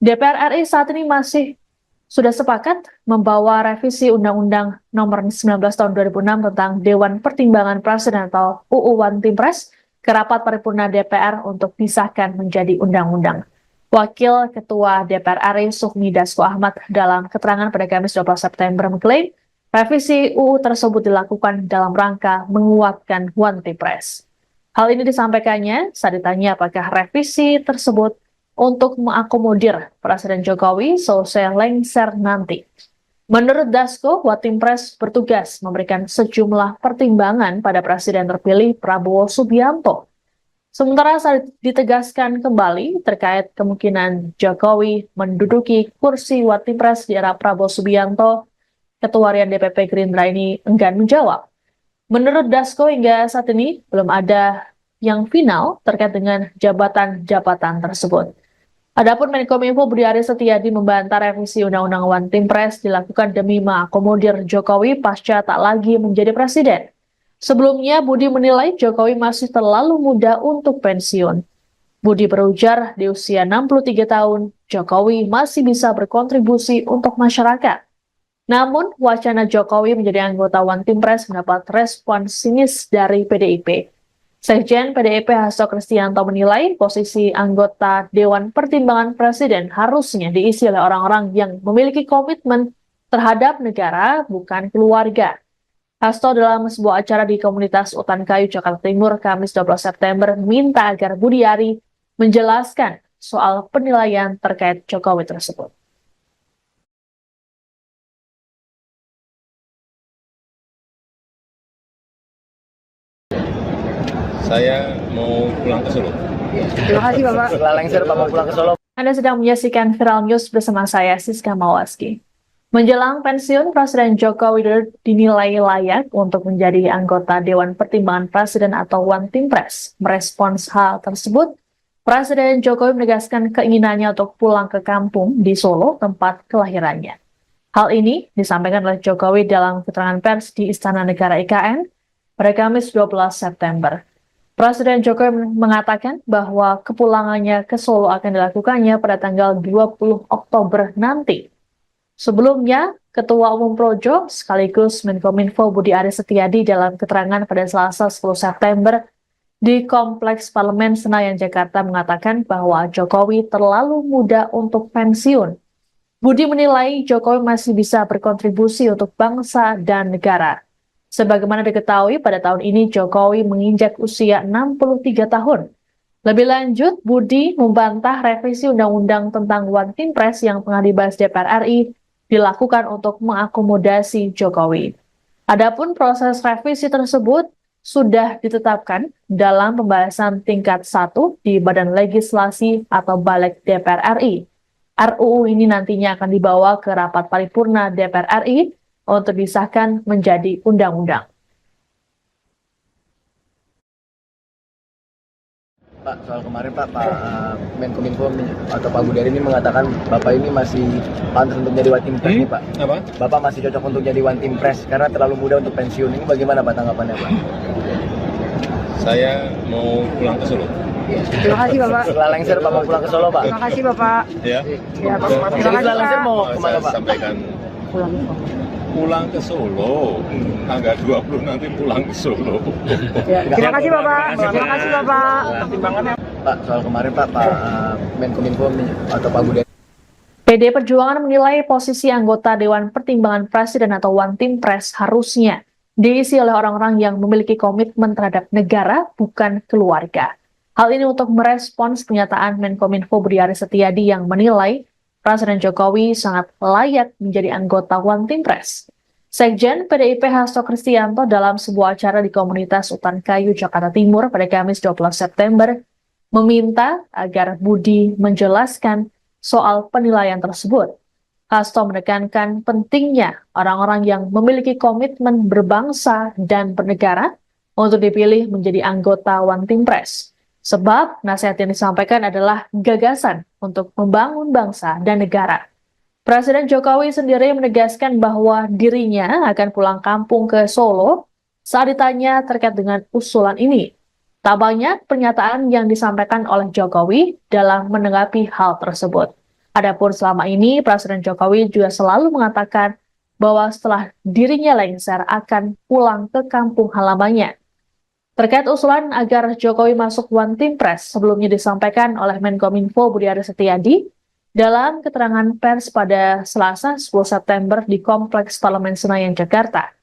DPR RI saat ini masih sudah sepakat membawa revisi Undang-Undang Nomor 19 Tahun 2006 tentang Dewan Pertimbangan Presiden atau UU One Team Press ke rapat paripurna DPR untuk disahkan menjadi undang-undang. Wakil Ketua DPR RI Sufmi Dasko Ahmad dalam keterangan pada Kamis 12 September mengklaim revisi UU tersebut dilakukan dalam rangka menguatkan One Team Press. Hal ini disampaikannya saat ditanya apakah revisi tersebut untuk mengakomodir Presiden Jokowi selesai lengser nanti. Menurut Dasko, One Team Press bertugas memberikan sejumlah pertimbangan pada Presiden terpilih Prabowo Subianto. Sementara saat ditegaskan kembali terkait kemungkinan Jokowi menduduki kursi One Team Press di era Prabowo Subianto, Ketua Harian DPP Gerindra ini enggan menjawab. Menurut Dasko, hingga saat ini belum ada yang final terkait dengan jabatan-jabatan tersebut. Adapun Menkominfo Budi Aris Setiadi membantah revisi Undang-Undang One Team Press dilakukan demi mengakomodir Jokowi pasca tak lagi menjadi presiden. Sebelumnya, Budi menilai Jokowi masih terlalu muda untuk pensiun. Budi berujar di usia 63 tahun, Jokowi masih bisa berkontribusi untuk masyarakat. Namun, wacana Jokowi menjadi anggota One Team Press mendapat respon sinis dari PDIP. Sekjen PDIP Hasto Kristianto menilai posisi anggota Dewan Pertimbangan Presiden harusnya diisi oleh orang-orang yang memiliki komitmen terhadap negara, bukan keluarga. Hasto dalam sebuah acara di komunitas Utan Kayu, Jakarta Timur, Kamis 12 September, minta agar Budi Ari menjelaskan soal penilaian terkait Jokowi tersebut. Saya mau pulang ke Solo. Terima kasih Bapak. Setelah lengser Pak mau pulang ke Solo. Anda sedang menyaksikan Viral News bersama saya, Siska Mawaski. Menjelang pensiun, Presiden Joko Widodo dinilai layak untuk menjadi anggota Dewan Pertimbangan Presiden atau One Team Press. Merespons hal tersebut, Presiden Jokowi menegaskan keinginannya untuk pulang ke kampung di Solo, tempat kelahirannya. Hal ini disampaikan oleh Jokowi dalam keterangan pers di Istana Negara IKN pada Kamis 12 September. Presiden Jokowi mengatakan bahwa kepulangannya ke Solo akan dilakukannya pada tanggal 20 Oktober nanti. Sebelumnya, Ketua Umum Projo sekaligus Menkominfo Budi Aris Setiadi dalam keterangan pada Selasa 10 September di Kompleks Parlemen Senayan, Jakarta mengatakan bahwa Jokowi terlalu muda untuk pensiun. Budi menilai Jokowi masih bisa berkontribusi untuk bangsa dan negara. Sebagaimana diketahui, pada tahun ini Jokowi menginjak usia 63 tahun. Lebih lanjut, Budi membantah revisi Undang-Undang tentang One Team Press yang tengah dibahas DPR RI dilakukan untuk mengakomodasi Jokowi. Adapun proses revisi tersebut sudah ditetapkan dalam pembahasan tingkat 1 di Badan Legislasi atau Balik DPR RI. RUU ini nantinya akan dibawa ke rapat paripurna DPR RI untuk disahkan menjadi undang-undang. Pak, soal kemarin Pak Menkominfo atau Pak Budi ini mengatakan Bapak ini masih pantas untuk jadi One Team Press nih Pak. Apa? Bapak masih cocok untuk jadi One Team Press karena terlalu muda untuk pensiun. Ini bagaimana Pak tanggapannya Pak? Saya mau pulang ke Solo. Terima kasih Bapak. Setelah lengser Pak mau pulang ke Solo Pak. Terima kasih Bapak. Ya. Ya, Pak. Jadi Terima kasih setelah lengser Pak. mau Saya kemana Pak? sampaikan Pulang. pulang ke Solo. Tanggal 20 nanti pulang ke Solo. Ya, terima kasih Bapak. Terima kasih Bapak. Pak, soal kemarin Pak Menkominfo atau Pak Budi. PD Perjuangan menilai posisi anggota Dewan Pertimbangan Presiden atau One Team Press harusnya diisi oleh orang-orang yang memiliki komitmen terhadap negara, bukan keluarga. Hal ini untuk merespons pernyataan Menkominfo Budi Aris Setiadi yang menilai Presiden Jokowi sangat layak menjadi anggota One Team Press. Sekjen PDIP Hasto Kristianto dalam sebuah acara di komunitas Utan Kayu, Jakarta Timur pada Kamis 12 September meminta agar Budi menjelaskan soal penilaian tersebut. Hasto menekankan pentingnya orang-orang yang memiliki komitmen berbangsa dan bernegara untuk dipilih menjadi anggota One Team Press. Sebab nasihat yang disampaikan adalah gagasan untuk membangun bangsa dan negara. Presiden Jokowi sendiri menegaskan bahwa dirinya akan pulang kampung ke Solo saat ditanya terkait dengan usulan ini. Tak banyak pernyataan yang disampaikan oleh Jokowi dalam menanggapi hal tersebut. Adapun selama ini, Presiden Jokowi juga selalu mengatakan bahwa setelah dirinya lengser akan pulang ke kampung halamannya. Terkait usulan agar Jokowi masuk One Team Press sebelumnya disampaikan oleh Menkominfo Budi Aris Setiadi dalam keterangan pers pada Selasa 10 September di Kompleks Parlemen Senayan, Jakarta.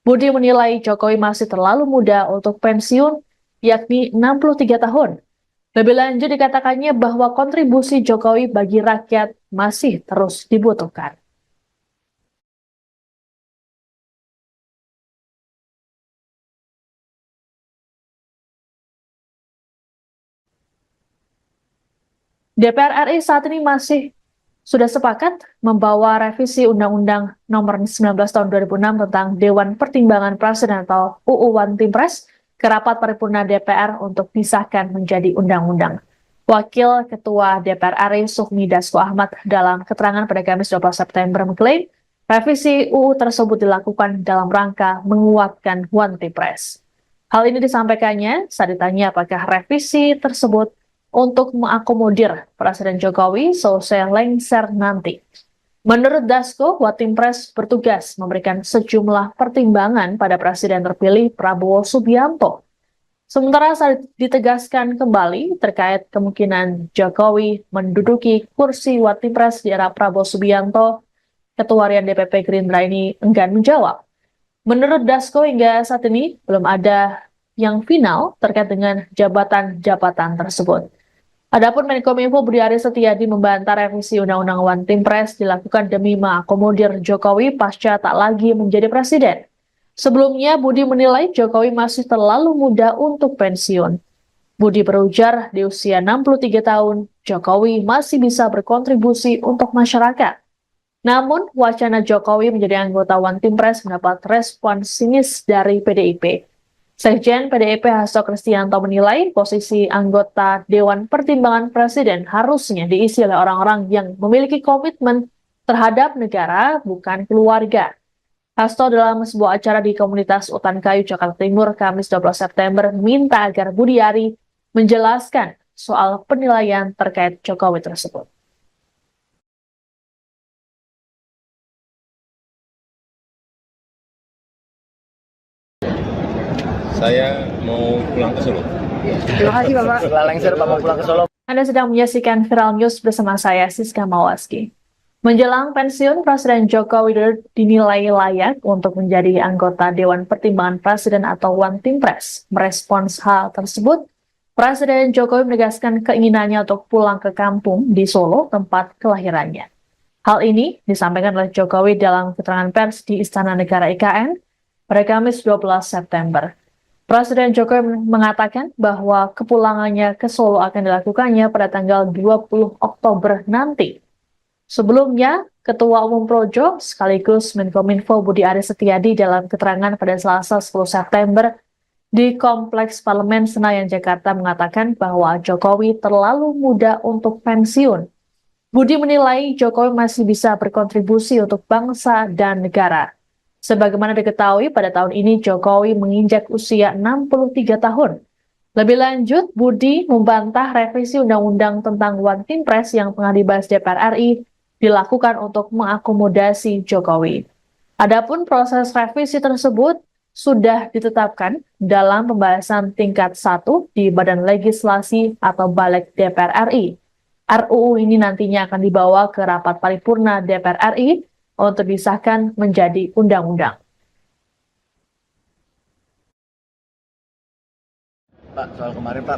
Budi menilai Jokowi masih terlalu muda untuk pensiun, yakni 63 tahun. Lebih lanjut dikatakannya bahwa kontribusi Jokowi bagi rakyat masih terus dibutuhkan. DPR RI saat ini sudah sepakat membawa revisi Undang-Undang Nomor 19 Tahun 2006 tentang Dewan Pertimbangan Presiden atau UU One Team Press ke rapat paripurna DPR untuk disahkan menjadi undang-undang. Wakil Ketua DPR RI Sufmi Dasko Ahmad dalam keterangan pada Kamis 12 September mengklaim revisi UU tersebut dilakukan dalam rangka menguatkan One Team Press. Hal ini disampaikannya saat ditanya apakah revisi tersebut untuk mengakomodir Presiden Jokowi selesai lengser nanti. Menurut Dasko, One Team Press bertugas memberikan sejumlah pertimbangan pada Presiden terpilih Prabowo Subianto. Sementara saat ditegaskan kembali terkait kemungkinan Jokowi menduduki kursi One Team Press di era Prabowo Subianto, Ketua Harian DPP Gerindra ini enggan menjawab. Menurut Dasko, hingga saat ini belum ada yang final terkait dengan jabatan-jabatan tersebut. Adapun Menkominfo Budi Aris Setiadi membantah revisi Undang-Undang One Team Press dilakukan demi mengakomodir Jokowi pasca tak lagi menjadi presiden. Sebelumnya, Budi menilai Jokowi masih terlalu muda untuk pensiun. Budi berujar di usia 63 tahun, Jokowi masih bisa berkontribusi untuk masyarakat. Namun, wacana Jokowi menjadi anggota One Team Press mendapat respon sinis dari PDIP. Sekjen PDIP Hasto Kristianto menilai posisi anggota Dewan Pertimbangan Presiden harusnya diisi oleh orang-orang yang memiliki komitmen terhadap negara, bukan keluarga. Hasto dalam sebuah acara di komunitas Utan Kayu, Jakarta Timur, Kamis 12 September, minta agar Budiari menjelaskan soal penilaian terkait Jokowi tersebut. Saya mau pulang ke Solo. Terima kasih Bapak. Setelah lengser Bapak pulang ke Solo. Anda sedang menyaksikan Viral News bersama saya, Siska Mawaski. Menjelang pensiun, Presiden Joko Widodo dinilai layak untuk menjadi anggota Dewan Pertimbangan Presiden atau One Team Press. Merespons hal tersebut, Presiden Jokowi menegaskan keinginannya untuk pulang ke kampung di Solo, tempat kelahirannya. Hal ini disampaikan oleh Jokowi dalam keterangan pers di Istana Negara IKN pada Kamis 12 September. Presiden Jokowi mengatakan bahwa kepulangannya ke Solo akan dilakukannya pada tanggal 20 Oktober nanti. Sebelumnya, Ketua Umum Projo sekaligus Menkominfo Budi Aris Setiadi dalam keterangan pada Selasa 10 September di Kompleks Parlemen Senayan, Jakarta mengatakan bahwa Jokowi terlalu muda untuk pensiun. Budi menilai Jokowi masih bisa berkontribusi untuk bangsa dan negara. Sebagaimana diketahui, pada tahun ini Jokowi menginjak usia 63 tahun. Lebih lanjut, Budi membantah revisi Undang-Undang tentang One Team Press yang tengah dibahas DPR RI dilakukan untuk mengakomodasi Jokowi. Adapun proses revisi tersebut sudah ditetapkan dalam pembahasan tingkat 1 di Badan Legislasi atau Balik DPR RI. RUU ini nantinya akan dibawa ke rapat paripurna DPR RI untuk disahkan menjadi undang-undang. Pak, soal kemarin Pak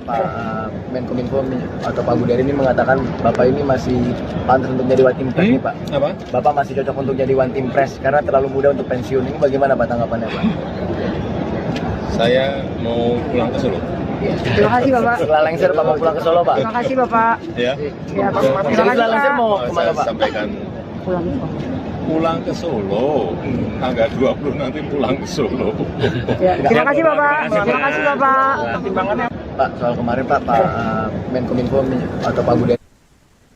Menkominfo atau Pak Budari ini mengatakan Bapak ini masih pantas untuk jadi One Team Press nih Pak. Apa? Bapak masih cocok untuk jadi One Team Press karena terlalu muda untuk pensiun. Ini bagaimana Pak tanggapannya Pak? Saya mau pulang ke Solo. Terima kasih Bapak. Setelah lengser Bapak pulang ke Solo Pak. Terima kasih Bapak. Ya. Ya, Pak. Terima kasih Setelah lengser Pak. mau Saya kemana Pak? sampaikan Pulang ke Solo. pulang ke Solo. Tanggal 20 nanti pulang ke Solo. Ya, terima kasih Bapak. Terima kasih Bapak. Pak, soal kemarin Pak Menkominfo atau Pak Budari.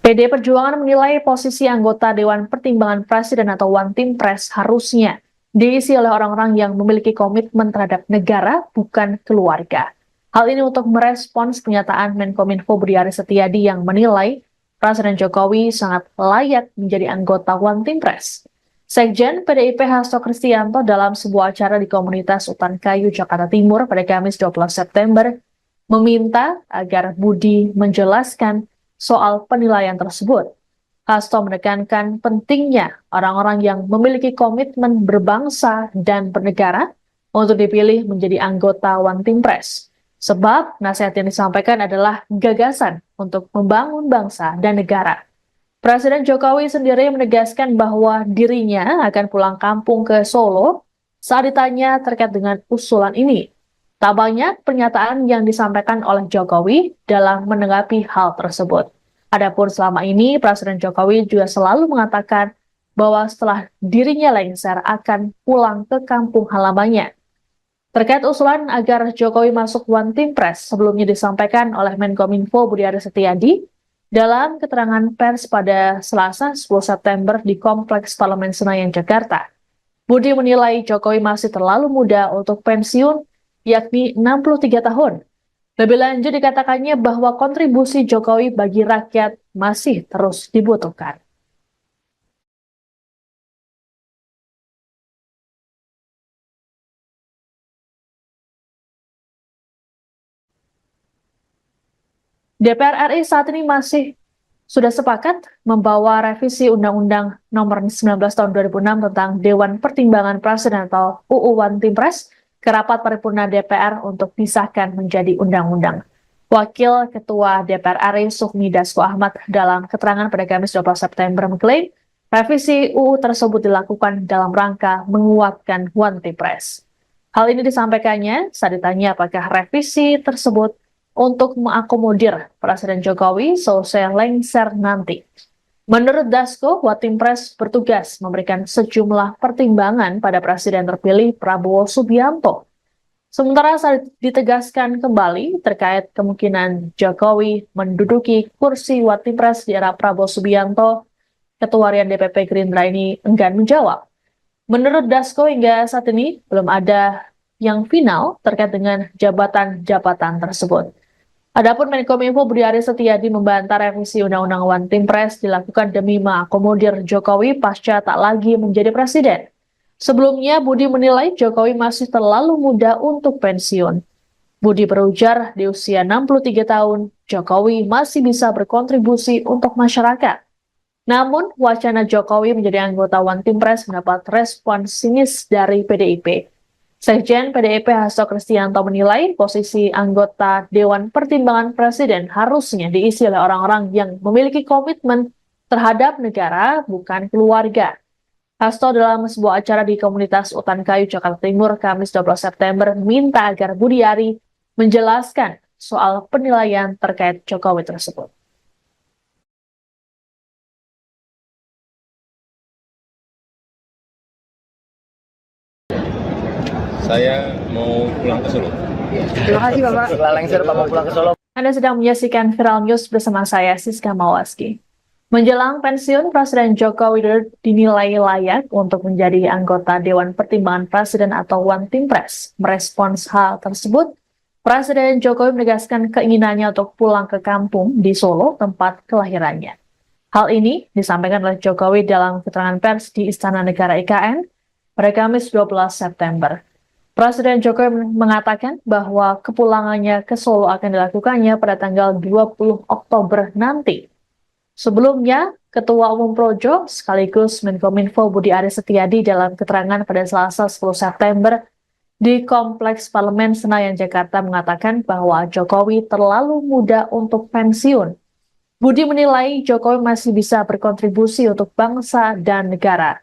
PD Perjuangan menilai posisi anggota Dewan Pertimbangan Presiden atau One Team Press harusnya diisi oleh orang-orang yang memiliki komitmen terhadap negara, bukan keluarga. Hal ini untuk merespons pernyataan Menkominfo Budi Aris Setiadi yang menilai Presiden Jokowi sangat layak menjadi anggota One Team Press. Sekjen PDIP Hasto Kristianto dalam sebuah acara di komunitas Utan Kayu, Jakarta Timur pada Kamis 12 September meminta agar Budi menjelaskan soal penilaian tersebut. Hasto menekankan pentingnya orang-orang yang memiliki komitmen berbangsa dan bernegara untuk dipilih menjadi anggota One Team Press. Sebab nasihat yang disampaikan adalah gagasan untuk membangun bangsa dan negara. Presiden Jokowi sendiri menegaskan bahwa dirinya akan pulang kampung ke Solo saat ditanya terkait dengan usulan ini. Tak banyak pernyataan yang disampaikan oleh Jokowi dalam menanggapi hal tersebut. Adapun selama ini, Presiden Jokowi juga selalu mengatakan bahwa setelah dirinya lengser akan pulang ke kampung halamannya. Terkait usulan agar Jokowi masuk One Team Press sebelumnya disampaikan oleh Menkominfo Budi Aris Setiadi dalam keterangan pers pada Selasa 10 September di Kompleks Parlemen Senayan, Jakarta. Budi menilai Jokowi masih terlalu muda untuk pensiun, yakni 63 tahun. Lebih lanjut dikatakannya bahwa kontribusi Jokowi bagi rakyat masih terus dibutuhkan. DPR RI saat ini masih sudah sepakat membawa revisi Undang-Undang Nomor 19 Tahun 2006 tentang Dewan Pertimbangan Presiden atau UU One Team Press ke rapat paripurna DPR untuk disahkan menjadi undang-undang. Wakil Ketua DPR RI Sufmi Dasko Ahmad dalam keterangan pada Kamis 12 September mengklaim revisi UU tersebut dilakukan dalam rangka menguatkan One Team Press. Hal ini disampaikannya saat ditanya apakah revisi tersebut untuk mengakomodir Presiden Jokowi selesai lengser nanti. Menurut Dasko, One Team Press bertugas memberikan sejumlah pertimbangan pada Presiden terpilih Prabowo Subianto. Sementara saat ditegaskan kembali terkait kemungkinan Jokowi menduduki kursi One Team Press di era Prabowo Subianto, Ketua Harian DPP Gerindra ini enggan menjawab. Menurut Dasko, hingga saat ini belum ada yang final terkait dengan jabatan-jabatan tersebut. Adapun Menkominfo Budi Aris Setiadi membantah revisi Undang-Undang One Team Press dilakukan demi mengakomodir Jokowi pasca tak lagi menjadi presiden. Sebelumnya, Budi menilai Jokowi masih terlalu muda untuk pensiun. Budi berujar di usia 63 tahun, Jokowi masih bisa berkontribusi untuk masyarakat. Namun, wacana Jokowi menjadi anggota One Team Press mendapat respon sinis dari PDIP. Sekjen PDIP Hasto Kristianto menilai posisi anggota Dewan Pertimbangan Presiden harusnya diisi oleh orang-orang yang memiliki komitmen terhadap negara, bukan keluarga. Hasto dalam sebuah acara di komunitas Utan Kayu, Jakarta Timur, Kamis 12 September, minta agar Budiari menjelaskan soal penilaian terkait Jokowi tersebut. Saya mau pulang ke Solo. Terima kasih Bapak. Setelah lengser Bapak pulang ke Solo. Anda sedang menyaksikan Viral News bersama saya, Siska Mawaski. Menjelang pensiun, Presiden Joko Widodo dinilai layak untuk menjadi anggota Dewan Pertimbangan Presiden atau One Team Press. Merespons hal tersebut, Presiden Jokowi menegaskan keinginannya untuk pulang ke kampung di Solo, tempat kelahirannya. Hal ini disampaikan oleh Jokowi dalam keterangan pers di Istana Negara IKN pada Kamis 12 September. Presiden Jokowi mengatakan bahwa kepulangannya ke Solo akan dilakukannya pada tanggal 20 Oktober nanti. Sebelumnya, Ketua Umum Projo sekaligus Menkominfo Budi Aris Setiadi dalam keterangan pada Selasa 10 September di Kompleks Parlemen Senayan, Jakarta mengatakan bahwa Jokowi terlalu muda untuk pensiun. Budi menilai Jokowi masih bisa berkontribusi untuk bangsa dan negara.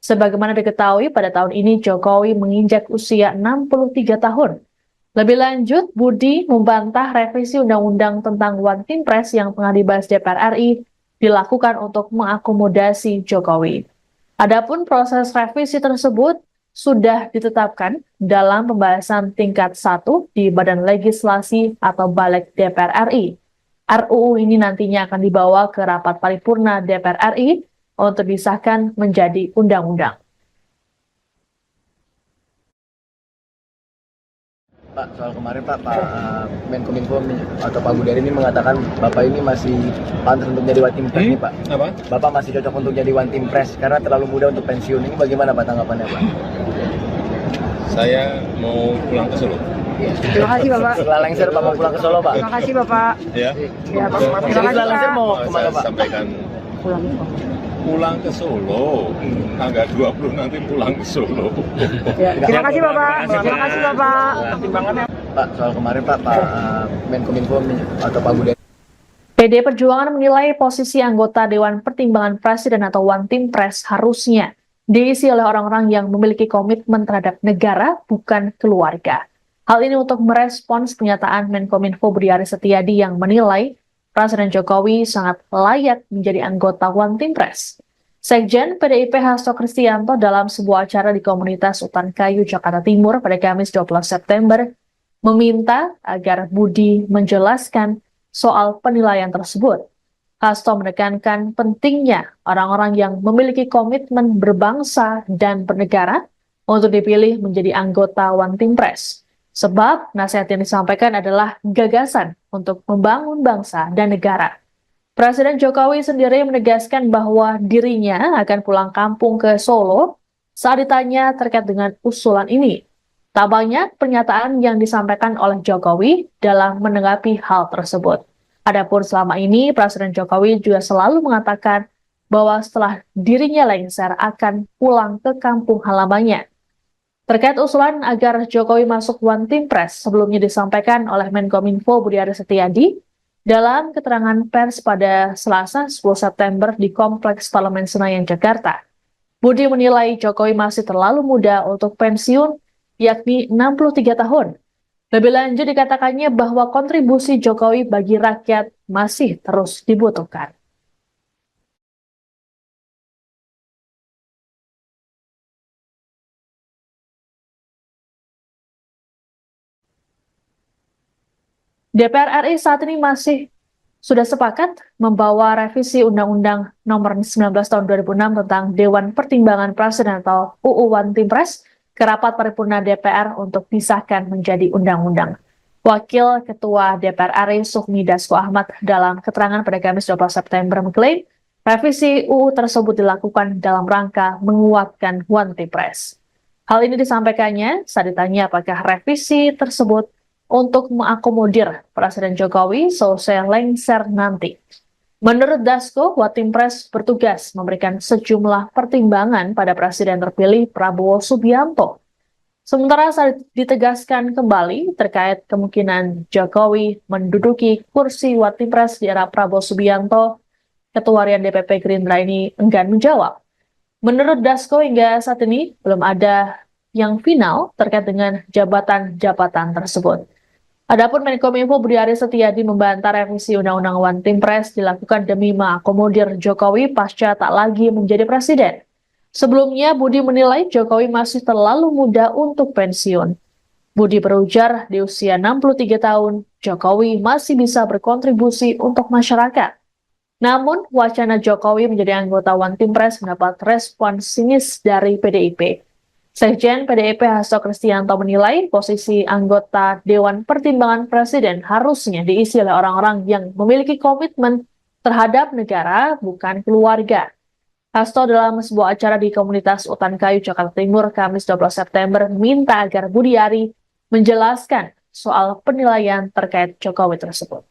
Sebagaimana diketahui, pada tahun ini Jokowi menginjak usia 63 tahun. Lebih lanjut, Budi membantah revisi Undang-Undang tentang One Team Press yang tengah dibahas DPR RI dilakukan untuk mengakomodasi Jokowi. Adapun proses revisi tersebut sudah ditetapkan dalam pembahasan tingkat 1 di Badan Legislasi atau Balik DPR RI. RUU ini nantinya akan dibawa ke rapat paripurna DPR RI untuk disahkan menjadi undang-undang. Pak, soal kemarin Pak Menkominfo atau Pak Budi ini mengatakan Bapak ini masih pantas untuk jadi One Team Press nih Pak. Apa? Bapak masih cocok untuk jadi One Team Press karena terlalu muda untuk pensiun. Ini bagaimana Pak tanggapannya Pak? Saya mau pulang ke Solo. Terima kasih Bapak. Setelah lengser Bapak pulang ke Solo Pak. Terima kasih Bapak. Ya. Ya, Pak. Terima kasih Setelah lengser Pak. mau Saya kemana Pak? sampaikan Pulang. pulang ke Solo. Tanggal 20 nanti pulang ke Solo. Ya, terima kasih Bapak. Terima kasih Bapak. Pak, soal kemarin Pak Menkominfo atau Pak Budi. PD Perjuangan menilai posisi anggota Dewan Pertimbangan Presiden atau One Team Press harusnya diisi oleh orang-orang yang memiliki komitmen terhadap negara, bukan keluarga. Hal ini untuk merespons pernyataan Menkominfo Budi Aris Setiadi yang menilai Presiden Jokowi sangat layak menjadi anggota One Team Press. Sekjen PDIP Hasto Kristianto dalam sebuah acara di komunitas Utan Kayu, Jakarta Timur pada Kamis 12 September meminta agar Budi menjelaskan soal penilaian tersebut. Hasto menekankan pentingnya orang-orang yang memiliki komitmen berbangsa dan bernegara untuk dipilih menjadi anggota One Team Press. Sebab nasihat yang disampaikan adalah gagasan untuk membangun bangsa dan negara. Presiden Jokowi sendiri menegaskan bahwa dirinya akan pulang kampung ke Solo saat ditanya terkait dengan usulan ini. Tak banyak pernyataan yang disampaikan oleh Jokowi dalam menanggapi hal tersebut. Adapun selama ini, Presiden Jokowi juga selalu mengatakan bahwa setelah dirinya lengser akan pulang ke kampung halamannya. Terkait usulan agar Jokowi masuk One Team Press sebelumnya disampaikan oleh Menkominfo Budi Aris Setiadi dalam keterangan pers pada Selasa 10 September di Kompleks Parlemen Senayan, Jakarta. Budi menilai Jokowi masih terlalu muda untuk pensiun, yakni 63 tahun. Lebih lanjut dikatakannya bahwa kontribusi Jokowi bagi rakyat masih terus dibutuhkan. DPR RI saat ini masih sudah sepakat membawa revisi Undang-Undang Nomor 19 Tahun 2006 tentang Dewan Pertimbangan Presiden atau UU One Team Press ke rapat paripurna DPR untuk disahkan menjadi undang-undang. Wakil Ketua DPR RI Sufmi Dasko Ahmad dalam keterangan pada Kamis 12 September mengklaim revisi UU tersebut dilakukan dalam rangka menguatkan One Team Press. Hal ini disampaikannya saat ditanya apakah revisi tersebut untuk mengakomodir Presiden Jokowi selesai lengser nanti. Menurut Dasko, One Team Press bertugas memberikan sejumlah pertimbangan pada Presiden terpilih Prabowo Subianto. Sementara saat ditegaskan kembali terkait kemungkinan Jokowi menduduki kursi One Team Press di era Prabowo Subianto, Ketua Harian DPP Gerindra ini enggan menjawab. Menurut Dasko, hingga saat ini belum ada yang final terkait dengan jabatan-jabatan tersebut. Adapun Menkominfo Budi Aris Setiadi membantah revisi Undang-Undang One Team Press dilakukan demi mengakomodir Jokowi pasca tak lagi menjadi presiden. Sebelumnya, Budi menilai Jokowi masih terlalu muda untuk pensiun. Budi berujar di usia 63 tahun, Jokowi masih bisa berkontribusi untuk masyarakat. Namun, wacana Jokowi menjadi anggota One Team Press mendapat respon sinis dari PDIP. Sekjen PDIP Hasto Kristianto menilai posisi anggota Dewan Pertimbangan Presiden harusnya diisi oleh orang-orang yang memiliki komitmen terhadap negara, bukan keluarga. Hasto dalam sebuah acara di komunitas Utan Kayu, Jakarta Timur, Kamis 12 September, meminta agar Budi Ari menjelaskan soal penilaian terkait Jokowi tersebut.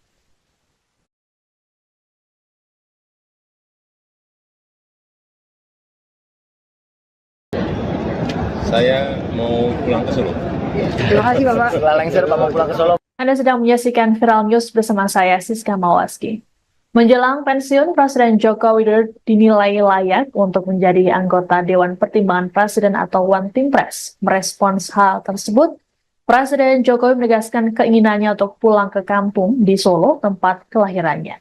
Saya mau pulang ke Solo. Terima kasih Bapak. Setelah lengser Bapak pulang ke Solo. Anda sedang menyaksikan Viral News bersama saya, Siska Mawaski. Menjelang pensiun, Presiden Joko Widodo dinilai layak untuk menjadi anggota Dewan Pertimbangan Presiden atau One Team Press. Merespons hal tersebut, Presiden Jokowi menegaskan keinginannya untuk pulang ke kampung di Solo, tempat kelahirannya.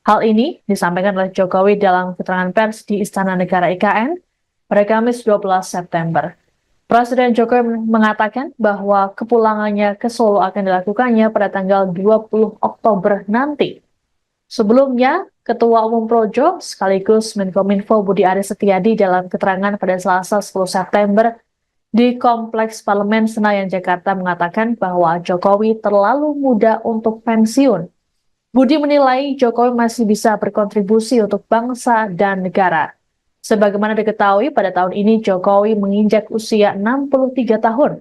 Hal ini disampaikan oleh Jokowi dalam keterangan pers di Istana Negara IKN pada Kamis 12 September. Presiden Jokowi mengatakan bahwa kepulangannya ke Solo akan dilakukannya pada tanggal 20 Oktober nanti. Sebelumnya, Ketua Umum Projo sekaligus Menkominfo Budi Aris Setiadi dalam keterangan pada Selasa 10 September di Kompleks Parlemen Senayan, Jakarta mengatakan bahwa Jokowi terlalu muda untuk pensiun. Budi menilai Jokowi masih bisa berkontribusi untuk bangsa dan negara. Sebagaimana diketahui, pada tahun ini Jokowi menginjak usia 63 tahun.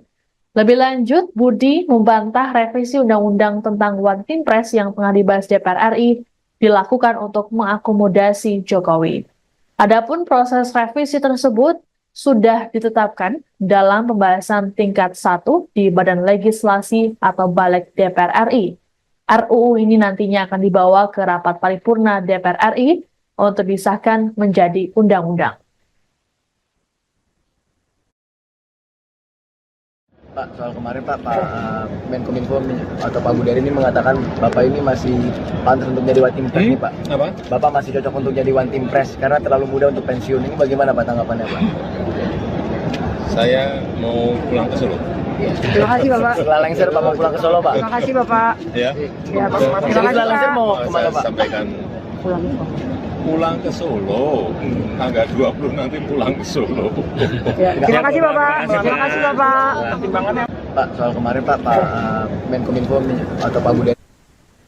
Lebih lanjut, Budi membantah revisi Undang-Undang tentang One Team Press yang tengah dibahas DPR RI dilakukan untuk mengakomodasi Jokowi. Adapun proses revisi tersebut sudah ditetapkan dalam pembahasan tingkat 1 di Badan Legislasi atau Balik DPR RI. RUU ini nantinya akan dibawa ke rapat paripurna DPR RI untuk disahkan menjadi undang-undang. Pak, soal kemarin Pak Menkominfo atau Pak Budi Ari ini mengatakan Bapak ini masih pantas untuk jadi One Team Press nih Pak. Apa? Bapak masih cocok untuk jadi One Team Press karena terlalu muda untuk pensiun. Ini bagaimana Pak tanggapannya Pak? Saya mau pulang ke Solo. Terima kasih Bapak. Setelah lengser Bapak pulang ke Solo Pak. Terima kasih Bapak. Ya. Ya, Pak. Terima kasih Setelah lengser Pak. mau kemana Saya Pak? sampaikan pulang ke Solo. Tanggal 20 nanti pulang ke Solo. Ya, terima kasih Bapak. Terima kasih Bapak. Pak, soal kemarin Pak Menkominfo atau Pak Budi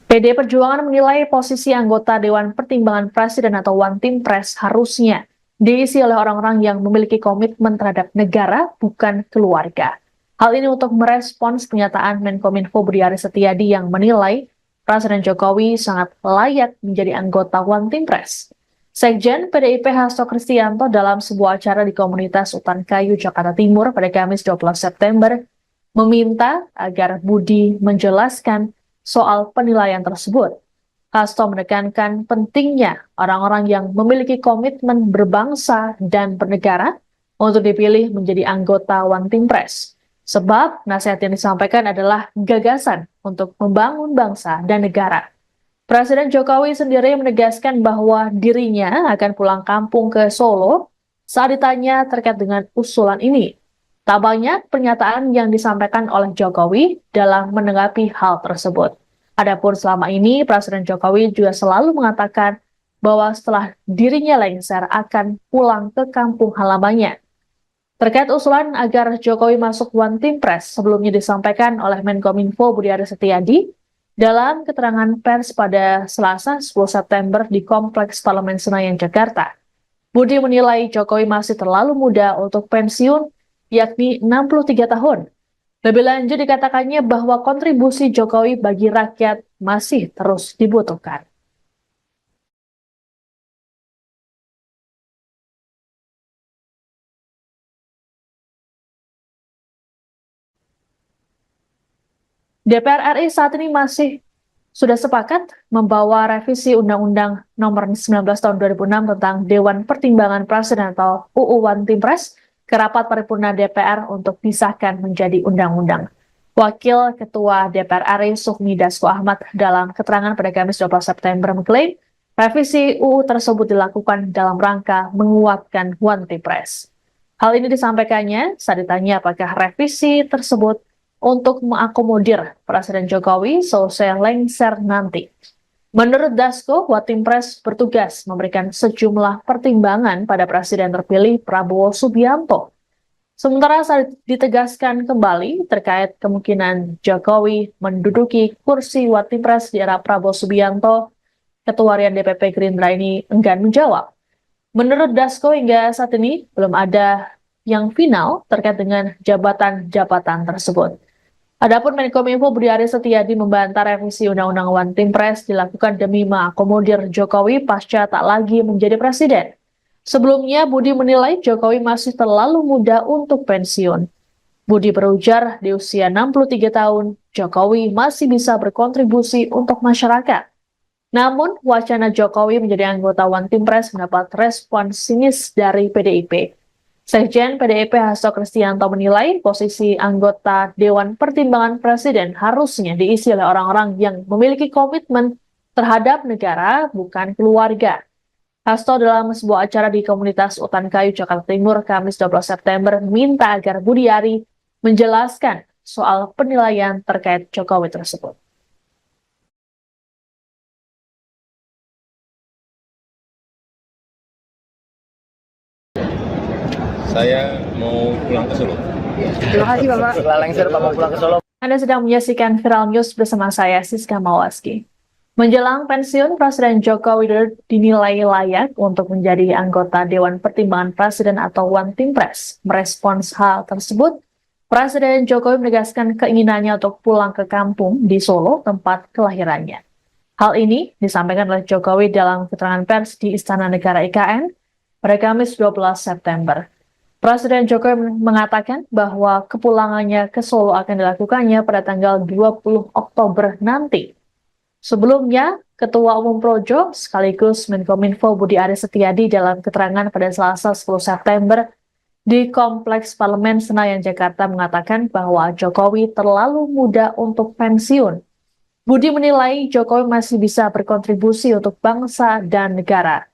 PD Perjuangan menilai posisi anggota Dewan Pertimbangan Presiden atau One Team Press harusnya diisi oleh orang-orang yang memiliki komitmen terhadap negara, bukan keluarga. Hal ini untuk merespons pernyataan Menkominfo Budi Aris Setiadi yang menilai Presiden Jokowi sangat layak menjadi anggota One Team Press. Sekjen PDIP Hasto Kristianto dalam sebuah acara di komunitas Utan Kayu, Jakarta Timur pada Kamis 12 September meminta agar Budi menjelaskan soal penilaian tersebut. Hasto menekankan pentingnya orang-orang yang memiliki komitmen berbangsa dan bernegara untuk dipilih menjadi anggota One Team Press. Sebab nasihat yang disampaikan adalah gagasan untuk membangun bangsa dan negara. Presiden Jokowi sendiri menegaskan bahwa dirinya akan pulang kampung ke Solo saat ditanya terkait dengan usulan ini. Tak banyak pernyataan yang disampaikan oleh Jokowi dalam menanggapi hal tersebut. Adapun selama ini, Presiden Jokowi juga selalu mengatakan bahwa setelah dirinya lengser akan pulang ke kampung halamannya. Terkait usulan agar Jokowi masuk One Team Press sebelumnya disampaikan oleh Menkominfo Budi Aris Setiadi dalam keterangan pers pada Selasa 10 September di Kompleks Parlemen Senayan, Jakarta. Budi menilai Jokowi masih terlalu muda untuk pensiun, yakni 63 tahun. Lebih lanjut dikatakannya bahwa kontribusi Jokowi bagi rakyat masih terus dibutuhkan. DPR RI saat ini sudah sepakat membawa revisi Undang-Undang Nomor 19 Tahun 2006 tentang Dewan Pertimbangan Presiden atau UU One Team Press ke rapat paripurna DPR untuk disahkan menjadi undang-undang. Wakil Ketua DPR RI Sufmi Dasko Ahmad dalam keterangan pada Kamis 12 September mengklaim revisi UU tersebut dilakukan dalam rangka menguatkan One Team Press. Hal ini disampaikannya saat ditanya apakah revisi tersebut untuk mengakomodir Presiden Jokowi selesai lengser nanti. Menurut Dasko, One Team Press bertugas memberikan sejumlah pertimbangan pada Presiden terpilih Prabowo Subianto. Sementara saat ditegaskan kembali terkait kemungkinan Jokowi menduduki kursi One Team Press di era Prabowo Subianto, Ketua Harian DPP Gerindra ini enggan menjawab. Menurut Dasko, hingga saat ini belum ada yang final terkait dengan jabatan-jabatan tersebut. Adapun Menkominfo Budi Aris Setiadi membantah revisi Undang-Undang One Team Press dilakukan demi mengakomodir Jokowi pasca tak lagi menjadi presiden. Sebelumnya, Budi menilai Jokowi masih terlalu muda untuk pensiun. Budi berujar di usia 63 tahun, Jokowi masih bisa berkontribusi untuk masyarakat. Namun, wacana Jokowi menjadi anggota One Team Press mendapat respon sinis dari PDIP. Sekjen PDIP Hasto Kristianto menilai posisi anggota Dewan Pertimbangan Presiden harusnya diisi oleh orang-orang yang memiliki komitmen terhadap negara, bukan keluarga. Hasto dalam sebuah acara di komunitas Utan Kayu, Jakarta Timur, Kamis 12 September, minta agar Budiari menjelaskan soal penilaian terkait Jokowi tersebut. Saya mau pulang ke Solo. Terima kasih Bapak. Setelah lengser Bapak pulang ke Solo. Anda sedang menyaksikan Viral News bersama saya, Siska Mawaski. Menjelang pensiun, Presiden Joko Widodo dinilai layak untuk menjadi anggota Dewan Pertimbangan Presiden atau One Team Press. Merespons hal tersebut, Presiden Jokowi menegaskan keinginannya untuk pulang ke kampung di Solo, tempat kelahirannya. Hal ini disampaikan oleh Jokowi dalam keterangan pers di Istana Negara IKN pada Kamis 12 September. Presiden Jokowi mengatakan bahwa kepulangannya ke Solo akan dilakukannya pada tanggal 20 Oktober nanti. Sebelumnya, Ketua Umum Projo sekaligus Menkominfo Budi Aris Setiadi dalam keterangan pada Selasa 10 September di Kompleks Parlemen Senayan, Jakarta mengatakan bahwa Jokowi terlalu muda untuk pensiun. Budi menilai Jokowi masih bisa berkontribusi untuk bangsa dan negara.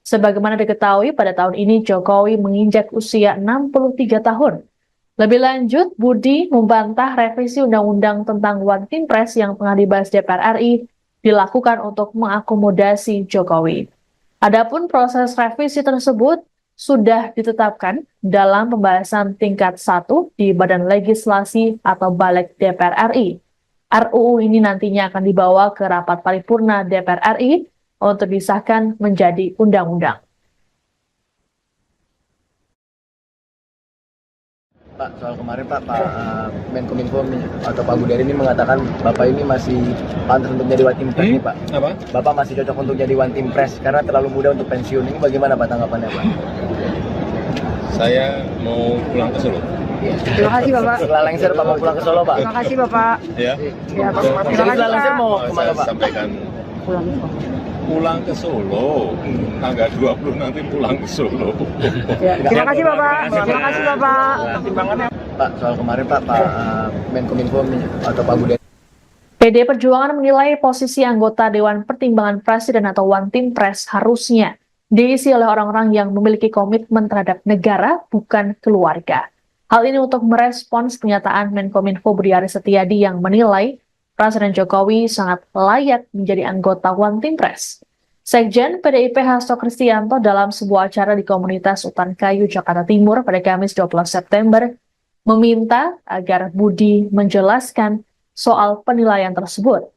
Sebagaimana diketahui, pada tahun ini Jokowi menginjak usia 63 tahun. Lebih lanjut, Budi membantah revisi Undang-Undang tentang One Team Press yang tengah dibahas DPR RI dilakukan untuk mengakomodasi Jokowi. Adapun proses revisi tersebut sudah ditetapkan dalam pembahasan tingkat 1 di Badan Legislasi atau Balik DPR RI. RUU ini nantinya akan dibawa ke rapat paripurna DPR RI untuk disahkan menjadi undang-undang. Pak, soal kemarin Pak Menkominfo atau Pak Budi ini mengatakan Bapak ini masih pantas untuk jadi One Team Press nih Pak. Apa? Bapak masih cocok untuk jadi One Team Press karena terlalu muda untuk pensiun. Ini bagaimana Pak tanggapannya Pak? Saya mau pulang ke Solo. Terima kasih Bapak. Setelah lengser Bapak pulang ke Solo Pak. Terima kasih Bapak. Ya. Ya, Pak. Terima kasih Setelah lengser Pak. mau kemana Saya Pak? sampaikan Pulang ke Solo. pulang ke Solo. Tanggal 20 nanti pulang ke Solo. Ya, terima kasih Bapak. Terima kasih Bapak. Pak, soal kemarin Pak Menkominfo atau Pak Budi. PD Perjuangan menilai posisi anggota Dewan Pertimbangan Presiden atau One Team Press harusnya diisi oleh orang-orang yang memiliki komitmen terhadap negara, bukan keluarga. Hal ini untuk merespons pernyataan Menkominfo Budi Aris Setiadi yang menilai Presiden Jokowi sangat layak menjadi anggota One Team Press. Sekjen PDIP Hasto Kristianto dalam sebuah acara di komunitas Utan Kayu, Jakarta Timur pada Kamis 12 September meminta agar Budi menjelaskan soal penilaian tersebut.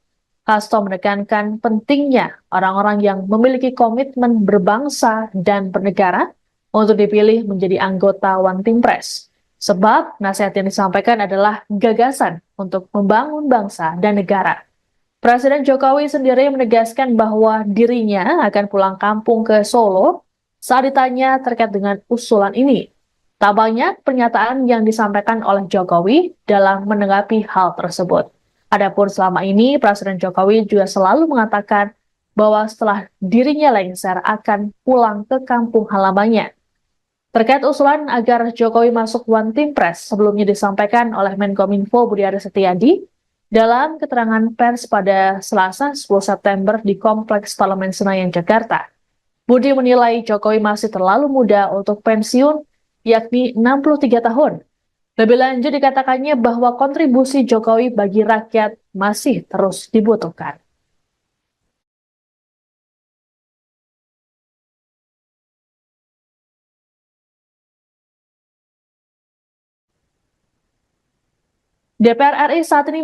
Hasto menekankan pentingnya orang-orang yang memiliki komitmen berbangsa dan bernegara untuk dipilih menjadi anggota One Team Press. Sebab nasihat yang disampaikan adalah gagasan untuk membangun bangsa dan negara. Presiden Jokowi sendiri menegaskan bahwa dirinya akan pulang kampung ke Solo saat ditanya terkait dengan usulan ini. Tak banyak pernyataan yang disampaikan oleh Jokowi dalam menanggapi hal tersebut. Adapun selama ini, Presiden Jokowi juga selalu mengatakan bahwa setelah dirinya lengser akan pulang ke kampung halamannya. Terkait usulan agar Jokowi masuk One Team Press sebelumnya disampaikan oleh Menkominfo Budi Aris Setiadi dalam keterangan pers pada Selasa 10 September di Kompleks Parlemen Senayan, Jakarta. Budi menilai Jokowi masih terlalu muda untuk pensiun, yakni 63 tahun. Lebih lanjut dikatakannya bahwa kontribusi Jokowi bagi rakyat masih terus dibutuhkan. DPR RI saat ini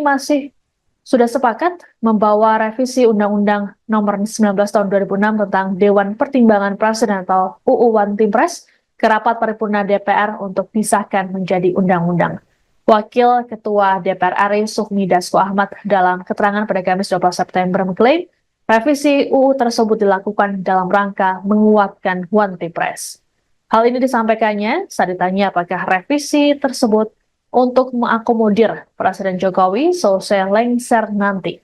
sudah sepakat membawa revisi Undang-Undang Nomor 19 Tahun 2006 tentang Dewan Pertimbangan Presiden atau UU One Team Press ke rapat paripurna DPR untuk disahkan menjadi undang-undang. Wakil Ketua DPR RI Sufmi Dasko Ahmad dalam keterangan pada Kamis 12 September mengklaim revisi UU tersebut dilakukan dalam rangka menguatkan One Team Press. Hal ini disampaikannya saat ditanya apakah revisi tersebut untuk mengakomodir Presiden Jokowi selesai lengser nanti.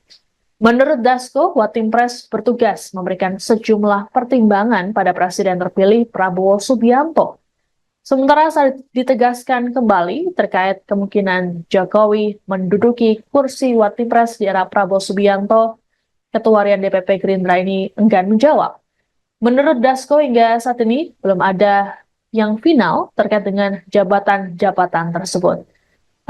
Menurut Dasko, One Team Press bertugas memberikan sejumlah pertimbangan pada Presiden terpilih Prabowo Subianto. Sementara saat ditegaskan kembali terkait kemungkinan Jokowi menduduki kursi One Team Press di era Prabowo Subianto, Ketua Harian DPP Gerindra ini enggan menjawab. Menurut Dasko, hingga saat ini belum ada yang final terkait dengan jabatan-jabatan tersebut.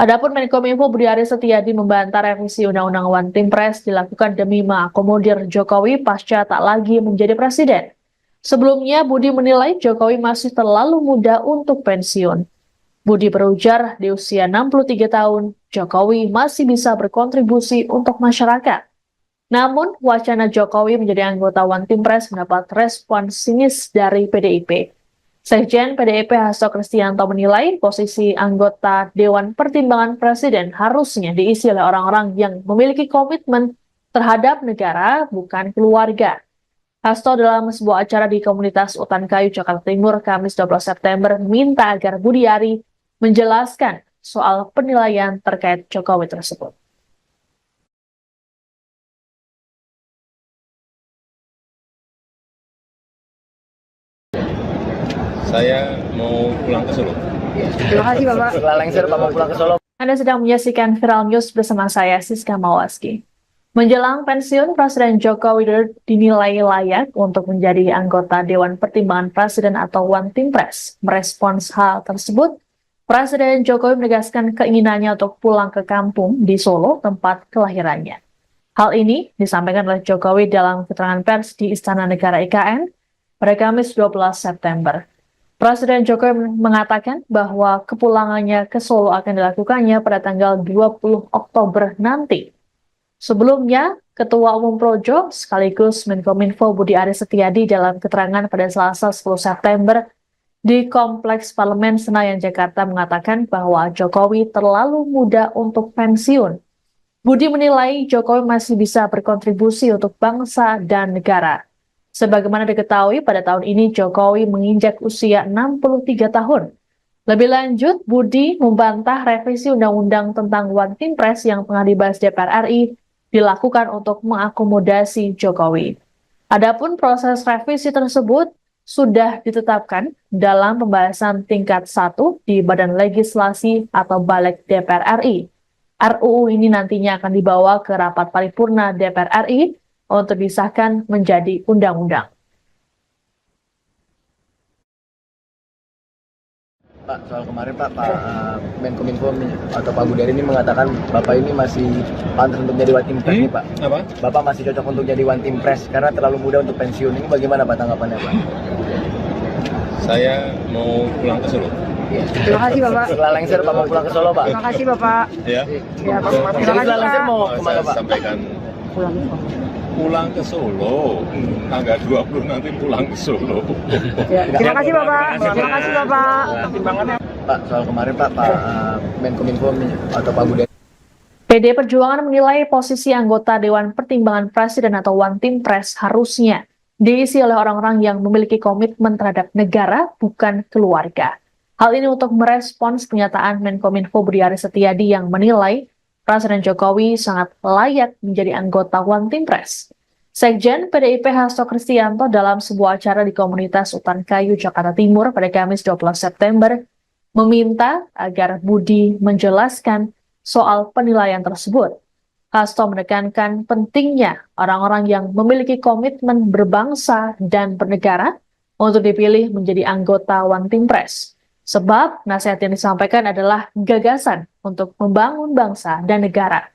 Adapun Menkominfo Budi Aris Setiadi membantah revisi Undang-Undang One Team Press dilakukan demi mengakomodir Jokowi pasca tak lagi menjadi presiden. Sebelumnya, Budi menilai Jokowi masih terlalu muda untuk pensiun. Budi berujar di usia 63 tahun, Jokowi masih bisa berkontribusi untuk masyarakat. Namun, wacana Jokowi menjadi anggota One Team Press mendapat respon sinis dari PDIP. Sekjen PDIP Hasto Kristianto menilai posisi anggota Dewan Pertimbangan Presiden harusnya diisi oleh orang-orang yang memiliki komitmen terhadap negara, bukan keluarga. Hasto dalam sebuah acara di komunitas Utan Kayu, Jakarta Timur, Kamis 12 September, minta agar Budi Ari menjelaskan soal penilaian terkait Jokowi tersebut. Saya mau pulang ke Solo. Terima kasih Bapak. Setelah lengser Pak mau pulang ke Solo. Anda sedang menyaksikan Viral News bersama saya, Siska Mawaski. Menjelang pensiun, Presiden Joko Widodo dinilai layak untuk menjadi anggota Dewan Pertimbangan Presiden atau One Team Press. Merespons hal tersebut, Presiden Jokowi menegaskan keinginannya untuk pulang ke kampung di Solo, tempat kelahirannya. Hal ini disampaikan oleh Jokowi dalam keterangan pers di Istana Negara IKN pada Kamis 12 September. Presiden Jokowi mengatakan bahwa kepulangannya ke Solo akan dilakukannya pada tanggal 20 Oktober nanti. Sebelumnya, Ketua Umum Projo sekaligus Menkominfo Budi Aris Setiadi dalam keterangan pada Selasa 10 September di Kompleks Parlemen Senayan, Jakarta mengatakan bahwa Jokowi terlalu muda untuk pensiun. Budi menilai Jokowi masih bisa berkontribusi untuk bangsa dan negara. Sebagaimana diketahui, pada tahun ini Jokowi menginjak usia 63 tahun. Lebih lanjut, Budi membantah revisi Undang-Undang tentang One Team Press yang tengah dibahas DPR RI dilakukan untuk mengakomodasi Jokowi. Adapun proses revisi tersebut sudah ditetapkan dalam pembahasan tingkat 1 di Badan Legislasi atau Balik DPR RI. RUU ini nantinya akan dibawa ke rapat paripurna DPR RI untuk disahkan menjadi undang-undang. Pak, soal kemarin Pak Menkominfo atau Pak Budari ini mengatakan Bapak ini masih pantas untuk jadi One Team Press nih Pak. Apa? Bapak masih cocok untuk jadi One Team Press karena terlalu muda untuk pensiun. Ini bagaimana Pak tanggapannya Pak? Saya mau pulang ke Solo. Terima kasih Bapak. Setelah lengser Pak mau pulang ke Solo Pak. Terima kasih Bapak. Ya. Ya, terima Setelah kasih lengser Pak. mau Saya kemana Pak? sampaikan Pulang ke Solo. pulang ke Solo. Tanggal 20 nanti pulang ke Solo. Ya, terima kasih Bapak. Terima kasih Bapak. Pak, soal kemarin Pak Menkominfo atau Pak Budari PD Perjuangan menilai posisi anggota Dewan Pertimbangan Presiden atau One Team Press harusnya diisi oleh orang-orang yang memiliki komitmen terhadap negara, bukan keluarga. Hal ini untuk merespons pernyataan Menkominfo Budi Aris Setiadi yang menilai Presiden Jokowi sangat layak menjadi anggota One Team Press. Sekjen PDIP Hasto Kristianto dalam sebuah acara di komunitas Utan Kayu, Jakarta Timur pada Kamis 12 September meminta agar Budi menjelaskan soal penilaian tersebut. Hasto menekankan pentingnya orang-orang yang memiliki komitmen berbangsa dan bernegara untuk dipilih menjadi anggota One Team Press. Sebab nasihat yang disampaikan adalah gagasan untuk membangun bangsa dan negara.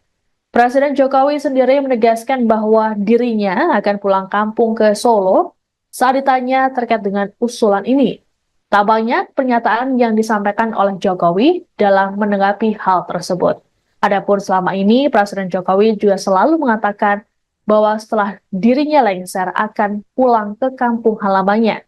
Presiden Jokowi sendiri menegaskan bahwa dirinya akan pulang kampung ke Solo saat ditanya terkait dengan usulan ini. Tak banyak pernyataan yang disampaikan oleh Jokowi dalam menanggapi hal tersebut. Adapun selama ini, Presiden Jokowi juga selalu mengatakan bahwa setelah dirinya lengser akan pulang ke kampung halamannya.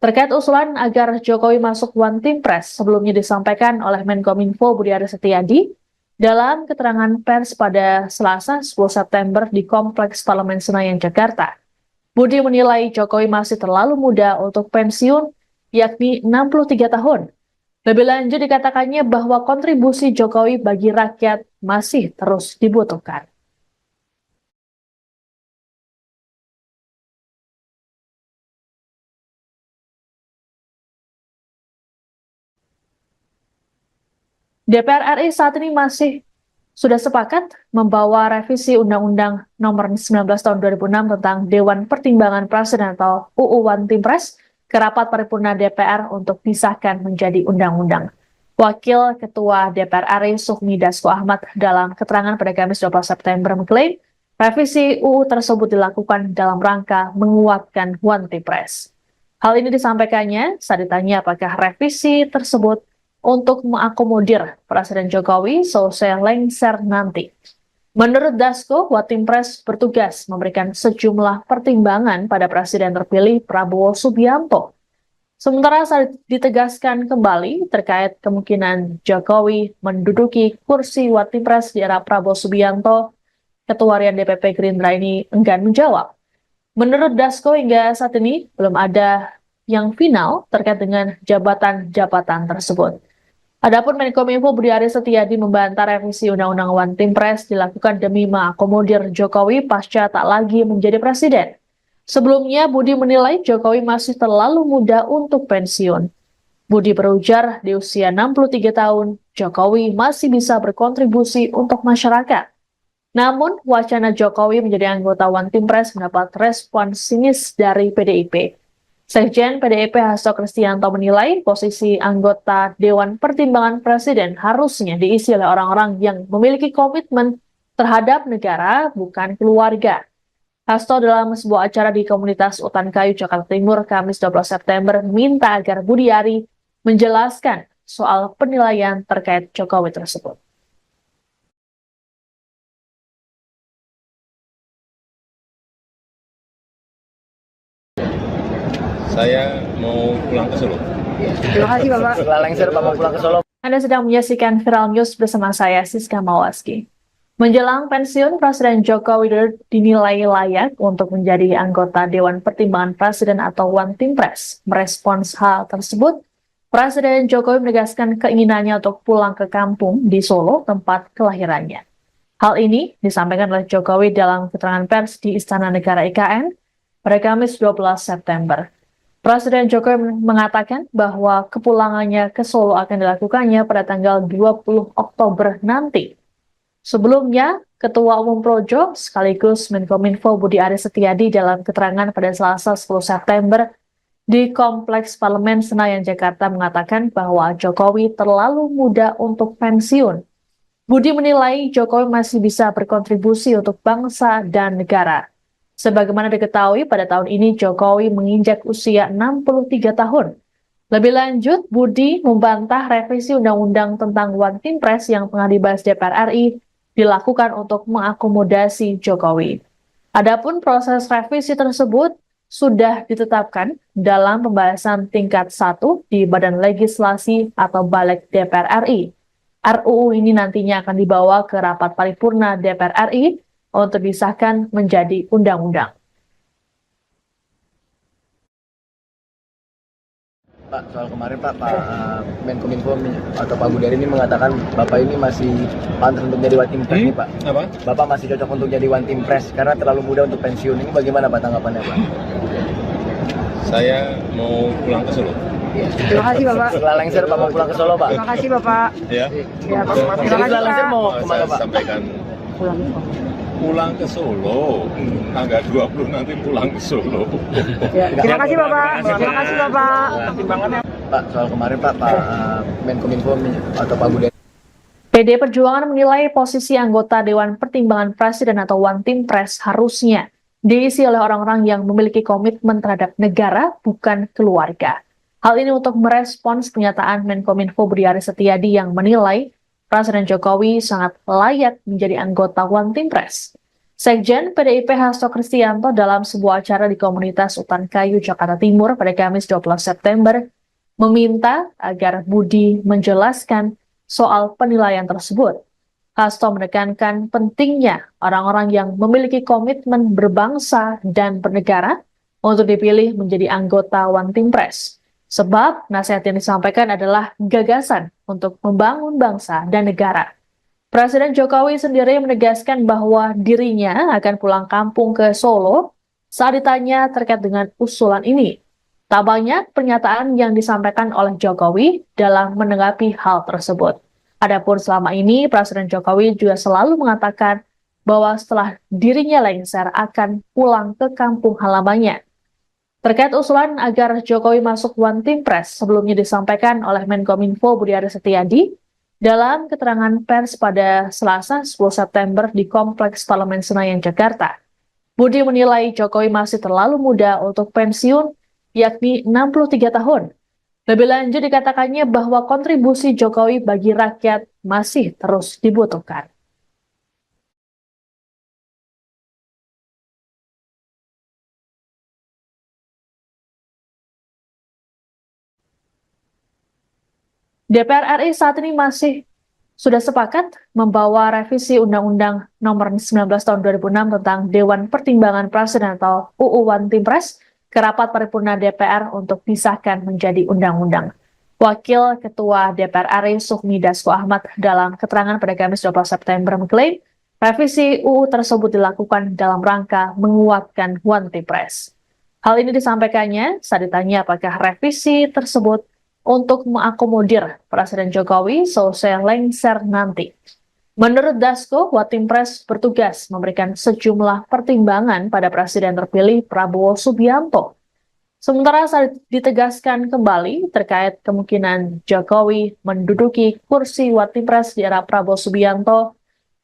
Terkait usulan agar Jokowi masuk One Team Press sebelumnya disampaikan oleh Menkominfo Budi Aris Setiadi dalam keterangan pers pada Selasa 10 September di Kompleks Parlemen Senayan, Jakarta. Budi menilai Jokowi masih terlalu muda untuk pensiun, yakni 63 tahun. Lebih lanjut dikatakannya bahwa kontribusi Jokowi bagi rakyat masih terus dibutuhkan. DPR RI saat ini sudah sepakat membawa revisi Undang-Undang Nomor 19 Tahun 2006 tentang Dewan Pertimbangan Presiden atau UU One Team Press ke rapat paripurna DPR untuk disahkan menjadi undang-undang. Wakil Ketua DPR RI Sufmi Dasko Ahmad dalam keterangan pada Kamis 12 September mengklaim revisi UU tersebut dilakukan dalam rangka menguatkan One Team Press. Hal ini disampaikannya saat ditanya apakah revisi tersebut untuk mengakomodir Presiden Jokowi selesai lengser nanti. Menurut Dasko, One Team Press bertugas memberikan sejumlah pertimbangan pada Presiden terpilih Prabowo Subianto. Sementara saat ditegaskan kembali terkait kemungkinan Jokowi menduduki kursi One Team Press di era Prabowo Subianto, Ketua Harian DPP Gerindra ini enggan menjawab. Menurut Dasko, hingga saat ini belum ada yang final terkait dengan jabatan-jabatan tersebut. Adapun Menkominfo Budi Aris Setiadi membantah revisi Undang-Undang One Team Press dilakukan demi mengakomodir Jokowi pasca tak lagi menjadi presiden. Sebelumnya, Budi menilai Jokowi masih terlalu muda untuk pensiun. Budi berujar di usia 63 tahun, Jokowi masih bisa berkontribusi untuk masyarakat. Namun, wacana Jokowi menjadi anggota One Team Press mendapat respon sinis dari PDIP. Sekjen PDIP Hasto Kristianto menilai posisi anggota Dewan Pertimbangan Presiden harusnya diisi oleh orang-orang yang memiliki komitmen terhadap negara, bukan keluarga. Hasto dalam sebuah acara di komunitas Utan Kayu, Jakarta Timur, Kamis 12 September, minta agar Budi Ari menjelaskan soal penilaian terkait Jokowi tersebut. Saya mau pulang ke Solo. Terima kasih Bapak. Setelah lengser Pak mau pulang ke Solo. Anda sedang menyaksikan Viral News bersama saya, Siska Mawaski. Menjelang pensiun, Presiden Joko Widodo dinilai layak untuk menjadi anggota Dewan Pertimbangan Presiden atau One Team Press. Merespons hal tersebut, Presiden Jokowi menegaskan keinginannya untuk pulang ke kampung di Solo, tempat kelahirannya. Hal ini disampaikan oleh Jokowi dalam keterangan pers di Istana Negara IKN pada Kamis 12 September. Presiden Jokowi mengatakan bahwa kepulangannya ke Solo akan dilakukannya pada tanggal 20 Oktober nanti. Sebelumnya, Ketua Umum Projo sekaligus Menkominfo Budi Aris Setiadi dalam keterangan pada Selasa 10 September di Kompleks Parlemen Senayan, Jakarta mengatakan bahwa Jokowi terlalu muda untuk pensiun. Budi menilai Jokowi masih bisa berkontribusi untuk bangsa dan negara. Sebagaimana diketahui, pada tahun ini Jokowi menginjak usia 63 tahun. Lebih lanjut, Budi membantah revisi Undang-Undang tentang One Team Press yang tengah dibahas DPR RI dilakukan untuk mengakomodasi Jokowi. Adapun proses revisi tersebut sudah ditetapkan dalam pembahasan tingkat 1 di Badan Legislasi atau Balik DPR RI. RUU ini nantinya akan dibawa ke rapat paripurna DPR RI untuk disahkan menjadi undang-undang. Pak, soal kemarin Pak Menkominfo atau Pak Budari ini mengatakan Bapak ini masih pantas untuk jadi One Team Press nih Pak. Apa? Bapak masih cocok untuk jadi One Team Press karena terlalu muda untuk pensiun. Ini bagaimana Pak tanggapannya Pak? Saya mau pulang ke Solo. Terima kasih Bapak. Setelah lengser Pak mau pulang ke Solo Pak. Terima kasih Bapak. Ya. Ya, Pak. Terima Jadi kasih setelah lengser Pak. mau Saya kemana Pak? sampaikan Pulang. pulang ke Solo. Tanggal 20 nanti pulang ke Solo. Ya, terima kasih Bapak. Terima kasih Bapak. Pak, soal kemarin Pak Menkominfo atau Pak Budari. PD Perjuangan menilai posisi anggota Dewan Pertimbangan Presiden atau One Team Press harusnya diisi oleh orang-orang yang memiliki komitmen terhadap negara, bukan keluarga. Hal ini untuk merespons pernyataan Menkominfo Budi Aris Setiadi yang menilai Presiden Jokowi sangat layak menjadi anggota One Team Press. Sekjen PDIP Hasto Kristianto dalam sebuah acara di komunitas Utan Kayu, Jakarta Timur pada Kamis 12 September meminta agar Budi menjelaskan soal penilaian tersebut. Hasto menekankan pentingnya orang-orang yang memiliki komitmen berbangsa dan bernegara untuk dipilih menjadi anggota One Team Press. Sebab nasihat yang disampaikan adalah gagasan untuk membangun bangsa dan negara. Presiden Jokowi sendiri menegaskan bahwa dirinya akan pulang kampung ke Solo saat ditanya terkait dengan usulan ini. Tak banyak pernyataan yang disampaikan oleh Jokowi dalam menanggapi hal tersebut. Adapun selama ini, Presiden Jokowi juga selalu mengatakan bahwa setelah dirinya lengser akan pulang ke kampung halamannya. Terkait usulan agar Jokowi masuk One Team Press sebelumnya disampaikan oleh Menkominfo Budi Aris Setiadi dalam keterangan pers pada Selasa 10 September di Kompleks Parlemen Senayan, Jakarta. Budi menilai Jokowi masih terlalu muda untuk pensiun, yakni 63 tahun. Lebih lanjut dikatakannya bahwa kontribusi Jokowi bagi rakyat masih terus dibutuhkan. DPR RI saat ini masih sudah sepakat membawa revisi Undang-Undang Nomor 19 Tahun 2006 tentang Dewan Pertimbangan Presiden atau UU One Team Press ke rapat paripurna DPR untuk disahkan menjadi undang-undang. Wakil Ketua DPR RI Sufmi Dasko Ahmad dalam keterangan pada Kamis 12 September mengklaim revisi UU tersebut dilakukan dalam rangka menguatkan One Team Press. Hal ini disampaikannya saat ditanya apakah revisi tersebut untuk mengakomodir Presiden Jokowi selesai lengser nanti. Menurut Dasko, One Team Press bertugas memberikan sejumlah pertimbangan pada Presiden terpilih Prabowo Subianto. Sementara saat ditegaskan kembali terkait kemungkinan Jokowi menduduki kursi One Team Press di era Prabowo Subianto,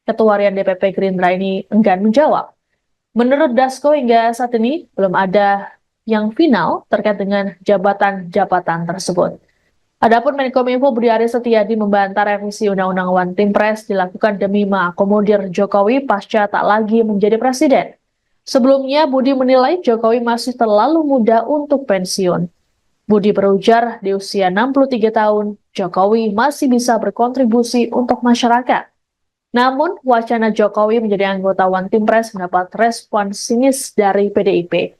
Ketua Harian DPP Gerindra ini enggan menjawab. Menurut Dasko, hingga saat ini belum ada yang final terkait dengan jabatan-jabatan tersebut. Adapun Menkominfo Budi Aris Setiadi membantah revisi Undang-Undang One Team Press dilakukan demi mengakomodir Jokowi pasca tak lagi menjadi presiden. Sebelumnya, Budi menilai Jokowi masih terlalu muda untuk pensiun. Budi berujar di usia 63 tahun, Jokowi masih bisa berkontribusi untuk masyarakat. Namun, wacana Jokowi menjadi anggota One Team Press mendapat respon sinis dari PDIP.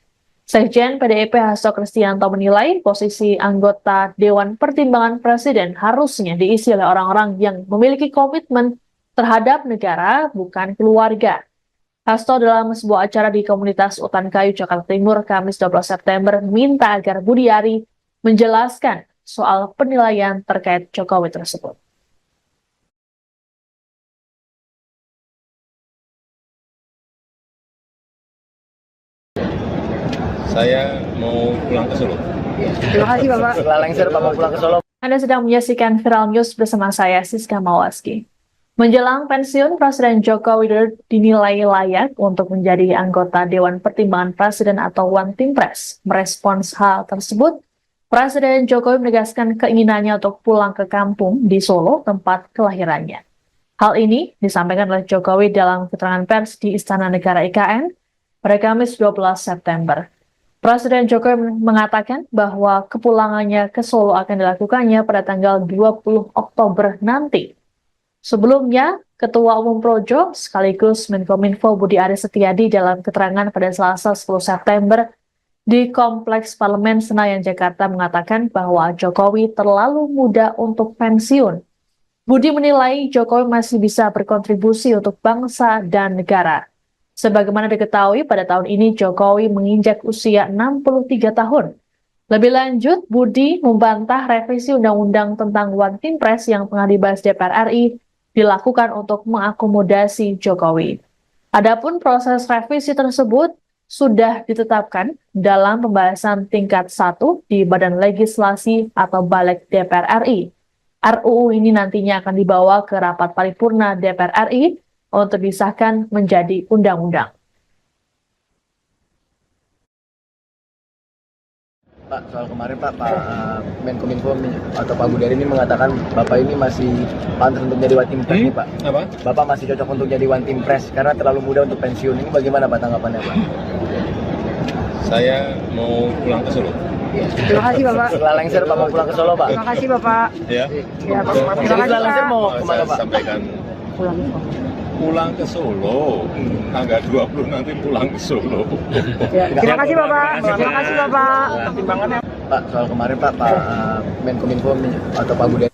Sekjen PDIP Hasto Kristianto menilai posisi anggota Dewan Pertimbangan Presiden harusnya diisi oleh orang-orang yang memiliki komitmen terhadap negara, bukan keluarga. Hasto dalam sebuah acara di komunitas Utan Kayu, Jakarta Timur, Kamis 12 September, minta agar Budi Ari menjelaskan soal penilaian terkait Jokowi tersebut. Saya mau pulang ke Solo. Terima kasih Bapak. Setelah lengser Bapak pulang ke Solo. Anda sedang menyaksikan Viral News bersama saya, Siska Mawaski. Menjelang pensiun, Presiden Joko Widodo dinilai layak untuk menjadi anggota Dewan Pertimbangan Presiden atau One Team Press. Merespons hal tersebut, Presiden Jokowi menegaskan keinginannya untuk pulang ke kampung di Solo, tempat kelahirannya. Hal ini disampaikan oleh Jokowi dalam keterangan pers di Istana Negara IKN pada Kamis 12 September. Presiden Jokowi mengatakan bahwa kepulangannya ke Solo akan dilakukannya pada tanggal 20 Oktober nanti. Sebelumnya, Ketua Umum Projo sekaligus Menkominfo Budi Aris Setiadi dalam keterangan pada Selasa 10 September di Kompleks Parlemen Senayan, Jakarta mengatakan bahwa Jokowi terlalu muda untuk pensiun. Budi menilai Jokowi masih bisa berkontribusi untuk bangsa dan negara. Sebagaimana diketahui, pada tahun ini Jokowi menginjak usia 63 tahun. Lebih lanjut, Budi membantah revisi Undang-Undang tentang One Team Press yang tengah dibahas DPR RI dilakukan untuk mengakomodasi Jokowi. Adapun proses revisi tersebut sudah ditetapkan dalam pembahasan tingkat 1 di Badan Legislasi atau Balik DPR RI. RUU ini nantinya akan dibawa ke rapat paripurna DPR RI untuk disahkan menjadi undang-undang. Pak, soal kemarin Pak Menkominfo atau Pak Budi ini mengatakan Bapak ini masih pantas untuk jadi One Team Press nih Pak. Apa? Bapak masih cocok untuk jadi One Team Press karena terlalu muda untuk pensiun. Ini bagaimana Pak tanggapannya Pak? Saya mau pulang ke Solo. Terima kasih Bapak. Setelah lengser Bapak pulang ke Solo Pak. Terima kasih Bapak. Ya. Ya, Pak. Terima kasih Setelah lengser Pak. mau kemana Saya Pak? sampaikan Pulang ke Solo. pulang ke Solo. Tanggal 20 nanti pulang ke Solo. Ya, terima kasih Bapak. Terima kasih Bapak. Pak, soal kemarin Pak Menkominfo atau Pak Budi.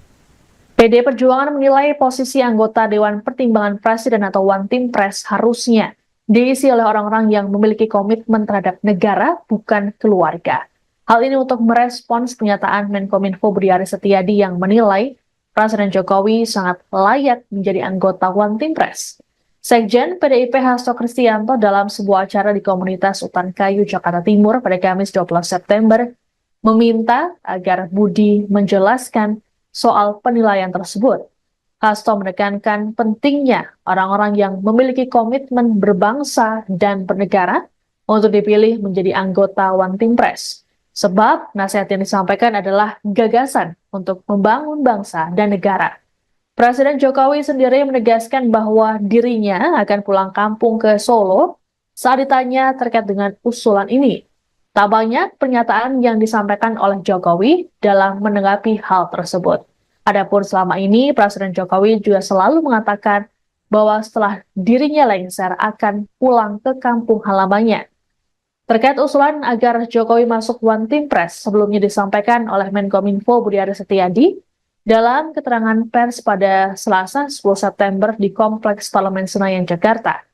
PD Perjuangan menilai posisi anggota Dewan Pertimbangan Presiden atau One Team Press harusnya diisi oleh orang-orang yang memiliki komitmen terhadap negara, bukan keluarga. Hal ini untuk merespons pernyataan Menkominfo Budi Aris Setiadi yang menilai Presiden Jokowi sangat layak menjadi anggota One Team Press. Sekjen PDIP Hasto Kristianto dalam sebuah acara di komunitas Utan Kayu, Jakarta Timur pada Kamis 12 September meminta agar Budi menjelaskan soal penilaian tersebut. Hasto menekankan pentingnya orang-orang yang memiliki komitmen berbangsa dan bernegara untuk dipilih menjadi anggota One Team Press. Sebab nasihat yang disampaikan adalah gagasan untuk membangun bangsa dan negara. Presiden Jokowi sendiri menegaskan bahwa dirinya akan pulang kampung ke Solo saat ditanya terkait dengan usulan ini. Tak banyak pernyataan yang disampaikan oleh Jokowi dalam menanggapi hal tersebut. Adapun selama ini, Presiden Jokowi juga selalu mengatakan bahwa setelah dirinya lengser akan pulang ke kampung halamannya. Terkait usulan agar Jokowi masuk One Team Press sebelumnya disampaikan oleh Menkominfo Budi Aris Setiadi dalam keterangan pers pada Selasa 10 September di Kompleks Parlemen Senayan, Jakarta.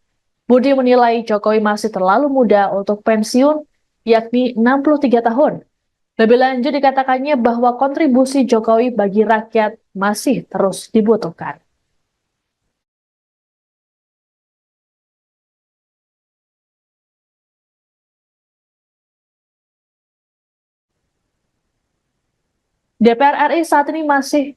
Budi menilai Jokowi masih terlalu muda untuk pensiun, yakni 63 tahun. Lebih lanjut dikatakannya bahwa kontribusi Jokowi bagi rakyat masih terus dibutuhkan. DPR RI saat ini masih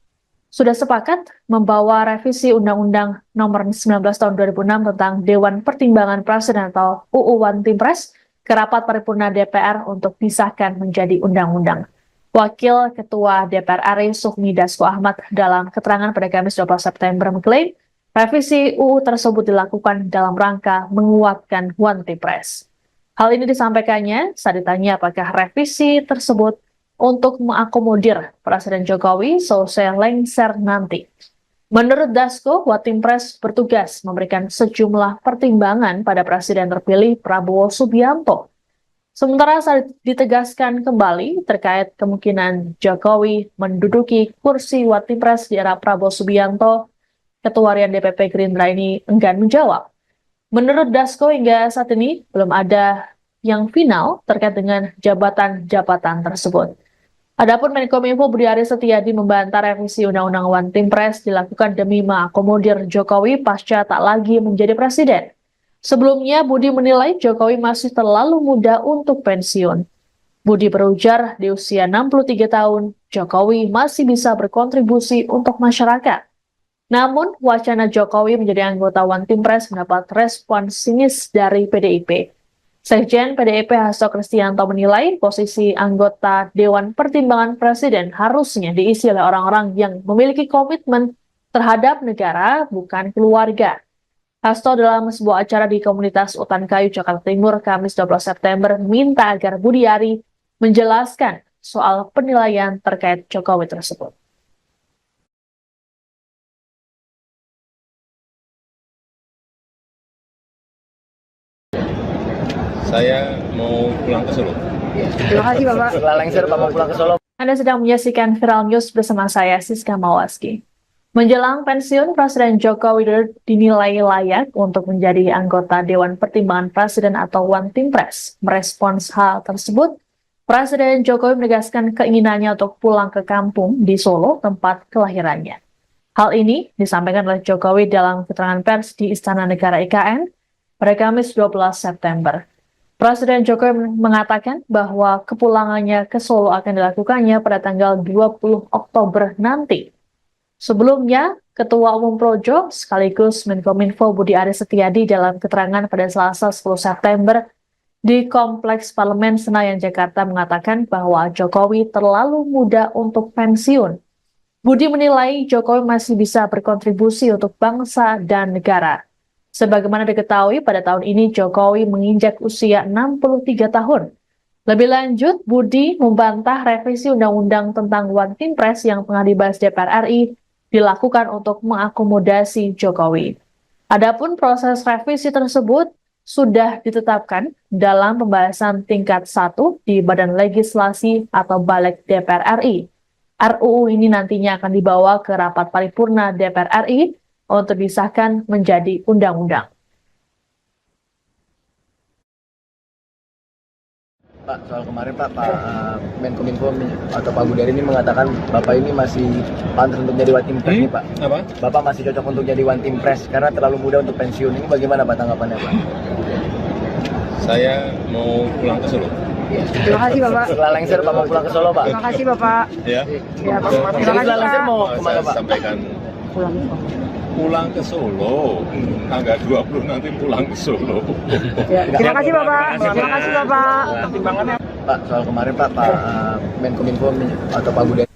sudah sepakat membawa revisi Undang-Undang Nomor 19 Tahun 2006 tentang Dewan Pertimbangan Presiden atau UU One Team Press ke rapat paripurna DPR untuk disahkan menjadi undang-undang. Wakil Ketua DPR RI Sufmi Dasko Ahmad dalam keterangan pada Kamis 12 September mengklaim revisi UU tersebut dilakukan dalam rangka menguatkan One Team Press. Hal ini disampaikannya saat ditanya apakah revisi tersebut untuk mengakomodir Presiden Jokowi selesai lengser nanti. Menurut Dasko, One Team Press bertugas memberikan sejumlah pertimbangan pada Presiden terpilih Prabowo Subianto. Sementara saat ditegaskan kembali terkait kemungkinan Jokowi menduduki kursi One Team Press di era Prabowo Subianto, Ketua Harian DPP Gerindra ini enggan menjawab. Menurut Dasko, hingga saat ini belum ada yang final terkait dengan jabatan-jabatan tersebut. Adapun Menkominfo Budi Aris Setiadi membantah revisi Undang-Undang One Team Press dilakukan demi mengakomodir Jokowi pasca tak lagi menjadi presiden. Sebelumnya, Budi menilai Jokowi masih terlalu muda untuk pensiun. Budi berujar di usia 63 tahun, Jokowi masih bisa berkontribusi untuk masyarakat. Namun, wacana Jokowi menjadi anggota One Team Press mendapat respon sinis dari PDIP. Sekjen PDIP Hasto Kristianto menilai posisi anggota Dewan Pertimbangan Presiden harusnya diisi oleh orang-orang yang memiliki komitmen terhadap negara, bukan keluarga. Hasto dalam sebuah acara di komunitas Utan Kayu, Jakarta Timur, Kamis 12 September, meminta agar Budiari menjelaskan soal penilaian terkait Jokowi tersebut. Saya mau pulang ke Solo. Terima kasih Bapak. Setelah lengser Bapak pulang ke Solo. Anda sedang menyaksikan Viral News bersama saya, Siska Mawaski. Menjelang pensiun, Presiden Joko Widodo dinilai layak untuk menjadi anggota Dewan Pertimbangan Presiden atau One Team Press. Merespons hal tersebut, Presiden Jokowi menegaskan keinginannya untuk pulang ke kampung di Solo, tempat kelahirannya. Hal ini disampaikan oleh Jokowi dalam keterangan pers di Istana Negara IKN pada Kamis 12 September. Presiden Jokowi mengatakan bahwa kepulangannya ke Solo akan dilakukannya pada tanggal 20 Oktober nanti. Sebelumnya, Ketua Umum Projo sekaligus Menkominfo Budi Aris Setiadi dalam keterangan pada Selasa 10 September di Kompleks Parlemen Senayan, Jakarta mengatakan bahwa Jokowi terlalu muda untuk pensiun. Budi menilai Jokowi masih bisa berkontribusi untuk bangsa dan negara. Sebagaimana diketahui, pada tahun ini Jokowi menginjak usia 63 tahun. Lebih lanjut, Budi membantah revisi Undang-Undang tentang One Team Press yang tengah dibahas DPR RI dilakukan untuk mengakomodasi Jokowi. Adapun proses revisi tersebut sudah ditetapkan dalam pembahasan tingkat 1 di Badan Legislasi atau Balik DPR RI. RUU ini nantinya akan dibawa ke rapat paripurna DPR RI untuk disahkan menjadi undang-undang. Pak, soal kemarin Pak Menkominfo atau Pak Budiari ini mengatakan Bapak ini masih pantas untuk jadi One Team Press nih Pak. Apa? Bapak masih cocok untuk jadi One Team Press karena terlalu muda untuk pensiun. Ini bagaimana Pak tanggapannya Pak? Saya mau pulang ke Solo. Terima kasih Bapak. Setelah lengser Bapak pulang ke Solo Pak. Terima kasih Bapak. Ya. Ya, Pak. Terima kasih Setelah lengser Pak. mau Saya kemana Pak? sampaikan Pulang. pulang ke Solo. Tanggal 20 nanti pulang ke Solo. Ya, terima kasih Bapak. Terima kasih Bapak. Pak, soal kemarin Pak Menkominfo atau Pak Budiari.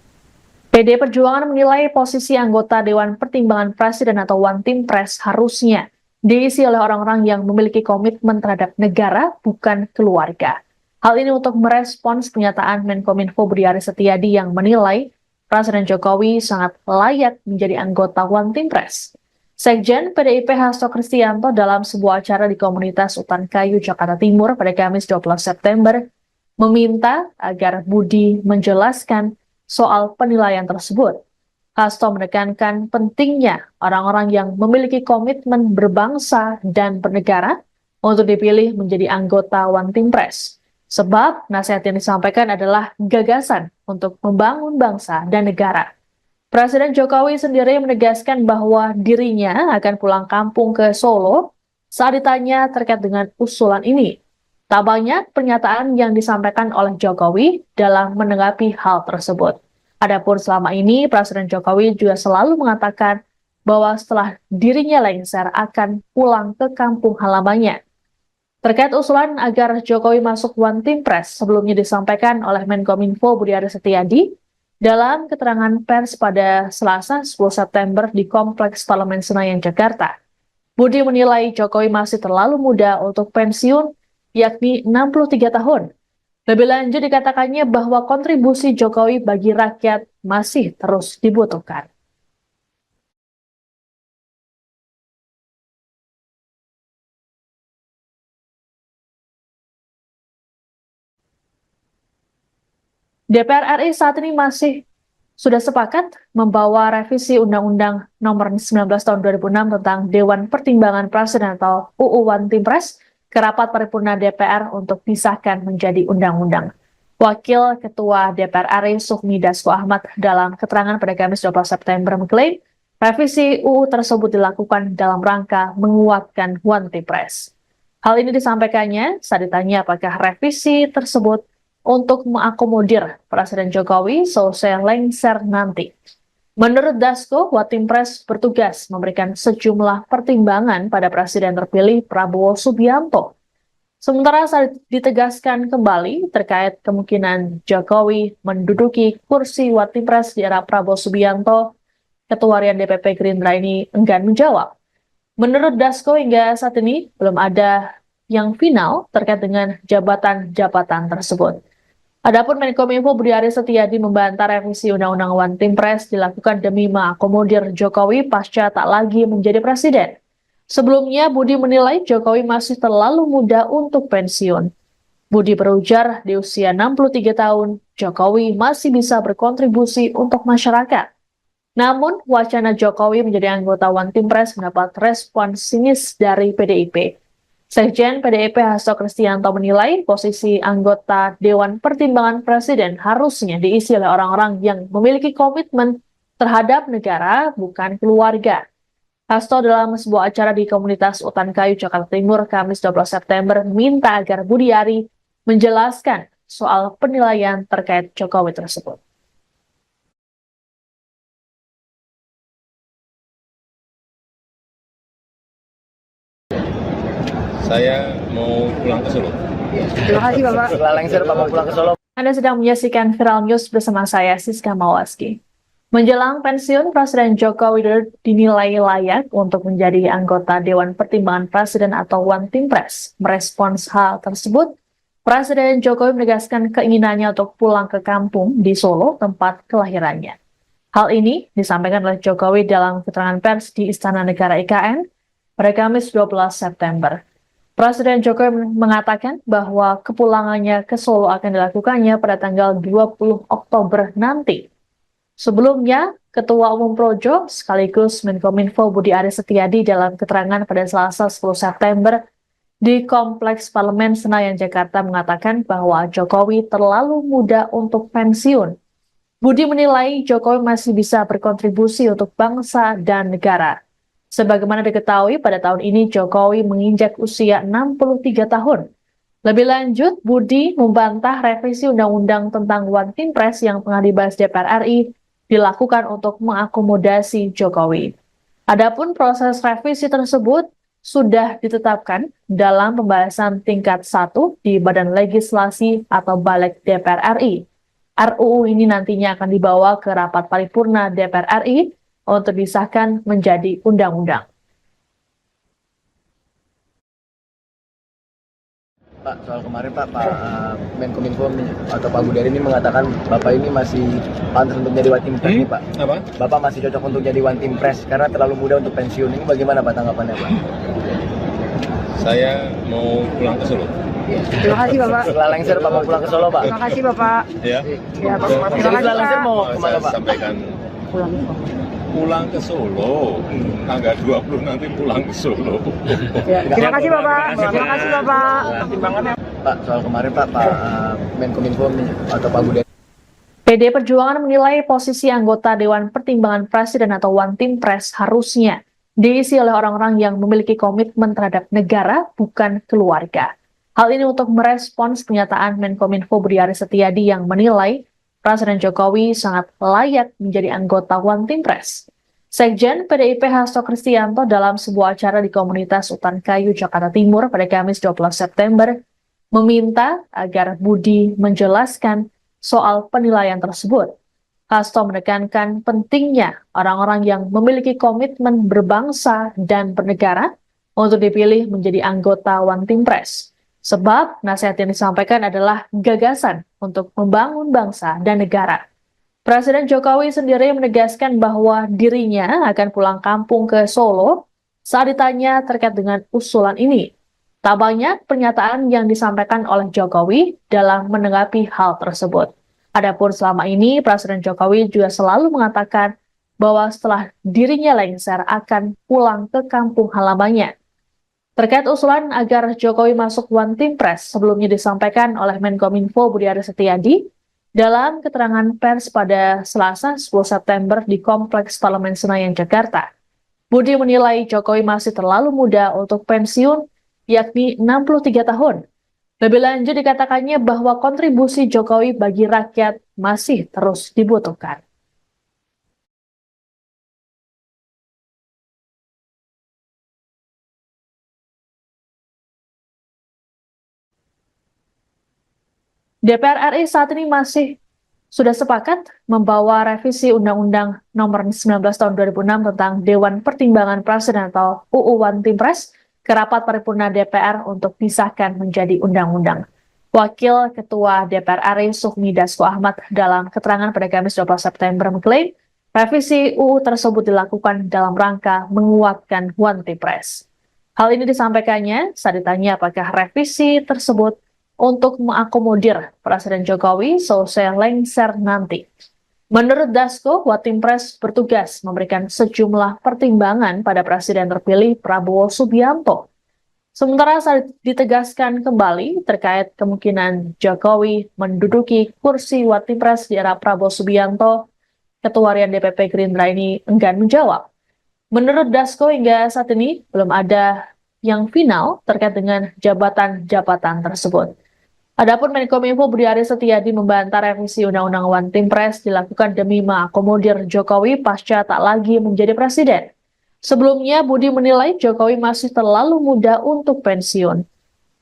PD Perjuangan menilai posisi anggota Dewan Pertimbangan Presiden atau One Team Press harusnya diisi oleh orang-orang yang memiliki komitmen terhadap negara, bukan keluarga. Hal ini untuk merespons pernyataan Menkominfo Budi Aris Setiadi yang menilai Presiden Jokowi sangat layak menjadi anggota One Team Press. Sekjen PDIP Hasto Kristianto dalam sebuah acara di komunitas Utan Kayu, Jakarta Timur pada Kamis 12 September meminta agar Budi menjelaskan soal penilaian tersebut. Hasto menekankan pentingnya orang-orang yang memiliki komitmen berbangsa dan bernegara untuk dipilih menjadi anggota One Team Press. Sebab nasihat yang disampaikan adalah gagasan untuk membangun bangsa dan negara. Presiden Jokowi sendiri menegaskan bahwa dirinya akan pulang kampung ke Solo saat ditanya terkait dengan usulan ini. Tak banyak pernyataan yang disampaikan oleh Jokowi dalam menanggapi hal tersebut. Adapun selama ini, Presiden Jokowi juga selalu mengatakan bahwa setelah dirinya lengser akan pulang ke kampung halamannya. Terkait usulan agar Jokowi masuk One Team Press sebelumnya disampaikan oleh Menkominfo Budi Aris Setiadi dalam keterangan pers pada Selasa 10 September di Kompleks Parlemen Senayan, Jakarta. Budi menilai Jokowi masih terlalu muda untuk pensiun, yakni 63 tahun. Lebih lanjut dikatakannya bahwa kontribusi Jokowi bagi rakyat masih terus dibutuhkan. DPR RI saat ini sudah sepakat membawa revisi Undang-Undang Nomor 19 Tahun 2006 tentang Dewan Pertimbangan Presiden atau UU One Team Press ke rapat paripurna DPR untuk disahkan menjadi undang-undang. Wakil Ketua DPR RI Sufmi Dasko Ahmad dalam keterangan pada Kamis 12 September mengklaim revisi UU tersebut dilakukan dalam rangka menguatkan One Team Press. Hal ini disampaikannya saat ditanya apakah revisi tersebut untuk mengakomodir Presiden Jokowi selesai lengser nanti. Menurut Dasko, Watimpres bertugas memberikan sejumlah pertimbangan pada Presiden terpilih Prabowo Subianto. Sementara saat ditegaskan kembali terkait kemungkinan Jokowi menduduki kursi Watimpres di era Prabowo Subianto, Ketua Harian DPP Gerindra ini enggan menjawab. Menurut Dasko, hingga saat ini belum ada yang final terkait dengan jabatan-jabatan tersebut. Adapun Menkominfo Budi Aris Setiadi membantah revisi Undang-Undang Watimpres dilakukan demi mengakomodir Jokowi pasca tak lagi menjadi presiden. Sebelumnya, Budi menilai Jokowi masih terlalu muda untuk pensiun. Budi berujar di usia 63 tahun, Jokowi masih bisa berkontribusi untuk masyarakat. Namun, wacana Jokowi menjadi anggota Watimpres mendapat respon sinis dari PDIP. Sekjen PDIP Hasto Kristianto menilai posisi anggota Dewan Pertimbangan Presiden harusnya diisi oleh orang-orang yang memiliki komitmen terhadap negara, bukan keluarga. Hasto dalam sebuah acara di komunitas Utan Kayu, Jakarta Timur, Kamis 12 September, minta agar Budiari menjelaskan soal penilaian terkait Jokowi tersebut. Saya mau pulang ke Solo. Terima kasih Bapak. Setelah lengser Pak mau pulang ke Solo. Anda sedang menyaksikan Viral News bersama saya, Siska Mawaski. Menjelang pensiun, Presiden Joko Widodo dinilai layak untuk menjadi anggota Dewan Pertimbangan Presiden atau Watimpres. Merespons hal tersebut, Presiden Jokowi menegaskan keinginannya untuk pulang ke kampung di Solo, tempat kelahirannya. Hal ini disampaikan oleh Jokowi dalam keterangan pers di Istana Negara IKN pada Kamis 12 September. Presiden Jokowi mengatakan bahwa kepulangannya ke Solo akan dilakukannya pada tanggal 20 Oktober nanti. Sebelumnya, Ketua Umum Projo sekaligus Menkominfo Budi Aris Setiadi dalam keterangan pada Selasa 10 September di Kompleks Parlemen Senayan, Jakarta mengatakan bahwa Jokowi terlalu muda untuk pensiun. Budi menilai Jokowi masih bisa berkontribusi untuk bangsa dan negara. Sebagaimana diketahui, pada tahun ini Jokowi menginjak usia 63 tahun. Lebih lanjut, Budi membantah revisi Undang-Undang tentang Watimpres yang tengah dibahas DPR RI dilakukan untuk mengakomodasi Jokowi. Adapun proses revisi tersebut sudah ditetapkan dalam pembahasan tingkat 1 di Badan Legislasi atau Balik DPR RI. RUU ini nantinya akan dibawa ke rapat paripurna DPR RI untuk disahkan menjadi undang-undang. Pak, soal kemarin Pak Menkominfo atau Pak Budari ini mengatakan Bapak ini masih pantas untuk jadi Watimpres nih Pak. Apa? Bapak masih cocok untuk jadi Watimpres karena terlalu muda untuk pensiun. Ini bagaimana Pak tanggapannya Pak? Saya mau pulang ke Solo. Terima kasih Bapak. Setelah lengser Pak mau pulang ke Solo Pak. Terima kasih Bapak. Ya. Ya, Pak. Jadi Terima kasih setelah lengser Pak. mau kemana Saya Pak? sampaikan pulang ke Solo. Tanggal 20 nanti pulang ke Solo. Ya, terima kasih Bapak. Terima kasih Bapak. Pak, soal kemarin Pak Menkominfo atau Pak Budari. PD Perjuangan menilai posisi anggota Dewan Pertimbangan Presiden atau Watimpres harusnya diisi oleh orang-orang yang memiliki komitmen terhadap negara, bukan keluarga. Hal ini untuk merespons pernyataan Menkominfo Budi Aris Setiadi yang menilai Presiden Jokowi sangat layak menjadi anggota Watimpres. Sekjen PDIP Hasto Kristianto dalam sebuah acara di komunitas Utan Kayu, Jakarta Timur pada Kamis 12 September meminta agar Budi menjelaskan soal penilaian tersebut. Hasto menekankan pentingnya orang-orang yang memiliki komitmen berbangsa dan bernegara untuk dipilih menjadi anggota Watimpres. Sebab nasihat yang disampaikan adalah gagasan untuk membangun bangsa dan negara. Presiden Jokowi sendiri menegaskan bahwa dirinya akan pulang kampung ke Solo saat ditanya terkait dengan usulan ini. Tak banyak pernyataan yang disampaikan oleh Jokowi dalam menanggapi hal tersebut. Adapun selama ini, Presiden Jokowi juga selalu mengatakan bahwa setelah dirinya lengser akan pulang ke kampung halamannya. Terkait usulan agar Jokowi masuk Watimpres sebelumnya disampaikan oleh Menkominfo Budi Aris Setiadi dalam keterangan pers pada Selasa 10 September di Kompleks Parlemen Senayan, Jakarta. Budi menilai Jokowi masih terlalu muda untuk pensiun, yakni 63 tahun. Lebih lanjut dikatakannya bahwa kontribusi Jokowi bagi rakyat masih terus dibutuhkan. DPR RI saat ini sudah sepakat membawa revisi Undang-Undang Nomor 19 Tahun 2006 tentang Dewan Pertimbangan Presiden atau UU One Team Press ke rapat paripurna DPR untuk disahkan menjadi undang-undang. Wakil Ketua DPR RI Sufmi Dasko Ahmad dalam keterangan pada Kamis 12 September mengklaim revisi UU tersebut dilakukan dalam rangka menguatkan One Team Press. Hal ini disampaikannya saat ditanya apakah revisi tersebut untuk mengakomodir Presiden Jokowi selesai lengser nanti. Menurut Dasko, One Team Press bertugas memberikan sejumlah pertimbangan pada Presiden terpilih Prabowo Subianto. Sementara saat ditegaskan kembali terkait kemungkinan Jokowi menduduki kursi One Team Press di era Prabowo Subianto, Ketua Harian DPP Gerindra ini enggan menjawab. Menurut Dasko, hingga saat ini belum ada yang final terkait dengan jabatan-jabatan tersebut. Adapun Menkominfo Budi Aris Setiadi membantah revisi Undang-Undang One Team Press dilakukan demi mengakomodir Jokowi pasca tak lagi menjadi presiden. Sebelumnya, Budi menilai Jokowi masih terlalu muda untuk pensiun.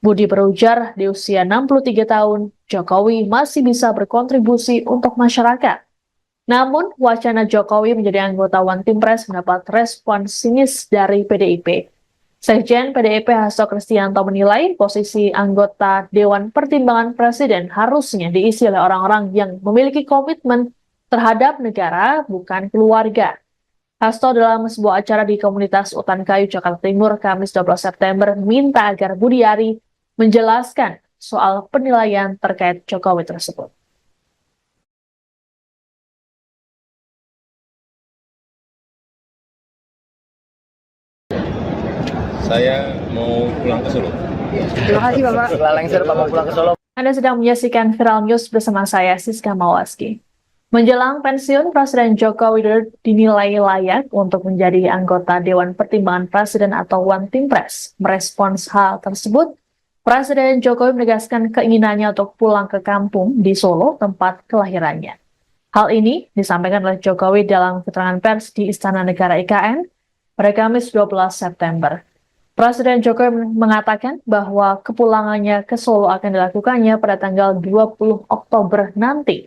Budi berujar di usia 63 tahun, Jokowi masih bisa berkontribusi untuk masyarakat. Namun, wacana Jokowi menjadi anggota One Team Press mendapat respon sinis dari PDIP. Sekjen PDIP Hasto Kristianto menilai posisi anggota Dewan Pertimbangan Presiden harusnya diisi oleh orang-orang yang memiliki komitmen terhadap negara, bukan keluarga. Hasto dalam sebuah acara di komunitas Utan Kayu, Jakarta Timur, Kamis 12 September, minta agar Budi Ari menjelaskan soal penilaian terkait Jokowi tersebut. Saya mau pulang ke Solo. Terima kasih Bapak. Setelah lengser Pak mau pulang ke Solo. Anda sedang menyaksikan Viral News bersama saya, Siska Mawaski. Menjelang pensiun, Presiden Joko Widodo dinilai layak untuk menjadi anggota Dewan Pertimbangan Presiden atau One Team Press. Merespons hal tersebut, Presiden Jokowi menegaskan keinginannya untuk pulang ke kampung di Solo, tempat kelahirannya. Hal ini disampaikan oleh Jokowi dalam keterangan pers di Istana Negara IKN pada Kamis 12 September. Presiden Jokowi mengatakan bahwa kepulangannya ke Solo akan dilakukannya pada tanggal 20 Oktober nanti.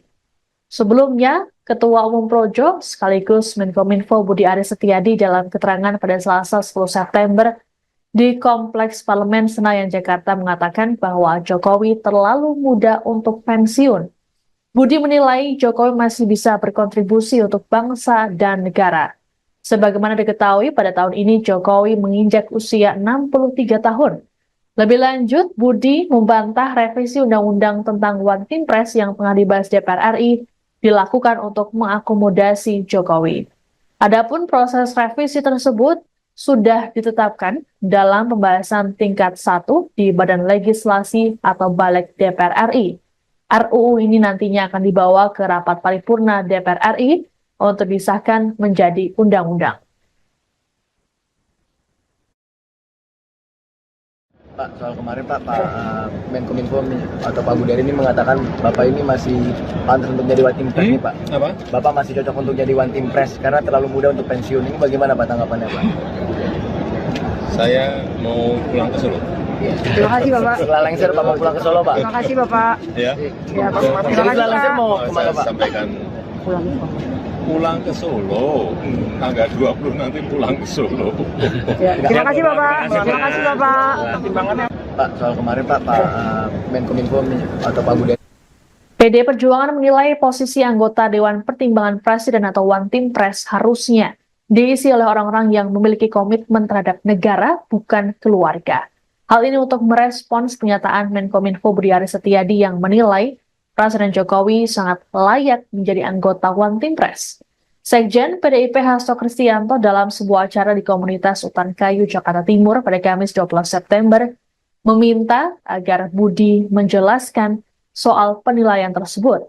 Sebelumnya, Ketua Umum Projo sekaligus Menkominfo Budi Aris Setiadi dalam keterangan pada Selasa 10 September di Kompleks Parlemen Senayan, Jakarta mengatakan bahwa Jokowi terlalu muda untuk pensiun. Budi menilai Jokowi masih bisa berkontribusi untuk bangsa dan negara. Sebagaimana diketahui, pada tahun ini Jokowi menginjak usia 63 tahun. Lebih lanjut, Budi membantah revisi Undang-Undang tentang One Team Press yang tengah dibahas DPR RI dilakukan untuk mengakomodasi Jokowi. Adapun proses revisi tersebut sudah ditetapkan dalam pembahasan tingkat 1 di Badan Legislasi atau Balik DPR RI. RUU ini nantinya akan dibawa ke rapat paripurna DPR RI untuk disahkan menjadi undang-undang. Pak, soal kemarin Pak Menkominfo atau Pak Budi Ari ini mengatakan Bapak ini masih pantas untuk jadi One Team Press nih Pak. Apa? Bapak masih cocok untuk jadi One Team Press karena terlalu muda untuk pensiun. Ini bagaimana Pak tanggapannya Pak? Saya mau pulang ke Solo. Terima kasih Bapak. Setelah lengser Pak mau pulang ke Solo Pak. Terima kasih Bapak. Ya. Ya, Pak. Terima Jadi kasih setelah lengser Pak. mau Saya kemana Pak? sampaikan pulang ke Solo. Tanggal 20 nanti pulang ke Solo. Ya, terima kasih Bapak. Terima kasih Bapak. Pak, soal kemarin Pak Menkominfo atau Pak Budi PD Perjuangan menilai posisi anggota Dewan Pertimbangan Presiden atau One Team Press harusnya diisi oleh orang-orang yang memiliki komitmen terhadap negara, bukan keluarga. Hal ini untuk merespons pernyataan Menkominfo Budi Aris Setiadi yang menilai Presiden Jokowi sangat layak menjadi anggota One Team Press. Sekjen PDIP Hasto Kristianto dalam sebuah acara di komunitas Utan Kayu, Jakarta Timur pada Kamis 12 September meminta agar Budi menjelaskan soal penilaian tersebut.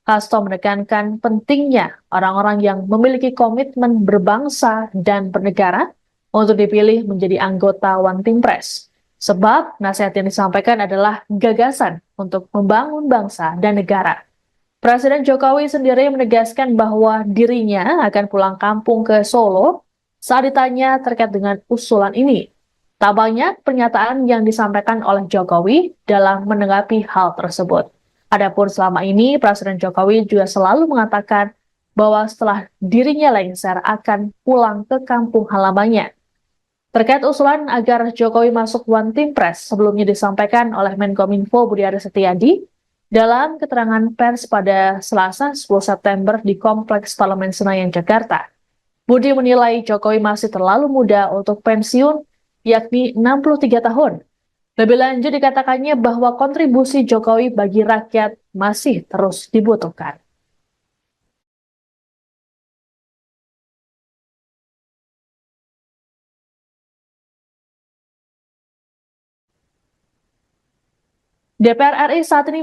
Hasto menekankan pentingnya orang-orang yang memiliki komitmen berbangsa dan bernegara untuk dipilih menjadi anggota One Team Press. Sebab nasihat yang disampaikan adalah gagasan untuk membangun bangsa dan negara. Presiden Jokowi sendiri menegaskan bahwa dirinya akan pulang kampung ke Solo saat ditanya terkait dengan usulan ini. Tak banyak pernyataan yang disampaikan oleh Jokowi dalam menanggapi hal tersebut. Adapun selama ini, Presiden Jokowi juga selalu mengatakan bahwa setelah dirinya lengser akan pulang ke kampung halamannya. Terkait usulan agar Jokowi masuk One Team Press sebelumnya disampaikan oleh Menkominfo Budi Aris Setiadi dalam keterangan pers pada Selasa 10 September di Kompleks Parlemen Senayan, Jakarta. Budi menilai Jokowi masih terlalu muda untuk pensiun, yakni 63 tahun. Lebih lanjut dikatakannya bahwa kontribusi Jokowi bagi rakyat masih terus dibutuhkan. DPR RI saat ini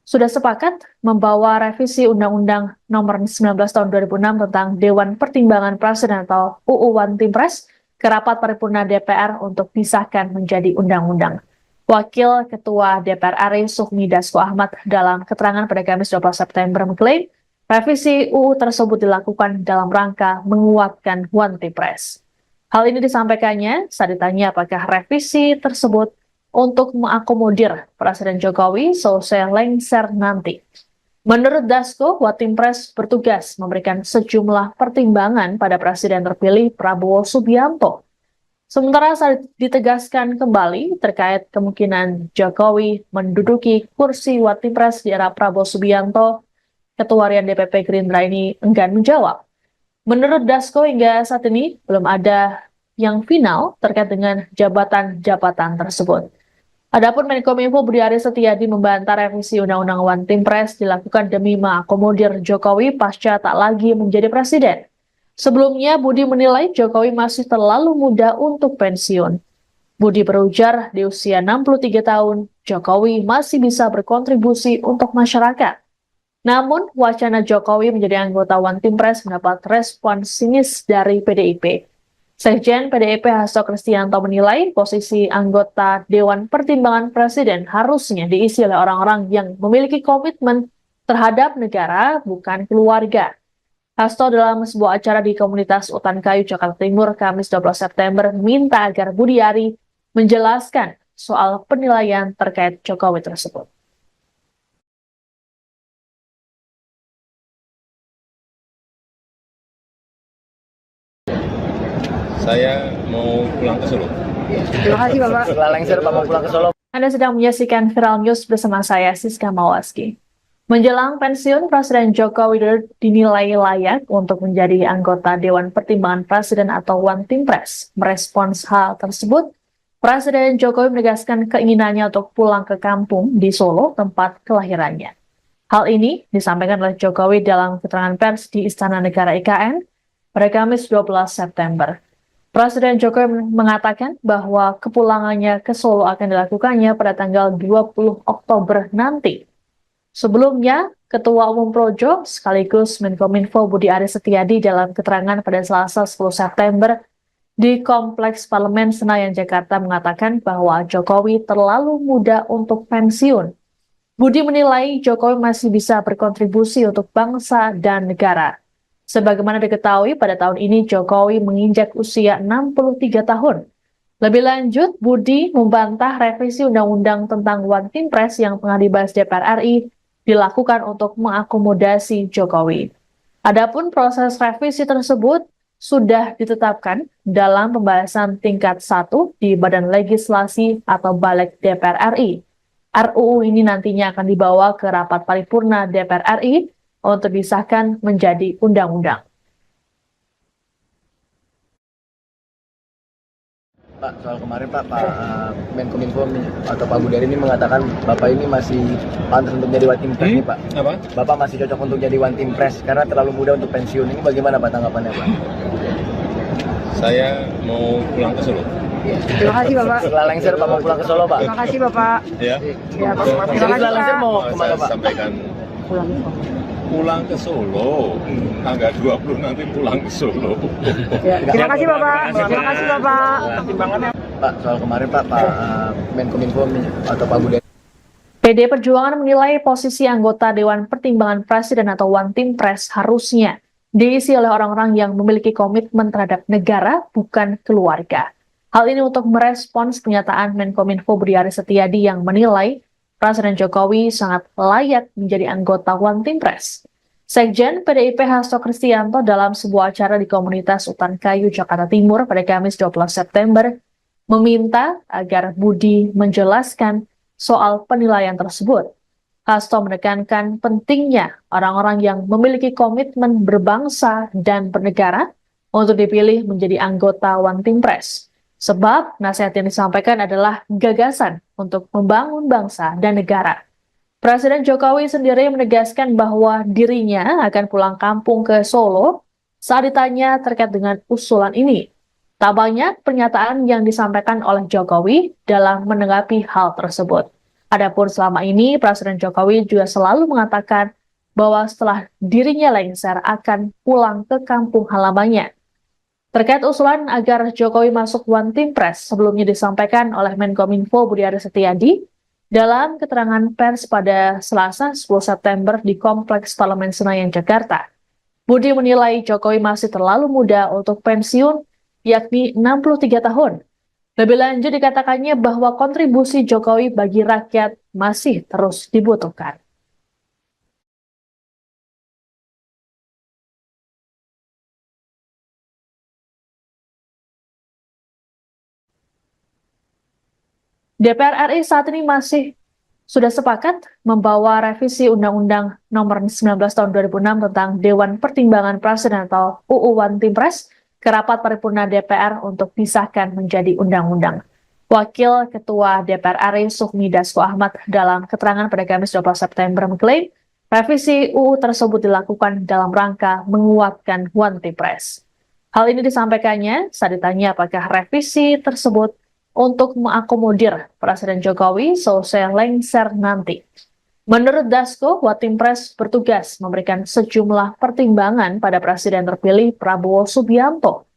sudah sepakat membawa revisi Undang-Undang Nomor 19 Tahun 2006 tentang Dewan Pertimbangan Presiden atau UU One Team Press ke rapat paripurna DPR untuk disahkan menjadi undang-undang. Wakil Ketua DPR RI Sufmi Dasko Ahmad dalam keterangan pada Kamis 12 September mengklaim revisi UU tersebut dilakukan dalam rangka menguatkan One Team Press. Hal ini disampaikannya saat ditanya apakah revisi tersebut untuk mengakomodir Presiden Jokowi selesai lengser nanti. Menurut Dasko, One Team Press bertugas memberikan sejumlah pertimbangan pada Presiden terpilih Prabowo Subianto. Sementara saat ditegaskan kembali terkait kemungkinan Jokowi menduduki kursi One Team Press di era Prabowo Subianto, Ketua Harian DPP Gerindra ini enggan menjawab. Menurut Dasko, hingga saat ini belum ada yang final terkait dengan jabatan-jabatan tersebut. Adapun Menkominfo Budi Aris Setiadi membantah revisi Undang-Undang One Team Press dilakukan demi mengakomodir Jokowi pasca tak lagi menjadi presiden. Sebelumnya, Budi menilai Jokowi masih terlalu muda untuk pensiun. Budi berujar di usia 63 tahun, Jokowi masih bisa berkontribusi untuk masyarakat. Namun, wacana Jokowi menjadi anggota One Team Press mendapat respon sinis dari PDIP. Sekjen PDIP Hasto Kristianto menilai posisi anggota Dewan Pertimbangan Presiden harusnya diisi oleh orang-orang yang memiliki komitmen terhadap negara, bukan keluarga. Hasto dalam sebuah acara di komunitas Utan Kayu, Jakarta Timur, Kamis 12 September, minta agar Budi Ari menjelaskan soal penilaian terkait Jokowi tersebut. Saya mau pulang ke Solo. Terima kasih Bapak. Setelah lengser Bapak pulang ke Solo. Anda sedang menyaksikan Viral News bersama saya, Siska Mawaski. Menjelang pensiun, Presiden Joko Widodo dinilai layak untuk menjadi anggota Dewan Pertimbangan Presiden atau One Team Press. Merespons hal tersebut, Presiden Jokowi menegaskan keinginannya untuk pulang ke kampung di Solo, tempat kelahirannya. Hal ini disampaikan oleh Jokowi dalam keterangan pers di Istana Negara IKN pada Kamis 12 September. Presiden Jokowi mengatakan bahwa kepulangannya ke Solo akan dilakukannya pada tanggal 20 Oktober nanti. Sebelumnya, Ketua Umum Projo sekaligus Menkominfo Budi Aris Setiadi dalam keterangan pada Selasa 10 September di Kompleks Parlemen Senayan, Jakarta mengatakan bahwa Jokowi terlalu muda untuk pensiun. Budi menilai Jokowi masih bisa berkontribusi untuk bangsa dan negara. Sebagaimana diketahui, pada tahun ini Jokowi menginjak usia 63 tahun. Lebih lanjut, Budi membantah revisi Undang-Undang tentang One Team Press yang tengah dibahas DPR RI dilakukan untuk mengakomodasi Jokowi. Adapun proses revisi tersebut sudah ditetapkan dalam pembahasan tingkat 1 di Badan Legislasi atau Balik DPR RI. RUU ini nantinya akan dibawa ke rapat paripurna DPR RI untuk disahkan menjadi undang-undang. Pak, soal kemarin Pak Menkominfo atau Pak Budi Ari ini mengatakan Bapak ini masih pantas untuk jadi One Team Press nih Pak. Apa? Bapak masih cocok untuk jadi One Team Press karena terlalu muda untuk pensiun. Ini bagaimana Pak tanggapannya Pak? Saya mau pulang ke Solo. Terima kasih Bapak. Setelah lengser Bapak pulang ke Solo Pak. Terima kasih Bapak. Ya. Ya, Pak. Terima kasih Setelah lengser Pak. mau Saya kemana Pak? sampaikan pulang ke Solo. Tanggal 20 nanti pulang ke Solo. Ya, terima kasih Bapak. Terima kasih Bapak. Pertimbangannya Pak, soal kemarin Pak Menkominfo atau Pak Budi PD Perjuangan menilai posisi anggota Dewan Pertimbangan Presiden atau One Team Press harusnya diisi oleh orang-orang yang memiliki komitmen terhadap negara, bukan keluarga. Hal ini untuk merespons pernyataan Menkominfo Budi Aris Setiadi yang menilai Presiden Jokowi sangat layak menjadi anggota One Team Press. Sekjen PDIP Hasto Kristianto dalam sebuah acara di komunitas Utan Kayu, Jakarta Timur pada Kamis 12 September meminta agar Budi menjelaskan soal penilaian tersebut. Hasto menekankan pentingnya orang-orang yang memiliki komitmen berbangsa dan bernegara untuk dipilih menjadi anggota One Team Press. Sebab nasihat yang disampaikan adalah gagasan untuk membangun bangsa dan negara. Presiden Jokowi sendiri menegaskan bahwa dirinya akan pulang kampung ke Solo saat ditanya terkait dengan usulan ini. Tak banyak pernyataan yang disampaikan oleh Jokowi dalam menanggapi hal tersebut. Adapun selama ini, Presiden Jokowi juga selalu mengatakan bahwa setelah dirinya lengser akan pulang ke kampung halamannya. Terkait usulan agar Jokowi masuk One Team Press sebelumnya disampaikan oleh Menkominfo Budi Aris Setiadi dalam keterangan pers pada Selasa 10 September di Kompleks Parlemen Senayan, Jakarta. Budi menilai Jokowi masih terlalu muda untuk pensiun, yakni 63 tahun. Lebih lanjut dikatakannya bahwa kontribusi Jokowi bagi rakyat masih terus dibutuhkan. DPR RI saat ini sudah sepakat membawa revisi Undang-Undang Nomor 19 Tahun 2006 tentang Dewan Pertimbangan Presiden atau UU One Team Press ke rapat paripurna DPR untuk disahkan menjadi undang-undang. Wakil Ketua DPR RI Sufmi Dasko Ahmad dalam keterangan pada Kamis 12 September mengklaim revisi UU tersebut dilakukan dalam rangka menguatkan One Team Press. Hal ini disampaikannya saat ditanya apakah revisi tersebut untuk mengakomodir Presiden Jokowi selesai lengser nanti. Menurut Dasko, One Team Press bertugas memberikan sejumlah pertimbangan pada Presiden terpilih Prabowo Subianto.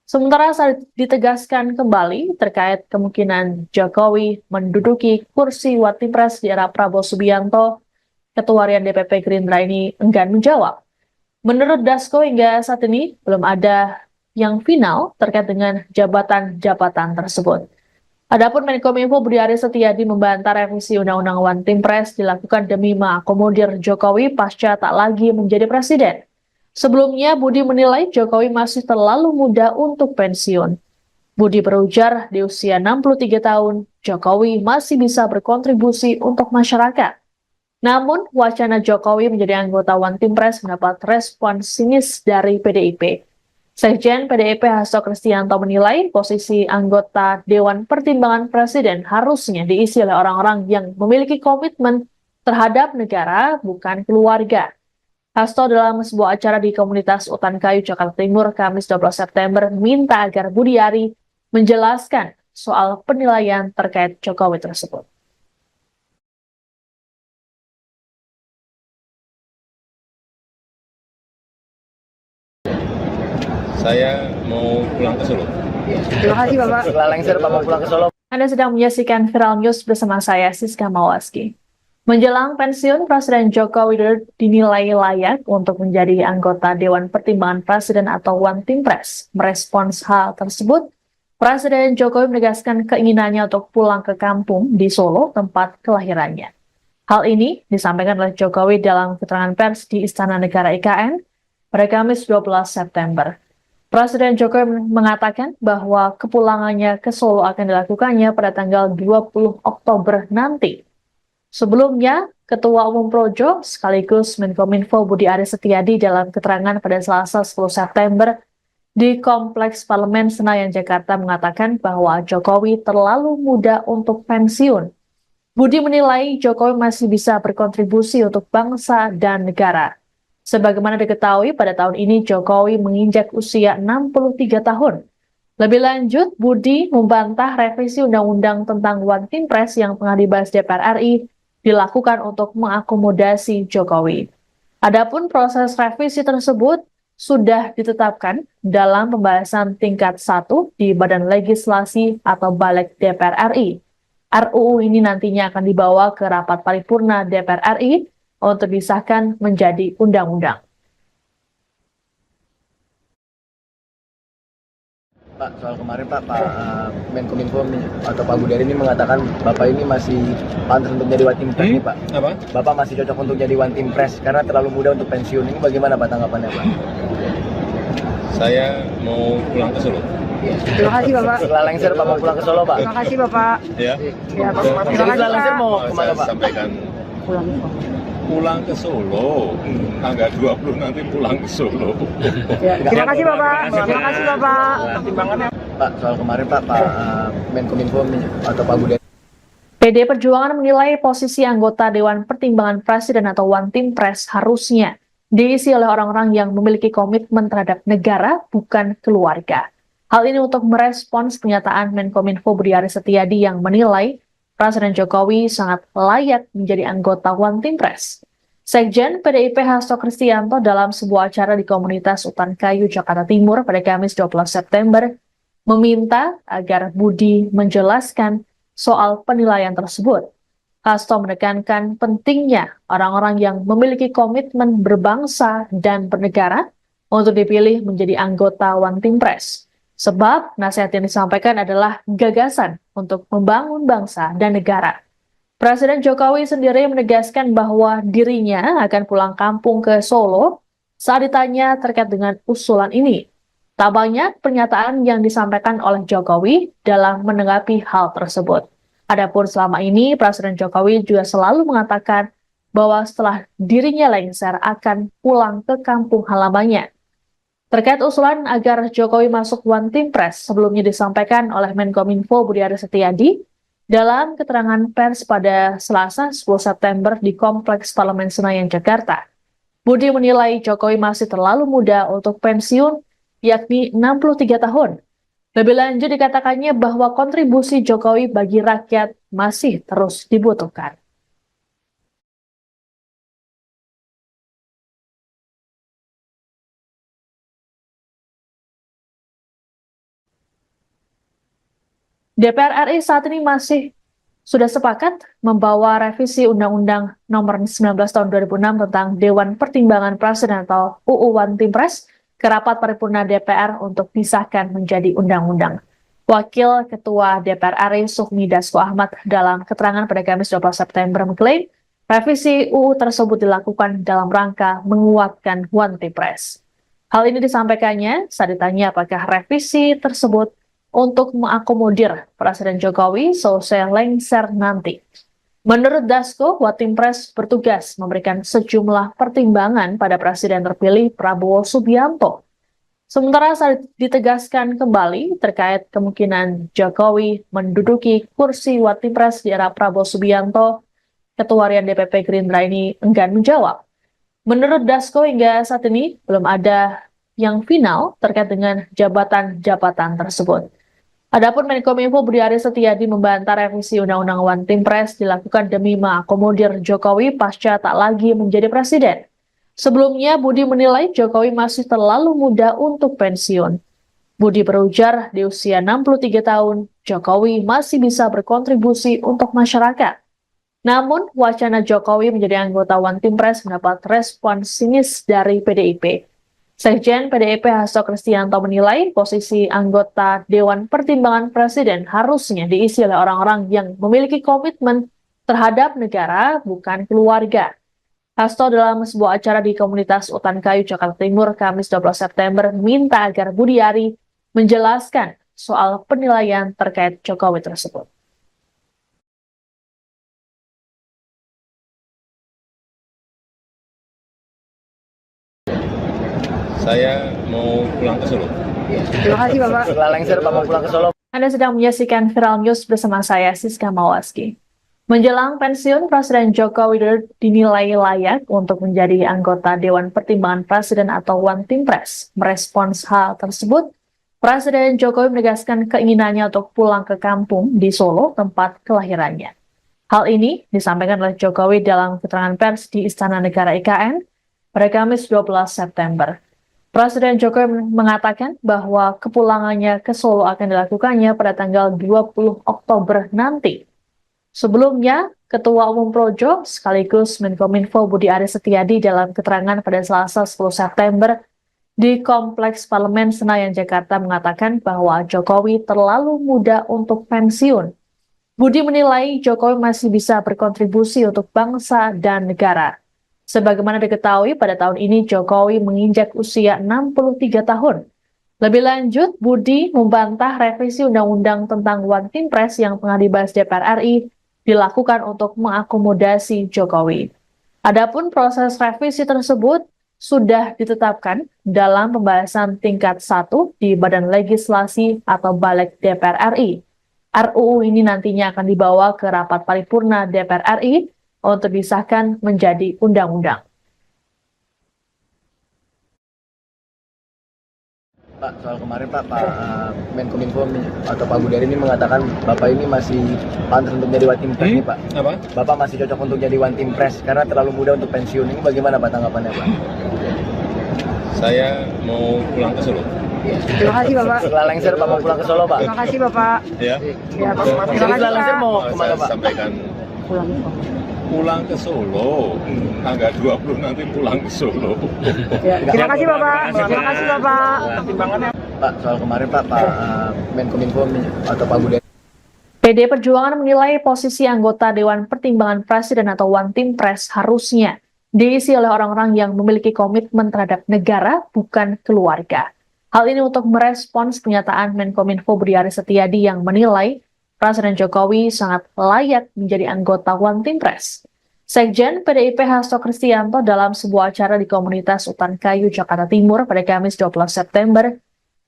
Sementara saat ditegaskan kembali terkait kemungkinan Jokowi menduduki kursi One Team Press di era Prabowo Subianto, Ketua Harian DPP Gerindra ini enggan menjawab. Menurut Dasko, hingga saat ini belum ada yang final terkait dengan jabatan-jabatan tersebut. Adapun Menkominfo Budi Aris Setiadi membantah revisi Undang-Undang One Team Press dilakukan demi mengakomodir Jokowi pasca tak lagi menjadi presiden. Sebelumnya, Budi menilai Jokowi masih terlalu muda untuk pensiun. Budi berujar di usia 63 tahun, Jokowi masih bisa berkontribusi untuk masyarakat. Namun, wacana Jokowi menjadi anggota One Team Press mendapat respon sinis dari PDIP. Sekjen PDIP Hasto Kristianto menilai posisi anggota Dewan Pertimbangan Presiden harusnya diisi oleh orang-orang yang memiliki komitmen terhadap negara, bukan keluarga. Hasto dalam sebuah acara di komunitas Utan Kayu, Jakarta Timur, Kamis 12 September, minta agar Budi Ari menjelaskan soal penilaian terkait Jokowi tersebut. Saya mau pulang ke Solo. Terima kasih Bapak. setelah lengser Bapak pulang ke Solo. Anda sedang menyaksikan Viral News bersama saya, Siska Mawaski. Menjelang pensiun, Presiden Joko Widodo dinilai layak untuk menjadi anggota Dewan Pertimbangan Presiden atau One Team Press. Merespons hal tersebut, Presiden Jokowi menegaskan keinginannya untuk pulang ke kampung di Solo, tempat kelahirannya. Hal ini disampaikan oleh Jokowi dalam keterangan pers di Istana Negara IKN pada Kamis 12 September. Presiden Jokowi mengatakan bahwa kepulangannya ke Solo akan dilakukannya pada tanggal 20 Oktober nanti. Sebelumnya, Ketua Umum Projo sekaligus Menkominfo Budi Aris Setiadi dalam keterangan pada Selasa 10 September di Kompleks Parlemen Senayan, Jakarta mengatakan bahwa Jokowi terlalu muda untuk pensiun. Budi menilai Jokowi masih bisa berkontribusi untuk bangsa dan negara. Sebagaimana diketahui, pada tahun ini Jokowi menginjak usia 63 tahun. Lebih lanjut, Budi membantah revisi Undang-Undang tentang One Team Press yang tengah dibahas DPR RI dilakukan untuk mengakomodasi Jokowi. Adapun proses revisi tersebut sudah ditetapkan dalam pembahasan tingkat 1 di Badan Legislasi atau Balik DPR RI. RUU ini nantinya akan dibawa ke rapat paripurna DPR RI untuk disahkan menjadi undang-undang. Pak, soal kemarin Pak Menkominfo atau Pak Budari ini mengatakan Bapak ini masih pantas untuk jadi one team press nih Pak. Apa? Bapak masih cocok untuk jadi one team press karena terlalu muda untuk pensiun. Ini bagaimana Pak tanggapannya Pak? Saya mau pulang ke Solo. Terima kasih Bapak. Setelah lengser Pak mau pulang ke Solo Pak? Terima kasih Bapak. Ya. Ya, Pak. Terima Jadi kasih setelah lengser Pak. mau kemana Saya Pak? sampaikan pulang ke Solo. Tanggal 20 nanti pulang ke Solo. Ya, terima kasih Bapak. Terima kasih Bapak. Pak, soal kemarin Pak Menkominfo atau Pak Budari. PD Perjuangan menilai posisi anggota Dewan Pertimbangan Presiden atau One Team Press harusnya diisi oleh orang-orang yang memiliki komitmen terhadap negara, bukan keluarga. Hal ini untuk merespons pernyataan Menkominfo Budi Aris Setiadi yang menilai Presiden Jokowi sangat layak menjadi anggota One Team Press. Sekjen PDIP Hasto Kristianto dalam sebuah acara di komunitas Utan Kayu, Jakarta Timur pada Kamis 12 September meminta agar Budi menjelaskan soal penilaian tersebut. Hasto menekankan pentingnya orang-orang yang memiliki komitmen berbangsa dan bernegara untuk dipilih menjadi anggota One Team Press. Sebab nasihat yang disampaikan adalah gagasan untuk membangun bangsa dan negara. Presiden Jokowi sendiri menegaskan bahwa dirinya akan pulang kampung ke Solo saat ditanya terkait dengan usulan ini. Tak banyak pernyataan yang disampaikan oleh Jokowi dalam menanggapi hal tersebut. Adapun selama ini, Presiden Jokowi juga selalu mengatakan bahwa setelah dirinya lengser akan pulang ke kampung halamannya. Terkait usulan agar Jokowi masuk One Team Press sebelumnya disampaikan oleh Menkominfo Budi Aris Setiadi dalam keterangan pers pada Selasa 10 September di Kompleks Parlemen Senayan, Jakarta. Budi menilai Jokowi masih terlalu muda untuk pensiun, yakni 63 tahun. Lebih lanjut dikatakannya bahwa kontribusi Jokowi bagi rakyat masih terus dibutuhkan. DPR RI saat ini masih sudah sepakat membawa revisi Undang-Undang Nomor 19 Tahun 2006 tentang Dewan Pertimbangan Presiden atau UU One Team Press ke rapat paripurna DPR untuk disahkan menjadi undang-undang. Wakil Ketua DPR RI Sufmi Dasko Ahmad dalam keterangan pada Kamis 12 September mengklaim revisi UU tersebut dilakukan dalam rangka menguatkan One Team Press. Hal ini disampaikannya saat ditanya apakah revisi tersebut untuk mengakomodir Presiden Jokowi selesai lengser nanti. Menurut Dasko, One Team Press bertugas memberikan sejumlah pertimbangan pada Presiden terpilih Prabowo Subianto. Sementara saat ditegaskan kembali terkait kemungkinan Jokowi menduduki kursi One Team Press di era Prabowo Subianto, Ketua Harian DPP Gerindra ini enggan menjawab. Menurut Dasko, hingga saat ini belum ada yang final terkait dengan jabatan-jabatan tersebut. Adapun Menkominfo Budi Aris Setiadi membantah revisi Undang-Undang One Team Press dilakukan demi mengakomodir Jokowi pasca tak lagi menjadi presiden. Sebelumnya, Budi menilai Jokowi masih terlalu muda untuk pensiun. Budi berujar di usia 63 tahun, Jokowi masih bisa berkontribusi untuk masyarakat. Namun, wacana Jokowi menjadi anggota One Team Press mendapat respon sinis dari PDIP. Sekjen PDIP Hasto Kristianto menilai posisi anggota Dewan Pertimbangan Presiden harusnya diisi oleh orang-orang yang memiliki komitmen terhadap negara, bukan keluarga. Hasto dalam sebuah acara di komunitas Utan Kayu, Jakarta Timur, Kamis 12 September, minta agar Budi Ari menjelaskan soal penilaian terkait Jokowi tersebut. Saya mau pulang ke Solo. Terima kasih Bapak. Setelah lengser Pak mau pulang ke Solo. Anda sedang menyaksikan Viral News bersama saya, Siska Mawaski. Menjelang pensiun, Presiden Joko Widodo dinilai layak untuk menjadi anggota Dewan Pertimbangan Presiden atau One Team Press. Merespons hal tersebut, Presiden Jokowi menegaskan keinginannya untuk pulang ke kampung di Solo, tempat kelahirannya. Hal ini disampaikan oleh Jokowi dalam keterangan pers di Istana Negara IKN pada Kamis 12 September. Presiden Jokowi mengatakan bahwa kepulangannya ke Solo akan dilakukannya pada tanggal 20 Oktober nanti. Sebelumnya, Ketua Umum Projo sekaligus Menkominfo Budi Aris Setiadi dalam keterangan pada Selasa 10 September di Kompleks Parlemen Senayan, Jakarta mengatakan bahwa Jokowi terlalu muda untuk pensiun. Budi menilai Jokowi masih bisa berkontribusi untuk bangsa dan negara. Sebagaimana diketahui, pada tahun ini Jokowi menginjak usia 63 tahun. Lebih lanjut, Budi membantah revisi Undang-Undang tentang One Team Press yang tengah dibahas DPR RI dilakukan untuk mengakomodasi Jokowi. Adapun proses revisi tersebut sudah ditetapkan dalam pembahasan tingkat 1 di Badan Legislasi atau Balik DPR RI. RUU ini nantinya akan dibawa ke rapat paripurna DPR RI untuk disahkan menjadi undang-undang. Pak, soal kemarin Pak Menkominfo atau Pak Budi ini mengatakan Bapak ini masih pantas untuk jadi One Team Press nih Pak. Apa? Bapak masih cocok untuk jadi One Team Press karena terlalu muda untuk pensiun. Ini bagaimana Pak tanggapannya Pak? Saya mau pulang ke Solo. Terima kasih Bapak. Setelah lengser Pak mau pulang ke Solo Pak? Terima kasih Bapak. Ya. Ya, Pak. Terima Jadi kasih setelah lengser Pak. mau kemana Saya Pak? sampaikan pulang ke Solo. Tanggal 20 nanti pulang ke Solo. Ya, terima kasih Bapak. Terima kasih Bapak. Pak, soal kemarin Pak Menkominfo atau Pak Budi. PD Perjuangan menilai posisi anggota Dewan Pertimbangan Presiden atau One Team Press harusnya diisi oleh orang-orang yang memiliki komitmen terhadap negara, bukan keluarga. Hal ini untuk merespons pernyataan Menkominfo Budi Aris Setiadi yang menilai Presiden Jokowi sangat layak menjadi anggota One Team Press. Sekjen PDIP Hasto Kristianto dalam sebuah acara di komunitas Utan Kayu, Jakarta Timur pada Kamis 12 September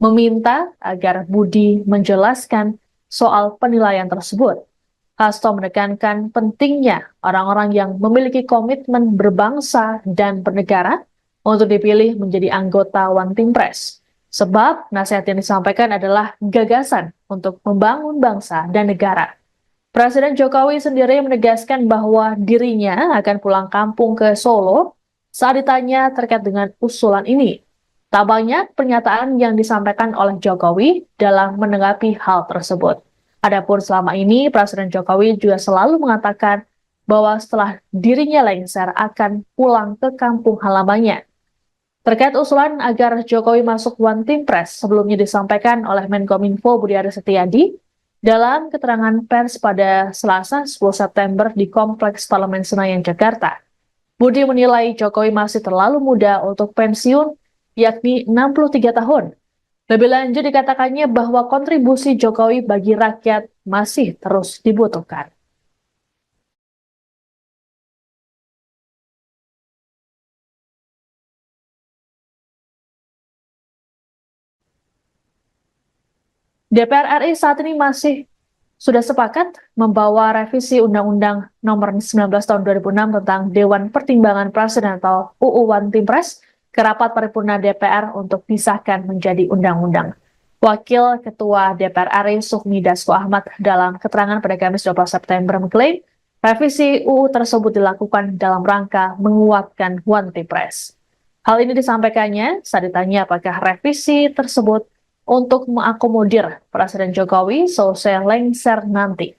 meminta agar Budi menjelaskan soal penilaian tersebut. Hasto menekankan pentingnya orang-orang yang memiliki komitmen berbangsa dan bernegara untuk dipilih menjadi anggota One Team Press. Sebab nasihat yang disampaikan adalah gagasan untuk membangun bangsa dan negara. Presiden Jokowi sendiri menegaskan bahwa dirinya akan pulang kampung ke Solo saat ditanya terkait dengan usulan ini. Tak banyak pernyataan yang disampaikan oleh Jokowi dalam menanggapi hal tersebut. Adapun selama ini, Presiden Jokowi juga selalu mengatakan bahwa setelah dirinya lengser akan pulang ke kampung halamannya. Terkait usulan agar Jokowi masuk One Team Press sebelumnya disampaikan oleh Menkominfo Budi Aris Setiadi dalam keterangan pers pada Selasa 10 September di Kompleks Parlemen Senayan, Jakarta. Budi menilai Jokowi masih terlalu muda untuk pensiun, yakni 63 tahun. Lebih lanjut dikatakannya bahwa kontribusi Jokowi bagi rakyat masih terus dibutuhkan. DPR RI saat ini sudah sepakat membawa revisi Undang-Undang Nomor 19 Tahun 2006 tentang Dewan Pertimbangan Presiden atau UU One Team Press ke rapat paripurna DPR untuk disahkan menjadi undang-undang. Wakil Ketua DPR RI Sufmi Dasko Ahmad dalam keterangan pada Kamis 12 September mengklaim revisi UU tersebut dilakukan dalam rangka menguatkan One Team Press. Hal ini disampaikannya saat ditanya apakah revisi tersebut untuk mengakomodir Presiden Jokowi selesai lengser nanti.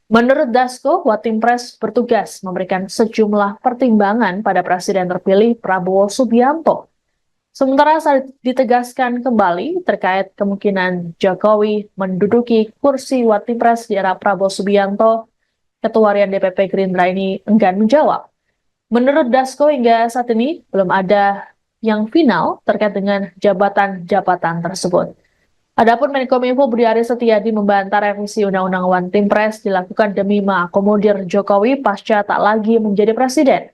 Menurut Dasko, One Team Press bertugas memberikan sejumlah pertimbangan pada Presiden terpilih Prabowo Subianto. Sementara saat ditegaskan kembali terkait kemungkinan Jokowi menduduki kursi One Team Press di era Prabowo Subianto, Ketua Harian DPP Gerindra ini enggan menjawab. Menurut Dasko, hingga saat ini belum ada yang final terkait dengan jabatan-jabatan tersebut. Adapun Menkominfo Budi Aris Setiadi membantah revisi Undang-Undang One Team Press dilakukan demi mengakomodir Jokowi pasca tak lagi menjadi presiden.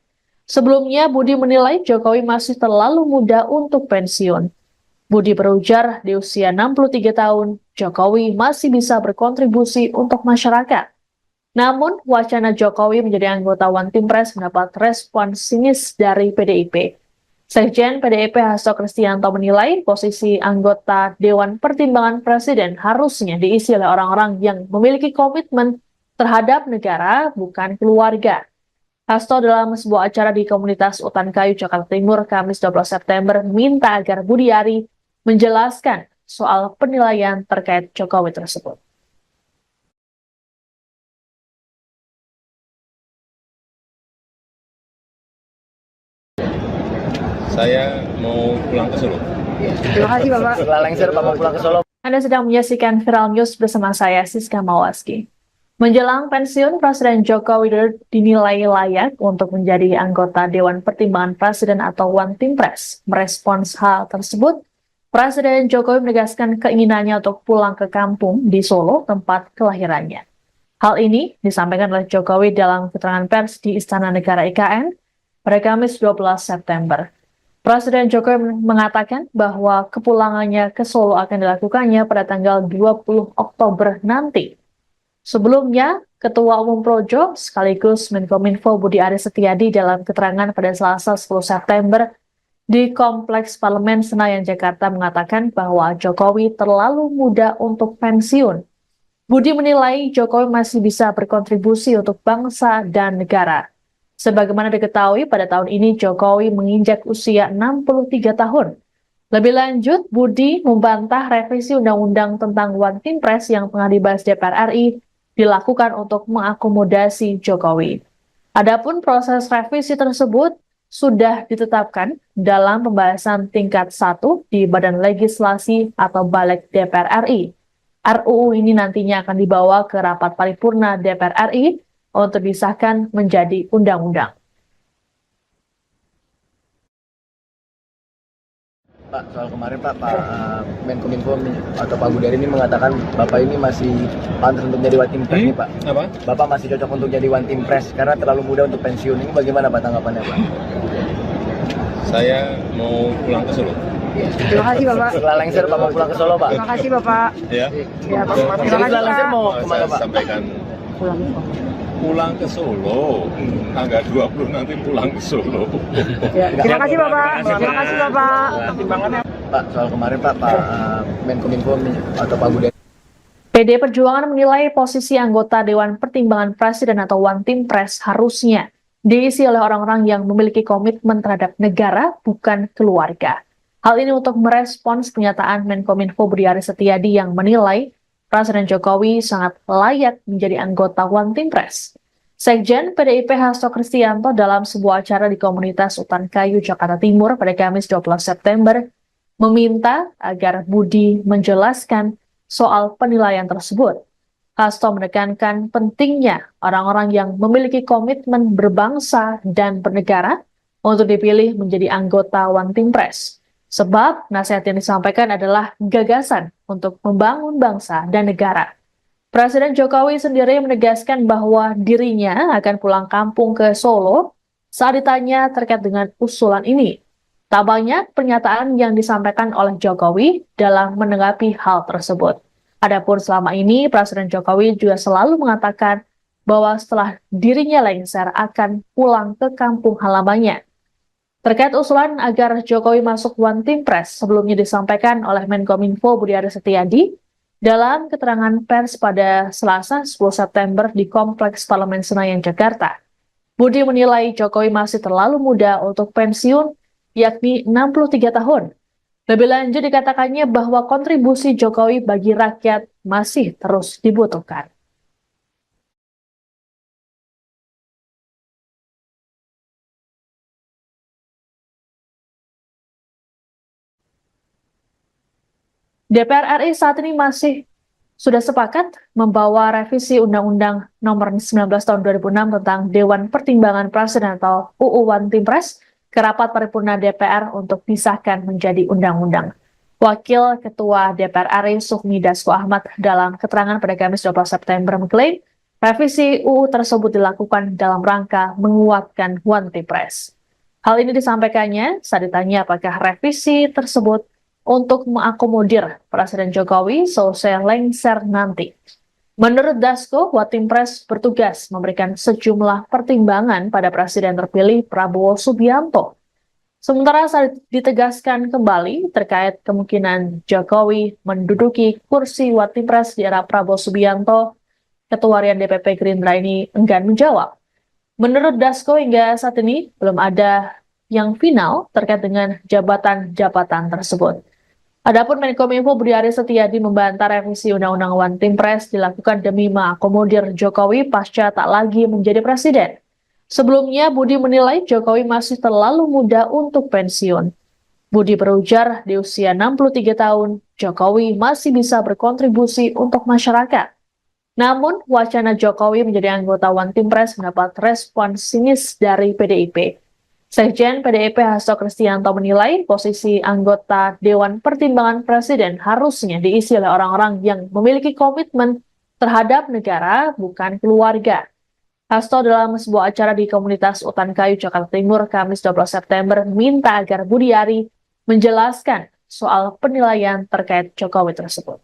Sebelumnya, Budi menilai Jokowi masih terlalu muda untuk pensiun. Budi berujar di usia 63 tahun, Jokowi masih bisa berkontribusi untuk masyarakat. Namun, wacana Jokowi menjadi anggota One Team Press mendapat respon sinis dari PDIP. Sekjen PDIP Hasto Kristianto menilai posisi anggota Dewan Pertimbangan Presiden harusnya diisi oleh orang-orang yang memiliki komitmen terhadap negara, bukan keluarga. Hasto dalam sebuah acara di komunitas Utan Kayu, Jakarta Timur, Kamis 12 September, minta agar Budiari menjelaskan soal penilaian terkait Jokowi tersebut. Saya mau pulang ke Solo. Terima kasih Bapak. Setelah lengser Pak mau pulang ke Solo. Anda sedang menyaksikan Viral News bersama saya, Siska Mawaski. Menjelang pensiun, Presiden Joko Widodo dinilai layak untuk menjadi anggota Dewan Pertimbangan Presiden atau One Team Press. Merespons hal tersebut, Presiden Jokowi menegaskan keinginannya untuk pulang ke kampung di Solo, tempat kelahirannya. Hal ini disampaikan oleh Jokowi dalam keterangan pers di Istana Negara IKN pada Kamis 12 September. Presiden Jokowi mengatakan bahwa kepulangannya ke Solo akan dilakukannya pada tanggal 20 Oktober nanti. Sebelumnya, Ketua Umum Projo sekaligus Menkominfo Budi Aris Setiadi dalam keterangan pada Selasa 10 September di Kompleks Parlemen Senayan, Jakarta mengatakan bahwa Jokowi terlalu muda untuk pensiun. Budi menilai Jokowi masih bisa berkontribusi untuk bangsa dan negara. Sebagaimana diketahui, pada tahun ini Jokowi menginjak usia 63 tahun. Lebih lanjut, Budi membantah revisi Undang-Undang tentang One Team Press yang tengah dibahas DPR RI dilakukan untuk mengakomodasi Jokowi. Adapun proses revisi tersebut sudah ditetapkan dalam pembahasan tingkat 1 di Badan Legislasi atau Balik DPR RI. RUU ini nantinya akan dibawa ke rapat paripurna DPR RI untuk disahkan menjadi undang-undang. Pak, soal kemarin Pak Menkominfo atau Pak Budiari ini mengatakan Bapak ini masih pantas untuk jadi One Team Press nih Pak. Apa? Bapak masih cocok untuk jadi One Team Press karena terlalu muda untuk pensiun. Ini bagaimana Pak tanggapannya Pak? Saya mau pulang ke Solo. Terima kasih Bapak. Setelah lengser Pak mau pulang ke Solo Pak. Terima kasih Bapak. Ya. Ya, Pak. Terima kasih Setelah lengser Pak. mau Saya kemana Pak? sampaikan pulang ke Solo. Tanggal 20 nanti pulang ke Solo. Ya, terima kasih Bapak. Terima kasih Bapak. Pak, soal kemarin Pak Menkominfo atau Pak Budiari. PD Perjuangan menilai posisi anggota Dewan Pertimbangan Presiden atau One Team Press harusnya diisi oleh orang-orang yang memiliki komitmen terhadap negara, bukan keluarga. Hal ini untuk merespons pernyataan Menkominfo Budi Aris Setiadi yang menilai Presiden Jokowi sangat layak menjadi anggota One Team Press. Sekjen PDIP Hasto Kristianto dalam sebuah acara di komunitas Utan Kayu, Jakarta Timur pada Kamis 12 September meminta agar Budi menjelaskan soal penilaian tersebut. Hasto menekankan pentingnya orang-orang yang memiliki komitmen berbangsa dan bernegara untuk dipilih menjadi anggota One Team Press. Sebab nasihat yang disampaikan adalah gagasan untuk membangun bangsa dan negara. Presiden Jokowi sendiri menegaskan bahwa dirinya akan pulang kampung ke Solo saat ditanya terkait dengan usulan ini. Tak banyak pernyataan yang disampaikan oleh Jokowi dalam menanggapi hal tersebut. Adapun selama ini, Presiden Jokowi juga selalu mengatakan bahwa setelah dirinya lengser akan pulang ke kampung halamannya. Terkait usulan agar Jokowi masuk One Team Press sebelumnya disampaikan oleh Menkominfo Budi Aris Setiadi dalam keterangan pers pada Selasa 10 September di Kompleks Parlemen Senayan, Jakarta. Budi menilai Jokowi masih terlalu muda untuk pensiun, yakni 63 tahun. Lebih lanjut dikatakannya bahwa kontribusi Jokowi bagi rakyat masih terus dibutuhkan. DPR RI saat ini sudah sepakat membawa revisi Undang-Undang Nomor 19 Tahun 2006 tentang Dewan Pertimbangan Presiden atau UU One Team Press ke rapat paripurna DPR untuk disahkan menjadi undang-undang. Wakil Ketua DPR RI Sufmi Dasko Ahmad dalam keterangan pada Kamis 12 September mengklaim revisi UU tersebut dilakukan dalam rangka menguatkan One Team Press. Hal ini disampaikannya saat ditanya apakah revisi tersebut untuk mengakomodir Presiden Jokowi selesai lengser nanti. Menurut Dasko, One Team Press bertugas memberikan sejumlah pertimbangan pada Presiden terpilih Prabowo Subianto. Sementara saat ditegaskan kembali terkait kemungkinan Jokowi menduduki kursi One Team Press di era Prabowo Subianto, Ketua Harian DPP Gerindra ini enggan menjawab. Menurut Dasko hingga saat ini belum ada yang final terkait dengan jabatan-jabatan tersebut. Adapun Menkominfo Budi Aris Setiadi membantah revisi Undang-Undang One Team Press dilakukan demi mengakomodir Jokowi pasca tak lagi menjadi presiden. Sebelumnya, Budi menilai Jokowi masih terlalu muda untuk pensiun. Budi berujar di usia 63 tahun, Jokowi masih bisa berkontribusi untuk masyarakat. Namun, wacana Jokowi menjadi anggota One Team Press mendapat respon sinis dari PDIP. Sekjen PDIP Hasto Kristianto menilai posisi anggota Dewan Pertimbangan Presiden harusnya diisi oleh orang-orang yang memiliki komitmen terhadap negara, bukan keluarga. Hasto dalam sebuah acara di komunitas Utan Kayu, Jakarta Timur, Kamis 12 September, minta agar Budiari menjelaskan soal penilaian terkait Jokowi tersebut.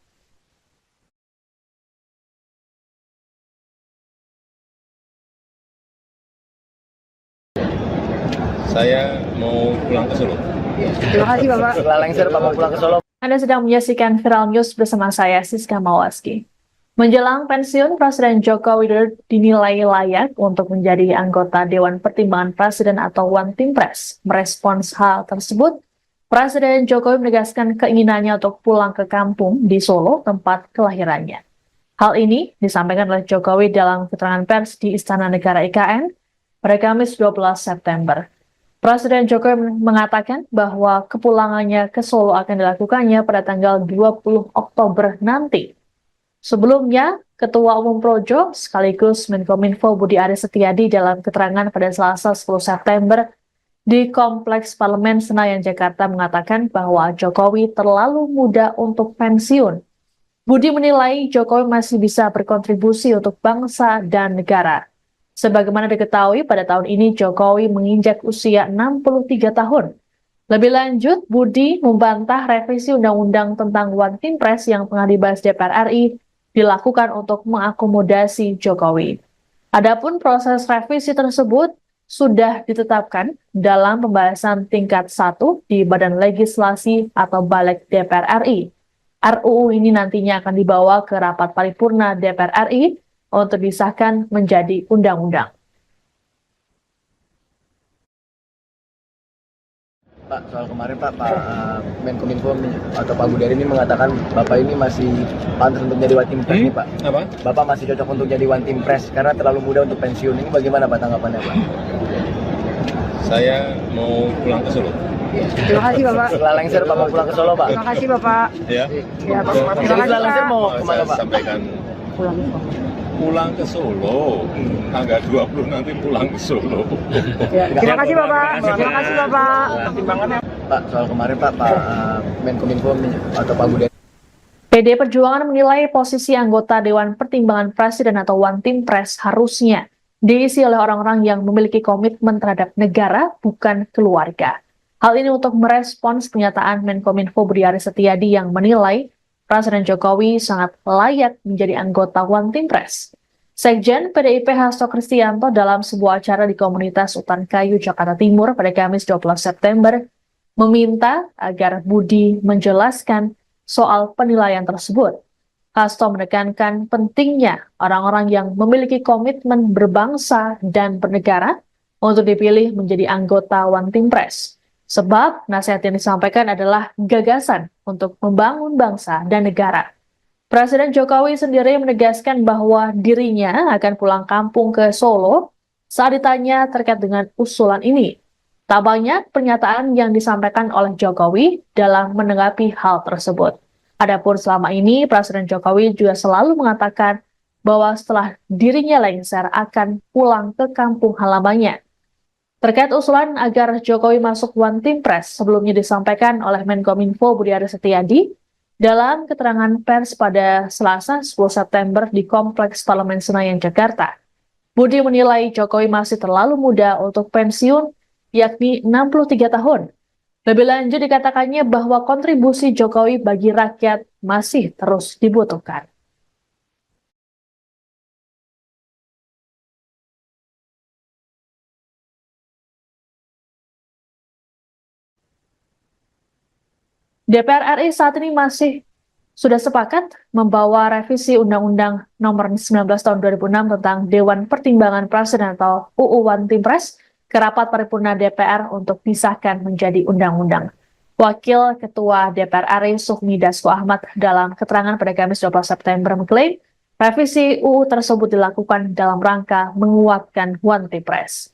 Saya mau pulang ke Solo. Terima kasih Bapak. Setelah lengser Pak mau pulang ke Solo. Anda sedang menyaksikan Viral News bersama saya, Siska Mawaski. Menjelang pensiun, Presiden Joko Widodo dinilai layak untuk menjadi anggota Dewan Pertimbangan Presiden atau One Team Press. Merespons hal tersebut, Presiden Jokowi menegaskan keinginannya untuk pulang ke kampung di Solo, tempat kelahirannya. Hal ini disampaikan oleh Jokowi dalam keterangan pers di Istana Negara IKN pada Kamis 12 September. Presiden Jokowi mengatakan bahwa kepulangannya ke Solo akan dilakukannya pada tanggal 20 Oktober nanti. Sebelumnya, Ketua Umum Projo sekaligus Menkominfo Budi Aris Setiadi dalam keterangan pada Selasa 10 September di Kompleks Parlemen Senayan, Jakarta mengatakan bahwa Jokowi terlalu muda untuk pensiun. Budi menilai Jokowi masih bisa berkontribusi untuk bangsa dan negara. Sebagaimana diketahui, pada tahun ini Jokowi menginjak usia 63 tahun. Lebih lanjut, Budi membantah revisi Undang-Undang tentang One Team Press yang tengah dibahas DPR RI dilakukan untuk mengakomodasi Jokowi. Adapun proses revisi tersebut sudah ditetapkan dalam pembahasan tingkat 1 di Badan Legislasi atau Balik DPR RI. RUU ini nantinya akan dibawa ke rapat paripurna DPR RI untuk disahkan menjadi undang-undang. Pak, soal kemarin Pak Menkominfo atau Pak Budi ini mengatakan Bapak ini masih pantas untuk jadi One Team Press nih Pak. Apa? Bapak masih cocok untuk jadi One Team Press karena terlalu muda untuk pensiun. Ini bagaimana Pak tanggapannya Pak? Saya mau pulang ke Solo. Terima kasih Bapak. Setelah lengser Pak mau pulang ke Solo Pak. Terima kasih Bapak. Ya. Ya, Pak. Terima kasih Setelah lengser Pak. mau Saya kemana Pak? sampaikan pulang ke Solo. Tanggal 20 nanti pulang ke Solo. Ya, terima kasih Bapak. Terima kasih Bapak. Pak, soal kemarin Pak Menkominfo atau Pak Budi PD Perjuangan menilai posisi anggota Dewan Pertimbangan Presiden atau One Team Press harusnya diisi oleh orang-orang yang memiliki komitmen terhadap negara, bukan keluarga. Hal ini untuk merespons pernyataan Menkominfo Budi Aris Setiadi yang menilai Presiden Jokowi sangat layak menjadi anggota One Team Press. Sekjen PDIP Hasto Kristianto dalam sebuah acara di komunitas Utan Kayu, Jakarta Timur pada Kamis 12 September meminta agar Budi menjelaskan soal penilaian tersebut. Hasto menekankan pentingnya orang-orang yang memiliki komitmen berbangsa dan bernegara untuk dipilih menjadi anggota One Team Press. Sebab nasihat yang disampaikan adalah gagasan untuk membangun bangsa dan negara. Presiden Jokowi sendiri menegaskan bahwa dirinya akan pulang kampung ke Solo saat ditanya terkait dengan usulan ini. Tak banyak pernyataan yang disampaikan oleh Jokowi dalam menanggapi hal tersebut. Adapun selama ini, Presiden Jokowi juga selalu mengatakan bahwa setelah dirinya lengser akan pulang ke kampung halamannya. Terkait usulan agar Jokowi masuk One Team Press sebelumnya disampaikan oleh Menkominfo Budi Aris Setiadi dalam keterangan pers pada Selasa 10 September di Kompleks Parlemen Senayan, Jakarta. Budi menilai Jokowi masih terlalu muda untuk pensiun, yakni 63 tahun. Lebih lanjut dikatakannya bahwa kontribusi Jokowi bagi rakyat masih terus dibutuhkan. DPR RI saat ini masih sudah sepakat membawa revisi Undang-Undang Nomor 19 Tahun 2006 tentang Dewan Pertimbangan Presiden atau UU One Team Press ke rapat paripurna DPR untuk disahkan menjadi undang-undang. Wakil Ketua DPR RI Sufmi Dasko Ahmad dalam keterangan pada Kamis 12 September mengklaim revisi UU tersebut dilakukan dalam rangka menguatkan One Team Press.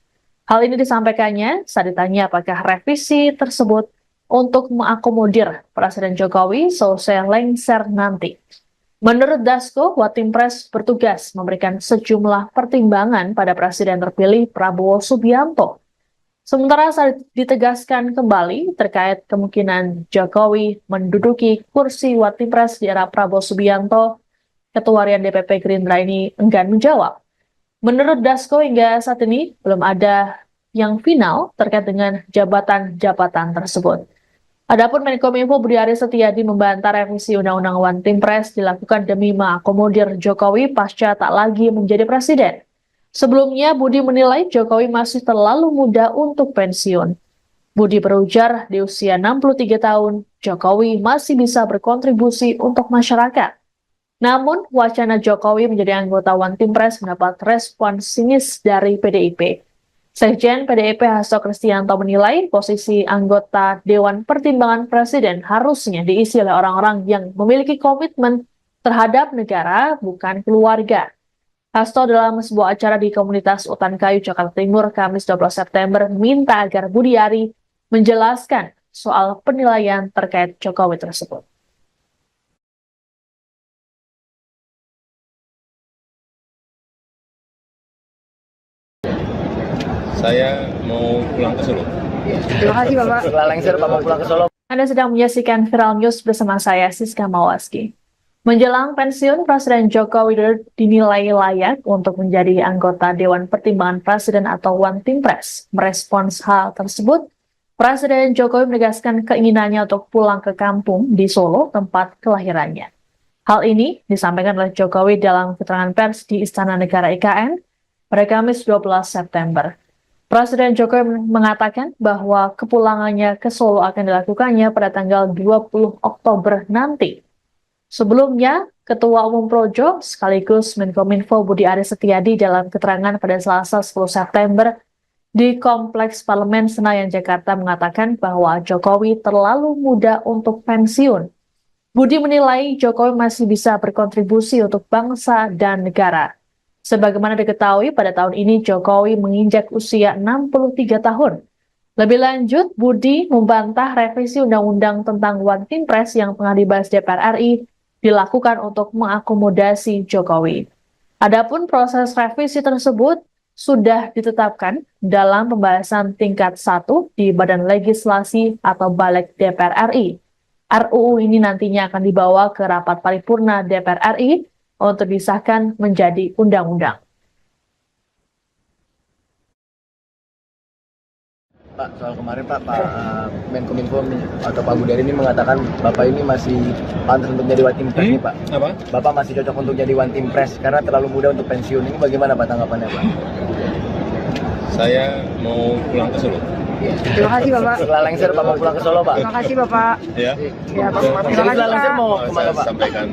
Hal ini disampaikannya saat ditanya apakah revisi tersebut untuk mengakomodir Presiden Jokowi selesai lengser nanti. Menurut Dasko, One Team Press bertugas memberikan sejumlah pertimbangan pada Presiden terpilih Prabowo Subianto. Sementara saat ditegaskan kembali terkait kemungkinan Jokowi menduduki kursi One Team Press di era Prabowo Subianto, Ketua Harian DPP Gerindra ini enggan menjawab. Menurut Dasko, hingga saat ini belum ada yang final terkait dengan jabatan-jabatan tersebut. Adapun Menkominfo Budi Aris Setiadi membantah revisi Undang-Undang One Team Press dilakukan demi mengakomodir Jokowi pasca tak lagi menjadi presiden. Sebelumnya, Budi menilai Jokowi masih terlalu muda untuk pensiun. Budi berujar di usia 63 tahun, Jokowi masih bisa berkontribusi untuk masyarakat. Namun, wacana Jokowi menjadi anggota One Team Press mendapat respon sinis dari PDIP. Sekjen PDIP Hasto Kristianto menilai posisi anggota Dewan Pertimbangan Presiden harusnya diisi oleh orang-orang yang memiliki komitmen terhadap negara, bukan keluarga. Hasto dalam sebuah acara di komunitas Utan Kayu, Jakarta Timur, Kamis 12 September, minta agar Budi Ari menjelaskan soal penilaian terkait Jokowi tersebut. Saya mau pulang ke Solo. Terima kasih Bapak. Setelah lengser Bapak pulang ke Solo. Anda sedang menyaksikan Viral News bersama saya, Siska Mawaski. Menjelang pensiun, Presiden Joko Widodo dinilai layak untuk menjadi anggota Dewan Pertimbangan Presiden atau One Team Press. Merespons hal tersebut, Presiden Jokowi menegaskan keinginannya untuk pulang ke kampung di Solo, tempat kelahirannya. Hal ini disampaikan oleh Jokowi dalam keterangan pers di Istana Negara IKN pada Kamis 12 September. Presiden Jokowi mengatakan bahwa kepulangannya ke Solo akan dilakukannya pada tanggal 20 Oktober nanti. Sebelumnya, Ketua Umum Projo sekaligus Menkominfo Budi Aris Setiadi dalam keterangan pada Selasa 10 September di Kompleks Parlemen Senayan, Jakarta mengatakan bahwa Jokowi terlalu muda untuk pensiun. Budi menilai Jokowi masih bisa berkontribusi untuk bangsa dan negara. Sebagaimana diketahui, pada tahun ini Jokowi menginjak usia 63 tahun. Lebih lanjut, Budi membantah revisi Undang-Undang tentang One Team Press yang tengah dibahas DPR RI dilakukan untuk mengakomodasi Jokowi. Adapun proses revisi tersebut sudah ditetapkan dalam pembahasan tingkat 1 di Badan Legislasi atau Balik DPR RI. RUU ini nantinya akan dibawa ke rapat paripurna DPR RI untuk disahkan menjadi undang-undang. Pak, soal kemarin Pak Menkominfo atau Pak Budi Ari ini mengatakan Bapak ini masih pantas untuk jadi One Team Press nih Pak. Apa? Bapak masih cocok untuk jadi One Team Press karena terlalu muda untuk pensiun. Ini bagaimana Pak tanggapannya Pak? Saya mau pulang ke Solo. Terima kasih Bapak. Setelah lengser Bapak pulang ke Solo Pak. Terima kasih Bapak. Ya. Ya, Pak. Terima kasih Setelah lengser Pak. mau Saya kemana Pak? sampaikan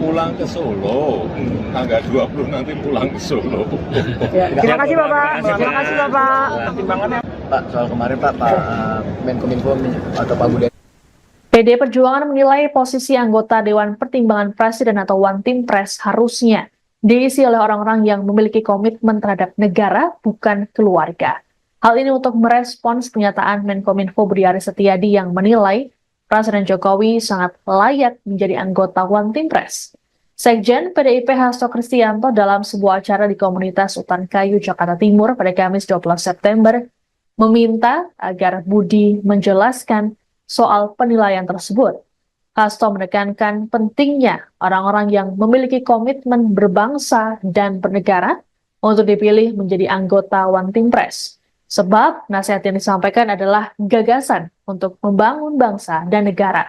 pulang ke Solo. Tanggal 20 nanti pulang ke Solo. Ya, terima kasih Bapak. Terima kasih Bapak. Pak, soal kemarin Pak Menkominfo atau Pak Budi PD Perjuangan menilai posisi anggota Dewan Pertimbangan Presiden atau One Team Press harusnya diisi oleh orang-orang yang memiliki komitmen terhadap negara, bukan keluarga. Hal ini untuk merespons pernyataan Menkominfo Budi Aris Setiadi yang menilai Presiden Jokowi sangat layak menjadi anggota One Team Press. Sekjen PDIP Hasto Kristianto dalam sebuah acara di komunitas Utan Kayu, Jakarta Timur pada Kamis 12 September meminta agar Budi menjelaskan soal penilaian tersebut. Hasto menekankan pentingnya orang-orang yang memiliki komitmen berbangsa dan bernegara untuk dipilih menjadi anggota One Team Press. Sebab nasihat yang disampaikan adalah gagasan untuk membangun bangsa dan negara.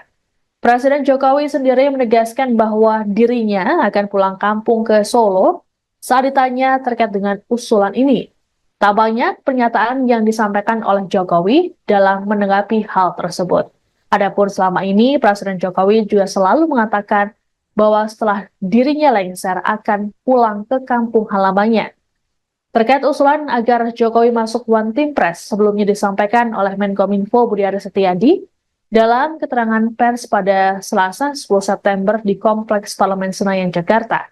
Presiden Jokowi sendiri menegaskan bahwa dirinya akan pulang kampung ke Solo saat ditanya terkait dengan usulan ini. Tak banyak pernyataan yang disampaikan oleh Jokowi dalam menanggapi hal tersebut. Adapun selama ini, Presiden Jokowi juga selalu mengatakan bahwa setelah dirinya lengser akan pulang ke kampung halamannya. Terkait usulan agar Jokowi masuk One Team Press sebelumnya disampaikan oleh Menkominfo Budi Aris Setiadi dalam keterangan pers pada Selasa 10 September di Kompleks Parlemen Senayan, Jakarta.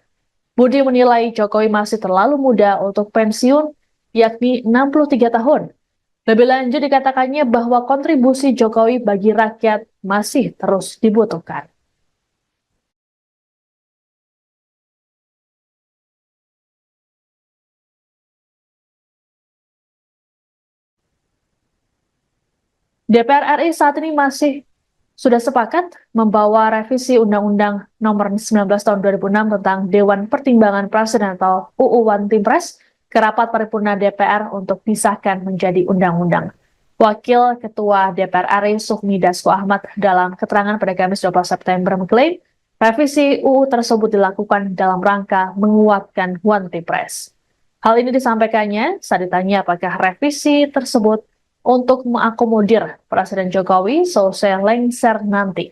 Budi menilai Jokowi masih terlalu muda untuk pensiun, yakni 63 tahun. Lebih lanjut dikatakannya bahwa kontribusi Jokowi bagi rakyat masih terus dibutuhkan. DPR RI saat ini sudah sepakat membawa revisi Undang-Undang Nomor 19 Tahun 2006 tentang Dewan Pertimbangan Presiden atau UU One Team Press ke rapat paripurna DPR untuk disahkan menjadi undang-undang. Wakil Ketua DPR RI Sufmi Dasko Ahmad dalam keterangan pada Kamis 12 September mengklaim revisi UU tersebut dilakukan dalam rangka menguatkan One Team Press. Hal ini disampaikannya saat ditanya apakah revisi tersebut untuk mengakomodir Presiden Jokowi selesai lengser nanti.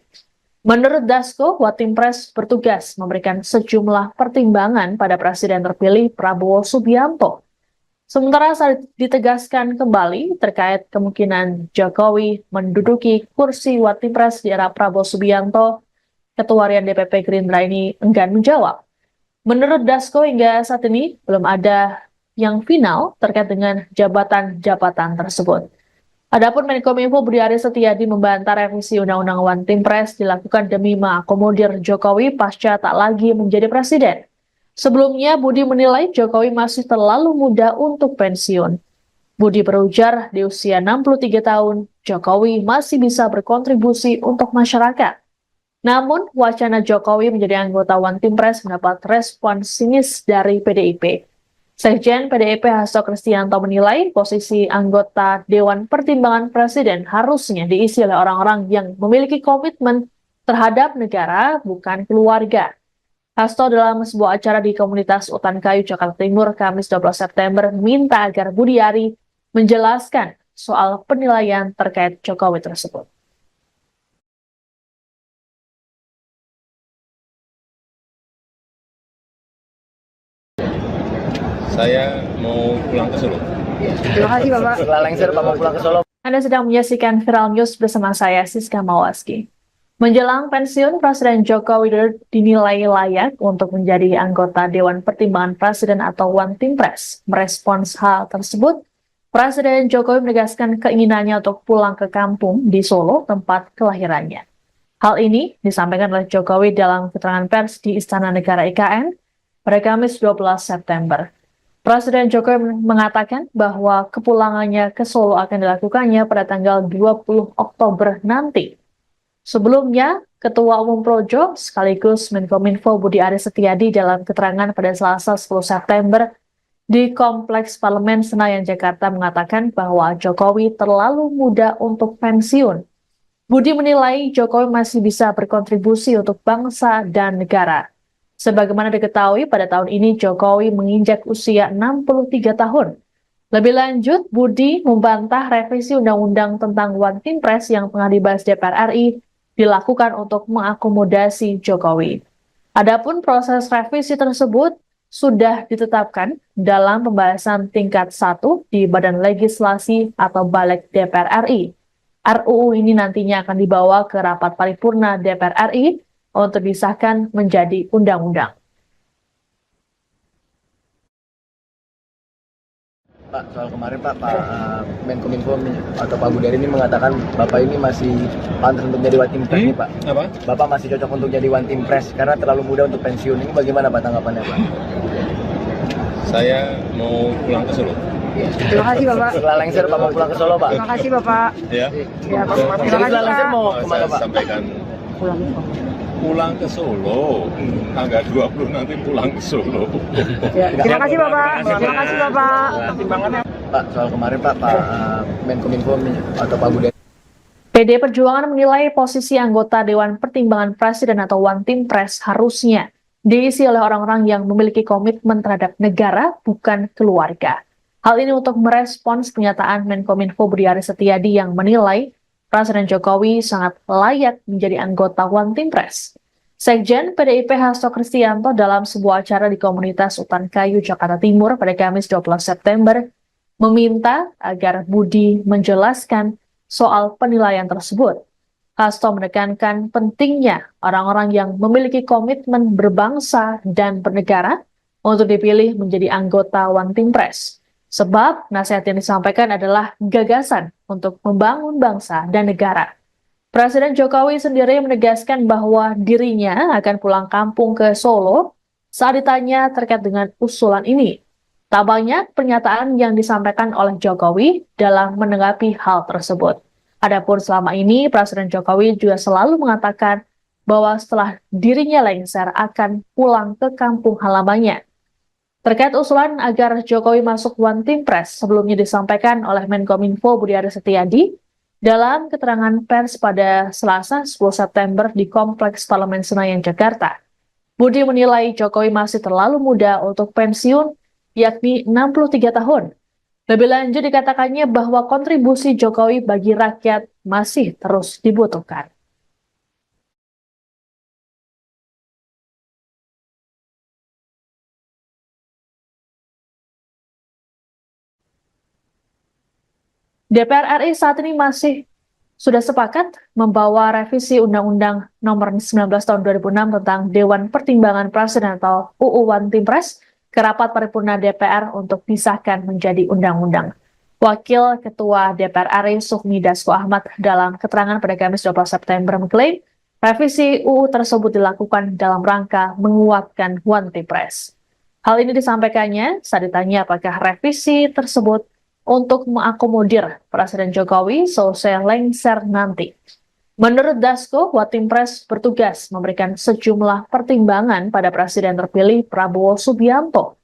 Menurut Dasko, One Team Press bertugas memberikan sejumlah pertimbangan pada Presiden terpilih Prabowo Subianto. Sementara saat ditegaskan kembali terkait kemungkinan Jokowi menduduki kursi One Team Press di era Prabowo Subianto, Ketua Harian DPP Gerindra ini enggan menjawab. Menurut Dasko, hingga saat ini belum ada yang final terkait dengan jabatan-jabatan tersebut. Adapun Menkominfo Budi Aris Setiadi membantah revisi Undang-Undang One Team Press dilakukan demi mengakomodir Jokowi pasca tak lagi menjadi presiden. Sebelumnya, Budi menilai Jokowi masih terlalu muda untuk pensiun. Budi berujar di usia 63 tahun, Jokowi masih bisa berkontribusi untuk masyarakat. Namun, wacana Jokowi menjadi anggota One Team Press mendapat respon sinis dari PDIP. Sekjen PDIP Hasto Kristianto menilai posisi anggota Dewan Pertimbangan Presiden harusnya diisi oleh orang-orang yang memiliki komitmen terhadap negara, bukan keluarga. Hasto dalam sebuah acara di komunitas Utan Kayu, Jakarta Timur, Kamis 12 September, minta agar Budi Ari menjelaskan soal penilaian terkait Jokowi tersebut. Saya mau pulang ke Solo. Terima kasih Bapak. Setelah lengser Bapak pulang ke Solo. Anda sedang menyaksikan Viral News bersama saya, Siska Mawaski. Menjelang pensiun, Presiden Joko Widodo dinilai layak untuk menjadi anggota Dewan Pertimbangan Presiden atau One Team Press. Merespons hal tersebut, Presiden Jokowi menegaskan keinginannya untuk pulang ke kampung di Solo, tempat kelahirannya. Hal ini disampaikan oleh Jokowi dalam keterangan pers di Istana Negara IKN pada Kamis 12 September. Presiden Jokowi mengatakan bahwa kepulangannya ke Solo akan dilakukannya pada tanggal 20 Oktober nanti. Sebelumnya, Ketua Umum Projo sekaligus Menkominfo Budi Aris Setiadi dalam keterangan pada Selasa 10 September di Kompleks Parlemen Senayan, Jakarta mengatakan bahwa Jokowi terlalu muda untuk pensiun. Budi menilai Jokowi masih bisa berkontribusi untuk bangsa dan negara. Sebagaimana diketahui, pada tahun ini Jokowi menginjak usia 63 tahun. Lebih lanjut, Budi membantah revisi Undang-Undang tentang One Team Press yang tengah dibahas DPR RI dilakukan untuk mengakomodasi Jokowi. Adapun proses revisi tersebut sudah ditetapkan dalam pembahasan tingkat 1 di Badan Legislasi atau Balik DPR RI. RUU ini nantinya akan dibawa ke rapat paripurna DPR RI untuk disahkan menjadi undang-undang. Pak, soal kemarin Pak Menkominfo atau Pak Budi Ari ini mengatakan Bapak ini masih pantas untuk jadi One Team Press nih Pak. Apa? Bapak masih cocok untuk jadi One Team Press karena terlalu muda untuk pensiun. Ini bagaimana Pak tanggapannya Pak? Saya mau pulang ke Solo. Terima kasih Bapak. Setelah lengser Bapak pulang ke Solo Pak. Terima kasih Bapak. Ya. Ya, Pak. Terima kasih Setelah lengser Pak. mau kemana Saya Pak? sampaikan pulang ke Solo. Tanggal 20 nanti pulang ke Solo. Ya, terima kasih Bapak. Terima kasih Bapak. Pak, soal kemarin Pak Menkominfo atau Pak Budi PD Perjuangan menilai posisi anggota Dewan Pertimbangan Presiden atau One Team Press harusnya diisi oleh orang-orang yang memiliki komitmen terhadap negara, bukan keluarga. Hal ini untuk merespons pernyataan Menkominfo Budi Aris Setiadi yang menilai Presiden Jokowi sangat layak menjadi anggota One Team Press. Sekjen PDIP Hasto Kristianto dalam sebuah acara di komunitas Utan Kayu, Jakarta Timur pada Kamis 12 September meminta agar Budi menjelaskan soal penilaian tersebut. Hasto menekankan pentingnya orang-orang yang memiliki komitmen berbangsa dan bernegara untuk dipilih menjadi anggota One Team Press. Sebab nasihat yang disampaikan adalah gagasan untuk membangun bangsa dan negara. Presiden Jokowi sendiri menegaskan bahwa dirinya akan pulang kampung ke Solo saat ditanya terkait dengan usulan ini. Tak banyak pernyataan yang disampaikan oleh Jokowi dalam menanggapi hal tersebut. Adapun selama ini, Presiden Jokowi juga selalu mengatakan bahwa setelah dirinya lengser akan pulang ke kampung halamannya. Terkait usulan agar Jokowi masuk One Team Press sebelumnya disampaikan oleh Menkominfo Budi Aris Setiadi dalam keterangan pers pada Selasa 10 September di Kompleks Parlemen Senayan, Jakarta. Budi menilai Jokowi masih terlalu muda untuk pensiun, yakni 63 tahun. Lebih lanjut dikatakannya bahwa kontribusi Jokowi bagi rakyat masih terus dibutuhkan. DPR RI saat ini sudah sepakat membawa revisi Undang-Undang Nomor 19 Tahun 2006 tentang Dewan Pertimbangan Presiden atau UU One Team Press ke rapat paripurna DPR untuk disahkan menjadi undang-undang. Wakil Ketua DPR RI Sufmi Dasko Ahmad dalam keterangan pada Kamis 12 September mengklaim revisi UU tersebut dilakukan dalam rangka menguatkan One Team Press. Hal ini disampaikannya saat ditanya apakah revisi tersebut untuk mengakomodir Presiden Jokowi selesai lengser nanti. Menurut Dasko, One Team Press bertugas memberikan sejumlah pertimbangan pada Presiden terpilih Prabowo Subianto.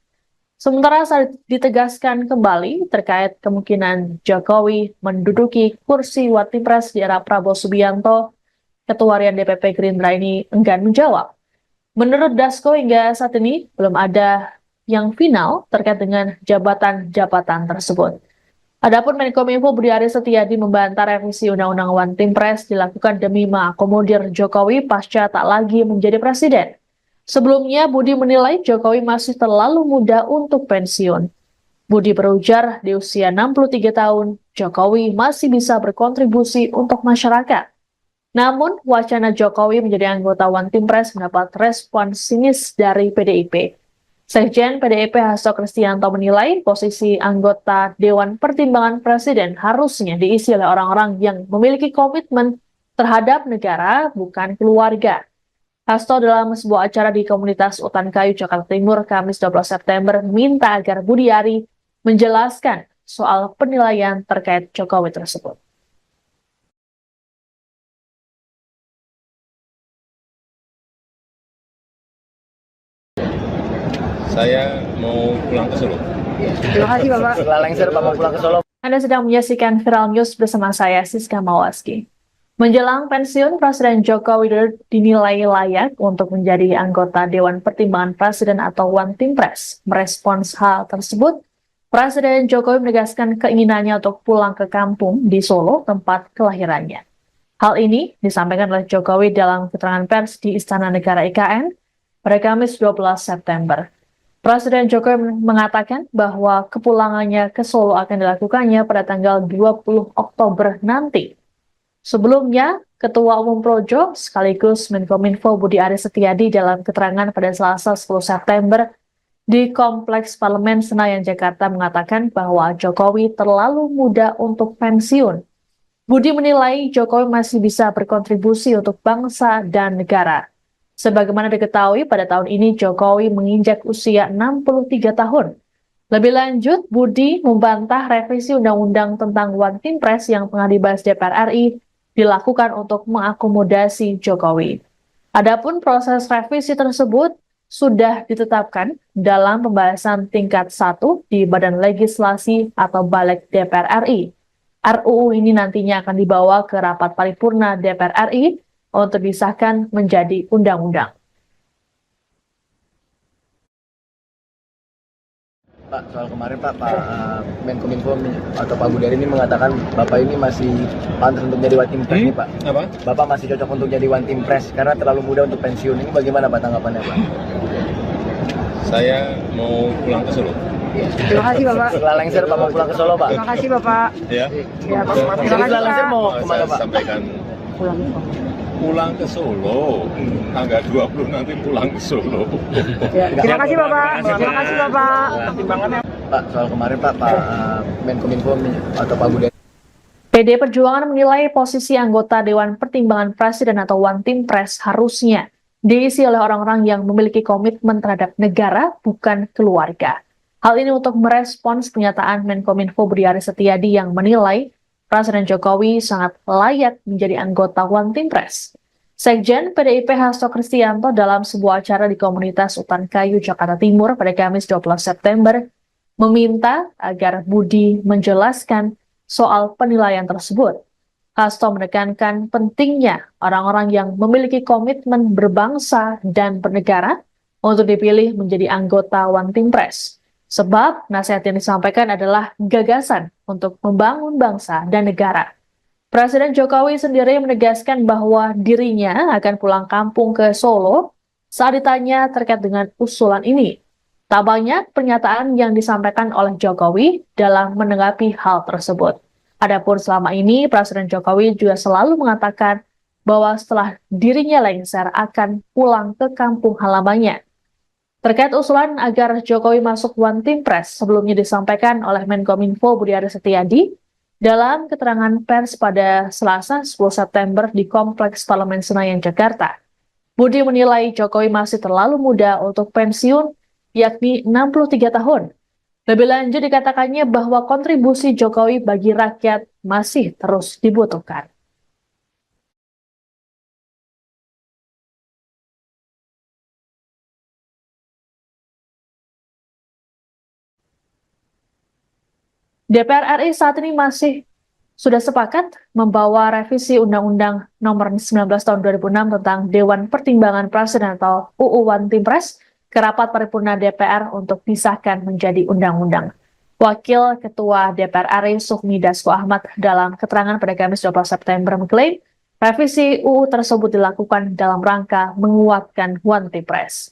Sementara saat ditegaskan kembali terkait kemungkinan Jokowi menduduki kursi One Team Press di era Prabowo Subianto, Ketua Harian DPP Gerindra ini enggan menjawab. Menurut Dasko, hingga saat ini belum ada yang final terkait dengan jabatan-jabatan tersebut. Adapun Menkominfo Budi Aris Setiadi membantah revisi Undang-Undang One Team Press dilakukan demi mengakomodir Jokowi pasca tak lagi menjadi presiden. Sebelumnya, Budi menilai Jokowi masih terlalu muda untuk pensiun. Budi berujar di usia 63 tahun, Jokowi masih bisa berkontribusi untuk masyarakat. Namun, wacana Jokowi menjadi anggota One Team Press mendapat respon sinis dari PDIP. Sekjen PDIP Hasto Kristianto menilai posisi anggota Dewan Pertimbangan Presiden harusnya diisi oleh orang-orang yang memiliki komitmen terhadap negara, bukan keluarga. Hasto dalam sebuah acara di komunitas Utan Kayu, Jakarta Timur, Kamis 12 September, minta agar Budiari menjelaskan soal penilaian terkait Jokowi tersebut. Saya mau pulang ke Solo. Terima kasih Bapak. Setelah lengser Bapak pulang ke Solo. Anda sedang menyaksikan Viral News bersama saya, Siska Mawaski. Menjelang pensiun, Presiden Joko Widodo dinilai layak untuk menjadi anggota Dewan Pertimbangan Presiden atau One Team Press. Merespons hal tersebut, Presiden Jokowi menegaskan keinginannya untuk pulang ke kampung di Solo, tempat kelahirannya. Hal ini disampaikan oleh Jokowi dalam keterangan pers di Istana Negara IKN pada Kamis 12 September. Presiden Jokowi mengatakan bahwa kepulangannya ke Solo akan dilakukannya pada tanggal 20 Oktober nanti. Sebelumnya, Ketua Umum Projo sekaligus Menkominfo Budi Aris Setiadi dalam keterangan pada Selasa 10 September di Kompleks Parlemen Senayan, Jakarta mengatakan bahwa Jokowi terlalu muda untuk pensiun. Budi menilai Jokowi masih bisa berkontribusi untuk bangsa dan negara. Sebagaimana diketahui, pada tahun ini Jokowi menginjak usia 63 tahun. Lebih lanjut, Budi membantah revisi Undang-Undang tentang One Team Press yang tengah dibahas DPR RI dilakukan untuk mengakomodasi Jokowi. Adapun proses revisi tersebut sudah ditetapkan dalam pembahasan tingkat 1 di Badan Legislasi atau Balik DPR RI. RUU ini nantinya akan dibawa ke rapat paripurna DPR RI untuk disahkan menjadi undang-undang. Pak, soal kemarin Pak Menkominfo atau Pak Budari ini mengatakan Bapak ini masih pantas untuk jadi One Team Press nih Pak. Apa? Bapak masih cocok untuk jadi One Team Press karena terlalu muda untuk pensiun. Ini bagaimana Pak tanggapannya Pak? Saya mau pulang ke Solo. Terima kasih Bapak. Setelah lengser Pak mau pulang ke Solo Pak. Terima kasih Bapak. Ya. Ya, Pak. Terima kasih Setelah lengser Pak. mau kemana Saya Pak? sampaikan pulang ke Solo. Tanggal 20 nanti pulang ke Solo. Ya, terima kasih Bapak. Terima kasih Bapak. Pak, soal kemarin Pak Menkominfo atau Pak Budari. PD Perjuangan menilai posisi anggota Dewan Pertimbangan Presiden atau One Team Press harusnya diisi oleh orang-orang yang memiliki komitmen terhadap negara, bukan keluarga. Hal ini untuk merespons pernyataan Menkominfo Budi Aris Setiadi yang menilai Presiden Jokowi sangat layak menjadi anggota One Team Press. Sekjen PDIP Hasto Kristianto dalam sebuah acara di komunitas Utan Kayu, Jakarta Timur pada Kamis 12 September meminta agar Budi menjelaskan soal penilaian tersebut. Hasto menekankan pentingnya orang-orang yang memiliki komitmen berbangsa dan bernegara untuk dipilih menjadi anggota One Team Press. Sebab nasihat yang disampaikan adalah gagasan untuk membangun bangsa dan negara. Presiden Jokowi sendiri menegaskan bahwa dirinya akan pulang kampung ke Solo saat ditanya terkait dengan usulan ini. Tak banyak pernyataan yang disampaikan oleh Jokowi dalam menanggapi hal tersebut. Adapun selama ini, Presiden Jokowi juga selalu mengatakan bahwa setelah dirinya lengser akan pulang ke kampung halamannya. Terkait usulan agar Jokowi masuk One Team Press sebelumnya disampaikan oleh Menkominfo Budi Aris Setiadi dalam keterangan pers pada Selasa 10 September di Kompleks Parlemen Senayan, Jakarta. Budi menilai Jokowi masih terlalu muda untuk pensiun, yakni 63 tahun. Lebih lanjut dikatakannya bahwa kontribusi Jokowi bagi rakyat masih terus dibutuhkan. DPR RI saat ini sudah sepakat membawa revisi Undang-Undang Nomor 19 Tahun 2006 tentang Dewan Pertimbangan Presiden atau UU One Team Press ke rapat paripurna DPR untuk disahkan menjadi undang-undang. Wakil Ketua DPR RI Sufmi Dasko Ahmad dalam keterangan pada Kamis 12 September mengklaim revisi UU tersebut dilakukan dalam rangka menguatkan One Team Press.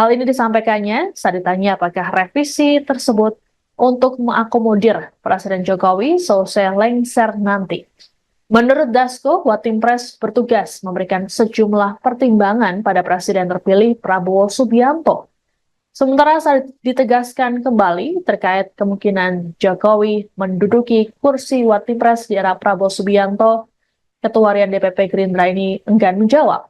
Hal ini disampaikannya saat ditanya apakah revisi tersebut untuk mengakomodir Presiden Jokowi selesai lengser nanti. Menurut Dasko, One Team Press bertugas memberikan sejumlah pertimbangan pada Presiden terpilih Prabowo Subianto. Sementara saat ditegaskan kembali terkait kemungkinan Jokowi menduduki kursi One Team Press di era Prabowo Subianto, Ketua Harian DPP Gerindra ini enggan menjawab.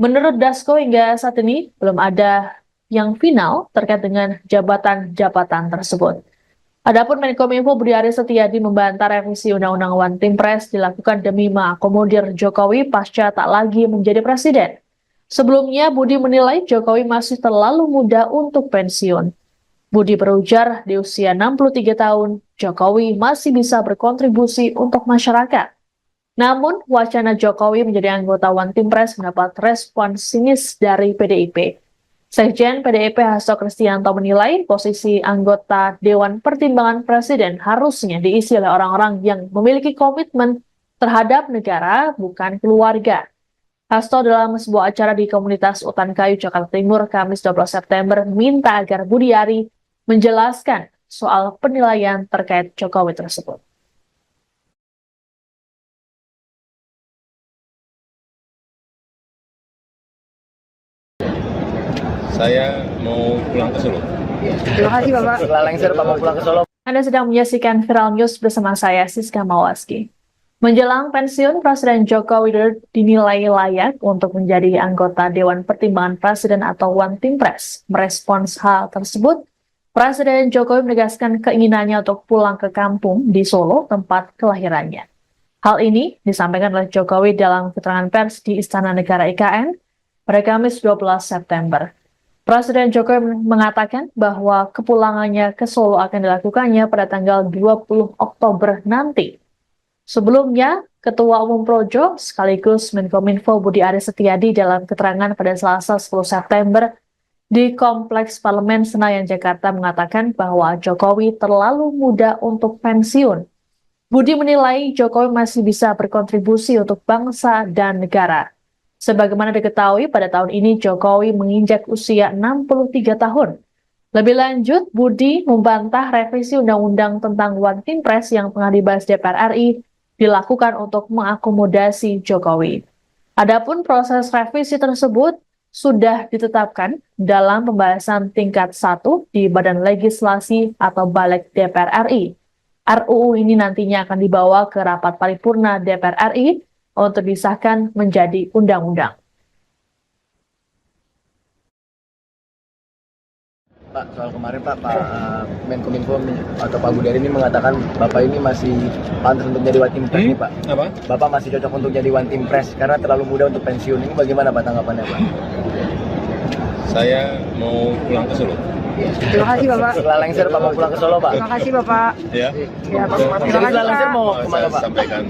Menurut Dasko, hingga saat ini belum ada yang final terkait dengan jabatan-jabatan tersebut. Adapun Menkominfo Budi Aris Setiadi membantah revisi Undang-Undang One Team Press dilakukan demi mengakomodir Jokowi pasca tak lagi menjadi presiden. Sebelumnya, Budi menilai Jokowi masih terlalu muda untuk pensiun. Budi berujar di usia 63 tahun, Jokowi masih bisa berkontribusi untuk masyarakat. Namun, wacana Jokowi menjadi anggota One Team Press mendapat respon sinis dari PDIP. Sekjen PDIP Hasto Kristianto menilai posisi anggota Dewan Pertimbangan Presiden harusnya diisi oleh orang-orang yang memiliki komitmen terhadap negara, bukan keluarga. Hasto dalam sebuah acara di komunitas Utan Kayu, Jakarta Timur, Kamis 12 September, minta agar Budi Ari menjelaskan soal penilaian terkait Jokowi tersebut. Saya mau pulang ke Solo. Terima kasih Bapak. Setelah lengser Pak mau pulang ke Solo. Anda sedang menyaksikan Viral News bersama saya, Siska Mawaski. Menjelang pensiun, Presiden Joko Widodo dinilai layak untuk menjadi anggota Dewan Pertimbangan Presiden atau One Team Press. Merespons hal tersebut, Presiden Jokowi menegaskan keinginannya untuk pulang ke kampung di Solo, tempat kelahirannya. Hal ini disampaikan oleh Jokowi dalam keterangan pers di Istana Negara IKN pada Kamis 12 September. Presiden Jokowi mengatakan bahwa kepulangannya ke Solo akan dilakukannya pada tanggal 20 Oktober nanti. Sebelumnya, Ketua Umum Projo sekaligus Menkominfo Budi Aris Setiadi dalam keterangan pada Selasa 10 September di Kompleks Parlemen Senayan, Jakarta mengatakan bahwa Jokowi terlalu muda untuk pensiun. Budi menilai Jokowi masih bisa berkontribusi untuk bangsa dan negara. Sebagaimana diketahui, pada tahun ini Jokowi menginjak usia 63 tahun. Lebih lanjut, Budi membantah revisi Undang-Undang tentang One Team Press yang tengah dibahas DPR RI dilakukan untuk mengakomodasi Jokowi. Adapun proses revisi tersebut sudah ditetapkan dalam pembahasan tingkat 1 di Badan Legislasi atau Balik DPR RI. RUU ini nantinya akan dibawa ke rapat paripurna DPR RI untuk disahkan menjadi undang-undang. Pak, soal kemarin Pak Menkominfo atau Pak Budari ini mengatakan Bapak ini masih pantas untuk jadi One Team Press nih Pak. Apa? Bapak masih cocok untuk jadi One Team Press karena terlalu muda untuk pensiun. Ini bagaimana Pak tanggapannya Pak? Saya mau pulang ke Solo. Terima kasih Bapak. Setelah lengser Bapak pulang ke Solo Pak. Terima kasih Bapak. Ya. Ya, Pak. Terima Jadi kasih setelah lengser Pak. mau Saya kemana Pak? sampaikan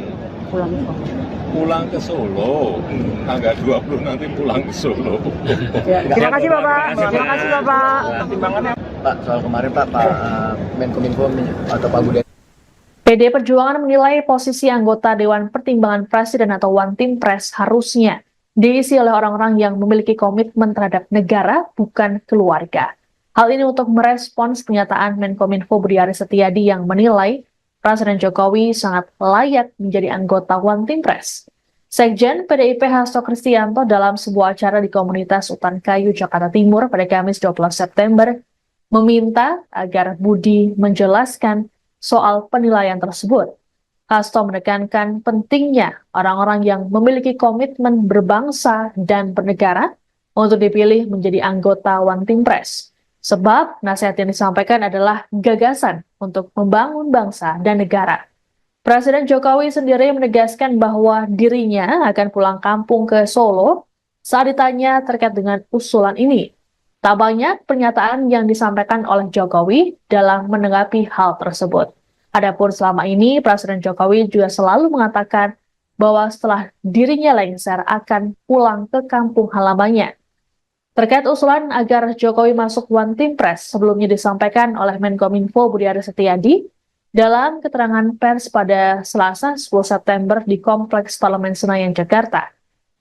pulang ke Solo. Tanggal 20 nanti pulang ke Solo. Ya, terima kasih Bapak. Terima kasih Bapak. Pak, soal kemarin Pak Menkominfo atau Pak Budari. PD Perjuangan menilai posisi anggota Dewan Pertimbangan Presiden atau One Team Press harusnya diisi oleh orang-orang yang memiliki komitmen terhadap negara, bukan keluarga. Hal ini untuk merespons pernyataan Menkominfo Budi Aris Setiadi yang menilai Presiden Jokowi sangat layak menjadi anggota One Team Press. Sekjen PDIP Hasto Kristianto dalam sebuah acara di komunitas Utan Kayu, Jakarta Timur pada Kamis 12 September meminta agar Budi menjelaskan soal penilaian tersebut. Hasto menekankan pentingnya orang-orang yang memiliki komitmen berbangsa dan bernegara untuk dipilih menjadi anggota One Team Press. Sebab nasihat yang disampaikan adalah gagasan untuk membangun bangsa dan negara. Presiden Jokowi sendiri menegaskan bahwa dirinya akan pulang kampung ke Solo saat ditanya terkait dengan usulan ini. Tak banyak pernyataan yang disampaikan oleh Jokowi dalam menanggapi hal tersebut. Adapun selama ini, Presiden Jokowi juga selalu mengatakan bahwa setelah dirinya lengser akan pulang ke kampung halamannya. Terkait usulan agar Jokowi masuk One Team Press sebelumnya disampaikan oleh Menkominfo Budi Aris Setiadi dalam keterangan pers pada Selasa 10 September di Kompleks Parlemen Senayan, Jakarta.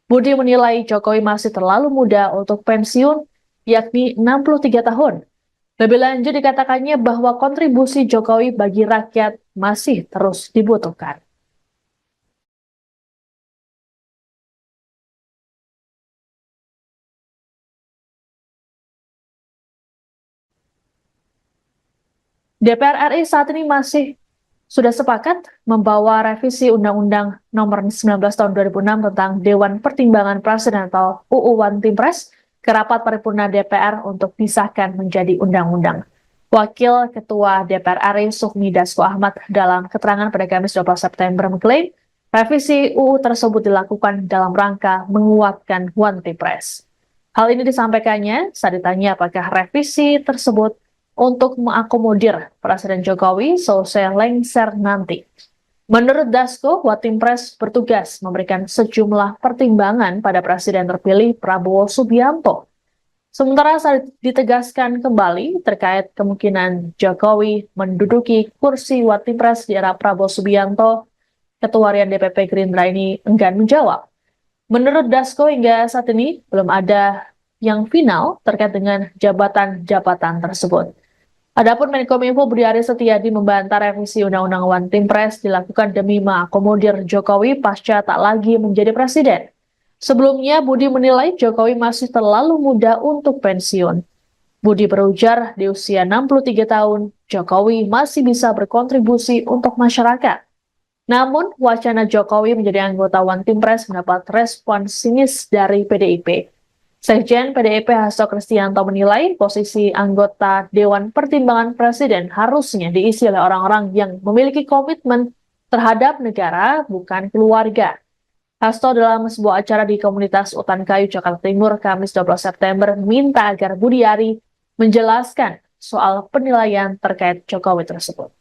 Budi menilai Jokowi masih terlalu muda untuk pensiun, yakni 63 tahun. Lebih lanjut dikatakannya bahwa kontribusi Jokowi bagi rakyat masih terus dibutuhkan. DPR RI saat ini masih sudah sepakat membawa revisi Undang-Undang Nomor 19 Tahun 2006 tentang Dewan Pertimbangan Presiden atau UU One Team Press ke rapat paripurna DPR untuk disahkan menjadi undang-undang. Wakil Ketua DPR RI Sufmi Dasko Ahmad dalam keterangan pada Kamis 12 September mengklaim revisi UU tersebut dilakukan dalam rangka menguatkan One Team Press. Hal ini disampaikannya saat ditanya apakah revisi tersebut untuk mengakomodir Presiden Jokowi selesai lengser nanti. Menurut Dasko, One Team Press bertugas memberikan sejumlah pertimbangan pada Presiden terpilih Prabowo Subianto. Sementara saat ditegaskan kembali terkait kemungkinan Jokowi menduduki kursi One Team Press di era Prabowo Subianto, Ketua Harian DPP Gerindra ini enggan menjawab. Menurut Dasko, hingga saat ini belum ada yang final terkait dengan jabatan-jabatan tersebut. Adapun Menkominfo Budi Aris Setiadi membantah revisi Undang-Undang One Team Press dilakukan demi mengakomodir Jokowi pasca tak lagi menjadi presiden. Sebelumnya, Budi menilai Jokowi masih terlalu muda untuk pensiun. Budi berujar di usia 63 tahun, Jokowi masih bisa berkontribusi untuk masyarakat. Namun, wacana Jokowi menjadi anggota One Team Press mendapat respon sinis dari PDIP. Sekjen PDIP Hasto Kristianto menilai posisi anggota Dewan Pertimbangan Presiden harusnya diisi oleh orang-orang yang memiliki komitmen terhadap negara, bukan keluarga. Hasto dalam sebuah acara di komunitas Utan Kayu, Jakarta Timur, Kamis 12 September, minta agar Budi Ari menjelaskan soal penilaian terkait Jokowi tersebut.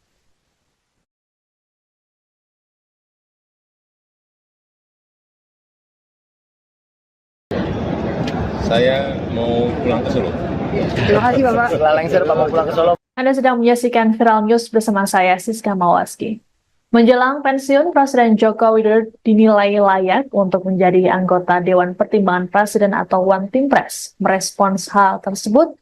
Saya mau pulang ke Solo. Terima kasih Bapak. Setelah lengser Pak mau pulang ke Solo. Anda sedang menyaksikan Viral News bersama saya, Siska Mawaski. Menjelang pensiun, Presiden Joko Widodo dinilai layak untuk menjadi anggota Dewan Pertimbangan Presiden atau One Team Press. Merespons hal tersebut,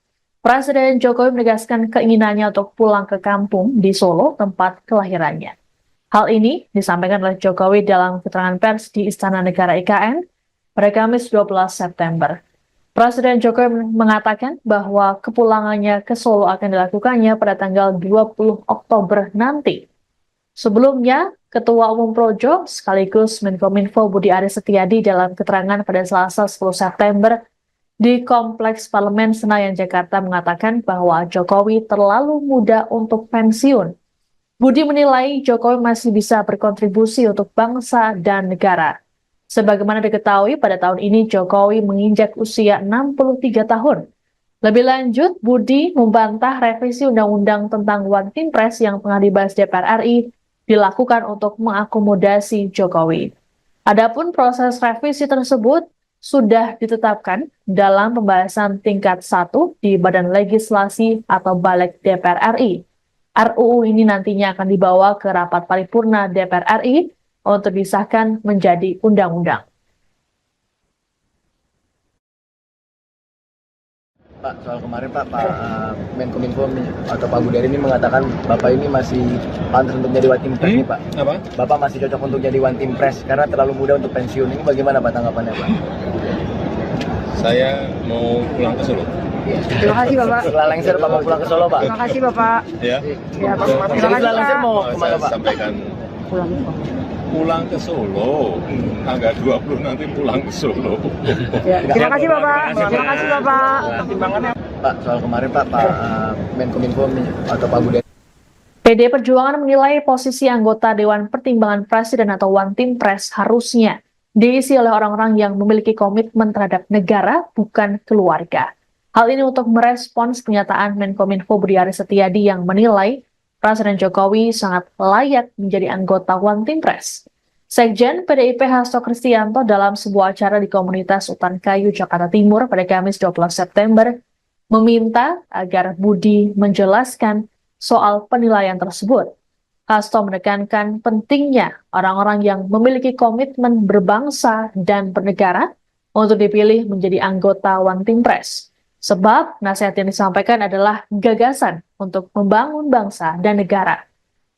Presiden Jokowi menegaskan keinginannya untuk pulang ke kampung di Solo, tempat kelahirannya. Hal ini disampaikan oleh Jokowi dalam keterangan pers di Istana Negara IKN pada Kamis 12 September. Presiden Jokowi mengatakan bahwa kepulangannya ke Solo akan dilakukannya pada tanggal 20 Oktober nanti. Sebelumnya, Ketua Umum Projo sekaligus Menkominfo Budi Aris Setiadi dalam keterangan pada Selasa 10 September di Kompleks Parlemen Senayan, Jakarta mengatakan bahwa Jokowi terlalu muda untuk pensiun. Budi menilai Jokowi masih bisa berkontribusi untuk bangsa dan negara. Sebagaimana diketahui, pada tahun ini Jokowi menginjak usia 63 tahun. Lebih lanjut, Budi membantah revisi Undang-Undang tentang One Team Press yang tengah dibahas DPR RI dilakukan untuk mengakomodasi Jokowi. Adapun proses revisi tersebut sudah ditetapkan dalam pembahasan tingkat 1 di Badan Legislasi atau Balik DPR RI. RUU ini nantinya akan dibawa ke rapat paripurna DPR RI untuk disahkan menjadi undang-undang. Pak, soal kemarin Pak Menkominfo atau Pak Budari ini mengatakan Bapak ini masih pantas untuk jadi One Team Press nih Pak. Apa? Bapak masih cocok untuk jadi One Team Press karena terlalu muda untuk pensiun. Ini bagaimana Pak tanggapannya Pak? Saya mau pulang ke Solo. Terima kasih Bapak. Setelah lengser Pak mau pulang ke Solo Pak. Terima kasih Bapak. Ya. Ya, Pak. Terima Jadi kasih setelah lengser Pak. mau Saya kemana Pak? sampaikan Pulang. pulang ke Solo. Tanggal 20 nanti pulang ke Solo. Ya, terima kasih Bapak. Terima kasih Bapak. Pak, soal kemarin Pak Menkominfo atau Pak Budari. PD Perjuangan menilai posisi anggota Dewan Pertimbangan Presiden atau One Team Press harusnya diisi oleh orang-orang yang memiliki komitmen terhadap negara, bukan keluarga. Hal ini untuk merespons pernyataan Menkominfo Budi Aris Setiadi yang menilai Presiden Jokowi sangat layak menjadi anggota One Team Press. Sekjen PDIP Hasto Kristianto dalam sebuah acara di komunitas Utan Kayu, Jakarta Timur pada Kamis 12 September meminta agar Budi menjelaskan soal penilaian tersebut. Hasto menekankan pentingnya orang-orang yang memiliki komitmen berbangsa dan bernegara untuk dipilih menjadi anggota One Team Press. Sebab nasihat yang disampaikan adalah gagasan untuk membangun bangsa dan negara.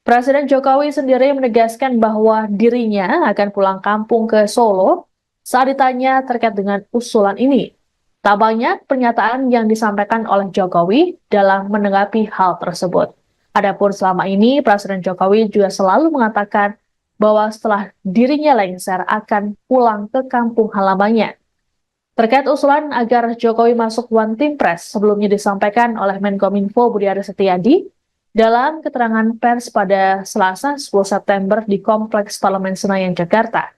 Presiden Jokowi sendiri menegaskan bahwa dirinya akan pulang kampung ke Solo saat ditanya terkait dengan usulan ini. Tak banyak pernyataan yang disampaikan oleh Jokowi dalam menanggapi hal tersebut. Adapun selama ini, Presiden Jokowi juga selalu mengatakan bahwa setelah dirinya lengser akan pulang ke kampung halamannya. Terkait usulan agar Jokowi masuk One Team Press sebelumnya disampaikan oleh Menkominfo Budi Aris Setiadi dalam keterangan pers pada Selasa 10 September di Kompleks Parlemen Senayan, Jakarta.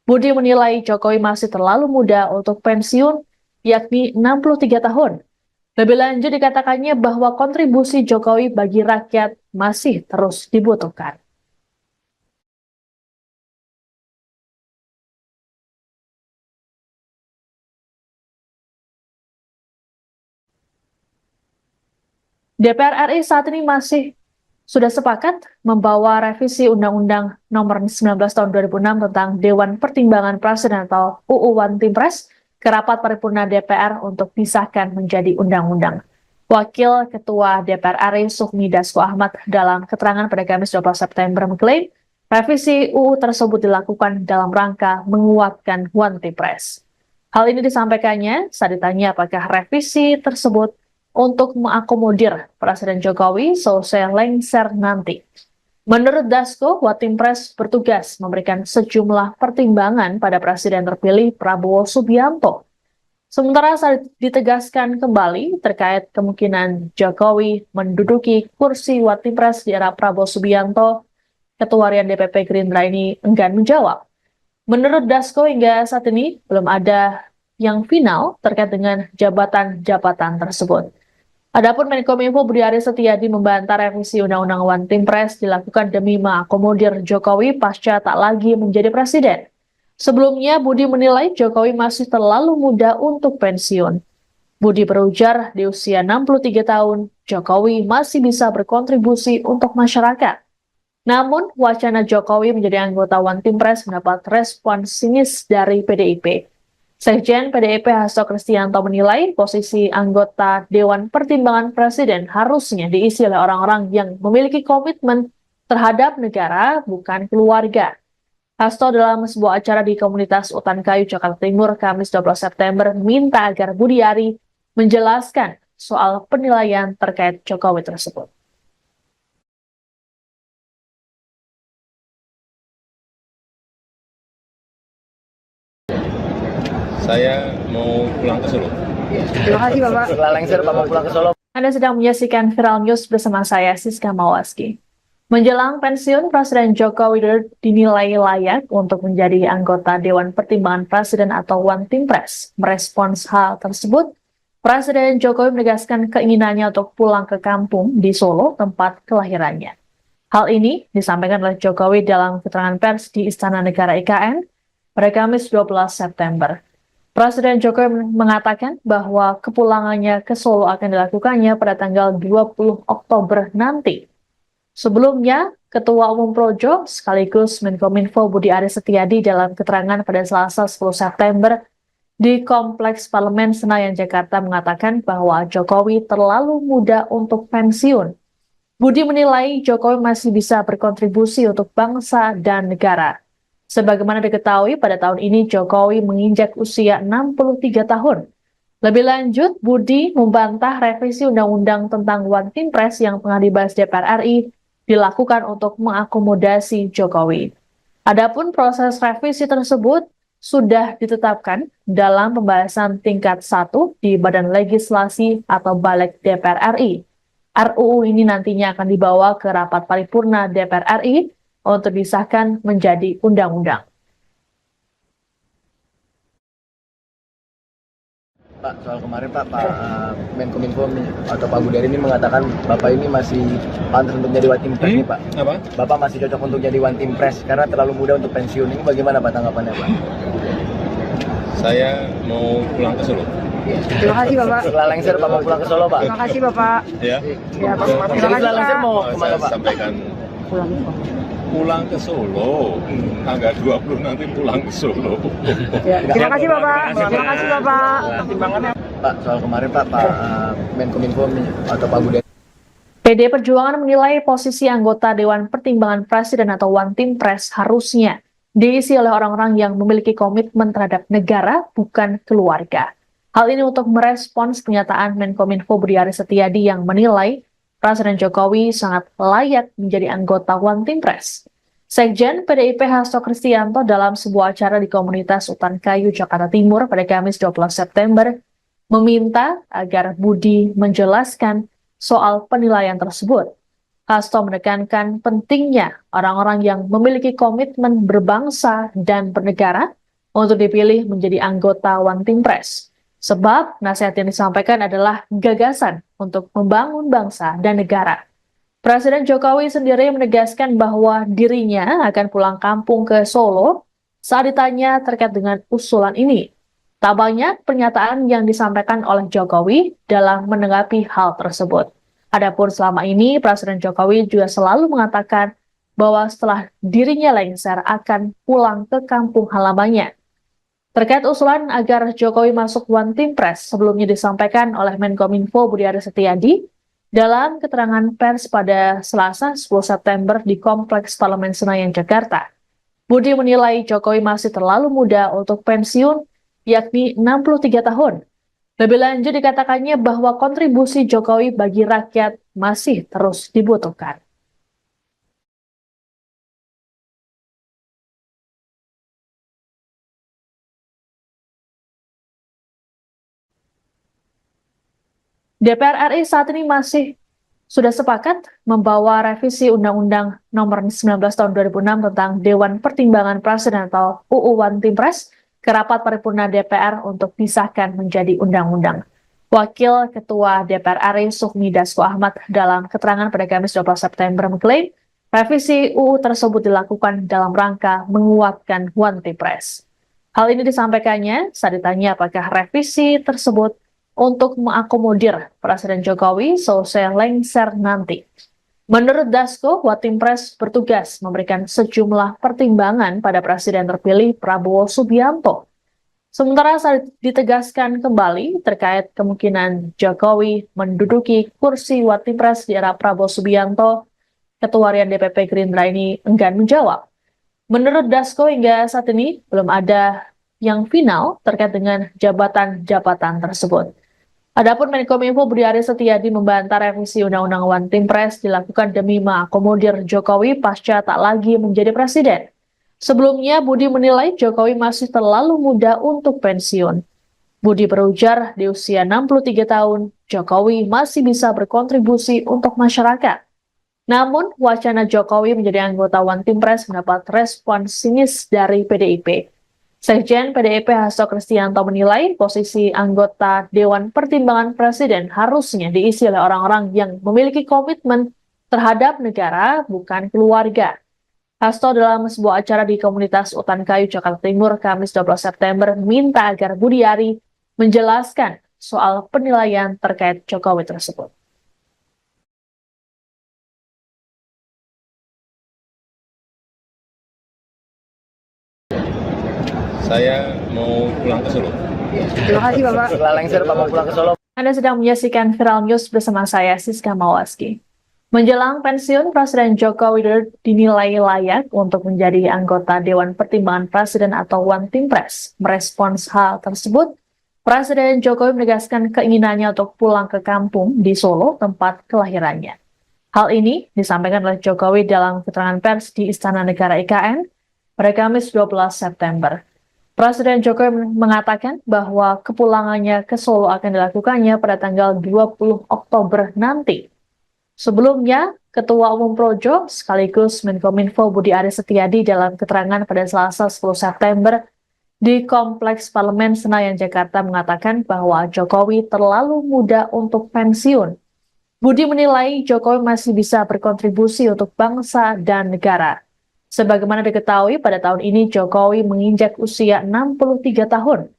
Budi menilai Jokowi masih terlalu muda untuk pensiun, yakni 63 tahun. Lebih lanjut dikatakannya bahwa kontribusi Jokowi bagi rakyat masih terus dibutuhkan. DPR RI saat ini sudah sepakat membawa revisi Undang-Undang Nomor 19 Tahun 2006 tentang Dewan Pertimbangan Presiden atau UU One Team Press ke rapat paripurna DPR untuk disahkan menjadi undang-undang. Wakil Ketua DPR RI Sufmi Dasko Ahmad dalam keterangan pada Kamis 12 September mengklaim revisi UU tersebut dilakukan dalam rangka menguatkan One Team Press. Hal ini disampaikannya saat ditanya apakah revisi tersebut untuk mengakomodir Presiden Jokowi selesai lengser nanti. Menurut Dasko, One Team Press bertugas memberikan sejumlah pertimbangan pada Presiden terpilih Prabowo Subianto. Sementara saat ditegaskan kembali terkait kemungkinan Jokowi menduduki kursi One Team Press di era Prabowo Subianto, Ketua Harian DPP Gerindra ini enggan menjawab. Menurut Dasko, hingga saat ini belum ada yang final terkait dengan jabatan-jabatan tersebut. Adapun Menkominfo Budi Aris Setiadi membantah revisi Undang-Undang One Team Press dilakukan demi mengakomodir Jokowi pasca tak lagi menjadi presiden. Sebelumnya, Budi menilai Jokowi masih terlalu muda untuk pensiun. Budi berujar di usia 63 tahun, Jokowi masih bisa berkontribusi untuk masyarakat. Namun, wacana Jokowi menjadi anggota One Team Press mendapat respon sinis dari PDIP. Sekjen PDIP Hasto Kristianto menilai posisi anggota Dewan Pertimbangan Presiden harusnya diisi oleh orang-orang yang memiliki komitmen terhadap negara, bukan keluarga. Hasto dalam sebuah acara di komunitas Utan Kayu, Jakarta Timur, Kamis 12 September, minta agar Budiari menjelaskan soal penilaian terkait Jokowi tersebut. Saya mau pulang ke Solo. Terima kasih Bapak. Setelah lengser Bapak pulang ke Solo. Anda sedang menyaksikan Viral News bersama saya, Siska Mawaski. Menjelang pensiun, Presiden Joko Widodo dinilai layak untuk menjadi anggota Dewan Pertimbangan Presiden atau One Team Press. Merespons hal tersebut, Presiden Jokowi menegaskan keinginannya untuk pulang ke kampung di Solo, tempat kelahirannya. Hal ini disampaikan oleh Jokowi dalam keterangan pers di Istana Negara IKN pada Kamis 12 September. Presiden Jokowi mengatakan bahwa kepulangannya ke Solo akan dilakukannya pada tanggal 20 Oktober nanti. Sebelumnya, Ketua Umum Projo sekaligus Menkominfo Budi Aris Setiadi dalam keterangan pada Selasa 10 September di Kompleks Parlemen Senayan, Jakarta mengatakan bahwa Jokowi terlalu muda untuk pensiun. Budi menilai Jokowi masih bisa berkontribusi untuk bangsa dan negara. Sebagaimana diketahui, pada tahun ini Jokowi menginjak usia 63 tahun. Lebih lanjut, Budi membantah revisi Undang-Undang tentang One Team Press yang tengah dibahas DPR RI dilakukan untuk mengakomodasi Jokowi. Adapun proses revisi tersebut sudah ditetapkan dalam pembahasan tingkat 1 di Badan Legislasi atau Balik DPR RI. RUU ini nantinya akan dibawa ke rapat paripurna DPR RI untuk disahkan menjadi undang-undang. Pak, soal kemarin Pak Menkominfo atau Pak Budari ini mengatakan Bapak ini masih pantas untuk jadi One Team Press nih Pak. Apa? Bapak masih cocok untuk jadi One Team Press karena terlalu muda untuk pensiun. Ini bagaimana Pak tanggapannya Pak? Saya mau pulang ke Solo. Terima kasih Bapak. Setelah lengser Bapak pulang ke Solo Pak. Terima kasih Bapak. Ya. Ya, Pak. Terima kasih Setelah lengser Pak. mau Saya kemana Pak? sampaikan Pulang ke Solo. pulang ke Solo. Tanggal 20 nanti pulang ke Solo. Ya, terima kasih Bapak. Terima kasih Bapak. Pak, soal kemarin Pak Menkominfo atau Pak Budari. PD Perjuangan menilai posisi anggota Dewan Pertimbangan Presiden atau One Team Press harusnya diisi oleh orang-orang yang memiliki komitmen terhadap negara, bukan keluarga. Hal ini untuk merespons pernyataan Menkominfo Budi Aris Setiadi yang menilai Presiden Jokowi sangat layak menjadi anggota One Team Press. Sekjen PDIP Hasto Kristianto dalam sebuah acara di komunitas Utan Kayu, Jakarta Timur pada Kamis 12 September meminta agar Budi menjelaskan soal penilaian tersebut. Hasto menekankan pentingnya orang-orang yang memiliki komitmen berbangsa dan bernegara untuk dipilih menjadi anggota One Team Press. Sebab nasihat yang disampaikan adalah gagasan untuk membangun bangsa dan negara. Presiden Jokowi sendiri menegaskan bahwa dirinya akan pulang kampung ke Solo saat ditanya terkait dengan usulan ini. Tak banyak pernyataan yang disampaikan oleh Jokowi dalam menanggapi hal tersebut. Adapun selama ini, Presiden Jokowi juga selalu mengatakan bahwa setelah dirinya lengser akan pulang ke kampung halamannya. Terkait usulan agar Jokowi masuk One Team Press sebelumnya disampaikan oleh Menkominfo Budi Aris Setiadi dalam keterangan pers pada Selasa 10 September di Kompleks Parlemen Senayan, Jakarta. Budi menilai Jokowi masih terlalu muda untuk pensiun, yakni 63 tahun. Lebih lanjut dikatakannya bahwa kontribusi Jokowi bagi rakyat masih terus dibutuhkan. DPR RI saat ini masih sudah sepakat membawa revisi Undang-Undang Nomor 19 Tahun 2006 tentang Dewan Pertimbangan Presiden atau UU One Team Press ke rapat paripurna DPR untuk disahkan menjadi undang-undang. Wakil Ketua DPR RI Sufmi Dasko Ahmad dalam keterangan pada Kamis 12 September mengklaim revisi UU tersebut dilakukan dalam rangka menguatkan One Team Press. Hal ini disampaikannya saat ditanya apakah revisi tersebut untuk mengakomodir Presiden Jokowi selesai lengser nanti. Menurut Dasko, Watimpres bertugas memberikan sejumlah pertimbangan pada Presiden terpilih Prabowo Subianto. Sementara saat ditegaskan kembali terkait kemungkinan Jokowi menduduki kursi Watimpres di era Prabowo Subianto, Ketua Harian DPP Gerindra ini enggan menjawab. Menurut Dasko, hingga saat ini belum ada yang final terkait dengan jabatan-jabatan tersebut. Adapun Menkominfo Budi Aris Setiadi membantah revisi Undang-Undang Watimpres dilakukan demi mengakomodir Jokowi pasca tak lagi menjadi presiden. Sebelumnya, Budi menilai Jokowi masih terlalu muda untuk pensiun. Budi berujar di usia 63 tahun, Jokowi masih bisa berkontribusi untuk masyarakat. Namun, wacana Jokowi menjadi anggota Watimpres mendapat respon sinis dari PDIP. Sekjen PDIP Hasto Kristianto menilai posisi anggota Dewan Pertimbangan Presiden harusnya diisi oleh orang-orang yang memiliki komitmen terhadap negara, bukan keluarga. Hasto dalam sebuah acara di komunitas Utan Kayu, Jakarta Timur, Kamis 12 September, minta agar Budi Ari menjelaskan soal penilaian terkait Jokowi tersebut. Saya mau pulang ke Solo. Terima kasih Bapak. Setelah lengser Bapak pulang ke Solo. Anda sedang menyaksikan Viral News bersama saya, Siska Mawaski. Menjelang pensiun, Presiden Joko Widodo dinilai layak untuk menjadi anggota Dewan Pertimbangan Presiden atau Watimpres. Merespons hal tersebut, Presiden Jokowi menegaskan keinginannya untuk pulang ke kampung di Solo, tempat kelahirannya. Hal ini disampaikan oleh Jokowi dalam keterangan pers di Istana Negara IKN pada Kamis 12 September. Presiden Jokowi mengatakan bahwa kepulangannya ke Solo akan dilakukannya pada tanggal 20 Oktober nanti. Sebelumnya, Ketua Umum Projo sekaligus Menkominfo Budi Aris Setiadi dalam keterangan pada Selasa 10 September di Kompleks Parlemen Senayan, Jakarta mengatakan bahwa Jokowi terlalu muda untuk pensiun. Budi menilai Jokowi masih bisa berkontribusi untuk bangsa dan negara. Sebagaimana diketahui, pada tahun ini Jokowi menginjak usia 63 tahun.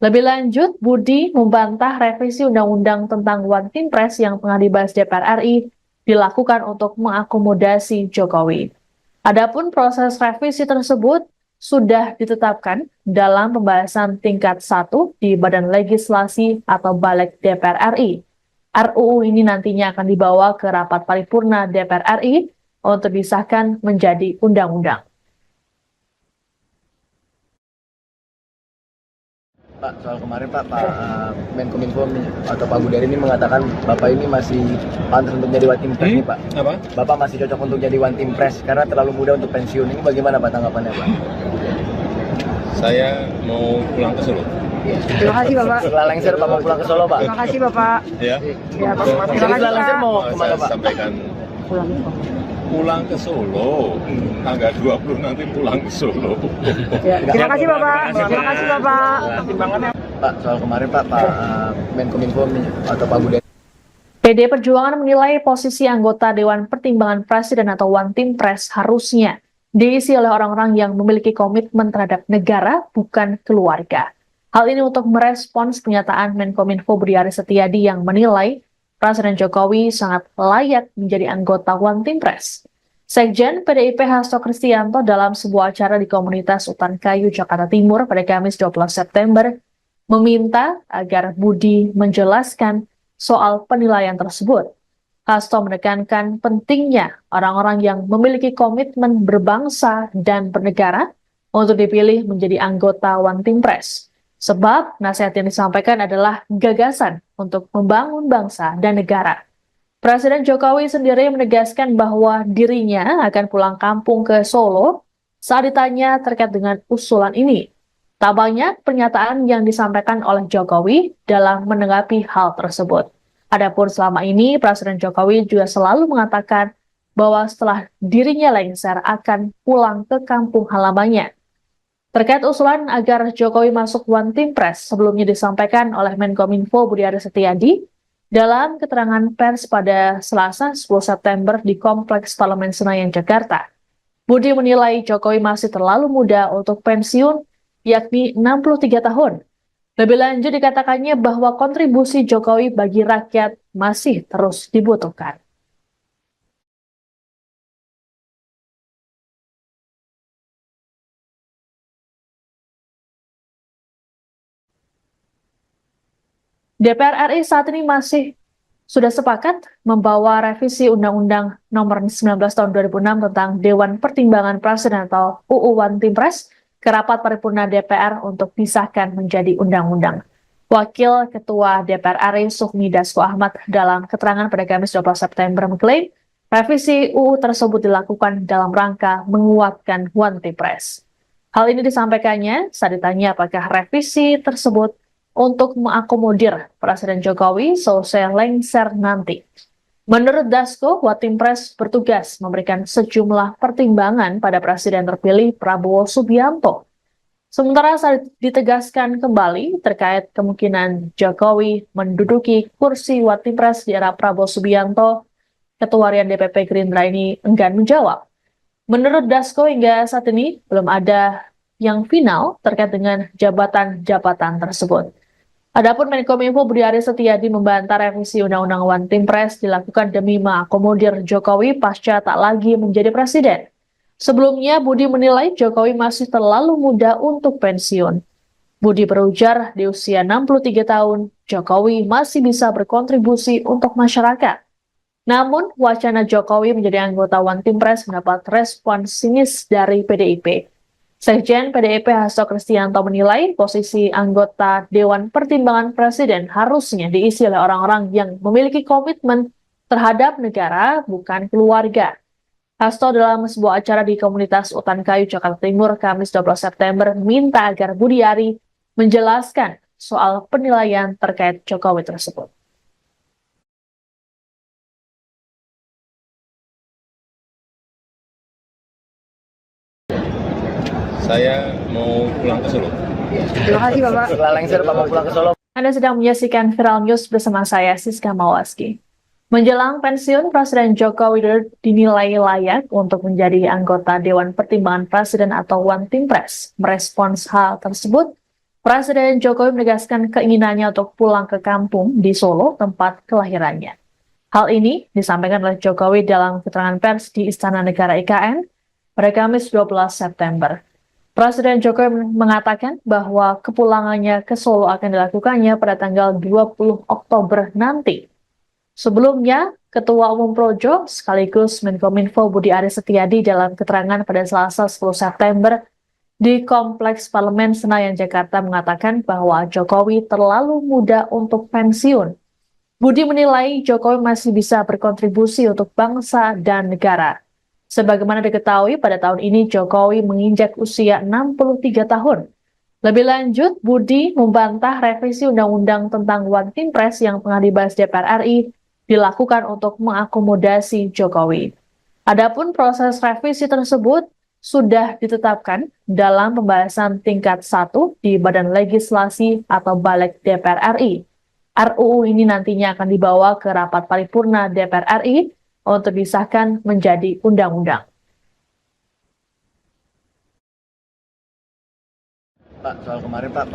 Lebih lanjut, Budi membantah revisi Undang-Undang tentang Watimpres yang tengah dibahas DPR RI dilakukan untuk mengakomodasi Jokowi. Adapun proses revisi tersebut sudah ditetapkan dalam pembahasan tingkat 1 di Badan Legislasi atau Balik DPR RI. RUU ini nantinya akan dibawa ke rapat paripurna DPR RI untuk disahkan menjadi undang-undang. Pak, soal kemarin Pak Menkominfo atau Pak Budi Ari ini mengatakan Bapak ini masih pantas untuk jadi Watimpres nih Pak. Apa? Bapak masih cocok untuk jadi Watimpres karena terlalu muda untuk pensiun. Ini bagaimana Pak tanggapannya Pak? Saya mau pulang ke Solo. Terima kasih Bapak. Setelah lengser Bapak pulang ke Solo Pak. Terima kasih Bapak. Ya. Ya, Pak. Jadi Terima kasih setelah lengser Pak. mau Saya kemana Pak? sampaikan Pulang. pulang ke Solo. Tanggal 20 nanti pulang ke Solo. Ya, terima kasih Bapak. Terima kasih Bapak. Pak, soal kemarin Pak Menkominfo atau Pak Budi PD Perjuangan menilai posisi anggota Dewan Pertimbangan Presiden atau Watimpres harusnya diisi oleh orang-orang yang memiliki komitmen terhadap negara, bukan keluarga. Hal ini untuk merespons pernyataan Menkominfo Budi Aris Setiadi yang menilai Presiden Jokowi sangat layak menjadi anggota Watimpres. Sekjen PDIP Hasto Kristianto dalam sebuah acara di komunitas Utan Kayu, Jakarta Timur pada Kamis 12 September meminta agar Budi menjelaskan soal penilaian tersebut. Hasto menekankan pentingnya orang-orang yang memiliki komitmen berbangsa dan bernegara untuk dipilih menjadi anggota Watimpres. Sebab nasihat yang disampaikan adalah gagasan untuk membangun bangsa dan negara. Presiden Jokowi sendiri menegaskan bahwa dirinya akan pulang kampung ke Solo saat ditanya terkait dengan usulan ini. Tak banyak pernyataan yang disampaikan oleh Jokowi dalam menanggapi hal tersebut. Adapun selama ini, Presiden Jokowi juga selalu mengatakan bahwa setelah dirinya lengser akan pulang ke kampung halamannya. Terkait usulan agar Jokowi masuk Watimpres sebelumnya disampaikan oleh Menkominfo Budi Aris Setiadi dalam keterangan pers pada Selasa 10 September di Kompleks Parlemen Senayan, Jakarta. Budi menilai Jokowi masih terlalu muda untuk pensiun, yakni 63 tahun. Lebih lanjut dikatakannya bahwa kontribusi Jokowi bagi rakyat masih terus dibutuhkan. DPR RI saat ini masih sudah sepakat membawa revisi Undang-Undang Nomor 19 Tahun 2006 tentang Dewan Pertimbangan Presiden atau UU One Team Press ke rapat paripurna DPR untuk disahkan menjadi undang-undang. Wakil Ketua DPR RI Sufmi Dasko Ahmad dalam keterangan pada Kamis 12 September mengklaim revisi UU tersebut dilakukan dalam rangka menguatkan One Team Press. Hal ini disampaikannya saat ditanya apakah revisi tersebut untuk mengakomodir Presiden Jokowi selesai lengser nanti. Menurut Dasko, One Team Press bertugas memberikan sejumlah pertimbangan pada Presiden terpilih Prabowo Subianto. Sementara saat ditegaskan kembali terkait kemungkinan Jokowi menduduki kursi One Team Press di era Prabowo Subianto, Ketua Harian DPP Gerindra ini enggan menjawab. Menurut Dasko, hingga saat ini belum ada yang final terkait dengan jabatan-jabatan tersebut. Adapun Menkominfo Budi Aris Setiadi membantah revisi Undang-Undang One Team Press dilakukan demi mengakomodir Jokowi pasca tak lagi menjadi presiden. Sebelumnya, Budi menilai Jokowi masih terlalu muda untuk pensiun. Budi berujar di usia 63 tahun, Jokowi masih bisa berkontribusi untuk masyarakat. Namun, wacana Jokowi menjadi anggota One Team Press mendapat respon sinis dari PDIP. Sekjen PDIP Hasto Kristianto menilai posisi anggota Dewan Pertimbangan Presiden harusnya diisi oleh orang-orang yang memiliki komitmen terhadap negara, bukan keluarga. Hasto dalam sebuah acara di komunitas Utan Kayu, Jakarta Timur, Kamis 12 September, minta agar Budi Ari menjelaskan soal penilaian terkait Jokowi tersebut. Saya mau pulang ke Solo. Terima kasih Bapak. Setelah lengser Bapak pulang ke Solo. Anda sedang menyaksikan Viral News bersama saya, Siska Mawaski. Menjelang pensiun, Presiden Joko Widodo dinilai layak untuk menjadi anggota Dewan Pertimbangan Presiden atau One Team Press. Merespons hal tersebut, Presiden Jokowi menegaskan keinginannya untuk pulang ke kampung di Solo, tempat kelahirannya. Hal ini disampaikan oleh Jokowi dalam keterangan pers di Istana Negara IKN pada Kamis 12 September. Presiden Jokowi mengatakan bahwa kepulangannya ke Solo akan dilakukannya pada tanggal 20 Oktober nanti. Sebelumnya, Ketua Umum Projo sekaligus Menkominfo Budi Aris Setiadi dalam keterangan pada Selasa 10 September di Kompleks Parlemen Senayan, Jakarta mengatakan bahwa Jokowi terlalu muda untuk pensiun. Budi menilai Jokowi masih bisa berkontribusi untuk bangsa dan negara. Sebagaimana diketahui, pada tahun ini Jokowi menginjak usia 63 tahun. Lebih lanjut, Budi membantah revisi Undang-Undang tentang One Team Press yang tengah dibahas DPR RI dilakukan untuk mengakomodasi Jokowi. Adapun proses revisi tersebut sudah ditetapkan dalam pembahasan tingkat 1 di Badan Legislasi atau Balik DPR RI. RUU ini nantinya akan dibawa ke rapat paripurna DPR RI untuk disahkan menjadi undang-undang. Pak, soal kemarin Pak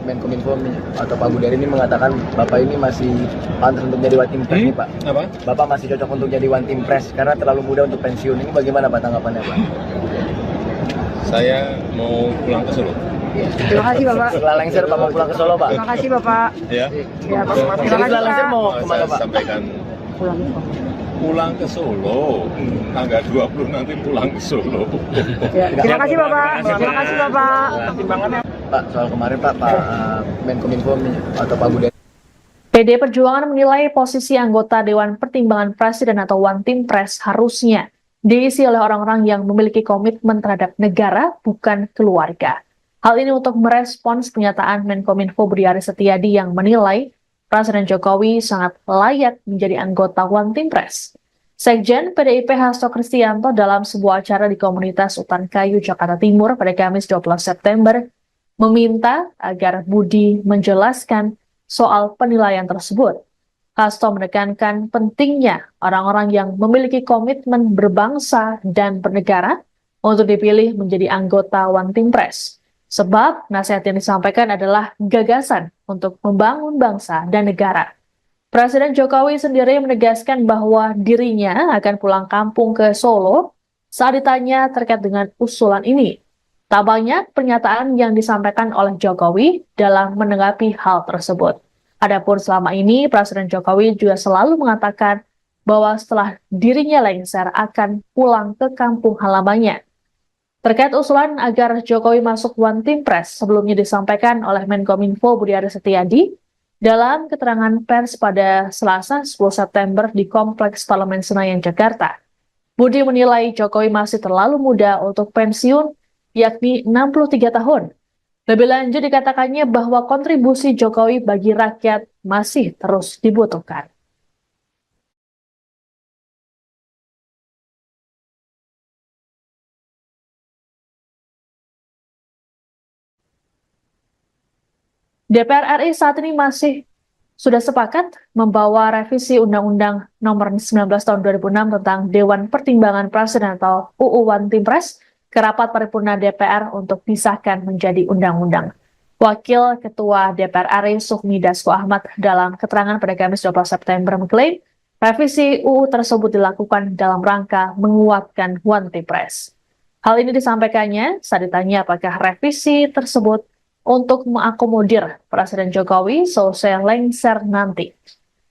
Menkominfo atau Pak Budi Ari ini mengatakan Bapak ini masih pantas untuk jadi One Team Press nih Pak. Apa? Bapak masih cocok untuk jadi One Team Press karena terlalu muda untuk pensiun. Ini bagaimana Pak tanggapannya Pak? Saya mau pulang ke Solo. Terima kasih Bapak. Setelah lengser Bapak pulang ke Solo Pak. Terima kasih Bapak. Ya. Ya, Bapak. Terima kasih Setelah lengser Pak. mau kemana Saya Pak? sampaikan pulang ke Solo. Tanggal 20 nanti pulang ke Solo. Ya, terima kasih Bapak. Terima kasih Bapak. Pak, soal kemarin Pak Menkominfo atau Pak Budi PD Perjuangan menilai posisi anggota Dewan Pertimbangan Presiden atau One Team Press harusnya diisi oleh orang-orang yang memiliki komitmen terhadap negara, bukan keluarga. Hal ini untuk merespons pernyataan Menkominfo Budi Aris Setiadi yang menilai Presiden Jokowi sangat layak menjadi anggota One Team Press. Sekjen PDIP Hasto Kristianto dalam sebuah acara di komunitas Utan Kayu, Jakarta Timur pada Kamis 12 September meminta agar Budi menjelaskan soal penilaian tersebut. Hasto menekankan pentingnya orang-orang yang memiliki komitmen berbangsa dan bernegara untuk dipilih menjadi anggota One Team Press. Sebab nasihat yang disampaikan adalah gagasan untuk membangun bangsa dan negara. Presiden Jokowi sendiri menegaskan bahwa dirinya akan pulang kampung ke Solo saat ditanya terkait dengan usulan ini. Tak banyak pernyataan yang disampaikan oleh Jokowi dalam menanggapi hal tersebut. Adapun selama ini, Presiden Jokowi juga selalu mengatakan bahwa setelah dirinya lengser akan pulang ke kampung halamannya. Terkait usulan agar Jokowi masuk One Team Press sebelumnya disampaikan oleh Menkominfo Budi Aris Setiadi dalam keterangan pers pada Selasa 10 September di Kompleks Parlemen Senayan, Jakarta. Budi menilai Jokowi masih terlalu muda untuk pensiun, yakni 63 tahun. Lebih lanjut dikatakannya bahwa kontribusi Jokowi bagi rakyat masih terus dibutuhkan. DPR RI saat ini sudah sepakat membawa revisi Undang-Undang Nomor 19 Tahun 2006 tentang Dewan Pertimbangan Presiden atau UU One Team Press ke rapat paripurna DPR untuk disahkan menjadi undang-undang. Wakil Ketua DPR RI Sufmi Dasko Ahmad dalam keterangan pada Kamis 12 September mengklaim revisi UU tersebut dilakukan dalam rangka menguatkan One Team Press. Hal ini disampaikannya saat ditanya apakah revisi tersebut untuk mengakomodir Presiden Jokowi selesai lengser nanti.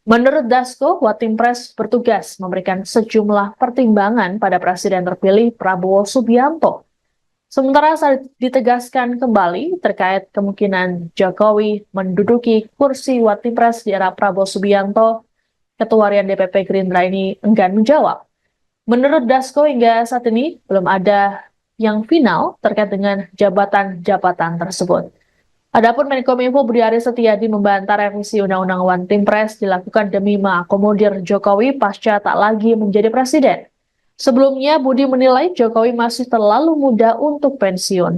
Menurut Dasko, One Team Press bertugas memberikan sejumlah pertimbangan pada Presiden terpilih Prabowo Subianto. Sementara saat ditegaskan kembali terkait kemungkinan Jokowi menduduki kursi One Team Press di era Prabowo Subianto, Ketua Harian DPP Gerindra ini enggan menjawab. Menurut Dasko, hingga saat ini belum ada yang final terkait dengan jabatan-jabatan tersebut. Adapun Menkominfo Budi Aris Setiadi membantah revisi Undang-Undang One Team Press dilakukan demi mengakomodir Jokowi pasca tak lagi menjadi presiden. Sebelumnya, Budi menilai Jokowi masih terlalu muda untuk pensiun.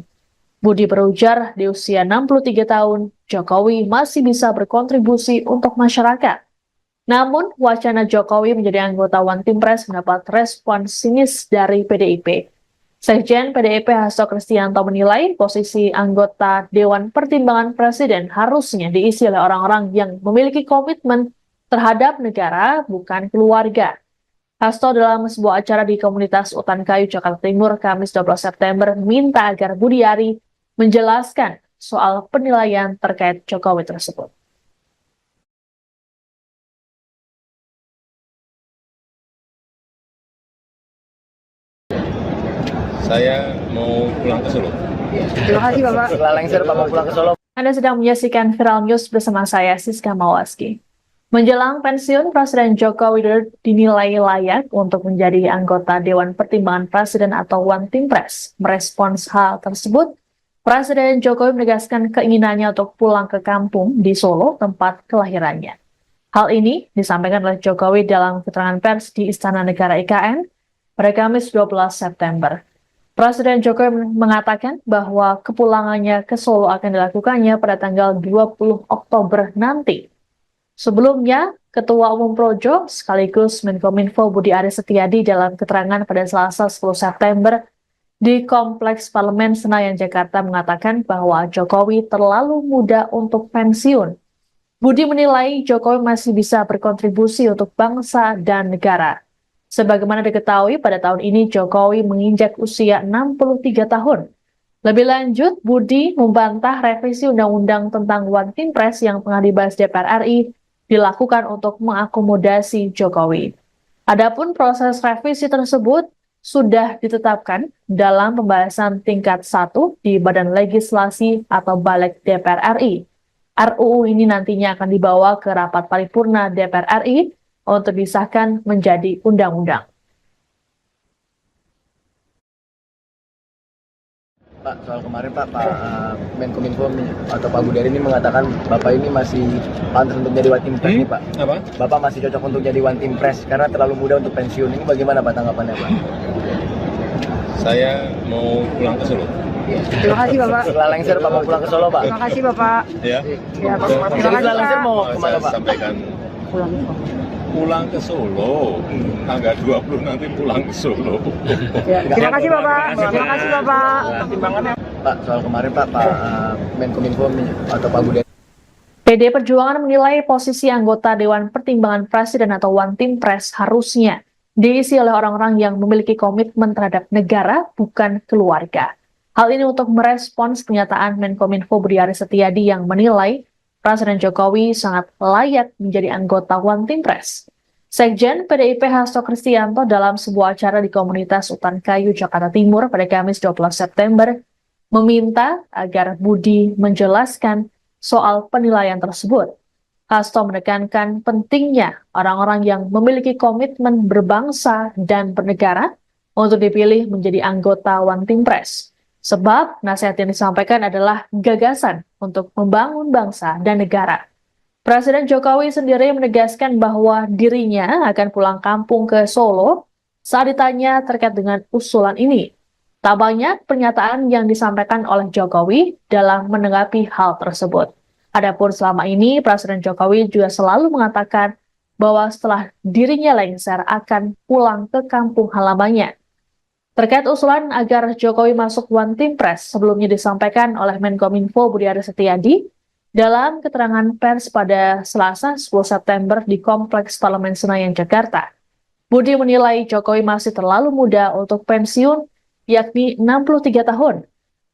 Budi berujar di usia 63 tahun, Jokowi masih bisa berkontribusi untuk masyarakat. Namun, wacana Jokowi menjadi anggota One Team Press mendapat respon sinis dari PDIP. Sekjen PDIP Hasto Kristianto menilai posisi anggota Dewan Pertimbangan Presiden harusnya diisi oleh orang-orang yang memiliki komitmen terhadap negara, bukan keluarga. Hasto dalam sebuah acara di komunitas Utan Kayu, Jakarta Timur, Kamis 12 September, minta agar Budiari menjelaskan soal penilaian terkait Jokowi tersebut. Saya mau pulang ke Solo. Terima kasih Bapak. Setelah lengser Pak mau pulang ke Solo. Anda sedang menyaksikan Viral News bersama saya, Siska Mawaski. Menjelang pensiun, Presiden Joko Widodo dinilai layak untuk menjadi anggota Dewan Pertimbangan Presiden atau One Team Press. Merespons hal tersebut, Presiden Jokowi menegaskan keinginannya untuk pulang ke kampung di Solo, tempat kelahirannya. Hal ini disampaikan oleh Jokowi dalam keterangan pers di Istana Negara IKN pada Kamis 12 September. Presiden Jokowi mengatakan bahwa kepulangannya ke Solo akan dilakukannya pada tanggal 20 Oktober nanti. Sebelumnya, Ketua Umum Projo sekaligus Menkominfo Budi Aris Setiadi dalam keterangan pada Selasa 10 September di Kompleks Parlemen Senayan, Jakarta mengatakan bahwa Jokowi terlalu muda untuk pensiun. Budi menilai Jokowi masih bisa berkontribusi untuk bangsa dan negara. Sebagaimana diketahui, pada tahun ini Jokowi menginjak usia 63 tahun. Lebih lanjut, Budi membantah revisi Undang-Undang tentang One Team Press yang tengah dibahas DPR RI dilakukan untuk mengakomodasi Jokowi. Adapun proses revisi tersebut sudah ditetapkan dalam pembahasan tingkat 1 di Badan Legislasi atau Balik DPR RI. RUU ini nantinya akan dibawa ke rapat paripurna DPR RI untuk disahkan menjadi undang-undang. Pak, soal kemarin Pak Menkominfo atau Pak Budari ini mengatakan Bapak ini masih pantas untuk jadi One Team Press nih Pak. Apa? Bapak masih cocok untuk jadi One Team Press karena terlalu muda untuk pensiun. Ini bagaimana Pak tanggapannya Pak? Saya mau pulang ke Solo. Terima kasih Bapak. Setelah lengser Pak mau pulang ke Solo Pak. Terima kasih Bapak. Ya. Ya, Pak. Terima kasih Setelah lengser Pak. mau kemana Saya Pak? sampaikan pulang ke Solo. Tanggal 20 nanti pulang ke Solo. Ya, terima kasih Bapak. Terima kasih Bapak. Pertimbangannya Pak, soal kemarin Pak Menkominfo atau Pak Budi PD Perjuangan menilai posisi anggota Dewan Pertimbangan Presiden atau One Team Press harusnya diisi oleh orang-orang yang memiliki komitmen terhadap negara, bukan keluarga. Hal ini untuk merespons pernyataan Menkominfo Budi Aris Setiadi yang menilai Presiden Jokowi sangat layak menjadi anggota One Team Press. Sekjen PDIP Hasto Kristianto dalam sebuah acara di komunitas Utan Kayu, Jakarta Timur pada Kamis 12 September meminta agar Budi menjelaskan soal penilaian tersebut. Hasto menekankan pentingnya orang-orang yang memiliki komitmen berbangsa dan bernegara untuk dipilih menjadi anggota One Team Press. Sebab nasihat yang disampaikan adalah gagasan untuk membangun bangsa dan negara. Presiden Jokowi sendiri menegaskan bahwa dirinya akan pulang kampung ke Solo saat ditanya terkait dengan usulan ini. Tak banyak pernyataan yang disampaikan oleh Jokowi dalam menanggapi hal tersebut. Adapun selama ini, Presiden Jokowi juga selalu mengatakan bahwa setelah dirinya lengser akan pulang ke kampung halamannya. Terkait usulan agar Jokowi masuk One Team Press sebelumnya disampaikan oleh Menkominfo Budi Aris Setiadi dalam keterangan pers pada Selasa 10 September di Kompleks Parlemen Senayan, Jakarta. Budi menilai Jokowi masih terlalu muda untuk pensiun, yakni 63 tahun.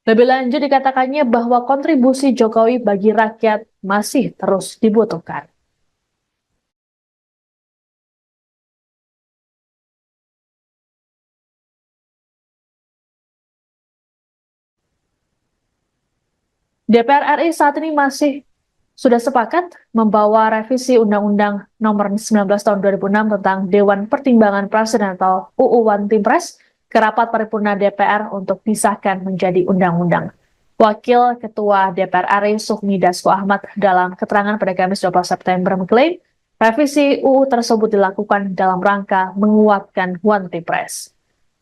Lebih lanjut dikatakannya bahwa kontribusi Jokowi bagi rakyat masih terus dibutuhkan. DPR RI saat ini sudah sepakat membawa revisi Undang-Undang Nomor 19 Tahun 2006 tentang Dewan Pertimbangan Presiden atau UU One Team Press ke rapat paripurna DPR untuk disahkan menjadi undang-undang. Wakil Ketua DPR RI Sufmi Dasko Ahmad dalam keterangan pada Kamis 12 September mengklaim revisi UU tersebut dilakukan dalam rangka menguatkan One Team Press.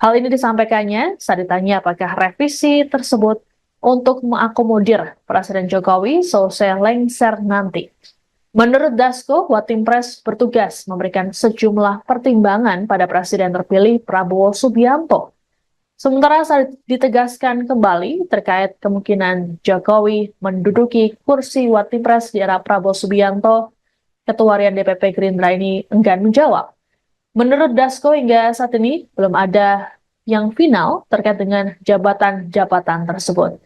Hal ini disampaikannya saat ditanya apakah revisi tersebut untuk mengakomodir Presiden Jokowi selesai lengser nanti. Menurut Dasko, One Team Press bertugas memberikan sejumlah pertimbangan pada Presiden terpilih Prabowo Subianto. Sementara saat ditegaskan kembali terkait kemungkinan Jokowi menduduki kursi One Team Press di era Prabowo Subianto, Ketua Harian DPP Gerindra ini enggan menjawab. Menurut Dasko, hingga saat ini belum ada yang final terkait dengan jabatan-jabatan tersebut.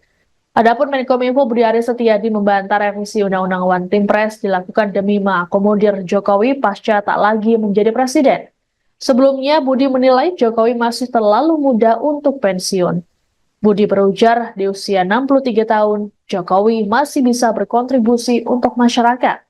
Adapun Menkominfo Budi Aris Setiadi membantah revisi Undang-Undang One Team Press dilakukan demi mengakomodir Jokowi pasca tak lagi menjadi presiden. Sebelumnya, Budi menilai Jokowi masih terlalu muda untuk pensiun. Budi berujar di usia 63 tahun, Jokowi masih bisa berkontribusi untuk masyarakat.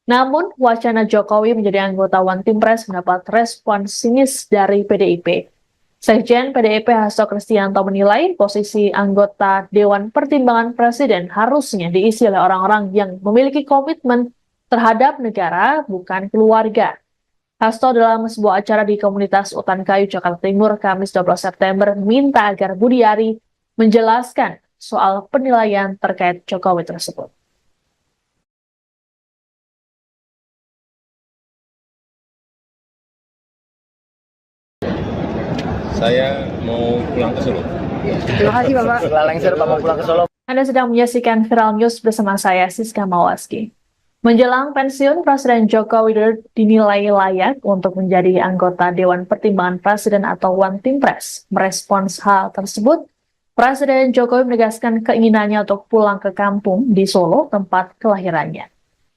Namun, wacana Jokowi menjadi anggota One Team Press mendapat respon sinis dari PDIP. Sekjen PDIP Hasto Kristianto menilai posisi anggota Dewan Pertimbangan Presiden harusnya diisi oleh orang-orang yang memiliki komitmen terhadap negara, bukan keluarga. Hasto dalam sebuah acara di komunitas Utan Kayu, Jakarta Timur, Kamis 12 September, minta agar Budi Ari menjelaskan soal penilaian terkait Jokowi tersebut. Saya mau pulang ke Solo. Terima kasih Bapak. setelah lengser Pak mau pulang ke Solo. Anda sedang menyaksikan Viral News bersama saya, Siska Mawaski. Menjelang pensiun, Presiden Joko Widodo dinilai layak untuk menjadi anggota Dewan Pertimbangan Presiden atau One Team Press. Merespons hal tersebut, Presiden Jokowi menegaskan keinginannya untuk pulang ke kampung di Solo, tempat kelahirannya.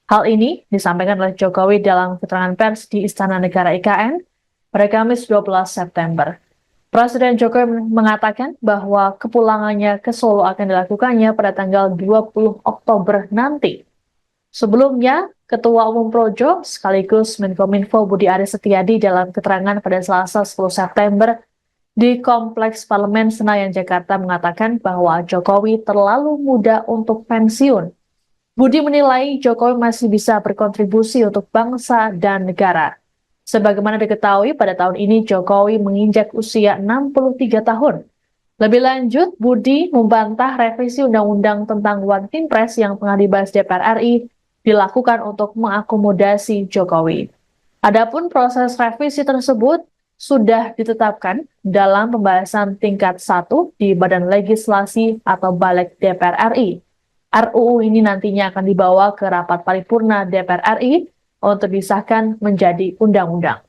Hal ini disampaikan oleh Jokowi dalam keterangan pers di Istana Negara IKN pada Kamis 12 September. Presiden Jokowi mengatakan bahwa kepulangannya ke Solo akan dilakukannya pada tanggal 20 Oktober nanti. Sebelumnya, Ketua Umum Projo sekaligus Menkominfo Budi Aris Setiadi dalam keterangan pada Selasa 10 September di Kompleks Parlemen Senayan, Jakarta mengatakan bahwa Jokowi terlalu muda untuk pensiun. Budi menilai Jokowi masih bisa berkontribusi untuk bangsa dan negara. Sebagaimana diketahui, pada tahun ini Jokowi menginjak usia 63 tahun. Lebih lanjut, Budi membantah revisi Undang-Undang tentang One Team Press yang tengah dibahas DPR RI dilakukan untuk mengakomodasi Jokowi. Adapun proses revisi tersebut sudah ditetapkan dalam pembahasan tingkat 1 di Badan Legislasi atau Balik DPR RI. RUU ini nantinya akan dibawa ke rapat paripurna DPR RI untuk disahkan menjadi undang-undang.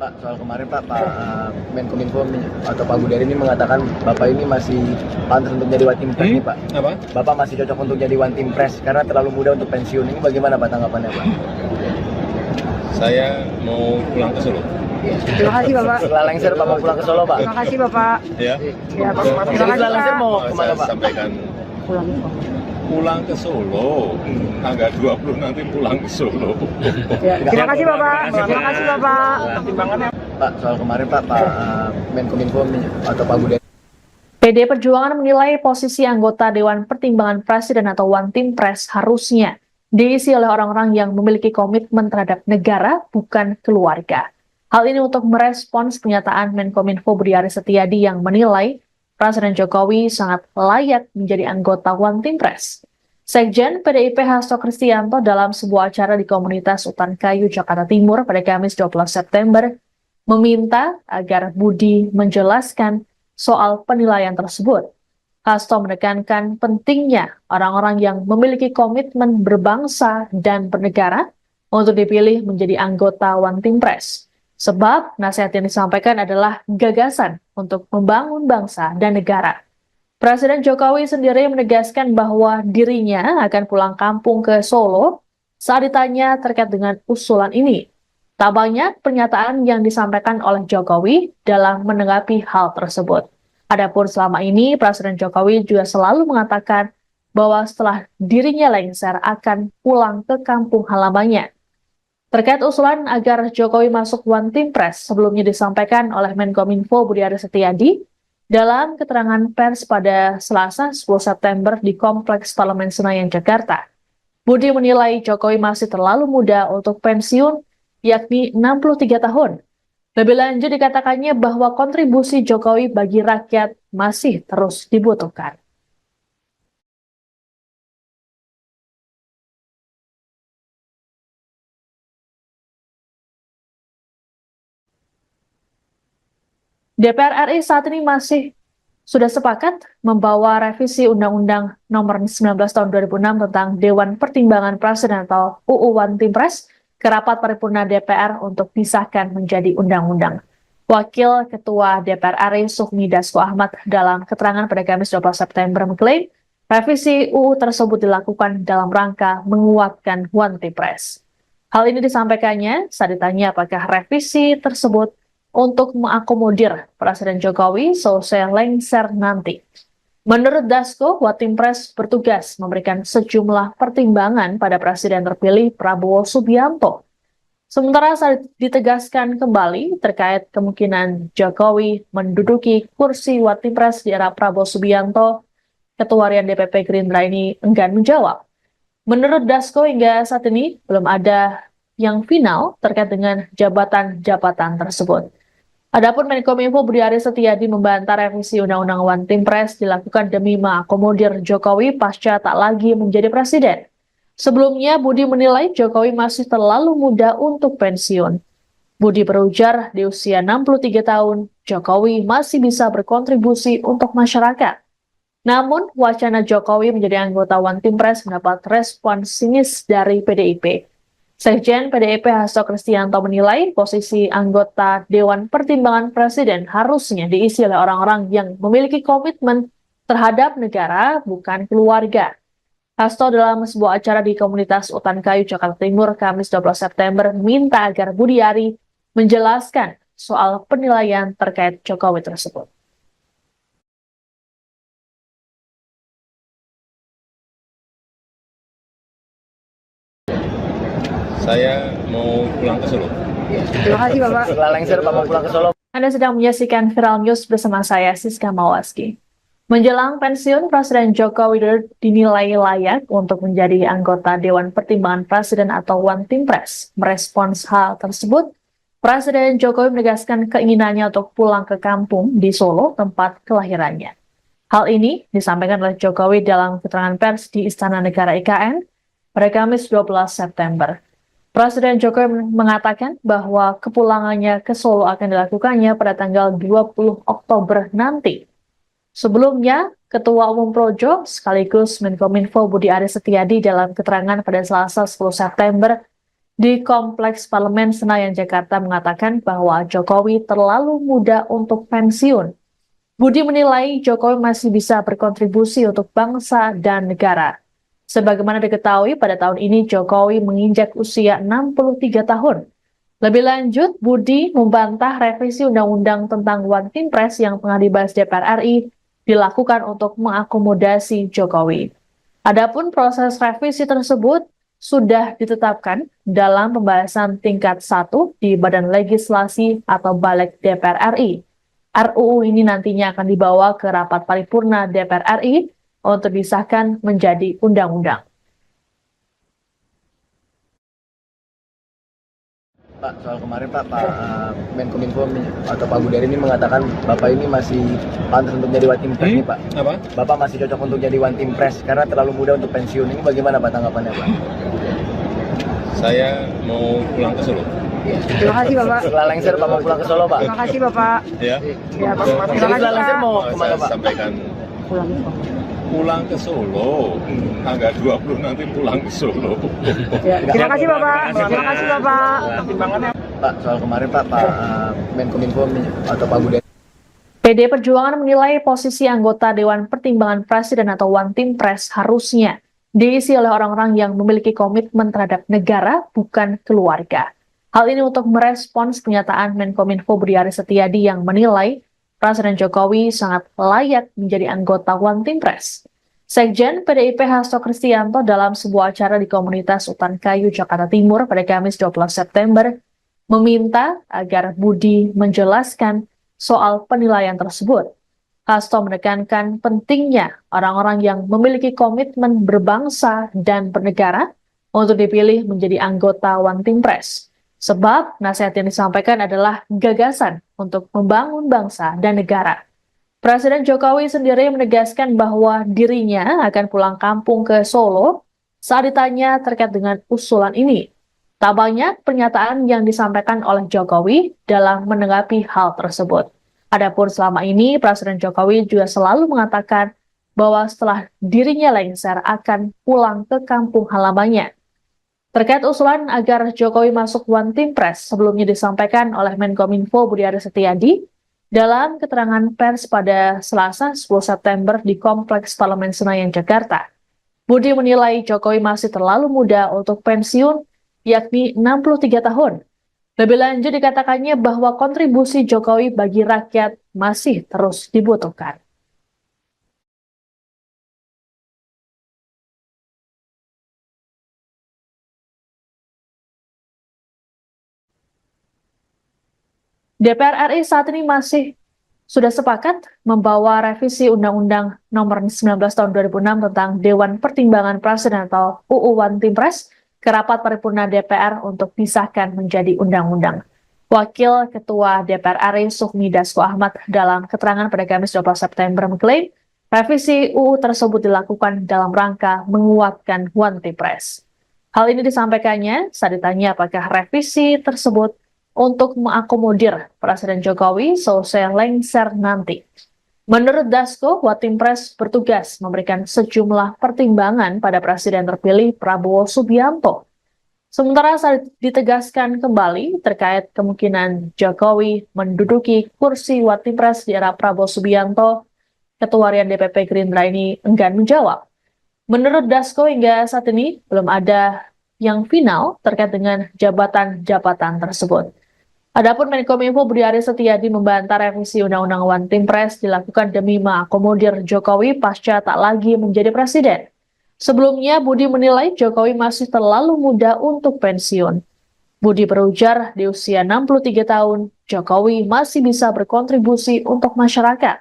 Pak, soal kemarin Pak Menkominfo atau Pak Budari ini mengatakan Bapak ini masih pantas untuk jadi One Team Press nih Pak. Apa? Bapak masih cocok untuk jadi One Team Press karena terlalu muda untuk pensiun. Ini bagaimana Pak tanggapannya Pak? Saya mau pulang ke Solo. Terima kasih Bapak. Setelah lengser Pak mau pulang ke Solo Pak? Terima kasih Bapak. Ya. Ya, Pak. Terima Jadi kasih setelah lengser Pak. mau Saya kemana Pak? sampaikan Pulang ke Solo. pulang ke Solo. Tanggal 20 nanti pulang ke Solo. Ya, terima kasih Bapak. Terima kasih Bapak. Pak, soal kemarin Pak Menkominfo atau Pak Budari. PD Perjuangan menilai posisi anggota Dewan Pertimbangan Presiden atau One Team Press harusnya diisi oleh orang-orang yang memiliki komitmen terhadap negara, bukan keluarga. Hal ini untuk merespons pernyataan Menkominfo Budi Aris Setiadi yang menilai Presiden Jokowi sangat layak menjadi anggota One Team Press. Sekjen PDIP Hasto Kristianto dalam sebuah acara di komunitas Utan Kayu, Jakarta Timur pada Kamis 12 September meminta agar Budi menjelaskan soal penilaian tersebut. Hasto menekankan pentingnya orang-orang yang memiliki komitmen berbangsa dan bernegara untuk dipilih menjadi anggota One Team Press. Sebab nasihat yang disampaikan adalah gagasan untuk membangun bangsa dan negara. Presiden Jokowi sendiri menegaskan bahwa dirinya akan pulang kampung ke Solo saat ditanya terkait dengan usulan ini. Tak banyak pernyataan yang disampaikan oleh Jokowi dalam menanggapi hal tersebut. Adapun selama ini, Presiden Jokowi juga selalu mengatakan bahwa setelah dirinya lengser akan pulang ke kampung halamannya. Terkait usulan agar Jokowi masuk One Team Press sebelumnya disampaikan oleh Menkominfo Budi Aris Setiadi dalam keterangan pers pada Selasa 10 September di Kompleks Parlemen Senayan, Jakarta. Budi menilai Jokowi masih terlalu muda untuk pensiun, yakni 63 tahun. Lebih lanjut dikatakannya bahwa kontribusi Jokowi bagi rakyat masih terus dibutuhkan. DPR RI saat ini masih sudah sepakat membawa revisi Undang-Undang Nomor 19 Tahun 2006 tentang Dewan Pertimbangan Presiden atau UU One Team Press ke rapat paripurna DPR untuk disahkan menjadi undang-undang. Wakil Ketua DPR RI Sufmi Dasko Ahmad dalam keterangan pada Kamis 12 September mengklaim revisi UU tersebut dilakukan dalam rangka menguatkan One Team Press. Hal ini disampaikannya saat ditanya apakah revisi tersebut untuk mengakomodir Presiden Jokowi selesai lengser nanti. Menurut Dasko, One Team Press bertugas memberikan sejumlah pertimbangan pada Presiden terpilih Prabowo Subianto. Sementara saat ditegaskan kembali terkait kemungkinan Jokowi menduduki kursi One Team Press di era Prabowo Subianto, Ketua Harian DPP Gerindra ini enggan menjawab. Menurut Dasko, hingga saat ini belum ada yang final terkait dengan jabatan-jabatan tersebut. Adapun Menkominfo Budi Aris Setiadi membantah revisi Undang-Undang One Team Press dilakukan demi mengakomodir Jokowi pasca tak lagi menjadi presiden. Sebelumnya, Budi menilai Jokowi masih terlalu muda untuk pensiun. Budi berujar di usia 63 tahun, Jokowi masih bisa berkontribusi untuk masyarakat. Namun, wacana Jokowi menjadi anggota One Team Press mendapat respon sinis dari PDIP. Sekjen PDIP Hasto Kristianto menilai posisi anggota Dewan Pertimbangan Presiden harusnya diisi oleh orang-orang yang memiliki komitmen terhadap negara, bukan keluarga. Hasto dalam sebuah acara di komunitas Utan Kayu, Jakarta Timur, Kamis 12 September, minta agar Budi Ari menjelaskan soal penilaian terkait Jokowi tersebut. Saya mau pulang ke Solo. Terima kasih Bapak. Setelah lengser Pak mau pulang ke Solo. Anda sedang menyaksikan Viral News bersama saya, Siska Mawaski. Menjelang pensiun, Presiden Joko Widodo dinilai layak untuk menjadi anggota Dewan Pertimbangan Presiden atau One Team Press. Merespons hal tersebut, Presiden Jokowi menegaskan keinginannya untuk pulang ke kampung di Solo, tempat kelahirannya. Hal ini disampaikan oleh Jokowi dalam keterangan pers di Istana Negara IKN pada Kamis 12 September. Presiden Jokowi mengatakan bahwa kepulangannya ke Solo akan dilakukannya pada tanggal 20 Oktober nanti. Sebelumnya, Ketua Umum Projo sekaligus Menkominfo Budi Aris Setiadi dalam keterangan pada Selasa 10 September di Kompleks Parlemen Senayan, Jakarta mengatakan bahwa Jokowi terlalu muda untuk pensiun. Budi menilai Jokowi masih bisa berkontribusi untuk bangsa dan negara. Sebagaimana diketahui, pada tahun ini Jokowi menginjak usia 63 tahun. Lebih lanjut, Budi membantah revisi Undang-Undang tentang One Team Press yang tengah dibahas DPR RI dilakukan untuk mengakomodasi Jokowi. Adapun proses revisi tersebut sudah ditetapkan dalam pembahasan tingkat 1 di Badan Legislasi atau Balik DPR RI. RUU ini nantinya akan dibawa ke rapat paripurna DPR RI untuk disahkan menjadi undang-undang. Pak, soal kemarin Pak Menkominfo atau Pak Budi ini mengatakan Bapak ini masih pantas untuk jadi One Team Press nih Pak. Apa? Bapak masih cocok untuk jadi One Team Press karena terlalu muda untuk pensiun. Ini bagaimana Pak tanggapannya Pak? Saya mau pulang ke Solo. Terima kasih Bapak. Setelah lengser Pak mau pulang ke Solo Pak. Terima kasih Bapak. Ya. Ya Pak. Terima kasih Setelah lengser Pak. mau Saya kemana Pak? sampaikan Pulang. pulang ke Solo. Tanggal 20 nanti pulang ke Solo. Ya, terima kasih Bapak. Terima kasih Bapak. Pak, soal kemarin Pak Menkominfo atau Pak Budi. PD Perjuangan menilai posisi anggota Dewan Pertimbangan Presiden atau One Team Press harusnya diisi oleh orang-orang yang memiliki komitmen terhadap negara, bukan keluarga. Hal ini untuk merespons pernyataan Menkominfo Budi Aris Setiadi yang menilai Presiden Jokowi sangat layak menjadi anggota One Team Press. Sekjen PDIP Hasto Kristianto dalam sebuah acara di komunitas Utan Kayu, Jakarta Timur pada Kamis 12 September meminta agar Budi menjelaskan soal penilaian tersebut. Hasto menekankan pentingnya orang-orang yang memiliki komitmen berbangsa dan bernegara untuk dipilih menjadi anggota One Team Press. Sebab nasihat yang disampaikan adalah gagasan untuk membangun bangsa dan negara. Presiden Jokowi sendiri menegaskan bahwa dirinya akan pulang kampung ke Solo saat ditanya terkait dengan usulan ini. Tak banyak pernyataan yang disampaikan oleh Jokowi dalam menanggapi hal tersebut. Adapun selama ini, Presiden Jokowi juga selalu mengatakan bahwa setelah dirinya lengser akan pulang ke kampung halamannya. Terkait usulan agar Jokowi masuk One Team Press sebelumnya disampaikan oleh Menkominfo Budi Aris Setiadi dalam keterangan pers pada Selasa 10 September di Kompleks Parlemen Senayan, Jakarta. Budi menilai Jokowi masih terlalu muda untuk pensiun, yakni 63 tahun. Lebih lanjut dikatakannya bahwa kontribusi Jokowi bagi rakyat masih terus dibutuhkan. DPR RI saat ini masih sudah sepakat membawa revisi Undang-Undang Nomor 19 Tahun 2006 tentang Dewan Pertimbangan Presiden atau UU One Team Press ke rapat paripurna DPR untuk disahkan menjadi undang-undang. Wakil Ketua DPR RI Sufmi Dasko Ahmad dalam keterangan pada Kamis 12 September mengklaim revisi UU tersebut dilakukan dalam rangka menguatkan One Team Press. Hal ini disampaikannya saat ditanya apakah revisi tersebut untuk mengakomodir Presiden Jokowi selesai lengser nanti. Menurut Dasko, One Team Press bertugas memberikan sejumlah pertimbangan pada Presiden terpilih Prabowo Subianto. Sementara saat ditegaskan kembali terkait kemungkinan Jokowi menduduki kursi One Team Press di era Prabowo Subianto, Ketua Harian DPP Gerindra ini enggan menjawab. Menurut Dasko, hingga saat ini belum ada yang final terkait dengan jabatan-jabatan tersebut. Adapun Menkominfo Budi Aris Setiadi membantah revisi Undang-Undang One Team Press dilakukan demi mengakomodir Jokowi pasca tak lagi menjadi presiden. Sebelumnya, Budi menilai Jokowi masih terlalu muda untuk pensiun. Budi berujar di usia 63 tahun, Jokowi masih bisa berkontribusi untuk masyarakat.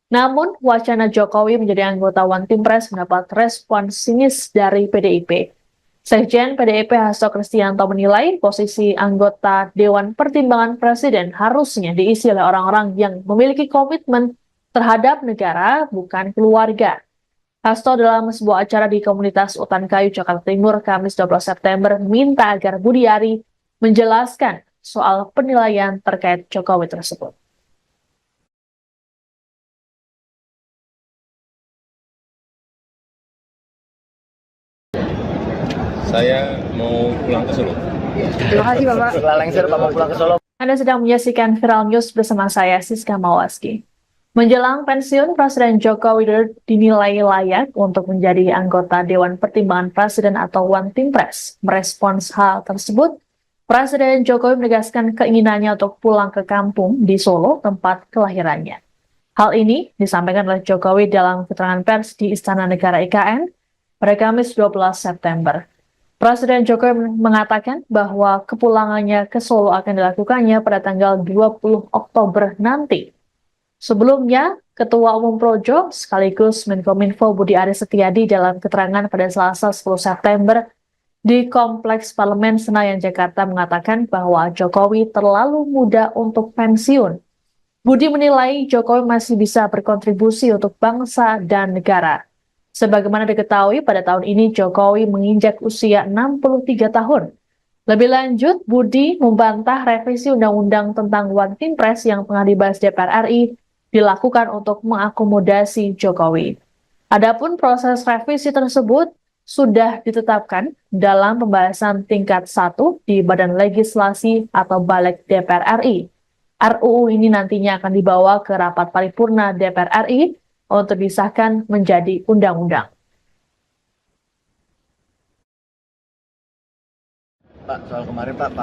Namun, wacana Jokowi menjadi anggota One Team Press mendapat respon sinis dari PDIP. Sekjen PDIP Hasto Kristianto menilai posisi anggota Dewan Pertimbangan Presiden harusnya diisi oleh orang-orang yang memiliki komitmen terhadap negara, bukan keluarga. Hasto dalam sebuah acara di komunitas Utan Kayu, Jakarta Timur, Kamis 12 September, meminta agar Budiari menjelaskan soal penilaian terkait Jokowi tersebut. Saya mau pulang ke Solo. Terima kasih Bapak. Setelah lengser Bapak pulang ke Solo. Anda sedang menyaksikan Viral News bersama saya, Siska Mawaski. Menjelang pensiun, Presiden Joko Widodo dinilai layak untuk menjadi anggota Dewan Pertimbangan Presiden atau One Team Press. Merespons hal tersebut, Presiden Jokowi menegaskan keinginannya untuk pulang ke kampung di Solo, tempat kelahirannya. Hal ini disampaikan oleh Jokowi dalam keterangan pers di Istana Negara IKN pada Kamis 12 September. Presiden Jokowi mengatakan bahwa kepulangannya ke Solo akan dilakukannya pada tanggal 20 Oktober nanti. Sebelumnya, Ketua Umum Projo sekaligus Menkominfo Budi Aris Setiadi dalam keterangan pada Selasa 10 September di Kompleks Parlemen Senayan, Jakarta mengatakan bahwa Jokowi terlalu muda untuk pensiun. Budi menilai Jokowi masih bisa berkontribusi untuk bangsa dan negara. Sebagaimana diketahui, pada tahun ini Jokowi menginjak usia 63 tahun. Lebih lanjut, Budi membantah revisi Undang-Undang tentang One Team Press yang tengah dibahas DPR RI dilakukan untuk mengakomodasi Jokowi. Adapun proses revisi tersebut sudah ditetapkan dalam pembahasan tingkat 1 di Badan Legislasi atau Balik DPR RI. RUU ini nantinya akan dibawa ke rapat paripurna DPR RI untuk disahkan menjadi undang-undang. Pak, soal kemarin Pak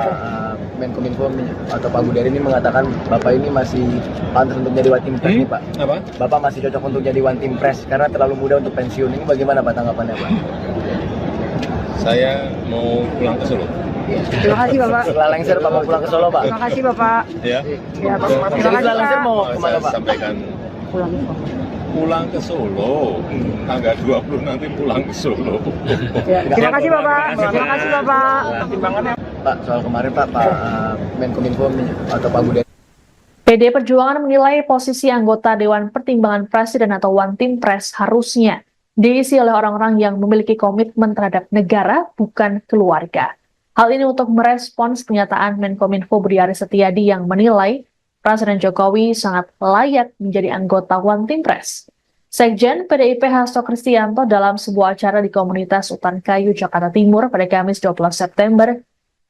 Menkominfo atau Pak Budiari ini mengatakan Bapak ini masih pantas untuk jadi One Team Press nih Pak. Apa? Bapak masih cocok untuk jadi One Team Press karena terlalu muda untuk pensiun. Ini bagaimana Pak tanggapannya Pak? Saya mau pulang ke Solo. Terima kasih Bapak. Setelah lengser Bapak pulang ke Solo Pak. Terima kasih Bapak. Ya. Ya, Pak. Terima kasih Setelah lengser Pak. mau kemana Saya Pak? sampaikan Pulang. pulang ke Solo. Tanggal 20 nanti pulang ke Solo. Ya, terima kasih Bapak. Terima kasih Bapak. Pak, soal kemarin Pak Menkominfo atau Pak Budiari. PD Perjuangan menilai posisi anggota Dewan Pertimbangan Presiden atau One Team Press harusnya diisi oleh orang-orang yang memiliki komitmen terhadap negara, bukan keluarga. Hal ini untuk merespons pernyataan Menkominfo Budi Aris Setiadi yang menilai Presiden Jokowi sangat layak menjadi anggota One Team Press. Sekjen PDIP Hasto Kristianto dalam sebuah acara di komunitas Utan Kayu, Jakarta Timur pada Kamis 12 September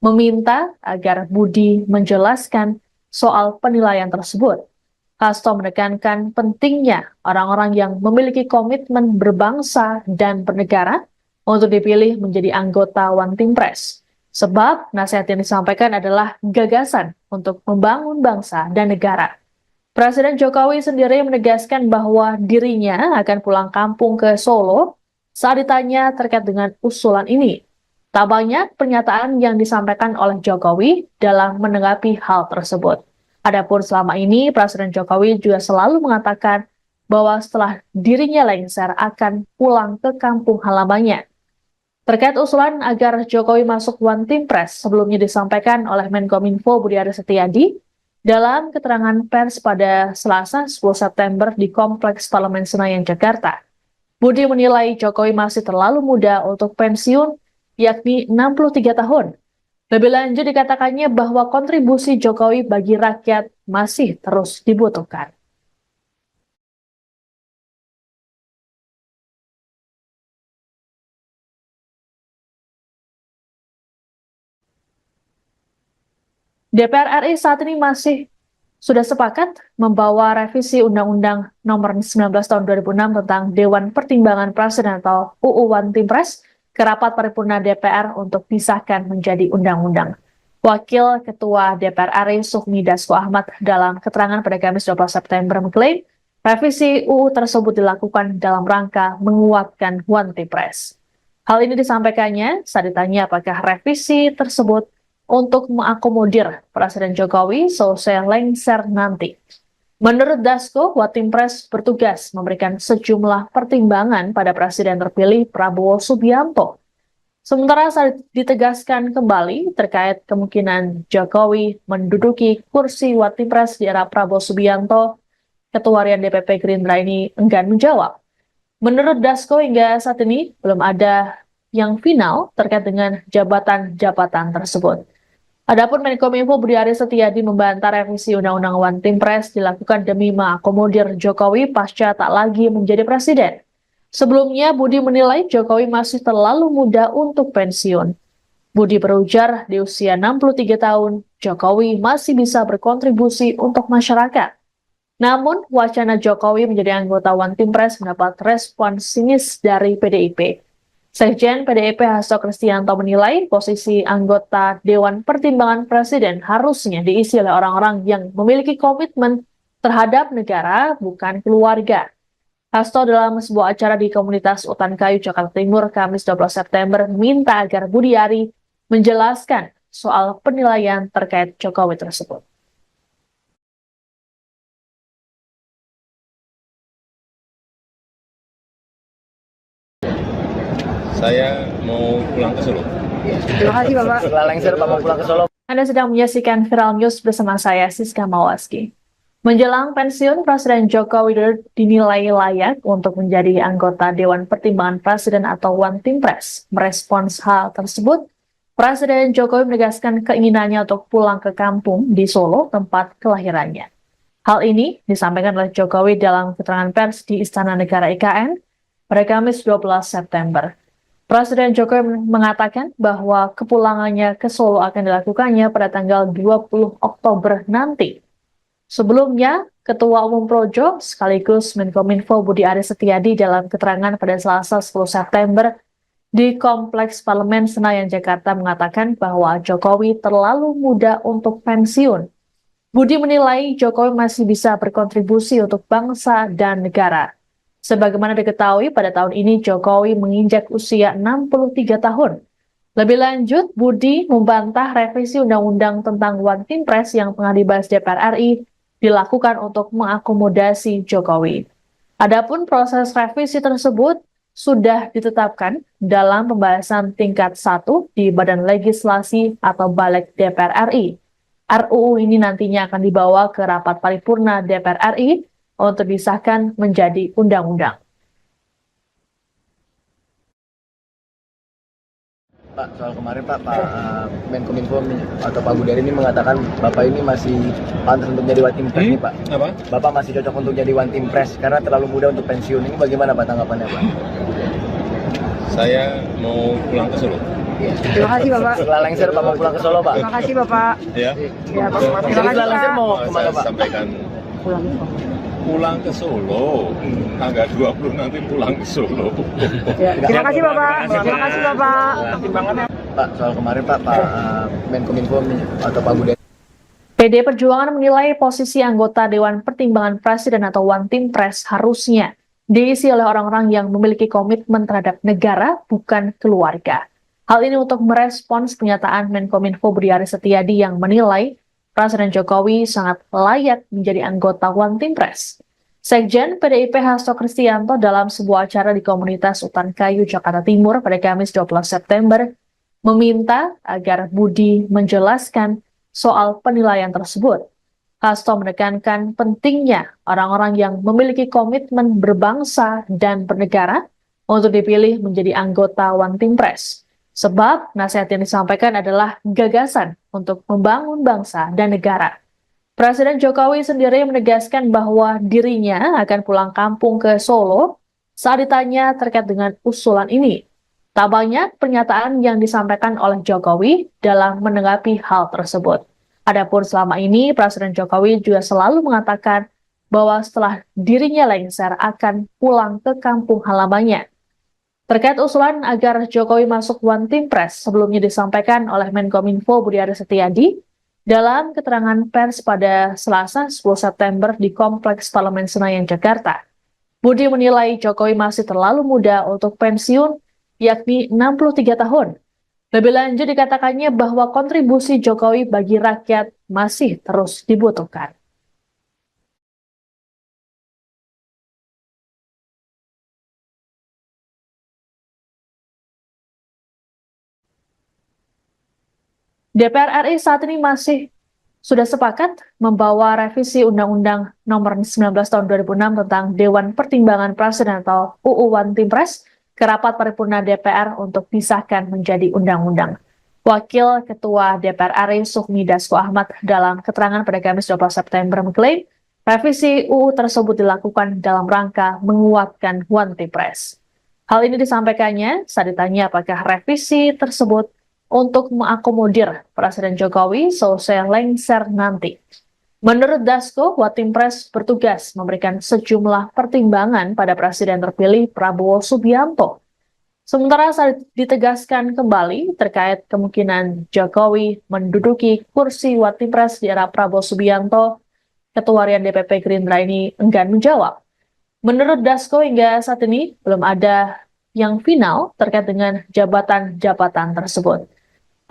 meminta agar Budi menjelaskan soal penilaian tersebut. Hasto menekankan pentingnya orang-orang yang memiliki komitmen berbangsa dan bernegara untuk dipilih menjadi anggota One Team Press. Sebab nasihat yang disampaikan adalah gagasan untuk membangun bangsa dan negara. Presiden Jokowi sendiri menegaskan bahwa dirinya akan pulang kampung ke Solo saat ditanya terkait dengan usulan ini. Tak banyak pernyataan yang disampaikan oleh Jokowi dalam menanggapi hal tersebut. Adapun selama ini, Presiden Jokowi juga selalu mengatakan bahwa setelah dirinya lengser akan pulang ke kampung halamannya. Terkait usulan agar Jokowi masuk One Team Press sebelumnya disampaikan oleh Menkominfo Budi Aris Setiadi dalam keterangan pers pada Selasa 10 September di Kompleks Parlemen Senayan, Jakarta. Budi menilai Jokowi masih terlalu muda untuk pensiun, yakni 63 tahun. Lebih lanjut dikatakannya bahwa kontribusi Jokowi bagi rakyat masih terus dibutuhkan. DPR RI saat ini sudah sepakat membawa revisi Undang-Undang Nomor 19 Tahun 2006 tentang Dewan Pertimbangan Presiden atau UU One Team Press ke rapat paripurna DPR untuk disahkan menjadi undang-undang. Wakil Ketua DPR RI Sufmi Dasko Ahmad dalam keterangan pada Kamis 12 September mengklaim revisi UU tersebut dilakukan dalam rangka menguatkan One Team Press. Hal ini disampaikannya saat ditanya apakah revisi tersebut untuk mengakomodir Presiden Jokowi selesai lengser nanti. Menurut Dasko, One Team Press bertugas memberikan sejumlah pertimbangan pada Presiden terpilih Prabowo Subianto. Sementara saat ditegaskan kembali terkait kemungkinan Jokowi menduduki kursi One Team Press di era Prabowo Subianto, Ketua Harian DPP Gerindra ini enggan menjawab. Menurut Dasko, hingga saat ini belum ada yang final terkait dengan jabatan-jabatan tersebut. Adapun Menkominfo Budi Aris Setiadi membantah revisi Undang-Undang One Team Press dilakukan demi mengakomodir Jokowi pasca tak lagi menjadi presiden. Sebelumnya, Budi menilai Jokowi masih terlalu muda untuk pensiun. Budi berujar di usia 63 tahun, Jokowi masih bisa berkontribusi untuk masyarakat. Namun, wacana Jokowi menjadi anggota One Team Press mendapat respon sinis dari PDIP. Sekjen PDIP Hasto Kristianto menilai posisi anggota Dewan Pertimbangan Presiden harusnya diisi oleh orang-orang yang memiliki komitmen terhadap negara, bukan keluarga. Hasto dalam sebuah acara di komunitas Utan Kayu, Jakarta Timur, Kamis 12 September, minta agar Budiari menjelaskan soal penilaian terkait Jokowi tersebut. Saya mau pulang ke Solo. Terima kasih Bapak. Setelah lengser Bapak pulang ke Solo. Anda sedang menyaksikan Viral News bersama saya, Siska Mawaski. Menjelang pensiun, Presiden Joko Widodo dinilai layak untuk menjadi anggota Dewan Pertimbangan Presiden atau One Team Press. Merespons hal tersebut, Presiden Jokowi menegaskan keinginannya untuk pulang ke kampung di Solo, tempat kelahirannya. Hal ini disampaikan oleh Jokowi dalam keterangan pers di Istana Negara IKN pada Kamis 12 September. Presiden Jokowi mengatakan bahwa kepulangannya ke Solo akan dilakukannya pada tanggal 20 Oktober nanti. Sebelumnya, Ketua Umum Projo sekaligus Menkominfo Budi Aris Setiadi dalam keterangan pada Selasa 10 September di Kompleks Parlemen Senayan, Jakarta mengatakan bahwa Jokowi terlalu muda untuk pensiun. Budi menilai Jokowi masih bisa berkontribusi untuk bangsa dan negara. Sebagaimana diketahui, pada tahun ini Jokowi menginjak usia 63 tahun. Lebih lanjut, Budi membantah revisi Undang-Undang tentang One Team Press yang tengah dibahas DPR RI dilakukan untuk mengakomodasi Jokowi. Adapun proses revisi tersebut sudah ditetapkan dalam pembahasan tingkat 1 di Badan Legislasi atau Balik DPR RI. RUU ini nantinya akan dibawa ke rapat paripurna DPR RI untuk disahkan menjadi undang-undang. Pak, soal kemarin Pak Menkominfo atau Pak Budari ini mengatakan Bapak ini masih pantas untuk jadi One Team Press nih Pak. Apa? Bapak masih cocok untuk jadi One Team Press karena terlalu muda untuk pensiun. Ini bagaimana Pak tanggapannya Pak? Saya mau pulang ke Solo. Terima kasih Bapak. Setelah lengser Bapak pulang ke Solo Pak. Terima kasih Bapak. Ya. Ya, terima kasih Setelah lengser Pak. mau kemana Saya Pak? sampaikan Pulang ke Solo. pulang ke Solo. Tanggal 20 nanti pulang ke Solo. Ya, terima kasih Bapak. Terima kasih Bapak. Pak, soal kemarin Pak Menkominfo atau Pak Budari. PD Perjuangan menilai posisi anggota Dewan Pertimbangan Presiden atau One Team Press harusnya diisi oleh orang-orang yang memiliki komitmen terhadap negara, bukan keluarga. Hal ini untuk merespons pernyataan Menkominfo Budi Aris Setiadi yang menilai Presiden Jokowi sangat layak menjadi anggota One Team Press. Sekjen PDIP Hasto Kristianto dalam sebuah acara di komunitas Utan Kayu, Jakarta Timur pada Kamis 12 September meminta agar Budi menjelaskan soal penilaian tersebut. Hasto menekankan pentingnya orang-orang yang memiliki komitmen berbangsa dan bernegara untuk dipilih menjadi anggota One Team Press. Sebab nasihat yang disampaikan adalah gagasan untuk membangun bangsa dan negara. Presiden Jokowi sendiri menegaskan bahwa dirinya akan pulang kampung ke Solo saat ditanya terkait dengan usulan ini. Tak banyak pernyataan yang disampaikan oleh Jokowi dalam menanggapi hal tersebut. Adapun selama ini, Presiden Jokowi juga selalu mengatakan bahwa setelah dirinya lengser akan pulang ke kampung halamannya. Terkait usulan agar Jokowi masuk One Team Press sebelumnya disampaikan oleh Menkominfo Budi Aris Setiadi dalam keterangan pers pada Selasa 10 September di Kompleks Parlemen Senayan, Jakarta. Budi menilai Jokowi masih terlalu muda untuk pensiun, yakni 63 tahun. Lebih lanjut dikatakannya bahwa kontribusi Jokowi bagi rakyat masih terus dibutuhkan. DPR RI saat ini masih sudah sepakat membawa revisi Undang-Undang Nomor 19 Tahun 2006 tentang Dewan Pertimbangan Presiden atau UU One Team Press ke rapat paripurna DPR untuk disahkan menjadi undang-undang. Wakil Ketua DPR RI Sufmi Dasko Ahmad dalam keterangan pada Kamis 12 September mengklaim revisi UU tersebut dilakukan dalam rangka menguatkan One Team Press. Hal ini disampaikannya saat ditanya apakah revisi tersebut untuk mengakomodir Presiden Jokowi selesai lengser nanti. Menurut Dasko, One Team Press bertugas memberikan sejumlah pertimbangan pada Presiden terpilih Prabowo Subianto. Sementara saat ditegaskan kembali terkait kemungkinan Jokowi menduduki kursi One Team Press di era Prabowo Subianto, Ketua Harian DPP Gerindra ini enggan menjawab. Menurut Dasko hingga saat ini belum ada yang final terkait dengan jabatan-jabatan tersebut.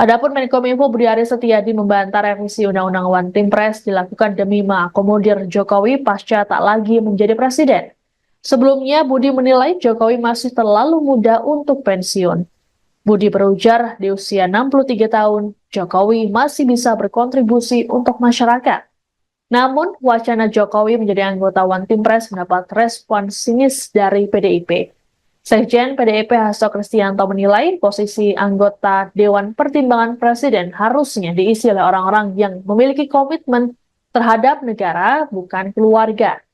Adapun Menkominfo Budi Aris Setiadi membantah revisi Undang-Undang One Team Press dilakukan demi mengakomodir Jokowi pasca tak lagi menjadi presiden. Sebelumnya, Budi menilai Jokowi masih terlalu muda untuk pensiun. Budi berujar di usia 63 tahun, Jokowi masih bisa berkontribusi untuk masyarakat. Namun, wacana Jokowi menjadi anggota One Team Press mendapat respon sinis dari PDIP. Sekjen PDIP Hasto Kristianto menilai posisi anggota Dewan Pertimbangan Presiden harusnya diisi oleh orang-orang yang memiliki komitmen terhadap negara, bukan keluarga.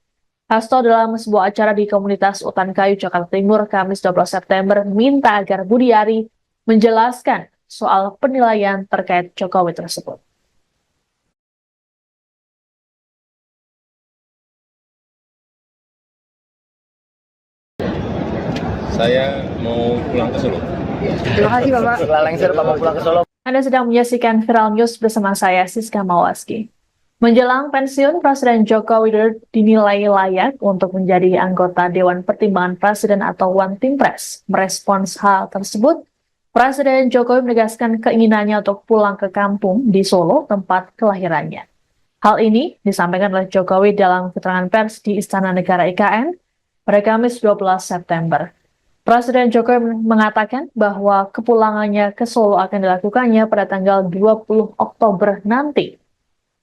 Hasto dalam sebuah acara di komunitas Utan Kayu, Jakarta Timur, Kamis 12 September, minta agar Budi Ari menjelaskan soal penilaian terkait Jokowi tersebut. Saya mau pulang ke Solo. Terima kasih Bapak. Setelah lengser Pak mau pulang ke Solo. Anda sedang menyaksikan Viral News bersama saya, Siska Mawaski. Menjelang pensiun, Presiden Joko Widodo dinilai layak untuk menjadi anggota Dewan Pertimbangan Presiden atau One Team Press. Merespons hal tersebut, Presiden Jokowi menegaskan keinginannya untuk pulang ke kampung di Solo, tempat kelahirannya. Hal ini disampaikan oleh Jokowi dalam keterangan pers di Istana Negara IKN pada Kamis 12 September. Presiden Jokowi mengatakan bahwa kepulangannya ke Solo akan dilakukannya pada tanggal 20 Oktober nanti.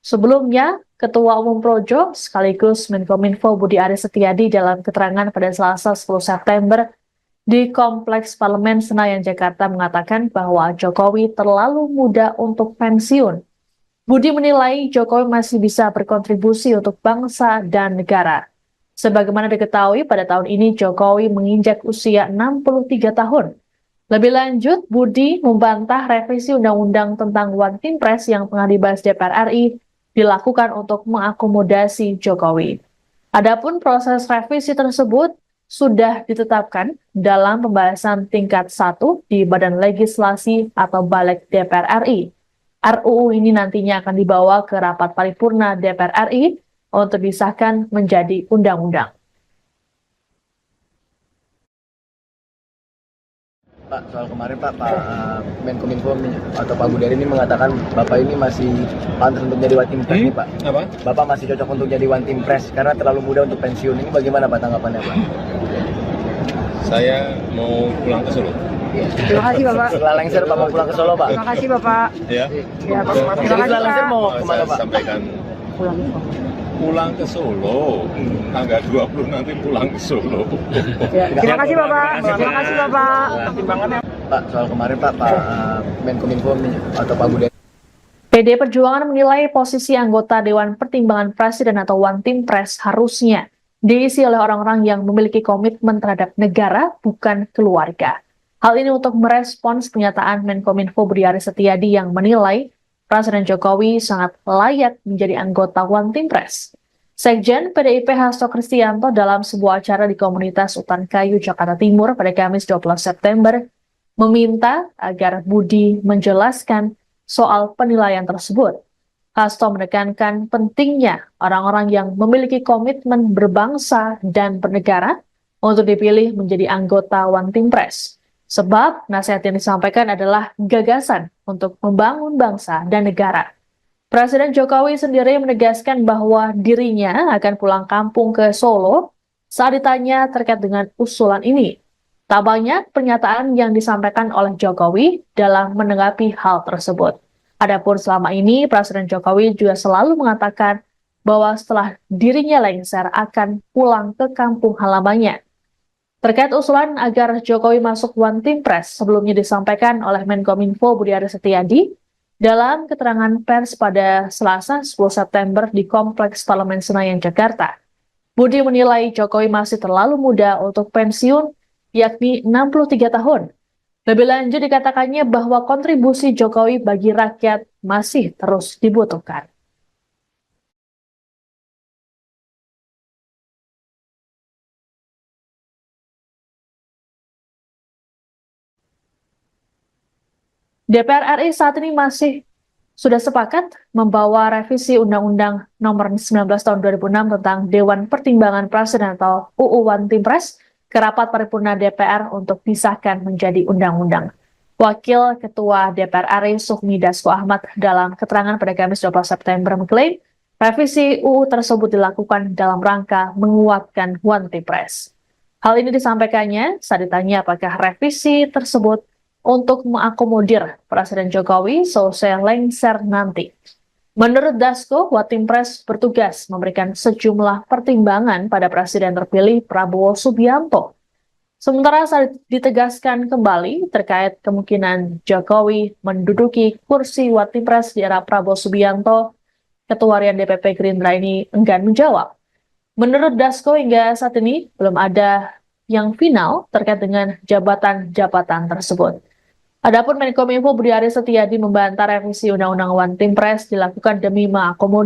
Sebelumnya, Ketua Umum Projo sekaligus Menkominfo Budi Aris Setiadi dalam keterangan pada Selasa 10 September di Kompleks Parlemen Senayan, Jakarta mengatakan bahwa Jokowi terlalu muda untuk pensiun. Budi menilai Jokowi masih bisa berkontribusi untuk bangsa dan negara. Sebagaimana diketahui, pada tahun ini Jokowi menginjak usia 63 tahun. Lebih lanjut, Budi membantah revisi Undang-Undang tentang One Team Press yang tengah dibahas DPR RI dilakukan untuk mengakomodasi Jokowi. Adapun proses revisi tersebut sudah ditetapkan dalam pembahasan tingkat 1 di Badan Legislasi atau Balik DPR RI. RUU ini nantinya akan dibawa ke rapat paripurna DPR RI untuk disahkan menjadi undang-undang. Pak, soal kemarin Pak Menkominfo atau Pak Budari ini mengatakan Bapak ini masih pantas untuk jadi One Team Press nih Pak. Apa? Bapak masih cocok untuk jadi One Team Press karena terlalu muda untuk pensiun. Ini bagaimana Pak tanggapannya Pak? Saya mau pulang ke Solo. Terima kasih Bapak. Setelah lengser Pak mau pulang ke Solo Pak. Terima kasih Bapak. Ya. Ya, Pak. Terima Jadi kasih setelah lengser Pak. mau kemana Saya Pak? sampaikan Pulang ke Solo. pulang ke Solo. Tanggal 20 nanti pulang ke Solo. Ya, terima kasih Bapak. Terima kasih Bapak. Pak, soal kemarin Pak Menkominfo atau Pak Budari. PD Perjuangan menilai posisi anggota Dewan Pertimbangan Presiden atau One Team Press harusnya diisi oleh orang-orang yang memiliki komitmen terhadap negara, bukan keluarga. Hal ini untuk merespons pernyataan Menkominfo Budi Aris Setiadi yang menilai Presiden Jokowi sangat layak menjadi anggota One Team Press. Sekjen PDIP Hasto Kristianto dalam sebuah acara di komunitas Utan Kayu, Jakarta Timur pada Kamis 12 September meminta agar Budi menjelaskan soal penilaian tersebut. Hasto menekankan pentingnya orang-orang yang memiliki komitmen berbangsa dan bernegara untuk dipilih menjadi anggota One Team Press. Sebab nasihat yang disampaikan adalah gagasan untuk membangun bangsa dan negara. Presiden Jokowi sendiri menegaskan bahwa dirinya akan pulang kampung ke Solo saat ditanya terkait dengan usulan ini. Tak banyak pernyataan yang disampaikan oleh Jokowi dalam menanggapi hal tersebut. Adapun selama ini, Presiden Jokowi juga selalu mengatakan bahwa setelah dirinya lengser akan pulang ke kampung halamannya. Terkait usulan agar Jokowi masuk One Team Press sebelumnya disampaikan oleh Menkominfo Budi Aris Setiadi dalam keterangan pers pada Selasa 10 September di Kompleks Parlemen Senayan, Jakarta. Budi menilai Jokowi masih terlalu muda untuk pensiun, yakni 63 tahun. Lebih lanjut dikatakannya bahwa kontribusi Jokowi bagi rakyat masih terus dibutuhkan. DPR RI saat ini sudah sepakat membawa revisi Undang-Undang Nomor 19 Tahun 2006 tentang Dewan Pertimbangan Presiden atau UU One Team Press ke rapat paripurna DPR untuk disahkan menjadi undang-undang. Wakil Ketua DPR RI Sufmi Dasko Ahmad dalam keterangan pada Kamis 12 September mengklaim revisi UU tersebut dilakukan dalam rangka menguatkan One Team Press. Hal ini disampaikannya saat ditanya apakah revisi tersebut untuk mengakomodir Presiden Jokowi selesai lengser nanti. Menurut Dasko, One Team Press bertugas memberikan sejumlah pertimbangan pada Presiden terpilih Prabowo Subianto. Sementara saat ditegaskan kembali terkait kemungkinan Jokowi menduduki kursi One Team Press di era Prabowo Subianto, Ketua Harian DPP Gerindra ini enggan menjawab. Menurut Dasko, hingga saat ini belum ada yang final terkait dengan jabatan-jabatan tersebut. Adapun Menkominfo Budi Aris Setiadi membantah revisi Undang-Undang One Team Press dilakukan demi mengakomodir